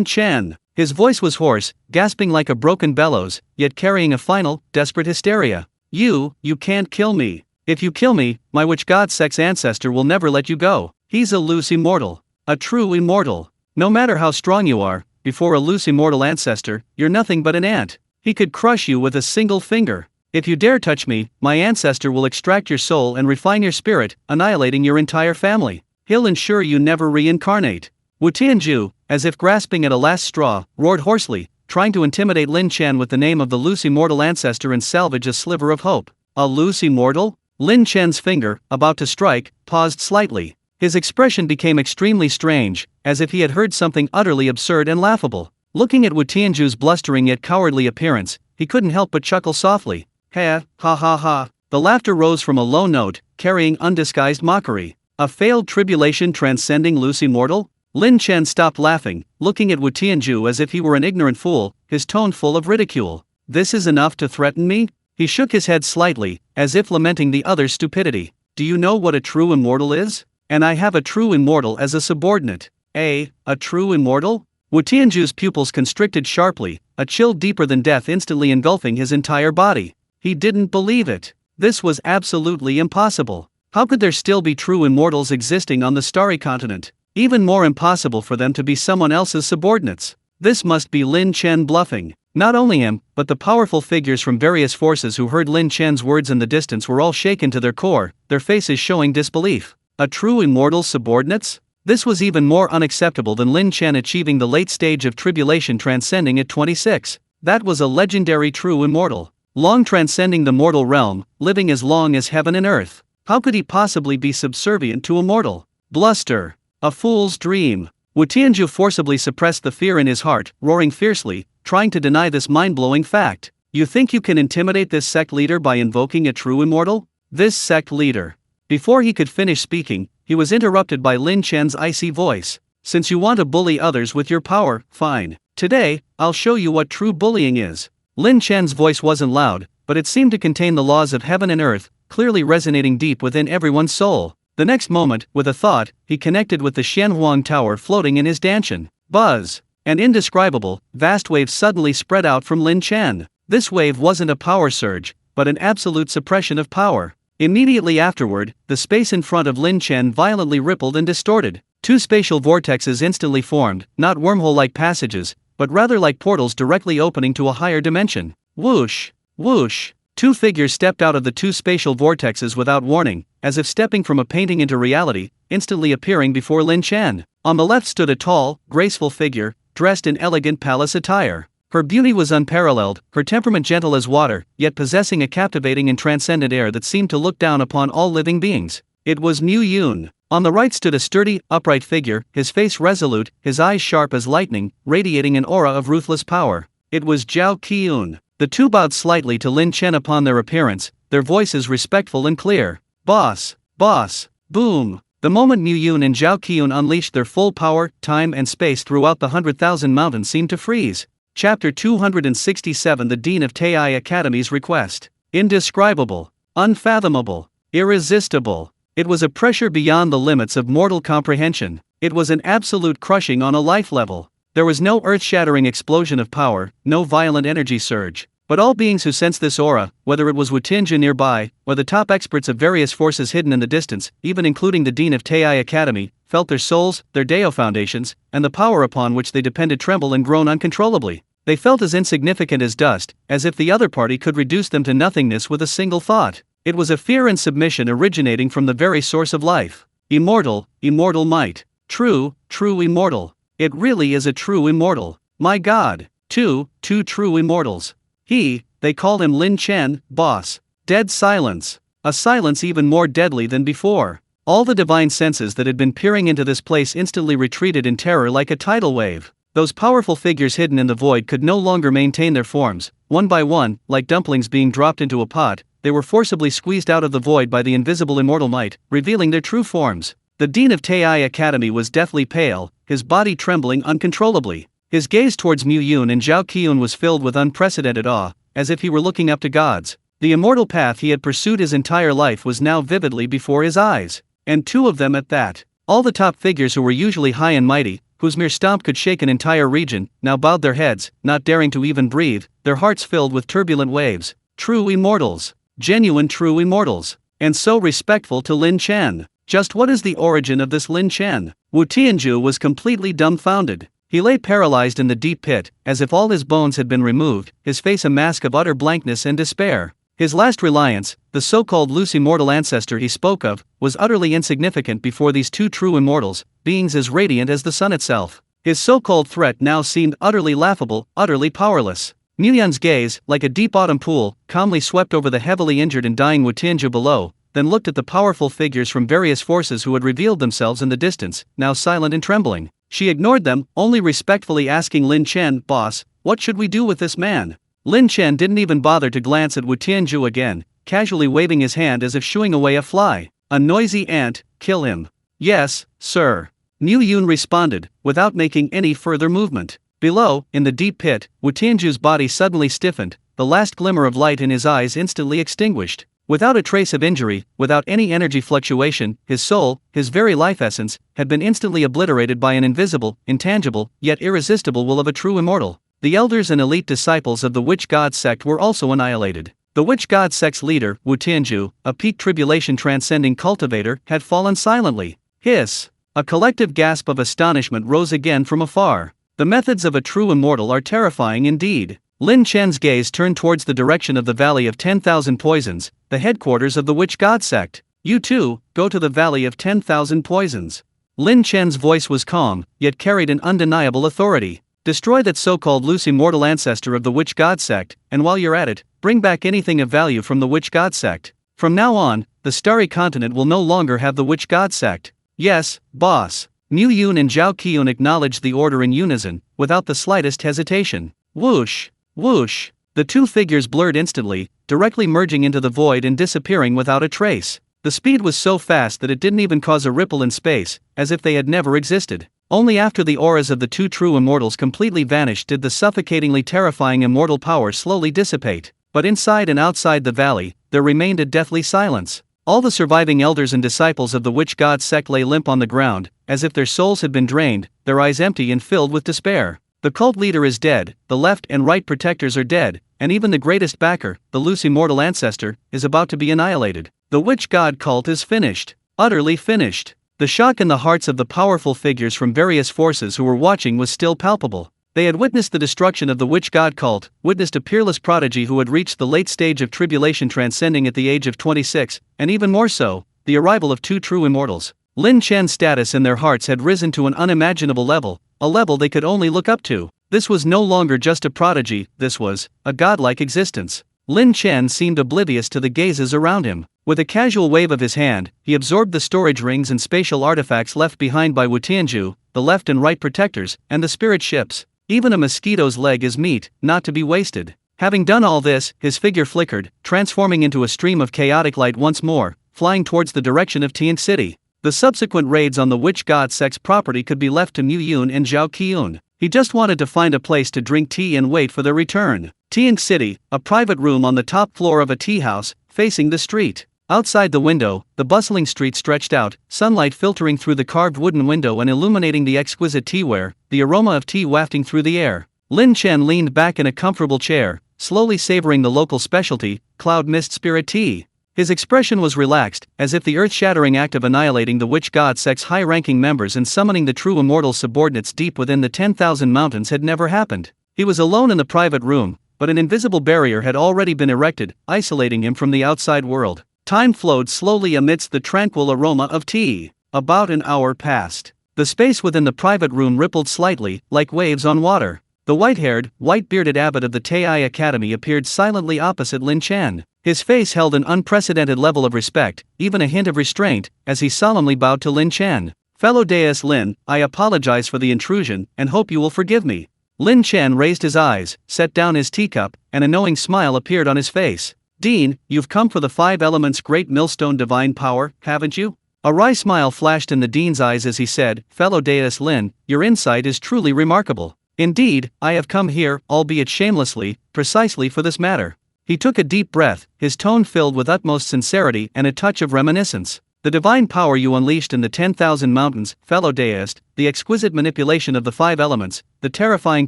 Speaker 1: Chen. His voice was hoarse, gasping like a broken bellows, yet carrying a final, desperate hysteria. You can't kill me. If you kill me, my witch god sect's ancestor will never let you go. He's a loose immortal. A true immortal. No matter how strong you are, before a loose immortal ancestor, you're nothing but an ant. He could crush you with a single finger. If you dare touch me, my ancestor will extract your soul and refine your spirit, annihilating your entire family. He'll ensure you never reincarnate. Wu Tianzhu, as if grasping at a last straw, roared hoarsely, trying to intimidate Lin Chen with the name of the loose immortal ancestor and salvage a sliver of hope. A loose immortal? Lin Chen's finger, about to strike, paused slightly. His expression became extremely strange, as if he had heard something utterly absurd and laughable. Looking at Wu Tianzhu's blustering yet cowardly appearance, he couldn't help but chuckle softly. Ha ha ha. The laughter rose from a low note, carrying undisguised mockery. A failed tribulation transcending loose immortal? Lin Chen stopped laughing, looking at Wu Tianzhu as if he were an ignorant fool, his tone full of ridicule. This is enough to threaten me? He shook his head slightly, as if lamenting the other's stupidity. Do you know what a true immortal is? And I have a true immortal as a subordinate. A true immortal? Wu Tianzhu's pupils constricted sharply, a chill deeper than death instantly engulfing his entire body. He didn't believe it. This was absolutely impossible. How could there still be true immortals existing on the starry continent? Even more impossible for them to be someone else's subordinates. This must be Lin Chen bluffing. Not only him, but the powerful figures from various forces who heard Lin Chen's words in the distance were all shaken to their core, their faces showing disbelief. A true immortal's subordinates? This was even more unacceptable than Lin Chen achieving the late stage of tribulation transcending at 26. That was a legendary true immortal. Long transcending the mortal realm, living as long as heaven and earth. How could he possibly be subservient to a mortal? Bluster. A fool's dream. Wu Tianzhu forcibly suppressed the fear in his heart, roaring fiercely, trying to deny this mind-blowing fact. You think you can intimidate this sect leader by invoking a true immortal? This sect leader. Before he could finish speaking, he was interrupted by Lin Chen's icy voice. Since you want to bully others with your power, fine. Today, I'll show you what true bullying is. Lin Chen's voice wasn't loud, but it seemed to contain the laws of heaven and earth, clearly resonating deep within everyone's soul. The next moment, with a thought, he connected with the Xianhuang Tower floating in his dantian. Buzz! An indescribable, vast wave suddenly spread out from Lin Chen. This wave wasn't a power surge, but an absolute suppression of power. Immediately afterward, the space in front of Lin Chen violently rippled and distorted. Two spatial vortexes instantly formed, not wormhole-like passages, but rather like portals directly opening to a higher dimension. Whoosh! Whoosh! Two figures stepped out of the two spatial vortexes without warning, as if stepping from a painting into reality, instantly appearing before Lin Chen. On the left stood a tall, graceful figure, dressed in elegant palace attire. Her beauty was unparalleled, her temperament gentle as water, yet possessing a captivating and transcendent air that seemed to look down upon all living beings. It was Mu Yun. On the right stood a sturdy, upright figure, his face resolute, his eyes sharp as lightning, radiating an aura of ruthless power. It was Zhao Qiun. The two bowed slightly to Lin Chen upon their appearance, their voices respectful and clear. Boss! Boss! Boom! The moment Mu Yun and Zhao Qiun unleashed their full power, time and space throughout the 100,000 mountains seemed to freeze. Chapter 267 The Dean of Tai Academy's Request. Indescribable. Unfathomable. Irresistible. It was a pressure beyond the limits of mortal comprehension. It was an absolute crushing on a life level. There was no earth-shattering explosion of power, no violent energy surge. But all beings who sensed this aura, whether it was Wu Tianzhu nearby, or the top experts of various forces hidden in the distance, even including the Dean of Tai Academy, felt their souls, their Dao foundations, and the power upon which they depended tremble and groan uncontrollably. They felt as insignificant as dust, as if the other party could reduce them to nothingness with a single thought. It was a fear and submission originating from the very source of life. Immortal, immortal might. True, true immortal. It really is a true immortal. My God. Two true immortals. They called him Lin Chen, boss. Dead silence. A silence even more deadly than before. All the divine senses that had been peering into this place instantly retreated in terror like a tidal wave. Those powerful figures hidden in the void could no longer maintain their forms. One by one, like dumplings being dropped into a pot, they were forcibly squeezed out of the void by the invisible immortal might, revealing their true forms. The dean of Taiyai Academy was deathly pale, his body trembling uncontrollably. His gaze towards Mu Yun and Zhao Qiun was filled with unprecedented awe, as if he were looking up to gods. The immortal path he had pursued his entire life was now vividly before his eyes. And two of them at that. All the top figures who were usually high and mighty, whose mere stomp could shake an entire region, now bowed their heads, not daring to even breathe, their hearts filled with turbulent waves. True immortals. Genuine true immortals. And so respectful to Lin Chen. Just what is the origin of this Lin Chen? Wu Tianju was completely dumbfounded. He lay paralyzed in the deep pit, as if all his bones had been removed, his face a mask of utter blankness and despair. His last reliance, the so-called loose immortal ancestor he spoke of, was utterly insignificant before these two true immortals, beings as radiant as the sun itself. His so-called threat now seemed utterly laughable, utterly powerless. Mu Yun's gaze, like a deep autumn pool, calmly swept over the heavily injured and dying Wu Tianju below, then looked at the powerful figures from various forces who had revealed themselves in the distance, now silent and trembling. She ignored them, only respectfully asking Lin Chen, "Boss, what should we do with this man?" Lin Chen didn't even bother to glance at Wu Tianju again, casually waving his hand as if shooing away a fly. "A noisy ant, kill him." "Yes, sir." Mu Yun responded, without making any further movement. Below, in the deep pit, Wu Tianju's body suddenly stiffened, the last glimmer of light in his eyes instantly extinguished. Without a trace of injury, without any energy fluctuation, his soul, his very life essence, had been instantly obliterated by an invisible, intangible, yet irresistible will of a true immortal. The elders and elite disciples of the Witch God sect were also annihilated. The Witch God sect's leader, Wu Tianju, a peak tribulation transcending cultivator, had fallen silently. Hiss! A collective gasp of astonishment rose again from afar. The methods of a true immortal are terrifying indeed. Lin Chen's gaze turned towards the direction of the Valley of 10,000 Poisons, the headquarters of the Witch God sect. "You too, go to the Valley of 10,000 Poisons." Lin Chen's voice was calm, yet carried an undeniable authority. "Destroy that so-called loose immortal ancestor of the Witch God sect, and while you're at it, bring back anything of value from the Witch God sect. From now on, the Starry Continent will no longer have the Witch God sect." "Yes, boss." Mu Yun and Zhao Qiun acknowledged the order in unison, without the slightest hesitation. Whoosh! Whoosh! The two figures blurred instantly, directly merging into the void and disappearing without a trace. The speed was so fast that it didn't even cause a ripple in space, as if they had never existed. Only after the auras of the two true immortals completely vanished did the suffocatingly terrifying immortal power slowly dissipate. But inside and outside the valley, there remained a deathly silence. All the surviving elders and disciples of the Witch God sect lay limp on the ground, as if their souls had been drained, their eyes empty and filled with despair. The cult leader is dead, the left and right protectors are dead, and even the greatest backer, the loose immortal ancestor, is about to be annihilated. The Witch God cult is finished. Utterly finished. The shock in the hearts of the powerful figures from various forces who were watching was still palpable. They had witnessed the destruction of the Witch God cult, witnessed a peerless prodigy who had reached the late stage of tribulation transcending at the age of 26, and even more so, the arrival of two true immortals. Lin Chen's status in their hearts had risen to an unimaginable level, a level they could only look up to. This was no longer just a prodigy, this was a godlike existence. Lin Chen seemed oblivious to the gazes around him. With a casual wave of his hand, he absorbed the storage rings and spatial artifacts left behind by Wu Tianju, the left and right protectors, and the spirit ships. Even a mosquito's leg is meat, not to be wasted. Having done all this, his figure flickered, transforming into a stream of chaotic light once more, flying towards the direction of Tian City. The subsequent raids on the Witch God sect's property could be left to Mu Yun and Zhao Qiun. He just wanted to find a place to drink tea and wait for their return. Tian City, a private room on the top floor of a tea house, facing the street. Outside the window, the bustling street stretched out, sunlight filtering through the carved wooden window and illuminating the exquisite teaware, the aroma of tea wafting through the air. Lin Chen leaned back in a comfortable chair, slowly savoring the local specialty, cloud mist spirit tea. His expression was relaxed, as if the earth-shattering act of annihilating the Witch God sect's high-ranking members and summoning the true immortal subordinates deep within the 10,000 mountains had never happened. He was alone in the private room, but an invisible barrier had already been erected, isolating him from the outside world. Time flowed slowly amidst the tranquil aroma of tea. About an hour passed. The space within the private room rippled slightly, like waves on water. The white-haired, white-bearded abbot of the Tai Academy appeared silently opposite Lin Chen. His face held an unprecedented level of respect, even a hint of restraint, as he solemnly bowed to Lin Chen. "Fellow Deus Lin, I apologize for the intrusion, and hope you will forgive me." Lin Chen raised his eyes, set down his teacup, and a knowing smile appeared on his face. "Dean, you've come for the 5 elements great millstone divine power, haven't you?" A wry smile flashed in the dean's eyes as he said, "Fellow Deus Lin, your insight is truly remarkable. Indeed, I have come here, albeit shamelessly, precisely for this matter." He took a deep breath, his tone filled with utmost sincerity and a touch of reminiscence. "The divine power you unleashed in the 10,000 mountains, fellow deist, the exquisite manipulation of the 5 elements, the terrifying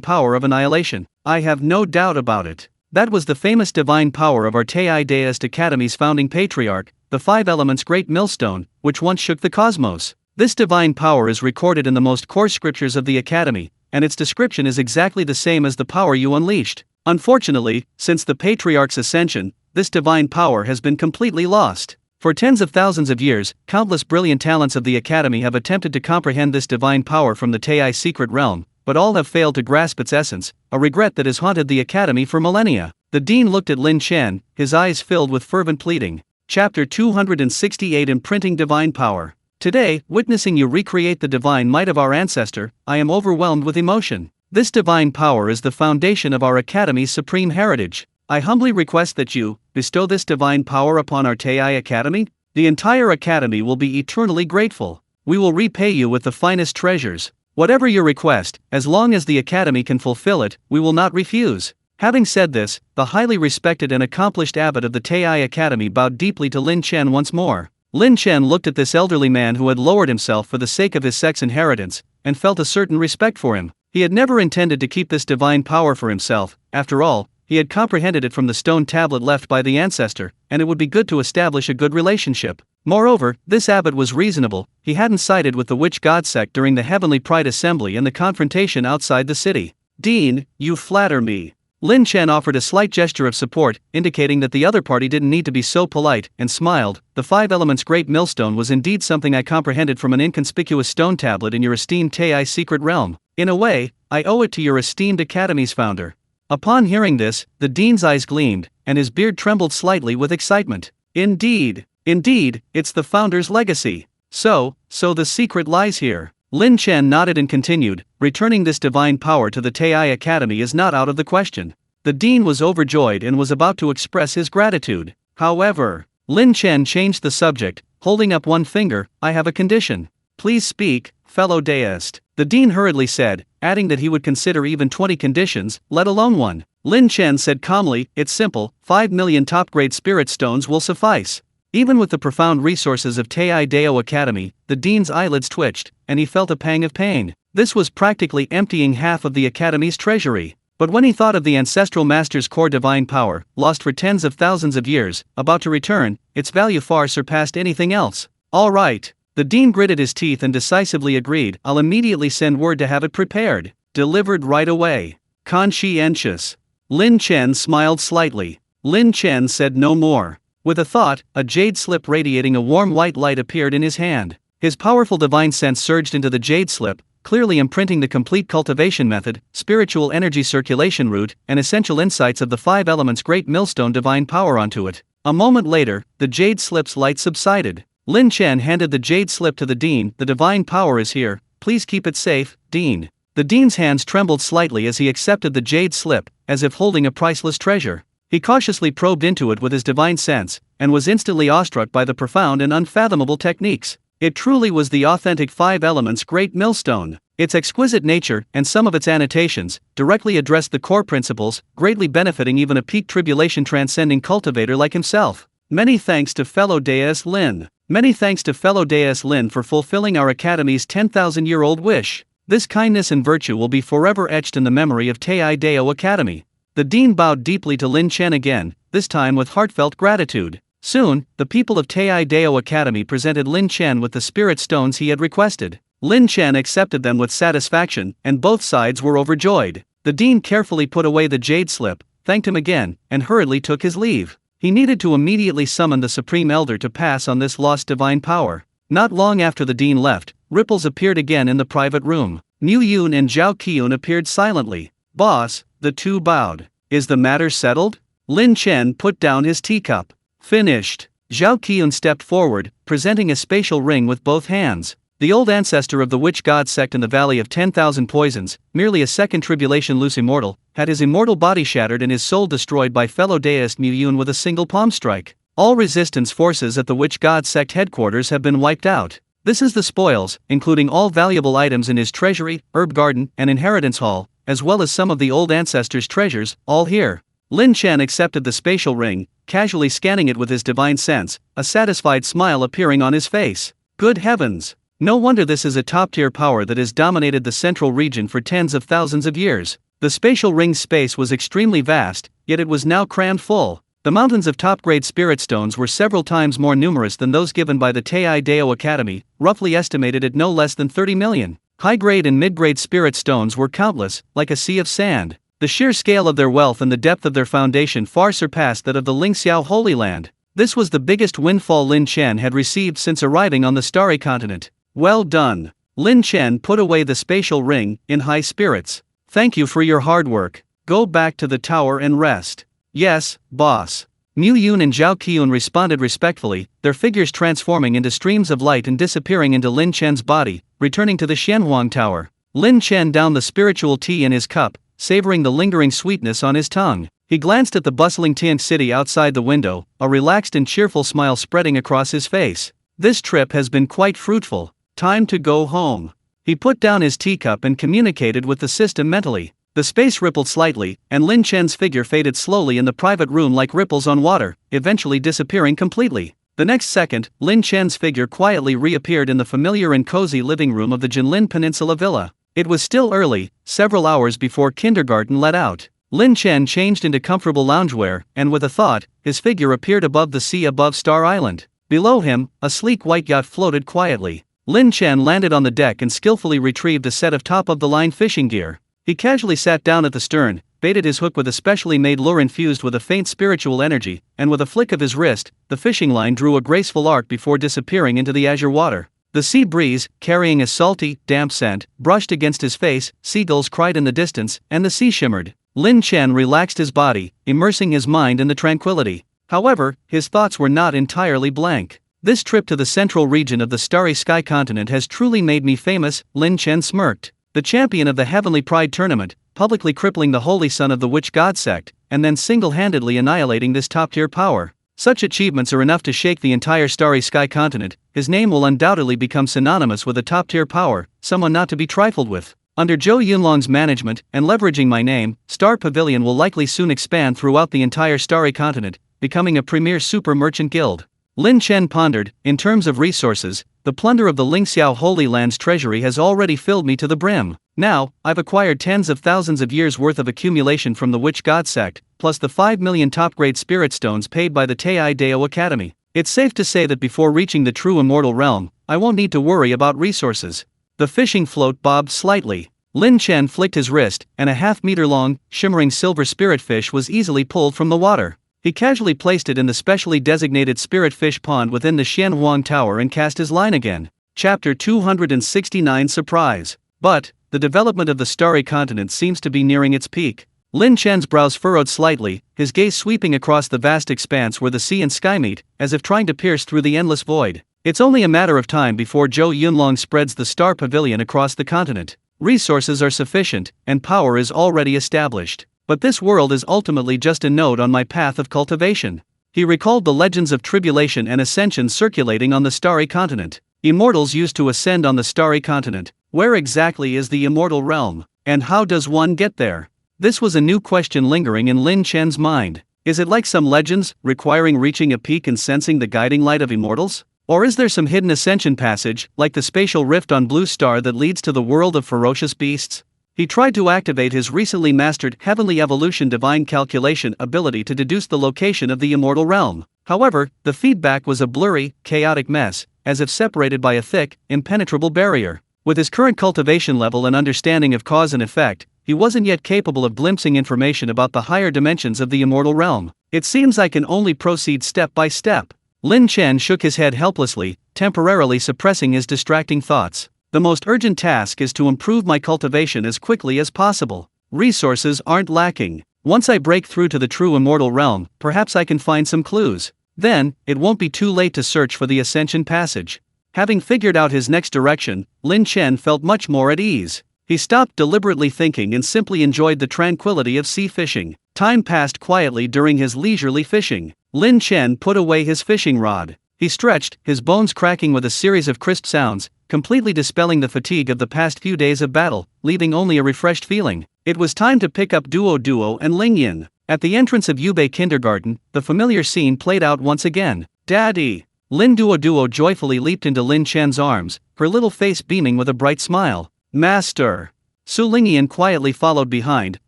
Speaker 1: power of annihilation. I have no doubt about it. That was the famous divine power of our Tai Deist Academy's founding patriarch, the 5 elements great millstone, which once shook the cosmos. This divine power is recorded in the most core scriptures of the Academy, and its description is exactly the same as the power you unleashed. Unfortunately, since the patriarch's ascension, this divine power has been completely lost. For tens of thousands of years, countless brilliant talents of the Academy have attempted to comprehend this divine power from the Tai secret realm, but all have failed to grasp its essence, a regret that has haunted the Academy for millennia." The dean looked at Lin Chen, his eyes filled with fervent pleading. Chapter 268 Imprinting Divine Power. "Today, witnessing you recreate the divine might of our ancestor, I am overwhelmed with emotion. This divine power is the foundation of our Academy's supreme heritage. I humbly request that you bestow this divine power upon our Tai Academy. The entire Academy will be eternally grateful. We will repay you with the finest treasures. Whatever your request, as long as the Academy can fulfill it, we will not refuse." Having said this, the highly respected and accomplished abbot of the Tai Academy bowed deeply to Lin Chen once more. Lin Chen looked at this elderly man who had lowered himself for the sake of his sex inheritance, and felt a certain respect for him. He had never intended to keep this divine power for himself. After all, he had comprehended it from the stone tablet left by the ancestor, and it would be good to establish a good relationship. Moreover, this abbot was reasonable. He hadn't sided with the witch god sect during the Heavenly Pride Assembly and the confrontation outside the city. "Dean, you flatter me." Lin Chen offered a slight gesture of support, indicating that the other party didn't need to be so polite, and smiled. "The 5 elements great millstone was indeed something I comprehended from an inconspicuous stone tablet in your esteemed Tai secret realm. In a way, I owe it to your esteemed Academy's founder." Upon hearing this, the dean's eyes gleamed, and his beard trembled slightly with excitement. Indeed, it's the founder's legacy. So the secret lies here." Lin Chen nodded and continued, "Returning this divine power to the Tai Academy is not out of the question." The dean was overjoyed and was about to express his gratitude. However, Lin Chen changed the subject, holding up one finger. "I have a condition." "Please speak, fellow deist," the dean hurriedly said, adding that he would consider even 20 conditions, let alone one. Lin Chen said calmly, "It's simple, 5 million top-grade spirit stones will suffice." Even with the profound resources of Tai Dao Academy, the dean's eyelids twitched, and he felt a pang of pain. This was practically emptying half of the Academy's treasury. But when he thought of the ancestral master's core divine power, lost for tens of thousands of years, about to return, its value far surpassed anything else. "All right." The dean gritted his teeth and decisively agreed. "I'll immediately send word to have it prepared. Delivered right away." "Conscientious." Lin Chen smiled slightly. Lin Chen said no more. With a thought, a jade slip radiating a warm white light appeared in his hand. His powerful divine sense surged into the jade slip, clearly imprinting the complete cultivation method, spiritual energy circulation route, and essential insights of the 5 elements great millstone divine power onto it. A moment later, the jade slip's light subsided. Lin Chen handed the jade slip to the dean. "The divine power is here, please keep it safe, Dean." The dean's hands trembled slightly as he accepted the jade slip, as if holding a priceless treasure. He cautiously probed into it with his divine sense, and was instantly awestruck by the profound and unfathomable techniques. It truly was the authentic 5 elements great millstone. Its exquisite nature, and some of its annotations, directly addressed the core principles, greatly benefiting even a peak tribulation transcending cultivator like himself. Many thanks to fellow Deus Lin. Many thanks to fellow Deus Lin for fulfilling our Academy's 10,000-year-old wish. This kindness and virtue will be forever etched in the memory of Tai Dao Academy. The dean bowed deeply to Lin Chen again, this time with heartfelt gratitude. Soon, the people of Tai Dao Academy presented Lin Chen with the spirit stones he had requested. Lin Chen accepted them with satisfaction, and both sides were overjoyed. The dean carefully put away the jade slip, thanked him again, and hurriedly took his leave. He needed to immediately summon the Supreme Elder to pass on this lost divine power. Not long after the dean left, ripples appeared again in the private room. Mu Yun and Zhao Qiun appeared silently. "Boss," the two bowed. "Is the matter settled?" Lin Chen put down his teacup. "Finished." Zhao Qiun stepped forward, presenting a spatial ring with both hands. The old ancestor of the witch god sect in the Valley of 10,000 Poisons, merely a second tribulation loose immortal, had his immortal body shattered and his soul destroyed by fellow deist Mu Yun with a single palm strike. All resistance forces at the witch god sect headquarters have been wiped out. This is the spoils, including all valuable items in his treasury, herb garden, and inheritance hall, as well as some of the old ancestors' treasures, all here. Lin Chen accepted the spatial ring, casually scanning it with his divine sense, a satisfied smile appearing on his face. Good heavens! No wonder this is a top-tier power that has dominated the central region for tens of thousands of years. The spatial ring's space was extremely vast, yet it was now crammed full. The mountains of top-grade spirit stones were several times more numerous than those given by the Tei Dao Academy, roughly estimated at no less than 30 million. High-grade and mid-grade spirit stones were countless, like a sea of sand. The sheer scale of their wealth and the depth of their foundation far surpassed that of the Lingxiao Holy Land. This was the biggest windfall Lin Chen had received since arriving on the Starry Continent. Well done. Lin Chen put away the spatial ring, in high spirits. Thank you for your hard work. Go back to the tower and rest. Yes, boss. Mu Yun and Zhao Qiun responded respectfully, their figures transforming into streams of light and disappearing into Lin Chen's body, returning to the Xianhuang Tower. Lin Chen downed the spiritual tea in his cup, savoring the lingering sweetness on his tongue. He glanced at the bustling Tian city outside the window, a relaxed and cheerful smile spreading across his face. This trip has been quite fruitful. Time to go home. He put down his teacup and communicated with the system mentally. The space rippled slightly, and Lin Chen's figure faded slowly in the private room like ripples on water, eventually disappearing completely. The next second, Lin Chen's figure quietly reappeared in the familiar and cozy living room of the Jinlin Peninsula Villa. It was still early, several hours before kindergarten let out. Lin Chen changed into comfortable loungewear, and with a thought, his figure appeared above the sea above Star Island. Below him, a sleek white yacht floated quietly. Lin Chen landed on the deck and skillfully retrieved a set of top-of-the-line fishing gear. He casually sat down at the stern, baited his hook with a specially made lure infused with a faint spiritual energy, and with a flick of his wrist, the fishing line drew a graceful arc before disappearing into the azure water. The sea breeze, carrying a salty, damp scent, brushed against his face, seagulls cried in the distance, and the sea shimmered. Lin Chen relaxed his body, immersing his mind in the tranquility. However, his thoughts were not entirely blank. This trip to the central region of the starry sky continent has truly made me famous, Lin Chen smirked. The champion of the Heavenly Pride tournament, publicly crippling the holy son of the witch god sect, and then single-handedly annihilating this top-tier power. Such achievements are enough to shake the entire starry sky continent. His name will undoubtedly become synonymous with a top-tier power, someone not to be trifled with. Under Zhou Yunlong's management, and leveraging my name, Star Pavilion will likely soon expand throughout the entire starry continent, becoming a premier super merchant guild. Lin Chen pondered. In terms of resources, the plunder of the Lingxiao Holy Land's treasury has already filled me to the brim. Now, I've acquired tens of thousands of years' worth of accumulation from the witch god sect, plus the 5 million top-grade spirit stones paid by the Tei Dao Academy. It's safe to say that before reaching the true immortal realm, I won't need to worry about resources. The fishing float bobbed slightly. Lin Chen flicked his wrist, and a half-meter-long, shimmering silver spirit fish was easily pulled from the water. He casually placed it in the specially designated spirit fish pond within the Xianhuang Tower and cast his line again. Chapter 269 Surprise. But, the development of the starry continent seems to be nearing its peak. Lin Chen's brows furrowed slightly, his gaze sweeping across the vast expanse where the sea and sky meet, as if trying to pierce through the endless void. It's only a matter of time before Zhou Yunlong spreads the Star Pavilion across the continent. Resources are sufficient, and power is already established. But this world is ultimately just a node on my path of cultivation. He recalled the legends of tribulation and ascension circulating on the starry continent. Immortals used to ascend on the starry continent. Where exactly is the immortal realm? And how does one get there? This was a new question lingering in Lin Chen's mind. Is it like some legends, requiring reaching a peak and sensing the guiding light of immortals? Or is there some hidden ascension passage, like the spatial rift on Blue Star that leads to the world of ferocious beasts? He tried to activate his recently mastered Heavenly Evolution Divine Calculation ability to deduce the location of the immortal realm. However, the feedback was a blurry, chaotic mess, as if separated by a thick, impenetrable barrier. With his current cultivation level and understanding of cause and effect, he wasn't yet capable of glimpsing information about the higher dimensions of the immortal realm. It seems I can only proceed step by step. Lin Chen shook his head helplessly, temporarily suppressing his distracting thoughts. The most urgent task is to improve my cultivation as quickly as possible. Resources aren't lacking. Once I break through to the true immortal realm, perhaps I can find some clues. Then, it won't be too late to search for the Ascension Passage. Having figured out his next direction, Lin Chen felt much more at ease. He stopped deliberately thinking and simply enjoyed the tranquility of sea fishing. Time passed quietly during his leisurely fishing. Lin Chen put away his fishing rod. He stretched, his bones cracking with a series of crisp sounds, completely dispelling the fatigue of the past few days of battle, leaving only a refreshed feeling. It was time to pick up Duo and Lingyan. At the entrance of Yubei Kindergarten, the familiar scene played out once again. "Daddy!" Lin Duo joyfully leaped into Lin Chen's arms, her little face beaming with a bright smile. "Master!" Su Lingyan quietly followed behind,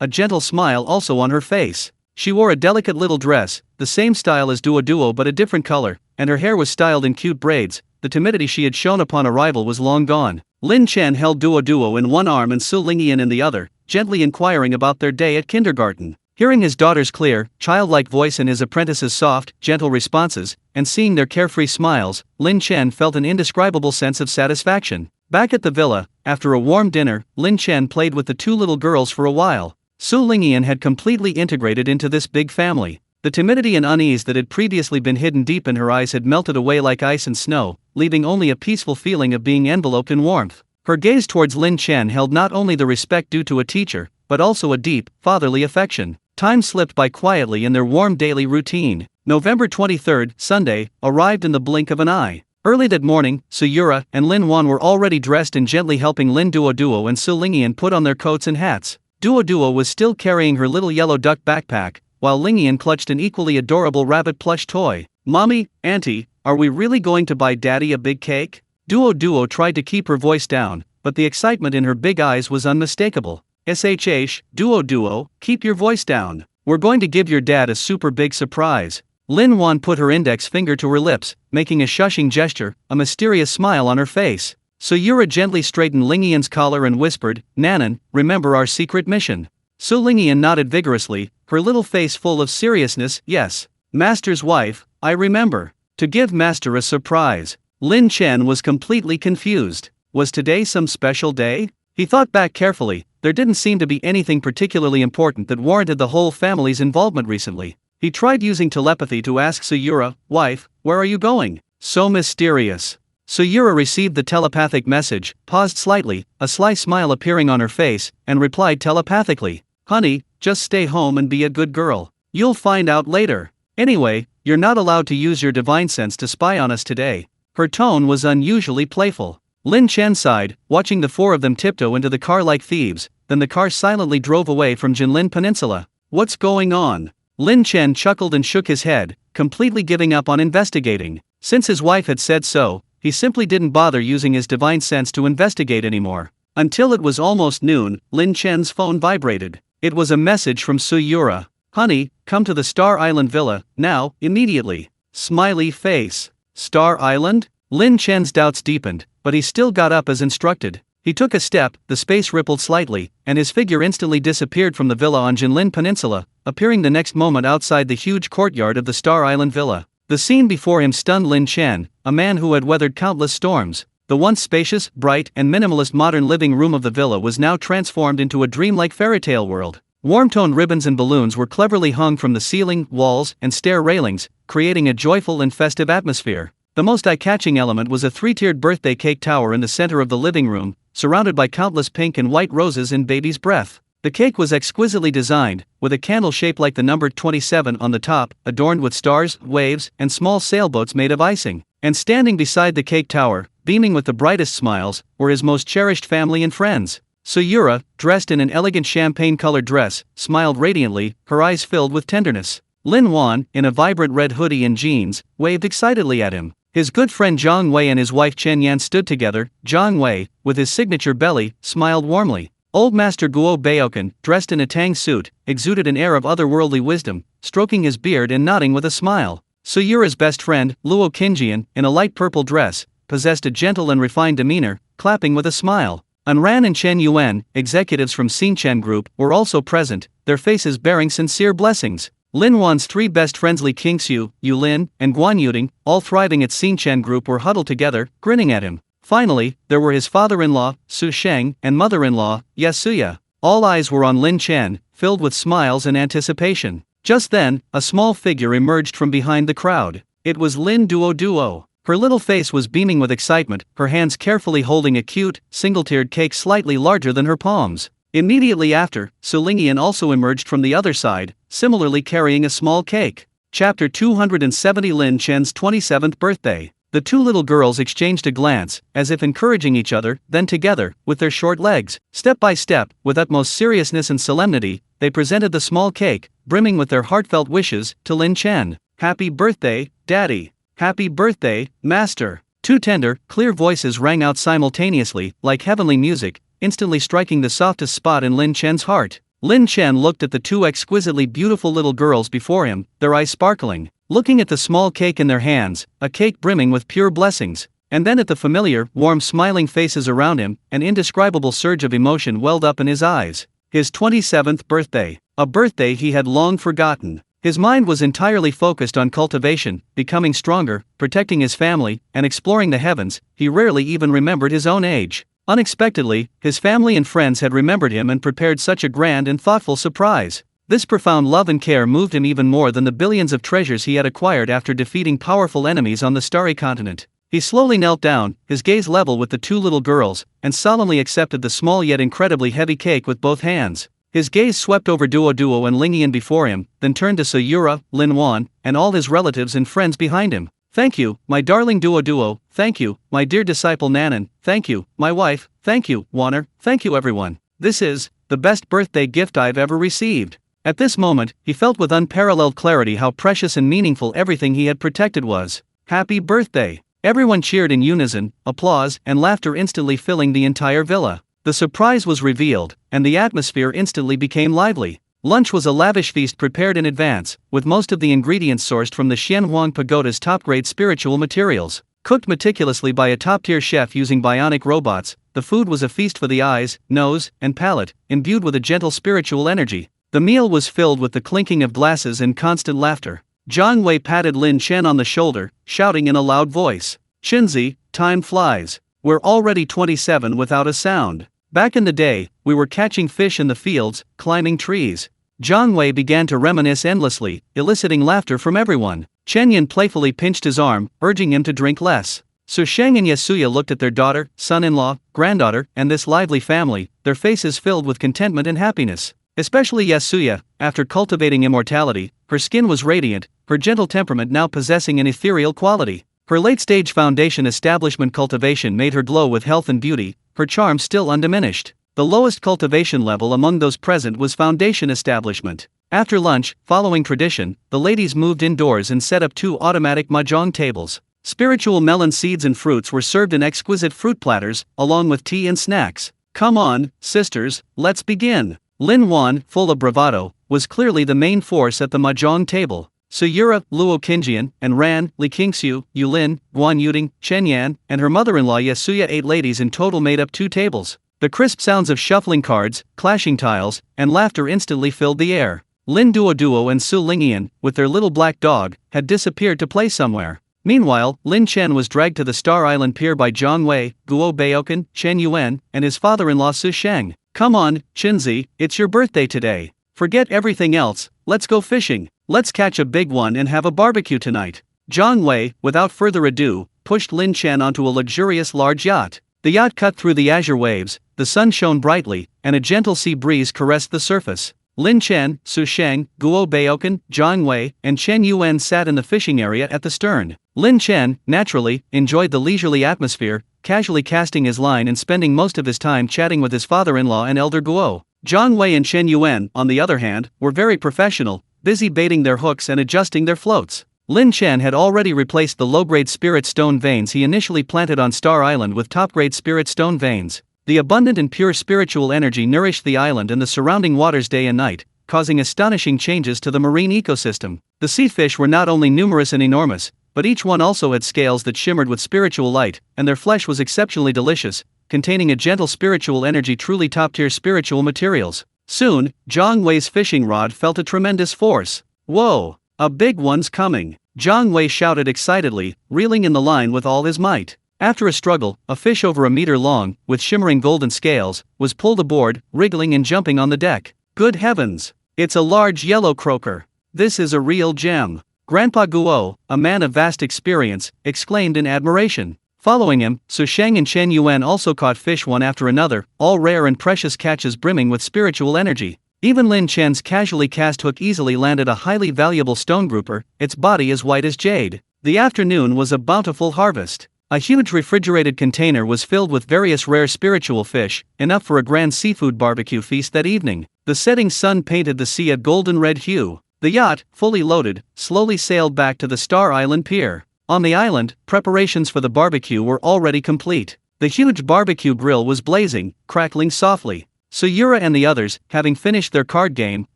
Speaker 1: a gentle smile also on her face. She wore a delicate little dress, the same style as Duo but a different color, and her hair was styled in cute braids. The timidity she had shown upon arrival was long gone. Lin Chen held Duo in one arm and Su Lingyan in the other, gently inquiring about their day at kindergarten. Hearing his daughter's clear, childlike voice and his apprentice's soft, gentle responses, and seeing their carefree smiles, Lin Chen felt an indescribable sense of satisfaction. Back at the villa, after a warm dinner, Lin Chen played with the two little girls for a while. Su Lingyan had completely integrated into this big family. The timidity and unease that had previously been hidden deep in her eyes had melted away like ice and snow, leaving only a peaceful feeling of being enveloped in warmth. Her gaze towards Lin Chen held not only the respect due to a teacher, but also a deep, fatherly affection. Time slipped by quietly in their warm daily routine. November 23, Sunday, arrived in the blink of an eye. Early that morning, Suyura and Lin Wan were already dressed and gently helping Lin Duo and Su Lingyan put on their coats and hats. Duo was still carrying her little yellow duck backpack, while Lingyan clutched an equally adorable rabbit plush toy. "Mommy, Auntie, are we really going to buy Daddy a big cake?" Duo tried to keep her voice down, but the excitement in her big eyes was unmistakable. "Shh, Duo, keep your voice down. We're going to give your dad a super big surprise." Lin Wan put her index finger to her lips, making a shushing gesture, a mysterious smile on her face. Suyura gently straightened Lingyan's collar and whispered, "Nanan, remember our secret mission." Su Lingyan nodded vigorously, her little face full of seriousness. "Yes, Master's wife, I remember. To give Master a surprise." Lin Chen was completely confused. Was today some special day? He thought back carefully. There didn't seem to be anything particularly important that warranted the whole family's involvement recently. He tried using telepathy to ask Suyura, "Wife, where are you going?" So mysterious. Suyura received the telepathic message, paused slightly, a sly smile appearing on her face, and replied telepathically, "Honey, just stay home and be a good girl. You'll find out later. Anyway, you're not allowed to use your divine sense to spy on us today." Her tone was unusually playful. Lin Chen sighed, watching the four of them tiptoe into the car like thieves. Then the car silently drove away from Jinlin Peninsula. "What's going on?" Lin Chen chuckled and shook his head, completely giving up on investigating. Since his wife had said so, he simply didn't bother using his divine sense to investigate anymore. Until it was almost noon, Lin Chen's phone vibrated. It was a message from Suyura. "Honey, come to the Star Island Villa, now, immediately." Smiley face. Star Island? Lin Chen's doubts deepened, but he still got up as instructed. He took a step, the space rippled slightly, and his figure instantly disappeared from the villa on Jinlin Peninsula, appearing the next moment outside the huge courtyard of the Star Island Villa. The scene before him stunned Lin Chen, a man who had weathered countless storms. The once spacious, bright, and minimalist modern living room of the villa was now transformed into a dreamlike fairytale world. Warm-toned ribbons and balloons were cleverly hung from the ceiling, walls, and stair railings, creating a joyful and festive atmosphere. The most eye-catching element was a three-tiered birthday cake tower in the center of the living room, surrounded by countless pink and white roses in baby's breath. The cake was exquisitely designed, with a candle shaped like the number 27 on the top, adorned with stars, waves, and small sailboats made of icing. And standing beside the cake tower, beaming with the brightest smiles, were his most cherished family and friends. Suyura, dressed in an elegant champagne-colored dress, smiled radiantly, her eyes filled with tenderness. Lin Wan, in a vibrant red hoodie and jeans, waved excitedly at him. His good friend Zhang Wei and his wife Chen Yan stood together. Zhang Wei, with his signature belly, smiled warmly. Old Master Guo Baoken, dressed in a tang suit, exuded an air of otherworldly wisdom, stroking his beard and nodding with a smile. Suyura's best friend, Luo Qingjian, in a light purple dress, possessed a gentle and refined demeanor, clapping with a smile. Ran and Chen Yuan, executives from Lin Chen Group, were also present, their faces bearing sincere blessings. Lin Wan's three best friends Li Qingxiu, Yu Lin, and Guan Yuding, all thriving at Lin Chen Group, were huddled together, grinning at him. Finally, there were his father-in-law, Su Sheng, and mother-in-law, Yasuya. All eyes were on Lin Chen, filled with smiles and anticipation. Just then, a small figure emerged from behind the crowd. It was Lin Duo. Her little face was beaming with excitement, her hands carefully holding a cute, single-tiered cake slightly larger than her palms. Immediately after, Su Lingyan also emerged from the other side, similarly carrying a small cake. Chapter 270 Lin Chen's 27th birthday. The two little girls exchanged a glance, as if encouraging each other, then together, with their short legs, step by step, with utmost seriousness and solemnity, they presented the small cake, brimming with their heartfelt wishes, to Lin Chen. "Happy birthday, Daddy! Happy birthday, Master!" Two tender, clear voices rang out simultaneously, like heavenly music, instantly striking the softest spot in Lin Chen's heart. Lin Chen looked at the two exquisitely beautiful little girls before him, their eyes sparkling. Looking at the small cake in their hands, a cake brimming with pure blessings, and then at the familiar, warm smiling faces around him, an indescribable surge of emotion welled up in his eyes. His 27th birthday. A birthday he had long forgotten. His mind was entirely focused on cultivation, becoming stronger, protecting his family, and exploring the heavens. He rarely even remembered his own age. Unexpectedly, his family and friends had remembered him and prepared such a grand and thoughtful surprise. This profound love and care moved him even more than the billions of treasures he had acquired after defeating powerful enemies on the starry continent. He slowly knelt down, his gaze level with the two little girls, and solemnly accepted the small yet incredibly heavy cake with both hands. His gaze swept over Duo and Lingyan before him, then turned to Sayura, Lin Wan, and all his relatives and friends behind him. "Thank you, my darling Duo, thank you, my dear disciple Nanan, thank you, my wife, thank you, Waner, thank you everyone. This is the best birthday gift I've ever received." At this moment, he felt with unparalleled clarity how precious and meaningful everything he had protected was. "Happy birthday!" Everyone cheered in unison, applause and laughter instantly filling the entire villa. The surprise was revealed, and the atmosphere instantly became lively. Lunch was a lavish feast prepared in advance, with most of the ingredients sourced from the Xianhuang Pagoda's top-grade spiritual materials. Cooked meticulously by a top-tier chef using bionic robots, the food was a feast for the eyes, nose, and palate, imbued with a gentle spiritual energy. The meal was filled with the clinking of glasses and constant laughter. Zhang Wei patted Lin Chen on the shoulder, shouting in a loud voice, "Chenzi, time flies. We're already 27 without a sound. Back in the day, we were catching fish in the fields, climbing trees." Zhang Wei began to reminisce endlessly, eliciting laughter from everyone. Chen Yin playfully pinched his arm, urging him to drink less. Su Sheng and Yasuya looked at their daughter, son-in-law, granddaughter, and this lively family, their faces filled with contentment and happiness. Especially Yasuya, after cultivating immortality, her skin was radiant, her gentle temperament now possessing an ethereal quality. Her late-stage foundation establishment cultivation made her glow with health and beauty, her charm still undiminished. The lowest cultivation level among those present was foundation establishment. After lunch, following tradition, the ladies moved indoors and set up 2 automatic mahjong tables. Spiritual melon seeds and fruits were served in exquisite fruit platters, along with tea and snacks. "Come on, sisters, let's begin." Lin Wan, full of bravado, was clearly the main force at the mahjong table. Sayura, Luo Qingjian, and Ran, Li Qingxiu, Yu Lin, Guan Yuding, Chen Yan, and her mother-in-law Yasuya 8 ladies in total made up 2 tables. The crisp sounds of shuffling cards, clashing tiles, and laughter instantly filled the air. Lin Duo and Su Lingyan, with their little black dog, had disappeared to play somewhere. Meanwhile, Lin Chen was dragged to the Star Island Pier by Zhang Wei, Guo Baoken, Chen Yuan, and his father-in-law Su Sheng. "Come on, Chenzi, it's your birthday today. Forget everything else, let's go fishing. Let's catch a big one and have a barbecue tonight." Zhang Wei, without further ado, pushed Lin Chen onto a luxurious large yacht. The yacht cut through the azure waves, the sun shone brightly, and a gentle sea breeze caressed the surface. Lin Chen, Su Sheng, Guo Baoken, Zhang Wei, and Chen Yuan sat in the fishing area at the stern. Lin Chen, naturally, enjoyed the leisurely atmosphere, casually casting his line and spending most of his time chatting with his father-in-law and elder Guo. Zhang Wei and Chen Yuan, on the other hand, were very professional, busy baiting their hooks and adjusting their floats. Lin Chen had already replaced the low-grade spirit stone veins he initially planted on Star Island with top-grade spirit stone veins. The abundant and pure spiritual energy nourished the island and the surrounding waters day and night, causing astonishing changes to the marine ecosystem. The sea fish were not only numerous and enormous, but each one also had scales that shimmered with spiritual light, and their flesh was exceptionally delicious, containing a gentle spiritual energy, truly top-tier spiritual materials. Soon, Zhang Wei's fishing rod felt a tremendous force. Whoa! A big one's coming! Zhang Wei shouted excitedly, reeling in the line with all his might. After a struggle, a fish over a meter long, with shimmering golden scales, was pulled aboard, wriggling and jumping on the deck. Good heavens! It's a large yellow croaker! This is a real gem! Grandpa Guo, a man of vast experience, exclaimed in admiration. Following him, Su Sheng and Chen Yuan also caught fish one after another, all rare and precious catches brimming with spiritual energy. Even Lin Chen's casually cast hook easily landed a highly valuable stone grouper, its body as white as jade. The afternoon was a bountiful harvest. A huge refrigerated container was filled with various rare spiritual fish, enough for a grand seafood barbecue feast that evening. The setting sun painted the sea a golden red hue. The yacht, fully loaded, slowly sailed back to the Star Island pier. On the island, preparations for the barbecue were already complete. The huge barbecue grill was blazing, crackling softly. Suyura and the others, having finished their card game,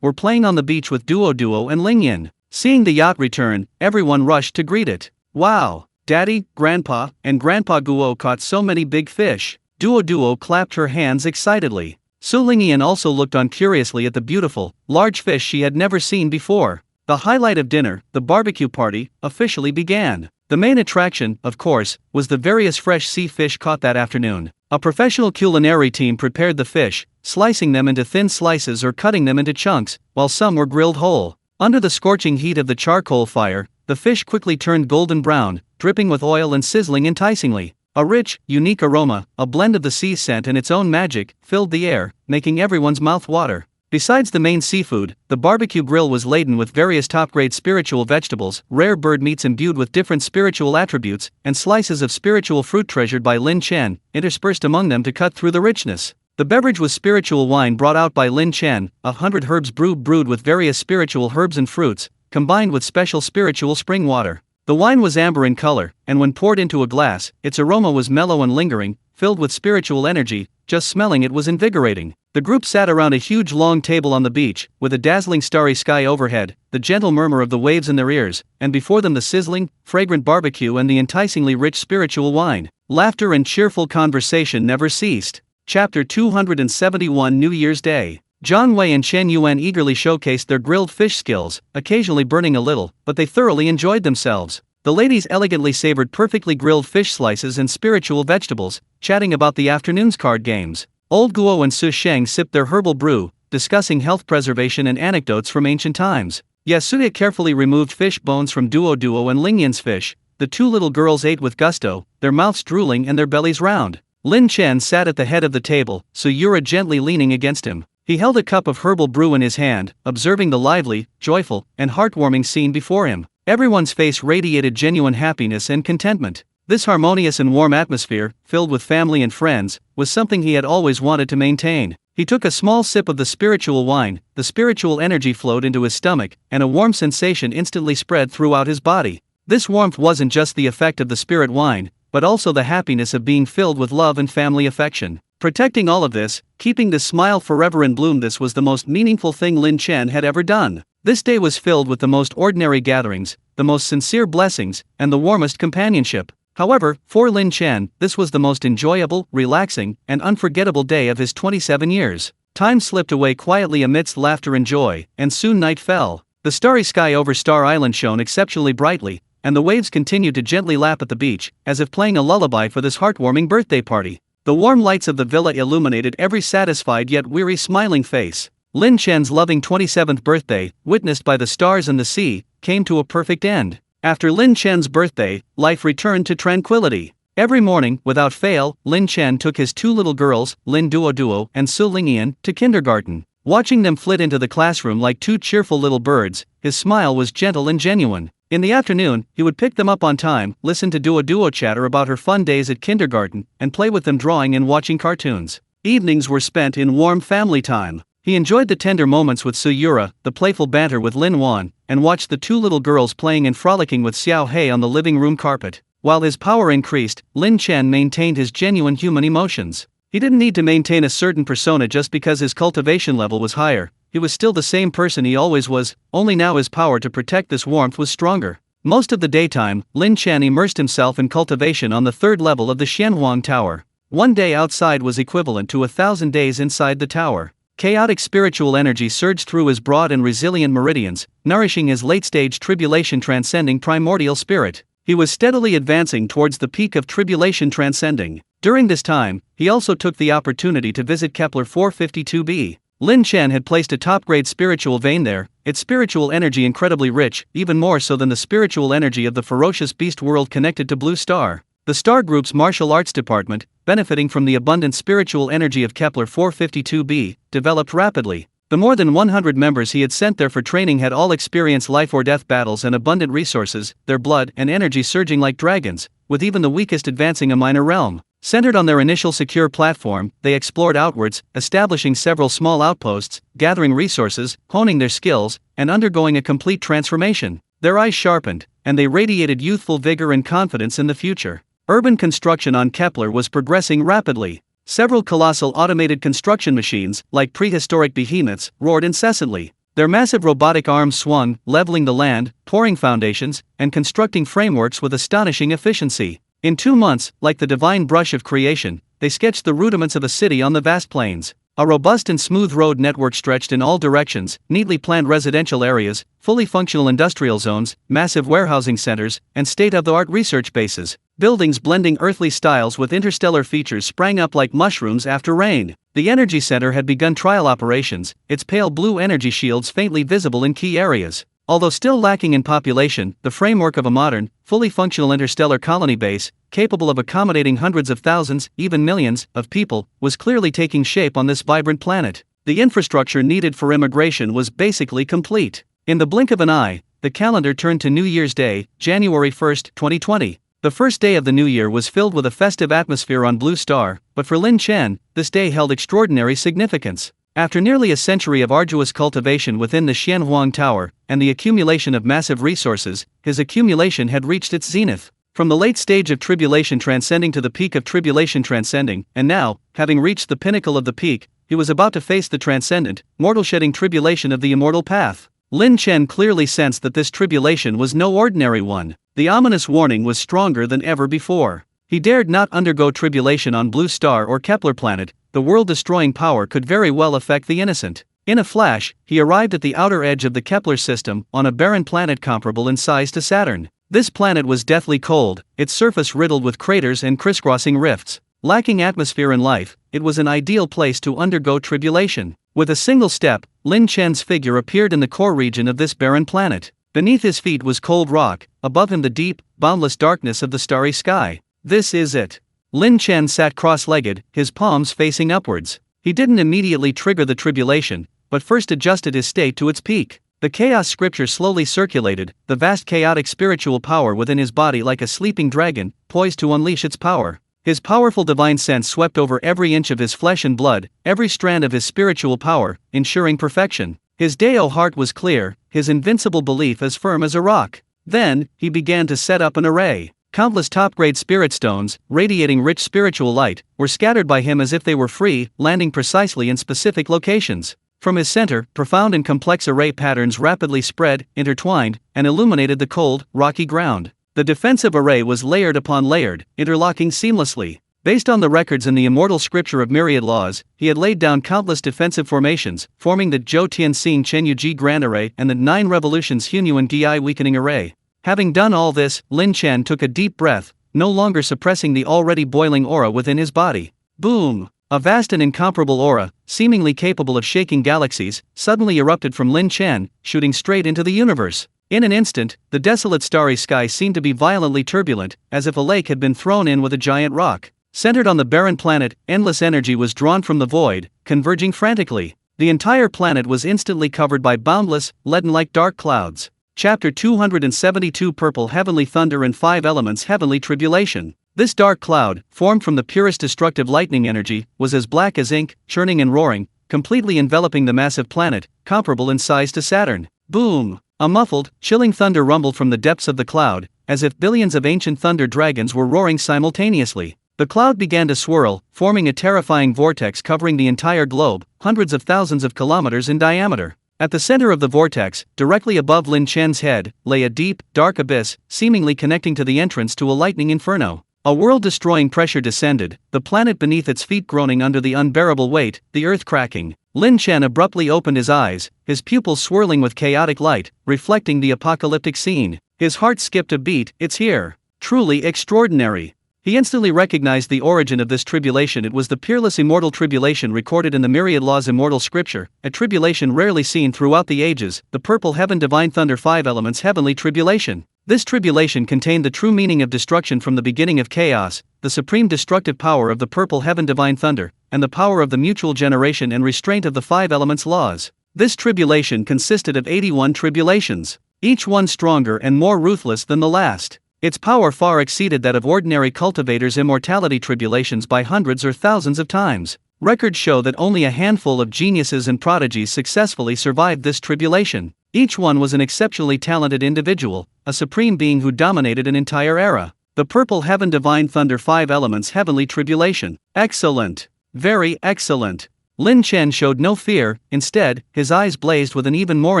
Speaker 1: were playing on the beach with Duo and Ling Yin. Seeing the yacht return, everyone rushed to greet it. Wow! Daddy, Grandpa, and Grandpa Guo caught so many big fish. Duo clapped her hands excitedly. Su Lingyan also looked on curiously at the beautiful, large fish she had never seen before. The highlight of dinner, the barbecue party, officially began. The main attraction, of course, was the various fresh sea fish caught that afternoon. A professional culinary team prepared the fish, slicing them into thin slices or cutting them into chunks, while some were grilled whole. Under the scorching heat of the charcoal fire, the fish quickly turned golden brown, dripping with oil and sizzling enticingly. A rich, unique aroma, a blend of the sea scent and its own magic, filled the air, making everyone's mouth water. Besides the main seafood, the barbecue grill was laden with various top-grade spiritual vegetables, rare bird meats imbued with different spiritual attributes, and slices of spiritual fruit treasured by Lin Chen, interspersed among them to cut through the richness. The beverage was spiritual wine brought out by Lin Chen, 100 herbs brewed with various spiritual herbs and fruits, combined with special spiritual spring water. The wine was amber in color, and when poured into a glass, its aroma was mellow and lingering, filled with spiritual energy. Just smelling it was invigorating. The group sat around a huge long table on the beach, with a dazzling starry sky overhead, the gentle murmur of the waves in their ears, and before them the sizzling, fragrant barbecue and the enticingly rich spiritual wine. Laughter and cheerful conversation never ceased. Chapter 271 New Year's Day. Zhang Wei and Chen Yuan eagerly showcased their grilled fish skills, occasionally burning a little, but they thoroughly enjoyed themselves. The ladies elegantly savored perfectly grilled fish slices and spiritual vegetables, chatting about the afternoon's card games. Old Guo and Su Sheng sipped their herbal brew, discussing health preservation and anecdotes from ancient times. Yasuda carefully removed fish bones from Duo and Lingyan's fish. The two little girls ate with gusto, their mouths drooling and their bellies round. Lin Chen sat at the head of the table, Suyura gently leaning against him. He held a cup of herbal brew in his hand, observing the lively, joyful, and heartwarming scene before him. Everyone's face radiated genuine happiness and contentment. This harmonious and warm atmosphere, filled with family and friends, was something he had always wanted to maintain. He took a small sip of the spiritual wine, the spiritual energy flowed into his stomach, and a warm sensation instantly spread throughout his body. This warmth wasn't just the effect of the spirit wine, but also the happiness of being filled with love and family affection. Protecting all of this, keeping this smile forever in bloom, this was the most meaningful thing Lin Chen had ever done. This day was filled with the most ordinary gatherings, the most sincere blessings, and the warmest companionship. However, for Lin Chen, this was the most enjoyable, relaxing, and unforgettable day of his 27 years. Time slipped away quietly amidst laughter and joy, and soon night fell. The starry sky over Star Island shone exceptionally brightly, and the waves continued to gently lap at the beach, as if playing a lullaby for this heartwarming birthday party. The warm lights of the villa illuminated every satisfied yet weary smiling face. Lin Chen's loving 27th birthday, witnessed by the stars and the sea, came to a perfect end. After Lin Chen's birthday, life returned to tranquility. Every morning, without fail, Lin Chen took his two little girls, Lin Duo and Su Lingyan, to kindergarten. Watching them flit into the classroom like two cheerful little birds, his smile was gentle and genuine. In the afternoon, he would pick them up on time, listen to Duo chatter about her fun days at kindergarten, and play with them drawing and watching cartoons. Evenings were spent in warm family time. He enjoyed the tender moments with Suyura, the playful banter with Lin Wan, and watched the two little girls playing and frolicking with Xiao Hei on the living room carpet. While his power increased, Lin Chen maintained his genuine human emotions. He didn't need to maintain a certain persona just because his cultivation level was higher. He was still the same person he always was, only now his power to protect this warmth was stronger. Most of the daytime, Lin Chen immersed himself in cultivation on the third level of the Xianhuang Tower. One day outside was equivalent to 1,000 days inside the tower. Chaotic spiritual energy surged through his broad and resilient meridians, nourishing his late-stage tribulation transcending primordial spirit. He was steadily advancing towards the peak of tribulation transcending. During this time, he also took the opportunity to visit Kepler 452b. Lin Chen had placed a top-grade spiritual vein there, its spiritual energy incredibly rich, even more so than the spiritual energy of the ferocious beast world connected to Blue Star. The Star Group's martial arts department, benefiting from the abundant spiritual energy of Kepler 452b, developed rapidly. The more than 100 members he had sent there for training had all experienced life-or-death battles and abundant resources, their blood and energy surging like dragons, with even the weakest advancing a minor realm. Centered on their initial secure platform, they explored outwards, establishing several small outposts, gathering resources, honing their skills, and undergoing a complete transformation. Their eyes sharpened, and they radiated youthful vigor and confidence in the future. Urban construction on Kepler was progressing rapidly. Several colossal automated construction machines, like prehistoric behemoths, roared incessantly. Their massive robotic arms swung, leveling the land, pouring foundations, and constructing frameworks with astonishing efficiency. In 2 months, like the divine brush of creation, they sketched the rudiments of a city on the vast plains. A robust and smooth road network stretched in all directions, neatly planned residential areas, fully functional industrial zones, massive warehousing centers, and state-of-the-art research bases. Buildings blending earthly styles with interstellar features sprang up like mushrooms after rain. The energy center had begun trial operations, its pale blue energy shields faintly visible in key areas. Although still lacking in population, the framework of a modern, fully functional interstellar colony base, capable of accommodating hundreds of thousands, even millions, of people, was clearly taking shape on this vibrant planet. The infrastructure needed for immigration was basically complete. In the blink of an eye, the calendar turned to New Year's Day, January 1, 2020. The first day of the new year was filled with a festive atmosphere on Blue Star, but for Lin Chen, this day held extraordinary significance. After nearly a century of arduous cultivation within the Xianhuang Tower, and the accumulation of massive resources, his accumulation had reached its zenith. From the late stage of tribulation transcending to the peak of tribulation transcending, and now, having reached the pinnacle of the peak, he was about to face the transcendent, mortal-shedding tribulation of the immortal path. Lin Chen clearly sensed that this tribulation was no ordinary one. The ominous warning was stronger than ever before. He dared not undergo tribulation on Blue Star or Kepler planet. The world-destroying power could very well affect the innocent. In a flash, he arrived at the outer edge of the Kepler system, on a barren planet comparable in size to Saturn. This planet was deathly cold, its surface riddled with craters and crisscrossing rifts. Lacking atmosphere and life, it was an ideal place to undergo tribulation. With a single step, Lin Chen's figure appeared in the core region of this barren planet. Beneath his feet was cold rock, above him the deep, boundless darkness of the starry sky. This is it. Lin Chen sat cross-legged, his palms facing upwards. He didn't immediately trigger the tribulation, but first adjusted his state to its peak. The chaos scripture slowly circulated, the vast chaotic spiritual power within his body like a sleeping dragon, poised to unleash its power. His powerful divine sense swept over every inch of his flesh and blood, every strand of his spiritual power, ensuring perfection. His Deo heart was clear, his invincible belief as firm as a rock. Then, he began to set up an array. Countless top-grade spirit stones, radiating rich spiritual light, were scattered by him as if they were free, landing precisely in specific locations. From his center, profound and complex array patterns rapidly spread, intertwined, and illuminated the cold, rocky ground. The defensive array was layered upon layered, interlocking seamlessly. Based on the records in the immortal scripture of myriad laws, he had laid down countless defensive formations, forming the Zhou Tianxing Chenyu Ji Grand Array and the 9 Revolutions Hunyuan Di Weakening Array. Having done all this, Lin Chen took a deep breath, no longer suppressing the already boiling aura within his body. Boom! A vast and incomparable aura, seemingly capable of shaking galaxies, suddenly erupted from Lin Chen, shooting straight into the universe. In an instant, the desolate starry sky seemed to be violently turbulent, as if a lake had been thrown in with a giant rock. Centered on the barren planet, endless energy was drawn from the void, converging frantically. The entire planet was instantly covered by boundless, leaden-like dark clouds. Chapter 272 Purple Heavenly Thunder and 5 Elements Heavenly Tribulation. This dark cloud, formed from the purest destructive lightning energy, was as black as ink, churning and roaring, completely enveloping the massive planet, comparable in size to Saturn. Boom! A muffled, chilling thunder rumbled from the depths of the cloud, as if billions of ancient thunder dragons were roaring simultaneously. The cloud began to swirl, forming a terrifying vortex covering the entire globe, hundreds of thousands of kilometers in diameter. At the center of the vortex, directly above Lin Chen's head, lay a deep, dark abyss, seemingly connecting to the entrance to a lightning inferno. A world-destroying pressure descended, the planet beneath its feet groaning under the unbearable weight, the earth cracking. Lin Chen abruptly opened his eyes, his pupils swirling with chaotic light, reflecting the apocalyptic scene. His heart skipped a beat. It's here. Truly extraordinary. He instantly recognized the origin of this tribulation. It was the peerless immortal tribulation recorded in the myriad laws immortal scripture, a tribulation rarely seen throughout the ages, the purple heaven divine thunder 5 elements heavenly tribulation. This tribulation contained the true meaning of destruction from the beginning of chaos, the supreme destructive power of the purple heaven divine thunder, and the power of the mutual generation and restraint of the 5 elements laws. This tribulation consisted of 81 tribulations, each one stronger and more ruthless than the last. Its power far exceeded that of ordinary cultivators' immortality tribulations by hundreds or thousands of times. Records show that only a handful of geniuses and prodigies successfully survived this tribulation. Each one was an exceptionally talented individual, a supreme being who dominated an entire era. The purple heaven divine thunder 5 elements heavenly tribulation. Excellent. Very excellent. Lin Chen showed no fear, instead, his eyes blazed with an even more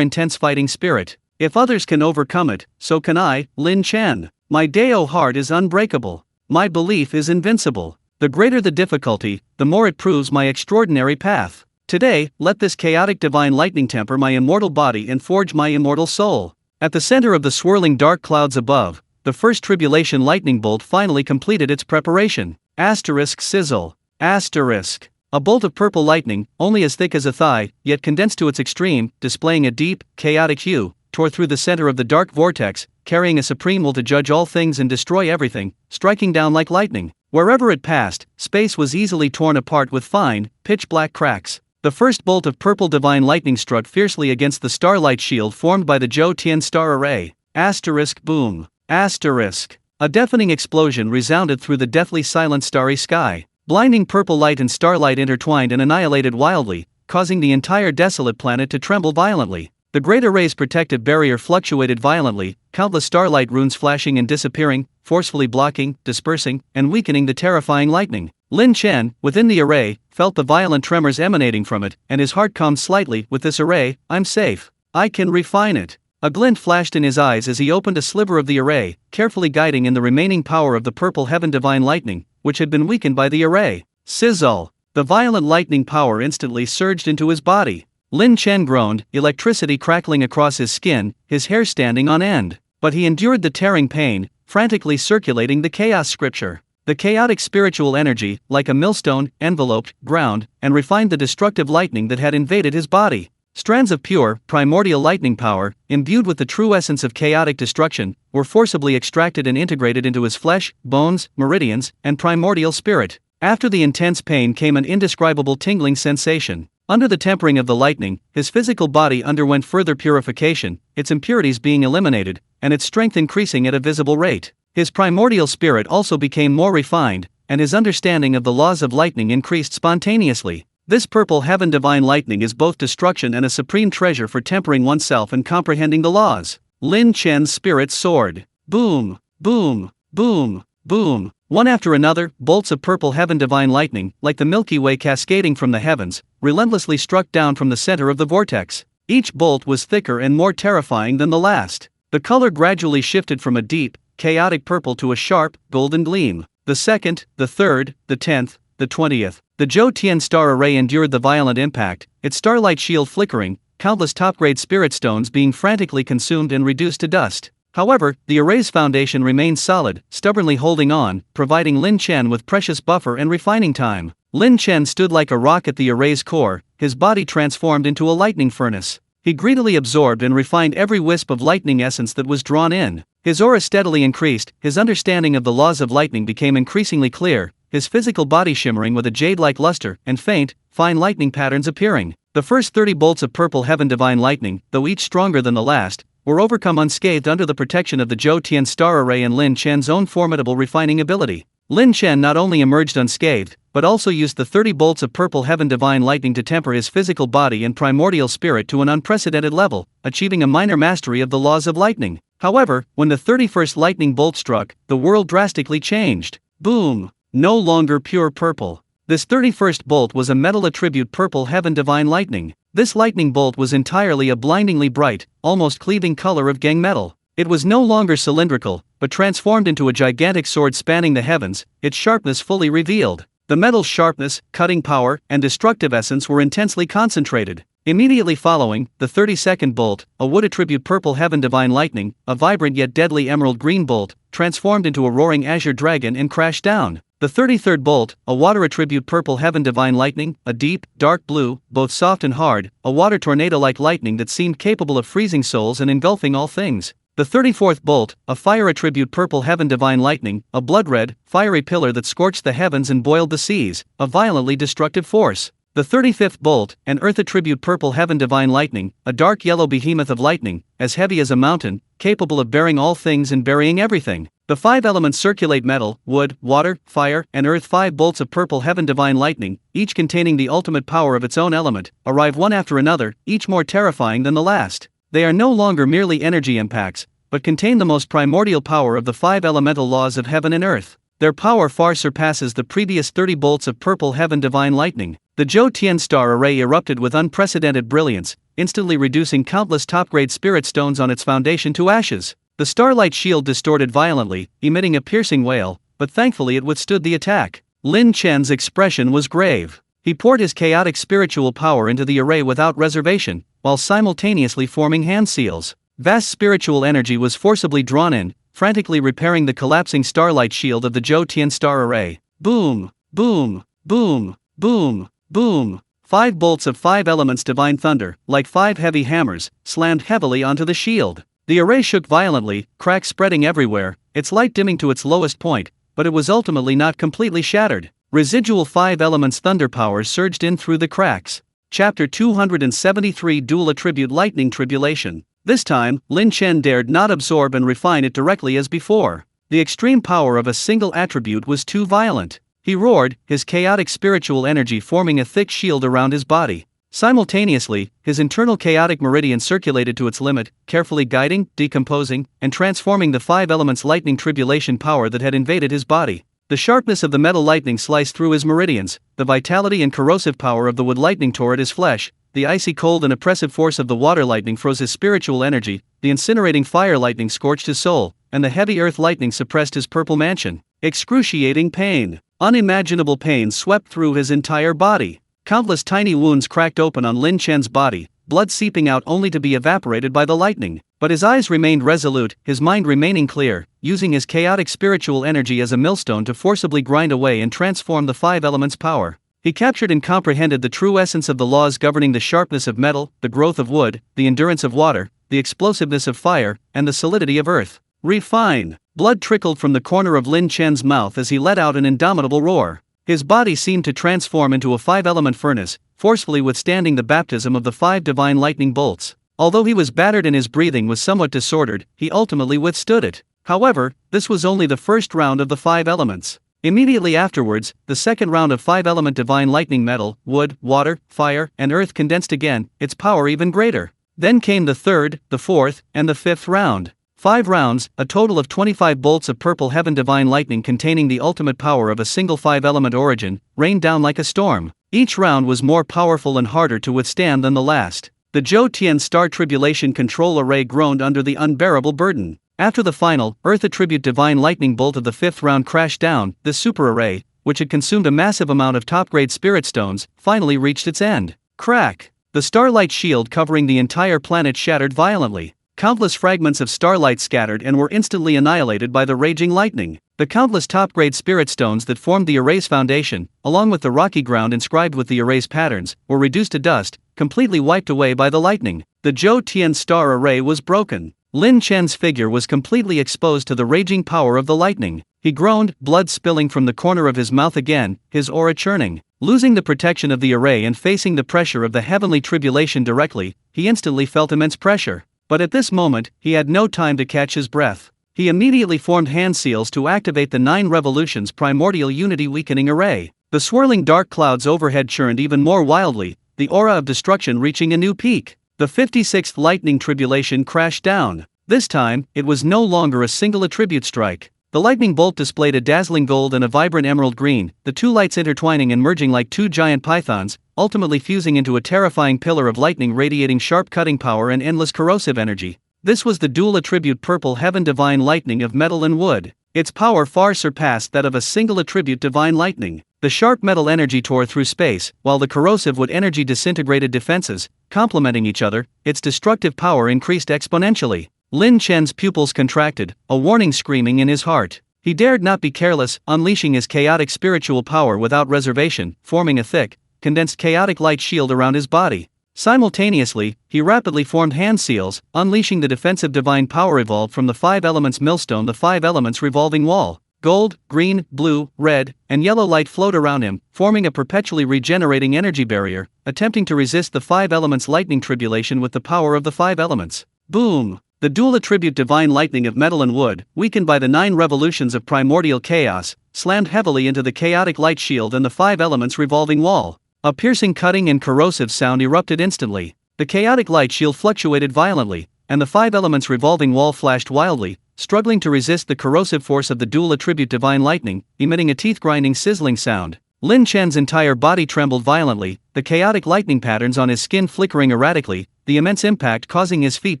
Speaker 1: intense fighting spirit. If others can overcome it, so can I, Lin Chen. My Dao heart is unbreakable. My belief is invincible. The greater the difficulty, the more it proves my extraordinary path. Today, let this chaotic divine lightning temper my immortal body and forge my immortal soul. At the center of the swirling dark clouds above, the first tribulation lightning bolt finally completed its preparation. Asterisk sizzle. Asterisk. A bolt of purple lightning, only as thick as a thigh, yet condensed to its extreme, displaying a deep, chaotic hue, tore through the center of the dark vortex, carrying a supreme will to judge all things and destroy everything, striking down like lightning. Wherever it passed, space was easily torn apart with fine, pitch-black cracks. The first bolt of purple divine lightning struck fiercely against the starlight shield formed by the Zhou Tian star array. Asterisk boom. Asterisk. A deafening explosion resounded through the deathly silent starry sky. Blinding purple light and starlight intertwined and annihilated wildly, causing the entire desolate planet to tremble violently. The great array's protective barrier fluctuated violently, countless starlight runes flashing and disappearing, forcefully blocking, dispersing, and weakening the terrifying lightning. Lin Chen, within the array, felt the violent tremors emanating from it, and his heart calmed slightly. With this array, I'm safe. I can refine it. A glint flashed in his eyes as he opened a sliver of the array, carefully guiding in the remaining power of the purple heaven divine lightning, which had been weakened by the array. Sizzle! The violent lightning power instantly surged into his body. Lin Chen groaned, electricity crackling across his skin, his hair standing on end. But he endured the tearing pain, frantically circulating the chaos scripture. The chaotic spiritual energy, like a millstone, enveloped, ground, and refined the destructive lightning that had invaded his body. Strands of pure, primordial lightning power, imbued with the true essence of chaotic destruction, were forcibly extracted and integrated into his flesh, bones, meridians, and primordial spirit. After the intense pain came an indescribable tingling sensation. Under the tempering of the lightning, his physical body underwent further purification, its impurities being eliminated, and its strength increasing at a visible rate. His primordial spirit also became more refined, and his understanding of the laws of lightning increased spontaneously. This purple heaven divine lightning is both destruction and a supreme treasure for tempering oneself and comprehending the laws. Lin Chen's spirit soared. Boom, boom, boom, boom. One after another, bolts of purple heaven divine lightning, like the Milky Way cascading from the heavens, relentlessly struck down from the center of the vortex. Each bolt was thicker and more terrifying than the last. The color gradually shifted from a deep, chaotic purple to a sharp, golden gleam. The second, the third, the 10th, the 20th. The Zhou Tian star array endured the violent impact, its starlight shield flickering, countless top-grade spirit stones being frantically consumed and reduced to dust. However, the array's foundation remained solid, stubbornly holding on, providing Lin Chen with precious buffer and refining time. Lin Chen stood like a rock at the array's core, his body transformed into a lightning furnace. He greedily absorbed and refined every wisp of lightning essence that was drawn in. His aura steadily increased, his understanding of the laws of lightning became increasingly clear, his physical body shimmering with a jade-like luster, and faint, fine lightning patterns appearing. The first 30 bolts of purple heaven divine lightning, though each stronger than the last, were overcome unscathed under the protection of the Zhou Tian star array and Lin Chen's own formidable refining ability. Lin Chen not only emerged unscathed, but also used the 30 bolts of purple heaven divine lightning to temper his physical body and primordial spirit to an unprecedented level, achieving a minor mastery of the laws of lightning. However, when the 31st lightning bolt struck, the world drastically changed. Boom! No longer pure purple. This 31st bolt was a metal attribute purple heaven divine lightning. This lightning bolt was entirely a blindingly bright, almost cleaving color of gang metal. It was no longer cylindrical, but transformed into a gigantic sword spanning the heavens, its sharpness fully revealed. The metal's sharpness, cutting power, and destructive essence were intensely concentrated. Immediately following, the 32nd bolt, a wood attribute purple heaven divine lightning, a vibrant yet deadly emerald green bolt, transformed into a roaring azure dragon and crashed down. The 33rd bolt, a water attribute purple heaven divine lightning, a deep, dark blue, both soft and hard, a water tornado-like lightning that seemed capable of freezing souls and engulfing all things. The 34th bolt, a fire attribute purple heaven divine lightning, a blood-red, fiery pillar that scorched the heavens and boiled the seas, a violently destructive force. The 35th bolt, an earth attribute purple heaven divine lightning, a dark yellow behemoth of lightning, as heavy as a mountain, capable of bearing all things and burying everything. The 5 elements circulate metal, wood, water, fire, and earth. 5 bolts of purple heaven divine lightning, each containing the ultimate power of its own element, arrive one after another, each more terrifying than the last. They are no longer merely energy impacts, but contain the most primordial power of the 5 elemental laws of heaven and earth. Their power far surpasses the previous 30 bolts of purple heaven divine lightning. The Zhou Tian star array erupted with unprecedented brilliance, instantly reducing countless top-grade spirit stones on its foundation to ashes. The starlight shield distorted violently, emitting a piercing wail, but thankfully it withstood the attack. Lin Chen's expression was grave. He poured his chaotic spiritual power into the array without reservation, while simultaneously forming hand seals. Vast spiritual energy was forcibly drawn in, frantically repairing the collapsing starlight shield of the Zhou Tian star array. Boom! Boom! Boom! Boom! Boom! 5 bolts of 5 elements divine thunder, like 5 heavy hammers, slammed heavily onto the shield. The array shook violently, cracks spreading everywhere, its light dimming to its lowest point, but it was ultimately not completely shattered. Residual 5 elements thunder powers surged in through the cracks. Chapter 273 Dual Attribute Lightning Tribulation. This time, Lin Chen dared not absorb and refine it directly as before. The extreme power of a single attribute was too violent. He roared, his chaotic spiritual energy forming a thick shield around his body. Simultaneously, his internal chaotic meridian circulated to its limit, carefully guiding, decomposing, and transforming the 5 elements lightning tribulation power that had invaded his body. The sharpness of the metal lightning sliced through his meridians, the vitality and corrosive power of the wood lightning tore at his flesh, the icy cold and oppressive force of the water lightning froze his spiritual energy, the incinerating fire lightning scorched his soul, and the heavy earth lightning suppressed his purple mansion. Excruciating pain, unimaginable pain swept through his entire body. Countless tiny wounds cracked open on Lin Chen's body, blood seeping out only to be evaporated by the lightning. But his eyes remained resolute, his mind remaining clear, using his chaotic spiritual energy as a millstone to forcibly grind away and transform the 5 elements' power. He captured and comprehended the true essence of the laws governing the sharpness of metal, the growth of wood, the endurance of water, the explosiveness of fire, and the solidity of earth. Refine! Blood trickled from the corner of Lin Chen's mouth as he let out an indomitable roar. His body seemed to transform into a 5-element furnace, forcefully withstanding the baptism of the 5 divine lightning bolts. Although he was battered and his breathing was somewhat disordered, he ultimately withstood it. However, this was only the first round of the 5 elements. Immediately afterwards, the second round of 5-element divine lightning metal, wood, water, fire, and earth condensed again, its power even greater. Then came the third, the fourth, and the fifth round. 5 rounds, a total of 25 bolts of purple heaven divine lightning containing the ultimate power of a single 5-element origin, rained down like a storm. Each round was more powerful and harder to withstand than the last. The Zhou Tian Star Tribulation Control Array groaned under the unbearable burden. After the final, Earth Attribute Divine Lightning Bolt of the 5th round crashed down, this super array, which had consumed a massive amount of top-grade spirit stones, finally reached its end. Crack! The starlight shield covering the entire planet shattered violently. Countless fragments of starlight scattered and were instantly annihilated by the raging lightning. The countless top-grade spirit stones that formed the array's foundation, along with the rocky ground inscribed with the array's patterns, were reduced to dust, completely wiped away by the lightning. The Zhou Tian star array was broken. Lin Chen's figure was completely exposed to the raging power of the lightning. He groaned, blood spilling from the corner of his mouth again, his aura churning. Losing the protection of the array and facing the pressure of the heavenly tribulation directly, he instantly felt immense pressure. But at this moment, he had no time to catch his breath. He immediately formed hand seals to activate the 9 revolutions primordial unity weakening array. The swirling dark clouds overhead churned even more wildly, the aura of destruction reaching a new peak. The 56th lightning tribulation crashed down. This time, it was no longer a single attribute strike. The lightning bolt displayed a dazzling gold and a vibrant emerald green, the 2 lights intertwining and merging like 2 giant pythons, ultimately fusing into a terrifying pillar of lightning radiating sharp cutting power and endless corrosive energy. This was the dual attribute purple heaven divine lightning of metal and wood. Its power far surpassed that of a single attribute divine lightning. The sharp metal energy tore through space, while the corrosive wood energy disintegrated defenses, complementing each other. Its destructive power increased exponentially. Lin Chen's pupils contracted, a warning screaming in his heart. He dared not be careless, unleashing his chaotic spiritual power without reservation, forming a thick, condensed chaotic light shield around his body. Simultaneously, he rapidly formed hand seals, unleashing the defensive divine power evolved from the five elements millstone. The five elements revolving wall. Gold, green, blue, red, and yellow light flowed around him, forming a perpetually regenerating energy barrier, attempting to resist the five elements' lightning tribulation with the power of the five elements. Boom! The dual attribute divine lightning of metal and wood, weakened by the 9 revolutions of primordial chaos, slammed heavily into the chaotic light shield and the five elements revolving wall. A piercing cutting and corrosive sound erupted instantly. The chaotic light shield fluctuated violently, and the five elements revolving wall flashed wildly, struggling to resist the corrosive force of the dual attribute divine lightning, emitting a teeth-grinding sizzling sound. Lin Chen's entire body trembled violently, the chaotic lightning patterns on his skin flickering erratically, the immense impact causing his feet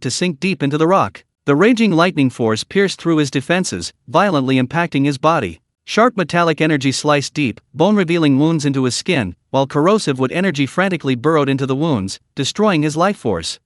Speaker 1: to sink deep into the rock. The raging lightning force pierced through his defenses, violently impacting his body. Sharp metallic energy sliced deep, bone-revealing wounds into his skin, while corrosive wood energy frantically burrowed into the wounds, destroying his life force.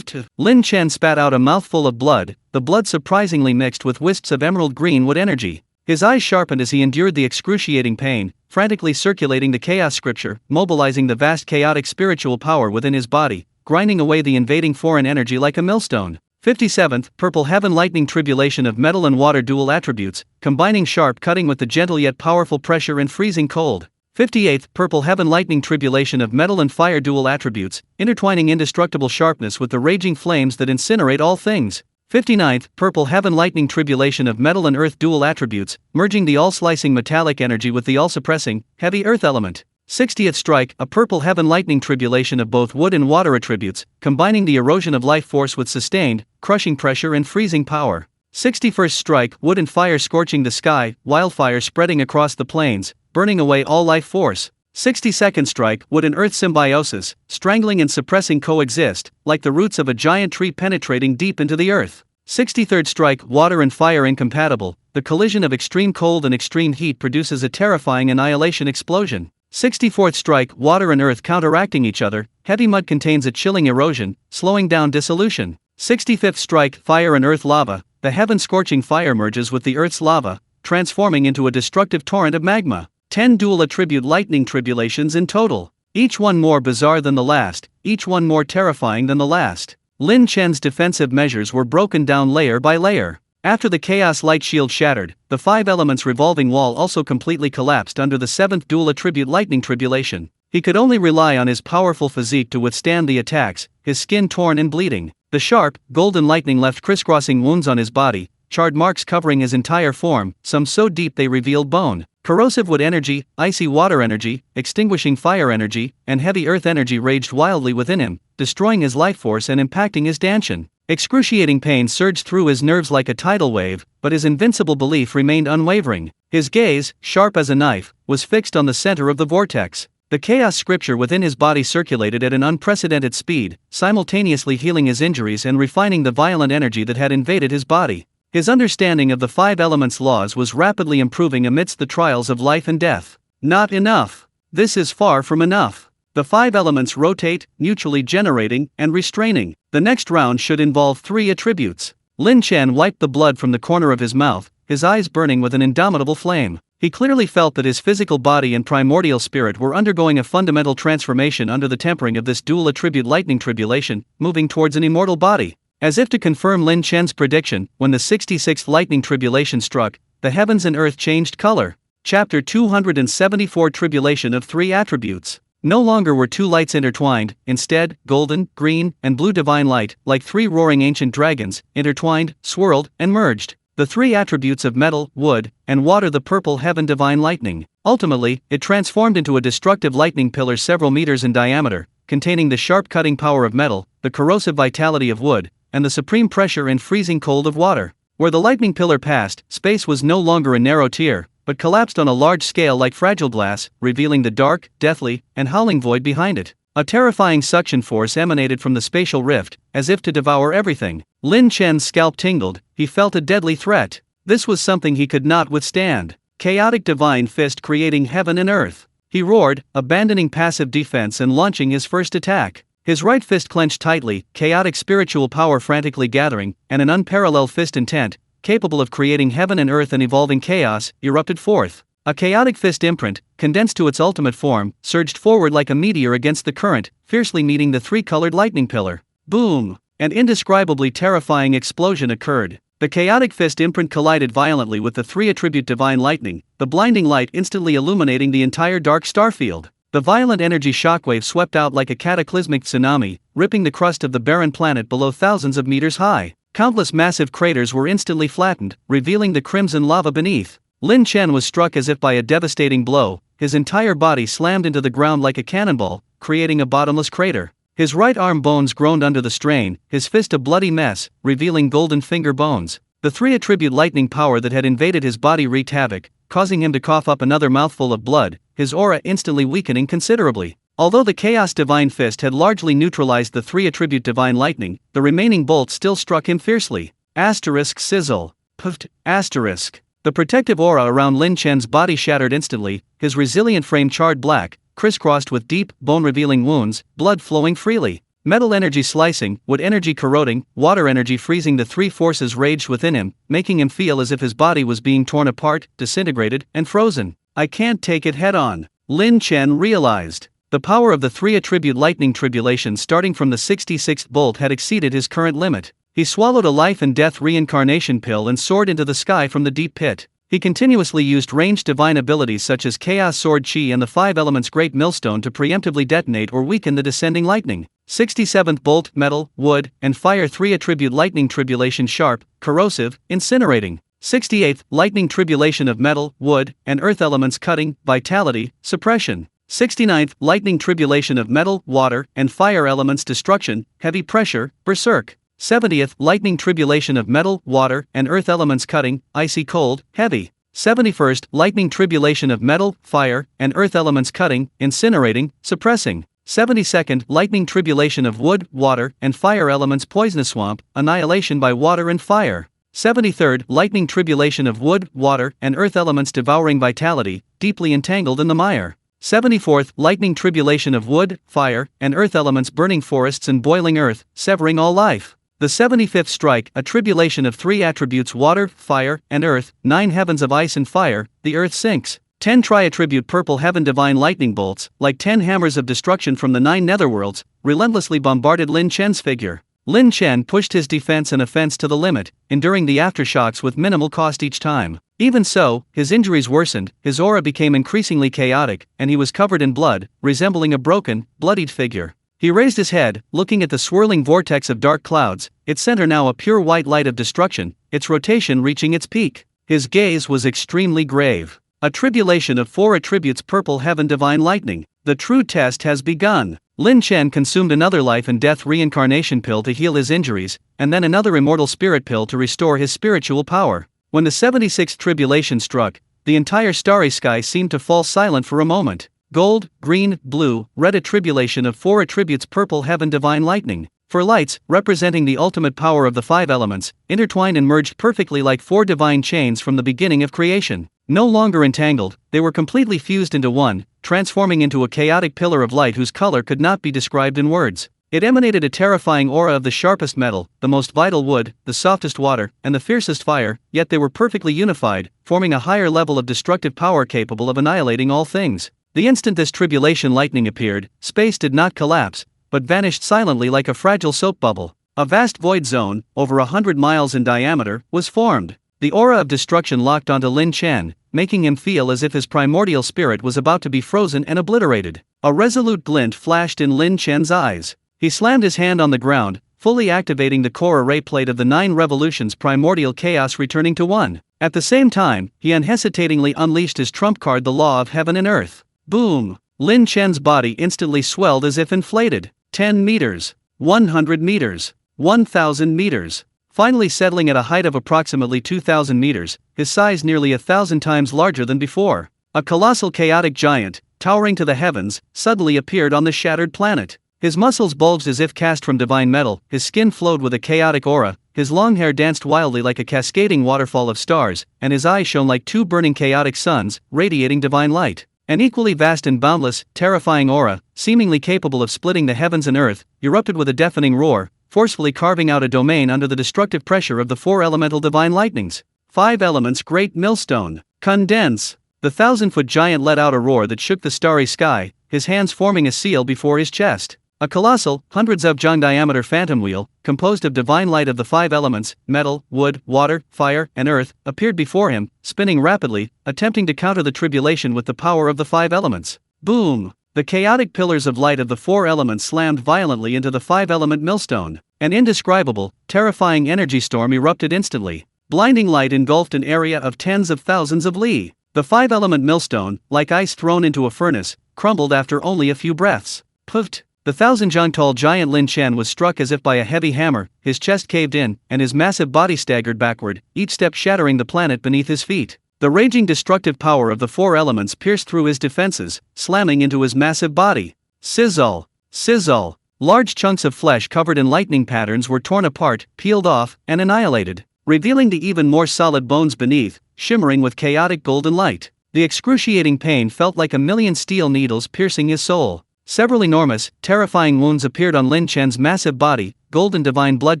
Speaker 1: Lin Chen spat out a mouthful of blood, the blood surprisingly mixed with wisps of emerald green wood energy. His eyes sharpened as he endured the excruciating pain, frantically circulating the chaos scripture, mobilizing the vast chaotic spiritual power within his body, grinding away the invading foreign energy like a millstone. 57th, Purple Heaven Lightning Tribulation of Metal and Water Dual Attributes, combining sharp cutting with the gentle yet powerful pressure and freezing cold. 58th, Purple Heaven Lightning Tribulation of Metal and Fire Dual Attributes, intertwining indestructible sharpness with the raging flames that incinerate all things. 59th, Purple Heaven Lightning Tribulation of Metal and Earth Dual Attributes, merging the all-slicing metallic energy with the all-suppressing, heavy earth element. 60th Strike, a Purple Heaven Lightning Tribulation of both wood and water attributes, combining the erosion of life force with sustained, crushing pressure and freezing power. 61st Strike, Wood and Fire Scorching the Sky, wildfire spreading across the plains, burning away all life force. 62nd Strike, Wood and Earth Symbiosis, strangling and suppressing coexist, like the roots of a giant tree penetrating deep into the earth. 63rd Strike, Water and Fire Incompatible, the collision of extreme cold and extreme heat produces a terrifying annihilation explosion. 64th Strike, Water and Earth counteracting each other, heavy mud contains a chilling erosion, slowing down dissolution. 65th Strike, Fire and Earth Lava, the heaven-scorching fire merges with the Earth's lava, transforming into a destructive torrent of magma. 10 dual attribute lightning tribulations in total, each one more bizarre than the last, each one more terrifying than the last. Lin Chen's defensive measures were broken down layer by layer. After the chaos light shield shattered, the five elements revolving wall also completely collapsed under the 7th dual attribute lightning tribulation. He could only rely on his powerful physique to withstand the attacks, his skin torn and bleeding. The sharp, golden lightning left crisscrossing wounds on his body, charred marks covering his entire form, some so deep they revealed bone. Corrosive wood energy, icy water energy, extinguishing fire energy, and heavy earth energy raged wildly within him, destroying his life force and impacting his danshin. Excruciating pain surged through his nerves like a tidal wave, but his invincible belief remained unwavering. His gaze, sharp as a knife, was fixed on the center of the vortex. The chaos scripture within his body circulated at an unprecedented speed, simultaneously healing his injuries and refining the violent energy that had invaded his body. His understanding of the five elements' laws was rapidly improving amidst the trials of life and death. Not enough. This is far from enough. The five elements rotate, mutually generating and restraining. The next round should involve 3 attributes. Lin Chen wiped the blood from the corner of his mouth, his eyes burning with an indomitable flame. He clearly felt that his physical body and primordial spirit were undergoing a fundamental transformation under the tempering of this dual attribute lightning tribulation, moving towards an immortal body. As if to confirm Lin Chen's prediction, when the 66th lightning tribulation struck, the heavens and earth changed color. Chapter 274 Tribulation of 3 Attributes. No longer were 2 lights intertwined, instead, golden, green, and blue divine light, like 3 roaring ancient dragons, intertwined, swirled, and merged. The 3 attributes of metal, wood, and water, the purple heaven divine lightning. Ultimately, it transformed into a destructive lightning pillar several meters in diameter, containing the sharp cutting power of metal, the corrosive vitality of wood, and the supreme pressure and freezing cold of water. Where the lightning pillar passed, space was no longer a narrow tier, but collapsed on a large scale like fragile glass, revealing the dark, deathly, and howling void behind it. A terrifying suction force emanated from the spatial rift, as if to devour everything. Lin Chen's scalp tingled, he felt a deadly threat. This was something he could not withstand. Chaotic divine fist creating heaven and earth. He roared, abandoning passive defense and launching his first attack. His right fist clenched tightly, chaotic spiritual power frantically gathering, and an unparalleled fist intent, capable of creating heaven and earth and evolving chaos, erupted forth. A chaotic fist imprint, condensed to its ultimate form, surged forward like a meteor against the current, fiercely meeting the three-colored lightning pillar. Boom! An indescribably terrifying explosion occurred. The chaotic fist imprint collided violently with the three-attribute divine lightning, the blinding light instantly illuminating the entire dark starfield. The violent energy shockwave swept out like a cataclysmic tsunami, ripping the crust of the barren planet below thousands of meters high. Countless massive craters were instantly flattened, revealing the crimson lava beneath. Lin Chen was struck as if by a devastating blow, his entire body slammed into the ground like a cannonball, creating a bottomless crater. His right arm bones groaned under the strain, his fist a bloody mess, revealing golden finger bones. The three-attribute lightning power that had invaded his body wreaked havoc, causing him to cough up another mouthful of blood, his aura instantly weakening considerably. Although the Chaos Divine Fist had largely neutralized the three-attribute divine lightning, the remaining bolt still struck him fiercely. Asterisk sizzle. Puffed. Asterisk. The protective aura around Lin Chen's body shattered instantly, his resilient frame charred black, crisscrossed with deep, bone-revealing wounds, blood flowing freely. Metal energy slicing, wood energy corroding, water energy freezing, the three forces raged within him, making him feel as if his body was being torn apart, disintegrated, and frozen. I can't take it head on, Lin Chen realized. The power of the three-attribute lightning tribulation starting from the 66th bolt had exceeded his current limit. He swallowed a life and death reincarnation pill and soared into the sky from the deep pit. He continuously used ranged divine abilities such as Chaos Sword Chi and the Five Elements Great Millstone to preemptively detonate or weaken the descending lightning. 67th bolt, metal, wood, and fire three-attribute lightning tribulation sharp, corrosive, incinerating. 68th lightning tribulation of metal, wood, and earth elements cutting, vitality, suppression. 69th lightning tribulation of metal, water, and fire elements destruction, heavy pressure, berserk. 70th lightning tribulation of metal, water, and earth elements cutting, icy cold, heavy. 71st lightning tribulation of metal, fire, and earth elements cutting, incinerating, suppressing. 72nd lightning tribulation of wood, water, and fire elements poisonous swamp, annihilation by water and fire. 73rd lightning tribulation of wood, water, and earth elements devouring vitality, deeply entangled in the mire. 74th lightning tribulation of wood, fire, and earth elements burning forests and boiling earth, severing all life. The 75th strike, a tribulation of three attributes water, fire, and earth, 9 heavens of ice and fire, the earth sinks. 10 tri-attribute purple heaven divine lightning bolts, like 10 hammers of destruction from the 9 netherworlds, relentlessly bombarded Lin Chen's figure. Lin Chen pushed his defense and offense to the limit, enduring the aftershocks with minimal cost each time. Even so, his injuries worsened, his aura became increasingly chaotic, and he was covered in blood, resembling a broken, bloodied figure. He raised his head, looking at the swirling vortex of dark clouds, its center now a pure white light of destruction, its rotation reaching its peak. His gaze was extremely grave. A tribulation of 4 attributes purple heaven divine lightning. The true test has begun. Lin Chen consumed another life and death reincarnation pill to heal his injuries, and then another immortal spirit pill to restore his spiritual power. When the 76th tribulation struck, the entire starry sky seemed to fall silent for a moment. Gold, green, blue, red, a tribulation of 4 attributes purple heaven divine lightning. 4 lights, representing the ultimate power of the 5 elements, intertwined and merged perfectly like 4 divine chains from the beginning of creation. No longer entangled, they were completely fused into one, transforming into a chaotic pillar of light whose color could not be described in words. It emanated a terrifying aura of the sharpest metal, the most vital wood, the softest water, and the fiercest fire, yet they were perfectly unified, forming a higher level of destructive power capable of annihilating all things. The instant this tribulation lightning appeared, space did not collapse, but vanished silently like a fragile soap bubble. A vast void zone, over 100 miles in diameter, was formed. The aura of destruction locked onto Lin Chen, making him feel as if his primordial spirit was about to be frozen and obliterated. A resolute glint flashed in Lin Chen's eyes. He slammed his hand on the ground, fully activating the core array plate of the 9 revolutions primordial chaos returning to 1. At the same time, he unhesitatingly unleashed his trump card, the law of heaven and earth. Boom! Lin Chen's body instantly swelled as if inflated. 10 meters. 100 meters. 1,000 meters. Finally settling at a height of approximately 2,000 meters, his size nearly 1,000 times larger than before. A colossal chaotic giant, towering to the heavens, suddenly appeared on the shattered planet. His muscles bulged as if cast from divine metal, his skin flowed with a chaotic aura, his long hair danced wildly like a cascading waterfall of stars, and his eyes shone like two burning chaotic suns, radiating divine light. An equally vast and boundless, terrifying aura, seemingly capable of splitting the heavens and earth, erupted with a deafening roar, forcefully carving out a domain under the destructive pressure of the four elemental divine lightnings. 5 elements great millstone. Condense. The 1,000-foot giant let out a roar that shook the starry sky, his hands forming a seal before his chest. A colossal, hundreds of jang diameter phantom wheel, composed of divine light of the 5 elements, metal, wood, water, fire, and earth, appeared before him, spinning rapidly, attempting to counter the tribulation with the power of the 5 elements. Boom! The chaotic pillars of light of the 4 elements slammed violently into the 5-element millstone. An indescribable, terrifying energy storm erupted instantly. Blinding light engulfed an area of tens of thousands of li. The 5-element millstone, like ice thrown into a furnace, crumbled after only a few breaths. Puffed! The 1,000-jang-tall giant Lin Chen was struck as if by a heavy hammer, his chest caved in, and his massive body staggered backward, each step shattering the planet beneath his feet. The raging destructive power of the 4 elements pierced through his defenses, slamming into his massive body. Sizzle! Sizzle! Large chunks of flesh covered in lightning patterns were torn apart, peeled off, and annihilated, revealing the even more solid bones beneath, shimmering with chaotic golden light. The excruciating pain felt like a million steel needles piercing his soul. Several enormous, terrifying wounds appeared on Lin Chen's massive body, golden divine blood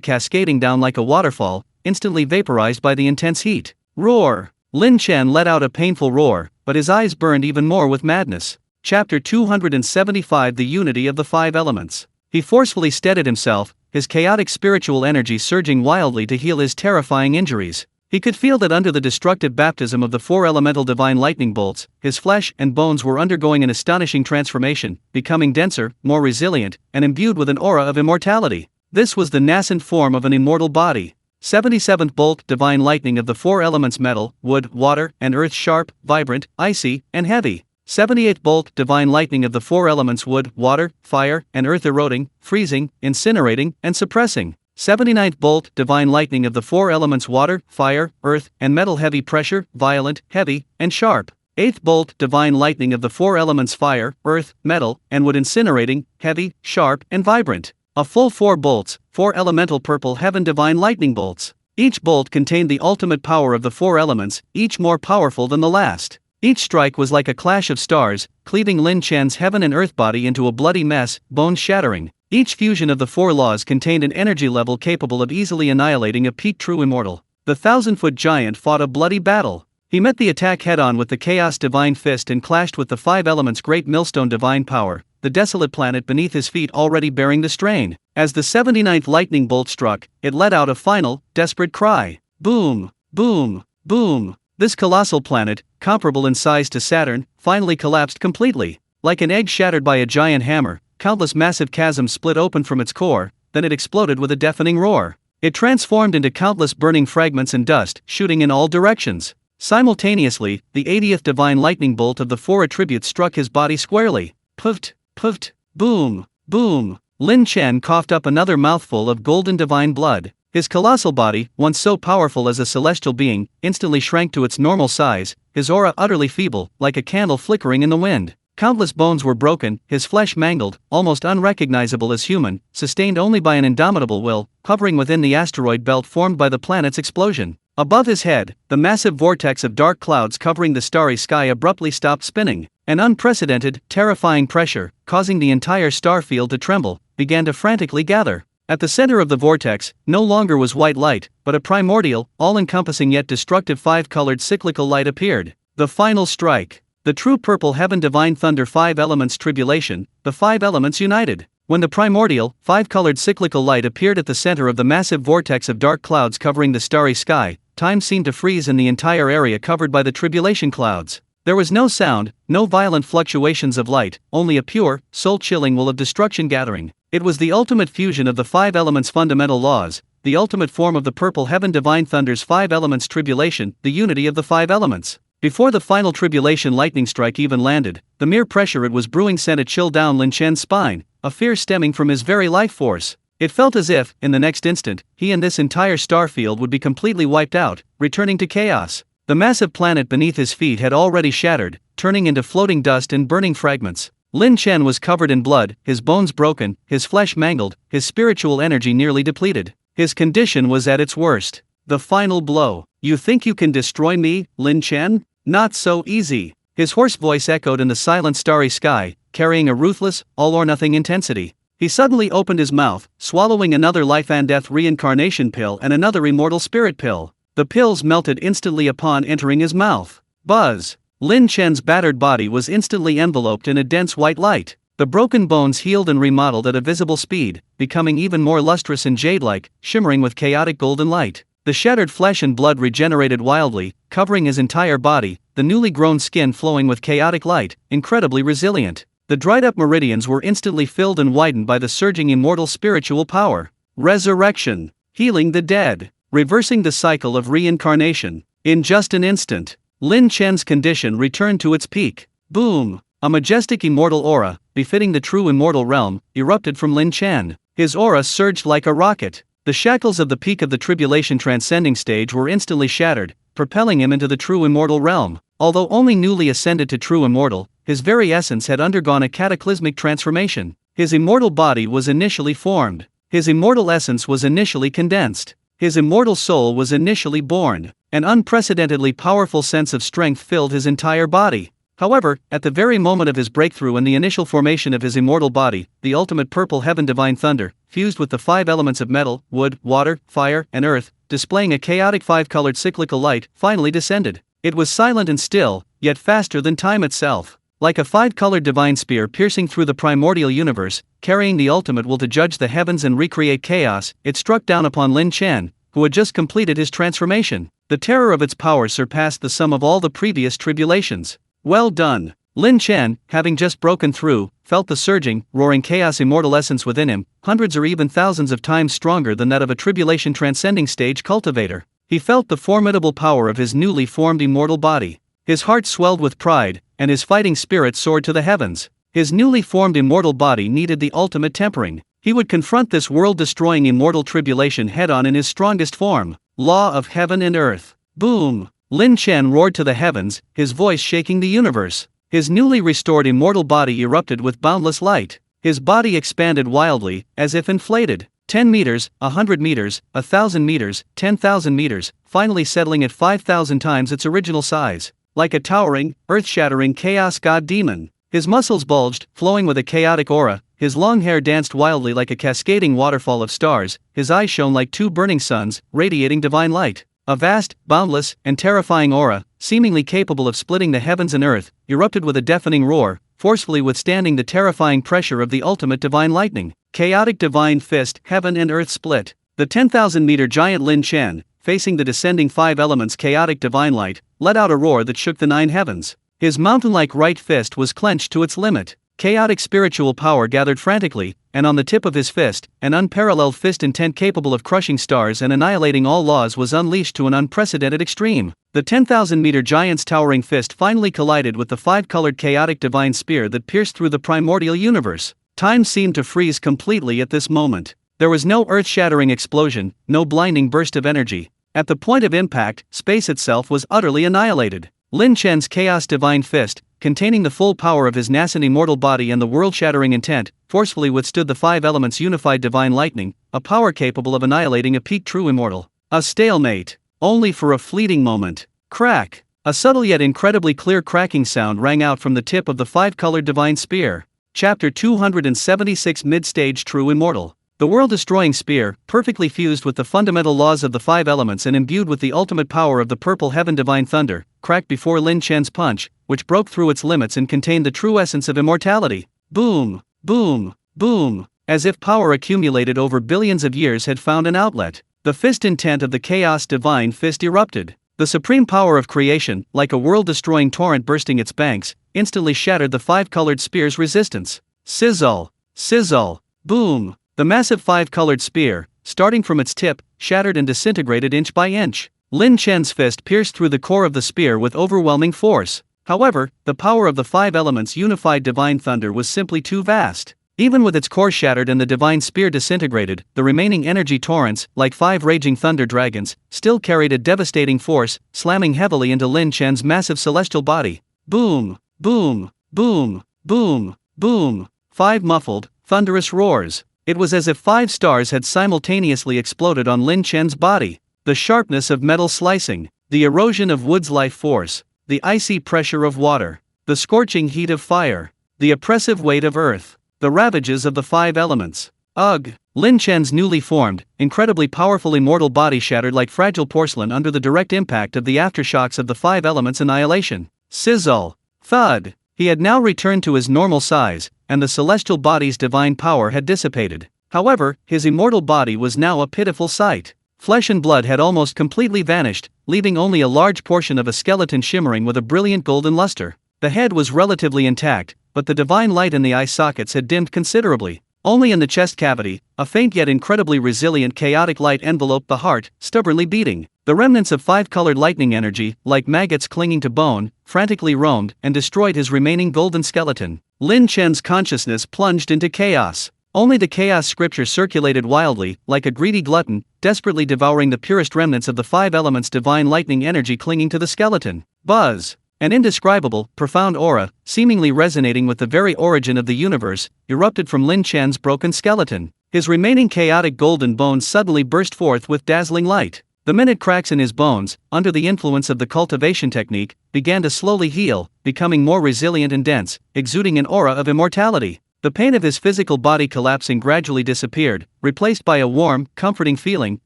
Speaker 1: cascading down like a waterfall, instantly vaporized by the intense heat. Roar! Lin Chen let out a painful roar, but his eyes burned even more with madness. Chapter 275 The Unity of the 5 Elements. He forcefully steadied himself, his chaotic spiritual energy surging wildly to heal his terrifying injuries. He could feel that under the destructive baptism of the 4 elemental divine lightning bolts, his flesh and bones were undergoing an astonishing transformation, becoming denser, more resilient, and imbued with an aura of immortality. This was the nascent form of an immortal body. 77th bolt divine lightning of the 4 elements metal, wood, water, and earth sharp, vibrant, icy, and heavy. 78th bolt divine lightning of the 4 elements wood, water, fire, and earth eroding, freezing, incinerating, and suppressing. 79th bolt divine lightning of the 4 elements water, fire, earth, and metal heavy pressure, violent, heavy, and sharp. 8th bolt divine lightning of the 4 elements fire, earth, metal, and wood incinerating, heavy, sharp, and vibrant. A full 4 bolts, 4 elemental purple heaven divine lightning bolts. Each bolt contained the ultimate power of the 4 elements, each more powerful than the last. Each strike was like a clash of stars, cleaving Lin Chen's heaven and earth body into a bloody mess, bone shattering. Each fusion of the 4 laws contained an energy level capable of easily annihilating a peak true immortal. The 1,000-foot giant fought a bloody battle. He met the attack head-on with the Chaos Divine Fist and clashed with the 5 elements' great millstone divine power, the desolate planet beneath his feet already bearing the strain. As the 79th lightning bolt struck, it let out a final, desperate cry. Boom! Boom! Boom! This colossal planet, comparable in size to Saturn, finally collapsed completely. Like an egg shattered by a giant hammer, countless massive chasms split open from its core, then it exploded with a deafening roar. It transformed into countless burning fragments and dust, shooting in all directions. Simultaneously, the 80th divine lightning bolt of the 4 attributes struck his body squarely. Puffed, puffed, boom, boom. Lin Chen coughed up another mouthful of golden divine blood. His colossal body, once so powerful as a celestial being, instantly shrank to its normal size, his aura utterly feeble, like a candle flickering in the wind. Countless bones were broken, his flesh mangled, almost unrecognizable as human, sustained only by an indomitable will, hovering within the asteroid belt formed by the planet's explosion. Above his head, the massive vortex of dark clouds covering the starry sky abruptly stopped spinning. An unprecedented, terrifying pressure, causing the entire star field to tremble, began to frantically gather. At the center of the vortex, no longer was white light, but a primordial, all-encompassing yet destructive 5-colored cyclical light appeared. The final strike. The true purple heaven divine thunder 5 elements tribulation, the 5 elements united. When the primordial, 5-colored cyclical light appeared at the center of the massive vortex of dark clouds covering the starry sky, time seemed to freeze in the entire area covered by the tribulation clouds. There was no sound, no violent fluctuations of light, only a pure, soul-chilling will of destruction gathering. It was the ultimate fusion of the 5 elements' fundamental laws, the ultimate form of the purple heaven divine thunder's 5 elements tribulation, the unity of the 5 elements. Before the final tribulation lightning strike even landed, the mere pressure it was brewing sent a chill down Lin Chen's spine, a fear stemming from his very life force. It felt as if, in the next instant, he and this entire star field would be completely wiped out, returning to chaos. The massive planet beneath his feet had already shattered, turning into floating dust and burning fragments. Lin Chen was covered in blood, his bones broken, his flesh mangled, his spiritual energy nearly depleted. His condition was at its worst. The final blow. "You think you can destroy me, Lin Chen? Not so easy." His hoarse voice echoed in the silent starry sky, carrying a ruthless, all-or-nothing intensity. He suddenly opened his mouth, swallowing another life-and-death reincarnation pill and another immortal spirit pill. The pills melted instantly upon entering his mouth. Buzz! Lin Chen's battered body was instantly enveloped in a dense white light. The broken bones healed and remodeled at a visible speed, becoming even more lustrous and jade-like, shimmering with chaotic golden light. The shattered flesh and blood regenerated wildly, covering his entire body, the newly grown skin flowing with chaotic light, incredibly resilient. The dried-up meridians were instantly filled and widened by the surging immortal spiritual power. Resurrection. Healing the dead. Reversing the cycle of reincarnation. In just an instant, Lin Chen's condition returned to its peak. Boom! A majestic immortal aura, befitting the true immortal realm, erupted from Lin Chen. His aura surged like a rocket. The shackles of the peak of the tribulation transcending stage were instantly shattered, propelling him into the true immortal realm. Although only newly ascended to true immortal, his very essence had undergone a cataclysmic transformation. His immortal body was initially formed. His immortal essence was initially condensed. His immortal soul was initially born. An unprecedentedly powerful sense of strength filled his entire body. However, at the very moment of his breakthrough and the initial formation of his immortal body, the ultimate purple heaven divine thunder, fused with the 5 elements of metal, wood, water, fire, and earth, displaying a chaotic 5-colored cyclical light, finally descended. It was silent and still, yet faster than time itself. Like a 5-colored divine spear piercing through the primordial universe, carrying the ultimate will to judge the heavens and recreate chaos, it struck down upon Lin Chen, who had just completed his transformation. The terror of its power surpassed the sum of all the previous tribulations. Well done! Lin Chen, having just broken through, felt the surging, roaring chaos immortal essence within him, hundreds or even thousands of times stronger than that of a tribulation transcending stage cultivator. He felt the formidable power of his newly formed immortal body. His heart swelled with pride, and his fighting spirit soared to the heavens. His newly formed immortal body needed the ultimate tempering. He would confront this world-destroying immortal tribulation head-on in his strongest form. Law of heaven and earth. Boom! Lin Chen roared to the heavens, his voice shaking the universe. His newly restored immortal body erupted with boundless light. His body expanded wildly, as if inflated. 10 meters, 100 meters, 1,000 meters, 10,000 meters, finally settling at 5,000 times its original size. Like a towering, earth-shattering chaos god demon. His muscles bulged, flowing with a chaotic aura, his long hair danced wildly like a cascading waterfall of stars, his eyes shone like 2 burning suns, radiating divine light. A vast, boundless, and terrifying aura, seemingly capable of splitting the heavens and earth, erupted with a deafening roar, forcefully withstanding the terrifying pressure of the ultimate divine lightning. Chaotic divine fist, heaven and earth split. The 10,000-meter giant Lin Chen, facing the descending 5 elements chaotic divine light, let out a roar that shook the 9 heavens. His mountain-like right fist was clenched to its limit. Chaotic spiritual power gathered frantically, and on the tip of his fist, an unparalleled fist intent capable of crushing stars and annihilating all laws was unleashed to an unprecedented extreme. The 10,000-meter giant's towering fist finally collided with the 5-colored chaotic divine spear that pierced through the primordial universe. Time seemed to freeze completely at this moment. There was no earth-shattering explosion, no blinding burst of energy. At the point of impact, space itself was utterly annihilated. Lin Chen's chaos divine fist, containing the full power of his nascent immortal body and the world-shattering intent, forcefully withstood the 5 elements unified divine lightning, a power capable of annihilating a peak true immortal. A stalemate. Only for a fleeting moment. Crack. A subtle yet incredibly clear cracking sound rang out from the tip of the 5-colored divine spear. Chapter 276 Mid-Stage True Immortal. The world-destroying spear, perfectly fused with the fundamental laws of the 5 elements and imbued with the ultimate power of the purple heaven divine thunder, cracked before Lin Chen's punch, which broke through its limits and contained the true essence of immortality. Boom, boom, boom. As if power accumulated over billions of years had found an outlet, the fist intent of the chaos divine fist erupted. The supreme power of creation, like a world-destroying torrent bursting its banks, instantly shattered the 5-colored spear's resistance. Sizzle, sizzle, boom. The massive 5-colored spear, starting from its tip, shattered and disintegrated inch by inch. Lin Chen's fist pierced through the core of the spear with overwhelming force. However, the power of the 5 elements unified divine thunder was simply too vast. Even with its core shattered and the divine spear disintegrated, the remaining energy torrents, like 5 raging thunder dragons, still carried a devastating force, slamming heavily into Lin Chen's massive celestial body. Boom, boom, boom, boom, boom. 5 muffled, thunderous roars. It was as if 5 stars had simultaneously exploded on Lin Chen's body. The sharpness of metal slicing, the erosion of wood's life force, the icy pressure of water, the scorching heat of fire, the oppressive weight of earth, the ravages of the 5 elements. Ugh! Lin Chen's newly formed, incredibly powerful immortal body shattered like fragile porcelain under the direct impact of the aftershocks of the 5 elements' annihilation. Sizzle! Thud! He had now returned to his normal size, and the celestial body's divine power had dissipated. However, his immortal body was now a pitiful sight. Flesh and blood had almost completely vanished, leaving only a large portion of a skeleton shimmering with a brilliant golden luster. The head was relatively intact, but the divine light in the eye sockets had dimmed considerably. Only in the chest cavity, a faint yet incredibly resilient chaotic light enveloped the heart, stubbornly beating. The remnants of 5-colored lightning energy, like maggots clinging to bone, frantically roamed and destroyed his remaining golden skeleton. Lin Chen's consciousness plunged into chaos. Only the chaos scripture circulated wildly, like a greedy glutton, desperately devouring the purest remnants of the 5 elements' divine lightning energy clinging to the skeleton. Buzz! An indescribable, profound aura, seemingly resonating with the very origin of the universe, erupted from Lin Chen's broken skeleton. His remaining chaotic golden bones suddenly burst forth with dazzling light. The minute cracks in his bones, under the influence of the cultivation technique, began to slowly heal, becoming more resilient and dense, exuding an aura of immortality. The pain of his physical body collapsing gradually disappeared, replaced by a warm, comforting feeling,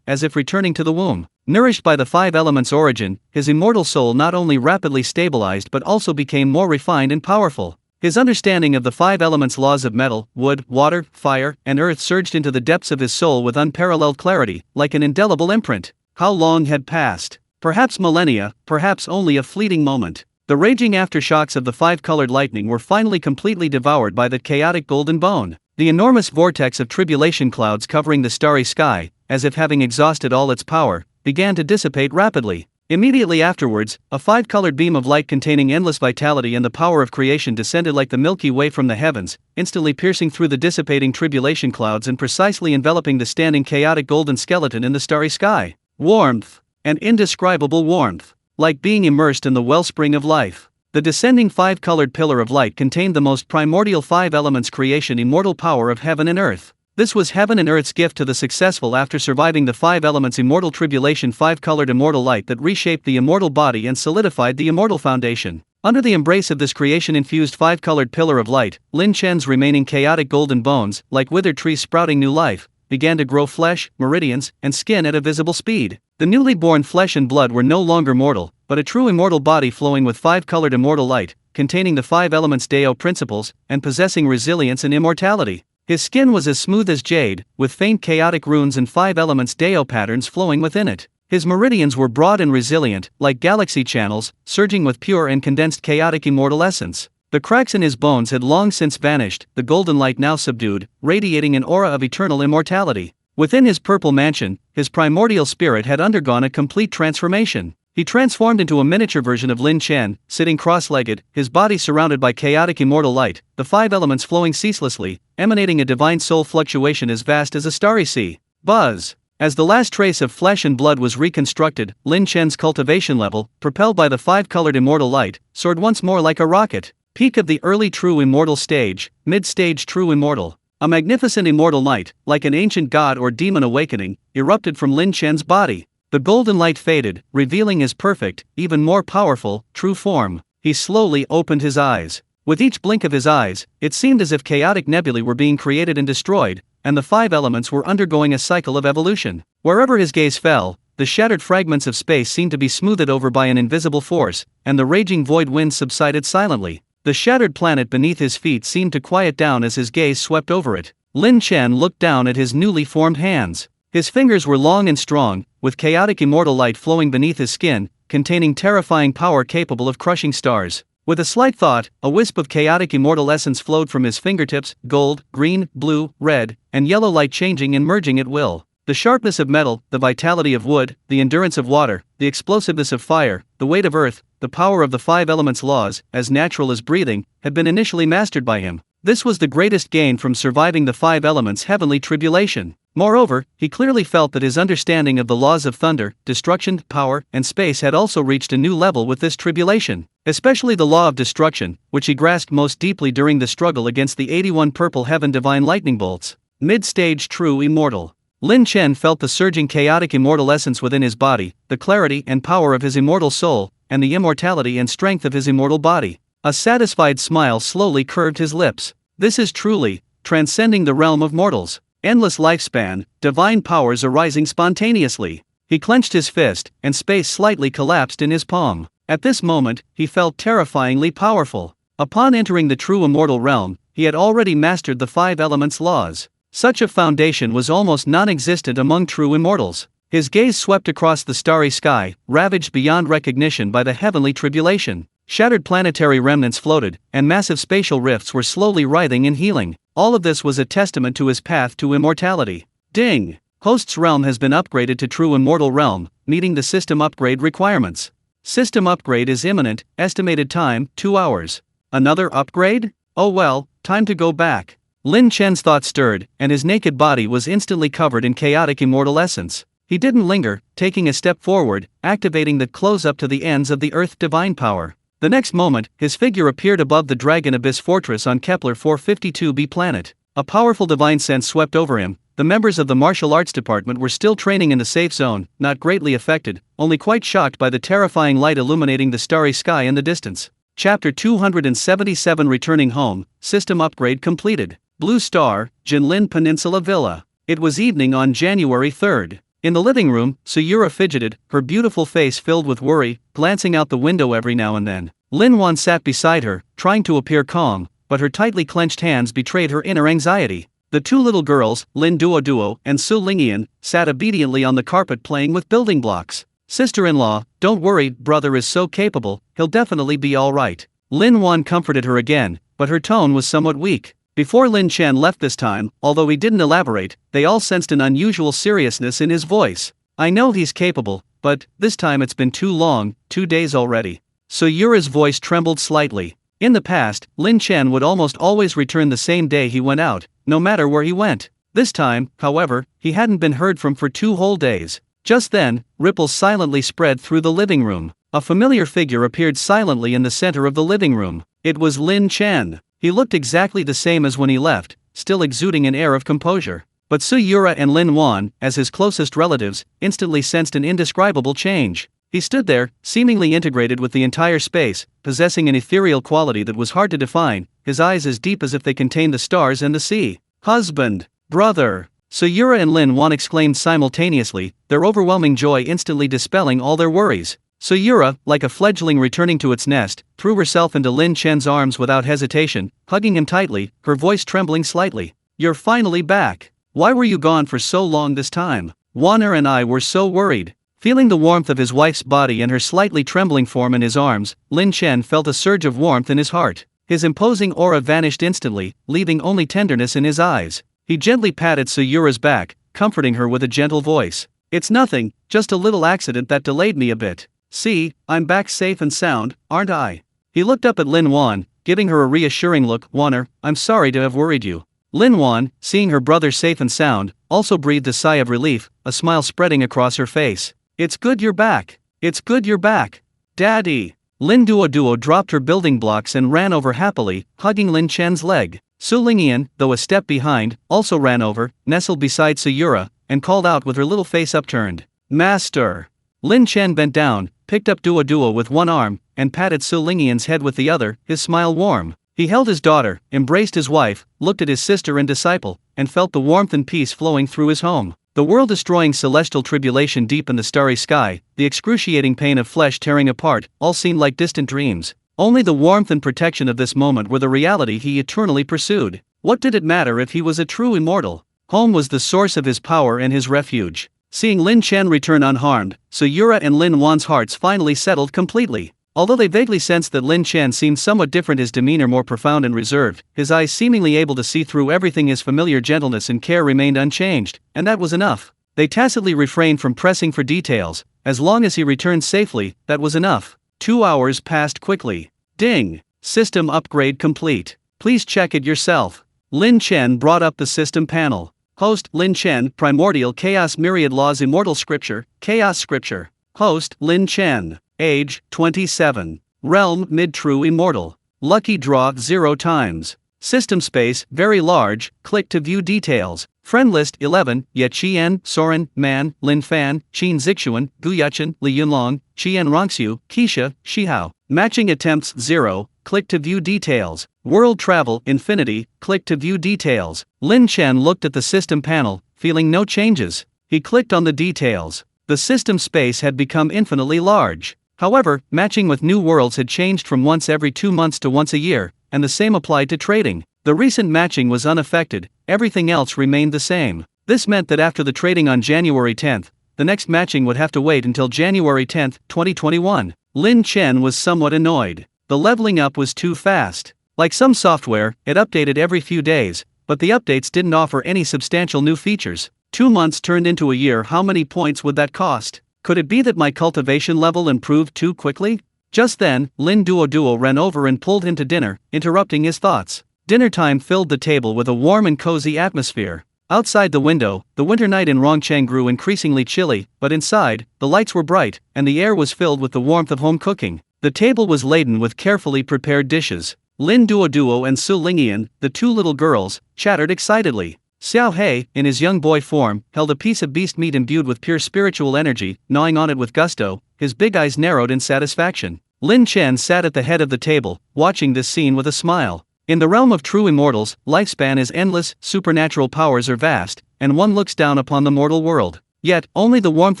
Speaker 1: as if returning to the womb. Nourished by the 5 elements' origin, his immortal soul not only rapidly stabilized but also became more refined and powerful. His understanding of the 5 elements' laws of metal, wood, water, fire, and earth surged into the depths of his soul with unparalleled clarity, like an indelible imprint. How long had passed? Perhaps millennia, perhaps only a fleeting moment. The raging aftershocks of the 5-colored lightning were finally completely devoured by the chaotic golden bone. The enormous vortex of tribulation clouds covering the starry sky, as if having exhausted all its power, began to dissipate rapidly. Immediately afterwards, a 5-colored beam of light containing endless vitality and the power of creation descended like the Milky Way from the heavens, instantly piercing through the dissipating tribulation clouds and precisely enveloping the standing chaotic golden skeleton in the starry sky. Warmth. An indescribable warmth. Like being immersed in the wellspring of life. The descending 5-colored pillar of light contained the most primordial 5 elements creation immortal power of heaven and earth. This was heaven and earth's gift to the successful after surviving the 5 elements immortal tribulation. 5-colored immortal light that reshaped the immortal body and solidified the immortal foundation. Under the embrace of this creation-infused 5-colored pillar of light, Lin Chen's remaining chaotic golden bones, like withered trees sprouting new life, began to grow flesh, meridians, and skin at a visible speed. The newly born flesh and blood were no longer mortal, but a true immortal body flowing with 5-colored immortal light, containing the 5 elements Deo principles, and possessing resilience and immortality. His skin was as smooth as jade, with faint chaotic runes and 5 elements Deo patterns flowing within it. His meridians were broad and resilient, like galaxy channels, surging with pure and condensed chaotic immortal essence. The cracks in his bones had long since vanished, the golden light now subdued, radiating an aura of eternal immortality. Within his purple mansion, his primordial spirit had undergone a complete transformation. He transformed into a miniature version of Lin Chen, sitting cross-legged, his body surrounded by chaotic immortal light, the 5 elements flowing ceaselessly, emanating a divine soul fluctuation as vast as a starry sea. Buzz! As the last trace of flesh and blood was reconstructed, Lin Chen's cultivation level, propelled by the 5-colored immortal light, soared once more like a rocket. Peak of the early true immortal stage, mid-stage true immortal. A magnificent immortal light, like an ancient god or demon awakening, erupted from Lin Chen's body. The golden light faded, revealing his perfect, even more powerful, true form. He slowly opened his eyes. With each blink of his eyes, it seemed as if chaotic nebulae were being created and destroyed, and the 5 elements were undergoing a cycle of evolution. Wherever his gaze fell, the shattered fragments of space seemed to be smoothed over by an invisible force, and the raging void winds subsided silently. The shattered planet beneath his feet seemed to quiet down as his gaze swept over it. Lin Chen looked down at his newly formed hands. His fingers were long and strong, with chaotic immortal light flowing beneath his skin, containing terrifying power capable of crushing stars. With a slight thought, a wisp of chaotic immortal essence flowed from his fingertips, gold, green, blue, red, and yellow light changing and merging at will. The sharpness of metal, the vitality of wood, the endurance of water, the explosiveness of fire, the weight of earth, the power of the 5 elements laws, as natural as breathing, had been initially mastered by him. This was the greatest gain from surviving the 5 elements' heavenly tribulation. Moreover, he clearly felt that his understanding of the laws of thunder, destruction, power, and space had also reached a new level with this tribulation, especially the law of destruction, which he grasped most deeply during the struggle against the 81 purple heaven divine lightning bolts. Mid-stage true immortal. Lin Chen felt the surging chaotic immortal essence within his body, the clarity and power of his immortal soul, and the immortality and strength of his immortal body. A satisfied smile slowly curved his lips. This is truly transcending the realm of mortals. Endless lifespan, divine powers arising spontaneously. He clenched his fist, and space slightly collapsed in his palm. At this moment, he felt terrifyingly powerful. Upon entering the true immortal realm, he had already mastered the 5 elements' laws. Such a foundation was almost non-existent among true immortals. His gaze swept across the starry sky, ravaged beyond recognition by the heavenly tribulation. Shattered planetary remnants floated, and massive spatial rifts were slowly writhing and healing. All of this was a testament to his path to immortality. Ding! Host's realm has been upgraded to true immortal realm, meeting the system upgrade requirements. System upgrade is imminent, estimated time, 2 hours. Another upgrade? Oh well, time to go back. Lin Chen's thoughts stirred, and his naked body was instantly covered in chaotic immortal essence. He didn't linger, taking a step forward, activating the close up to the ends of the earth divine power. The next moment, his figure appeared above the Dragon Abyss Fortress on Kepler 452b planet. A powerful divine sense swept over him. The members of the martial arts department were still training in the safe zone, not greatly affected, only quite shocked by the terrifying light illuminating the starry sky in the distance. Chapter 277 Returning Home, System Upgrade Completed. Blue Star, Jinlin Peninsula Villa. It was evening on January 3rd. In the living room, Sayura fidgeted, her beautiful face filled with worry, glancing out the window every now and then. Lin Wan sat beside her, trying to appear calm, but her tightly clenched hands betrayed her inner anxiety. The 2 little girls, Lin Duo and Su Lingian, sat obediently on the carpet playing with building blocks. Sister-in-law, don't worry, brother is so capable, he'll definitely be alright. Lin Wan comforted her again, but her tone was somewhat weak. Before Lin Chen left this time, although he didn't elaborate, they all sensed an unusual seriousness in his voice. I know he's capable, but this time it's been too long, 2 days already. Sayura's voice trembled slightly. In the past, Lin Chen would almost always return the same day he went out, no matter where he went. This time, however, he hadn't been heard from for 2 whole days. Just then, ripples silently spread through the living room. A familiar figure appeared silently in the center of the living room. It was Lin Chen. He looked exactly the same as when he left, still exuding an air of composure. But Sayura and Lin Wan, as his closest relatives, instantly sensed an indescribable change. He stood there, seemingly integrated with the entire space, possessing an ethereal quality that was hard to define, his eyes as deep as if they contained the stars and the sea. Husband! Brother! Sayura and Lin Wan exclaimed simultaneously, their overwhelming joy instantly dispelling all their worries. Sayura, like a fledgling returning to its nest, threw herself into Lin Chen's arms without hesitation, hugging him tightly, her voice trembling slightly. You're finally back. Why were you gone for so long this time? Wanner and I were so worried. Feeling the warmth of his wife's body and her slightly trembling form in his arms, Lin Chen felt a surge of warmth in his heart. His imposing aura vanished instantly, leaving only tenderness in his eyes. He gently patted Sayura's back, comforting her with a gentle voice. It's nothing, just a little accident that delayed me a bit. See, I'm back safe and sound, aren't I? He looked up at Lin Wan, giving her a reassuring look. Wanner, I'm sorry to have worried you. Lin Wan, seeing her brother safe and sound, also breathed a sigh of relief, a smile spreading across her face. It's good you're back. It's good you're back. Daddy. Lin Duo dropped her building blocks and ran over happily, hugging Lin Chen's leg. Su Lingian, though a step behind, also ran over, nestled beside Sayura, and called out with her little face upturned. Master. Lin Chen bent down, picked up Duo with one arm, and patted Su Lingian's head with the other, his smile warm. He held his daughter, embraced his wife, looked at his sister and disciple, and felt the warmth and peace flowing through his home. The world-destroying celestial tribulation deep in the starry sky, the excruciating pain of flesh tearing apart, all seemed like distant dreams. Only the warmth and protection of this moment were the reality he eternally pursued. What did it matter if he was a true immortal? Home was the source of his power and his refuge. Seeing Lin Chen return unharmed, Sayura and Lin Wan's hearts finally settled completely. Although they vaguely sensed that Lin Chen seemed somewhat different, his demeanor more profound and reserved, his eyes seemingly able to see through everything, his familiar gentleness and care remained unchanged, and that was enough. They tacitly refrained from pressing for details. As long as he returned safely, that was enough. 2 hours passed quickly. Ding! System upgrade complete. Please check it yourself. Lin Chen brought up the system panel. Host, Lin Chen, Primordial Chaos Myriad Laws Immortal Scripture, Chaos Scripture. Host, Lin Chen. Age, 27. Realm, Mid-True Immortal. Lucky draw, 0 times. System space, very large, click to view details. Friend list, 11, Ye Qian, Soren, Man, Lin Fan, Qin Zixuan, Gu Yuchen, Li Yunlong, Qian Rongxiu, Keisha, Shihao. Matching attempts, 0, click to view details. World travel, infinity, click to view details. Lin Chen looked at the system panel, feeling no changes. He clicked on the details. The system space had become infinitely large. However, matching with new worlds had changed from once every 2 months to once a year, and the same applied to trading. The recent matching was unaffected, everything else remained the same. This meant that after the trading on January 10th, the next matching would have to wait until January 10th, 2021. Lin Chen was somewhat annoyed. The leveling up was too fast. Like some software, it updated every few days, but the updates didn't offer any substantial new features. 2 months turned into a year. How many points would that cost? Could it be that my cultivation level improved too quickly? Just then, Lin Duo ran over and pulled him to dinner, interrupting his thoughts. Dinner time filled the table with a warm and cozy atmosphere. Outside the window, the winter night in Rongcheng grew increasingly chilly, but inside, the lights were bright, and the air was filled with the warmth of home cooking. The table was laden with carefully prepared dishes. Lin Duo and Su Lingian, the 2 little girls, chattered excitedly. Xiao He, in his young boy form, held a piece of beast meat imbued with pure spiritual energy, gnawing on it with gusto, his big eyes narrowed in satisfaction. Lin Chen sat at the head of the table, watching this scene with a smile. In the realm of true immortals, lifespan is endless, supernatural powers are vast, and one looks down upon the mortal world. Yet, only the warmth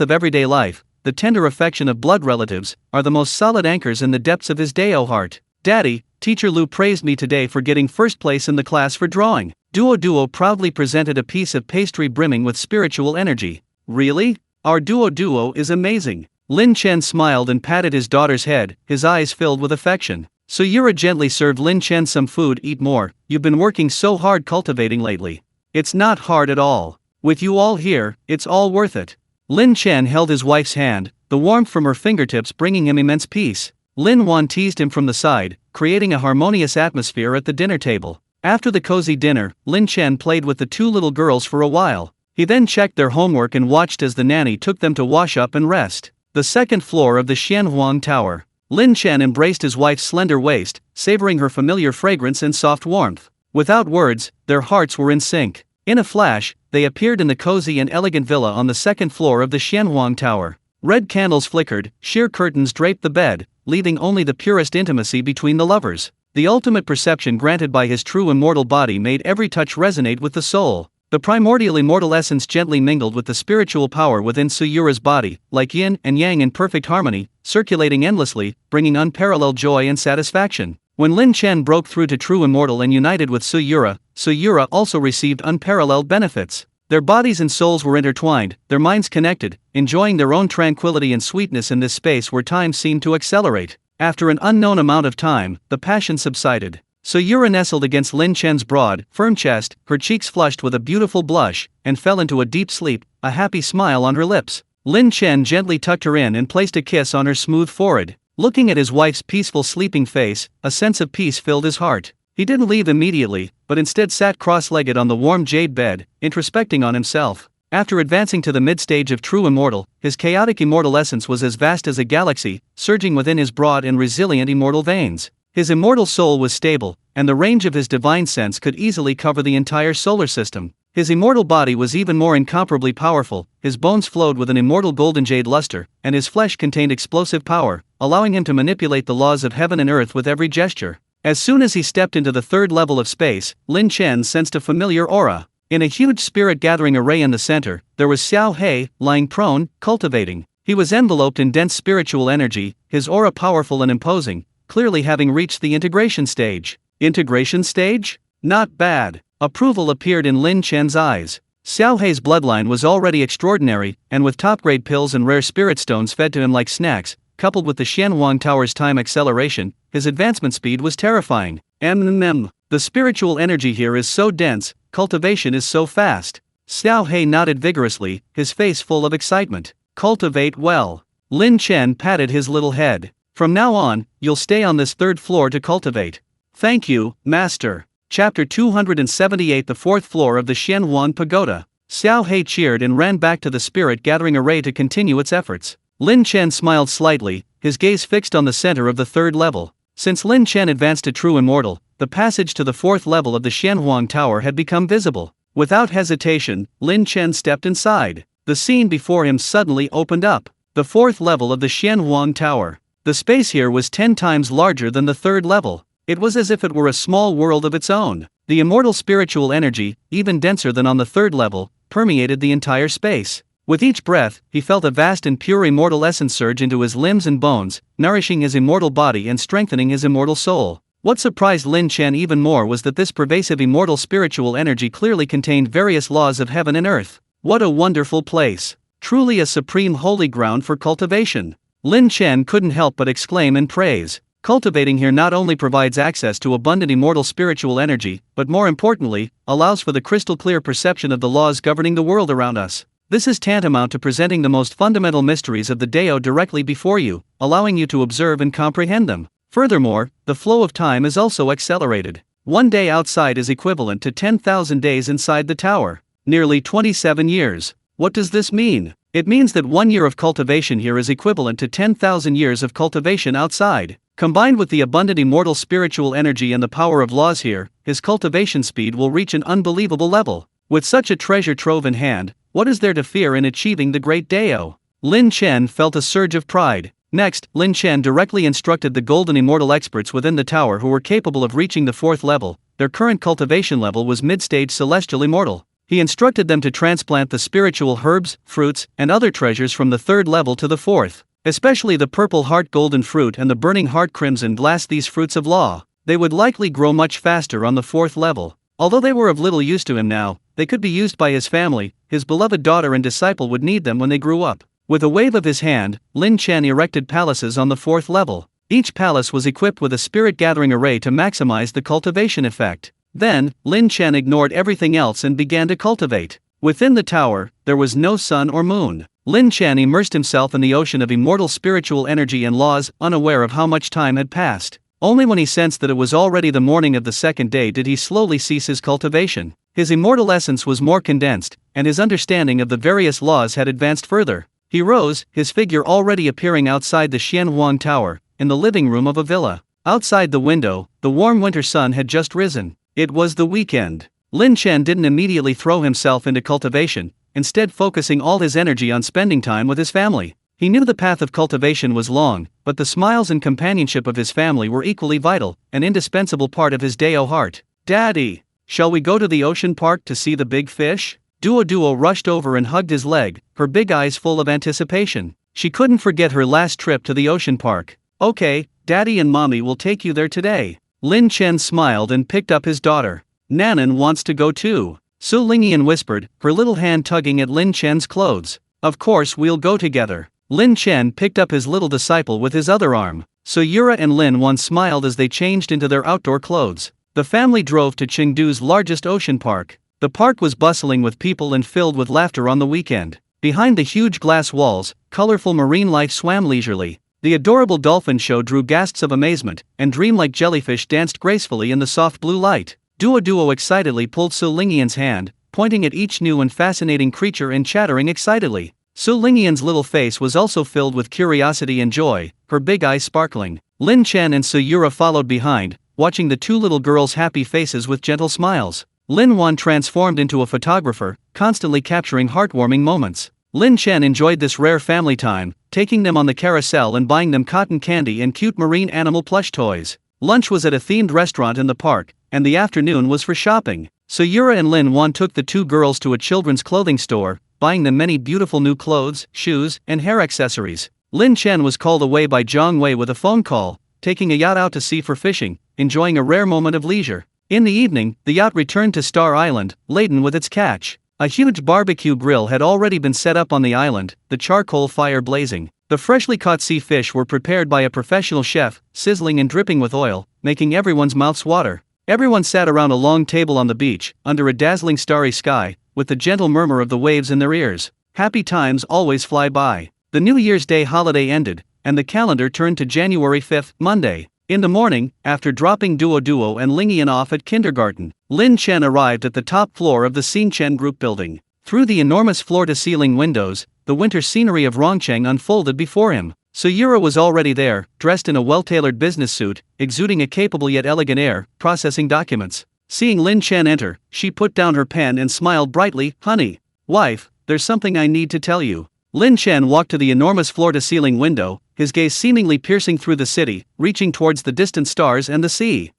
Speaker 1: of everyday life, the tender affection of blood relatives, are the most solid anchors in the depths of his Dao heart. Daddy, Teacher Lu praised me today for getting first place in the class for drawing. Duo proudly presented a piece of pastry brimming with spiritual energy. Really? Our Duo is amazing. Lin Chen smiled and patted his daughter's head, his eyes filled with affection. So Yura gently served Lin Chen some food. Eat more, you've been working so hard cultivating lately. It's not hard at all. With you all here, it's all worth it. Lin Chen held his wife's hand, the warmth from her fingertips bringing him immense peace. Lin Wan teased him from the side, creating a harmonious atmosphere at the dinner table. After the cozy dinner, Lin Chen played with the 2 little girls for a while. He then checked their homework and watched as the nanny took them to wash up and rest. The second floor of the Xianhuang Tower. Lin Chen embraced his wife's slender waist, savoring her familiar fragrance and soft warmth. Without words, their hearts were in sync. In a flash, they appeared in the cozy and elegant villa on the second floor of the Xianhuang Tower. Red candles flickered, sheer curtains draped the bed, leaving only the purest intimacy between the lovers. The ultimate perception granted by his true immortal body made every touch resonate with the soul. The primordial immortal essence gently mingled with the spiritual power within Suyura's body, like yin and yang in perfect harmony, circulating endlessly, bringing unparalleled joy and satisfaction. When Lin Chen broke through to true immortal and united with Suyura also received unparalleled benefits. Their bodies and souls were intertwined, their minds connected, enjoying their own tranquility and sweetness in this space where time seemed to accelerate. After an unknown amount of time, the passion subsided. Suyura nestled against Lin Chen's broad, firm chest, her cheeks flushed with a beautiful blush, and fell into a deep sleep, a happy smile on her lips. Lin Chen gently tucked her in and placed a kiss on her smooth forehead. Looking at his wife's peaceful sleeping face, a sense of peace filled his heart. He didn't leave immediately, but instead sat cross-legged on the warm jade bed, introspecting on himself. After advancing to the mid-stage of true immortal, his chaotic immortal essence was as vast as a galaxy, surging within his broad and resilient immortal veins. His immortal soul was stable, and the range of his divine sense could easily cover the entire solar system. His immortal body was even more incomparably powerful, his bones flowed with an immortal golden jade luster, and his flesh contained explosive power, allowing him to manipulate the laws of heaven and earth with every gesture. As soon as he stepped into the third level of space, Lin Chen sensed a familiar aura. In a huge spirit-gathering array in the center, there was Xiao He, lying prone, cultivating. He was enveloped in dense spiritual energy, his aura powerful and imposing, clearly having reached the integration stage. Integration stage? Not bad. Approval appeared in Lin Chen's eyes. Xiao He's bloodline was already extraordinary, and with top-grade pills and rare spirit stones fed to him like snacks, coupled with the Xianhuang Tower's time acceleration, his advancement speed was terrifying. The spiritual energy here is so dense, cultivation is so fast. Xiao He nodded vigorously, his face full of excitement. Cultivate well. Lin Chen patted his little head. From now on, you'll stay on this third floor to cultivate. Thank you, Master. Chapter 278. The fourth floor of the Xianhuan Pagoda. Xiao He cheered and ran back to the spirit gathering array to continue its efforts. Lin Chen smiled slightly, his gaze fixed on the center of the third level. Since Lin Chen advanced to true immortal, the passage to the fourth level of the Xianhuang Tower had become visible. Without hesitation, Lin Chen stepped inside. The scene before him suddenly opened up. The fourth level of the Xianhuang Tower. The space here was 10 times larger than the third level. It was as if it were a small world of its own. The immortal spiritual energy, even denser than on the third level, permeated the entire space. With each breath, he felt a vast and pure immortal essence surge into his limbs and bones, nourishing his immortal body and strengthening his immortal soul. What surprised Lin Chen even more was that this pervasive immortal spiritual energy clearly contained various laws of heaven and earth. What a wonderful place! Truly a supreme holy ground for cultivation. Lin Chen couldn't help but exclaim and praise. Cultivating here not only provides access to abundant immortal spiritual energy, but more importantly, allows for the crystal clear perception of the laws governing the world around us. This is tantamount to presenting the most fundamental mysteries of the Dao directly before you, allowing you to observe and comprehend them. Furthermore, the flow of time is also accelerated. 1 day outside is equivalent to 10,000 days inside the tower. Nearly 27 years. What does this mean? It means that 1 year of cultivation here is equivalent to 10,000 years of cultivation outside. Combined with the abundant immortal spiritual energy and the power of laws here, his cultivation speed will reach an unbelievable level. With such a treasure trove in hand, what is there to fear in achieving the great Dao? Lin Chen felt a surge of pride. Next, Lin Chen directly instructed the golden immortal experts within the tower who were capable of reaching the fourth level. Their current cultivation level was mid-stage celestial immortal. He instructed them to transplant the spiritual herbs, fruits, and other treasures from the third level to the fourth. Especially the purple heart golden fruit and the burning heart crimson blast, these fruits of law. They would likely grow much faster on the fourth level. Although they were of little use to him now, they could be used by his family. His beloved daughter and disciple would need them when they grew up. With a wave of his hand, Lin Chen erected palaces on the fourth level. Each palace was equipped with a spirit gathering array to maximize the cultivation effect. Then, Lin Chen ignored everything else and began to cultivate. Within the tower, there was no sun or moon. Lin Chen immersed himself in the ocean of immortal spiritual energy and laws, unaware of how much time had passed. Only when he sensed that it was already the morning of the second day did he slowly cease his cultivation. His immortal essence was more condensed, and his understanding of the various laws had advanced further. He rose, his figure already appearing outside the Xianhuang Tower, in the living room of a villa. Outside the window, the warm winter sun had just risen. It was the weekend. Lin Chen didn't immediately throw himself into cultivation, instead focusing all his energy on spending time with his family. He knew the path of cultivation was long, but the smiles and companionship of his family were equally vital, an indispensable part of his Dao heart. "Daddy, shall we go to the ocean park to see the big fish?" Duo rushed over and hugged his leg, her big eyes full of anticipation. She couldn't forget her last trip to the ocean park. "Okay, Daddy and Mommy will take you there today." Lin Chen smiled and picked up his daughter. "Nanan wants to go too," Su Lingyan whispered, her little hand tugging at Lin Chen's clothes. "Of course we'll go together." Lin Chen picked up his little disciple with his other arm. So Yura and Lin Wan smiled as they changed into their outdoor clothes. The family drove to Chengdu's largest ocean park. The park was bustling with people and filled with laughter on the weekend. Behind the huge glass walls, colorful marine life swam leisurely. The adorable dolphin show drew gasps of amazement, and dreamlike jellyfish danced gracefully in the soft blue light. Duo excitedly pulled Su Lingyan's hand, pointing at each new and fascinating creature and chattering excitedly. Su Lingyan's little face was also filled with curiosity and joy, her big eyes sparkling. Lin Chen and Su Yura followed behind, watching the two little girls' happy faces with gentle smiles. Lin Wan transformed into a photographer, constantly capturing heartwarming moments. Lin Chen enjoyed this rare family time, taking them on the carousel and buying them cotton candy and cute marine animal plush toys. Lunch was at a themed restaurant in the park, and the afternoon was for shopping. So Yura and Lin Wan took the two girls to a children's clothing store, buying them many beautiful new clothes, shoes, and hair accessories. Lin Chen was called away by Zhang Wei with a phone call, taking a yacht out to sea for fishing, enjoying a rare moment of leisure. In the evening, the yacht returned to Star Island, laden with its catch. A huge barbecue grill had already been set up on the island, the charcoal fire blazing. The freshly caught sea fish were prepared by a professional chef, sizzling and dripping with oil, making everyone's mouths water. Everyone sat around a long table on the beach, under a dazzling starry sky, with the gentle murmur of the waves in their ears. Happy times always fly by. The New Year's Day holiday ended, and the calendar turned to January 5th, Monday. In the morning, after dropping Duo and Lingian off at kindergarten, Lin Chen arrived at the top floor of the Lin Chen Group building. Through the enormous floor-to-ceiling windows, the winter scenery of Rongcheng unfolded before him. Suyura was already there, dressed in a well-tailored business suit, exuding a capable yet elegant air, processing documents. Seeing Lin Chen enter, she put down her pen and smiled brightly. "Honey, wife, there's something I need to tell you." Lin Chen walked to the enormous floor-to-ceiling window, his gaze seemingly piercing through the city, reaching towards the distant stars and the sea.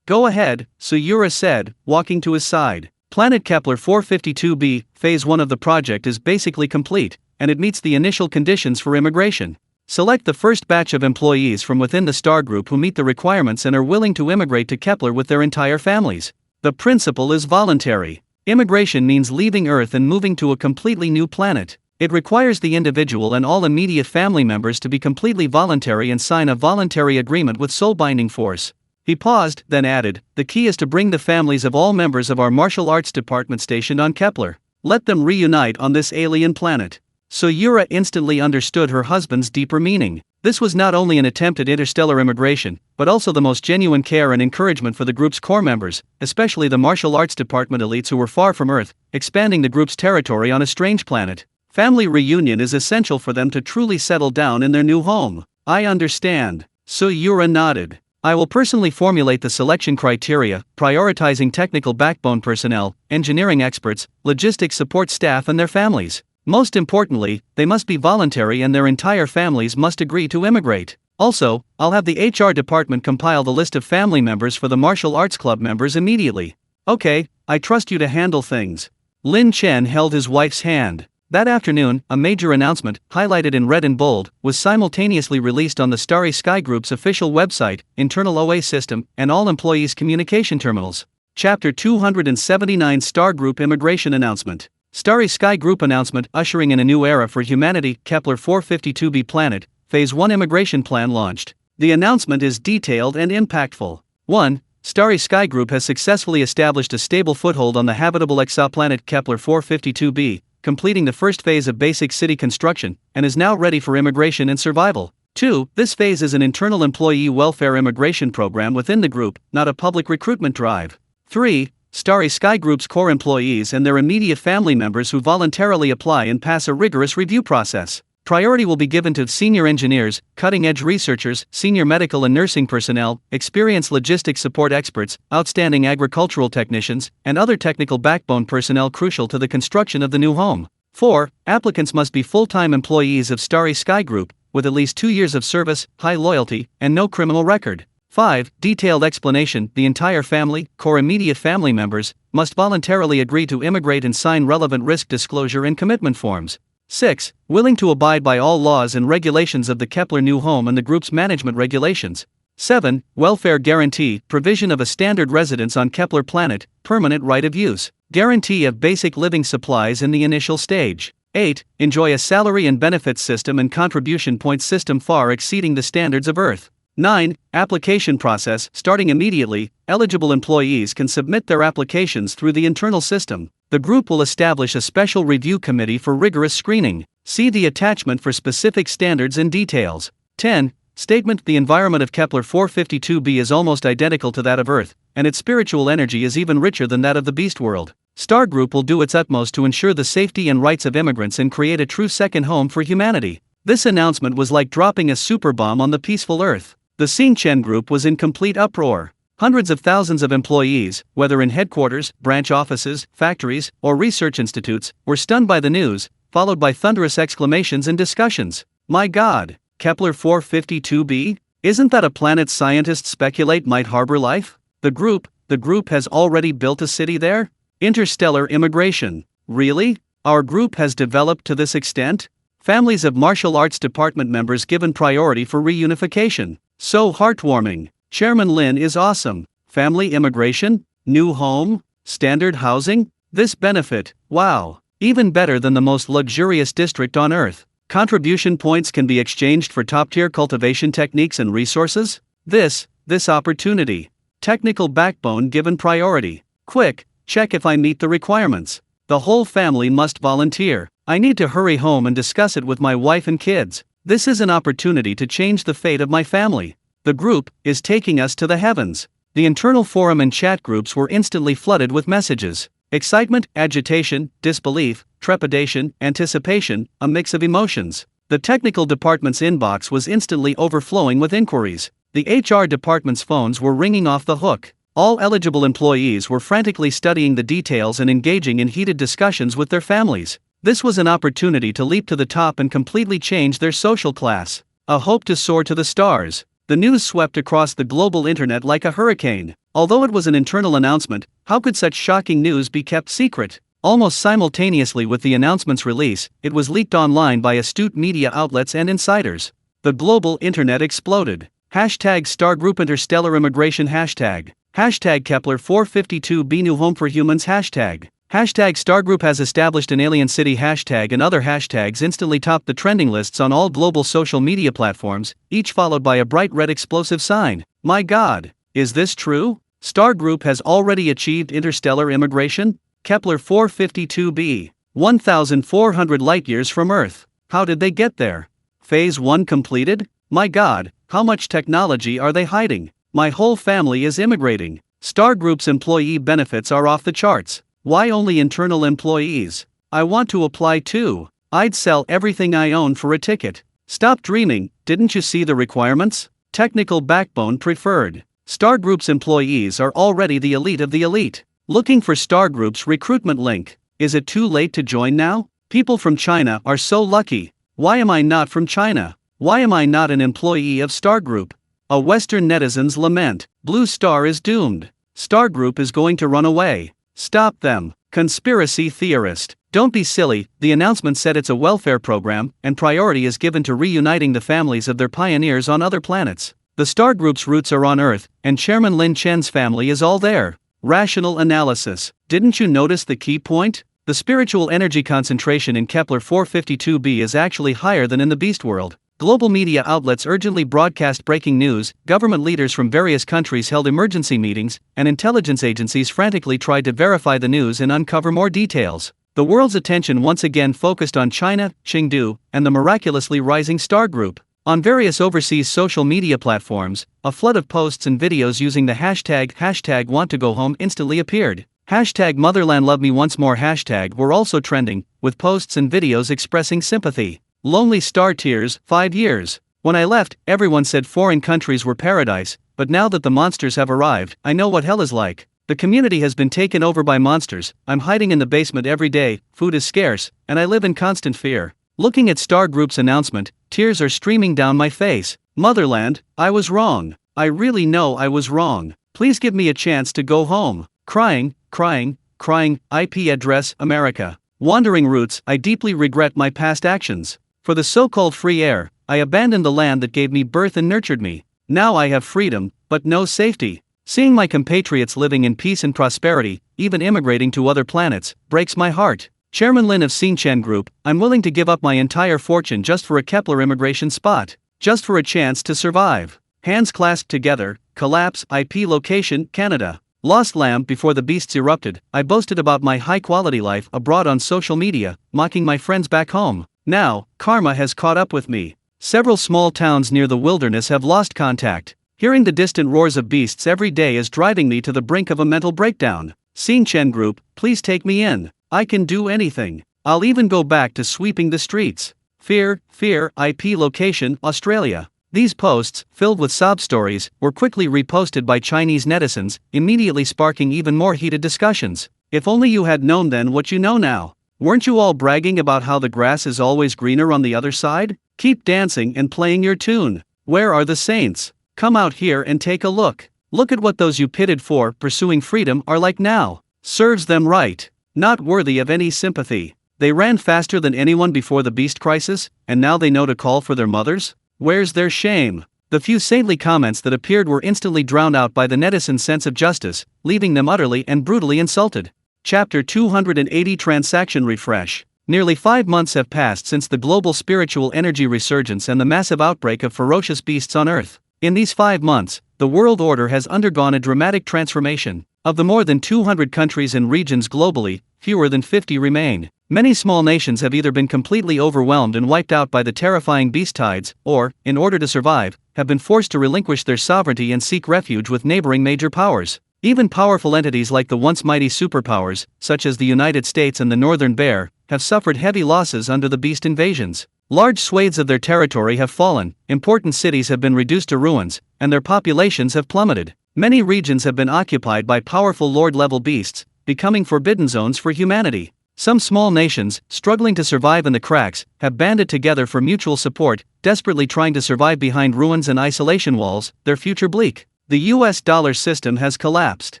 Speaker 1: Go ahead," Suyura said, walking to his side. Planet Kepler 452b, Phase 1 of the project is basically complete, and it meets the initial conditions for immigration. Select the first batch of employees from within the star group who meet the requirements and are willing to immigrate to Kepler with their entire families. The principle is voluntary. Immigration means leaving Earth and moving to a completely new planet. It requires the individual and all immediate family members to be completely voluntary and sign a voluntary agreement with soul-binding force. He paused, then added, "The key is to bring the families of all members of our martial arts department stationed on Kepler. Let them reunite on this alien planet." Suyura instantly understood her husband's deeper meaning. This was not only an attempt at interstellar immigration, but also the most genuine care and encouragement for the group's core members, especially the martial arts department elites who were far from Earth, expanding the group's territory on a strange planet. Family reunion is essential for them to truly settle down in their new home. "I understand." Suyura nodded. "I will personally formulate the selection criteria, prioritizing technical backbone personnel, engineering experts, logistics support staff and their families. Most importantly, they must be voluntary and their entire families must agree to immigrate. Also, I'll have the HR department compile the list of family members for the martial arts club members immediately." "Okay, I trust you to handle things." Lin Chen held his wife's hand. That afternoon, a major announcement, highlighted in red and bold, was simultaneously released on the Starry Sky Group's official website, internal OA system, and all employees' communication terminals. Chapter 279 Star Group Immigration Announcement. Starry Sky Group Announcement ushering in a new era for humanity. Kepler 452b Planet, Phase 1 Immigration Plan launched. The announcement is detailed and impactful. 1. Starry Sky Group has successfully established a stable foothold on the habitable exoplanet Kepler 452b, completing the first phase of basic city construction, and is now ready for immigration and survival. 2. This phase is an internal employee welfare immigration program within the group, not a public recruitment drive. 3. Starry Sky Group's core employees and their immediate family members who voluntarily apply and pass a rigorous review process. Priority will be given to senior engineers, cutting-edge researchers, senior medical and nursing personnel, experienced logistics support experts, outstanding agricultural technicians, and other technical backbone personnel crucial to the construction of the new home. 4. Applicants must be full-time employees of Starry Sky Group, with at least 2 years of service, high loyalty, and no criminal record. 5. Detailed explanation: the entire family, core immediate family members, must voluntarily agree to immigrate and sign relevant risk disclosure and commitment forms. 6. Willing to abide by all laws and regulations of the Kepler new home and the group's management regulations. 7. Welfare guarantee: provision of a standard residence on Kepler planet, permanent right of use. Guarantee of basic living supplies in the initial stage. 8. Enjoy a salary and benefits system and contribution points system far exceeding the standards of Earth. 9. Application process: starting immediately, eligible employees can submit their applications through the internal system. The group will establish a special review committee for rigorous screening. See the attachment for specific standards and details. 10. Statement: the environment of Kepler 452b is almost identical to that of Earth, and its spiritual energy is even richer than that of the beast world. Star Group will do its utmost to ensure the safety and rights of immigrants and create a true second home for humanity. This announcement was like dropping a super bomb on the peaceful Earth. The Lin Chen Group was in complete uproar. Hundreds of thousands of employees, whether in headquarters, branch offices, factories, or research institutes, were stunned by the news, followed by thunderous exclamations and discussions. "My God, Kepler 452b? Isn't that a planet scientists speculate might harbor life? The group has already built a city there? Interstellar immigration. Really? Our group has developed to this extent? Families of martial arts department members given priority for reunification. So heartwarming. Chairman Lin is awesome. Family immigration? New home? Standard housing? This benefit, wow. Even better than the most luxurious district on Earth. Contribution points can be exchanged for top-tier cultivation techniques and resources? This opportunity. Technical backbone given priority. Quick, check if I meet the requirements. The whole family must volunteer. I need to hurry home and discuss it with my wife and kids. This is an opportunity to change the fate of my family. The group is taking us to the heavens. The internal forum and chat groups were instantly flooded with messages. Excitement, agitation, disbelief, trepidation, anticipation, a mix of emotions. The technical department's inbox was instantly overflowing with inquiries. The HR department's phones were ringing off the hook. All eligible employees were frantically studying the details and engaging in heated discussions with their families. This was an opportunity to leap to the top and completely change their social class. A hope to soar to the stars. The news swept across the global internet like a hurricane. Although it was an internal announcement, how could such shocking news be kept secret? Almost simultaneously with the announcement's release, it was leaked online by astute media outlets and insiders. The global internet exploded. Hashtag Star Group Interstellar Immigration Hashtag. Hashtag Kepler 452b New Home for Humans Hashtag. Hashtag Star Group has established an alien city hashtag and other hashtags instantly topped the trending lists on all global social media platforms, each followed by a bright red explosive sign. My God! Is this true? Star Group has already achieved interstellar immigration? Kepler 452b. 1,400 light-years from Earth. How did they get there? Phase 1 completed? My God, how much technology are they hiding? My whole family is immigrating. Star Group's employee benefits are off the charts. Why only internal employees? I want to apply too. I'd sell everything I own for a ticket. Stop dreaming, didn't you see the requirements? Technical backbone preferred. Star Group's employees are already the elite of the elite. Looking for Star Group's recruitment link. Is it too late to join now? People from China are so lucky. Why am I not from China? Why am I not an employee of Star Group? A Western netizens lament. Blue Star is doomed. Star Group is going to run away. Stop them. Conspiracy theorist. Don't be silly, the announcement said it's a welfare program, and priority is given to reuniting the families of their pioneers on other planets. The Star Group's roots are on Earth, and Chairman Lin Chen's family is all there. Rational analysis. Didn't you notice the key point? The spiritual energy concentration in Kepler 452b is actually higher than in the beast world. Global media outlets urgently broadcast breaking news, government leaders from various countries held emergency meetings, and intelligence agencies frantically tried to verify the news and uncover more details. The world's attention once again focused on China, Chengdu, and the miraculously rising Star Group. On various overseas social media platforms, a flood of posts and videos using the hashtag #WantToGoHome instantly appeared. Hashtag Motherland Love Me Once More hashtag were also trending, with posts and videos expressing sympathy. Lonely Star Tears, 5 years. When I left, everyone said foreign countries were paradise, but now that the monsters have arrived, I know what hell is like. The community has been taken over by monsters. I'm hiding in the basement every day, food is scarce, and I live in constant fear. Looking at Star Group's announcement, tears are streaming down my face. Motherland, I was wrong. I really know I was wrong. Please give me a chance to go home. Crying, crying, crying, IP address, America. Wandering roots, I deeply regret my past actions. For the so-called free air, I abandoned the land that gave me birth and nurtured me. Now I have freedom, but no safety. Seeing my compatriots living in peace and prosperity, even immigrating to other planets, breaks my heart. Chairman Lin of Lin Chen Group, I'm willing to give up my entire fortune just for a Kepler immigration spot. Just for a chance to survive. Hands clasped together, collapse, IP location, Canada. Lost lamb before the beasts erupted, I boasted about my high-quality life abroad on social media, mocking my friends back home. Now, karma has caught up with me. Several small towns near the wilderness have lost contact. Hearing the distant roars of beasts every day is driving me to the brink of a mental breakdown. Lin Chen Group, please take me in. I can do anything. I'll even go back to sweeping the streets. Fear, fear, IP location, Australia. These posts, filled with sob stories, were quickly reposted by Chinese netizens, immediately sparking even more heated discussions. If only you had known then what you know now. Weren't you all bragging about how the grass is always greener on the other side? Keep dancing and playing your tune. Where are the saints? Come out here and take a look. Look at what those you pitted for pursuing freedom are like now. Serves them right. Not worthy of any sympathy. They ran faster than anyone before the beast crisis, and now they know to call for their mothers? Where's their shame? The few saintly comments that appeared were instantly drowned out by the netizens' sense of justice, leaving them utterly and brutally insulted. Chapter 280 Transaction Refresh. Nearly 5 months have passed since the global spiritual energy resurgence and the massive outbreak of ferocious beasts on Earth. In these 5 months, the world order has undergone a dramatic transformation. Of the more than 200 countries and regions globally, fewer than 50 remain. Many small nations have either been completely overwhelmed and wiped out by the terrifying beast tides, or, in order to survive, have been forced to relinquish their sovereignty and seek refuge with neighboring major powers. Even powerful entities like the once mighty superpowers, such as the United States and the Northern Bear, have suffered heavy losses under the beast invasions. Large swathes of their territory have fallen, important cities have been reduced to ruins, and their populations have plummeted. Many regions have been occupied by powerful lord-level beasts, becoming forbidden zones for humanity. Some small nations, struggling to survive in the cracks, have banded together for mutual support, desperately trying to survive behind ruins and isolation walls, their future bleak. The US dollar system has collapsed.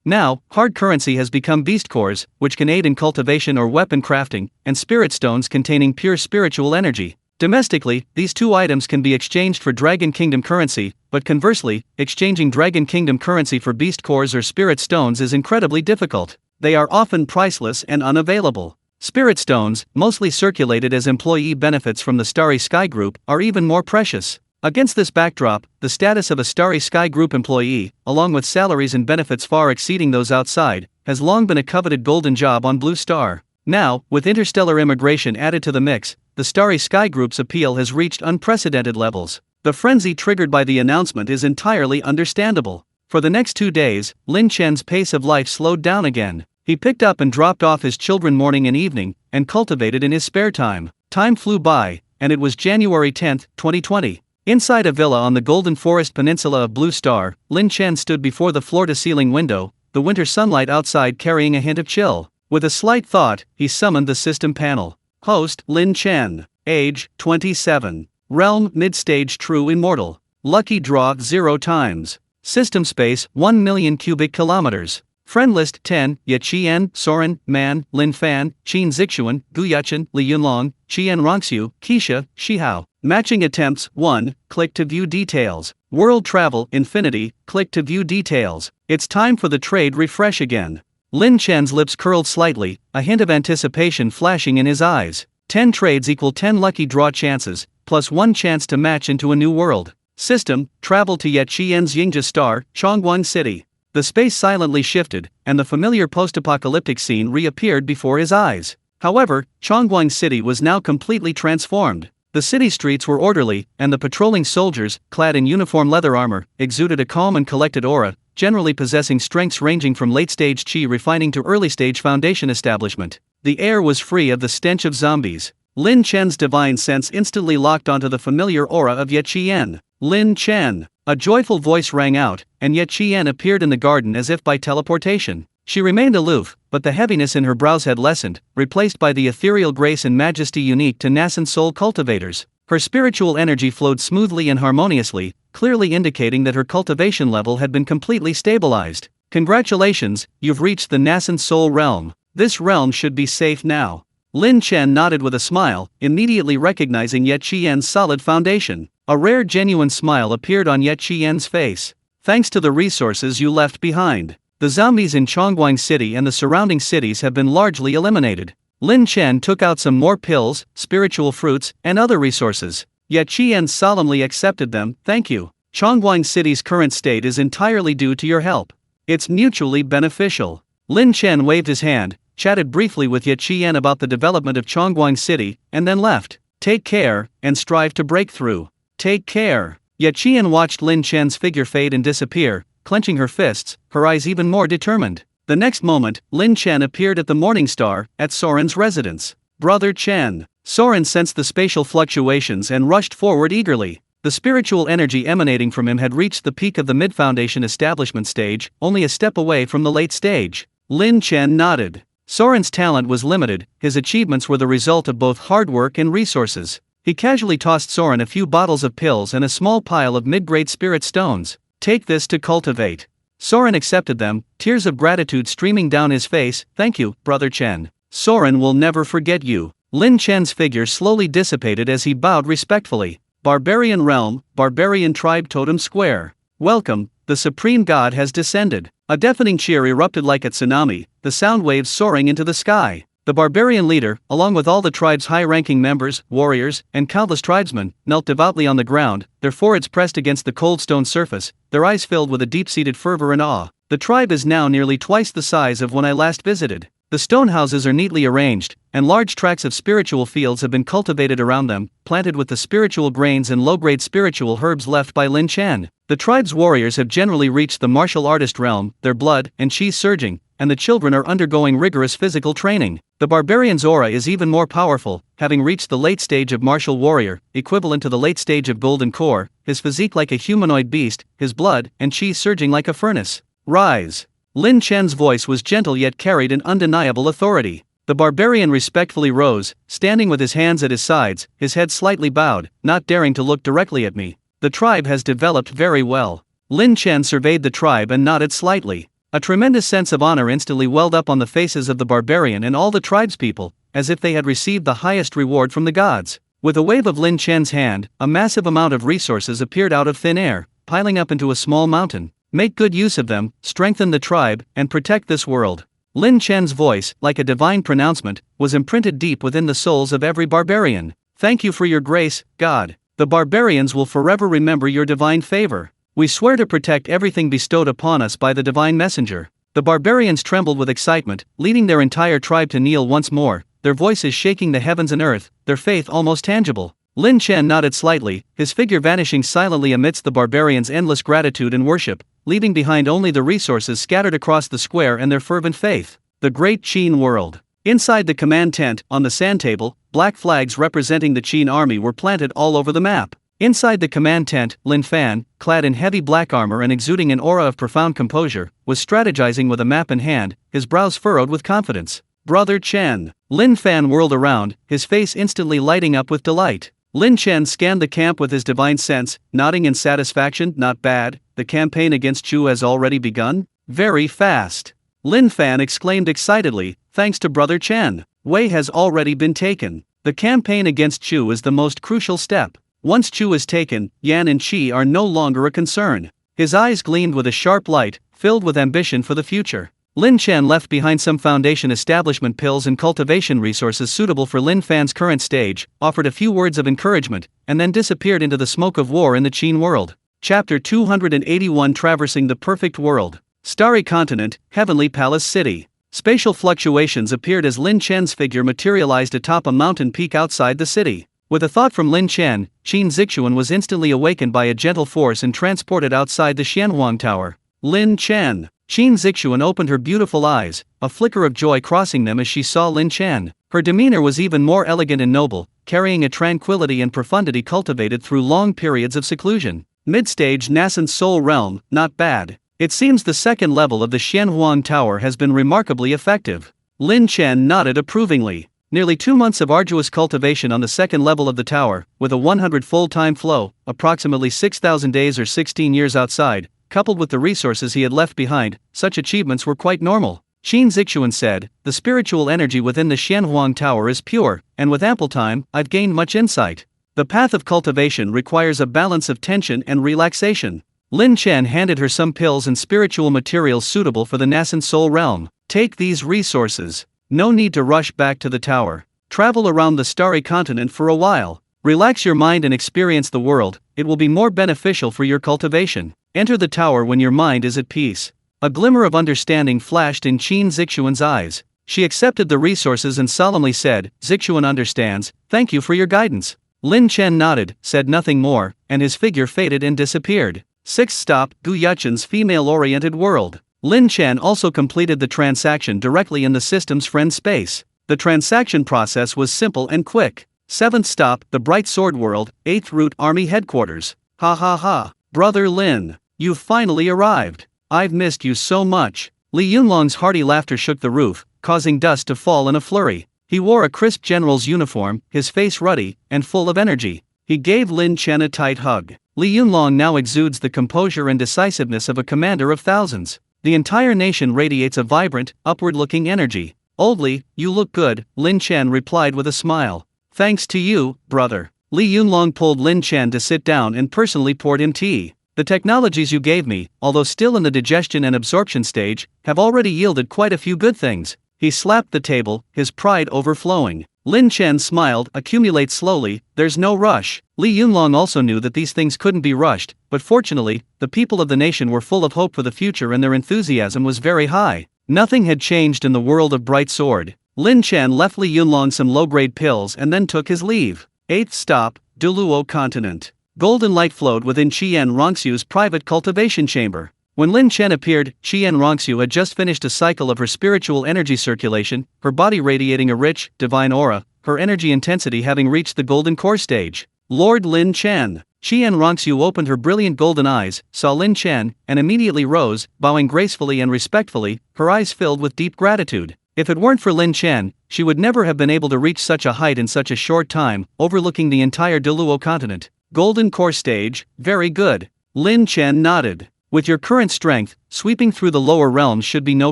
Speaker 1: Now, hard currency has become beast cores, which can aid in cultivation or weapon crafting, and spirit stones containing pure spiritual energy. Domestically, these two items can be exchanged for Dragon Kingdom currency, but conversely, exchanging Dragon Kingdom currency for beast cores or spirit stones is incredibly difficult. They are often priceless and unavailable. Spirit stones, mostly circulated as employee benefits from the Starry Sky Group, are even more precious. Against this backdrop, the status of a Starry Sky Group employee, along with salaries and benefits far exceeding those outside, has long been a coveted golden job on Blue Star. Now, with interstellar immigration added to the mix, the Starry Sky Group's appeal has reached unprecedented levels. The frenzy triggered by the announcement is entirely understandable. For the next 2 days, Lin Chen's pace of life slowed down again. He picked up and dropped off his children morning and evening, and cultivated in his spare time. Time flew by, and it was January 10, 2020. Inside a villa on the Golden Forest Peninsula of Blue Star, Lin Chen stood before the floor-to-ceiling window, the winter sunlight outside carrying a hint of chill. With a slight thought, he summoned the system panel. Host, Lin Chen. Age, 27. Realm, mid-stage true immortal. Lucky draw 0 times. System space, 1 million cubic kilometers. Friend list 10, Ye Qian, Soren, Man, Lin Fan, Qin Zixuan, Gu Yuchen, Li Yunlong, Qian Rongxiu, Keisha, Shihao. Matching attempts 1, click to view details. World travel, infinity, click to view details. It's time for the trade refresh again. Lin Chen's lips curled slightly, a hint of anticipation flashing in his eyes. 10 trades equal 10 lucky draw chances, plus 1 chance to match into a new world. System, travel to Ye Qian's Yingzha Star, Chongguang City. The space silently shifted, and the familiar post-apocalyptic scene reappeared before his eyes. However, Chongguang City was now completely transformed. The city streets were orderly, and the patrolling soldiers, clad in uniform leather armor, exuded a calm and collected aura, generally possessing strengths ranging from late-stage qi refining to early-stage foundation establishment. The air was free of the stench of zombies. Lin Chen's divine sense instantly locked onto the familiar aura of Ye Qian. Lin Chen. A joyful voice rang out, and Ye Qian appeared in the garden as if by teleportation. She remained aloof, but the heaviness in her brows had lessened, replaced by the ethereal grace and majesty unique to nascent soul cultivators. Her spiritual energy flowed smoothly and harmoniously, clearly indicating that her cultivation level had been completely stabilized. Congratulations, you've reached the nascent soul realm. This realm should be safe now. Lin Chen nodded with a smile, immediately recognizing Ye Qian's solid foundation. A rare genuine smile appeared on Ye Qian's face. Thanks to the resources you left behind, the zombies in Chongguang City and the surrounding cities have been largely eliminated. Lin Chen took out some more pills, spiritual fruits, and other resources. Ye Qian solemnly accepted them. Thank you. Chongguang City's current state is entirely due to your help. It's mutually beneficial. Lin Chen waved his hand, chatted briefly with Ye Qian about the development of Chongguang City, and then left. Take care, and strive to break through. Take care. Ye Qian watched Lin Chen's figure fade and disappear, clenching her fists, her eyes even more determined. The next moment, Lin Chen appeared at the Morning Star, at Soren's residence. Brother Chen. Soren sensed the spatial fluctuations and rushed forward eagerly. The spiritual energy emanating from him had reached the peak of the mid-foundation establishment stage, only a step away from the late stage. Lin Chen nodded. Soren's talent was limited, his achievements were the result of both hard work and resources. He casually tossed Soren a few bottles of pills and a small pile of mid-grade spirit stones. Take this to cultivate. Soren accepted them, tears of gratitude streaming down his face. Thank you, Brother Chen. Soren will never forget you. Lin Chen's figure slowly dissipated as he bowed respectfully. Barbarian Realm, Barbarian Tribe Totem Square. Welcome, the Supreme God has descended. A deafening cheer erupted like a tsunami, the sound waves soaring into the sky. The barbarian leader, along with all the tribe's high-ranking members, warriors, and countless tribesmen, knelt devoutly on the ground, their foreheads pressed against the cold stone surface, their eyes filled with a deep-seated fervor and awe. The tribe is now nearly twice the size of when I last visited. The stone houses are neatly arranged, and large tracts of spiritual fields have been cultivated around them, planted with the spiritual grains and low-grade spiritual herbs left by Lin Chen. The tribe's warriors have generally reached the martial artist realm, their blood and chi surging, and the children are undergoing rigorous physical training. The barbarian's aura is even more powerful, having reached the late stage of martial warrior, equivalent to the late stage of golden core, his physique like a humanoid beast, his blood and chi surging like a furnace. Rise. Lin Chen's voice was gentle yet carried an undeniable authority. The barbarian respectfully rose, standing with his hands at his sides, his head slightly bowed, not daring to look directly at me. The tribe has developed very well. Lin Chen surveyed the tribe and nodded slightly. A tremendous sense of honor instantly welled up on the faces of the barbarian and all the tribespeople, as if they had received the highest reward from the gods. With a wave of Lin Chen's hand, a massive amount of resources appeared out of thin air, piling up into a small mountain. Make good use of them, strengthen the tribe, and protect this world. Lin Chen's voice, like a divine pronouncement, was imprinted deep within the souls of every barbarian. Thank you for your grace, God. The barbarians will forever remember your divine favor. We swear to protect everything bestowed upon us by the divine messenger. The barbarians trembled with excitement, leading their entire tribe to kneel once more, their voices shaking the heavens and earth, their faith almost tangible. Lin Chen nodded slightly, his figure vanishing silently amidst the barbarians' endless gratitude and worship, leaving behind only the resources scattered across the square and their fervent faith. The Great Qin World. Inside the command tent, on the sand table, black flags representing the Qin army were planted all over the map. Inside the command tent, Lin Fan, clad in heavy black armor and exuding an aura of profound composure, was strategizing with a map in hand, his brows furrowed with confidence. Brother Chen. Lin Fan whirled around, his face instantly lighting up with delight. Lin Chen scanned the camp with his divine sense, nodding in satisfaction. Not bad, the campaign against Chu has already begun? Very fast. Lin Fan exclaimed excitedly, thanks to Brother Chen. Wei has already been taken. The campaign against Chu is the most crucial step. Once Chu is taken, Yan and Qi are no longer a concern. His eyes gleamed with a sharp light, filled with ambition for the future. Lin Chen left behind some foundation establishment pills and cultivation resources suitable for Lin Fan's current stage, offered a few words of encouragement, and then disappeared into the smoke of war in the Qin world. Chapter 281 Traversing the Perfect World. Starry Continent, Heavenly Palace City. Spatial fluctuations appeared as Lin Chen's figure materialized atop a mountain peak outside the city. With a thought from Lin Chen, Qin Zixuan was instantly awakened by a gentle force and transported outside the Xianhuang Tower. Lin Chen. Qin Zixuan opened her beautiful eyes, a flicker of joy crossing them as she saw Lin Chen. Her demeanor was even more elegant and noble, carrying a tranquility and profundity cultivated through long periods of seclusion. Mid-stage nascent soul realm, not bad. It seems the second level of the Xianhuang Tower has been remarkably effective. Lin Chen nodded approvingly. Nearly 2 months of arduous cultivation on the second level of the tower, with a 100 time flow, approximately 6,000 days or 16 years outside, coupled with the resources he had left behind, such achievements were quite normal. Qin Zixuan said, the spiritual energy within the Xianhuang Tower is pure, and with ample time, I've gained much insight. The path of cultivation requires a balance of tension and relaxation. Lin Chen handed her some pills and spiritual materials suitable for the nascent soul realm. Take these resources. No need to rush back to the tower. Travel around the starry continent for a while. Relax your mind and experience the world, it will be more beneficial for your cultivation. Enter the tower when your mind is at peace. A glimmer of understanding flashed in Qin Zixuan's eyes. She accepted the resources and solemnly said, Zixuan understands, thank you for your guidance. Lin Chen nodded, said nothing more, and his figure faded and disappeared. Sixth stop, Gu Yuchen's female-oriented world. Lin Chen also completed the transaction directly in the system's friend space. The transaction process was simple and quick. Seventh stop, the Bright Sword World, 8th Route Army Headquarters. Ha ha ha. Brother Lin, you've finally arrived. I've missed you so much. Li Yunlong's hearty laughter shook the roof, causing dust to fall in a flurry. He wore a crisp general's uniform, his face ruddy and full of energy. He gave Lin Chen a tight hug. Li Yunlong now exudes the composure and decisiveness of a commander of thousands. The entire nation radiates a vibrant, upward-looking energy. Oldly, you look good, Lin Chen replied with a smile. Thanks to you, brother. Li Yunlong pulled Lin Chen to sit down and personally poured him tea. The technologies you gave me, although still in the digestion and absorption stage, have already yielded quite a few good things. He slapped the table, his pride overflowing. Lin Chen smiled, accumulate slowly, there's no rush. Li Yunlong also knew that these things couldn't be rushed, but fortunately, the people of the nation were full of hope for the future and their enthusiasm was very high. Nothing had changed in the world of Bright Sword. Lin Chen left Li Yunlong some low-grade pills and then took his leave. 8th stop, Duluo Continent. Golden light flowed within Qian Rongxiu's private cultivation chamber. When Lin Chen appeared, Qian Rongxiu had just finished a cycle of her spiritual energy circulation, her body radiating a rich, divine aura, her energy intensity having reached the golden core stage. Lord Lin Chen. Qian Rongxiu opened her brilliant golden eyes, saw Lin Chen, and immediately rose, bowing gracefully and respectfully, her eyes filled with deep gratitude. If it weren't for Lin Chen, she would never have been able to reach such a height in such a short time, overlooking the entire Duluo continent. Golden core stage, very good. Lin Chen nodded. With your current strength, sweeping through the lower realms should be no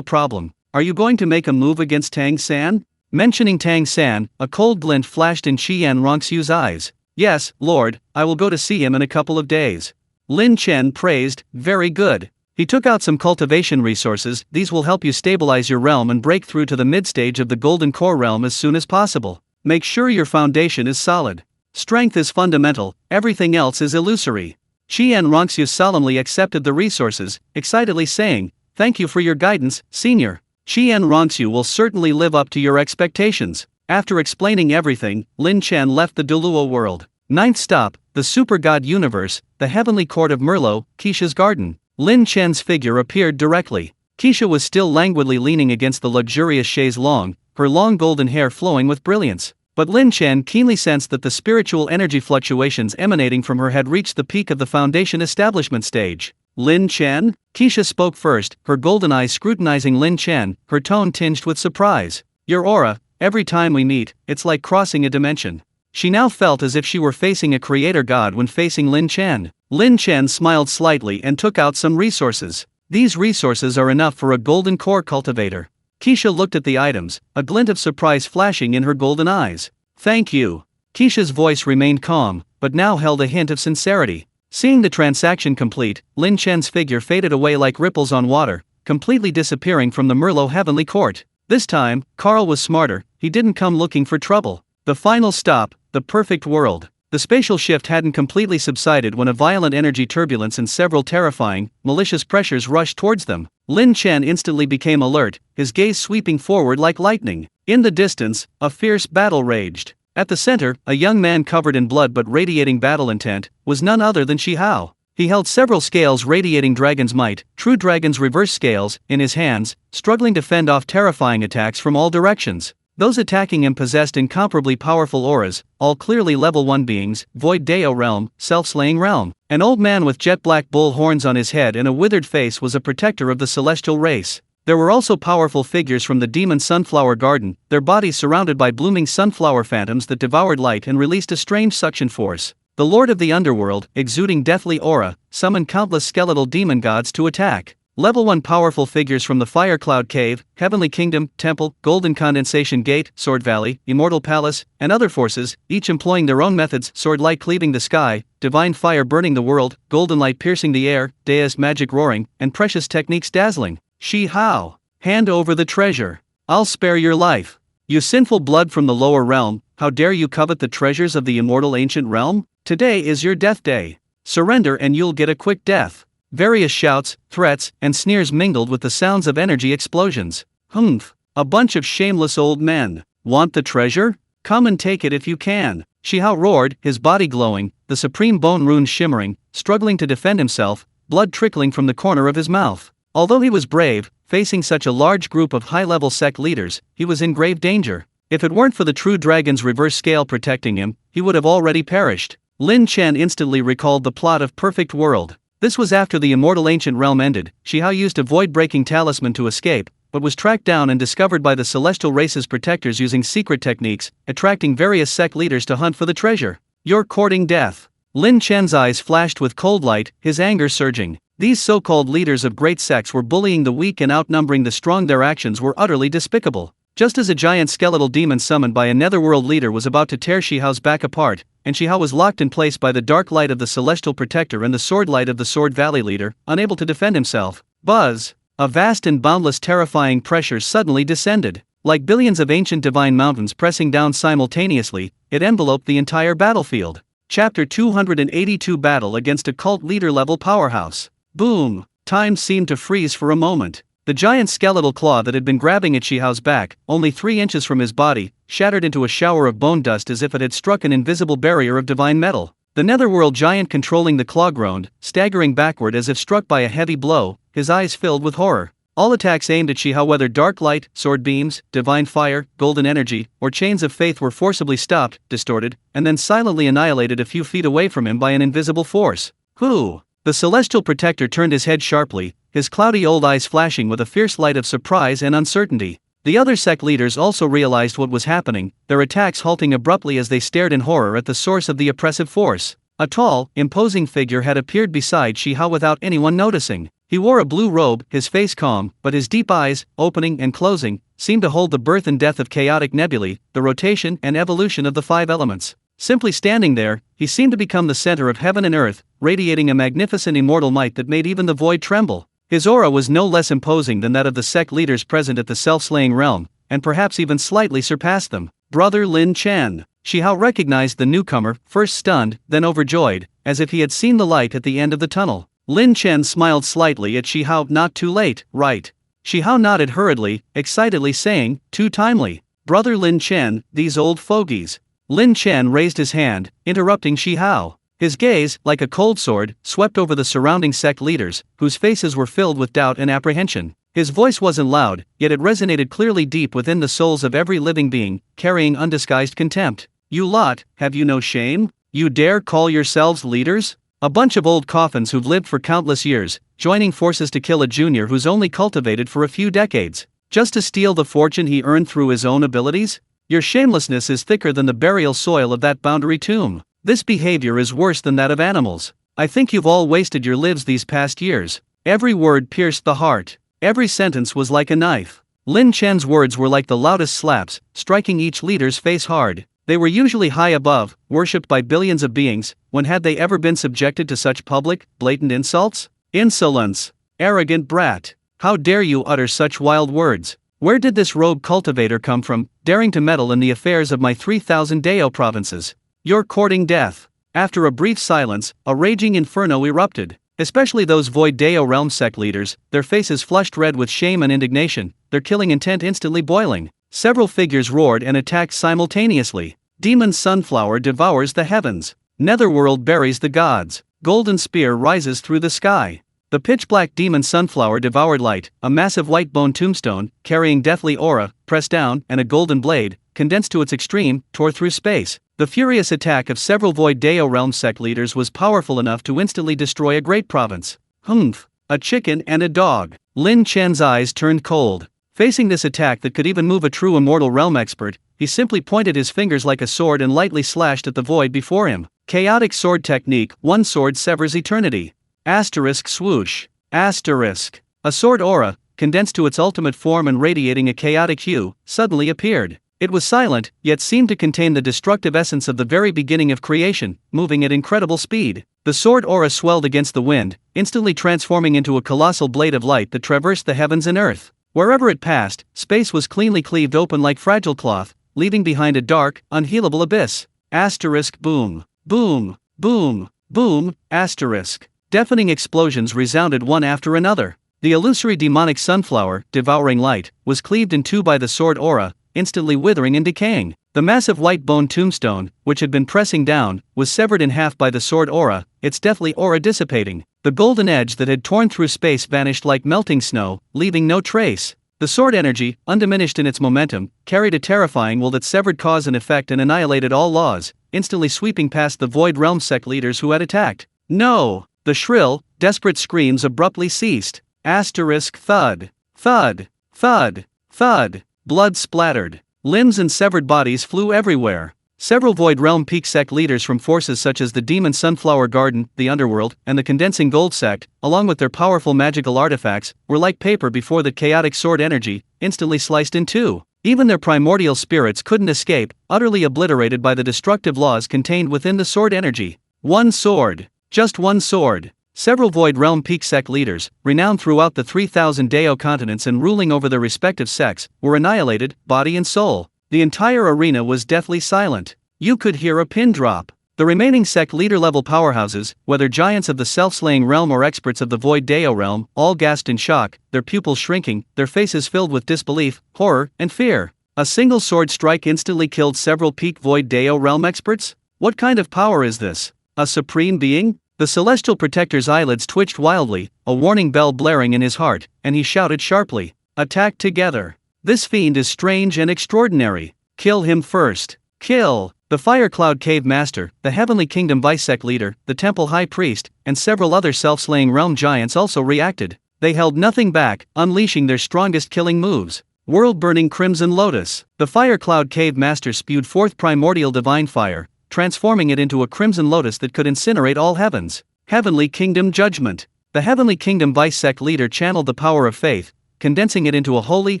Speaker 1: problem. Are you going to make a move against Tang San? Mentioning Tang San, a cold glint flashed in Qian Rongxiu's eyes. Yes, Lord, I will go to see him in a couple of days. Lin Chen praised, very good. He took out some cultivation resources. These will help you stabilize your realm and break through to the mid-stage of the Golden Core realm as soon as possible. Make sure your foundation is solid. Strength is fundamental, everything else is illusory. Qian Rongxiu solemnly accepted the resources, excitedly saying, thank you for your guidance, senior. Qian Rongxiu will certainly live up to your expectations. After explaining everything, Lin Chen left the Duluo world. 9th stop, the Super God Universe, the Heavenly Court of Merlot, Keisha's garden. Lin Chen's figure appeared directly. Keisha was still languidly leaning against the luxurious chaise longue, her long golden hair flowing with brilliance. But Lin Chen keenly sensed that the spiritual energy fluctuations emanating from her had reached the peak of the foundation establishment stage. Lin Chen? Keisha spoke first, her golden eyes scrutinizing Lin Chen, her tone tinged with surprise. Your aura, every time we meet, it's like crossing a dimension. She now felt as if she were facing a creator god when facing Lin Chen. Lin Chen smiled slightly and took out some resources. These resources are enough for a golden core cultivator. Keisha looked at the items, a glint of surprise flashing in her golden eyes. Thank you. Keisha's voice remained calm, but now held a hint of sincerity. Seeing the transaction complete, Lin Chen's figure faded away like ripples on water, completely disappearing from the Merlot Heavenly Court. This time, Carl was smarter, he didn't come looking for trouble. The final stop, the perfect world. The spatial shift hadn't completely subsided when a violent energy turbulence and several terrifying, malicious pressures rushed towards them. Lin Chen instantly became alert, his gaze sweeping forward like lightning. In the distance, a fierce battle raged. At the center, a young man covered in blood but radiating battle intent, was none other than Shi Hao. He held several scales radiating dragon's might, true dragon's reverse scales, in his hands, struggling to fend off terrifying attacks from all directions. Those attacking him possessed incomparably powerful auras, all clearly level 1 beings, void Deo realm, self-slaying realm. An old man with jet-black bull horns on his head and a withered face was a protector of the celestial race. There were also powerful figures from the demon sunflower garden, their bodies surrounded by blooming sunflower phantoms that devoured light and released a strange suction force. The lord of the underworld, exuding deathly aura, summoned countless skeletal demon gods to attack. Level 1 powerful figures from the Fire Cloud Cave, Heavenly Kingdom, Temple, Golden Condensation Gate, Sword Valley, Immortal Palace, and other forces, each employing their own methods: sword light cleaving the sky, divine fire burning the world, golden light piercing the air, Dea's magic roaring, and precious techniques dazzling. Shi Hao, hand over the treasure. I'll spare your life. You sinful blood from the lower realm, how dare you covet the treasures of the immortal ancient realm? Today is your death day. Surrender and you'll get a quick death. Various shouts, threats, and sneers mingled with the sounds of energy explosions. Humph! A bunch of shameless old men. Want the treasure? Come and take it if you can. Shi Hao roared, his body glowing, the supreme bone runes shimmering, struggling to defend himself, blood trickling from the corner of his mouth. Although he was brave, facing such a large group of high-level sect leaders, he was in grave danger. If it weren't for the true dragon's reverse scale protecting him, he would have already perished. Lin Chen instantly recalled the plot of Perfect World. This was after the immortal ancient realm ended. Shi Hao used a void-breaking talisman to escape, but was tracked down and discovered by the celestial race's protectors using secret techniques, attracting various sect leaders to hunt for the treasure. You're courting death. Lin Chen's eyes flashed with cold light, his anger surging. These so-called leaders of great sects were bullying the weak and outnumbering the strong. Their actions were utterly despicable. Just as a giant skeletal demon summoned by a netherworld leader was about to tear Shi Hao's back apart, and Shi Hao was locked in place by the dark light of the celestial protector and the sword light of the Sword Valley leader, unable to defend himself. Buzz! A vast and boundless terrifying pressure suddenly descended. Like billions of ancient divine mountains pressing down simultaneously, it enveloped the entire battlefield. Chapter 282: Battle against a cult leader level powerhouse. Boom! Time seemed to freeze for a moment. The giant skeletal claw that had been grabbing at Shihao's back, only 3 inches from his body, shattered into a shower of bone dust as if it had struck an invisible barrier of divine metal. The netherworld giant controlling the claw groaned, staggering backward as if struck by a heavy blow, his eyes filled with horror. All attacks aimed at Shihao, whether dark light, sword beams, divine fire, golden energy, or chains of faith, were forcibly stopped, distorted, and then silently annihilated a few feet away from him by an invisible force. Who? The celestial protector turned his head sharply, his cloudy old eyes flashing with a fierce light of surprise and uncertainty. The other sect leaders also realized what was happening, their attacks halting abruptly as they stared in horror at the source of the oppressive force. A tall, imposing figure had appeared beside Shihao without anyone noticing. He wore a blue robe, his face calm, but his deep eyes, opening and closing, seemed to hold the birth and death of chaotic nebulae, the rotation and evolution of the 5 elements. Simply standing there, he seemed to become the center of heaven and earth, radiating a magnificent immortal might that made even the void tremble. His aura was no less imposing than that of the sect leaders present at the self-slaying realm, and perhaps even slightly surpassed them. Brother Lin Chen. Shihao recognized the newcomer, first stunned, then overjoyed, as if he had seen the light at the end of the tunnel. Lin Chen smiled slightly at Shihao. Not too late, right? Shihao nodded hurriedly, excitedly saying, too timely. Brother Lin Chen, these old fogies. Lin Chen raised his hand, interrupting Shihao. His gaze, like a cold sword, swept over the surrounding sect leaders, whose faces were filled with doubt and apprehension. His voice wasn't loud, yet it resonated clearly deep within the souls of every living being, carrying undisguised contempt. You lot, have you no shame? You dare call yourselves leaders? A bunch of old coffins who've lived for countless years, joining forces to kill a junior who's only cultivated for a few decades, just to steal the fortune he earned through his own abilities? Your shamelessness is thicker than the burial soil of that boundary tomb. This behavior is worse than that of animals. I think you've all wasted your lives these past years. Every word pierced the heart. Every sentence was like a knife. Lin Chen's words were like the loudest slaps, striking each leader's face hard. They were usually high above, worshipped by billions of beings. When had they ever been subjected to such public, blatant insults? Insolence! Arrogant brat! How dare you utter such wild words? Where did this rogue cultivator come from, daring to meddle in the affairs of my 3,000 Dao provinces? You're courting death. After a brief silence, a raging inferno erupted. Especially those Void Dao realm sect leaders, their faces flushed red with shame and indignation, their killing intent instantly boiling. Several figures roared and attacked simultaneously. Demon Sunflower devours the heavens. Netherworld buries the gods. Golden Spear rises through the sky. The pitch-black Demon Sunflower devoured light, a massive white bone tombstone, carrying deathly aura, pressed down, and a golden blade, condensed to its extreme, tore through space. The furious attack of several Void Dao realm sect leaders was powerful enough to instantly destroy a great province. Humph! A chicken and a dog. Lin Chen's eyes turned cold. Facing this attack that could even move a true immortal realm expert, he simply pointed his fingers like a sword and lightly slashed at the void before him. Chaotic sword technique, one sword severs eternity. Asterisk swoosh. Asterisk. A sword aura, condensed to its ultimate form and radiating a chaotic hue, suddenly appeared. It was silent, yet seemed to contain the destructive essence of the very beginning of creation, moving at incredible speed. The sword aura swelled against the wind, instantly transforming into a colossal blade of light that traversed the heavens and earth. Wherever it passed, space was cleanly cleaved open like fragile cloth, leaving behind a dark, unhealable abyss. Asterisk boom. Boom. Boom. Boom. Asterisk. Deafening explosions resounded one after another. The illusory demonic sunflower, devouring light, was cleaved in two by the sword aura, instantly withering and decaying. The massive white bone tombstone, which had been pressing down, was severed in half by the sword aura, its deathly aura dissipating. The golden edge that had torn through space vanished like melting snow, leaving no trace. The sword energy, undiminished in its momentum, carried a terrifying will that severed cause and effect and annihilated all laws, instantly sweeping past the Void Realm sect leaders who had attacked. No! The shrill, desperate screams abruptly ceased. Asterisk thud. Thud. Thud. Thud. Blood splattered. Limbs and severed bodies flew everywhere. Several Void Realm Peak sect leaders from forces such as the Demon Sunflower Garden, the Underworld, and the Condensing Gold sect, along with their powerful magical artifacts, were like paper before the chaotic sword energy, instantly sliced in two. Even their primordial spirits couldn't escape, utterly obliterated by the destructive laws contained within the sword energy. One sword. Just one sword. Several Void Realm Peak sect leaders, renowned throughout the 3,000 Dao continents and ruling over their respective sects, were annihilated, body and soul. The entire arena was deathly silent. You could hear a pin drop. The remaining sect leader-level powerhouses, whether giants of the self-slaying realm or experts of the Void Deo realm, all gasped in shock, their pupils shrinking, their faces filled with disbelief, horror, and fear. A single sword strike instantly killed several peak Void Deo realm experts? What kind of power is this? A supreme being? The celestial protector's eyelids twitched wildly, a warning bell blaring in his heart, and he shouted sharply, "Attack together! This fiend is strange and extraordinary. Kill him first. Kill!" The Fire Cloud Cave Master, the Heavenly Kingdom Vice-Sect Leader, the Temple High Priest, and several other self-slaying realm giants also reacted. They held nothing back, unleashing their strongest killing moves. World-burning Crimson Lotus. The Fire Cloud Cave Master spewed forth primordial divine fire, transforming it into a crimson lotus that could incinerate all heavens. Heavenly Kingdom Judgment. The Heavenly Kingdom Vice-Sect Leader channeled the power of faith, condensing it into a holy,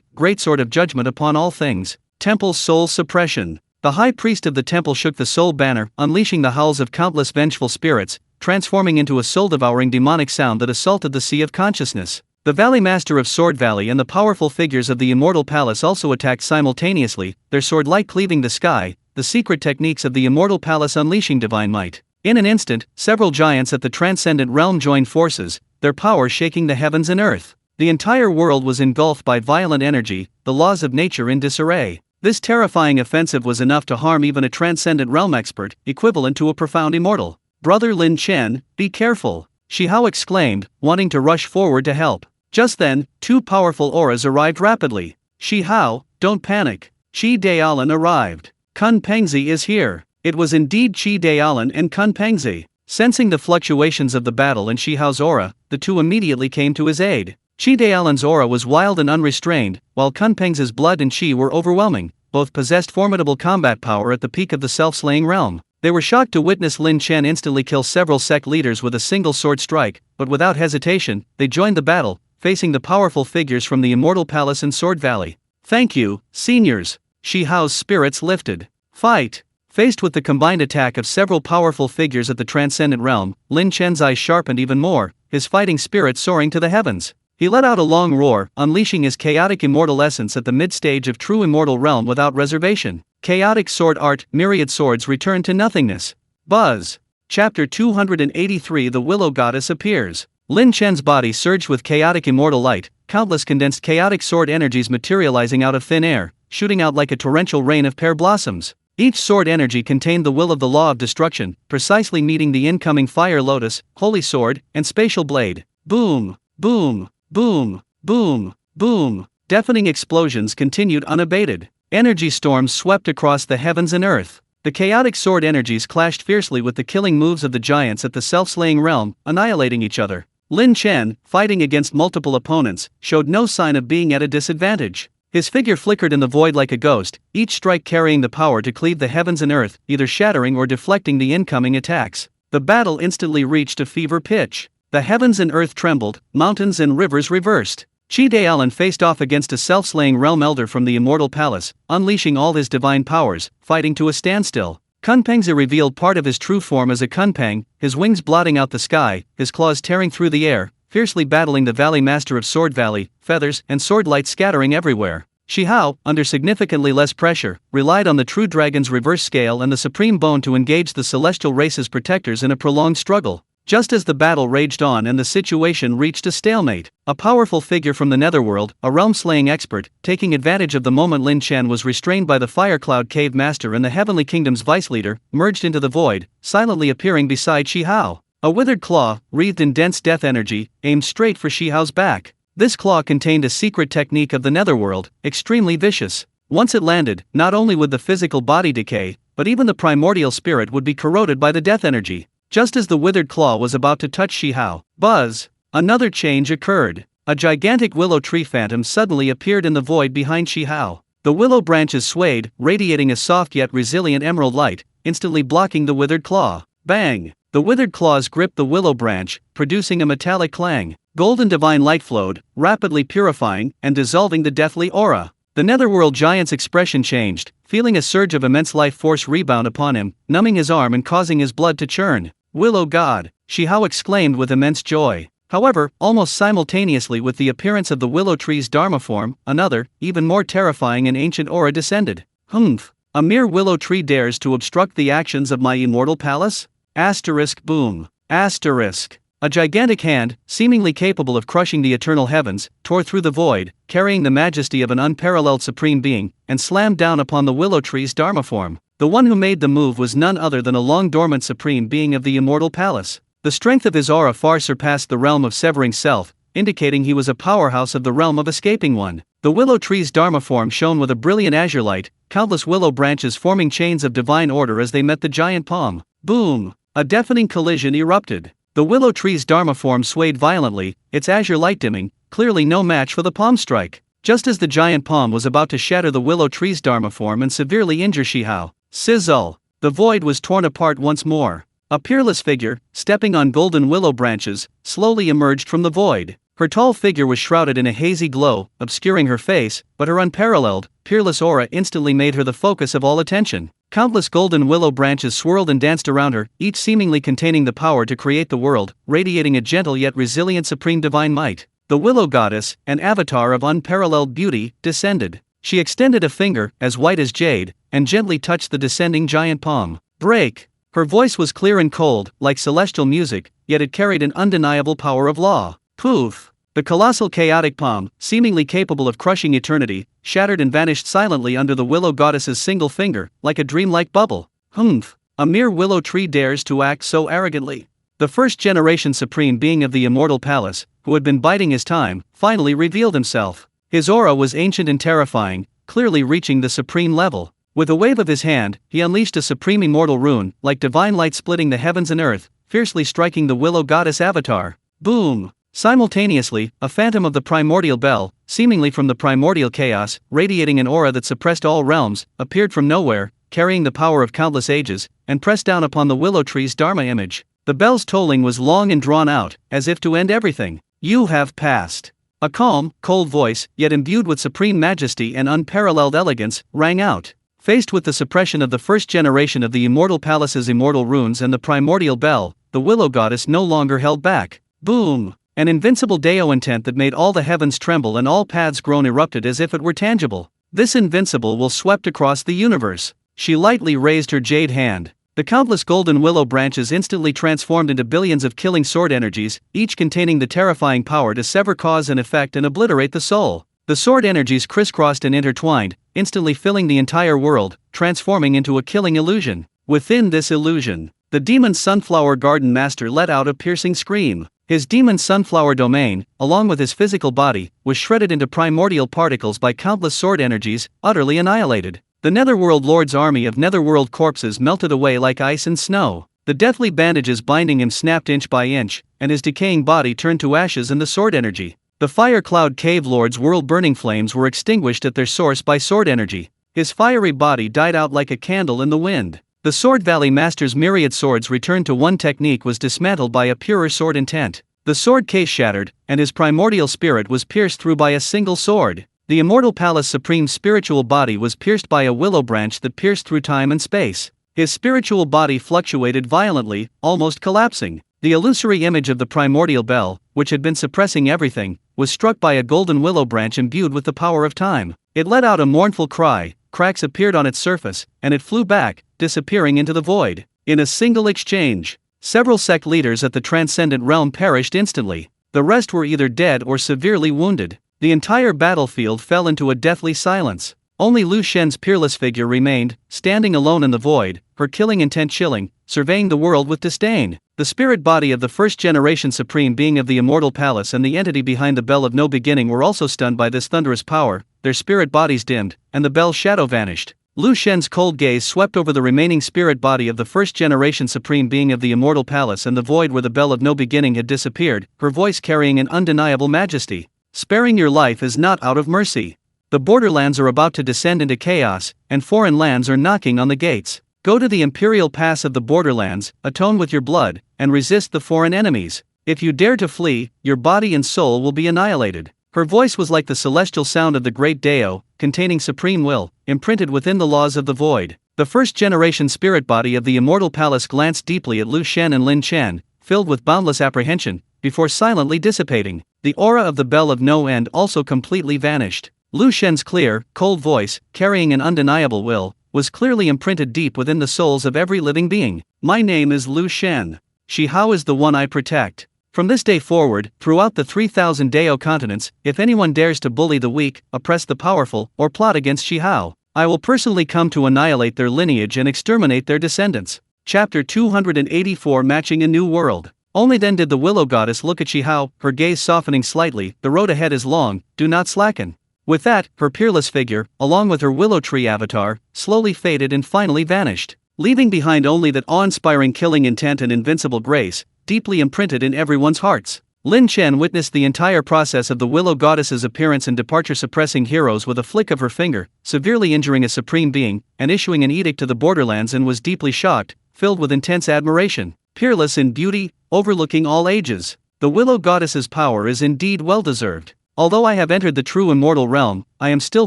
Speaker 1: great sword of judgment upon all things. Temple Soul Suppression. The High Priest of the Temple shook the soul banner, unleashing the howls of countless vengeful spirits, transforming into a soul-devouring demonic sound that assaulted the sea of consciousness. The Valley Master of Sword Valley and the powerful figures of the Immortal Palace also attacked simultaneously, their sword light cleaving the sky, the secret techniques of the Immortal Palace unleashing divine might. In an instant, several giants at the Transcendent Realm joined forces, their power shaking the heavens and earth. The entire world was engulfed by violent energy, the laws of nature in disarray. This terrifying offensive was enough to harm even a Transcendent Realm expert, equivalent to a profound immortal. "Brother Lin Chen, be careful," Shi Hao exclaimed, wanting to rush forward to help. Just then, two powerful auras arrived rapidly. "Shi Hao, don't panic. Qi Daolan arrived. Kun Pengzi is here." It was indeed Qi Daolan and Kun Pengzi. Sensing the fluctuations of the battle in Shi Hao's aura, the two immediately came to his aid. Qi Daolan's aura was wild and unrestrained, while Kun Pengzi's blood and qi were overwhelming. Both possessed formidable combat power at the peak of the self-slaying realm. They were shocked to witness Lin Chen instantly kill several sect leaders with a single sword strike, but without hesitation, they joined the battle, facing the powerful figures from the Immortal Palace and Sword Valley. "Thank you, seniors." Shi Hao's spirits lifted. "Fight!" Faced with the combined attack of several powerful figures at the Transcendent Realm, Lin Chen's eyes sharpened even more, his fighting spirit soaring to the heavens. He let out a long roar, unleashing his chaotic immortal essence at the mid-stage of true immortal realm without reservation. Chaotic sword art, myriad swords returned to nothingness. Buzz. Chapter 283. The Willow Goddess appears. Lin Chen's body surged with chaotic immortal light, countless condensed chaotic sword energies materializing out of thin air, shooting out like a torrential rain of pear blossoms. Each sword energy contained the will of the law of destruction, precisely meeting the incoming fire lotus, holy sword, and spatial blade. Boom, boom, boom, boom, boom. Deafening explosions continued unabated. Energy storms swept across the heavens and earth. The chaotic sword energies clashed fiercely with the killing moves of the giants at the self-slaying realm, annihilating each other. Lin Chen, fighting against multiple opponents, showed no sign of being at a disadvantage. His figure flickered in the void like a ghost, each strike carrying the power to cleave the heavens and earth, either shattering or deflecting the incoming attacks. The battle instantly reached a fever pitch. The heavens and earth trembled, mountains and rivers reversed. Qi Daolan faced off against a self-slaying realm elder from the Immortal Palace, unleashing all his divine powers, fighting to a standstill. Kun Pengzi revealed part of his true form as a Kunpeng, his wings blotting out the sky, his claws tearing through the air, fiercely battling the Valley Master of Sword Valley, feathers and sword light scattering everywhere. Shi Hao, under significantly less pressure, relied on the True Dragon's reverse scale and the Supreme Bone to engage the celestial race's protectors in a prolonged struggle. Just as the battle raged on and the situation reached a stalemate, a powerful figure from the Netherworld, a realm-slaying expert, taking advantage of the moment Lin Chen was restrained by the Fire Cloud Cave Master and the Heavenly Kingdom's vice-leader, merged into the void, silently appearing beside Shi Hao. A withered claw, wreathed in dense death energy, aimed straight for Shi Hao's back. This claw contained a secret technique of the Netherworld, extremely vicious. Once it landed, not only would the physical body decay, but even the primordial spirit would be corroded by the death energy. Just as the withered claw was about to touch Shi Hao, buzz! Another change occurred. A gigantic willow tree phantom suddenly appeared in the void behind Shi Hao. The willow branches swayed, radiating a soft yet resilient emerald light, instantly blocking the withered claw. Bang! The withered claws gripped the willow branch, producing a metallic clang. Golden divine light flowed, rapidly purifying and dissolving the deathly aura. The Netherworld giant's expression changed, feeling a surge of immense life force rebound upon him, numbing his arm and causing his blood to churn. "Willow God!" Shi Hao exclaimed with immense joy. However, almost simultaneously with the appearance of the willow tree's Dharma form, another, even more terrifying and ancient aura descended. Humph! A mere willow tree dares to obstruct the actions of my immortal palace? Asterisk boom. Asterisk. A gigantic hand, seemingly capable of crushing the eternal heavens, tore through the void, carrying the majesty of an unparalleled supreme being, and slammed down upon the willow tree's dharma form. The one who made the move was none other than a long-dormant supreme being of the immortal palace. The strength of his aura far surpassed the realm of severing self, indicating he was a powerhouse of the realm of escaping one. The willow tree's dharma form shone with a brilliant azure light, countless willow branches forming chains of divine order as they met the giant palm. Boom! A deafening collision erupted. The willow tree's dharma form swayed violently, its azure light dimming, clearly no match for the palm strike. Just as the giant palm was about to shatter the willow tree's dharma form and severely injure Shihao, sizzle! The void was torn apart once more. A peerless figure, stepping on golden willow branches, slowly emerged from the void. Her tall figure was shrouded in a hazy glow, obscuring her face, but her unparalleled, peerless aura instantly made her the focus of all attention. Countless golden willow branches swirled and danced around her, each seemingly containing the power to create the world, radiating a gentle yet resilient supreme divine might. The willow goddess, an avatar of unparalleled beauty, descended. She extended a finger, as white as jade, and gently touched the descending giant palm. Break! Her voice was clear and cold, like celestial music, yet it carried an undeniable power of law. Poof! The colossal chaotic palm, seemingly capable of crushing eternity, shattered and vanished silently under the willow goddess's single finger, like a dreamlike bubble. Humph! A mere willow tree dares to act so arrogantly. The first-generation supreme being of the immortal palace, who had been biding his time, finally revealed himself. His aura was ancient and terrifying, clearly reaching the supreme level. With a wave of his hand, he unleashed a supreme immortal rune, like divine light splitting the heavens and earth, fiercely striking the willow goddess avatar. Boom! Simultaneously, a phantom of the primordial bell, seemingly from the primordial chaos, radiating an aura that suppressed all realms, appeared from nowhere, carrying the power of countless ages, and pressed down upon the willow tree's dharma image. The bell's tolling was long and drawn out, as if to end everything. You have passed. A calm, cold voice, yet imbued with supreme majesty and unparalleled elegance, rang out. Faced with the suppression of the first generation of the immortal palace's immortal runes and the primordial bell, the willow goddess no longer held back. Boom! An invincible Deo intent that made all the heavens tremble and all paths groan erupted as if it were tangible. This invincible will swept across the universe. She lightly raised her jade hand. The countless golden willow branches instantly transformed into billions of killing sword energies, each containing the terrifying power to sever cause and effect and obliterate the soul. The sword energies crisscrossed and intertwined, instantly filling the entire world, transforming into a killing illusion. Within this illusion, the demon sunflower garden master let out a piercing scream. His demon sunflower domain, along with his physical body, was shredded into primordial particles by countless sword energies, utterly annihilated. The Netherworld Lord's army of Netherworld corpses melted away like ice and snow. The deathly bandages binding him snapped inch by inch, and his decaying body turned to ashes in the sword energy. The Fire Cloud Cave Lord's world-burning flames were extinguished at their source by sword energy. His fiery body died out like a candle in the wind. The Sword Valley Master's myriad swords returned to one technique was dismantled by a purer sword intent. The sword case shattered, and his primordial spirit was pierced through by a single sword. The Immortal Palace Supreme spiritual body was pierced by a willow branch that pierced through time and space. His spiritual body fluctuated violently, almost collapsing. The illusory image of the primordial bell, which had been suppressing everything, was struck by a golden willow branch imbued with the power of time. It let out a mournful cry, cracks appeared on its surface, and it flew back, disappearing into the void. In a single exchange, several sect leaders at the transcendent realm perished instantly. The rest were either dead or severely wounded. The entire battlefield fell into a deathly silence. Only Lu Shen's peerless figure remained, standing alone in the void, her killing intent chilling, surveying the world with disdain. The spirit body of the first-generation supreme being of the immortal palace and the entity behind the bell of no beginning were also stunned by this thunderous power, their spirit bodies dimmed, and the bell's shadow vanished. Lu Shen's cold gaze swept over the remaining spirit body of the first-generation supreme being of the immortal palace and the void where the bell of no beginning had disappeared, her voice carrying an undeniable majesty. Sparing your life is not out of mercy. The borderlands are about to descend into chaos, and foreign lands are knocking on the gates. Go to the imperial pass of the borderlands, atone with your blood, and resist the foreign enemies. If you dare to flee, your body and soul will be annihilated. Her voice was like the celestial sound of the great Deo, containing supreme will, imprinted within the laws of the void. The first-generation spirit body of the immortal palace glanced deeply at Lu Shen and Lin Chen, filled with boundless apprehension, before silently dissipating. The aura of the bell of no end also completely vanished. Lu Shen's clear, cold voice, carrying an undeniable will, was clearly imprinted deep within the souls of every living being. My name is Lin Chen. Shi Hao is the one I protect. From this day forward, throughout the 3,000 Dao continents, if anyone dares to bully the weak, oppress the powerful, or plot against Shi Hao, I will personally come to annihilate their lineage and exterminate their descendants. Chapter 284 Matching a New World. Only then did the willow goddess look at Shi Hao, her gaze softening slightly. The road ahead is long, do not slacken. With that, her peerless figure, along with her willow tree avatar, slowly faded and finally vanished, leaving behind only that awe-inspiring killing intent and invincible grace, deeply imprinted in everyone's hearts. Lin Chen witnessed the entire process of the willow goddess's appearance and departure, suppressing heroes with a flick of her finger, severely injuring a supreme being, and issuing an edict to the borderlands, and was deeply shocked, filled with intense admiration. Peerless in beauty, overlooking all ages, the willow goddess's power is indeed well-deserved. Although I have entered the true immortal realm, I am still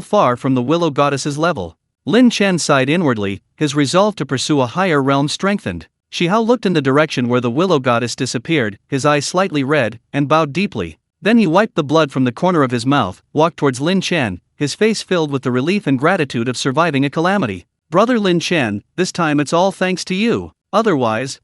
Speaker 1: far from the willow goddess's level. Lin Chen sighed inwardly, his resolve to pursue a higher realm strengthened. Shi Hao looked in the direction where the willow goddess disappeared, his eyes slightly red, and bowed deeply. Then he wiped the blood from the corner of his mouth, walked towards Lin Chen, his face filled with the relief and gratitude of surviving a calamity. Brother Lin Chen, this time it's all thanks to you. Otherwise,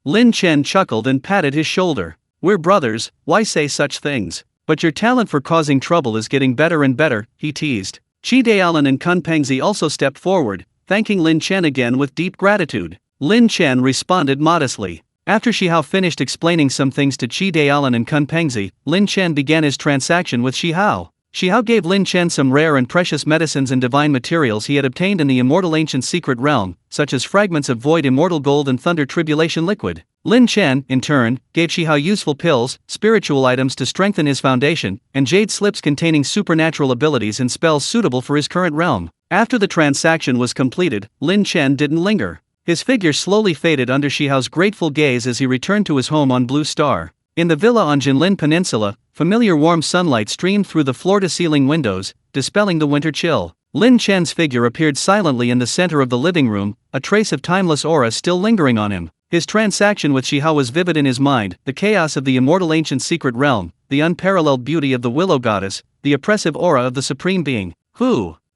Speaker 1: Lin Chen chuckled and patted his shoulder. We're brothers, why say such things? But your talent for causing trouble is getting better and better, he teased. Qi Daolan and Kun Pengzi also stepped forward, thanking Lin Chen again with deep gratitude. Lin Chen responded modestly. After Shi Hao finished explaining some things to Qi Daolan and Kun Pengzi, Lin Chen began his transaction with Shi Hao. Shi Hao gave Lin Chen some rare and precious medicines and divine materials he had obtained in the immortal ancient secret realm, such as fragments of void immortal gold and thunder tribulation liquid. Lin Chen, in turn, gave Shi Hao useful pills, spiritual items to strengthen his foundation, and jade slips containing supernatural abilities and spells suitable for his current realm. After the transaction was completed, Lin Chen didn't linger. His figure slowly faded under Shi Hao's grateful gaze as he returned to his home on Blue Star. In the villa on Jinlin Peninsula, familiar warm sunlight streamed through the floor-to-ceiling windows, dispelling the winter chill. Lin Chen's figure appeared silently in the center of the living room, a trace of timeless aura still lingering on him. His transaction with Shi Hao was vivid in his mind, the chaos of the immortal ancient secret realm, the unparalleled beauty of the willow goddess, the oppressive aura of the supreme being.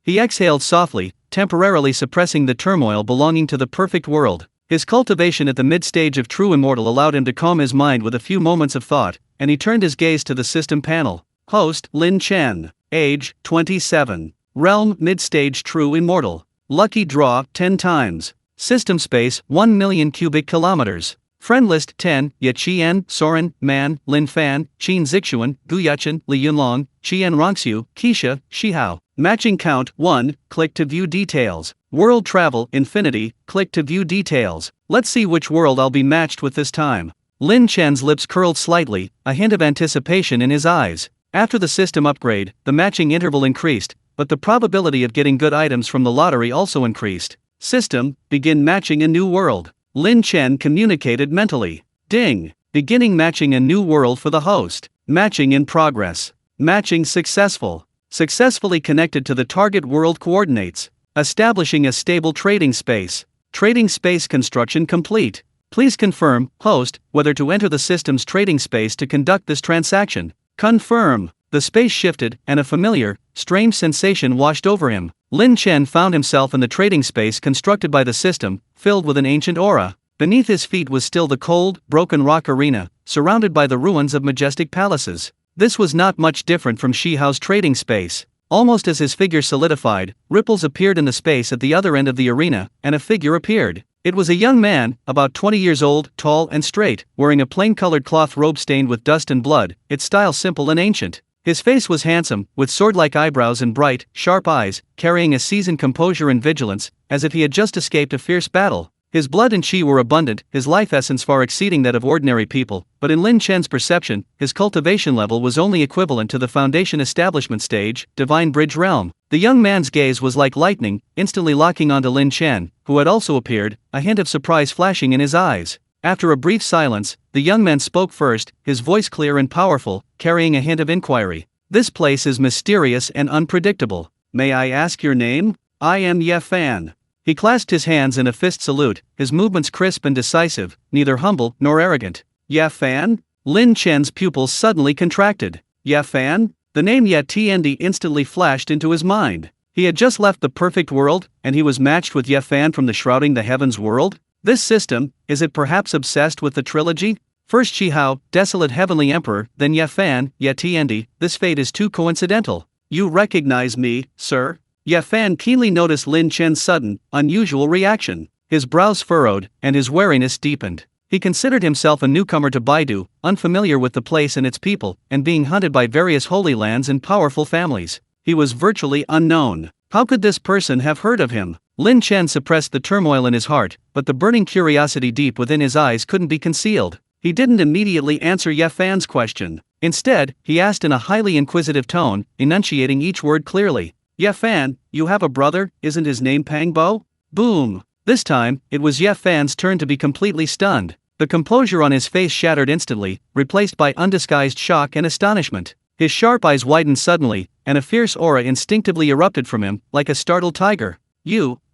Speaker 1: He exhaled softly, temporarily suppressing the turmoil belonging to the perfect world. His cultivation at the mid-stage of true immortal allowed him to calm his mind with a few moments of thought, and he turned his gaze to the system panel. Host, Lin Chen. Age, 27. Realm, mid-stage true immortal. Lucky draw, 10 times. System space, 1 million cubic kilometers. Friend list, 10, Ye Qian, Soren, Man, Lin Fan, Qin Zixuan, Gu Yuchen, Li Yunlong, Qian Rongxiu, Keisha, Shi Hao. Matching count, 1, click to view details. World travel, infinity, click to view details. Let's see which world I'll be matched with this time. Lin Chen's lips curled slightly, a hint of anticipation in his eyes. After the system upgrade, the matching interval increased, but the probability of getting good items from the lottery also increased. System, begin matching a new world. Lin Chen communicated mentally. Ding! Beginning matching a new world for the host. Matching in progress. Matching successful. Successfully connected to the target world coordinates. Establishing a stable trading space. Trading space construction complete. Please confirm, host, whether to enter the system's trading space to conduct this transaction. Confirm. The space shifted, and a familiar, strange sensation washed over him. Lin Chen found himself in the trading space constructed by the system, filled with an ancient aura. Beneath his feet was still the cold, broken rock arena, surrounded by the ruins of majestic palaces. This was not much different from Shi Hao's trading space. Almost as his figure solidified, ripples appeared in the space at the other end of the arena, and a figure appeared. It was a young man, about 20 years old, tall and straight, wearing a plain-colored cloth robe stained with dust and blood, its style simple and ancient. His face was handsome, with sword-like eyebrows and bright, sharp eyes, carrying a seasoned composure and vigilance, as if he had just escaped a fierce battle. His blood and chi were abundant, his life essence far exceeding that of ordinary people, but in Lin Chen's perception, his cultivation level was only equivalent to the foundation establishment stage, divine bridge realm. The young man's gaze was like lightning, instantly locking onto Lin Chen, who had also appeared, a hint of surprise flashing in his eyes. After a brief silence, the young man spoke first, his voice clear and powerful, carrying a hint of inquiry. This place is mysterious and unpredictable. May I ask your name? I am Ye Fan. He clasped his hands in a fist salute, his movements crisp and decisive, neither humble nor arrogant. Ye Fan? Lin Chen's pupils suddenly contracted. Ye Fan? The name Ye Tiandi instantly flashed into his mind. He had just left the perfect world, and he was matched with Ye Fan from the Shrouding the Heavens world? This system, is it perhaps obsessed with the trilogy? First Shi Hao, desolate heavenly emperor, then Ye Fan, Ye Tiandi. This fate is too coincidental. You recognize me, sir? Ye Fan keenly noticed Lin Chen's sudden, unusual reaction. His brows furrowed, and his wariness deepened. He considered himself a newcomer to Baidu, unfamiliar with the place and its people, and being hunted by various holy lands and powerful families. He was virtually unknown. How could this person have heard of him? Lin Chen suppressed the turmoil in his heart, but the burning curiosity deep within his eyes couldn't be concealed. He didn't immediately answer Ye Fan's question. Instead, he asked in a highly inquisitive tone, enunciating each word clearly. Ye Fan, you have a brother, isn't his name Pangbo? Boom! This time, it was Ye Fan's turn to be completely stunned. The composure on his face shattered instantly, replaced by undisguised shock and astonishment. His sharp eyes widened suddenly, and a fierce aura instinctively erupted from him, like a startled tiger.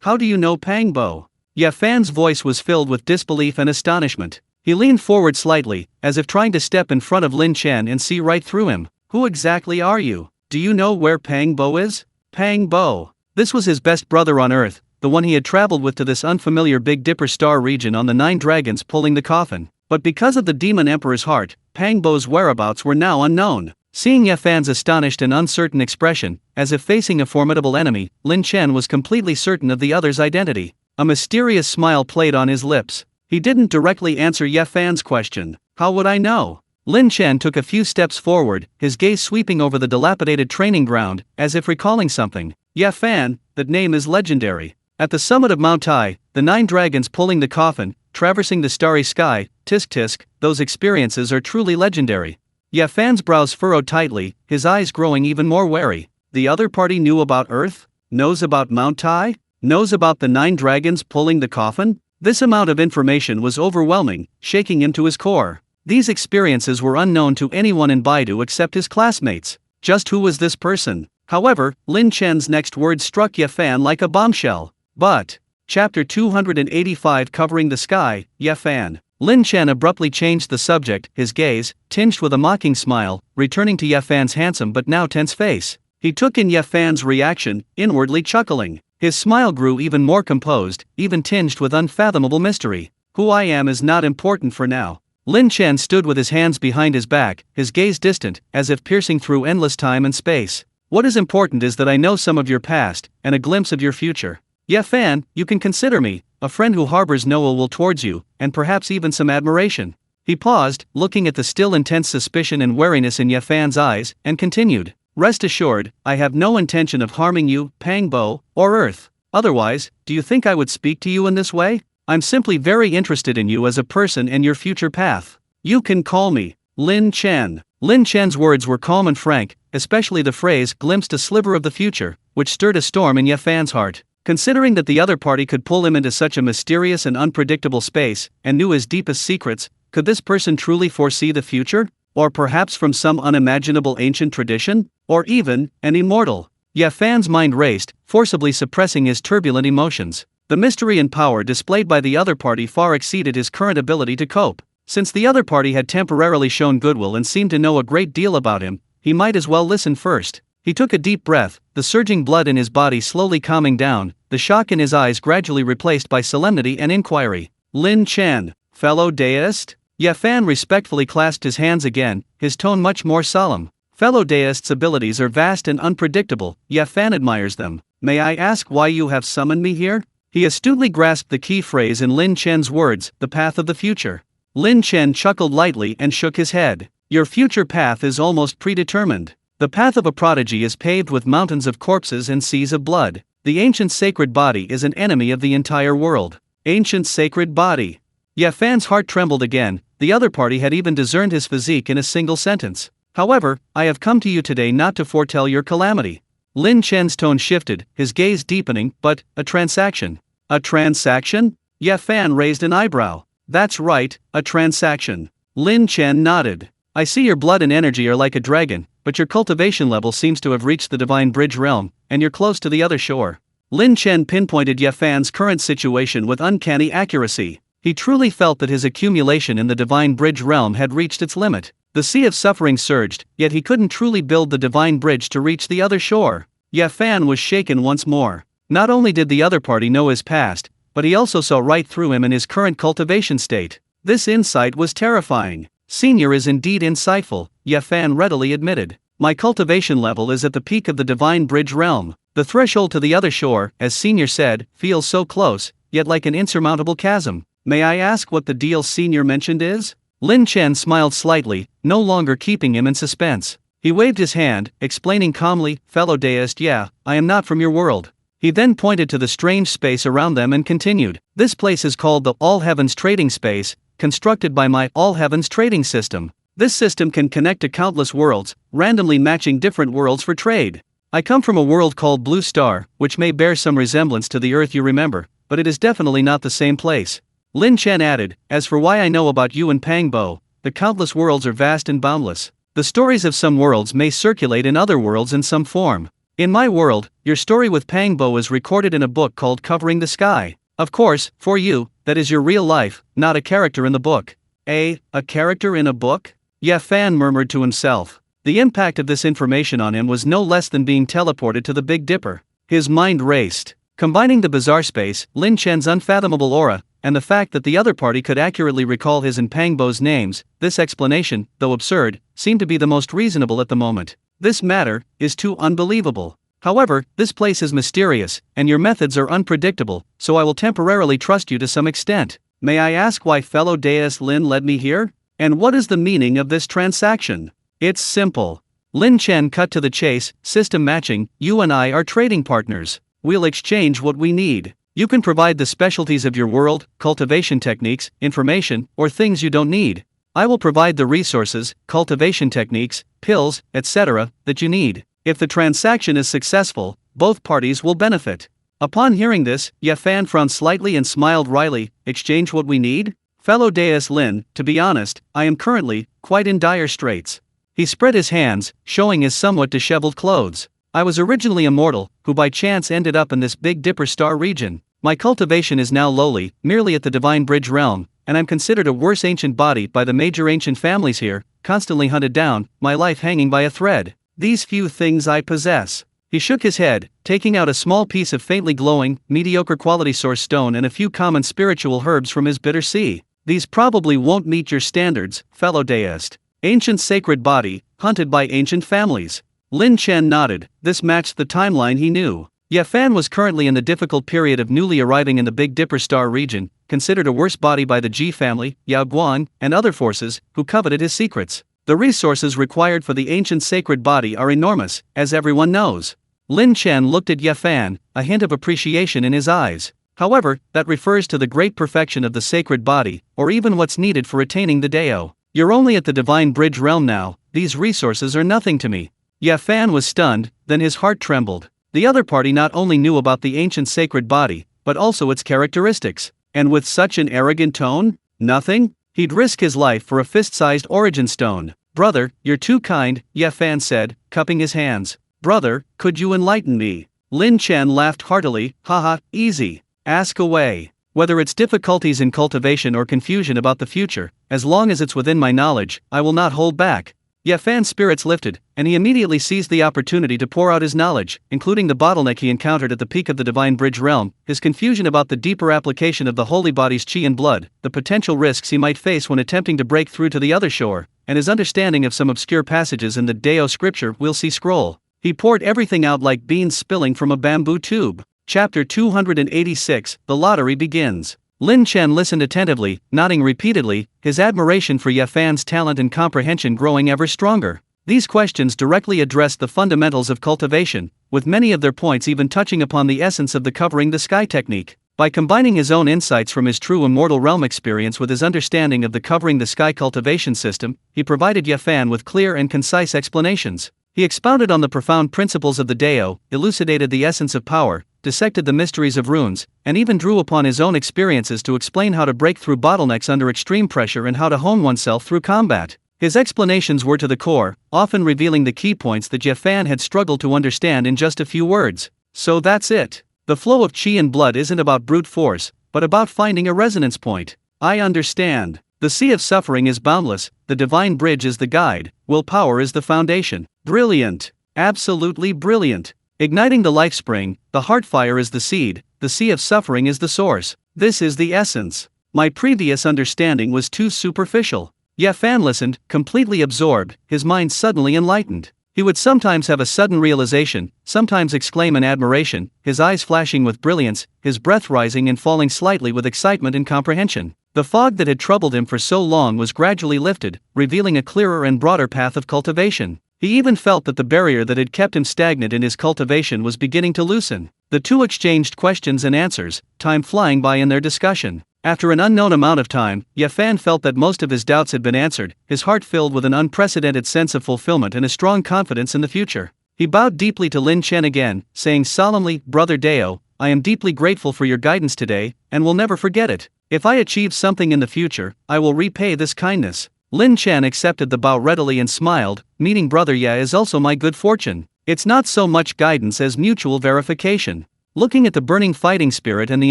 Speaker 1: How do you know Pangbo? Ye Fan's voice was filled with disbelief and astonishment. He leaned forward slightly, as if trying to step in front of Lin Chen and see right through him. Who exactly are you? Do you know where Pangbo is? Pangbo. This was his best brother on Earth, the one he had traveled with to this unfamiliar Big Dipper star region on the 9 dragons pulling the coffin. But because of the demon emperor's heart, Pangbo's whereabouts were now unknown. Seeing Ye Fan's astonished and uncertain expression, as if facing a formidable enemy, Lin Chen was completely certain of the other's identity. A mysterious smile played on his lips. He didn't directly answer Ye Fan's question. How would I know? Lin Chen took a few steps forward, his gaze sweeping over the dilapidated training ground, as if recalling something. Ye Fan, that name is legendary. At the summit of Mount Tai, the 9 dragons pulling the coffin, traversing the starry sky, tisk tisk, those experiences are truly legendary. Ye Fan's brows furrowed tightly, his eyes growing even more wary. The other party knew about Earth? Knows about Mount Tai? Knows about the 9 dragons pulling the coffin? This amount of information was overwhelming, shaking him to his core. These experiences were unknown to anyone in Baidu except his classmates. Just who was this person? However, Lin Chen's next words struck Ye Fan like a bombshell. But, Chapter 285 Covering the Sky, Ye Fan. Lin Chen abruptly changed the subject, his gaze, tinged with a mocking smile, returning to Ye Fan's handsome but now tense face. He took in Ye Fan's reaction, inwardly chuckling. His smile grew even more composed, even tinged with unfathomable mystery. Who I am is not important for now. Lin Chen stood with his hands behind his back, his gaze distant, as if piercing through endless time and space. What is important is that I know some of your past, and a glimpse of your future. Ye Fan, you can consider me a friend who harbors no ill will towards you, and perhaps even some admiration. He paused, looking at the still intense suspicion and wariness in Ye Fan's eyes, and continued. Rest assured, I have no intention of harming you, Pangbo, or Earth. Otherwise, do you think I would speak to you in this way? I'm simply very interested in you as a person and your future path. You can call me Lin Chen. Lin Chen's words were calm and frank, especially the phrase glimpsed a sliver of the future, which stirred a storm in Ye Fan's heart. Considering that the other party could pull him into such a mysterious and unpredictable space, and knew his deepest secrets, could this person truly foresee the future? Or perhaps from some unimaginable ancient tradition? Or even, an immortal? Ye Fan's mind raced, forcibly suppressing his turbulent emotions. The mystery and power displayed by the other party far exceeded his current ability to cope. Since the other party had temporarily shown goodwill and seemed to know a great deal about him, he might as well listen first. He took a deep breath, the surging blood in his body slowly calming down, the shock in his eyes gradually replaced by solemnity and inquiry. Lin Chen, fellow deist? Ye Fan respectfully clasped his hands again, his tone much more solemn. Fellow deist's abilities are vast and unpredictable, Ye Fan admires them. May I ask why you have summoned me here? He astutely grasped the key phrase in Lin Chen's words, the path of the future. Lin Chen chuckled lightly and shook his head. Your future path is almost predetermined. The path of a prodigy is paved with mountains of corpses and seas of blood. The ancient sacred body is an enemy of the entire world. Ancient sacred body. Ye Fan's heart trembled again, the other party had even discerned his physique in a single sentence. However, I have come to you today not to foretell your calamity. Lin Chen's tone shifted, his gaze deepening, but, a transaction. A transaction? Ye Fan raised an eyebrow. That's right, a transaction. Lin Chen nodded. I see your blood and energy are like a dragon, but your cultivation level seems to have reached the Divine Bridge realm, and you're close to the other shore. Lin Chen pinpointed Ye Fan's current situation with uncanny accuracy. He truly felt that his accumulation in the Divine Bridge realm had reached its limit. The sea of suffering surged, yet he couldn't truly build the Divine Bridge to reach the other shore. Ye Fan was shaken once more. Not only did the other party know his past, but he also saw right through him in his current cultivation state. This insight was terrifying. Senior is indeed insightful, Ye Fan readily admitted. My cultivation level is at the peak of the Divine Bridge realm. The threshold to the other shore, as Senior said, feels so close, yet like an insurmountable chasm. May I ask what the deal Senior mentioned is? Lin Chen smiled slightly, no longer keeping him in suspense. He waved his hand, explaining calmly, fellow deist, yeah, I am not from your world. He then pointed to the strange space around them and continued, this place is called the All Heavens Trading Space, constructed by my All Heavens Trading System. This system can connect to countless worlds, randomly matching different worlds for trade. I come from a world called Blue Star, which may bear some resemblance to the Earth you remember, but it is definitely not the same place. Lin Chen added, as for why I know about you and Pangbo, the countless worlds are vast and boundless. The stories of some worlds may circulate in other worlds in some form. In my world, your story with Pangbo is recorded in a book called Covering the Sky. Of course, for you, that is your real life, not a character in the book. A character in a book? Ye Fan murmured to himself. The impact of this information on him was no less than being teleported to the Big Dipper. His mind raced. Combining the bizarre space, Lin Chen's unfathomable aura, and the fact that the other party could accurately recall his and Pangbo's names, this explanation, though absurd, seemed to be the most reasonable at the moment. This matter is too unbelievable. However, this place is mysterious, and your methods are unpredictable, so I will temporarily trust you to some extent. May I ask why fellow deist Lin led me here? And what is the meaning of this transaction? It's simple. Lin Chen cut to the chase, system matching, you and I are trading partners. We'll exchange what we need. You can provide the specialties of your world, cultivation techniques, information, or things you don't need. I will provide the resources, cultivation techniques, pills, etc., that you need. If the transaction is successful, both parties will benefit. Upon hearing this, Ye Fan frowned slightly and smiled wryly, exchange what we need? Fellow deist Lin, to be honest, I am currently quite in dire straits. He spread his hands, showing his somewhat disheveled clothes. I was originally a mortal, who by chance ended up in this Big Dipper star region. My cultivation is now lowly, merely at the Divine Bridge realm, and I'm considered a worse ancient body by the major ancient families here, constantly hunted down, my life hanging by a thread. These few things I possess. He shook his head, taking out a small piece of faintly glowing, mediocre quality source stone and a few common spiritual herbs from his bitter sea. These probably won't meet your standards, fellow deist. Ancient sacred body, hunted by ancient families. Lin Chen nodded, this matched the timeline he knew. Ye Fan was currently in the difficult period of newly arriving in the Big Dipper star region, considered a worse body by the Ji family, Yao Guan, and other forces, who coveted his secrets. The resources required for the ancient sacred body are enormous, as everyone knows. Lin Chen looked at Ye Fan, a hint of appreciation in his eyes. However, that refers to the great perfection of the sacred body, or even what's needed for attaining the Dao. You're only at the Divine Bridge realm now, these resources are nothing to me. Ye Fan was stunned, then his heart trembled. The other party not only knew about the ancient sacred body, but also its characteristics. And with such an arrogant tone? Nothing? He'd risk his life for a fist-sized origin stone. Brother, you're too kind, Ye Fan said, cupping his hands. Brother, could you enlighten me? Lin Chen laughed heartily, haha, easy. Ask away. Whether it's difficulties in cultivation or confusion about the future, as long as it's within my knowledge, I will not hold back. Ye Fan's spirits lifted, and he immediately seized the opportunity to pour out his knowledge, including the bottleneck he encountered at the peak of the Divine Bridge realm, his confusion about the deeper application of the holy body's chi and blood, the potential risks he might face when attempting to break through to the other shore, and his understanding of some obscure passages in the Dao scripture we'll see scroll. He poured everything out like beans spilling from a bamboo tube. Chapter 286, The Lottery Begins. Lin Chen listened attentively, nodding repeatedly, his admiration for Ye Fan's talent and comprehension growing ever stronger. These questions directly addressed the fundamentals of cultivation, with many of their points even touching upon the essence of the covering the sky technique. By combining his own insights from his true immortal realm experience with his understanding of the covering the sky cultivation system, he provided Ye Fan with clear and concise explanations. He expounded on the profound principles of the Dao, elucidated the essence of power, dissected the mysteries of runes, and even drew upon his own experiences to explain how to break through bottlenecks under extreme pressure and how to hone oneself through combat. His explanations were to the core, often revealing the key points that Ye Fan had struggled to understand in just a few words. So that's it. The flow of chi and blood isn't about brute force, but about finding a resonance point. I understand. The sea of suffering is boundless, the divine bridge is the guide, willpower is the foundation. Brilliant. Absolutely brilliant. Igniting the life spring, the heart fire is the seed, the sea of suffering is the source. This is the essence. My previous understanding was too superficial. Ye Fan listened, completely absorbed, his mind suddenly enlightened. He would sometimes have a sudden realization, sometimes exclaim in admiration, his eyes flashing with brilliance, his breath rising and falling slightly with excitement and comprehension. The fog that had troubled him for so long was gradually lifted, revealing a clearer and broader path of cultivation. He even felt that the barrier that had kept him stagnant in his cultivation was beginning to loosen. The two exchanged questions and answers, time flying by in their discussion. After an unknown amount of time, Ye Fan felt that most of his doubts had been answered, his heart filled with an unprecedented sense of fulfillment and a strong confidence in the future. He bowed deeply to Lin Chen again, saying solemnly, "Brother Dao, I am deeply grateful for your guidance today, and will never forget it. If I achieve something in the future, I will repay this kindness." Lin Chen accepted the bow readily and smiled, "Meeting Brother Ye is also my good fortune. It's not so much guidance as mutual verification." Looking at the burning fighting spirit and the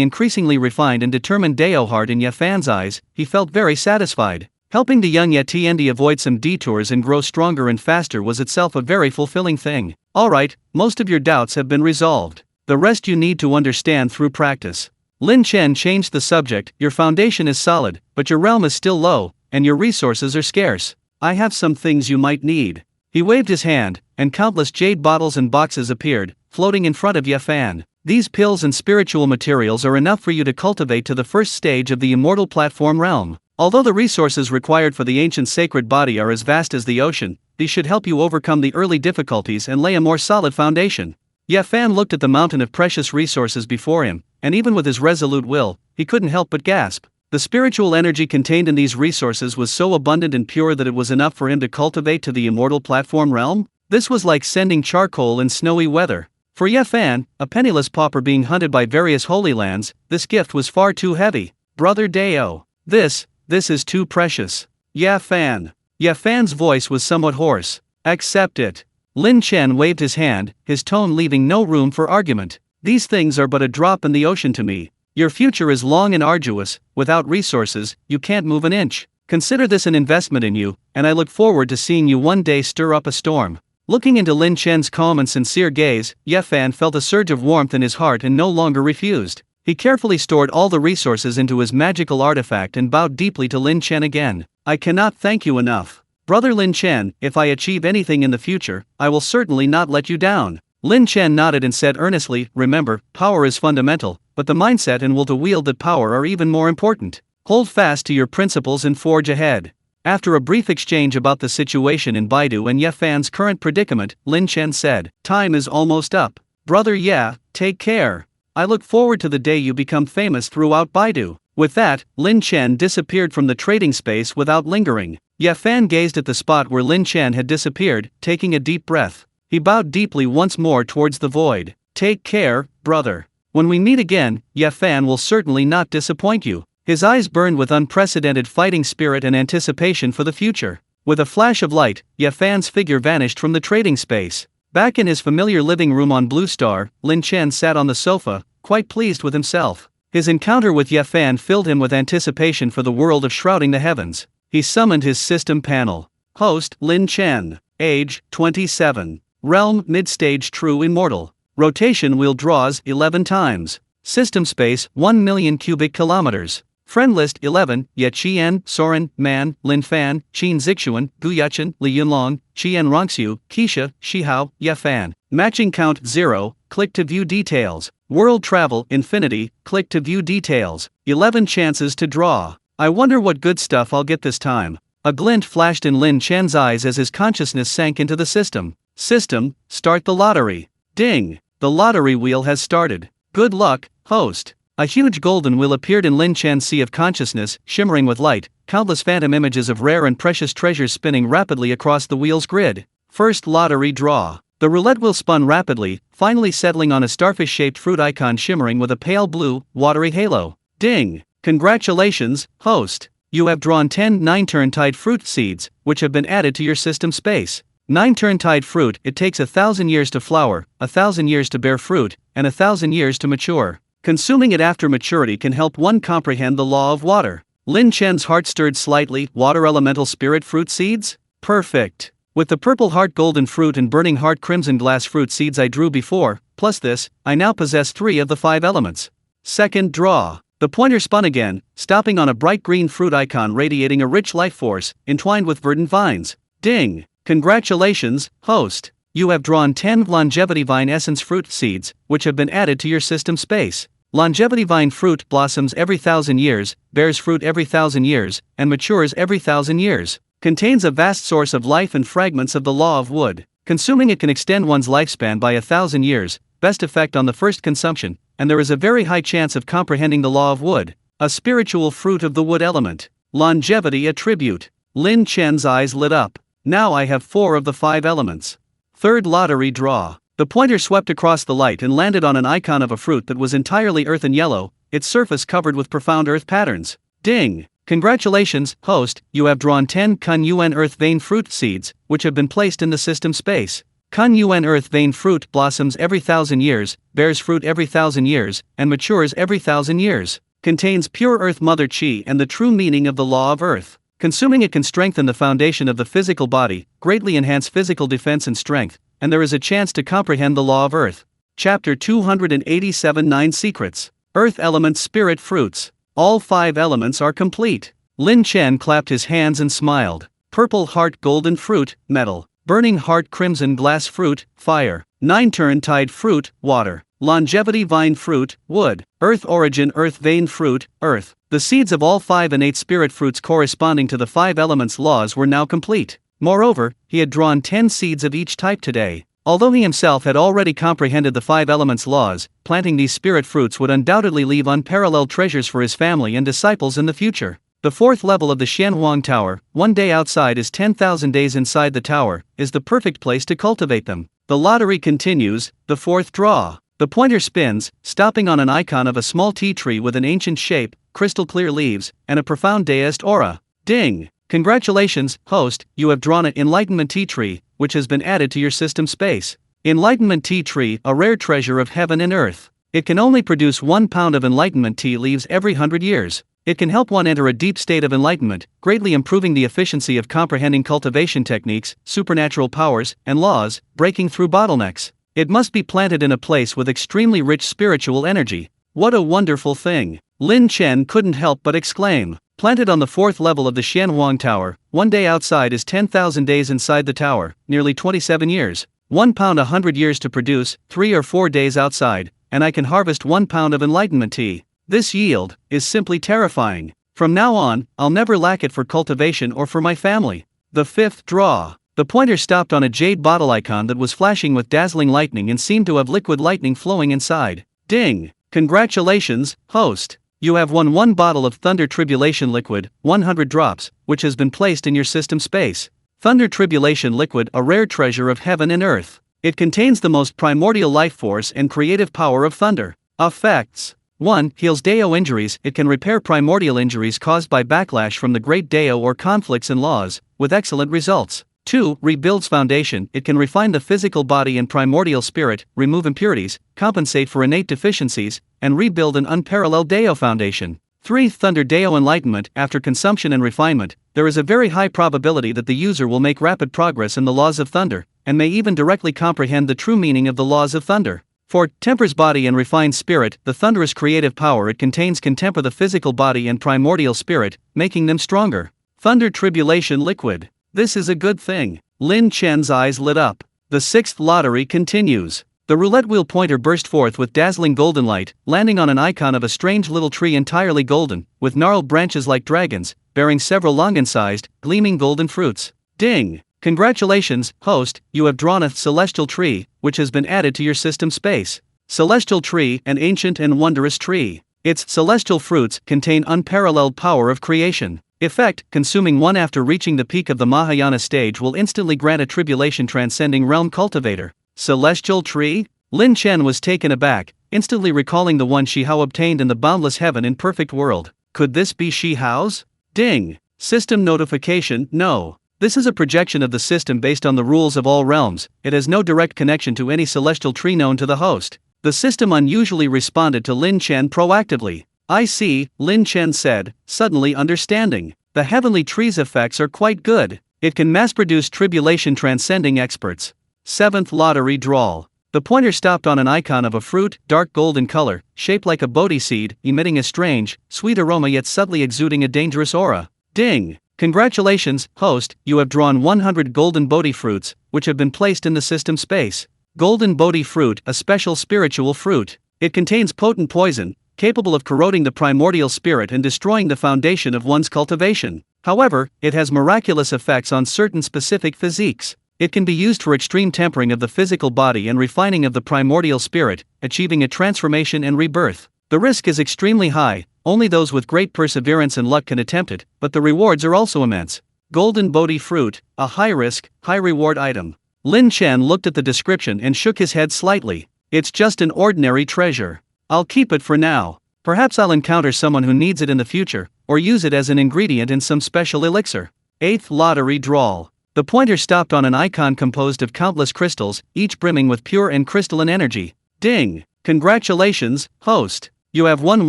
Speaker 1: increasingly refined and determined Dao heart in Ye Fan's eyes, he felt very satisfied. Helping the young Ye Tiandi avoid some detours and grow stronger and faster was itself a very fulfilling thing. Alright, most of your doubts have been resolved. The rest you need to understand through practice. Lin Chen changed the subject. Your foundation is solid, but your realm is still low, and your resources are scarce. I have some things you might need. He waved his hand, and countless jade bottles and boxes appeared, floating in front of Ye Fan. These pills and spiritual materials are enough for you to cultivate to the first stage of the immortal platform realm. Although the resources required for the ancient sacred body are as vast as the ocean, these should help you overcome the early difficulties and lay a more solid foundation. Ye Fan looked at the mountain of precious resources before him, and even with his resolute will, he couldn't help but gasp. The spiritual energy contained in these resources was so abundant and pure that it was enough for him to cultivate to the immortal platform realm? This was like sending charcoal in snowy weather. For Ye Fan, a penniless pauper being hunted by various holy lands, this gift was far too heavy. Brother Dao, this is too precious. Ye Fan. Ye Fan's voice was somewhat hoarse. Accept it. Lin Chen waved his hand, his tone leaving no room for argument. These things are but a drop in the ocean to me. Your future is long and arduous. Without resources, you can't move an inch. Consider this an investment in you, and I look forward to seeing you one day stir up a storm. Looking into Lin Chen's calm and sincere gaze, Ye Fan felt a surge of warmth in his heart and no longer refused. He carefully stored all the resources into his magical artifact and bowed deeply to Lin Chen again. I cannot thank you enough. Brother Lin Chen, if I achieve anything in the future, I will certainly not let you down. Lin Chen nodded and said earnestly, remember, power is fundamental, but the mindset and will to wield that power are even more important. Hold fast to your principles and forge ahead. After a brief exchange about the situation in Baidu and Ye Fan's current predicament, Lin Chen said, time is almost up. Brother Ye, take care. I look forward to the day you become famous throughout Baidu. With that, Lin Chen disappeared from the trading space without lingering. Ye Fan gazed at the spot where Lin Chen had disappeared, taking a deep breath. He bowed deeply once more towards the void. Take care, brother. When we meet again, Ye Fan will certainly not disappoint you. His eyes burned with unprecedented fighting spirit and anticipation for the future. With a flash of light, Ye Fan's figure vanished from the trading space. Back in his familiar living room on Blue Star, Lin Chen sat on the sofa, quite pleased with himself. His encounter with Ye Fan filled him with anticipation for the world of shrouding the heavens. He summoned his system panel. Host, Lin Chen. Age, 27. Realm, mid-stage true immortal. Rotation wheel draws 11 times. System space, 1 million cubic kilometers. Friend list 11, Ye Qian, Soren, Man, Lin Fan, Qin Zixuan, Gu Yuchen, Li Yunlong, Qian Rongxiu, Keisha, Shihao, Ye Fan. Matching count 0, click to view details. World travel, infinity, click to view details. 11 chances to draw. I wonder what good stuff I'll get this time. A glint flashed in Lin Chen's eyes as his consciousness sank into the system. System, start the lottery. Ding! The lottery wheel has started. Good luck, host. A huge golden wheel appeared in Lin Chen's sea of consciousness, shimmering with light, countless phantom images of rare and precious treasures spinning rapidly across the wheel's grid. First lottery draw. The roulette wheel spun rapidly, finally settling on a starfish-shaped fruit icon shimmering with a pale blue, watery halo. Ding! Congratulations, host. You have drawn 10 9-turn-tide fruit seeds, which have been added to your system space. 9-turn-tide fruit, it takes 1,000 years to flower, 1,000 years to bear fruit, and 1,000 years to mature. Consuming it after maturity can help one comprehend the law of water. Lin Chen's heart stirred slightly. Water elemental spirit fruit seeds? Perfect. With the purple heart golden fruit and burning heart crimson glass fruit seeds I drew before, plus this, I now possess 3 of the 5 elements. Second draw. The pointer spun again, stopping on a bright green fruit icon radiating a rich life force, entwined with verdant vines. Ding! Congratulations, host! You have drawn 10 longevity vine essence fruit seeds, which have been added to your system space. Longevity vine fruit blossoms every 1,000 years, bears fruit every 1,000 years, and matures every 1,000 years. Contains a vast source of life and fragments of the law of wood. Consuming it can extend one's lifespan by 1,000 years, best effect on the first consumption, and there is a very high chance of comprehending the law of wood. A spiritual fruit of the wood element. Longevity attribute. Lin Chen's eyes lit up. Now I have 4 of the 5 elements. Third lottery draw. The pointer swept across the light and landed on an icon of a fruit that was entirely earth and yellow, its surface covered with profound earth patterns. Ding! Congratulations, host, you have drawn 10 Kun Yuan earth vein fruit seeds, which have been placed in the system space. Kun Yuan earth vein fruit blossoms every 1,000 years, bears fruit every 1,000 years, and matures every 1,000 years. Contains pure earth mother chi and the true meaning of the law of earth. Consuming it can strengthen the foundation of the physical body, greatly enhance physical defense and strength, and there is a chance to comprehend the law of earth. Chapter 287 9 Secrets. Earth Element Spirit Fruits. All 5 elements are complete. Lin Chen clapped his hands and smiled. Purple heart golden fruit, metal. Burning heart crimson glass fruit, fire. 9 turn tide fruit, water. Longevity vine fruit, wood. Earth origin earth vein fruit, earth. The seeds of all 5 innate spirit fruits corresponding to the 5 elements laws were now complete. Moreover, he had drawn 10 seeds of each type today. Although he himself had already comprehended the 5 elements laws, planting these spirit fruits would undoubtedly leave unparalleled treasures for his family and disciples in the future. The 4th level of the Xianhuang Tower, 1 day outside is 10,000 days inside the tower, is the perfect place to cultivate them. The lottery continues, the 4th draw. The pointer spins, stopping on an icon of a small tea tree with an ancient shape, crystal clear leaves, and a profound deist aura. Ding! Congratulations, host, you have drawn an Enlightenment Tea Tree, which has been added to your system space. Enlightenment Tea Tree, a rare treasure of heaven and earth. It can only produce 1 pound of enlightenment tea leaves every 100 years. It can help one enter a deep state of enlightenment, greatly improving the efficiency of comprehending cultivation techniques, supernatural powers, and laws, breaking through bottlenecks. It must be planted in a place with extremely rich spiritual energy. What a wonderful thing! Lin Chen couldn't help but exclaim. Planted on the 4th level of the Xianhuang Tower, 1 day outside is 10,000 days inside the tower, nearly 27 years. 1 pound 100 years to produce, 3 or 4 days outside, and I can harvest 1 pound of enlightenment tea. This yield is simply terrifying. From now on, I'll never lack it for cultivation or for my family. The 5th draw. The pointer stopped on a jade bottle icon that was flashing with dazzling lightning and seemed to have liquid lightning flowing inside. Ding! Congratulations, host! You have won 1 bottle of Thunder Tribulation Liquid, 100 drops, which has been placed in your system space. Thunder Tribulation Liquid, a rare treasure of heaven and earth. It contains the most primordial life force and creative power of thunder. Effects. 1. Heals Dao injuries. It can repair primordial injuries caused by backlash from the great Dao or conflicts in laws, with excellent results. 2. Rebuilds foundation. It can refine the physical body and primordial spirit, remove impurities, compensate for innate deficiencies, and rebuild an unparalleled Dao foundation. 3. Thunder Dao enlightenment. After consumption and refinement, there is a very high probability that the user will make rapid progress in the laws of thunder, and may even directly comprehend the true meaning of the laws of thunder. 4. Tempers body and refines spirit. The thunderous creative power it contains can temper the physical body and primordial spirit, making them stronger. Thunder Tribulation Liquid. This is a good thing. Lin Chen's eyes lit up. The 6th lottery continues. The roulette wheel pointer burst forth with dazzling golden light, landing on an icon of a strange little tree entirely golden, with gnarled branches like dragons, bearing several longan-sized, gleaming golden fruits. Ding! Congratulations, host, you have drawn a celestial tree, which has been added to your system space. Celestial tree, an ancient and wondrous tree. Its celestial fruits contain unparalleled power of creation. Effect, consuming 1 after reaching the peak of the Mahayana stage will instantly grant a tribulation-transcending realm cultivator. Celestial tree? Lin Chen was taken aback, instantly recalling the one Shi Hao obtained in the boundless heaven in perfect world. Could this be Shi Hao's? Ding! System notification, no. This is a projection of the system based on the rules of all realms. It has no direct connection to any celestial tree known to the host. The system unusually responded to Lin Chen proactively. I see, Lin Chen said, suddenly understanding. The heavenly tree's effects are quite good. It can mass-produce tribulation transcending experts. 7th lottery draw. The pointer stopped on an icon of a fruit, dark gold in color, shaped like a bodhi seed, emitting a strange, sweet aroma yet subtly exuding a dangerous aura. Ding! Congratulations, host, you have drawn 100 golden bodhi fruits, which have been placed in the system space. Golden bodhi fruit, a special spiritual fruit. It contains potent poison, capable of corroding the primordial spirit and destroying the foundation of one's cultivation. However, it has miraculous effects on certain specific physiques. It can be used for extreme tempering of the physical body and refining of the primordial spirit, achieving a transformation and rebirth. The risk is extremely high, only those with great perseverance and luck can attempt it, but the rewards are also immense. Golden bodhi fruit, a high-risk, high-reward item. Lin Chen looked at the description and shook his head slightly. It's just an ordinary treasure. I'll keep it for now. Perhaps I'll encounter someone who needs it in the future, or use it as an ingredient in some special elixir. 8th lottery draw. The pointer stopped on an icon composed of countless crystals, each brimming with pure and crystalline energy. Ding! Congratulations, host! You have won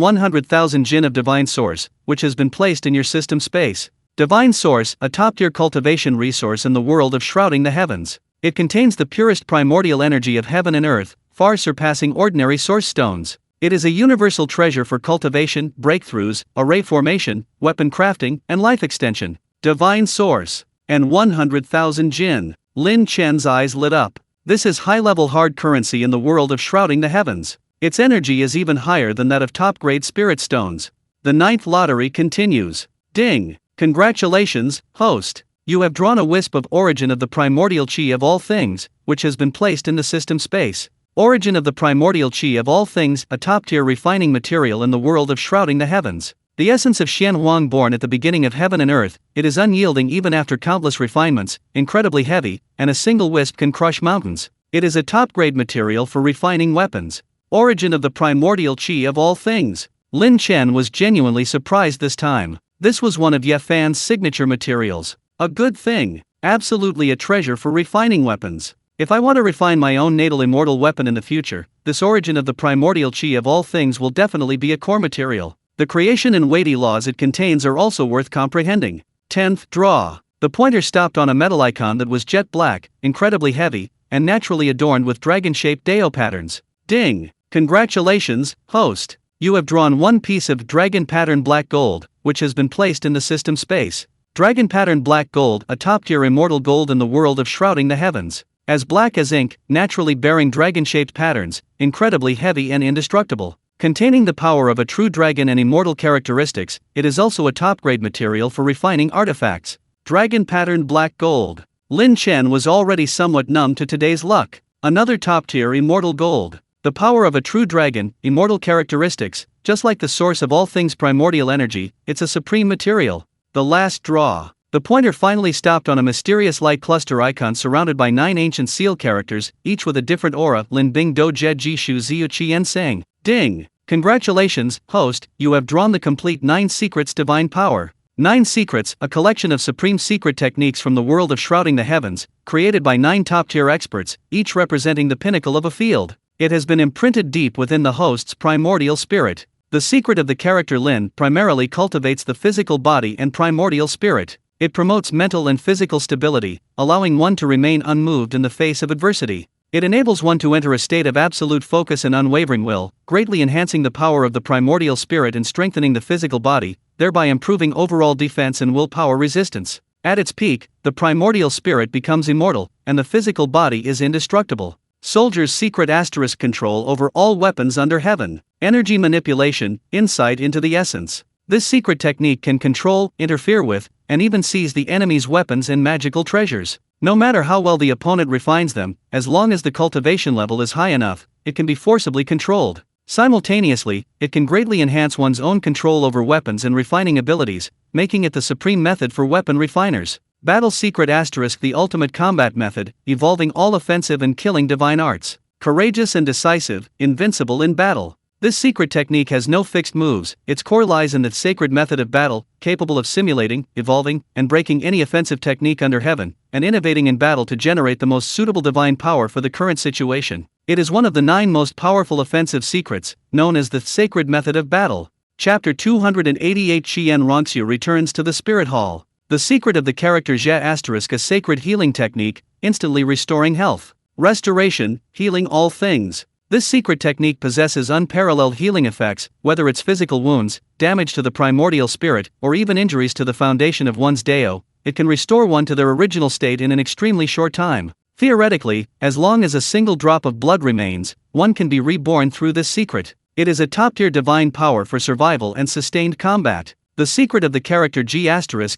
Speaker 1: 100,000 Jin of Divine Source, which has been placed in your system space. Divine Source, a top-tier cultivation resource in the world of shrouding the heavens. It contains the purest primordial energy of heaven and earth, far surpassing ordinary source stones. It is a universal treasure for cultivation, breakthroughs, array formation, weapon crafting, and life extension. Divine Source. And 100,000 Jin. Lin Chen's eyes lit up. This is high-level hard currency in the world of shrouding the heavens. Its energy is even higher than that of top-grade spirit stones. The 9th lottery continues. Ding! Congratulations, host! You have drawn a wisp of origin of the primordial chi of all things, which has been placed in the system space. Origin of the primordial chi of all things, a top-tier refining material in the world of shrouding the heavens. The essence of Xian Huang born at the beginning of heaven and earth, it is unyielding even after countless refinements, incredibly heavy, and a single wisp can crush mountains. It is a top-grade material for refining weapons. Origin of the primordial chi of all things. Lin Chen was genuinely surprised this time. This was one of Ye Fan's signature materials. A good thing. Absolutely a treasure for refining weapons. If I want to refine my own natal immortal weapon in the future, this origin of the primordial chi of all things will definitely be a core material. The creation and weighty laws it contains are also worth comprehending. 10th draw. The pointer stopped on a metal icon that was jet black, incredibly heavy, and naturally adorned with dragon-shaped Dao patterns. Ding! Congratulations, host! You have drawn one piece of dragon pattern black gold, which has been placed in the system space. Dragon pattern black gold, a top-tier immortal gold in the world of shrouding the heavens. As black as ink, naturally bearing dragon-shaped patterns, incredibly heavy and indestructible. Containing the power of a true dragon and immortal characteristics, it is also a top-grade material for refining artifacts. Dragon pattern black gold. Lin Chen was already somewhat numb to today's luck. Another top-tier immortal gold. The power of a true dragon, immortal characteristics, just like the source of all things primordial energy, it's a supreme material. The last draw. The pointer finally stopped on a mysterious light cluster icon surrounded by 9 ancient seal characters, each with a different aura. Lin Bing Do Jie Ji Shu Ziyu Qian Sang. Ding! Congratulations, host, you have drawn the complete 9 Secrets Divine Power. 9 Secrets, a collection of supreme secret techniques from the world of shrouding the heavens, created by 9 top-tier experts, each representing the pinnacle of a field. It has been imprinted deep within the host's primordial spirit. The secret of the character Lin primarily cultivates the physical body and primordial spirit. It promotes mental and physical stability, allowing one to remain unmoved in the face of adversity. It enables one to enter a state of absolute focus and unwavering will, greatly enhancing the power of the primordial spirit and strengthening the physical body, thereby improving overall defense and willpower resistance. At its peak, the primordial spirit becomes immortal, and the physical body is indestructible. Soldier's secret * control over all weapons under heaven. Energy manipulation, insight into the essence. This secret technique can control, interfere with, and even seize the enemy's weapons and magical treasures. No matter how well the opponent refines them, as long as the cultivation level is high enough, it can be forcibly controlled. Simultaneously, it can greatly enhance one's own control over weapons and refining abilities, making it the supreme method for weapon refiners. Battle secret * the ultimate combat method, evolving all offensive and killing divine arts. Courageous and decisive, invincible in battle. This secret technique has no fixed moves, its core lies in the sacred method of battle, capable of simulating, evolving, and breaking any offensive technique under heaven, and innovating in battle to generate the most suitable divine power for the current situation. It is one of the 9 most powerful offensive secrets, known as the sacred method of battle. Chapter 288 Qian Rongxu returns to the Spirit Hall. The secret of the character Jia**, a sacred healing technique, instantly restoring health. Restoration, healing all things. This secret technique possesses unparalleled healing effects, whether it's physical wounds, damage to the primordial spirit, or even injuries to the foundation of one's Dao. It can restore one to their original state in an extremely short time. Theoretically, as long as a single drop of blood remains, one can be reborn through this secret. It is a top-tier divine power for survival and sustained combat. The secret of the character G**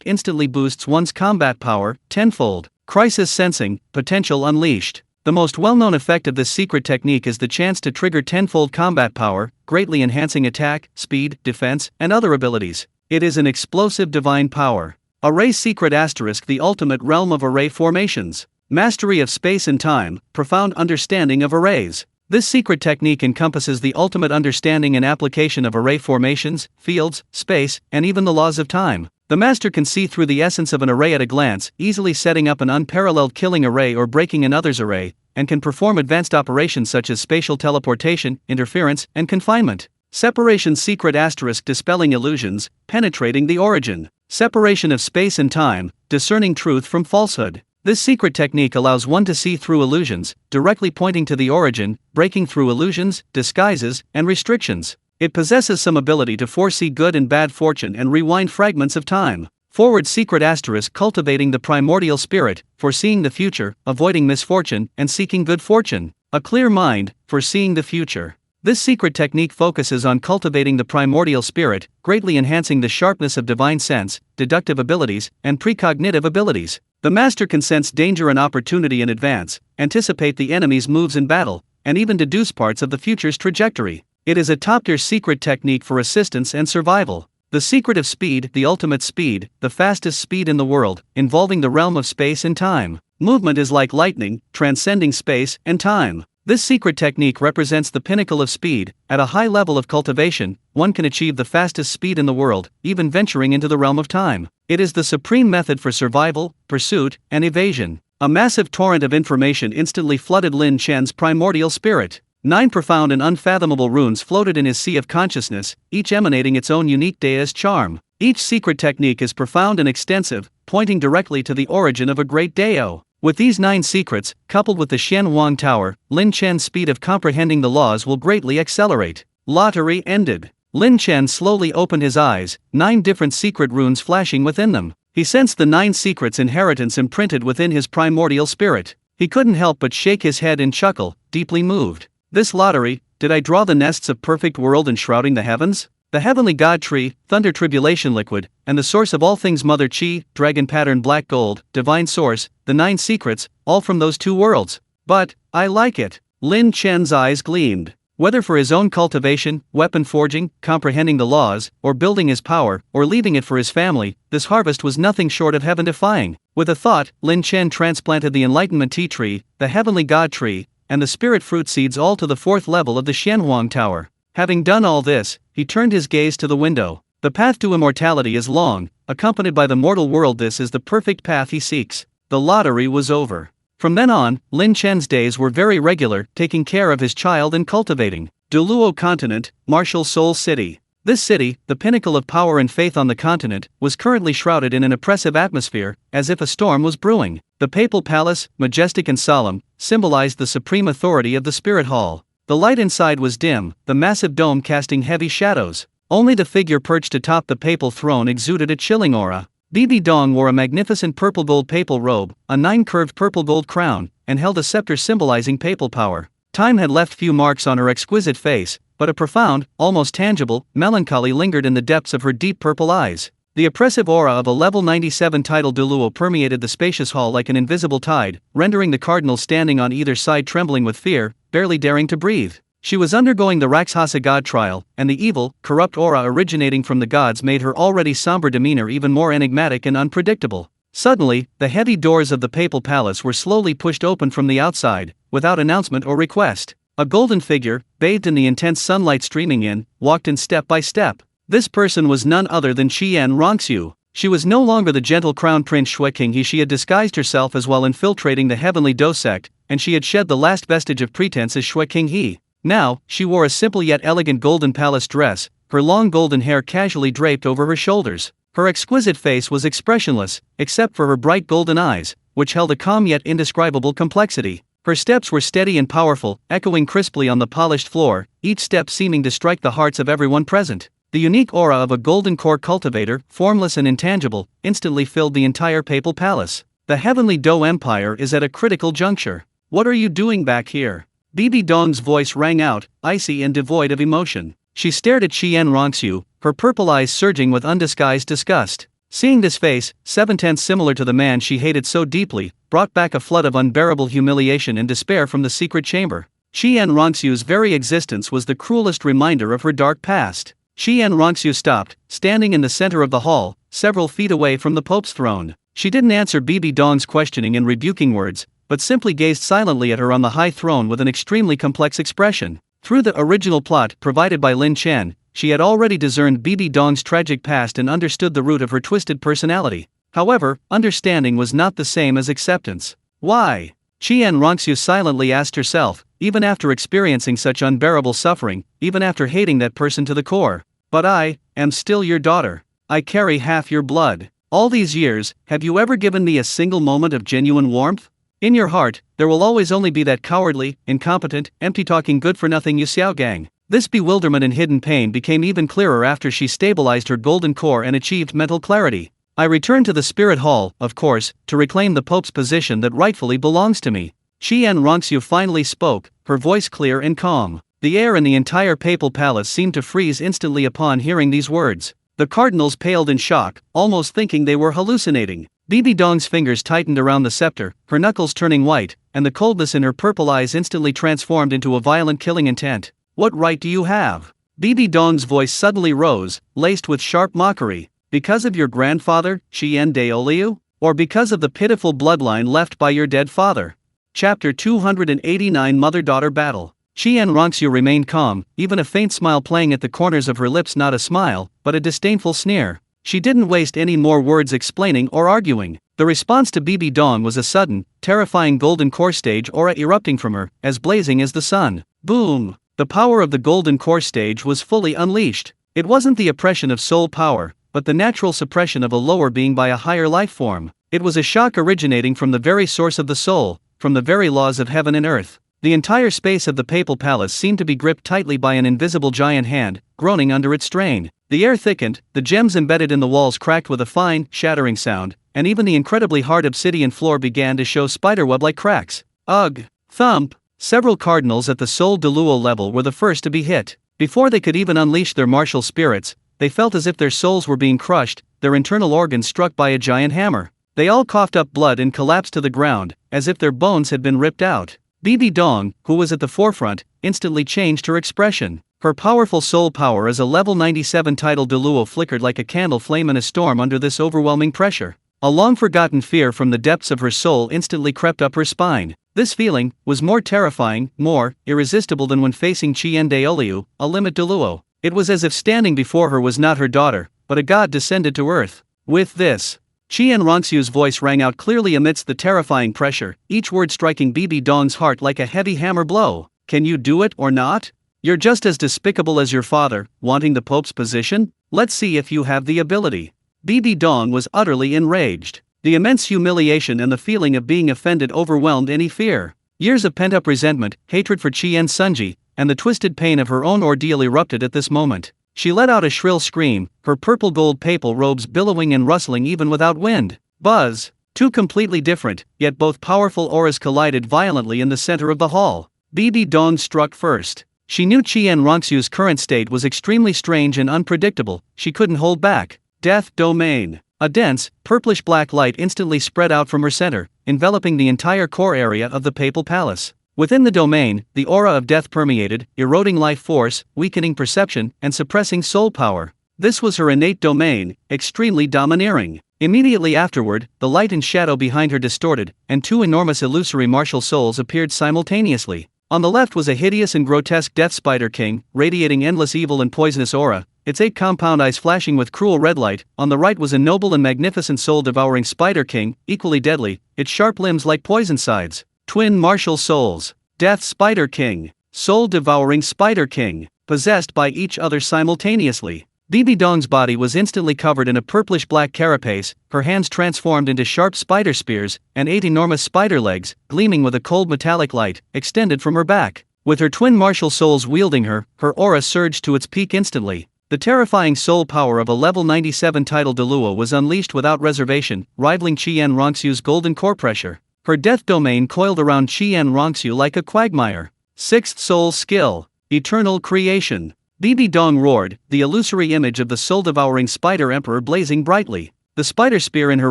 Speaker 1: instantly boosts one's combat power tenfold. Crisis sensing, potential unleashed. The most well-known effect of this secret technique is the chance to trigger tenfold combat power, greatly enhancing attack, speed, defense, and other abilities. It is an explosive divine power. Array secret *, the ultimate realm of array formations. Mastery of space and time, profound understanding of arrays. This secret technique encompasses the ultimate understanding and application of array formations, fields, space, and even the laws of time. The master can see through the essence of an array at a glance, easily setting up an unparalleled killing array or breaking another's array, and can perform advanced operations such as spatial teleportation, interference, and confinement. Separation secret * dispelling illusions, penetrating the origin. Separation of space and time, discerning truth from falsehood. This secret technique allows one to see through illusions, directly pointing to the origin, breaking through illusions, disguises, and restrictions. It possesses some ability to foresee good and bad fortune and rewind fragments of time. Forward secret * cultivating the primordial spirit, foreseeing the future, avoiding misfortune, and seeking good fortune. A clear mind, foreseeing the future. This secret technique focuses on cultivating the primordial spirit, greatly enhancing the sharpness of divine sense, deductive abilities, and precognitive abilities. The master can sense danger and opportunity in advance, anticipate the enemy's moves in battle, and even deduce parts of the future's trajectory. It is a top-tier secret technique for assistance and survival. The secret of speed, the ultimate speed, the fastest speed in the world, involving the realm of space and time. Movement is like lightning, transcending space and time. This secret technique represents the pinnacle of speed. At a high level of cultivation, one can achieve the fastest speed in the world, even venturing into the realm of time. It is the supreme method for survival, pursuit, and evasion. A massive torrent of information instantly flooded Lin Chen's primordial spirit. 9 profound and unfathomable runes floated in his sea of consciousness, each emanating its own unique Daoist charm. Each secret technique is profound and extensive, pointing directly to the origin of a great Dao. With these 9 secrets, coupled with the Shen Wang Tower, Lin Chen's speed of comprehending the laws will greatly accelerate. Lottery ended. Lin Chen slowly opened his eyes, 9 different secret runes flashing within them. He sensed the 9 secrets inheritance imprinted within his primordial spirit. He couldn't help but shake his head and chuckle, deeply moved. This lottery, did I draw the nests of perfect world enshrouding the heavens? The heavenly god tree, thunder tribulation liquid, and the source of all things mother chi, dragon pattern black gold, divine source, the 9 secrets, all from those 2 worlds. But, I like it. Lin Chen's eyes gleamed. Whether for his own cultivation, weapon forging, comprehending the laws, or building his power, or leaving it for his family, this harvest was nothing short of heaven-defying. With a thought, Lin Chen transplanted the enlightenment tea tree, the heavenly god tree, and the spirit fruit seeds all to the 4th level of the Shenhuang Tower. Having done all this, he turned his gaze to the window. The path to immortality is long, accompanied by the mortal world. This is the perfect path he seeks. The lottery was over. From then on, Lin Chen's days were very regular, taking care of his child and cultivating. Duluo Continent, Martial Soul City. This city, the pinnacle of power and faith on the continent, was currently shrouded in an oppressive atmosphere, as if a storm was brewing. The papal palace, majestic and solemn, symbolized the supreme authority of the spirit hall. The light inside was dim, the massive dome casting heavy shadows. Only the figure perched atop the papal throne exuded a chilling aura. Bibi Dong wore a magnificent purple-gold papal robe, a 9-curved purple-gold crown, and held a scepter symbolizing papal power. Time had left few marks on her exquisite face, but a profound, almost tangible, melancholy lingered in the depths of her deep purple eyes. The oppressive aura of a level 97 title Duluo permeated the spacious hall like an invisible tide, rendering the cardinal standing on either side trembling with fear, barely daring to breathe. She was undergoing the Rakshasa god trial, and the evil, corrupt aura originating from the gods made her already somber demeanor even more enigmatic and unpredictable. Suddenly, the heavy doors of the papal palace were slowly pushed open from the outside, without announcement or request. A golden figure, bathed in the intense sunlight streaming in, walked in step by step. This person was none other than Qian Rongxiu. She was no longer the gentle crown prince Shueking He. She had disguised herself as while infiltrating the heavenly Do sect, and she had shed the last vestige of pretense as Shueking He. Now, she wore a simple yet elegant golden palace dress, her long golden hair casually draped over her shoulders. Her exquisite face was expressionless, except for her bright golden eyes, which held a calm yet indescribable complexity. Her steps were steady and powerful, echoing crisply on the polished floor, each step seeming to strike the hearts of everyone present. The unique aura of a golden core cultivator, formless and intangible, instantly filled the entire papal palace. The heavenly Do Empire is at a critical juncture. What are you doing back here? Bibi Dong's voice rang out, icy and devoid of emotion. She stared at Qian Rongxiu, her purple eyes surging with undisguised disgust. Seeing this face, 7/10 similar to the man she hated so deeply, brought back a flood of unbearable humiliation and despair from the secret chamber. Qian Rongxiu's very existence was the cruelest reminder of her dark past. Qian Rongxiu stopped, standing in the center of the hall, several feet away from the Pope's throne. She didn't answer Bibi Dong's questioning and rebuking words, but simply gazed silently at her on the high throne with an extremely complex expression. Through the original plot provided by Lin Chen, she had already discerned Bibi Dong's tragic past and understood the root of her twisted personality. However, understanding was not the same as acceptance. Why? Qian Rongxiu silently asked herself, even after experiencing such unbearable suffering, even after hating that person to the core. But I am still your daughter. I carry half your blood. All these years, have you ever given me a single moment of genuine warmth? In your heart, there will always only be that cowardly, incompetent, empty-talking good-for-nothing Yu Xiaogang. This bewilderment and hidden pain became even clearer after she stabilized her golden core and achieved mental clarity. I returned to the Spirit Hall, of course, to reclaim the Pope's position that rightfully belongs to me. Qian Rongxiu finally spoke, her voice clear and calm. The air in the entire papal palace seemed to freeze instantly upon hearing these words. The cardinals paled in shock, almost thinking they were hallucinating. Bibi Dong's fingers tightened around the scepter, her knuckles turning white, and the coldness in her purple eyes instantly transformed into a violent killing intent. What right do you have? Bibi Dong's voice suddenly rose, laced with sharp mockery. Because of your grandfather, Qian Daoliu? Or because of the pitiful bloodline left by your dead father? Chapter 289 Mother-Daughter Battle. Qian Rongxiu remained calm, even a faint smile playing at the corners of her lips, not a smile, but a disdainful sneer. She didn't waste any more words explaining or arguing. The response to Bibi Dong was a sudden, terrifying golden core stage aura erupting from her, as blazing as the sun. Boom! The power of the golden core stage was fully unleashed. It wasn't the oppression of soul power, but the natural suppression of a lower being by a higher life form. It was a shock originating from the very source of the soul, from the very laws of heaven and earth. The entire space of the papal palace seemed to be gripped tightly by an invisible giant hand, groaning under its strain. The air thickened, the gems embedded in the walls cracked with a fine, shattering sound, and even the incredibly hard obsidian floor began to show spiderweb-like cracks. Ugh! Thump! Several cardinals at the Soul Deluo level were the first to be hit. Before they could even unleash their martial spirits, they felt as if their souls were being crushed, their internal organs struck by a giant hammer. They all coughed up blood and collapsed to the ground, as if their bones had been ripped out. Bibi Dong, who was at the forefront, instantly changed her expression. Her powerful soul power as a level 97 title Deluo flickered like a candle flame in a storm under this overwhelming pressure. A long-forgotten fear from the depths of her soul instantly crept up her spine. This feeling was more terrifying, more irresistible than when facing Qian Daoliu, a limit Deluo. It was as if standing before her was not her daughter, but a god descended to earth. With this, Qian Rongxiu's voice rang out clearly amidst the terrifying pressure, each word striking Bibi Dong's heart like a heavy hammer blow. Can you do it or not? You're just as despicable as your father, wanting the Pope's position? Let's see if you have the ability. Bibi Dong was utterly enraged. The immense humiliation and the feeling of being offended overwhelmed any fear. Years of pent-up resentment, hatred for Qian Sunji, and the twisted pain of her own ordeal erupted at this moment. She let out a shrill scream, her purple-gold papal robes billowing and rustling even without wind. Buzz! Two completely different, yet both powerful auras collided violently in the center of the hall. Bibi Dong struck first. She knew Qian Rongxiu's current state was extremely strange and unpredictable. She couldn't hold back. Death Domain. A dense, purplish-black light instantly spread out from her center, enveloping the entire core area of the papal palace. Within the domain, the aura of death permeated, eroding life force, weakening perception, and suppressing soul power. This was her innate domain, extremely domineering. Immediately afterward, the light and shadow behind her distorted, and two enormous illusory martial souls appeared simultaneously. On the left was a hideous and grotesque Death Spider King, radiating endless evil and poisonous aura, its 8 compound eyes flashing with cruel red light. On the right was a noble and magnificent soul-devouring Spider King, equally deadly, its sharp limbs like poison sides. Twin martial souls. Death Spider King. Soul-devouring Spider King. Possessed by each other simultaneously. Bibi Dong's body was instantly covered in a purplish-black carapace, her hands transformed into sharp spider spears, and 8 enormous spider legs, gleaming with a cold metallic light, extended from her back. With her twin martial souls wielding her, her aura surged to its peak instantly. The terrifying soul power of a level 97 tidal Delua was unleashed without reservation, rivaling Qian Rongxu's golden core pressure. Her death domain coiled around Qian Rongxu like a quagmire. 6th Soul Skill. Eternal Creation. Bibi Dong roared, the illusory image of the soul-devouring spider emperor blazing brightly. The spider spear in her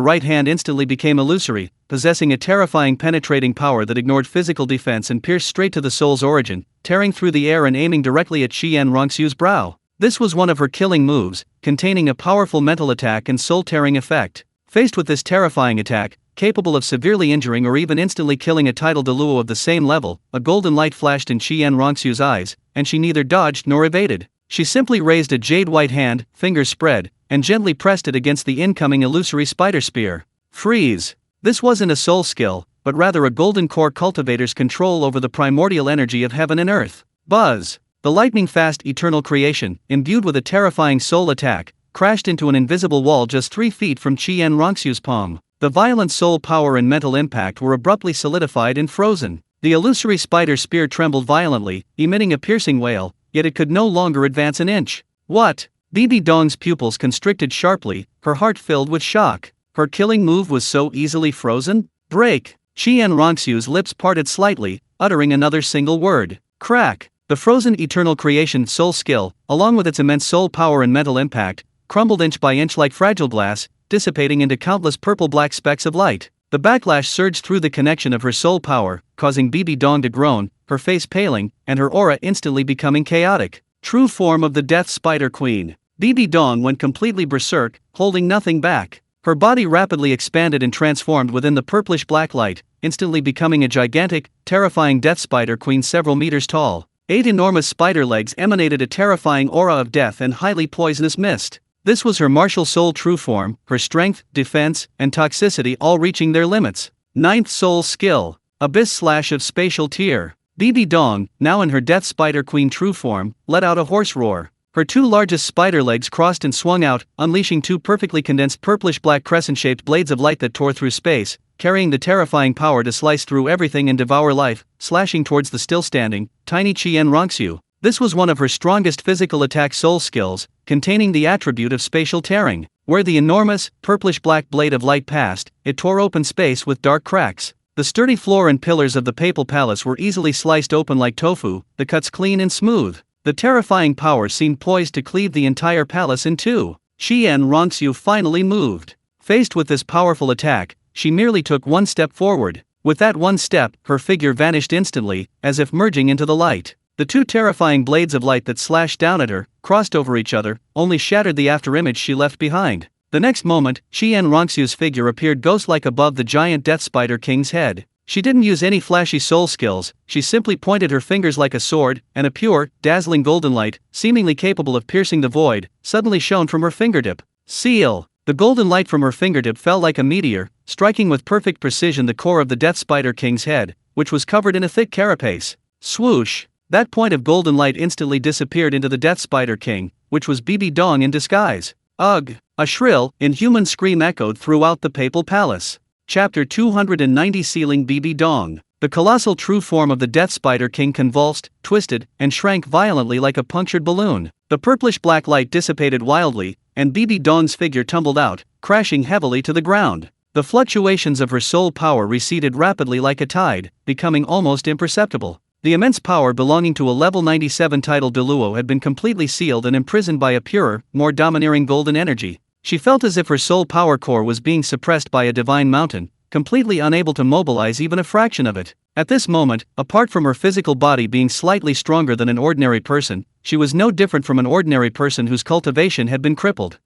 Speaker 1: right hand instantly became illusory, possessing a terrifying penetrating power that ignored physical defense and pierced straight to the soul's origin, tearing through the air and aiming directly at Qian Rongxu's brow. This was one of her killing moves, containing a powerful mental attack and soul-tearing effect. Faced with this terrifying attack, capable of severely injuring or even instantly killing a tidal Deluo of the same level, a golden light flashed in Qian Rongxu's eyes, and she neither dodged nor evaded. She simply raised a jade-white hand, fingers spread, and gently pressed it against the incoming illusory spider spear. Freeze! This wasn't a soul skill, but rather a golden core cultivator's control over the primordial energy of heaven and earth. Buzz! The lightning-fast eternal creation, imbued with a terrifying soul attack, crashed into an invisible wall just 3 feet from Qian Rongxu's palm. The violent soul power and mental impact were abruptly solidified and frozen. The illusory spider spear trembled violently, emitting a piercing wail, yet it could no longer advance an inch. What? Bibi Dong's pupils constricted sharply, her heart filled with shock. Her killing move was so easily frozen? Break! Qian Rongxu's lips parted slightly, uttering another single word. Crack! The frozen eternal creation soul skill, along with its immense soul power and mental impact, crumbled inch by inch like fragile glass, dissipating into countless purple-black specks of light. The backlash surged through the connection of her soul power, causing Bibi Dong to groan, her face paling, and her aura instantly becoming chaotic. True form of the Death Spider Queen. Bibi Dong went completely berserk, holding nothing back. Her body rapidly expanded and transformed within the purplish-black light, instantly becoming a gigantic, terrifying Death Spider Queen several meters tall. 8 enormous spider legs emanated a terrifying aura of death and highly poisonous mist. This was her martial soul true form, her strength, defense, and toxicity all reaching their limits. 9th Soul Skill. Abyss Slash of Spatial Tear. Bibi Dong, now in her Death Spider Queen true form, let out a hoarse roar. Her 2 largest spider legs crossed and swung out, unleashing 2 perfectly condensed purplish-black crescent-shaped blades of light that tore through space, carrying the terrifying power to slice through everything and devour life, slashing towards the still-standing, tiny Qian Rongxu. This was one of her strongest physical attack soul skills, containing the attribute of spatial tearing. Where the enormous, purplish-black blade of light passed, it tore open space with dark cracks. The sturdy floor and pillars of the papal palace were easily sliced open like tofu, the cuts clean and smooth. The terrifying power seemed poised to cleave the entire palace in two. Qian Rongxu finally moved. Faced with this powerful attack, she merely took one step forward. With that one step, her figure vanished instantly, as if merging into the light. The 2 terrifying blades of light that slashed down at her, crossed over each other, only shattered the afterimage she left behind. The next moment, Qian Rongxu's figure appeared ghost-like above the giant Death Spider King's head. She didn't use any flashy soul skills, she simply pointed her fingers like a sword, and a pure, dazzling golden light, seemingly capable of piercing the void, suddenly shone from her fingertip. Seal! The golden light from her fingertip fell like a meteor, striking with perfect precision the core of the Death Spider King's head, which was covered in a thick carapace. Swoosh! That point of golden light instantly disappeared into the Death Spider King, which was Bibi Dong in disguise. Ugh! A shrill, inhuman scream echoed throughout the papal palace. Chapter 290 Sealing Bibi Dong. The colossal true form of the Death Spider King convulsed, twisted, and shrank violently like a punctured balloon. The purplish-black light dissipated wildly, and Bibi Dong's figure tumbled out, crashing heavily to the ground. The fluctuations of her soul power receded rapidly like a tide, becoming almost imperceptible. The immense power belonging to a level 97 tidal Deluo had been completely sealed and imprisoned by a purer, more domineering golden energy. She felt as if her soul power core was being suppressed by a divine mountain, completely unable to mobilize even a fraction of it. At this moment, apart from her physical body being slightly stronger than an ordinary person, she was no different from an ordinary person whose cultivation had been crippled.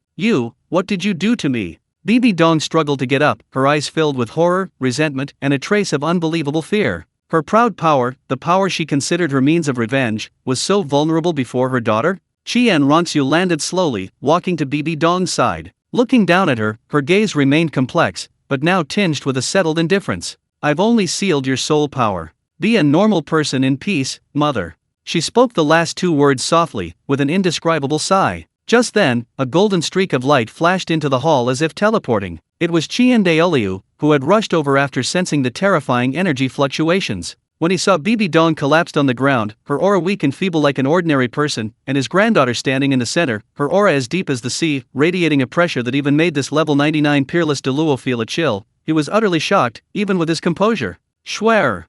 Speaker 1: What did you do to me? Bibi Dong struggled to get up, her eyes filled with horror, resentment, and a trace of unbelievable fear. Her proud power, the power she considered her means of revenge, was so vulnerable before her daughter? Qian Rongxu landed slowly, walking to Bibi Dong's side. Looking down at her, her gaze remained complex, but now tinged with a settled indifference. I've only sealed your soul power. Be a normal person in peace, mother. She spoke the last 2 words softly, with an indescribable sigh. Just then, a golden streak of light flashed into the hall as if teleporting. It was Qian Daoliu, who had rushed over after sensing the terrifying energy fluctuations. When he saw Bibi Dong collapsed on the ground, her aura weak and feeble like an ordinary person, and his granddaughter standing in the center, her aura as deep as the sea, radiating a pressure that even made this level 99 peerless Deluo feel a chill, he was utterly shocked, even with his composure. Schwer!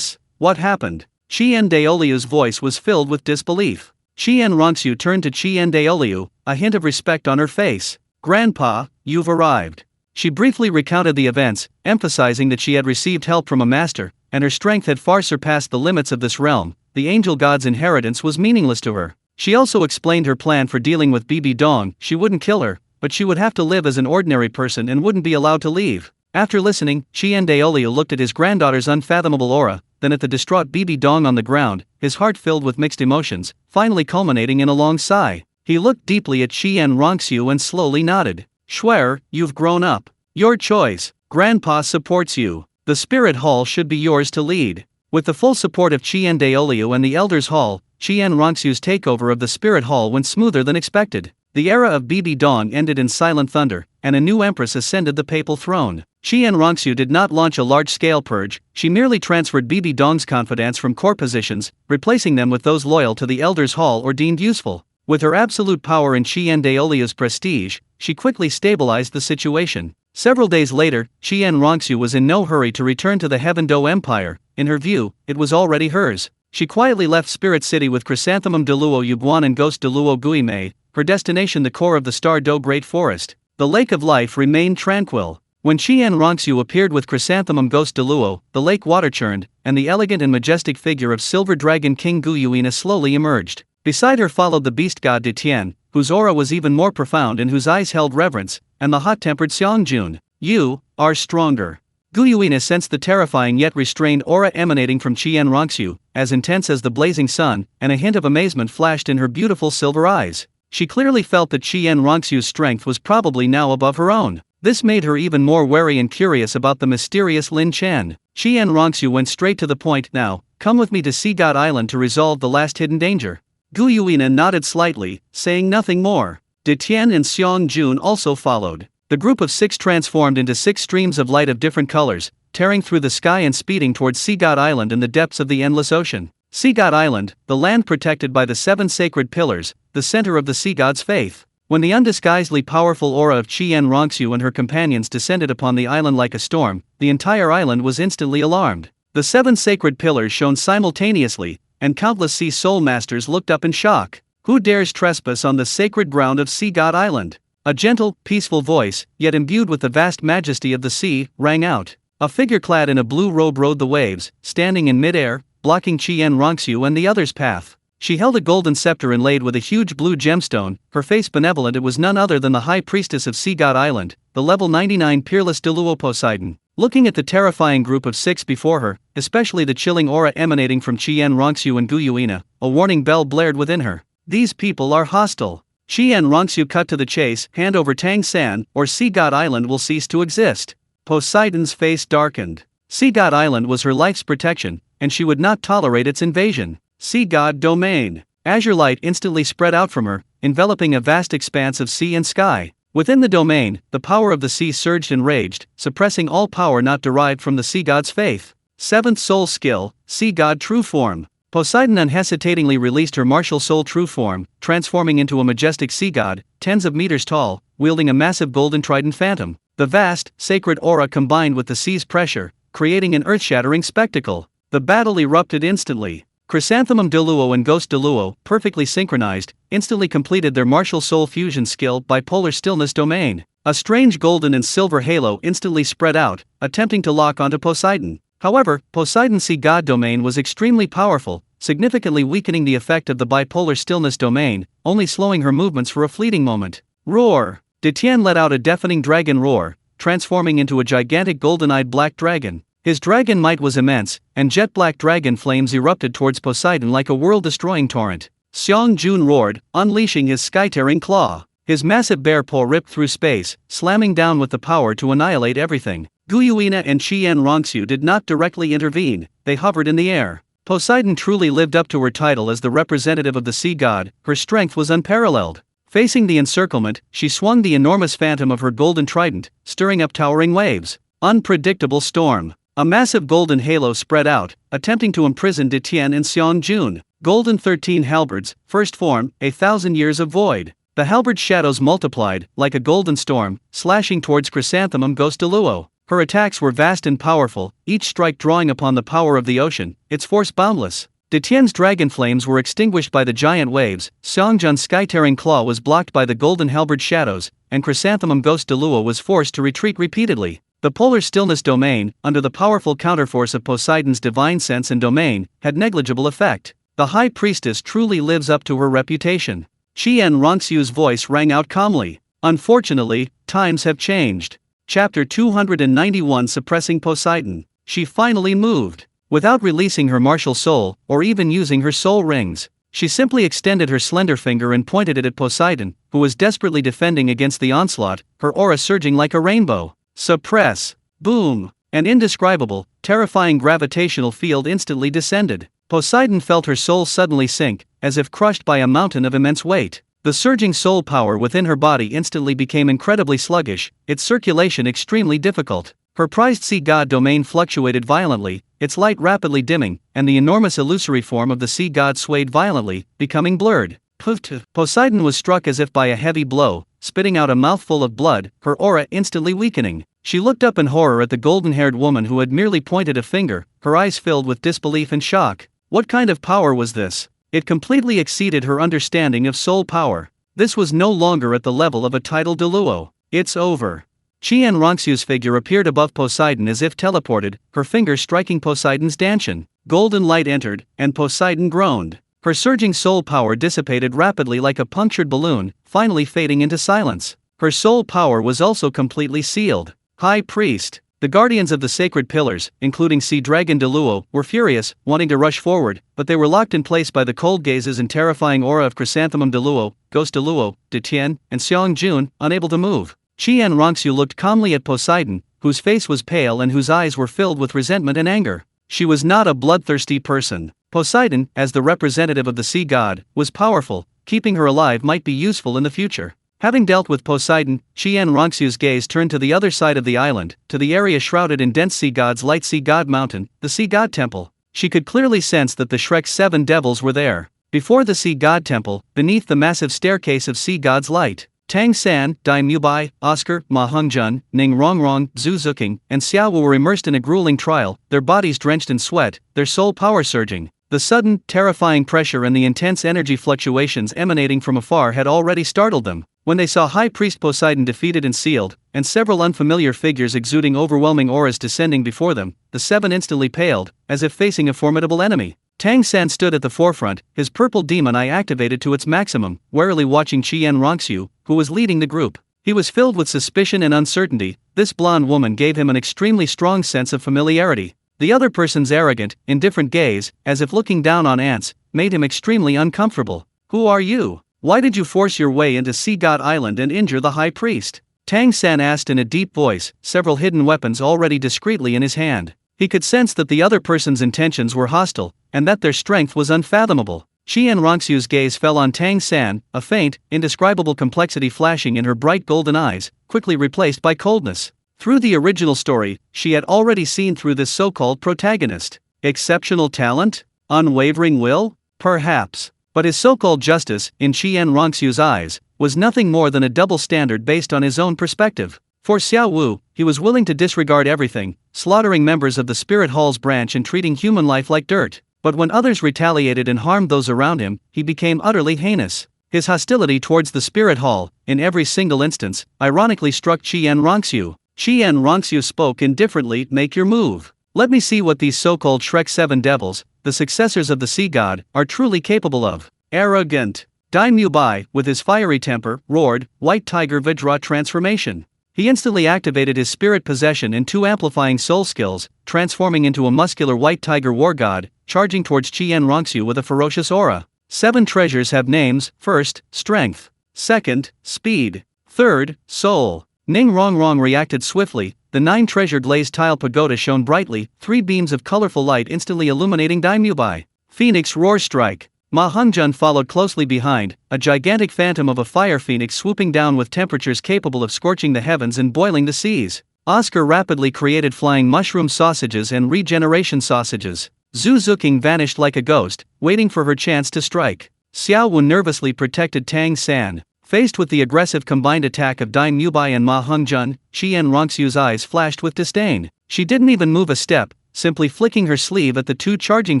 Speaker 1: What happened? Qian Daoliu's voice was filled with disbelief. Qian Rongxiu turned to Qian Daoliu, a hint of respect on her face. Grandpa, you've arrived. She briefly recounted the events, emphasizing that she had received help from a master, and her strength had far surpassed the limits of this realm. The angel god's inheritance was meaningless to her. She also explained her plan for dealing with Bibi Dong. She wouldn't kill her, but she would have to live as an ordinary person and wouldn't be allowed to leave. After listening, Qian Daoliu looked at his granddaughter's unfathomable aura, then at the distraught Bibi Dong on the ground, his heart filled with mixed emotions, finally culminating in a long sigh. He looked deeply at Qian Rongxiu and slowly nodded. Schwer, you've grown up. Your choice. Grandpa supports you. The Spirit Hall should be yours to lead. With the full support of Qian Daoliu and the Elders Hall, Qian Rongxiu's takeover of the Spirit Hall went smoother than expected. The era of Bibi Dong ended in silent thunder, and a new empress ascended the papal throne. Qian Rongxiu did not launch a large-scale purge, she merely transferred Bibi Dong's confidants from core positions, replacing them with those loyal to the Elders Hall or deemed useful. With her absolute power and Qian Daoliu's prestige, she quickly stabilized the situation. Several days later, Qian Rongxiu was in no hurry to return to the Heaven Do Empire. In her view, it was already hers. She quietly left Spirit City with Chrysanthemum Deluo Yuguan and Ghost Deluo Guimei, her destination the core of the Star Do Great Forest. The Lake of Life remained tranquil. When Qian Rongxiu appeared with Chrysanthemum Ghost Deluo, the lake water churned, and the elegant and majestic figure of Silver Dragon King Guyuina slowly emerged. Beside her followed the beast god De Tian, whose aura was even more profound and whose eyes held reverence, and the hot-tempered Xiangjun. You are stronger. Guyuina sensed the terrifying yet restrained aura emanating from Qian Rongxiu, as intense as the blazing sun, and a hint of amazement flashed in her beautiful silver eyes. She clearly felt that Qian Rongxiu's strength was probably now above her own. This made her even more wary and curious about the mysterious Lin Chen. Qian Rongxiu went straight to the point. Now, come with me to Sea God Island to resolve the last hidden danger. Guyuina nodded slightly, saying nothing more. De Tian and Xiangjun also followed. The group of 6 transformed into 6 streams of light of different colors, tearing through the sky and speeding towards Sea God Island in the depths of the endless ocean. Sea God Island, the land protected by the 7 sacred pillars, the center of the sea god's faith. When the undisguisedly powerful aura of Qian Rongxiu and her companions descended upon the island like a storm, the entire island was instantly alarmed. The 7 sacred pillars shone simultaneously, and countless sea soul masters looked up in shock. Who dares trespass on the sacred ground of Sea God Island? A gentle, peaceful voice, yet imbued with the vast majesty of the sea, rang out. A figure clad in a blue robe rode the waves, standing in midair, blocking Qian Rongxiu and the others' path. She held a golden scepter inlaid with a huge blue gemstone, her face benevolent. It was none other than the High Priestess of Sea God Island, the level 99 peerless Deluo Poseidon. Looking at the terrifying group of 6 before her, especially the chilling aura emanating from Qian Rongxiu and Guyuina, a warning bell blared within her. These people are hostile. Qian Rongxiu cut to the chase. Hand over Tang San, or Sea God Island will cease to exist. Poseidon's face darkened. Sea God Island was her life's protection, and she would not tolerate its invasion. Sea God Domain. Azure light instantly spread out from her, enveloping a vast expanse of sea and sky. Within the domain, the power of the sea surged and raged, suppressing all power not derived from the sea god's faith. 7th soul skill, Sea God True Form. Poseidon unhesitatingly released her martial soul true form, transforming into a majestic sea god, tens of meters tall, wielding a massive golden trident phantom. The vast, sacred aura combined with the sea's pressure, creating an earth-shattering spectacle. The battle erupted instantly. Chrysanthemum Deluo and Ghost Deluo, perfectly synchronized, instantly completed their martial soul fusion skill Bipolar Stillness Domain. A strange golden and silver halo instantly spread out, attempting to lock onto Poseidon. However, Poseidon's Sea God Domain was extremely powerful, significantly weakening the effect of the Bipolar Stillness Domain, only slowing her movements for a fleeting moment. Roar! De Tian let out a deafening dragon roar, transforming into a gigantic golden-eyed black dragon. His dragon might was immense, and jet-black dragon flames erupted towards Poseidon like a world-destroying torrent. Xiangjun roared, unleashing his sky-tearing claw. His massive bear paw ripped through space, slamming down with the power to annihilate everything. Guyuina and Qian Rongxiu did not directly intervene, they hovered in the air. Poseidon truly lived up to her title as the representative of the sea god, her strength was unparalleled. Facing the encirclement, she swung the enormous phantom of her golden trident, stirring up towering waves. Unpredictable storm. A massive golden halo spread out, attempting to imprison De Tian and Xiang Jun. Golden 13 halberds, first form, 1,000 years of void. The halberd shadows multiplied, like a golden storm, slashing towards Chrysanthemum Ghost Deluo. Her attacks were vast and powerful, each strike drawing upon the power of the ocean, its force boundless. De Tian's dragon flames were extinguished by the giant waves, Xiangjun's sky-tearing claw was blocked by the golden halberd shadows, and Chrysanthemum Ghost Deluo was forced to retreat repeatedly. The polar stillness domain, under the powerful counterforce of Poseidon's divine sense and domain, had negligible effect. The high priestess truly lives up to her reputation. Qian Rongxiu's voice rang out calmly. Unfortunately, times have changed. Chapter 291 Suppressing Poseidon. She finally moved. Without releasing her martial soul, or even using her soul rings, she simply extended her slender finger and pointed it at Poseidon, who was desperately defending against the onslaught, her aura surging like a rainbow. Suppress. Boom. An indescribable, terrifying gravitational field instantly descended. Poseidon felt her soul suddenly sink, as if crushed by a mountain of immense weight. The surging soul power within her body instantly became incredibly sluggish, its circulation extremely difficult. Her prized sea god domain fluctuated violently, its light rapidly dimming, and the enormous illusory form of the sea god swayed violently, becoming blurred. Poseidon was struck as if by a heavy blow, spitting out a mouthful of blood, her aura instantly weakening. She looked up in horror at the golden-haired woman who had merely pointed a finger, her eyes filled with disbelief and shock. What kind of power was this? It completely exceeded her understanding of soul power. This was no longer at the level of a tidal deluo. It's over. Qian Rongxiu's figure appeared above Poseidon as if teleported, her finger striking Poseidon's dantian. Golden light entered, and Poseidon groaned. Her surging soul power dissipated rapidly like a punctured balloon, finally fading into silence. Her soul power was also completely sealed. High Priest. The guardians of the sacred pillars, including Sea Dragon Deluo, were furious, wanting to rush forward, but they were locked in place by the cold gazes and terrifying aura of Chrysanthemum Deluo, Ghost Deluo, De Tian, and Xiang Jun, unable to move. Qian Rongxiu looked calmly at Poseidon, whose face was pale and whose eyes were filled with resentment and anger. She was not a bloodthirsty person. Poseidon, as the representative of the sea god, was powerful. Keeping her alive might be useful in the future. Having dealt with Poseidon, Qian Rongxiu's gaze turned to the other side of the island, to the area shrouded in dense sea god's light, Sea God Mountain, the Sea God Temple. She could clearly sense that the Shrek's 7 devils were there. Before the Sea God Temple, beneath the massive staircase of Sea God's light, Tang San, Dai Mubai, Oscar, Ma Hongjun, Ning Rongrong, Zhu Zuking, and Xiao Wu were immersed in a grueling trial, their bodies drenched in sweat, their soul power surging. The sudden, terrifying pressure and the intense energy fluctuations emanating from afar had already startled them. When they saw High Priest Poseidon defeated and sealed, and several unfamiliar figures exuding overwhelming auras descending before them, the 7 instantly paled, as if facing a formidable enemy. Tang San stood at the forefront, his purple demon eye activated to its maximum, warily watching Qian Rongxiu, who was leading the group. He was filled with suspicion and uncertainty. This blonde woman gave him an extremely strong sense of familiarity. The other person's arrogant, indifferent gaze, as if looking down on ants, made him extremely uncomfortable. Who are you? Why did you force your way into Sea God Island and injure the High Priest? Tang San asked in a deep voice, several hidden weapons already discreetly in his hand. He could sense that the other person's intentions were hostile, and that their strength was unfathomable. Qian Rongxiu's gaze fell on Tang San, a faint, indescribable complexity flashing in her bright golden eyes, quickly replaced by coldness. Through the original story, she had already seen through this so-called protagonist. Exceptional talent? Unwavering will? Perhaps. But his so-called justice, in Qian Rongxiu's eyes, was nothing more than a double standard based on his own perspective. For Xiao Wu, he was willing to disregard everything, slaughtering members of the Spirit Hall's branch and treating human life like dirt. But when others retaliated and harmed those around him, he became utterly heinous. His hostility towards the Spirit Hall, in every single instance, ironically struck Qian Rongxiu. Qian Rongxiu spoke indifferently, "Make your move. Let me see what these so-called Shrek 7 devils, the successors of the sea god, are truly capable of." Arrogant. Dai Mubai, with his fiery temper, roared, "White Tiger Vajra transformation." He instantly activated his spirit possession and 2 amplifying soul skills, transforming into a muscular white tiger war god, charging towards Qian Rongxiu with a ferocious aura. 7 treasures have names: first, strength; second, speed; third, soul. Ning Rongrong reacted swiftly. The 9 treasure glazed tile pagoda shone brightly, 3 beams of colorful light instantly illuminating Dai Mubai. Phoenix Roar Strike. Ma Hongjun followed closely behind, a gigantic phantom of a fire phoenix swooping down with temperatures capable of scorching the heavens and boiling the seas. Oscar rapidly created flying mushroom sausages and regeneration sausages. Zhu Zuqing vanished like a ghost, waiting for her chance to strike. Xiao Wu nervously protected Tang San. Faced with the aggressive combined attack of Dai Mubai and Ma Hongjun, Qian Rongxu's eyes flashed with disdain. She didn't even move a step, simply flicking her sleeve at the two charging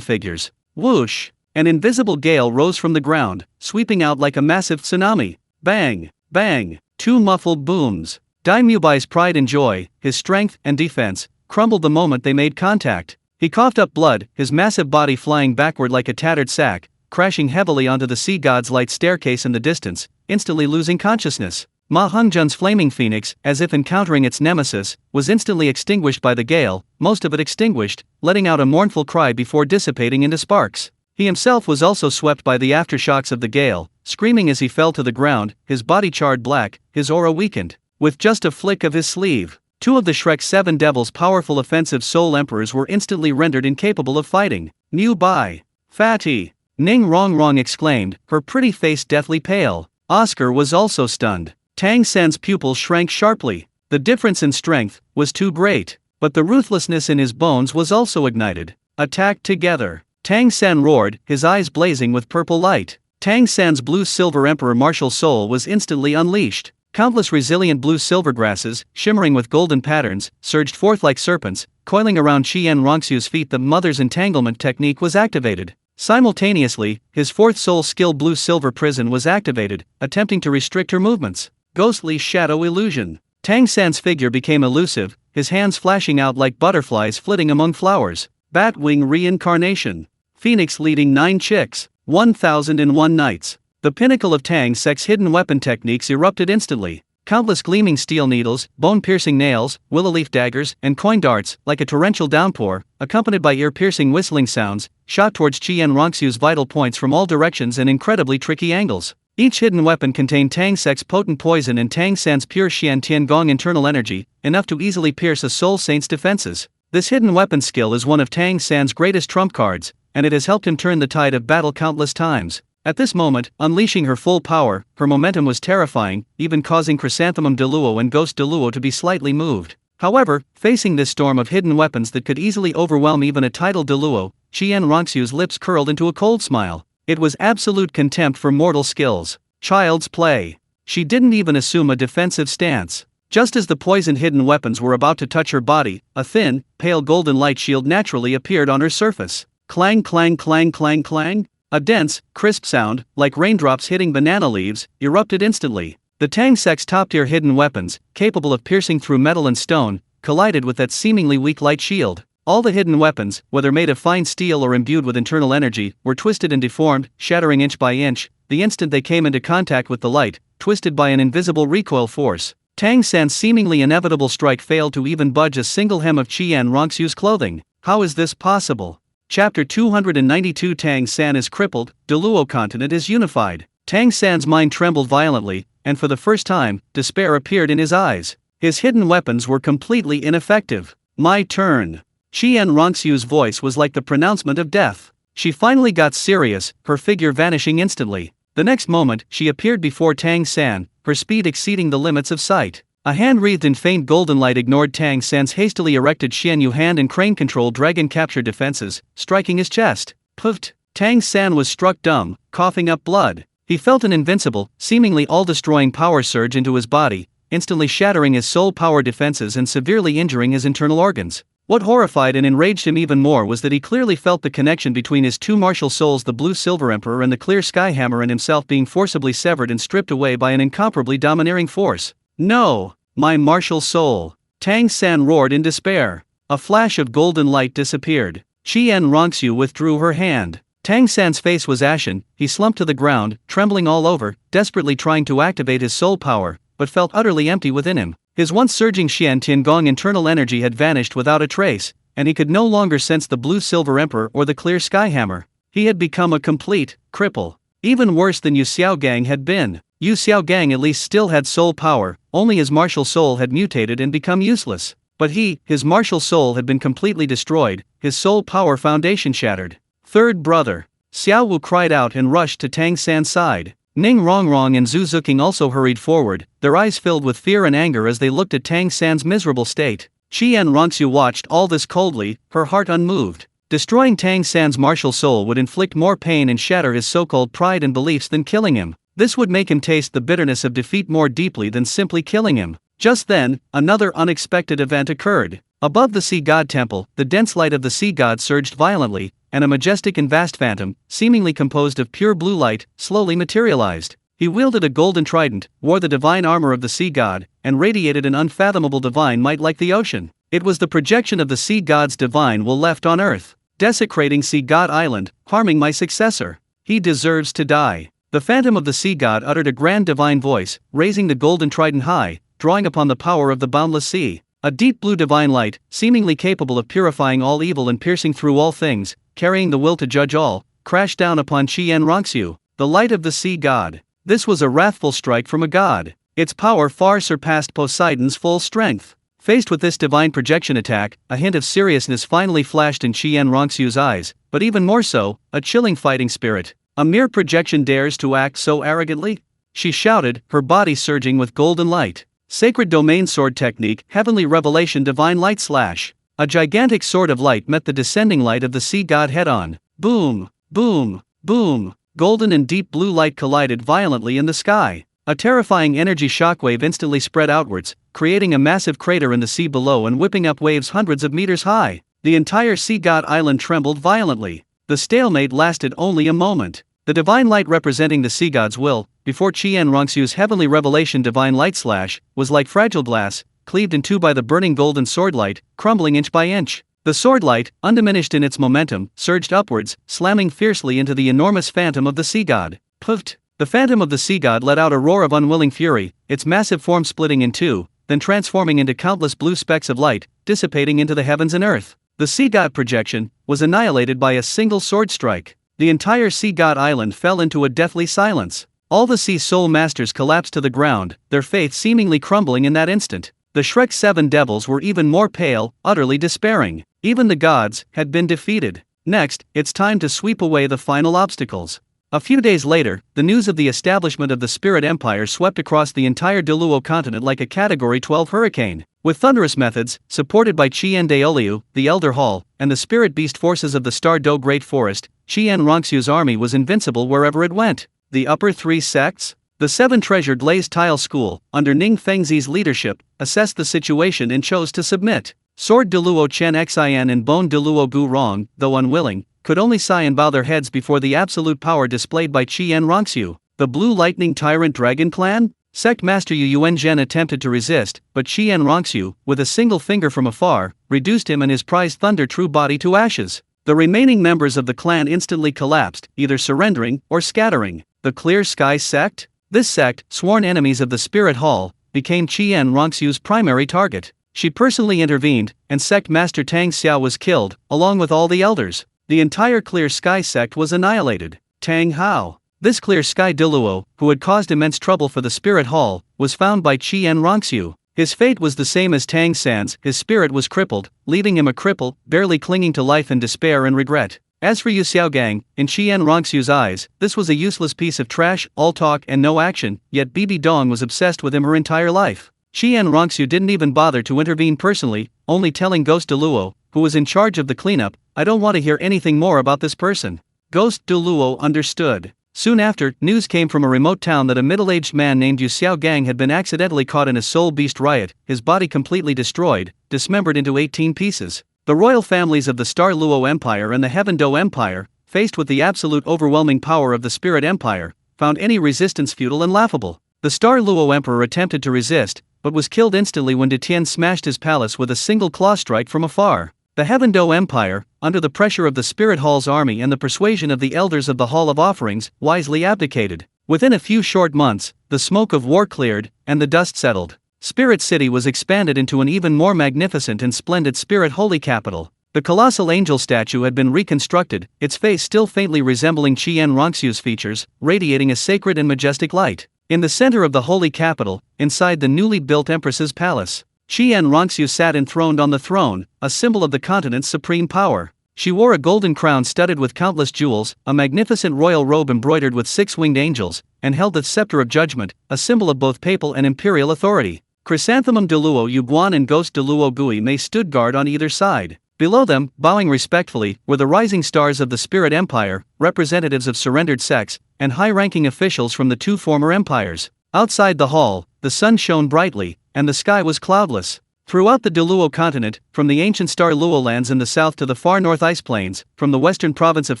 Speaker 1: figures. Whoosh! An invisible gale rose from the ground, sweeping out like a massive tsunami. Bang! Bang! Two muffled booms. Dai Mubai's pride and joy, his strength and defense, crumbled the moment they made contact. He coughed up blood, his massive body flying backward like a tattered sack, crashing heavily onto the sea god's light staircase in the distance, instantly losing consciousness. Ma Hongjun's flaming phoenix, as if encountering its nemesis, was instantly extinguished by the gale, most of it extinguished, letting out a mournful cry before dissipating into sparks. He himself was also swept by the aftershocks of the gale, screaming as he fell to the ground, his body charred black, his aura weakened. With just a flick of his sleeve, two of the Shrek's 7 devils' powerful offensive soul emperors were instantly rendered incapable of fighting. Mu Bai! Fatty! Ning Rongrong exclaimed, her pretty face deathly pale. Oscar was also stunned. Tang San's pupils shrank sharply. The difference in strength was too great, but the ruthlessness in his bones was also ignited. Attack together! Tang San roared, his eyes blazing with purple light. Tang San's blue-silver emperor martial soul was instantly unleashed. Countless resilient blue-silver grasses, shimmering with golden patterns, surged forth like serpents, coiling around Qian Rongxu's feet. The mother's entanglement technique was activated. Simultaneously, his fourth soul skill blue-silver prison was activated, attempting to restrict her movements. Ghostly shadow illusion. Tang San's figure became elusive, his hands flashing out like butterflies flitting among flowers. Batwing reincarnation. Phoenix leading 9 chicks. 1001 nights. The pinnacle of Tang Sek's hidden weapon techniques erupted instantly. Countless gleaming steel needles, bone-piercing nails, willow leaf daggers, and coin darts, like a torrential downpour, accompanied by ear-piercing whistling sounds, shot towards Qian Rongxu's vital points from all directions and incredibly tricky angles. Each hidden weapon contained Tang Sek's potent poison and Tang San's pure Xian Tiangong internal energy, enough to easily pierce a soul saint's defenses. This hidden weapon skill is one of Tang San's greatest trump cards, and it has helped him turn the tide of battle countless times. At this moment, unleashing her full power, her momentum was terrifying, even causing Chrysanthemum Deluo and Ghost Deluo to be slightly moved. However, facing this storm of hidden weapons that could easily overwhelm even a tidal Deluo, Qian Rongxu's lips curled into a cold smile. It was absolute contempt for mortal skills. Child's play. She didn't even assume a defensive stance. Just as the poisoned hidden weapons were about to touch her body, a thin, pale golden light shield naturally appeared on her surface. Clang clang clang clang clang. A dense, crisp sound, like raindrops hitting banana leaves, erupted instantly. The Tang Sek's top-tier hidden weapons, capable of piercing through metal and stone, collided with that seemingly weak light shield. All the hidden weapons, whether made of fine steel or imbued with internal energy, were twisted and deformed, shattering inch by inch, the instant they came into contact with the light, twisted by an invisible recoil force. Tang San's seemingly inevitable strike failed to even budge a single hem of Qian Rongxu's clothing. How is this possible? Chapter 292. Tang San is crippled, Deluo continent is unified. Tang San's mind trembled violently, and for the first time, despair appeared in his eyes. His hidden weapons were completely ineffective. My turn. Qian Rongxu's voice was like the pronouncement of death. She finally got serious, her figure vanishing instantly. The next moment, she appeared before Tang San, her speed exceeding the limits of sight. A hand wreathed in faint golden light ignored Tang San's hastily erected Xianyu hand and crane-controlled dragon-capture defenses, striking his chest. Puffed. Tang San was struck dumb, coughing up blood. He felt an invincible, seemingly all-destroying power surge into his body, instantly shattering his soul power defenses and severely injuring his internal organs. What horrified and enraged him even more was that he clearly felt the connection between his two martial souls, the Blue Silver Emperor and the Clear Sky Hammer, and himself being forcibly severed and stripped away by an incomparably domineering force. No! My martial soul! Tang San roared in despair. A flash of golden light disappeared. Qian Rongxu withdrew her hand. Tang San's face was ashen, he slumped to the ground, trembling all over, desperately trying to activate his soul power, but felt utterly empty within him. His once surging Xian Tiangong internal energy had vanished without a trace, and he could no longer sense the Blue Silver Emperor or the Clear Sky Hammer. He had become a complete cripple. Even worse than Yu Xiaogang had been. Yu Xiaogang at least still had soul power, only his martial soul had mutated and become useless. But his martial soul had been completely destroyed, his soul power foundation shattered. Third brother. Xiao Wu cried out and rushed to Tang San's side. Ning Rongrong and Zhu Zuqing also hurried forward, their eyes filled with fear and anger as they looked at Tang San's miserable state. Qian Rongxiu watched all this coldly, her heart unmoved. Destroying Tang San's martial soul would inflict more pain and shatter his so-called pride and beliefs than killing him. This would make him taste the bitterness of defeat more deeply than simply killing him. Just then, another unexpected event occurred. Above the sea god temple, the dense light of the sea god surged violently, and a majestic and vast phantom, seemingly composed of pure blue light, slowly materialized. He wielded a golden trident, wore the divine armor of the sea god, and radiated an unfathomable divine might like the ocean. It was the projection of the sea god's divine will left on earth, desecrating Sea God Island, harming my successor. He deserves to die. The phantom of the sea god uttered a grand divine voice, raising the golden trident high, drawing upon the power of the boundless sea. A deep blue divine light, seemingly capable of purifying all evil and piercing through all things, carrying the will to judge all, crashed down upon Qian Rongxiu, the light of the sea god. This was a wrathful strike from a god. Its power far surpassed Poseidon's full strength. Faced with this divine projection attack, a hint of seriousness finally flashed in Qian Rongxiu's eyes, but even more so, a chilling fighting spirit. A mere projection dares to act so arrogantly? She shouted, her body surging with golden light. Sacred domain sword technique, heavenly revelation divine light slash. A gigantic sword of light met the descending light of the sea god head-on. Boom, boom, boom. Golden and deep blue light collided violently in the sky. A terrifying energy shockwave instantly spread outwards, creating a massive crater in the sea below and whipping up waves hundreds of meters high. The entire Sea God Island trembled violently. The stalemate lasted only a moment. The divine light representing the sea god's will, before Qian Rongxiu's heavenly revelation divine light slash, was like fragile glass, cleaved in two by the burning golden sword light, crumbling inch by inch. The sword light, undiminished in its momentum, surged upwards, slamming fiercely into the enormous phantom of the sea god. Puffed! The phantom of the sea god let out a roar of unwilling fury, its massive form splitting in two, then transforming into countless blue specks of light, dissipating into the heavens and earth. The sea god projection was annihilated by a single sword strike. The entire Sea God Island fell into a deathly silence. All the sea soul masters collapsed to the ground, their faith seemingly crumbling in that instant. The Shrek 7 devils were even more pale, utterly despairing. Even the gods had been defeated. Next, it's time to sweep away the final obstacles. A few days later, the news of the establishment of the Spirit Empire swept across the entire Deluo continent like a Category 12 hurricane. With thunderous methods, supported by Qian Daoliu, the Elder Hall, and the spirit beast forces of the Star Do Great Forest, Qian Rongxiu's army was invincible wherever it went. The upper three sects? The seven treasured Lays Tile School, under Ning Fengzi's leadership, assessed the situation and chose to submit. Sword Deluo Chen Xian and Bone Deluo Gu Rong, though unwilling, could only sigh and bow their heads before the absolute power displayed by Qian Rongxiu. The Blue Lightning Tyrant Dragon Clan? Sect Master Yu Yuanzhen attempted to resist, but Qian Rongxiu, with a single finger from afar, reduced him and his prized Thunder True body to ashes. The remaining members of the clan instantly collapsed, either surrendering or scattering. The Clear Sky Sect? This sect, sworn enemies of the Spirit Hall, became Qian Rongxiu's primary target. She personally intervened, and Sect Master Tang Xiao was killed, along with all the elders. The entire Clear Sky sect was annihilated. Tang Hao. This Clear Sky Deluo, who had caused immense trouble for the Spirit Hall, was found by Qian Rongxiu. His fate was the same as Tang San's, his spirit was crippled, leaving him a cripple, barely clinging to life in despair and regret. As for Yu Xiaogang, in Qian Rongxiu's eyes, this was a useless piece of trash, all talk and no action, yet Bibi Dong was obsessed with him her entire life. Qian Rongxiu didn't even bother to intervene personally, only telling Ghost Deluo, who was in charge of the cleanup, "I don't want to hear anything more about this person." Ghost Deluo understood. Soon after, news came from a remote town that a middle-aged man named Yu Xiaogang had been accidentally caught in a soul beast riot, his body completely destroyed, dismembered into 18 pieces. The royal families of the Star Luo Empire and the Heaven Do Empire, faced with the absolute overwhelming power of the Spirit Empire, found any resistance futile and laughable. The Star Luo Emperor attempted to resist, but was killed instantly when Detian smashed his palace with a single claw strike from afar. The Heaven Do Empire, under the pressure of the Spirit Hall's army and the persuasion of the elders of the Hall of Offerings, wisely abdicated. Within a few short months, the smoke of war cleared, and the dust settled. Spirit City was expanded into an even more magnificent and splendid Spirit Holy Capital. The colossal angel statue had been reconstructed, its face still faintly resembling Qian Rongxiu's features, radiating a sacred and majestic light. In the center of the Holy Capital, inside the newly built Empress's palace, Qian Rongxiu sat enthroned on the throne, a symbol of the continent's supreme power. She wore a golden crown studded with countless jewels, a magnificent royal robe embroidered with 6 winged angels, and held the scepter of judgment, a symbol of both papal and imperial authority. Chrysanthemum de Luo Yuguan and Ghost de Luo Gui Mei stood guard on either side. Below them, bowing respectfully, were the rising stars of the Spirit Empire, representatives of surrendered sects, and high-ranking officials from the 2 former empires. Outside the hall, the sun shone brightly, and the sky was cloudless. Throughout the Deluo continent, from the ancient Star Luo lands in the south to the far north ice plains, from the western province of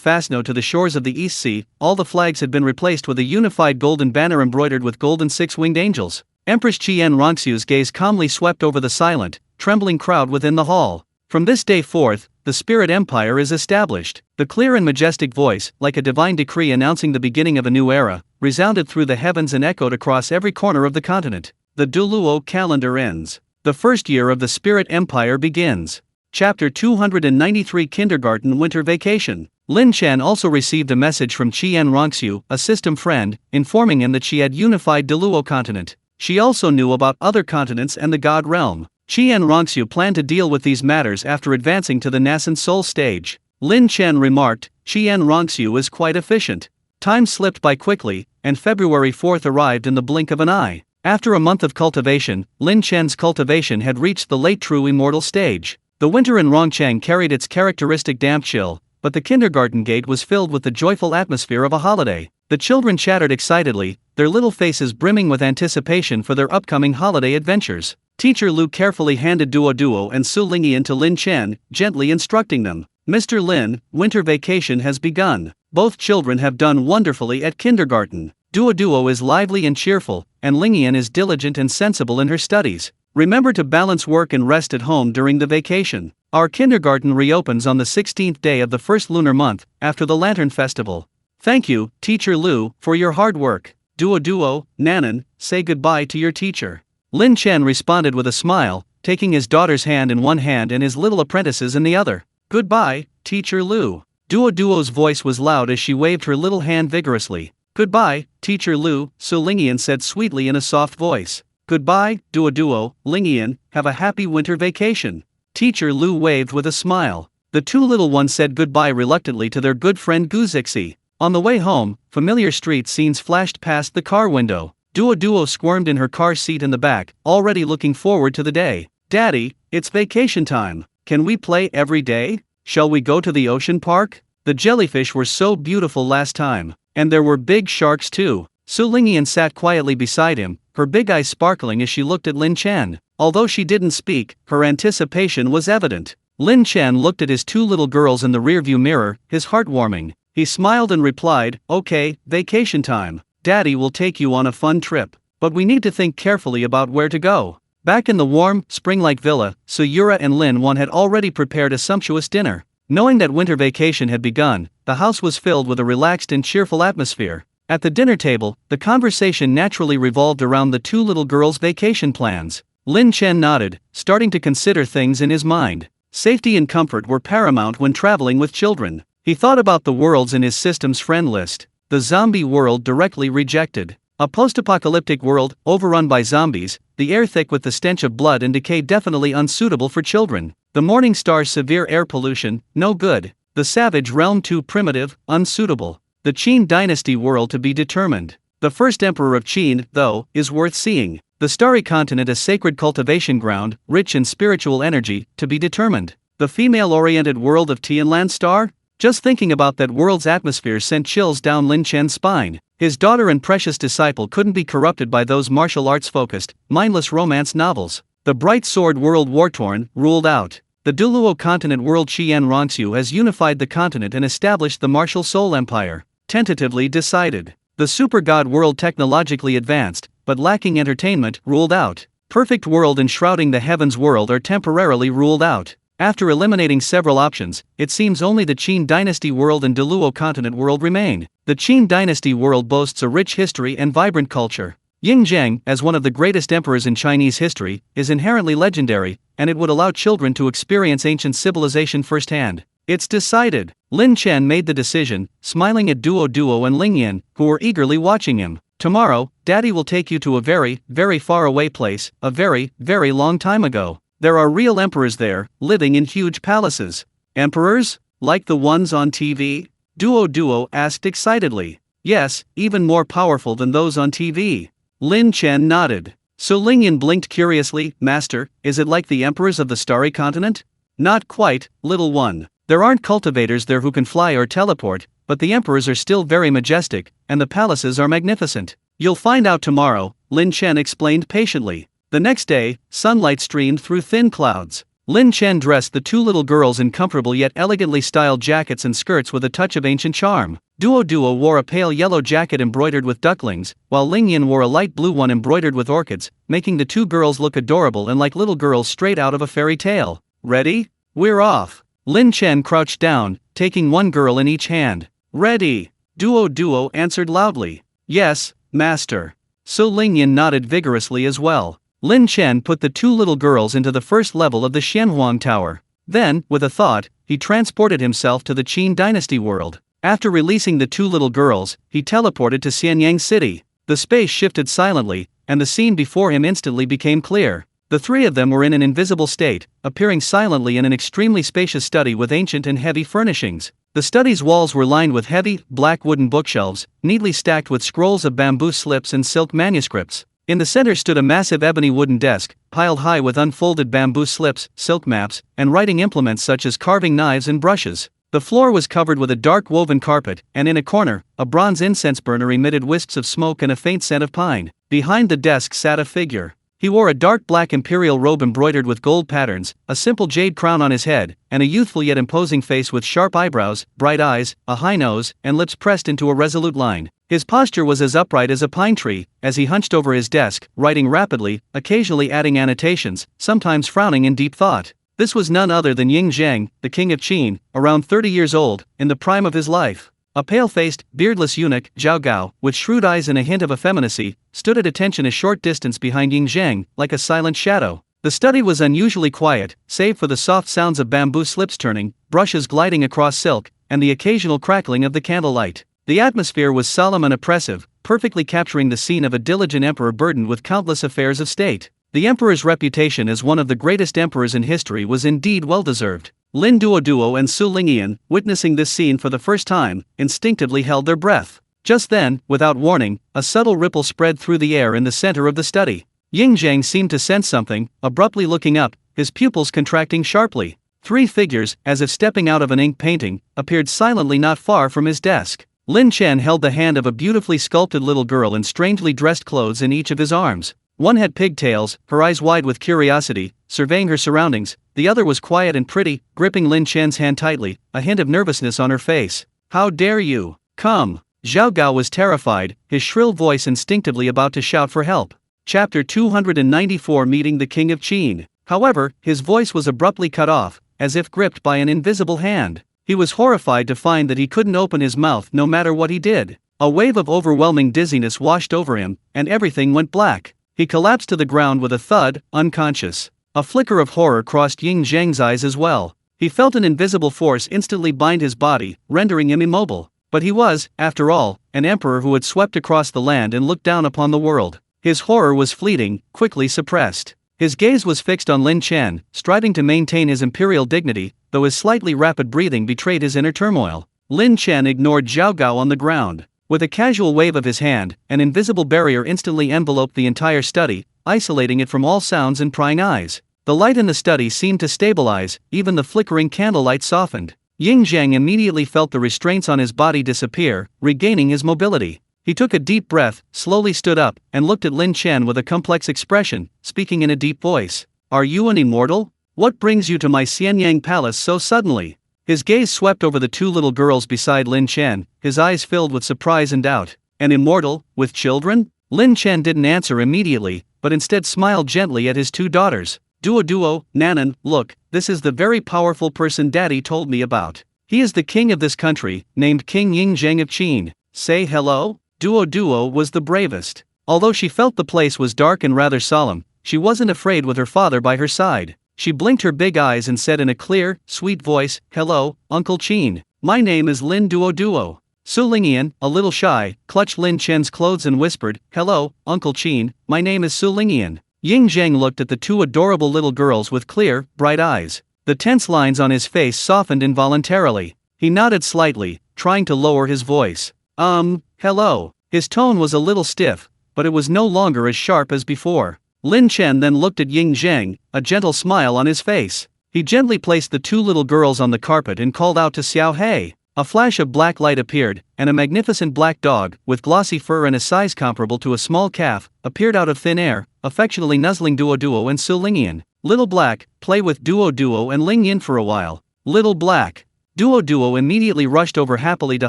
Speaker 1: Fasno to the shores of the East Sea, all the flags had been replaced with a unified golden banner embroidered with golden 6-winged angels. Empress Qian Rongxiu's gaze calmly swept over the silent, trembling crowd within the hall. From this day forth, the Spirit Empire is established. The clear and majestic voice, like a divine decree announcing the beginning of a new era, resounded through the heavens and echoed across every corner of the continent. The Deluo calendar ends. The first year of the Spirit Empire begins. Chapter 293 Kindergarten Winter Vacation. Lin Chen also received a message from Qian Rongxiu, a system friend, informing him that she had unified Deluo continent. She also knew about other continents and the God realm. Qian Rongxiu planned to deal with these matters after advancing to the nascent soul stage. Lin Chen remarked, Qian Rongxiu is quite efficient. Time slipped by quickly, and February 4th arrived in the blink of an eye. After a month of cultivation, Lin Chen's cultivation had reached the late true immortal stage. The winter in Rongcheng carried its characteristic damp chill, but the kindergarten gate was filled with the joyful atmosphere of a holiday. The children chattered excitedly, their little faces brimming with anticipation for their upcoming holiday adventures. Teacher Lu carefully handed Duo Duo and Su Lingyan to Lin Chen, gently instructing them. Mr. Lin, winter vacation has begun. Both children have done wonderfully at kindergarten. Duo Duo is lively and cheerful, and Lingyan is diligent and sensible in her studies. Remember to balance work and rest at home during the vacation. Our kindergarten reopens on the 16th day of the first lunar month, after the Lantern Festival. Thank you, Teacher Lu, for your hard work. Duo Duo, Nanan, say goodbye to your teacher. Lin Chen responded with a smile, taking his daughter's hand in one hand and his little apprentice's in the other. Goodbye, Teacher Lu. Duo Duo's voice was loud as she waved her little hand vigorously. Goodbye, Teacher Lu, Su Lingyan said sweetly in a soft voice. Goodbye, Duo Duo, Lingyan, have a happy winter vacation. Teacher Lu waved with a smile. The 2 little ones said goodbye reluctantly to their good friend Gu Zixi. On the way home, familiar street scenes flashed past the car window. Duo Duo squirmed in her car seat in the back, already looking forward to the day. Daddy, it's vacation time. Can we play every day? Shall we go to the ocean park? The jellyfish were so beautiful last time. And there were big sharks too. Su Lingyan sat quietly beside him, her big eyes sparkling as she looked at Lin Chen. Although she didn't speak, her anticipation was evident. Lin Chen looked at his 2 little girls in the rearview mirror, his heart warming. He smiled and replied, okay, vacation time. Daddy will take you on a fun trip. But we need to think carefully about where to go. Back in the warm, spring-like villa, Suyura and Lin Wan had already prepared a sumptuous dinner. Knowing that winter vacation had begun, the house was filled with a relaxed and cheerful atmosphere. At the dinner table, the conversation naturally revolved around the 2 little girls' vacation plans. Lin Chen nodded, starting to consider things in his mind. Safety and comfort were paramount when traveling with children. He thought about the worlds in his system's friend list. The zombie world directly rejected. A post-apocalyptic world, overrun by zombies, the air thick with the stench of blood and decay definitely unsuitable for children. The Morning Star's severe air pollution, no good. The Savage Realm too primitive, unsuitable. The Qin Dynasty world to be determined. The first emperor of Qin, though, is worth seeing. The Starry Continent a sacred cultivation ground, rich in spiritual energy, to be determined. The female-oriented world of Tianlan Star? Just thinking about that world's atmosphere sent chills down Lin Chen's spine. His daughter and precious disciple couldn't be corrupted by those martial arts-focused, mindless romance novels. The Bright Sword world war-torn, ruled out. The Deluo continent world Qian Rongxiu has unified the continent and established the martial soul empire. Tentatively decided. The Super God world technologically advanced, but lacking entertainment, ruled out. Perfect world enshrouding the heavens world are temporarily ruled out. After eliminating several options, it seems only the Qin Dynasty world and Deluo continent world remain. The Qin Dynasty world boasts a rich history and vibrant culture. Ying Zheng, as one of the greatest emperors in Chinese history, is inherently legendary, and it would allow children to experience ancient civilization firsthand. It's decided. Lin Chen made the decision, smiling at Duo Duo and Lingyan, who were eagerly watching him. Tomorrow, Daddy will take you to a very, very far away place, a very, very long time ago. There are real emperors there, living in huge palaces. Emperors? Like the ones on TV? Duo asked excitedly. Yes, even more powerful than those on TV. Lin Chen nodded. So Lingyan blinked curiously. Master, is it like the emperors of the starry continent? Not quite, little one. There aren't cultivators there who can fly or teleport, but the emperors are still very majestic, and the palaces are magnificent. You'll find out tomorrow, Lin Chen explained patiently. The next day, sunlight streamed through thin clouds. Lin Chen dressed the two little girls in comfortable yet elegantly styled jackets and skirts with a touch of ancient charm. Duo wore a pale yellow jacket embroidered with ducklings, while Lingyan wore a light blue one embroidered with orchids, making the two girls look adorable and like little girls straight out of a fairy tale. Ready? We're off. Lin Chen crouched down, taking one girl in each hand. Ready? Duo answered loudly. Yes, master. So Lingyan nodded vigorously as well. Lin Chen put the two little girls into the first level of the Xianhuang Tower. Then, with a thought, he transported himself to the Qin dynasty world. After releasing the two little girls, he teleported to Xianyang City. The space shifted silently, and the scene before him instantly became clear. The three of them were in an invisible state, appearing silently in an extremely spacious study with ancient and heavy furnishings. The study's walls were lined with heavy, black wooden bookshelves, neatly stacked with scrolls of bamboo slips and silk manuscripts. In the center stood a massive ebony wooden desk, piled high with unfolded bamboo slips, silk maps, and writing implements such as carving knives and brushes. The floor was covered with a dark woven carpet, and in a corner, a bronze incense burner emitted wisps of smoke and a faint scent of pine. Behind the desk sat a figure. He wore a dark black imperial robe embroidered with gold patterns, a simple jade crown on his head, and a youthful yet imposing face with sharp eyebrows, bright eyes, a high nose, and lips pressed into a resolute line. His posture was as upright as a pine tree, as he hunched over his desk, writing rapidly, occasionally adding annotations, sometimes frowning in deep thought. This was none other than Ying Zheng, the king of Qin, around 30 years old, in the prime of his life. A pale-faced, beardless eunuch, Zhao Gao, with shrewd eyes and a hint of effeminacy, stood at attention a short distance behind Ying Zheng, like a silent shadow. The study was unusually quiet, save for the soft sounds of bamboo slips turning, brushes gliding across silk, and the occasional crackling of the candlelight. The atmosphere was solemn and oppressive, perfectly capturing the scene of a diligent emperor burdened with countless affairs of state. The emperor's reputation as one of the greatest emperors in history was indeed well-deserved. Lin Duo and Su Lingyan, witnessing this scene for the first time, instinctively held their breath. Just then, without warning, a subtle ripple spread through the air in the center of the study. Ying Zheng seemed to sense something, abruptly looking up, his pupils contracting sharply. Three figures, as if stepping out of an ink painting, appeared silently not far from his desk. Lin Chen held the hand of a beautifully sculpted little girl in strangely dressed clothes in each of his arms. One had pigtails, her eyes wide with curiosity, surveying her surroundings. The other was quiet and pretty, gripping Lin Chen's hand tightly, a hint of nervousness on her face. How dare you? Come! Zhao Gao was terrified, his shrill voice instinctively about to shout for help. Chapter 294 Meeting the King of Qin. However, his voice was abruptly cut off, as if gripped by an invisible hand. He was horrified to find that he couldn't open his mouth no matter what he did. A wave of overwhelming dizziness washed over him, and everything went black. He collapsed to the ground with a thud, unconscious. A flicker of horror crossed Ying Zheng's eyes as well. He felt an invisible force instantly bind his body, rendering him immobile. But he was, after all, an emperor who had swept across the land and looked down upon the world. His horror was fleeting, quickly suppressed. His gaze was fixed on Lin Chen, striving to maintain his imperial dignity, though his slightly rapid breathing betrayed his inner turmoil. Lin Chen ignored Zhao Gao on the ground. With a casual wave of his hand, an invisible barrier instantly enveloped the entire study, isolating it from all sounds and prying eyes. The light in the study seemed to stabilize, even the flickering candlelight softened. Ying Zheng immediately felt the restraints on his body disappear, regaining his mobility. He took a deep breath, slowly stood up, and looked at Lin Chen with a complex expression, speaking in a deep voice. Are you an immortal? What brings you to my Xianyang palace so suddenly? His gaze swept over the two little girls beside Lin Chen, his eyes filled with surprise and doubt. An immortal, with children? Lin Chen didn't answer immediately, but instead smiled gently at his two daughters. Duo, Nanan, look, this is the very powerful person Daddy told me about. He is the king of this country, named King Ying Zheng of Qin. Say hello? Duo was the bravest. Although she felt the place was dark and rather solemn, she wasn't afraid with her father by her side. She blinked her big eyes and said in a clear, sweet voice, Hello, Uncle Qin. My name is Lin Duo. Su Lingyan, a little shy, clutched Lin Chen's clothes and whispered, Hello, Uncle Qin, my name is Su Lingyan. Ying Zheng looked at the two adorable little girls with clear, bright eyes. The tense lines on his face softened involuntarily. He nodded slightly, trying to lower his voice. Hello. His tone was a little stiff, but it was no longer as sharp as before. Lin Chen then looked at Ying Zheng, a gentle smile on his face. He gently placed the two little girls on the carpet and called out to Xiao Hei. A flash of black light appeared, and a magnificent black dog, with glossy fur and a size comparable to a small calf, appeared out of thin air, affectionately nuzzling Duo Duo and Su Lingyan. Little Black, play with Duo Duo and Lingyan for a while. Little Black. Duo Duo immediately rushed over happily to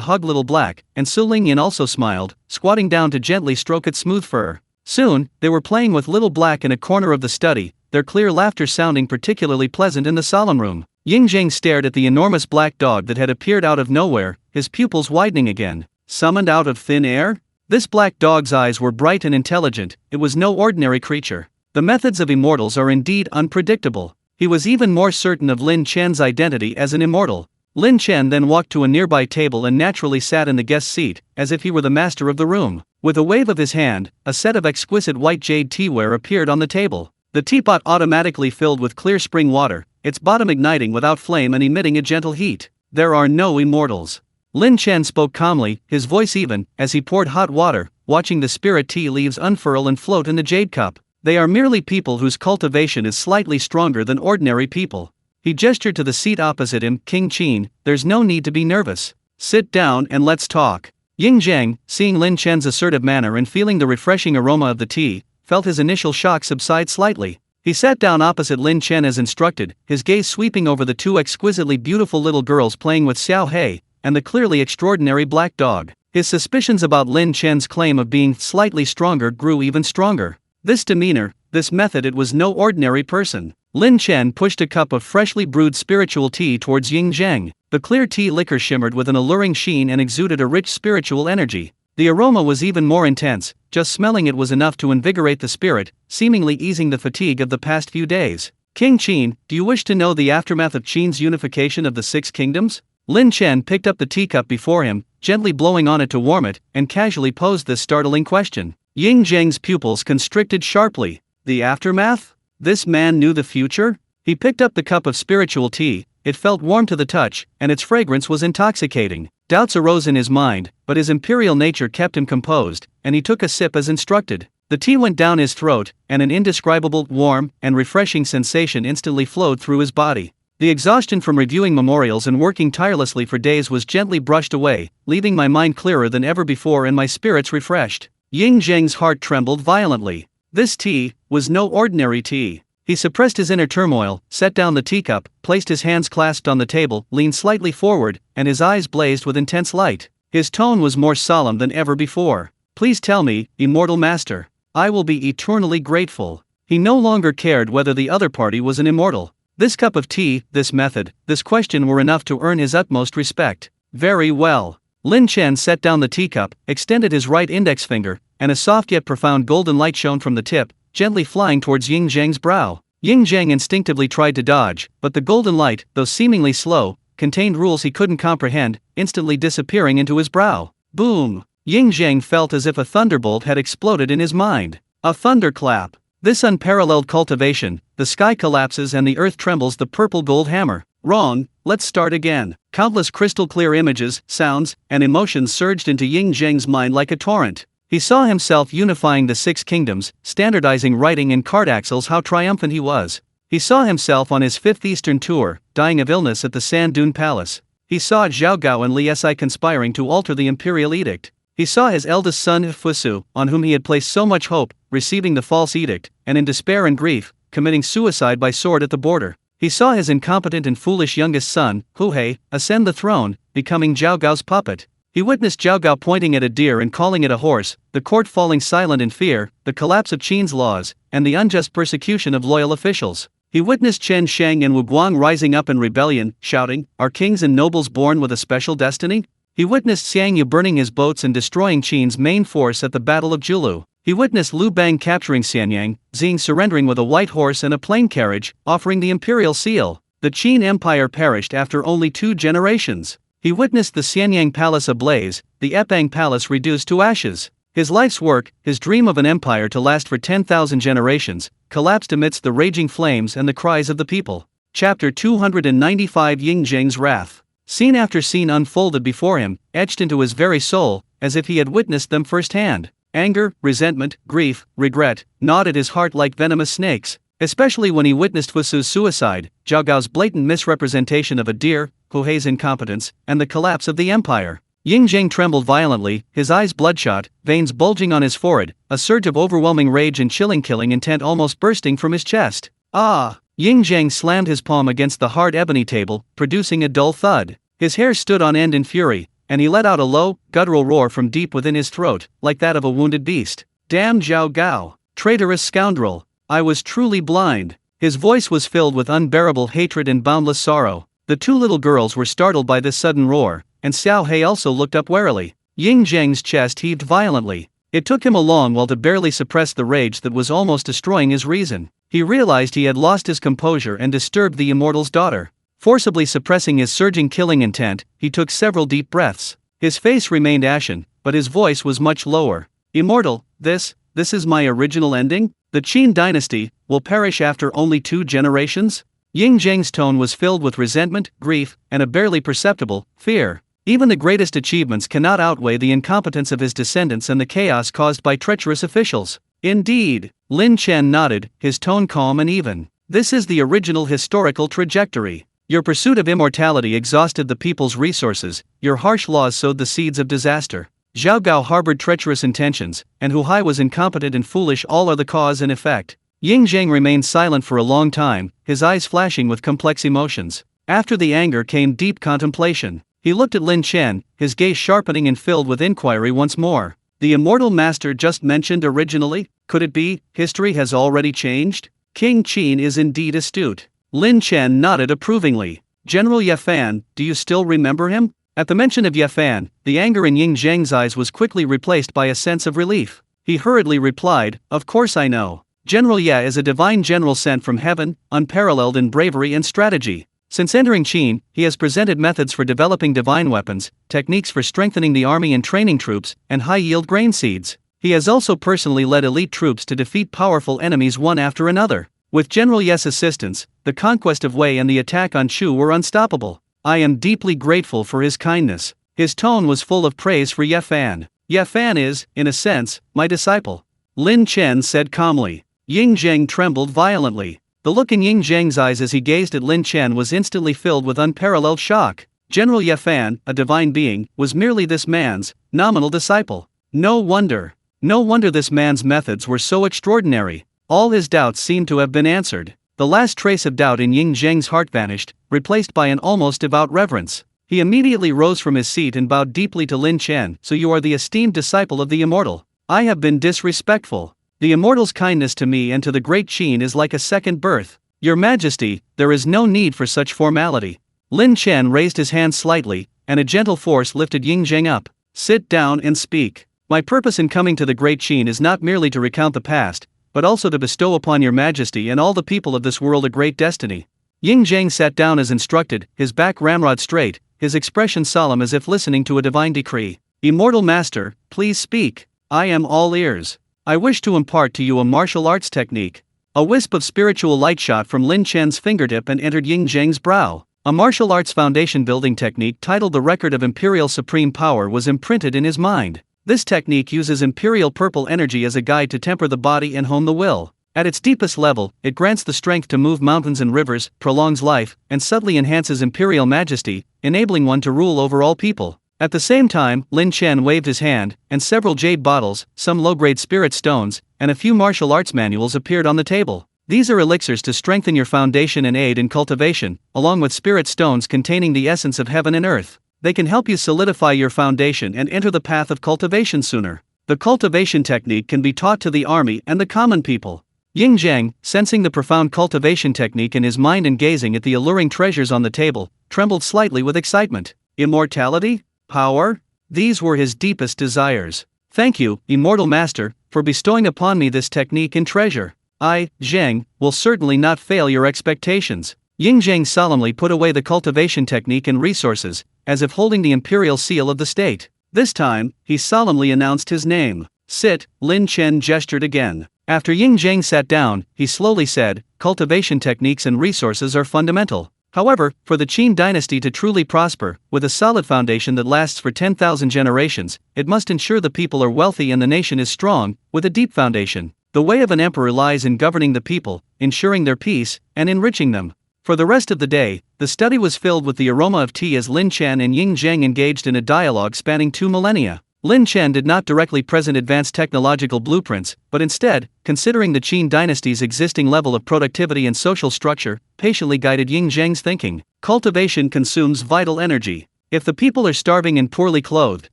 Speaker 1: hug Little Black, and Su Lingyan also smiled, squatting down to gently stroke its smooth fur. Soon, they were playing with Little Black in a corner of the study, their clear laughter sounding particularly pleasant in the solemn room. Ying Zheng stared at the enormous black dog that had appeared out of nowhere, his pupils widening again. Summoned out of thin air? This black dog's eyes were bright and intelligent, it was no ordinary creature. The methods of immortals are indeed unpredictable. He was even more certain of Lin Chen's identity as an immortal. Lin Chen then walked to a nearby table and naturally sat in the guest seat, as if he were the master of the room. With a wave of his hand, a set of exquisite white jade teaware appeared on the table. The teapot automatically filled with clear spring water, its bottom igniting without flame and emitting a gentle heat. There are no immortals. Lin Chen spoke calmly, his voice even, as he poured hot water, watching the spirit tea leaves unfurl and float in the jade cup. They are merely people whose cultivation is slightly stronger than ordinary people. He gestured to the seat opposite him. King Qin, there's no need to be nervous. Sit down and let's talk. Ying Zheng, seeing Lin Chen's assertive manner and feeling the refreshing aroma of the tea, felt his initial shock subside slightly. He sat down opposite Lin Chen as instructed, his gaze sweeping over the two exquisitely beautiful little girls playing with Xiao Hei, and the clearly extraordinary black dog. His suspicions about Lin Chen's claim of being slightly stronger grew even stronger. This demeanor, this method, it was no ordinary person. Lin Chen pushed a cup of freshly brewed spiritual tea towards Ying Zheng. The clear tea liquor shimmered with an alluring sheen and exuded a rich spiritual energy. The aroma was even more intense, just smelling it was enough to invigorate the spirit, seemingly easing the fatigue of the past few days. King Qin, do you wish to know the aftermath of Qin's unification of the Six Kingdoms? Lin Chen picked up the teacup before him, gently blowing on it to warm it, and casually posed this startling question. Ying Zheng's pupils constricted sharply. The aftermath? This man knew the future? He picked up the cup of spiritual tea, it felt warm to the touch, and its fragrance was intoxicating. Doubts arose in his mind, but his imperial nature kept him composed, and he took a sip as instructed. The tea went down his throat, and an indescribable, warm, and refreshing sensation instantly flowed through his body. The exhaustion from reviewing memorials and working tirelessly for days was gently brushed away, leaving my mind clearer than ever before and my spirits refreshed. Ying Zheng's heart trembled violently. This tea was no ordinary tea. He suppressed his inner turmoil, set down the teacup, placed his hands clasped on the table, leaned slightly forward, and his eyes blazed with intense light. His tone was more solemn than ever before. Please tell me, immortal master. I will be eternally grateful. He no longer cared whether the other party was an immortal. This cup of tea, this method, this question were enough to earn his utmost respect. Very well. Lin Chen set down the teacup, extended his right index finger, and a soft yet profound golden light shone from the tip, gently flying towards Ying Zheng's brow. Ying Zheng instinctively tried to dodge, but the golden light, though seemingly slow, contained rules he couldn't comprehend, instantly disappearing into his brow. Boom! Ying Zheng felt as if a thunderbolt had exploded in his mind. A thunderclap. This unparalleled cultivation, the sky collapses and the earth trembles. The purple gold hammer. Wrong, let's start again. Countless crystal clear images, sounds, and emotions surged into Ying Zheng's mind like a torrent. He saw himself unifying the Six Kingdoms, standardizing writing and card axles. How triumphant he was. He saw himself on his fifth Eastern tour, dying of illness at the Sand Dune Palace. He saw Zhao Gao and Li Si conspiring to alter the imperial edict. He saw his eldest son Fusu, on whom he had placed so much hope, receiving the false edict, and in despair and grief, committing suicide by sword at the border. He saw his incompetent and foolish youngest son, Hu Hei, ascend the throne, becoming Zhao Gao's puppet. He witnessed Zhao Gao pointing at a deer and calling it a horse, the court falling silent in fear, the collapse of Qin's laws, and the unjust persecution of loyal officials. He witnessed Chen Shang and Wu Guang rising up in rebellion, shouting, "Are kings and nobles born with a special destiny?" He witnessed Xiang Yu burning his boats and destroying Qin's main force at the Battle of Julu. He witnessed Liu Bang capturing Xianyang, Xing surrendering with a white horse and a plain carriage, offering the imperial seal. The Qin Empire perished after only 2 generations. He witnessed the Xianyang Palace ablaze, the Epang Palace reduced to ashes. His life's work, his dream of an empire to last for 10,000 generations, collapsed amidst the raging flames and the cries of the people. Chapter 295 Ying Zheng's Wrath. Scene after scene unfolded before him, etched into his very soul, as if he had witnessed them firsthand. Anger, resentment, grief, regret, gnawed at his heart like venomous snakes, especially when he witnessed Fusu's suicide, Zhao Gao's blatant misrepresentation of a deer, Hu Hei's incompetence, and the collapse of the empire. Ying Zheng trembled violently, his eyes bloodshot, veins bulging on his forehead, a surge of overwhelming rage and chilling killing intent almost bursting from his chest. Ah! Ying Zheng slammed his palm against the hard ebony table, producing a dull thud. His hair stood on end in fury, and he let out a low, guttural roar from deep within his throat, like that of a wounded beast. Damn Zhao Gao! Traitorous scoundrel! I was truly blind. His voice was filled with unbearable hatred and boundless sorrow. The two little girls were startled by this sudden roar, and Xiao Hei also looked up warily. Ying Zheng's chest heaved violently. It took him a long while to barely suppress the rage that was almost destroying his reason. He realized he had lost his composure and disturbed the immortal's daughter. Forcibly suppressing his surging killing intent, he took several deep breaths. His face remained ashen, but his voice was much lower. Immortal, this is my original ending? The Qin dynasty will perish after only 2 generations? Ying Zheng's tone was filled with resentment, grief, and a barely perceptible fear. Even the greatest achievements cannot outweigh the incompetence of his descendants and the chaos caused by treacherous officials. Indeed, Lin Chen nodded, his tone calm and even. This is the original historical trajectory. Your pursuit of immortality exhausted the people's resources, your harsh laws sowed the seeds of disaster. Zhao Gao harbored treacherous intentions, and Hu Hai was incompetent and foolish. All are the cause and effect. Ying Zheng remained silent for a long time, his eyes flashing with complex emotions. After the anger came deep contemplation. He looked at Lin Chen, his gaze sharpening and filled with inquiry once more. The immortal master just mentioned originally? Could it be, history has already changed? King Qin is indeed astute. Lin Chen nodded approvingly. General Ye Fan, do you still remember him? At the mention of Ye Fan, the anger in Ying Zheng's eyes was quickly replaced by a sense of relief. He hurriedly replied, of course I know. General Ye is a divine general sent from heaven, unparalleled in bravery and strategy. Since entering Qin, he has presented methods for developing divine weapons, techniques for strengthening the army and training troops, and high-yield grain seeds. He has also personally led elite troops to defeat powerful enemies one after another. With General Ye's assistance, the conquest of Wei and the attack on Chu were unstoppable. I am deeply grateful for his kindness. His tone was full of praise for Ye Fan. Ye Fan is, in a sense, my disciple. Lin Chen said calmly. Ying Zheng trembled violently. The look in Ying Zheng's eyes as he gazed at Lin Chen was instantly filled with unparalleled shock. General Ye Fan, a divine being, was merely this man's nominal disciple. No wonder this man's methods were so extraordinary. All his doubts seemed to have been answered. The last trace of doubt in Ying Zheng's heart vanished, replaced by an almost devout reverence. He immediately rose from his seat and bowed deeply to Lin Chen. So you are the esteemed disciple of the immortal. I have been disrespectful. The immortal's kindness to me and to the great Qin is like a second birth. Your Majesty, there is no need for such formality. Lin Chen raised his hand slightly, and a gentle force lifted Ying Zheng up. Sit down and speak. My purpose in coming to the great Qin is not merely to recount the past, but also to bestow upon your Majesty and all the people of this world a great destiny. Ying Zheng sat down as instructed, his back ramrod straight, his expression solemn as if listening to a divine decree. Immortal Master, please speak. I am all ears. I wish to impart to you a martial arts technique. A wisp of spiritual light shot from Lin Chen's fingertip and entered Ying Zheng's brow. A martial arts foundation building technique titled The Record of Imperial Supreme Power was imprinted in his mind. This technique uses imperial purple energy as a guide to temper the body and hone the will. At its deepest level, it grants the strength to move mountains and rivers, prolongs life, and subtly enhances imperial majesty, enabling one to rule over all people. At the same time, Lin Chen waved his hand, and several jade bottles, some low-grade spirit stones, and a few martial arts manuals appeared on the table. These are elixirs to strengthen your foundation and aid in cultivation, along with spirit stones containing the essence of heaven and earth. They can help you solidify your foundation and enter the path of cultivation sooner. The cultivation technique can be taught to the army and the common people. Ying Zheng, sensing the profound cultivation technique in his mind and gazing at the alluring treasures on the table, trembled slightly with excitement. Immortality? Power? These were his deepest desires. Thank you, Immortal Master, for bestowing upon me this technique and treasure. I, Zheng, will certainly not fail your expectations. Ying Zheng solemnly put away the cultivation technique and resources, as if holding the imperial seal of the state. This time, he solemnly announced his name. Sit, Lin Chen gestured again. After Ying Zheng sat down, he slowly said, "Cultivation techniques and resources are fundamental. However, for the Qin dynasty to truly prosper, with a solid foundation that lasts for 10,000 generations, it must ensure the people are wealthy and the nation is strong, with a deep foundation. The way of an emperor lies in governing the people, ensuring their peace, and enriching them." For the rest of the day, the study was filled with the aroma of tea as Lin Chen and Ying Zheng engaged in a dialogue spanning 2 millennia. Lin Chen did not directly present advanced technological blueprints, but instead, considering the Qin dynasty's existing level of productivity and social structure, patiently guided Ying Zheng's thinking. Cultivation consumes vital energy. If the people are starving and poorly clothed,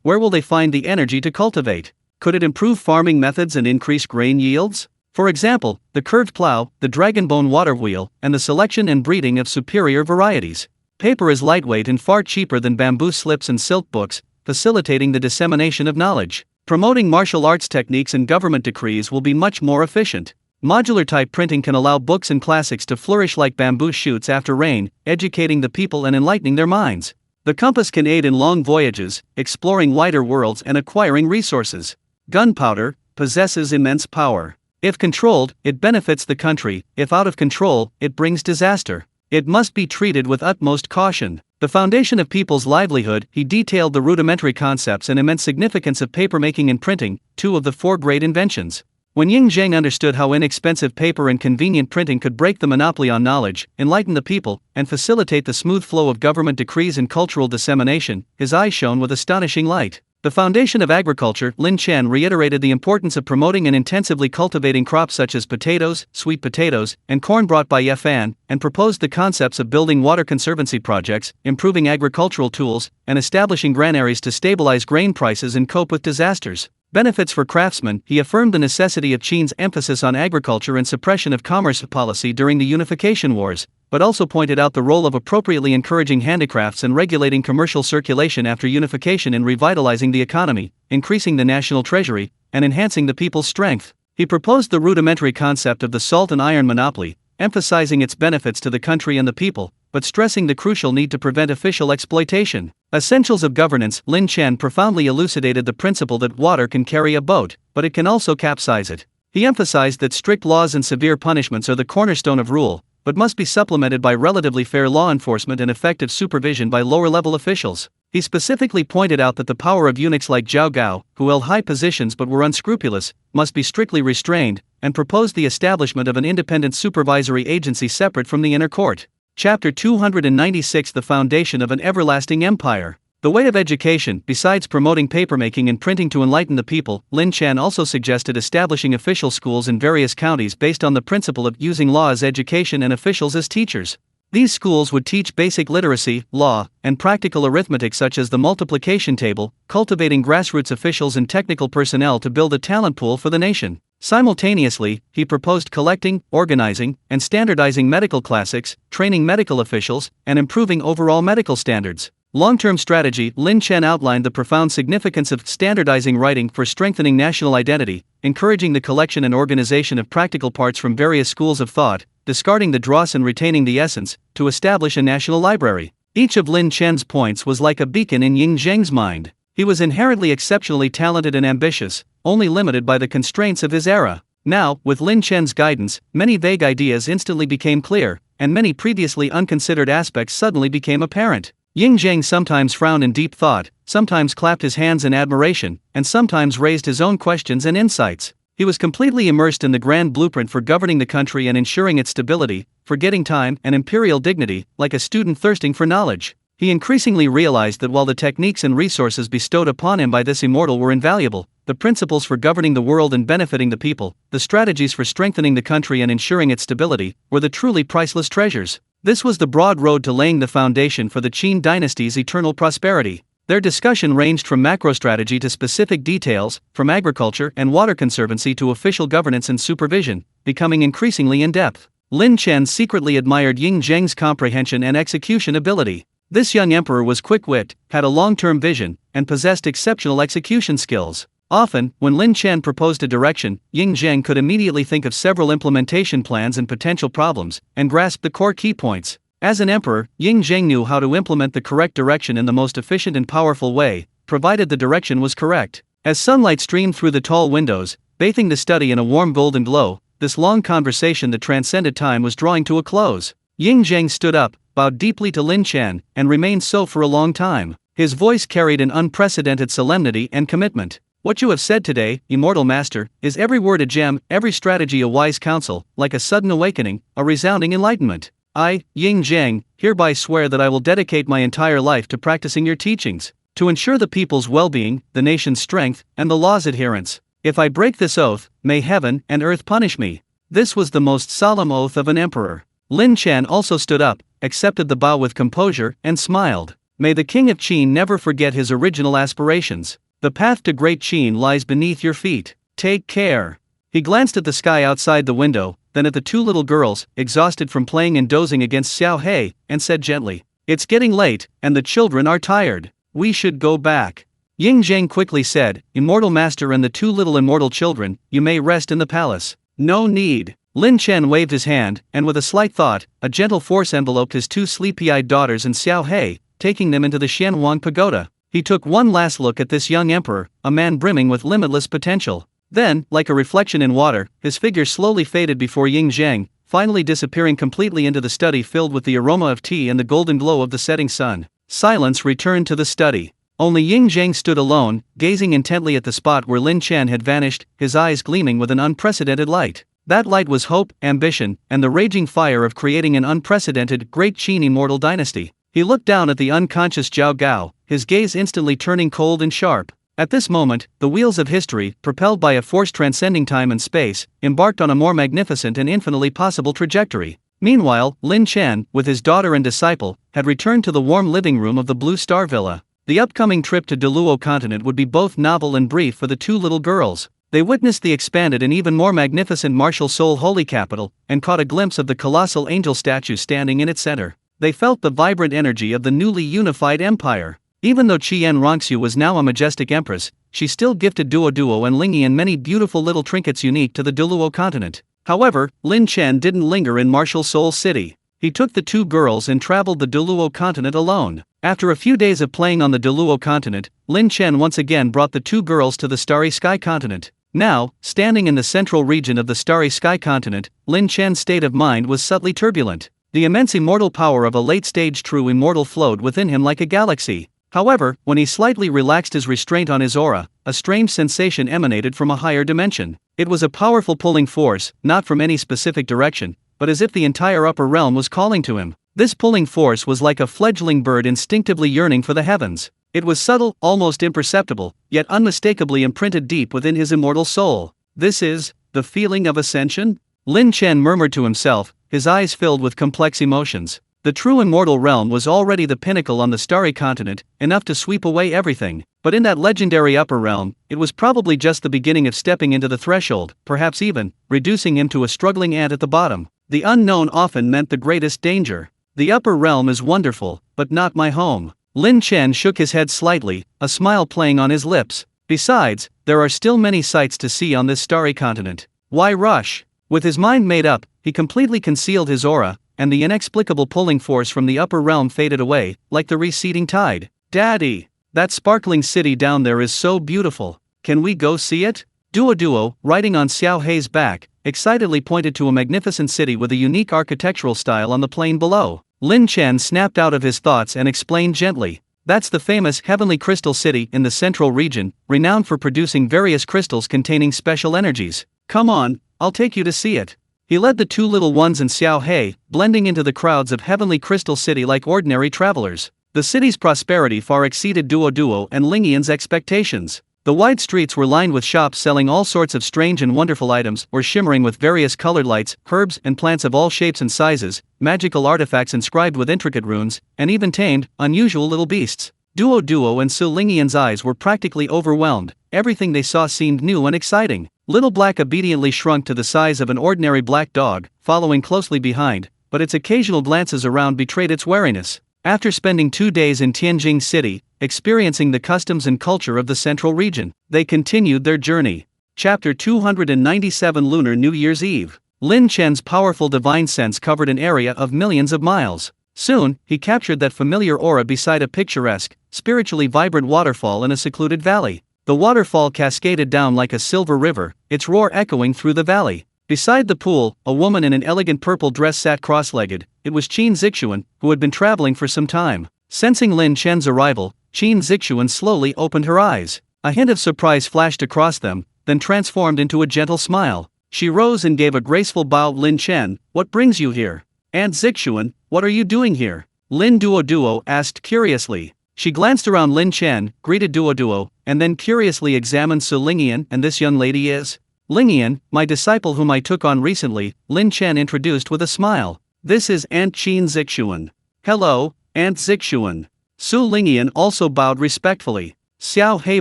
Speaker 1: where will they find the energy to cultivate? Could it improve farming methods and increase grain yields? For example, the curved plow, the dragonbone water wheel, and the selection and breeding of superior varieties. Paper is lightweight and far cheaper than bamboo slips and silk books, facilitating the dissemination of knowledge. Promoting martial arts techniques and government decrees will be much more efficient. Modular type printing can allow books and classics to flourish like bamboo shoots after rain, educating the people and enlightening their minds. The compass can aid in long voyages, exploring wider worlds and acquiring resources. Gunpowder possesses immense power. If controlled, it benefits the country; if out of control, it brings disaster. It must be treated with utmost caution. The foundation of people's livelihood. He detailed the rudimentary concepts and immense significance of papermaking and printing, 2 of the 4 great inventions. When Ying Zheng understood how inexpensive paper and convenient printing could break the monopoly on knowledge, enlighten the people, and facilitate the smooth flow of government decrees and cultural dissemination, his eyes shone with astonishing light. The foundation of agriculture. Lin Chen reiterated the importance of promoting and intensively cultivating crops such as potatoes, sweet potatoes, and corn brought by Yefan, and proposed the concepts of building water conservancy projects, improving agricultural tools, and establishing granaries to stabilize grain prices and cope with disasters. Benefits for craftsmen. He affirmed the necessity of Qin's emphasis on agriculture and suppression of commerce policy during the unification wars, but also pointed out the role of appropriately encouraging handicrafts and regulating commercial circulation after unification in revitalizing the economy, increasing the national treasury, and enhancing the people's strength. He proposed the rudimentary concept of the salt and iron monopoly, emphasizing its benefits to the country and the people, but stressing the crucial need to prevent official exploitation. Essentials of governance. Lin Chen profoundly elucidated the principle that water can carry a boat, but it can also capsize it. He emphasized that strict laws and severe punishments are the cornerstone of rule, but must be supplemented by relatively fair law enforcement and effective supervision by lower-level officials. He specifically pointed out that the power of eunuchs like Zhao Gao, who held high positions but were unscrupulous, must be strictly restrained, and proposed the establishment of an independent supervisory agency separate from the inner court. Chapter 296. The foundation of an everlasting empire. The way of education. Besides promoting papermaking and printing to enlighten the people, Lin Chen also suggested establishing official schools in various counties based on the principle of using law as education and officials as teachers. These schools would teach basic literacy, law, and practical arithmetic such as the multiplication table, cultivating grassroots officials and technical personnel to build a talent pool for the nation. Simultaneously, he proposed collecting, organizing, and standardizing medical classics, training medical officials, and improving overall medical standards. Long-term strategy. Lin Chen outlined the profound significance of standardizing writing for strengthening national identity, encouraging the collection and organization of practical parts from various schools of thought, discarding the dross and retaining the essence, to establish a national library. Each of Lin Chen's points was like a beacon in Ying Zheng's mind. He was inherently exceptionally talented and ambitious, only limited by the constraints of his era. Now, with Lin Chen's guidance, many vague ideas instantly became clear, and many previously unconsidered aspects suddenly became apparent. Ying Zheng sometimes frowned in deep thought, sometimes clapped his hands in admiration, and sometimes raised his own questions and insights. He was completely immersed in the grand blueprint for governing the country and ensuring its stability, forgetting time and imperial dignity, like a student thirsting for knowledge. He increasingly realized that while the techniques and resources bestowed upon him by this immortal were invaluable, the principles for governing the world and benefiting the people, the strategies for strengthening the country and ensuring its stability, were the truly priceless treasures. This was the broad road to laying the foundation for the Qin dynasty's eternal prosperity. Their discussion ranged from macro-strategy to specific details, from agriculture and water conservancy to official governance and supervision, becoming increasingly in-depth. Lin Chen secretly admired Ying Zheng's comprehension and execution ability. This young emperor was quick-witted, had a long-term vision, and possessed exceptional execution skills. Often, when Lin Chen proposed a direction, Ying Zheng could immediately think of several implementation plans and potential problems, and grasp the core key points. As an emperor, Ying Zheng knew how to implement the correct direction in the most efficient and powerful way, provided the direction was correct. As sunlight streamed through the tall windows, bathing the study in a warm golden glow. This long conversation that transcended time was drawing to a close. Ying Zheng stood up, bowed deeply to Lin Chen, and remained so for a long time. His voice carried an unprecedented solemnity and commitment. What you have said today, immortal master, is every word a gem, every strategy a wise counsel, like a sudden awakening, a resounding enlightenment. I, Ying Zheng, hereby swear that I will dedicate my entire life to practicing your teachings, to ensure the people's well-being, the nation's strength, and the law's adherence. If I break this oath, may heaven and earth punish me. This was the most solemn oath of an emperor. Lin Chen also stood up, accepted the bow with composure, and smiled. May the king of Qin never forget his original aspirations. The path to great Qin lies beneath your feet. Take care. He glanced at the sky outside the window, then at the two little girls, exhausted from playing and dozing against Xiao He, and said gently, "It's getting late, and the children are tired. We should go back." Ying Zheng quickly said, "Immortal master and the two little immortal children, you may rest in the palace." "No need." Lin Chen waved his hand, and with a slight thought, a gentle force enveloped his two sleepy-eyed daughters and Xiao He, taking them into the Xianhuang pagoda. He took one last look at this young emperor, a man brimming with limitless potential. Then, like a reflection in water, his figure slowly faded before Ying Zheng, finally disappearing completely into the study filled with the aroma of tea and the golden glow of the setting sun. Silence returned to the study. Only Ying Zheng stood alone, gazing intently at the spot where Lin Chen had vanished, his eyes gleaming with an unprecedented light. That light was hope, ambition, and the raging fire of creating an unprecedented, great Qin immortal dynasty. He looked down at the unconscious Zhao Gao, his gaze instantly turning cold and sharp. At this moment, the wheels of history, propelled by a force transcending time and space, embarked on a more magnificent and infinitely possible trajectory. Meanwhile, Lin Chen, with his daughter and disciple, had returned to the warm living room of the Blue Star Villa. The upcoming trip to Deluo continent would be both novel and brief for the two little girls. They witnessed the expanded and even more magnificent martial soul holy capital, and caught a glimpse of the colossal angel statue standing in its center. They felt the vibrant energy of the newly unified empire. Even though Qian Rongxu was now a majestic empress, she still gifted Duo and Lingyan many beautiful little trinkets unique to the Deluo continent. However, Lin Chen didn't linger in Martial Soul City. He took the two girls and traveled the Deluo continent alone. After a few days of playing on the Deluo continent, Lin Chen once again brought the two girls to the Starry Sky continent. Now, standing in the central region of the Starry Sky continent, Lin Chen's state of mind was subtly turbulent. The immense immortal power of a late-stage true immortal flowed within him like a galaxy. However, when he slightly relaxed his restraint on his aura, a strange sensation emanated from a higher dimension. It was a powerful pulling force, not from any specific direction, but as if the entire upper realm was calling to him. This pulling force was like a fledgling bird instinctively yearning for the heavens. It was subtle, almost imperceptible, yet unmistakably imprinted deep within his immortal soul. "This is the feeling of ascension?" Lin Chen murmured to himself, his eyes filled with complex emotions. The true immortal realm was already the pinnacle on the starry continent, enough to sweep away everything. But in that legendary upper realm, it was probably just the beginning of stepping into the threshold, perhaps even reducing him to a struggling ant at the bottom. The unknown often meant the greatest danger. The upper realm is wonderful, but not my home. Lin Chen shook his head slightly, a smile playing on his lips. Besides, there are still many sights to see on this starry continent. Why rush? With his mind made up, he completely concealed his aura, and the inexplicable pulling force from the upper realm faded away, like the receding tide. "Daddy, that sparkling city down there is so beautiful. Can we go see it?" Duo, riding on Xiao Hei's back, excitedly pointed to a magnificent city with a unique architectural style on the plain below. Lin Chen snapped out of his thoughts and explained gently, "That's the famous Heavenly Crystal City in the central region, renowned for producing various crystals containing special energies. Come on, I'll take you to see it." He led the two little ones and Xiao Hei, blending into the crowds of Heavenly Crystal City like ordinary travelers. The city's prosperity far exceeded Duo and Lingyan's expectations. The wide streets were lined with shops selling all sorts of strange and wonderful items, or shimmering with various colored lights, herbs and plants of all shapes and sizes, magical artifacts inscribed with intricate runes, and even tamed, unusual little beasts. Duo and Su Lingyan's eyes were practically overwhelmed. Everything they saw seemed new and exciting. Little Black obediently shrunk to the size of an ordinary black dog, following closely behind, but its occasional glances around betrayed its wariness. After spending 2 days in Tianjing City, experiencing the customs and culture of the central region, they continued their journey. Chapter 297 Lunar New Year's Eve. Lin Chen's powerful divine sense covered an area of millions of miles. Soon, he captured that familiar aura beside a picturesque, spiritually vibrant waterfall in a secluded valley. The The waterfall cascaded down like a silver river, its roar echoing through the valley. Beside the pool, a woman in an elegant purple dress sat cross-legged. It was Qin Zixuan, who had been traveling for some time. Sensing Lin Chen's arrival, Qin Zixuan slowly opened her eyes. A hint of surprise flashed across them, then transformed into a gentle smile. She rose and gave a graceful bow. Lin Chen, what brings you here? Aunt Zixuan, what are you doing here? Lin Duo asked curiously. She glanced around. Lin Chen greeted Duo, and then curiously examined Su Lingian. And this young lady is? Lingian, my disciple whom I took on recently, Lin Chen introduced with a smile. This is Aunt Qin Zixuan. Hello, Aunt Zixuan. Su Lingian also bowed respectfully. Xiao He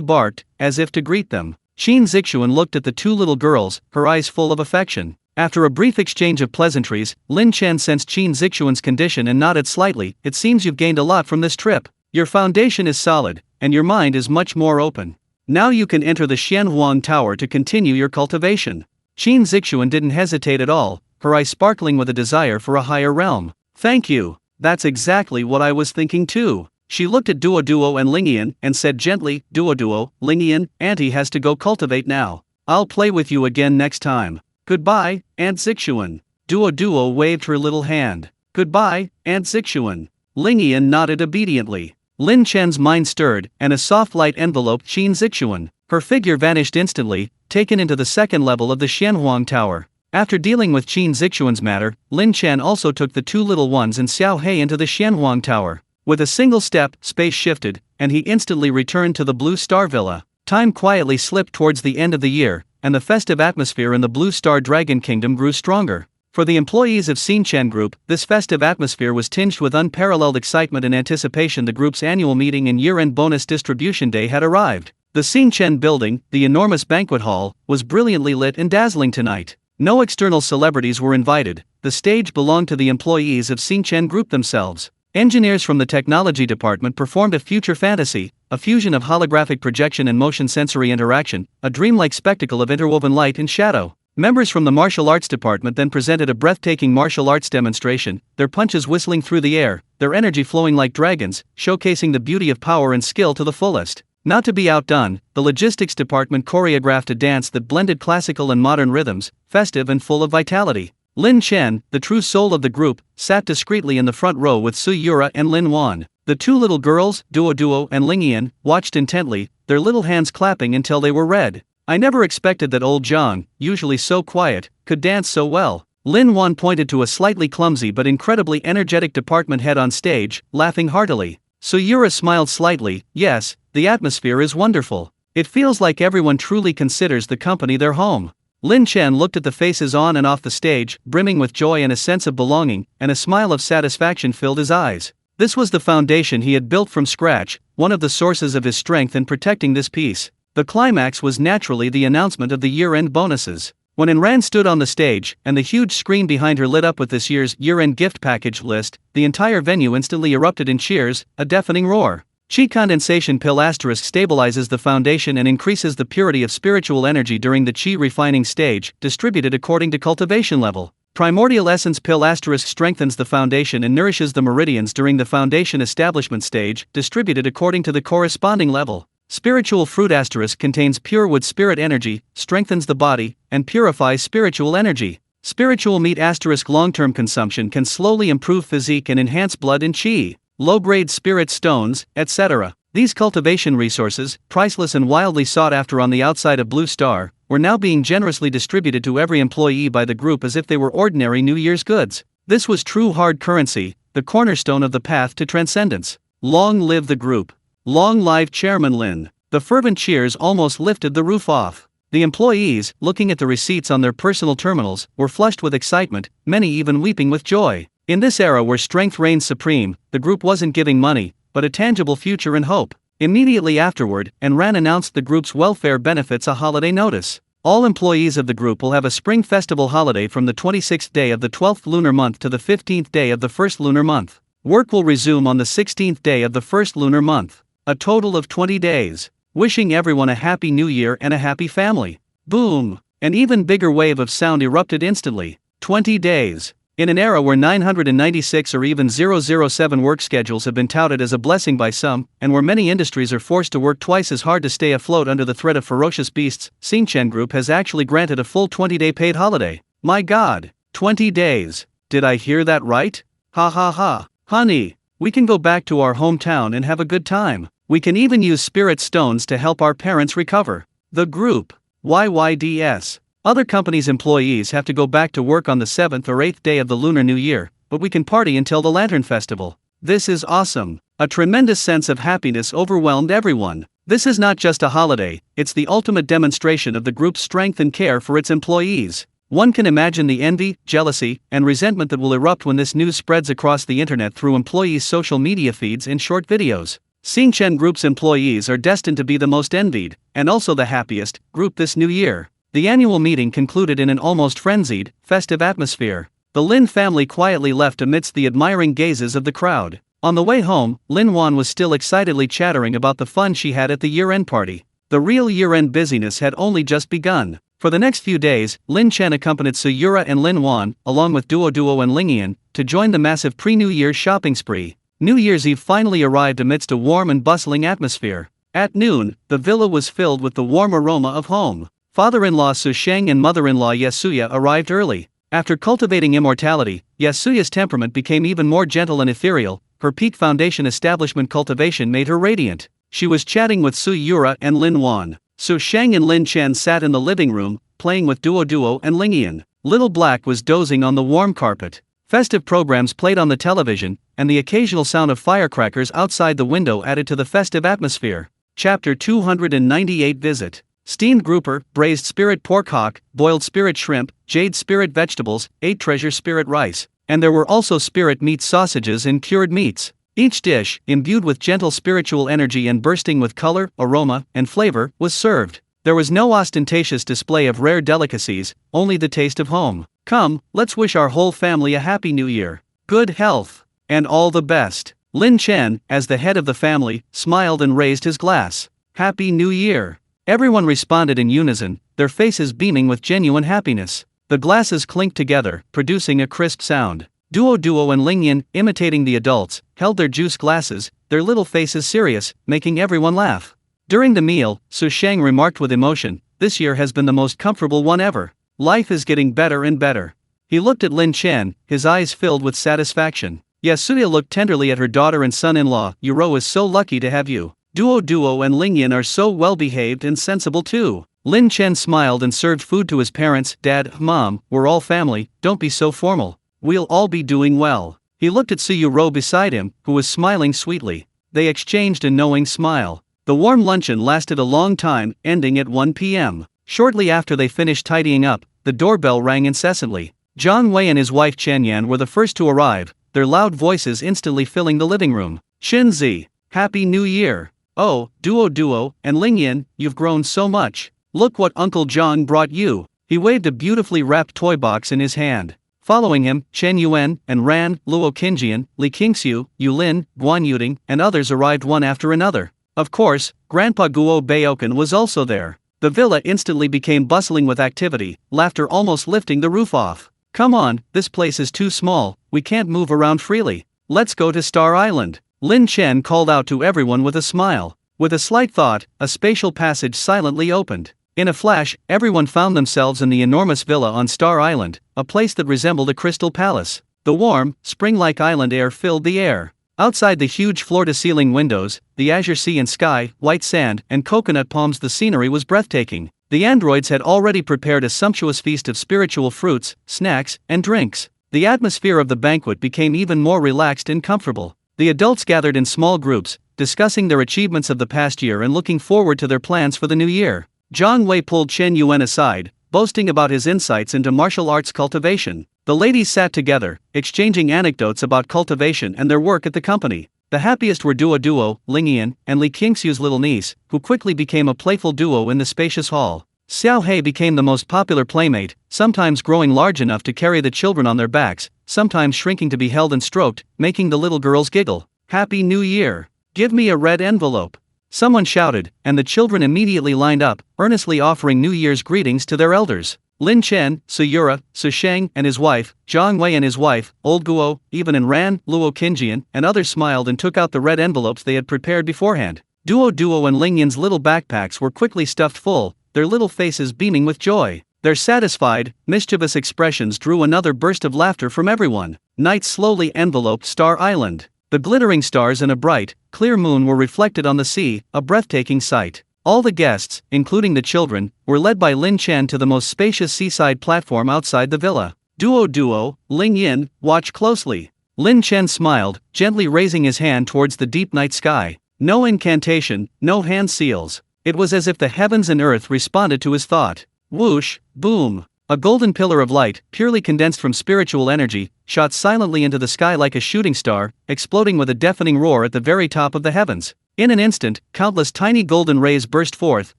Speaker 1: barked, as if to greet them. Qin Zixuan looked at the two little girls, her eyes full of affection. After a brief exchange of pleasantries, Lin Chen sensed Qin Zixuan's condition and nodded slightly. It seems you've gained a lot from this trip. Your foundation is solid, and your mind is much more open. Now you can enter the Xianhuang Tower to continue your cultivation. Qin Zixuan didn't hesitate at all, her eyes sparkling with a desire for a higher realm. Thank you, that's exactly what I was thinking too. She looked at Duo and Lingian and said gently, Duo, Lingian, Auntie has to go cultivate now. I'll play with you again next time. Goodbye, Aunt Zixuan. Duo waved her little hand. Goodbye, Aunt Zixuan. Lingian nodded obediently. Lin Chen's mind stirred, and a soft light enveloped Qin Zixuan. Her figure vanished instantly, taken into the second level of the Xianhuang Tower. After dealing with Qin Zixuan's matter, Lin Chen also took the two little ones and Xiao He into the Xianhuang Tower. With a single step, space shifted, and he instantly returned to the Blue Star Villa. Time quietly slipped towards the end of the year, and the festive atmosphere in the Blue Star Dragon Kingdom grew stronger. For the employees of Lin Chen Group, this festive atmosphere was tinged with unparalleled excitement and anticipation. The group's annual meeting and year-end bonus distribution day had arrived. The Lin Chen building, the enormous banquet hall, was brilliantly lit and dazzling tonight. No external celebrities were invited. The stage belonged to the employees of Lin Chen Group themselves. Engineers from the technology department performed a future fantasy, a fusion of holographic projection and motion sensory interaction, a dreamlike spectacle of interwoven light and shadow. Members from the martial arts department then presented a breathtaking martial arts demonstration, their punches whistling through the air, their energy flowing like dragons, showcasing the beauty of power and skill to the fullest. Not to be outdone, the logistics department choreographed a dance that blended classical and modern rhythms, festive and full of vitality. Lin Chen, the true soul of the group, sat discreetly in the front row with Su Yura and Lin Wan. The two little girls, Duo and Lingian, watched intently, their little hands clapping until they were red. I never expected that old Zhang, usually so quiet, could dance so well. Lin Wan pointed to a slightly clumsy but incredibly energetic department head on stage, laughing heartily. Su Yura smiled slightly. Yes, the atmosphere is wonderful. It feels like everyone truly considers the company their home. Lin Chen looked at the faces on and off the stage, brimming with joy and a sense of belonging, and a smile of satisfaction filled his eyes. This was the foundation he had built from scratch, one of the sources of his strength in protecting this peace. The climax was naturally the announcement of the year-end bonuses. When Enran stood on the stage, and the huge screen behind her lit up with this year's year-end gift package list, the entire venue instantly erupted in cheers, a deafening roar. Qi condensation pill * stabilizes the foundation and increases the purity of spiritual energy during the Qi refining stage, distributed according to cultivation level. Primordial essence pill * strengthens the foundation and nourishes the meridians during the foundation establishment stage, distributed according to the corresponding level. Spiritual fruit * contains pure wood spirit energy, strengthens the body, and purifies spiritual energy. Spiritual meat * long-term consumption can slowly improve physique and enhance blood and qi. Low-grade spirit stones, etc. These cultivation resources, priceless and wildly sought after on the outside of Blue Star, were now being generously distributed to every employee by the group as if they were ordinary New Year's goods. This was true hard currency, the cornerstone of the path to transcendence. Long live the group! Long live Chairman Lin! The fervent cheers almost lifted the roof off. The employees, looking at the receipts on their personal terminals, were flushed with excitement, many even weeping with joy. In this era where strength reigns supreme, the group wasn't giving money, but a tangible future and hope. Immediately afterward, Enran announced the group's welfare benefits a holiday notice. All employees of the group will have a spring festival holiday from the 26th day of the 12th lunar month to the 15th day of the 1st lunar month. Work will resume on the 16th day of the 1st lunar month. A total of 20 days. Wishing everyone a happy new year and a happy family. Boom! An even bigger wave of sound erupted instantly. 20 days. In an era where 996 or even 007 work schedules have been touted as a blessing by some, and where many industries are forced to work twice as hard to stay afloat under the threat of ferocious beasts, Lin Chen Group has actually granted a full 20-day paid holiday. My god, 20 days. Did I hear that right? Ha ha ha. Honey, we can go back to our hometown and have a good time. We can even use spirit stones to help our parents recover. The group. YYDS. Other companies' employees have to go back to work on the 7th or 8th day of the Lunar New Year, but we can party until the Lantern Festival. This is awesome. A tremendous sense of happiness overwhelmed everyone. This is not just a holiday, it's the ultimate demonstration of the group's strength and care for its employees. One can imagine the envy, jealousy, and resentment that will erupt when this news spreads across the internet through employees' social media feeds and short videos. Lin Chen Group's employees are destined to be the most envied, and also the happiest, group this new year. The annual meeting concluded in an almost frenzied, festive atmosphere. The Lin family quietly left amidst the admiring gazes of the crowd. On the way home, Lin Wan was still excitedly chattering about the fun she had at the year-end party. The real year-end busyness had only just begun. For the next few days, Lin Chen accompanied Suyura and Lin Wan, along with Duo Duo and Lingian, to join the massive pre-New Year's shopping spree. New Year's Eve finally arrived amidst a warm and bustling atmosphere. At noon, the villa was filled with the warm aroma of home. Father-in-law Su Sheng and mother-in-law Yasuya arrived early. After cultivating immortality, Yasuya's temperament became even more gentle and ethereal. Her peak foundation establishment cultivation made her radiant. She was chatting with Suyura and Lin Wan. Su Sheng and Lin Chen sat in the living room, playing with Duo Duo and Lingian. Little Black was dozing on the warm carpet. Festive programs played on the television, and the occasional sound of firecrackers outside the window added to the festive atmosphere. Chapter 298 Visit. Steamed grouper, braised spirit pork hock, boiled spirit shrimp, jade spirit vegetables, 8 treasure spirit rice, and there were also spirit meat sausages and cured meats. Each dish, imbued with gentle spiritual energy and bursting with color, aroma, and flavor, was served. There was no ostentatious display of rare delicacies, only the taste of home. Come, let's wish our whole family a happy new year. Good health, and all the best. Lin Chen, as the head of the family, smiled and raised his glass. Happy New Year. Everyone responded in unison, their faces beaming with genuine happiness. The glasses clinked together, producing a crisp sound. Duo Duo and Lingian, imitating the adults, held their juice glasses, their little faces serious, making everyone laugh. During the meal, Su Sheng remarked with emotion, "This year has been the most comfortable one ever. Life is getting better and better." He looked at Lin Chen, his eyes filled with satisfaction. Yasuya looked tenderly at her daughter and son-in-law. "Yuro is so lucky to have you. Duo Duo and Lingian are so well-behaved and sensible too." Lin Chen smiled and served food to his parents. "Dad, Mom, we're all family, don't be so formal. We'll all be doing well." He looked at Suyuro beside him, who was smiling sweetly. They exchanged a knowing smile. The warm luncheon lasted a long time, ending at 1 p.m. Shortly after they finished tidying up, the doorbell rang incessantly. Zhang Wei and his wife Chen Yan were the first to arrive, their loud voices instantly filling the living room. "Shinzi, Happy New Year! Oh, Duo Duo and Lingian, you've grown so much. Look what Uncle Zhang brought you." He waved a beautifully wrapped toy box in his hand. Following him, Chen Yuan and Ran, Luo Qingjian, Li Qingxiu, Yulin, Guan Yuding, and others arrived one after another. Of course, Grandpa Guo Baoken was also there. The villa instantly became bustling with activity, laughter almost lifting the roof off. "Come on, this place is too small, we can't move around freely. Let's go to Star Island." Lin Chen called out to everyone with a smile. With a slight thought, a spatial passage silently opened. In a flash, everyone found themselves in the enormous villa on Star Island, a place that resembled a crystal palace. The warm, spring-like island air filled the air. Outside the huge floor-to-ceiling windows, the azure sea and sky, white sand, and coconut palms, the scenery was breathtaking. The androids had already prepared a sumptuous feast of spiritual fruits, snacks, and drinks. The atmosphere of the banquet became even more relaxed and comfortable. The adults gathered in small groups, discussing their achievements of the past year and looking forward to their plans for the new year. Zhang Wei pulled Chen Yuan aside, boasting about his insights into martial arts cultivation. The ladies sat together, exchanging anecdotes about cultivation and their work at the company. The happiest were Duo Duo, Lingian, and Li Qingxiu's little niece, who quickly became a playful duo in the spacious hall. Xiao He became the most popular playmate, sometimes growing large enough to carry the children on their backs, sometimes shrinking to be held and stroked, making the little girls giggle. "Happy New Year! Give me a red envelope!" Someone shouted, and the children immediately lined up, earnestly offering New Year's greetings to their elders. Lin Chen, Sayura, Susheng and his wife, Zhang Wei and his wife, Old Guo, even and Ran, Luo Qingjian, and others smiled and took out the red envelopes they had prepared beforehand. Duo and Lingyan's little backpacks were quickly stuffed full, their little faces beaming with joy. Their satisfied, mischievous expressions drew another burst of laughter from everyone. Night slowly enveloped Star Island. The glittering stars and a bright, clear moon were reflected on the sea, a breathtaking sight. All the guests, including the children, were led by Lin Chen to the most spacious seaside platform outside the villa. Duo, Ling Yin, watch closely. Lin Chen smiled, gently raising his hand towards the deep night sky. No incantation, no hand seals. It was as if the heavens and earth responded to his thought. Whoosh, boom. A golden pillar of light, purely condensed from spiritual energy, shot silently into the sky like a shooting star, exploding with a deafening roar at the very top of the heavens. In an instant, countless tiny golden rays burst forth,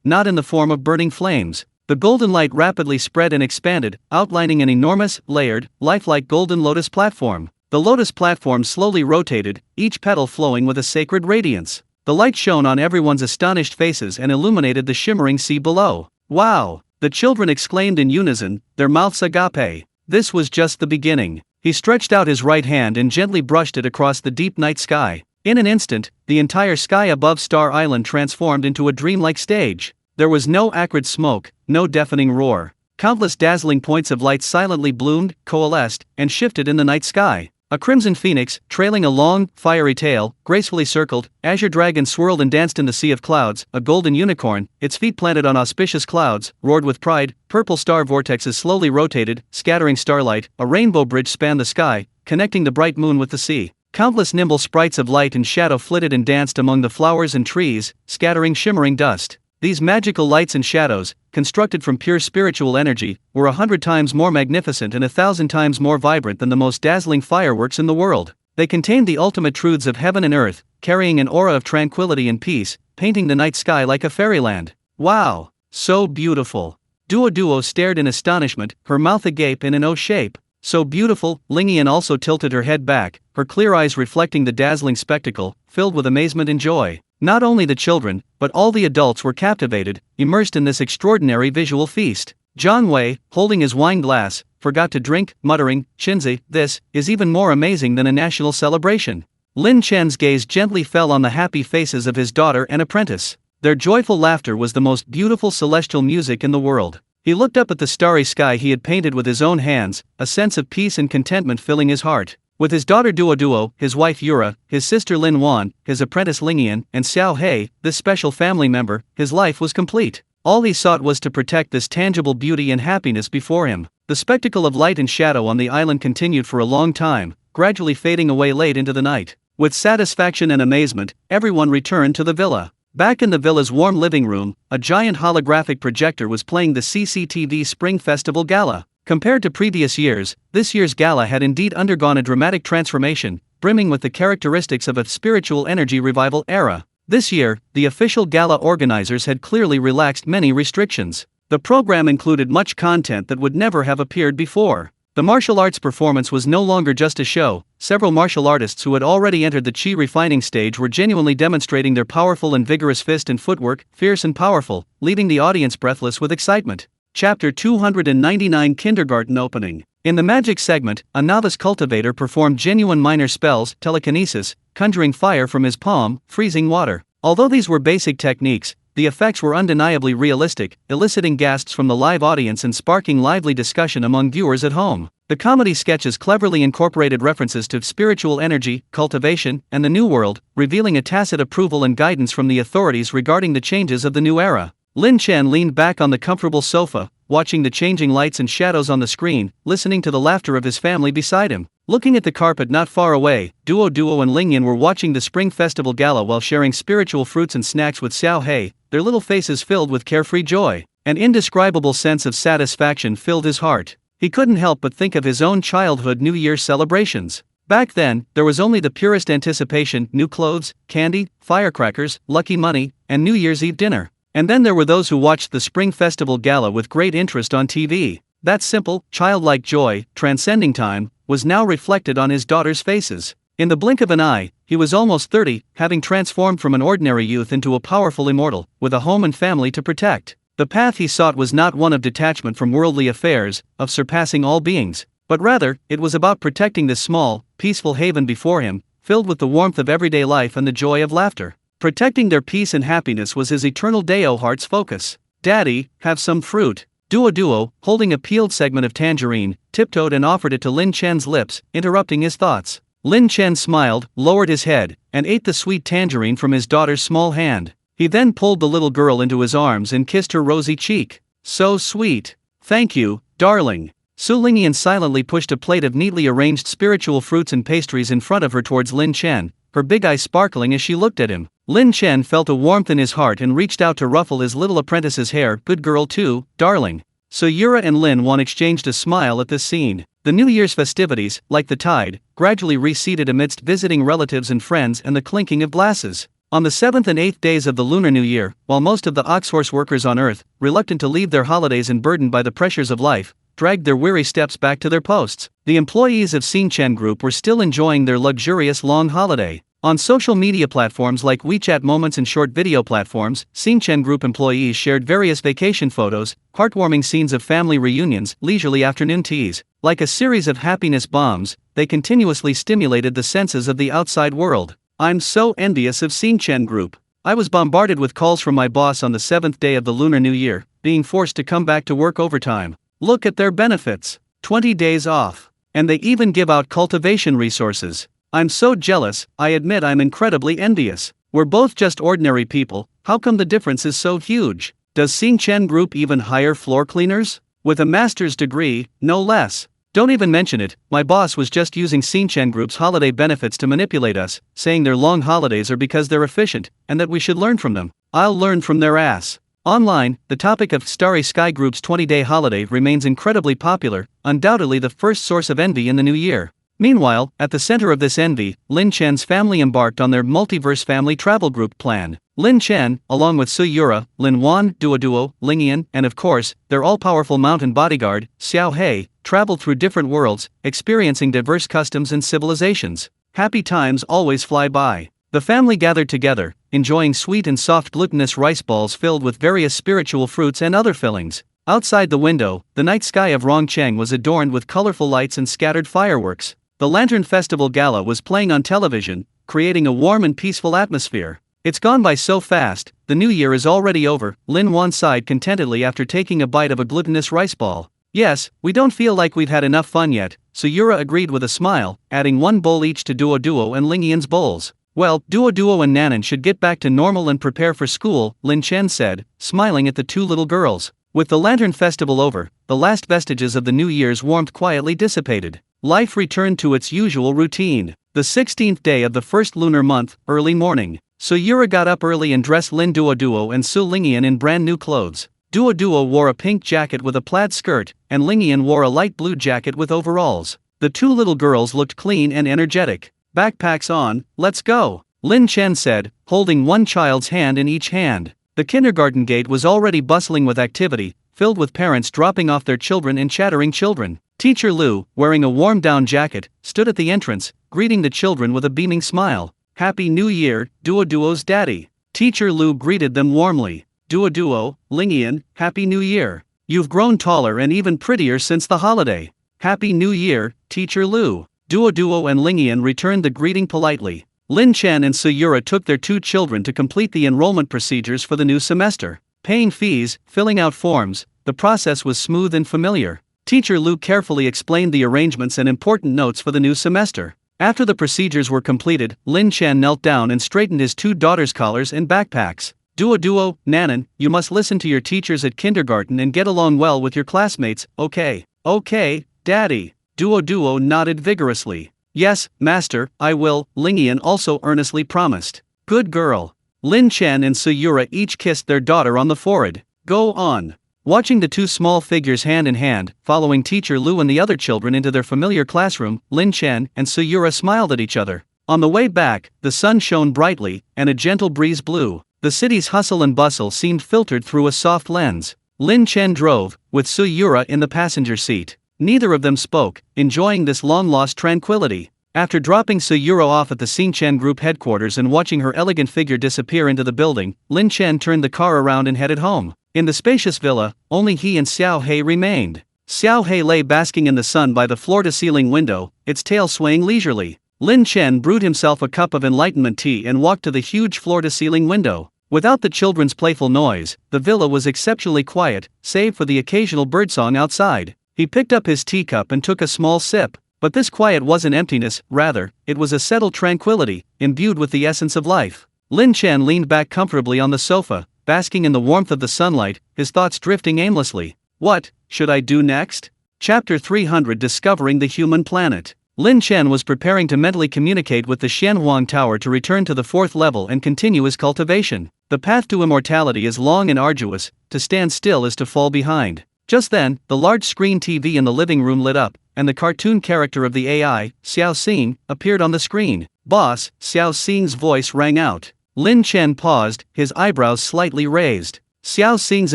Speaker 1: not in the form of burning flames. The golden light rapidly spread and expanded, outlining an enormous, layered, lifelike golden lotus platform. The lotus platform slowly rotated, each petal flowing with a sacred radiance. The light shone on everyone's astonished faces and illuminated the shimmering sea below. Wow! The children exclaimed in unison, their mouths agape. This was just the beginning. He stretched out his right hand and gently brushed it across the deep night sky. In an instant, the entire sky above Star Island transformed into a dreamlike stage. There was no acrid smoke, no deafening roar. Countless dazzling points of light silently bloomed, coalesced, and shifted in the night sky. A crimson phoenix, trailing a long, fiery tail, gracefully circled, azure dragon swirled and danced in the sea of clouds, a golden unicorn, its feet planted on auspicious clouds, roared with pride, purple star vortexes slowly rotated, scattering starlight, a rainbow bridge spanned the sky, connecting the bright moon with the sea. Countless nimble sprites of light and shadow flitted and danced among the flowers and trees, scattering shimmering dust. These magical lights and shadows, constructed from pure spiritual energy, were 100 times more magnificent and 1,000 times more vibrant than the most dazzling fireworks in the world. They contained the ultimate truths of heaven and earth, carrying an aura of tranquility and peace, painting the night sky like a fairyland. Wow! So beautiful! Duo stared in astonishment, her mouth agape in an O shape. So beautiful, Lingyan also tilted her head back, her clear eyes reflecting the dazzling spectacle, filled with amazement and joy. Not only the children, but all the adults were captivated, immersed in this extraordinary visual feast. Zhang Wei, holding his wine glass, forgot to drink, muttering, "Shinzi, this is even more amazing than a national celebration." Lin Chen's gaze gently fell on the happy faces of his daughter and apprentice. Their joyful laughter was the most beautiful celestial music in the world. He looked up at the starry sky he had painted with his own hands, a sense of peace and contentment filling his heart. With his daughter Duo, his wife Yura, his sister Lin Wan, his apprentice Lingyan, and Xiao He, this special family member, his life was complete. All he sought was to protect this tangible beauty and happiness before him. The spectacle of light and shadow on the island continued for a long time, gradually fading away late into the night. With satisfaction and amazement, everyone returned to the villa. Back in the villa's warm living room, a giant holographic projector was playing the CCTV Spring Festival Gala. Compared to previous years, this year's gala had indeed undergone a dramatic transformation, brimming with the characteristics of a spiritual energy revival era. This year, the official gala organizers had clearly relaxed many restrictions. The program included much content that would never have appeared before. The martial arts performance was no longer just a show. Several martial artists who had already entered the chi refining stage were genuinely demonstrating their powerful and vigorous fist and footwork, fierce and powerful, leaving the audience breathless with excitement. Chapter 299 Kindergarten Opening. In the magic segment, a novice cultivator performed genuine minor spells, telekinesis, conjuring fire from his palm, freezing water. Although these were basic techniques, the effects were undeniably realistic, eliciting gasps from the live audience and sparking lively discussion among viewers at home. The comedy sketches cleverly incorporated references to spiritual energy, cultivation, and the New World, revealing a tacit approval and guidance from the authorities regarding the changes of the new era. Lin Chen leaned back on the comfortable sofa, watching the changing lights and shadows on the screen, listening to the laughter of his family beside him. Looking at the carpet not far away, Duo and Lingyan were watching the Spring Festival Gala while sharing spiritual fruits and snacks with Xiao He, their little faces filled with carefree joy. An indescribable sense of satisfaction filled his heart. He couldn't help but think of his own childhood New Year's celebrations. Back then, there was only the purest anticipation: new clothes, candy, firecrackers, lucky money, and New Year's Eve dinner. And then there were those who watched the Spring Festival Gala with great interest on TV. That simple, childlike joy, transcending time, was now reflected on his daughter's faces. In the blink of an eye, he was almost 30, having transformed from an ordinary youth into a powerful immortal, with a home and family to protect. The path he sought was not one of detachment from worldly affairs, of surpassing all beings, but rather, it was about protecting this small, peaceful haven before him, filled with the warmth of everyday life and the joy of laughter. Protecting their peace and happiness was his eternal Deo heart's focus. "Daddy, have some fruit." Duo, holding a peeled segment of tangerine, tiptoed and offered it to Lin Chen's lips, interrupting his thoughts. Lin Chen smiled, lowered his head, and ate the sweet tangerine from his daughter's small hand. He then pulled the little girl into his arms and kissed her rosy cheek. "So sweet. Thank you, darling." Su Lingyan silently pushed a plate of neatly arranged spiritual fruits and pastries in front of her towards Lin Chen, her big eyes sparkling as she looked at him. Lin Chen felt a warmth in his heart and reached out to ruffle his little apprentice's hair. "Good girl too, darling." So Yura and Lin Wan exchanged a smile at this scene. The New Year's festivities, like the tide, gradually receded amidst visiting relatives and friends and the clinking of glasses. On the 7th and 8th days of the Lunar New Year, while most of the oxhorse workers on Earth, reluctant to leave their holidays and burdened by the pressures of life, dragged their weary steps back to their posts, the employees of Lin Chen Group were still enjoying their luxurious long holiday. On social media platforms like WeChat Moments and short video platforms, Lin Chen Group employees shared various vacation photos, heartwarming scenes of family reunions, leisurely afternoon teas. Like a series of happiness bombs, they continuously stimulated the senses of the outside world. "I'm so envious of Lin Chen Group. I was bombarded with calls from my boss on the 7th day of the Lunar New Year, being forced to come back to work overtime. Look at their benefits. 20 days off. And they even give out cultivation resources. I'm so jealous, I admit I'm incredibly envious. We're both just ordinary people, how come the difference is so huge? Does Lin Chen Group even hire floor cleaners? With a master's degree, no less. Don't even mention it, my boss was just using Lin Chen Group's holiday benefits to manipulate us, saying their long holidays are because they're efficient, and that we should learn from them. I'll learn from their ass." Online, the topic of Starry Sky Group's 20-day holiday remains incredibly popular, undoubtedly the first source of envy in the new year. Meanwhile, at the center of this envy, Lin Chen's family embarked on their Multiverse family travel group plan. Lin Chen, along with Su Yura, Lin Wan, Duo, Lingyan, and of course, their all-powerful mountain bodyguard, Xiao He, traveled through different worlds, experiencing diverse customs and civilizations. Happy times always fly by. The family gathered together, enjoying sweet and soft glutinous rice balls filled with various spiritual fruits and other fillings. Outside the window, the night sky of Rongcheng was adorned with colorful lights and scattered fireworks. The Lantern Festival Gala was playing on television, creating a warm and peaceful atmosphere. "It's gone by so fast, the new year is already over," Lin Wan sighed contentedly after taking a bite of a glutinous rice ball. "Yes, we don't feel like we've had enough fun yet," Suyura agreed with a smile, adding one bowl each to Duo and Lingyan's bowls. "Well, Duo and Nanan should get back to normal and prepare for school," Lin Chen said, smiling at the two little girls. With the Lantern Festival over, the last vestiges of the New Year's warmth quietly dissipated. Life returned to its usual routine. The 16th day of the first lunar month, early morning. Suyura got up early and dressed Lin Duo and Su Lingyan in brand new clothes. Duo wore a pink jacket with a plaid skirt, and Lingyan wore a light blue jacket with overalls. The two little girls looked clean and energetic. "Backpacks on, let's go," Lin Chen said, holding one child's hand in each hand. The kindergarten gate was already bustling with activity, filled with parents dropping off their children and chattering children. Teacher Lu, wearing a warm down jacket, stood at the entrance, greeting the children with a beaming smile. "Happy New Year, Duo's daddy." Teacher Lu greeted them warmly. Duo, Lingyan, Happy New Year. You've grown taller and even prettier since the holiday. Happy New Year, Teacher Lu. Duo and Lingyan returned the greeting politely. Lin Chen and Suyura took their two children to complete the enrollment procedures for the new semester. Paying fees, filling out forms, the process was smooth and familiar. Teacher Lu carefully explained the arrangements and important notes for the new semester. After the procedures were completed, Lin Chen knelt down and straightened his two daughters' collars and backpacks. Duo, Nanan, you must listen to your teachers at kindergarten and get along well with your classmates, okay? Okay, Daddy. Duo nodded vigorously. "Yes, Master, I will," Lingyan also earnestly promised. "Good girl." Lin Chen and Suyura each kissed their daughter on the forehead. "Go on." Watching the two small figures hand in hand, following Teacher Lu and the other children into their familiar classroom, Lin Chen and Suyura smiled at each other. On the way back, the sun shone brightly, and a gentle breeze blew. The city's hustle and bustle seemed filtered through a soft lens. Lin Chen drove, with Suyura in the passenger seat. Neither of them spoke, enjoying this long-lost tranquility. After dropping Suyura off at the Lin Chen Group headquarters and watching her elegant figure disappear into the building, Lin Chen turned the car around and headed home. In the spacious villa, only he and Xiao He remained. Xiao He lay basking in the sun by the floor-to-ceiling window, its tail swaying leisurely. Lin Chen brewed himself a cup of enlightenment tea and walked to the huge floor-to-ceiling window. Without the children's playful noise, the villa was exceptionally quiet, save for the occasional birdsong outside. He picked up his teacup and took a small sip. But this quiet wasn't emptiness, rather, it was a settled tranquility, imbued with the essence of life. Lin Chen leaned back comfortably on the sofa, basking in the warmth of the sunlight, his thoughts drifting aimlessly. What should I do next? Chapter 300 Discovering the Human Planet. Lin Chen was preparing to mentally communicate with the Xianhuang Tower to return to the 4th level and continue his cultivation. The path to immortality is long and arduous, to stand still is to fall behind. Just then, the large screen TV in the living room lit up, and the cartoon character of the AI, Xiao Xing, appeared on the screen. Boss, Xiao Xing's voice rang out. Lin Chen paused, his eyebrows slightly raised. Xiao Xing's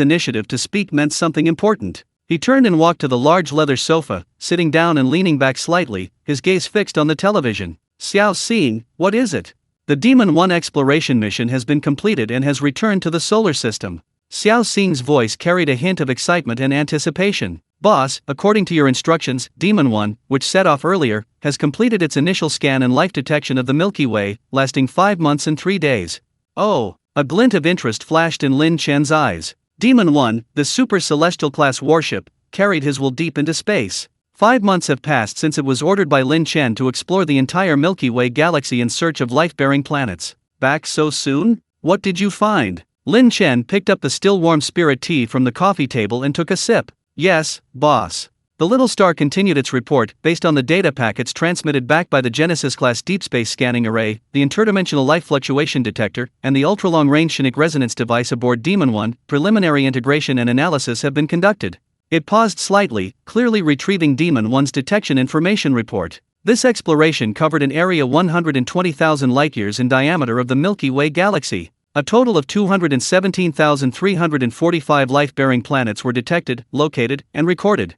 Speaker 1: initiative to speak meant something important. He turned and walked to the large leather sofa, sitting down and leaning back slightly, his gaze fixed on the television. Xiao Xing, what is it? The Demon 1 exploration mission has been completed and has returned to the solar system. Xiao Xing's voice carried a hint of excitement and anticipation. Boss, according to your instructions, Demon 1, which set off earlier, has completed its initial scan and life detection of the Milky Way, lasting 5 months and 3 days. Oh, a glint of interest flashed in Lin Chen's eyes. Demon 1, the super celestial class warship, carried his will deep into space. 5 months have passed since it was ordered by Lin Chen to explore the entire Milky Way galaxy in search of life-bearing planets. Back so soon? What did you find? Lin Chen picked up the still-warm spirit tea from the coffee table and took a sip. Yes, boss. The little star continued its report, based on the data packets transmitted back by the Genesis-class deep space scanning array, the interdimensional life fluctuation detector, and the ultra-long-range sonic resonance device aboard Demon 1. Preliminary integration and analysis have been conducted. It paused slightly, clearly retrieving Demon 1's detection information report. This exploration covered an area 120,000 light-years in diameter of the Milky Way galaxy. A total of 217,345 life-bearing planets were detected, located, and recorded.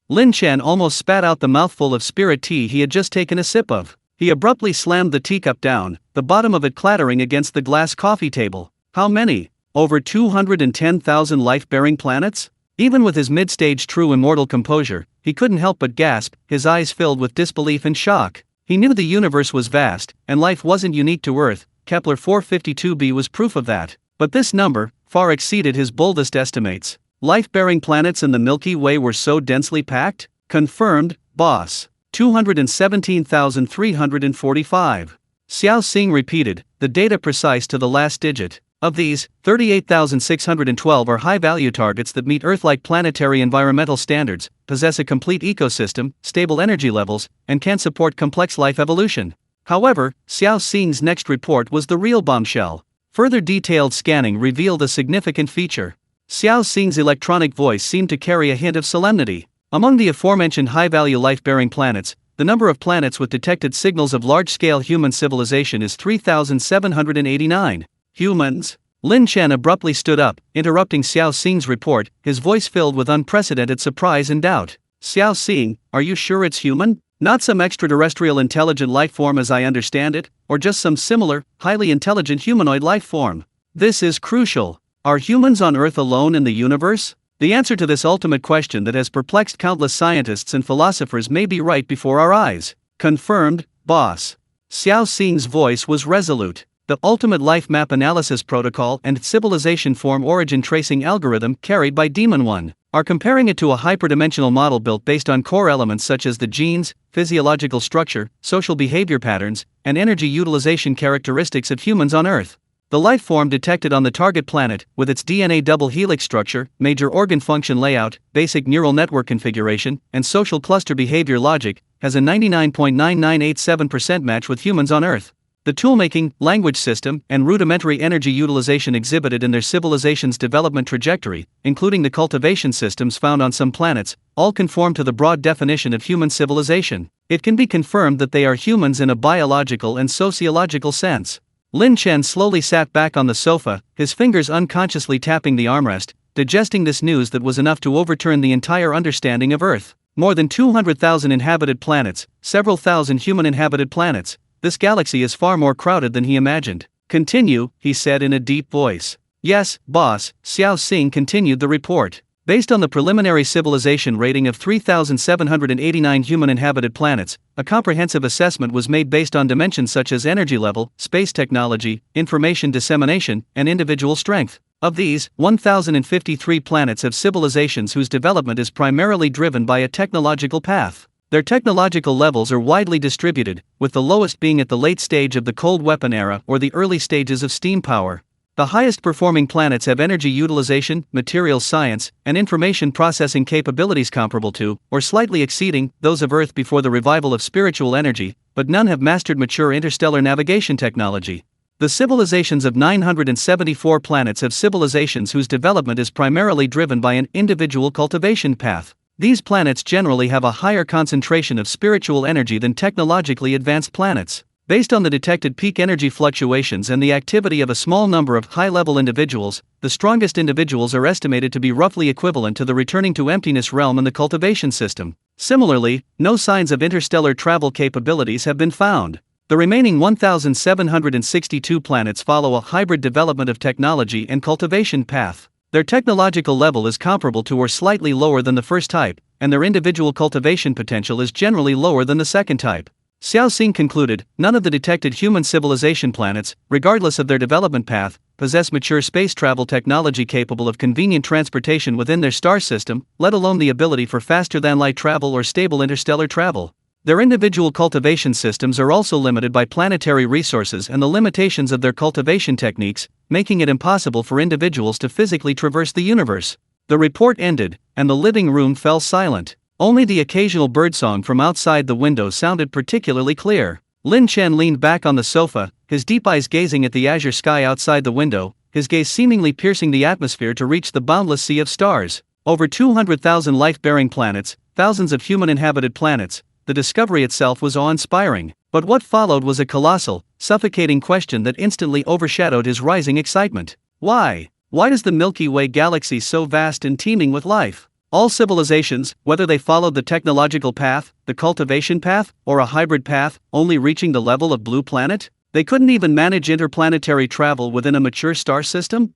Speaker 1: Lin Chen almost spat out the mouthful of spirit tea he had just taken a sip of. He abruptly slammed the teacup down, the bottom of it clattering against the glass coffee table. How many? Over 210,000 life-bearing planets? Even with his mid-stage true immortal composure, he couldn't help but gasp, his eyes filled with disbelief and shock. He knew the universe was vast, and life wasn't unique to Earth. Kepler 452b was proof of that. But this number far exceeded his boldest estimates. Life-bearing planets in the Milky Way were so densely packed? Confirmed, boss. 217,345. Xiao Xing repeated, the data precise to the last digit. Of these, 38,612 are high-value targets that meet Earth-like planetary environmental standards, possess a complete ecosystem, stable energy levels, and can support complex life evolution. However, Xiao Xing's next report was the real bombshell. Further detailed scanning revealed a significant feature. Xiao Xing's electronic voice seemed to carry a hint of solemnity. Among the aforementioned high-value life-bearing planets, the number of planets with detected signals of large-scale human civilization is 3,789. Humans? Lin Chen abruptly stood up, interrupting Xiao Xing's report, his voice filled with unprecedented surprise and doubt. Xiao Xing, are you sure it's human? Not some extraterrestrial intelligent life form as I understand it, or just some similar, highly intelligent humanoid life form? This is crucial. Are humans on Earth alone in the universe? The answer to this ultimate question that has perplexed countless scientists and philosophers may be right before our eyes. Confirmed, boss. Xiao Xing's voice was resolute. The ultimate life map analysis protocol and civilization form origin tracing algorithm carried by Demon 1 are comparing it to a hyperdimensional model built based on core elements such as the genes, physiological structure, social behavior patterns, and energy utilization characteristics of humans on Earth. The life form detected on the target planet, with its DNA double helix structure, major organ function layout, basic neural network configuration, and social cluster behavior logic, has a 99.9987% match with humans on Earth. The toolmaking, language system, and rudimentary energy utilization exhibited in their civilization's development trajectory, including the cultivation systems found on some planets, all conform to the broad definition of human civilization. It can be confirmed that they are humans in a biological and sociological sense. Lin Chen slowly sat back on the sofa, his fingers unconsciously tapping the armrest, digesting this news that was enough to overturn the entire understanding of Earth. More than 200,000 inhabited planets, several thousand human-inhabited planets. This galaxy is far more crowded than he imagined. Continue, he said in a deep voice. Yes, boss, Xiao Xing continued the report. Based on the preliminary civilization rating of 3,789 human-inhabited planets, a comprehensive assessment was made based on dimensions such as energy level, space technology, information dissemination, and individual strength. Of these, 1,053 planets have civilizations whose development is primarily driven by a technological path. Their technological levels are widely distributed, with the lowest being at the late stage of the Cold Weapon era or the early stages of steam power. The highest performing planets have energy utilization, materials science, and information processing capabilities comparable to, or slightly exceeding, those of Earth before the revival of spiritual energy, but none have mastered mature interstellar navigation technology. The civilizations of 974 planets have civilizations whose development is primarily driven by an individual cultivation path. These planets generally have a higher concentration of spiritual energy than technologically advanced planets. Based on the detected peak energy fluctuations and the activity of a small number of high-level individuals, the strongest individuals are estimated to be roughly equivalent to the returning to emptiness realm in the cultivation system. Similarly, no signs of interstellar travel capabilities have been found. The remaining 1,762 planets follow a hybrid development of technology and cultivation path. Their technological level is comparable to or slightly lower than the first type, and their individual cultivation potential is generally lower than the second type. Xiao Xing concluded, none of the detected human civilization planets, regardless of their development path, possess mature space travel technology capable of convenient transportation within their star system, let alone the ability for faster-than-light travel or stable interstellar travel. Their individual cultivation systems are also limited by planetary resources and the limitations of their cultivation techniques, making it impossible for individuals to physically traverse the universe. The report ended, and the living room fell silent. Only the occasional birdsong from outside the window sounded particularly clear. Lin Chen leaned back on the sofa, his deep eyes gazing at the azure sky outside the window, his gaze seemingly piercing the atmosphere to reach the boundless sea of stars. Over 200,000 life-bearing planets, thousands of human-inhabited planets, the discovery itself was awe-inspiring. But what followed was a colossal, suffocating question that instantly overshadowed his rising excitement. Why? Why is the Milky Way galaxy so vast and teeming with life? All civilizations, whether they followed the technological path, the cultivation path, or a hybrid path, only reaching the level of Blue Planet? They couldn't even manage interplanetary travel within a mature star system?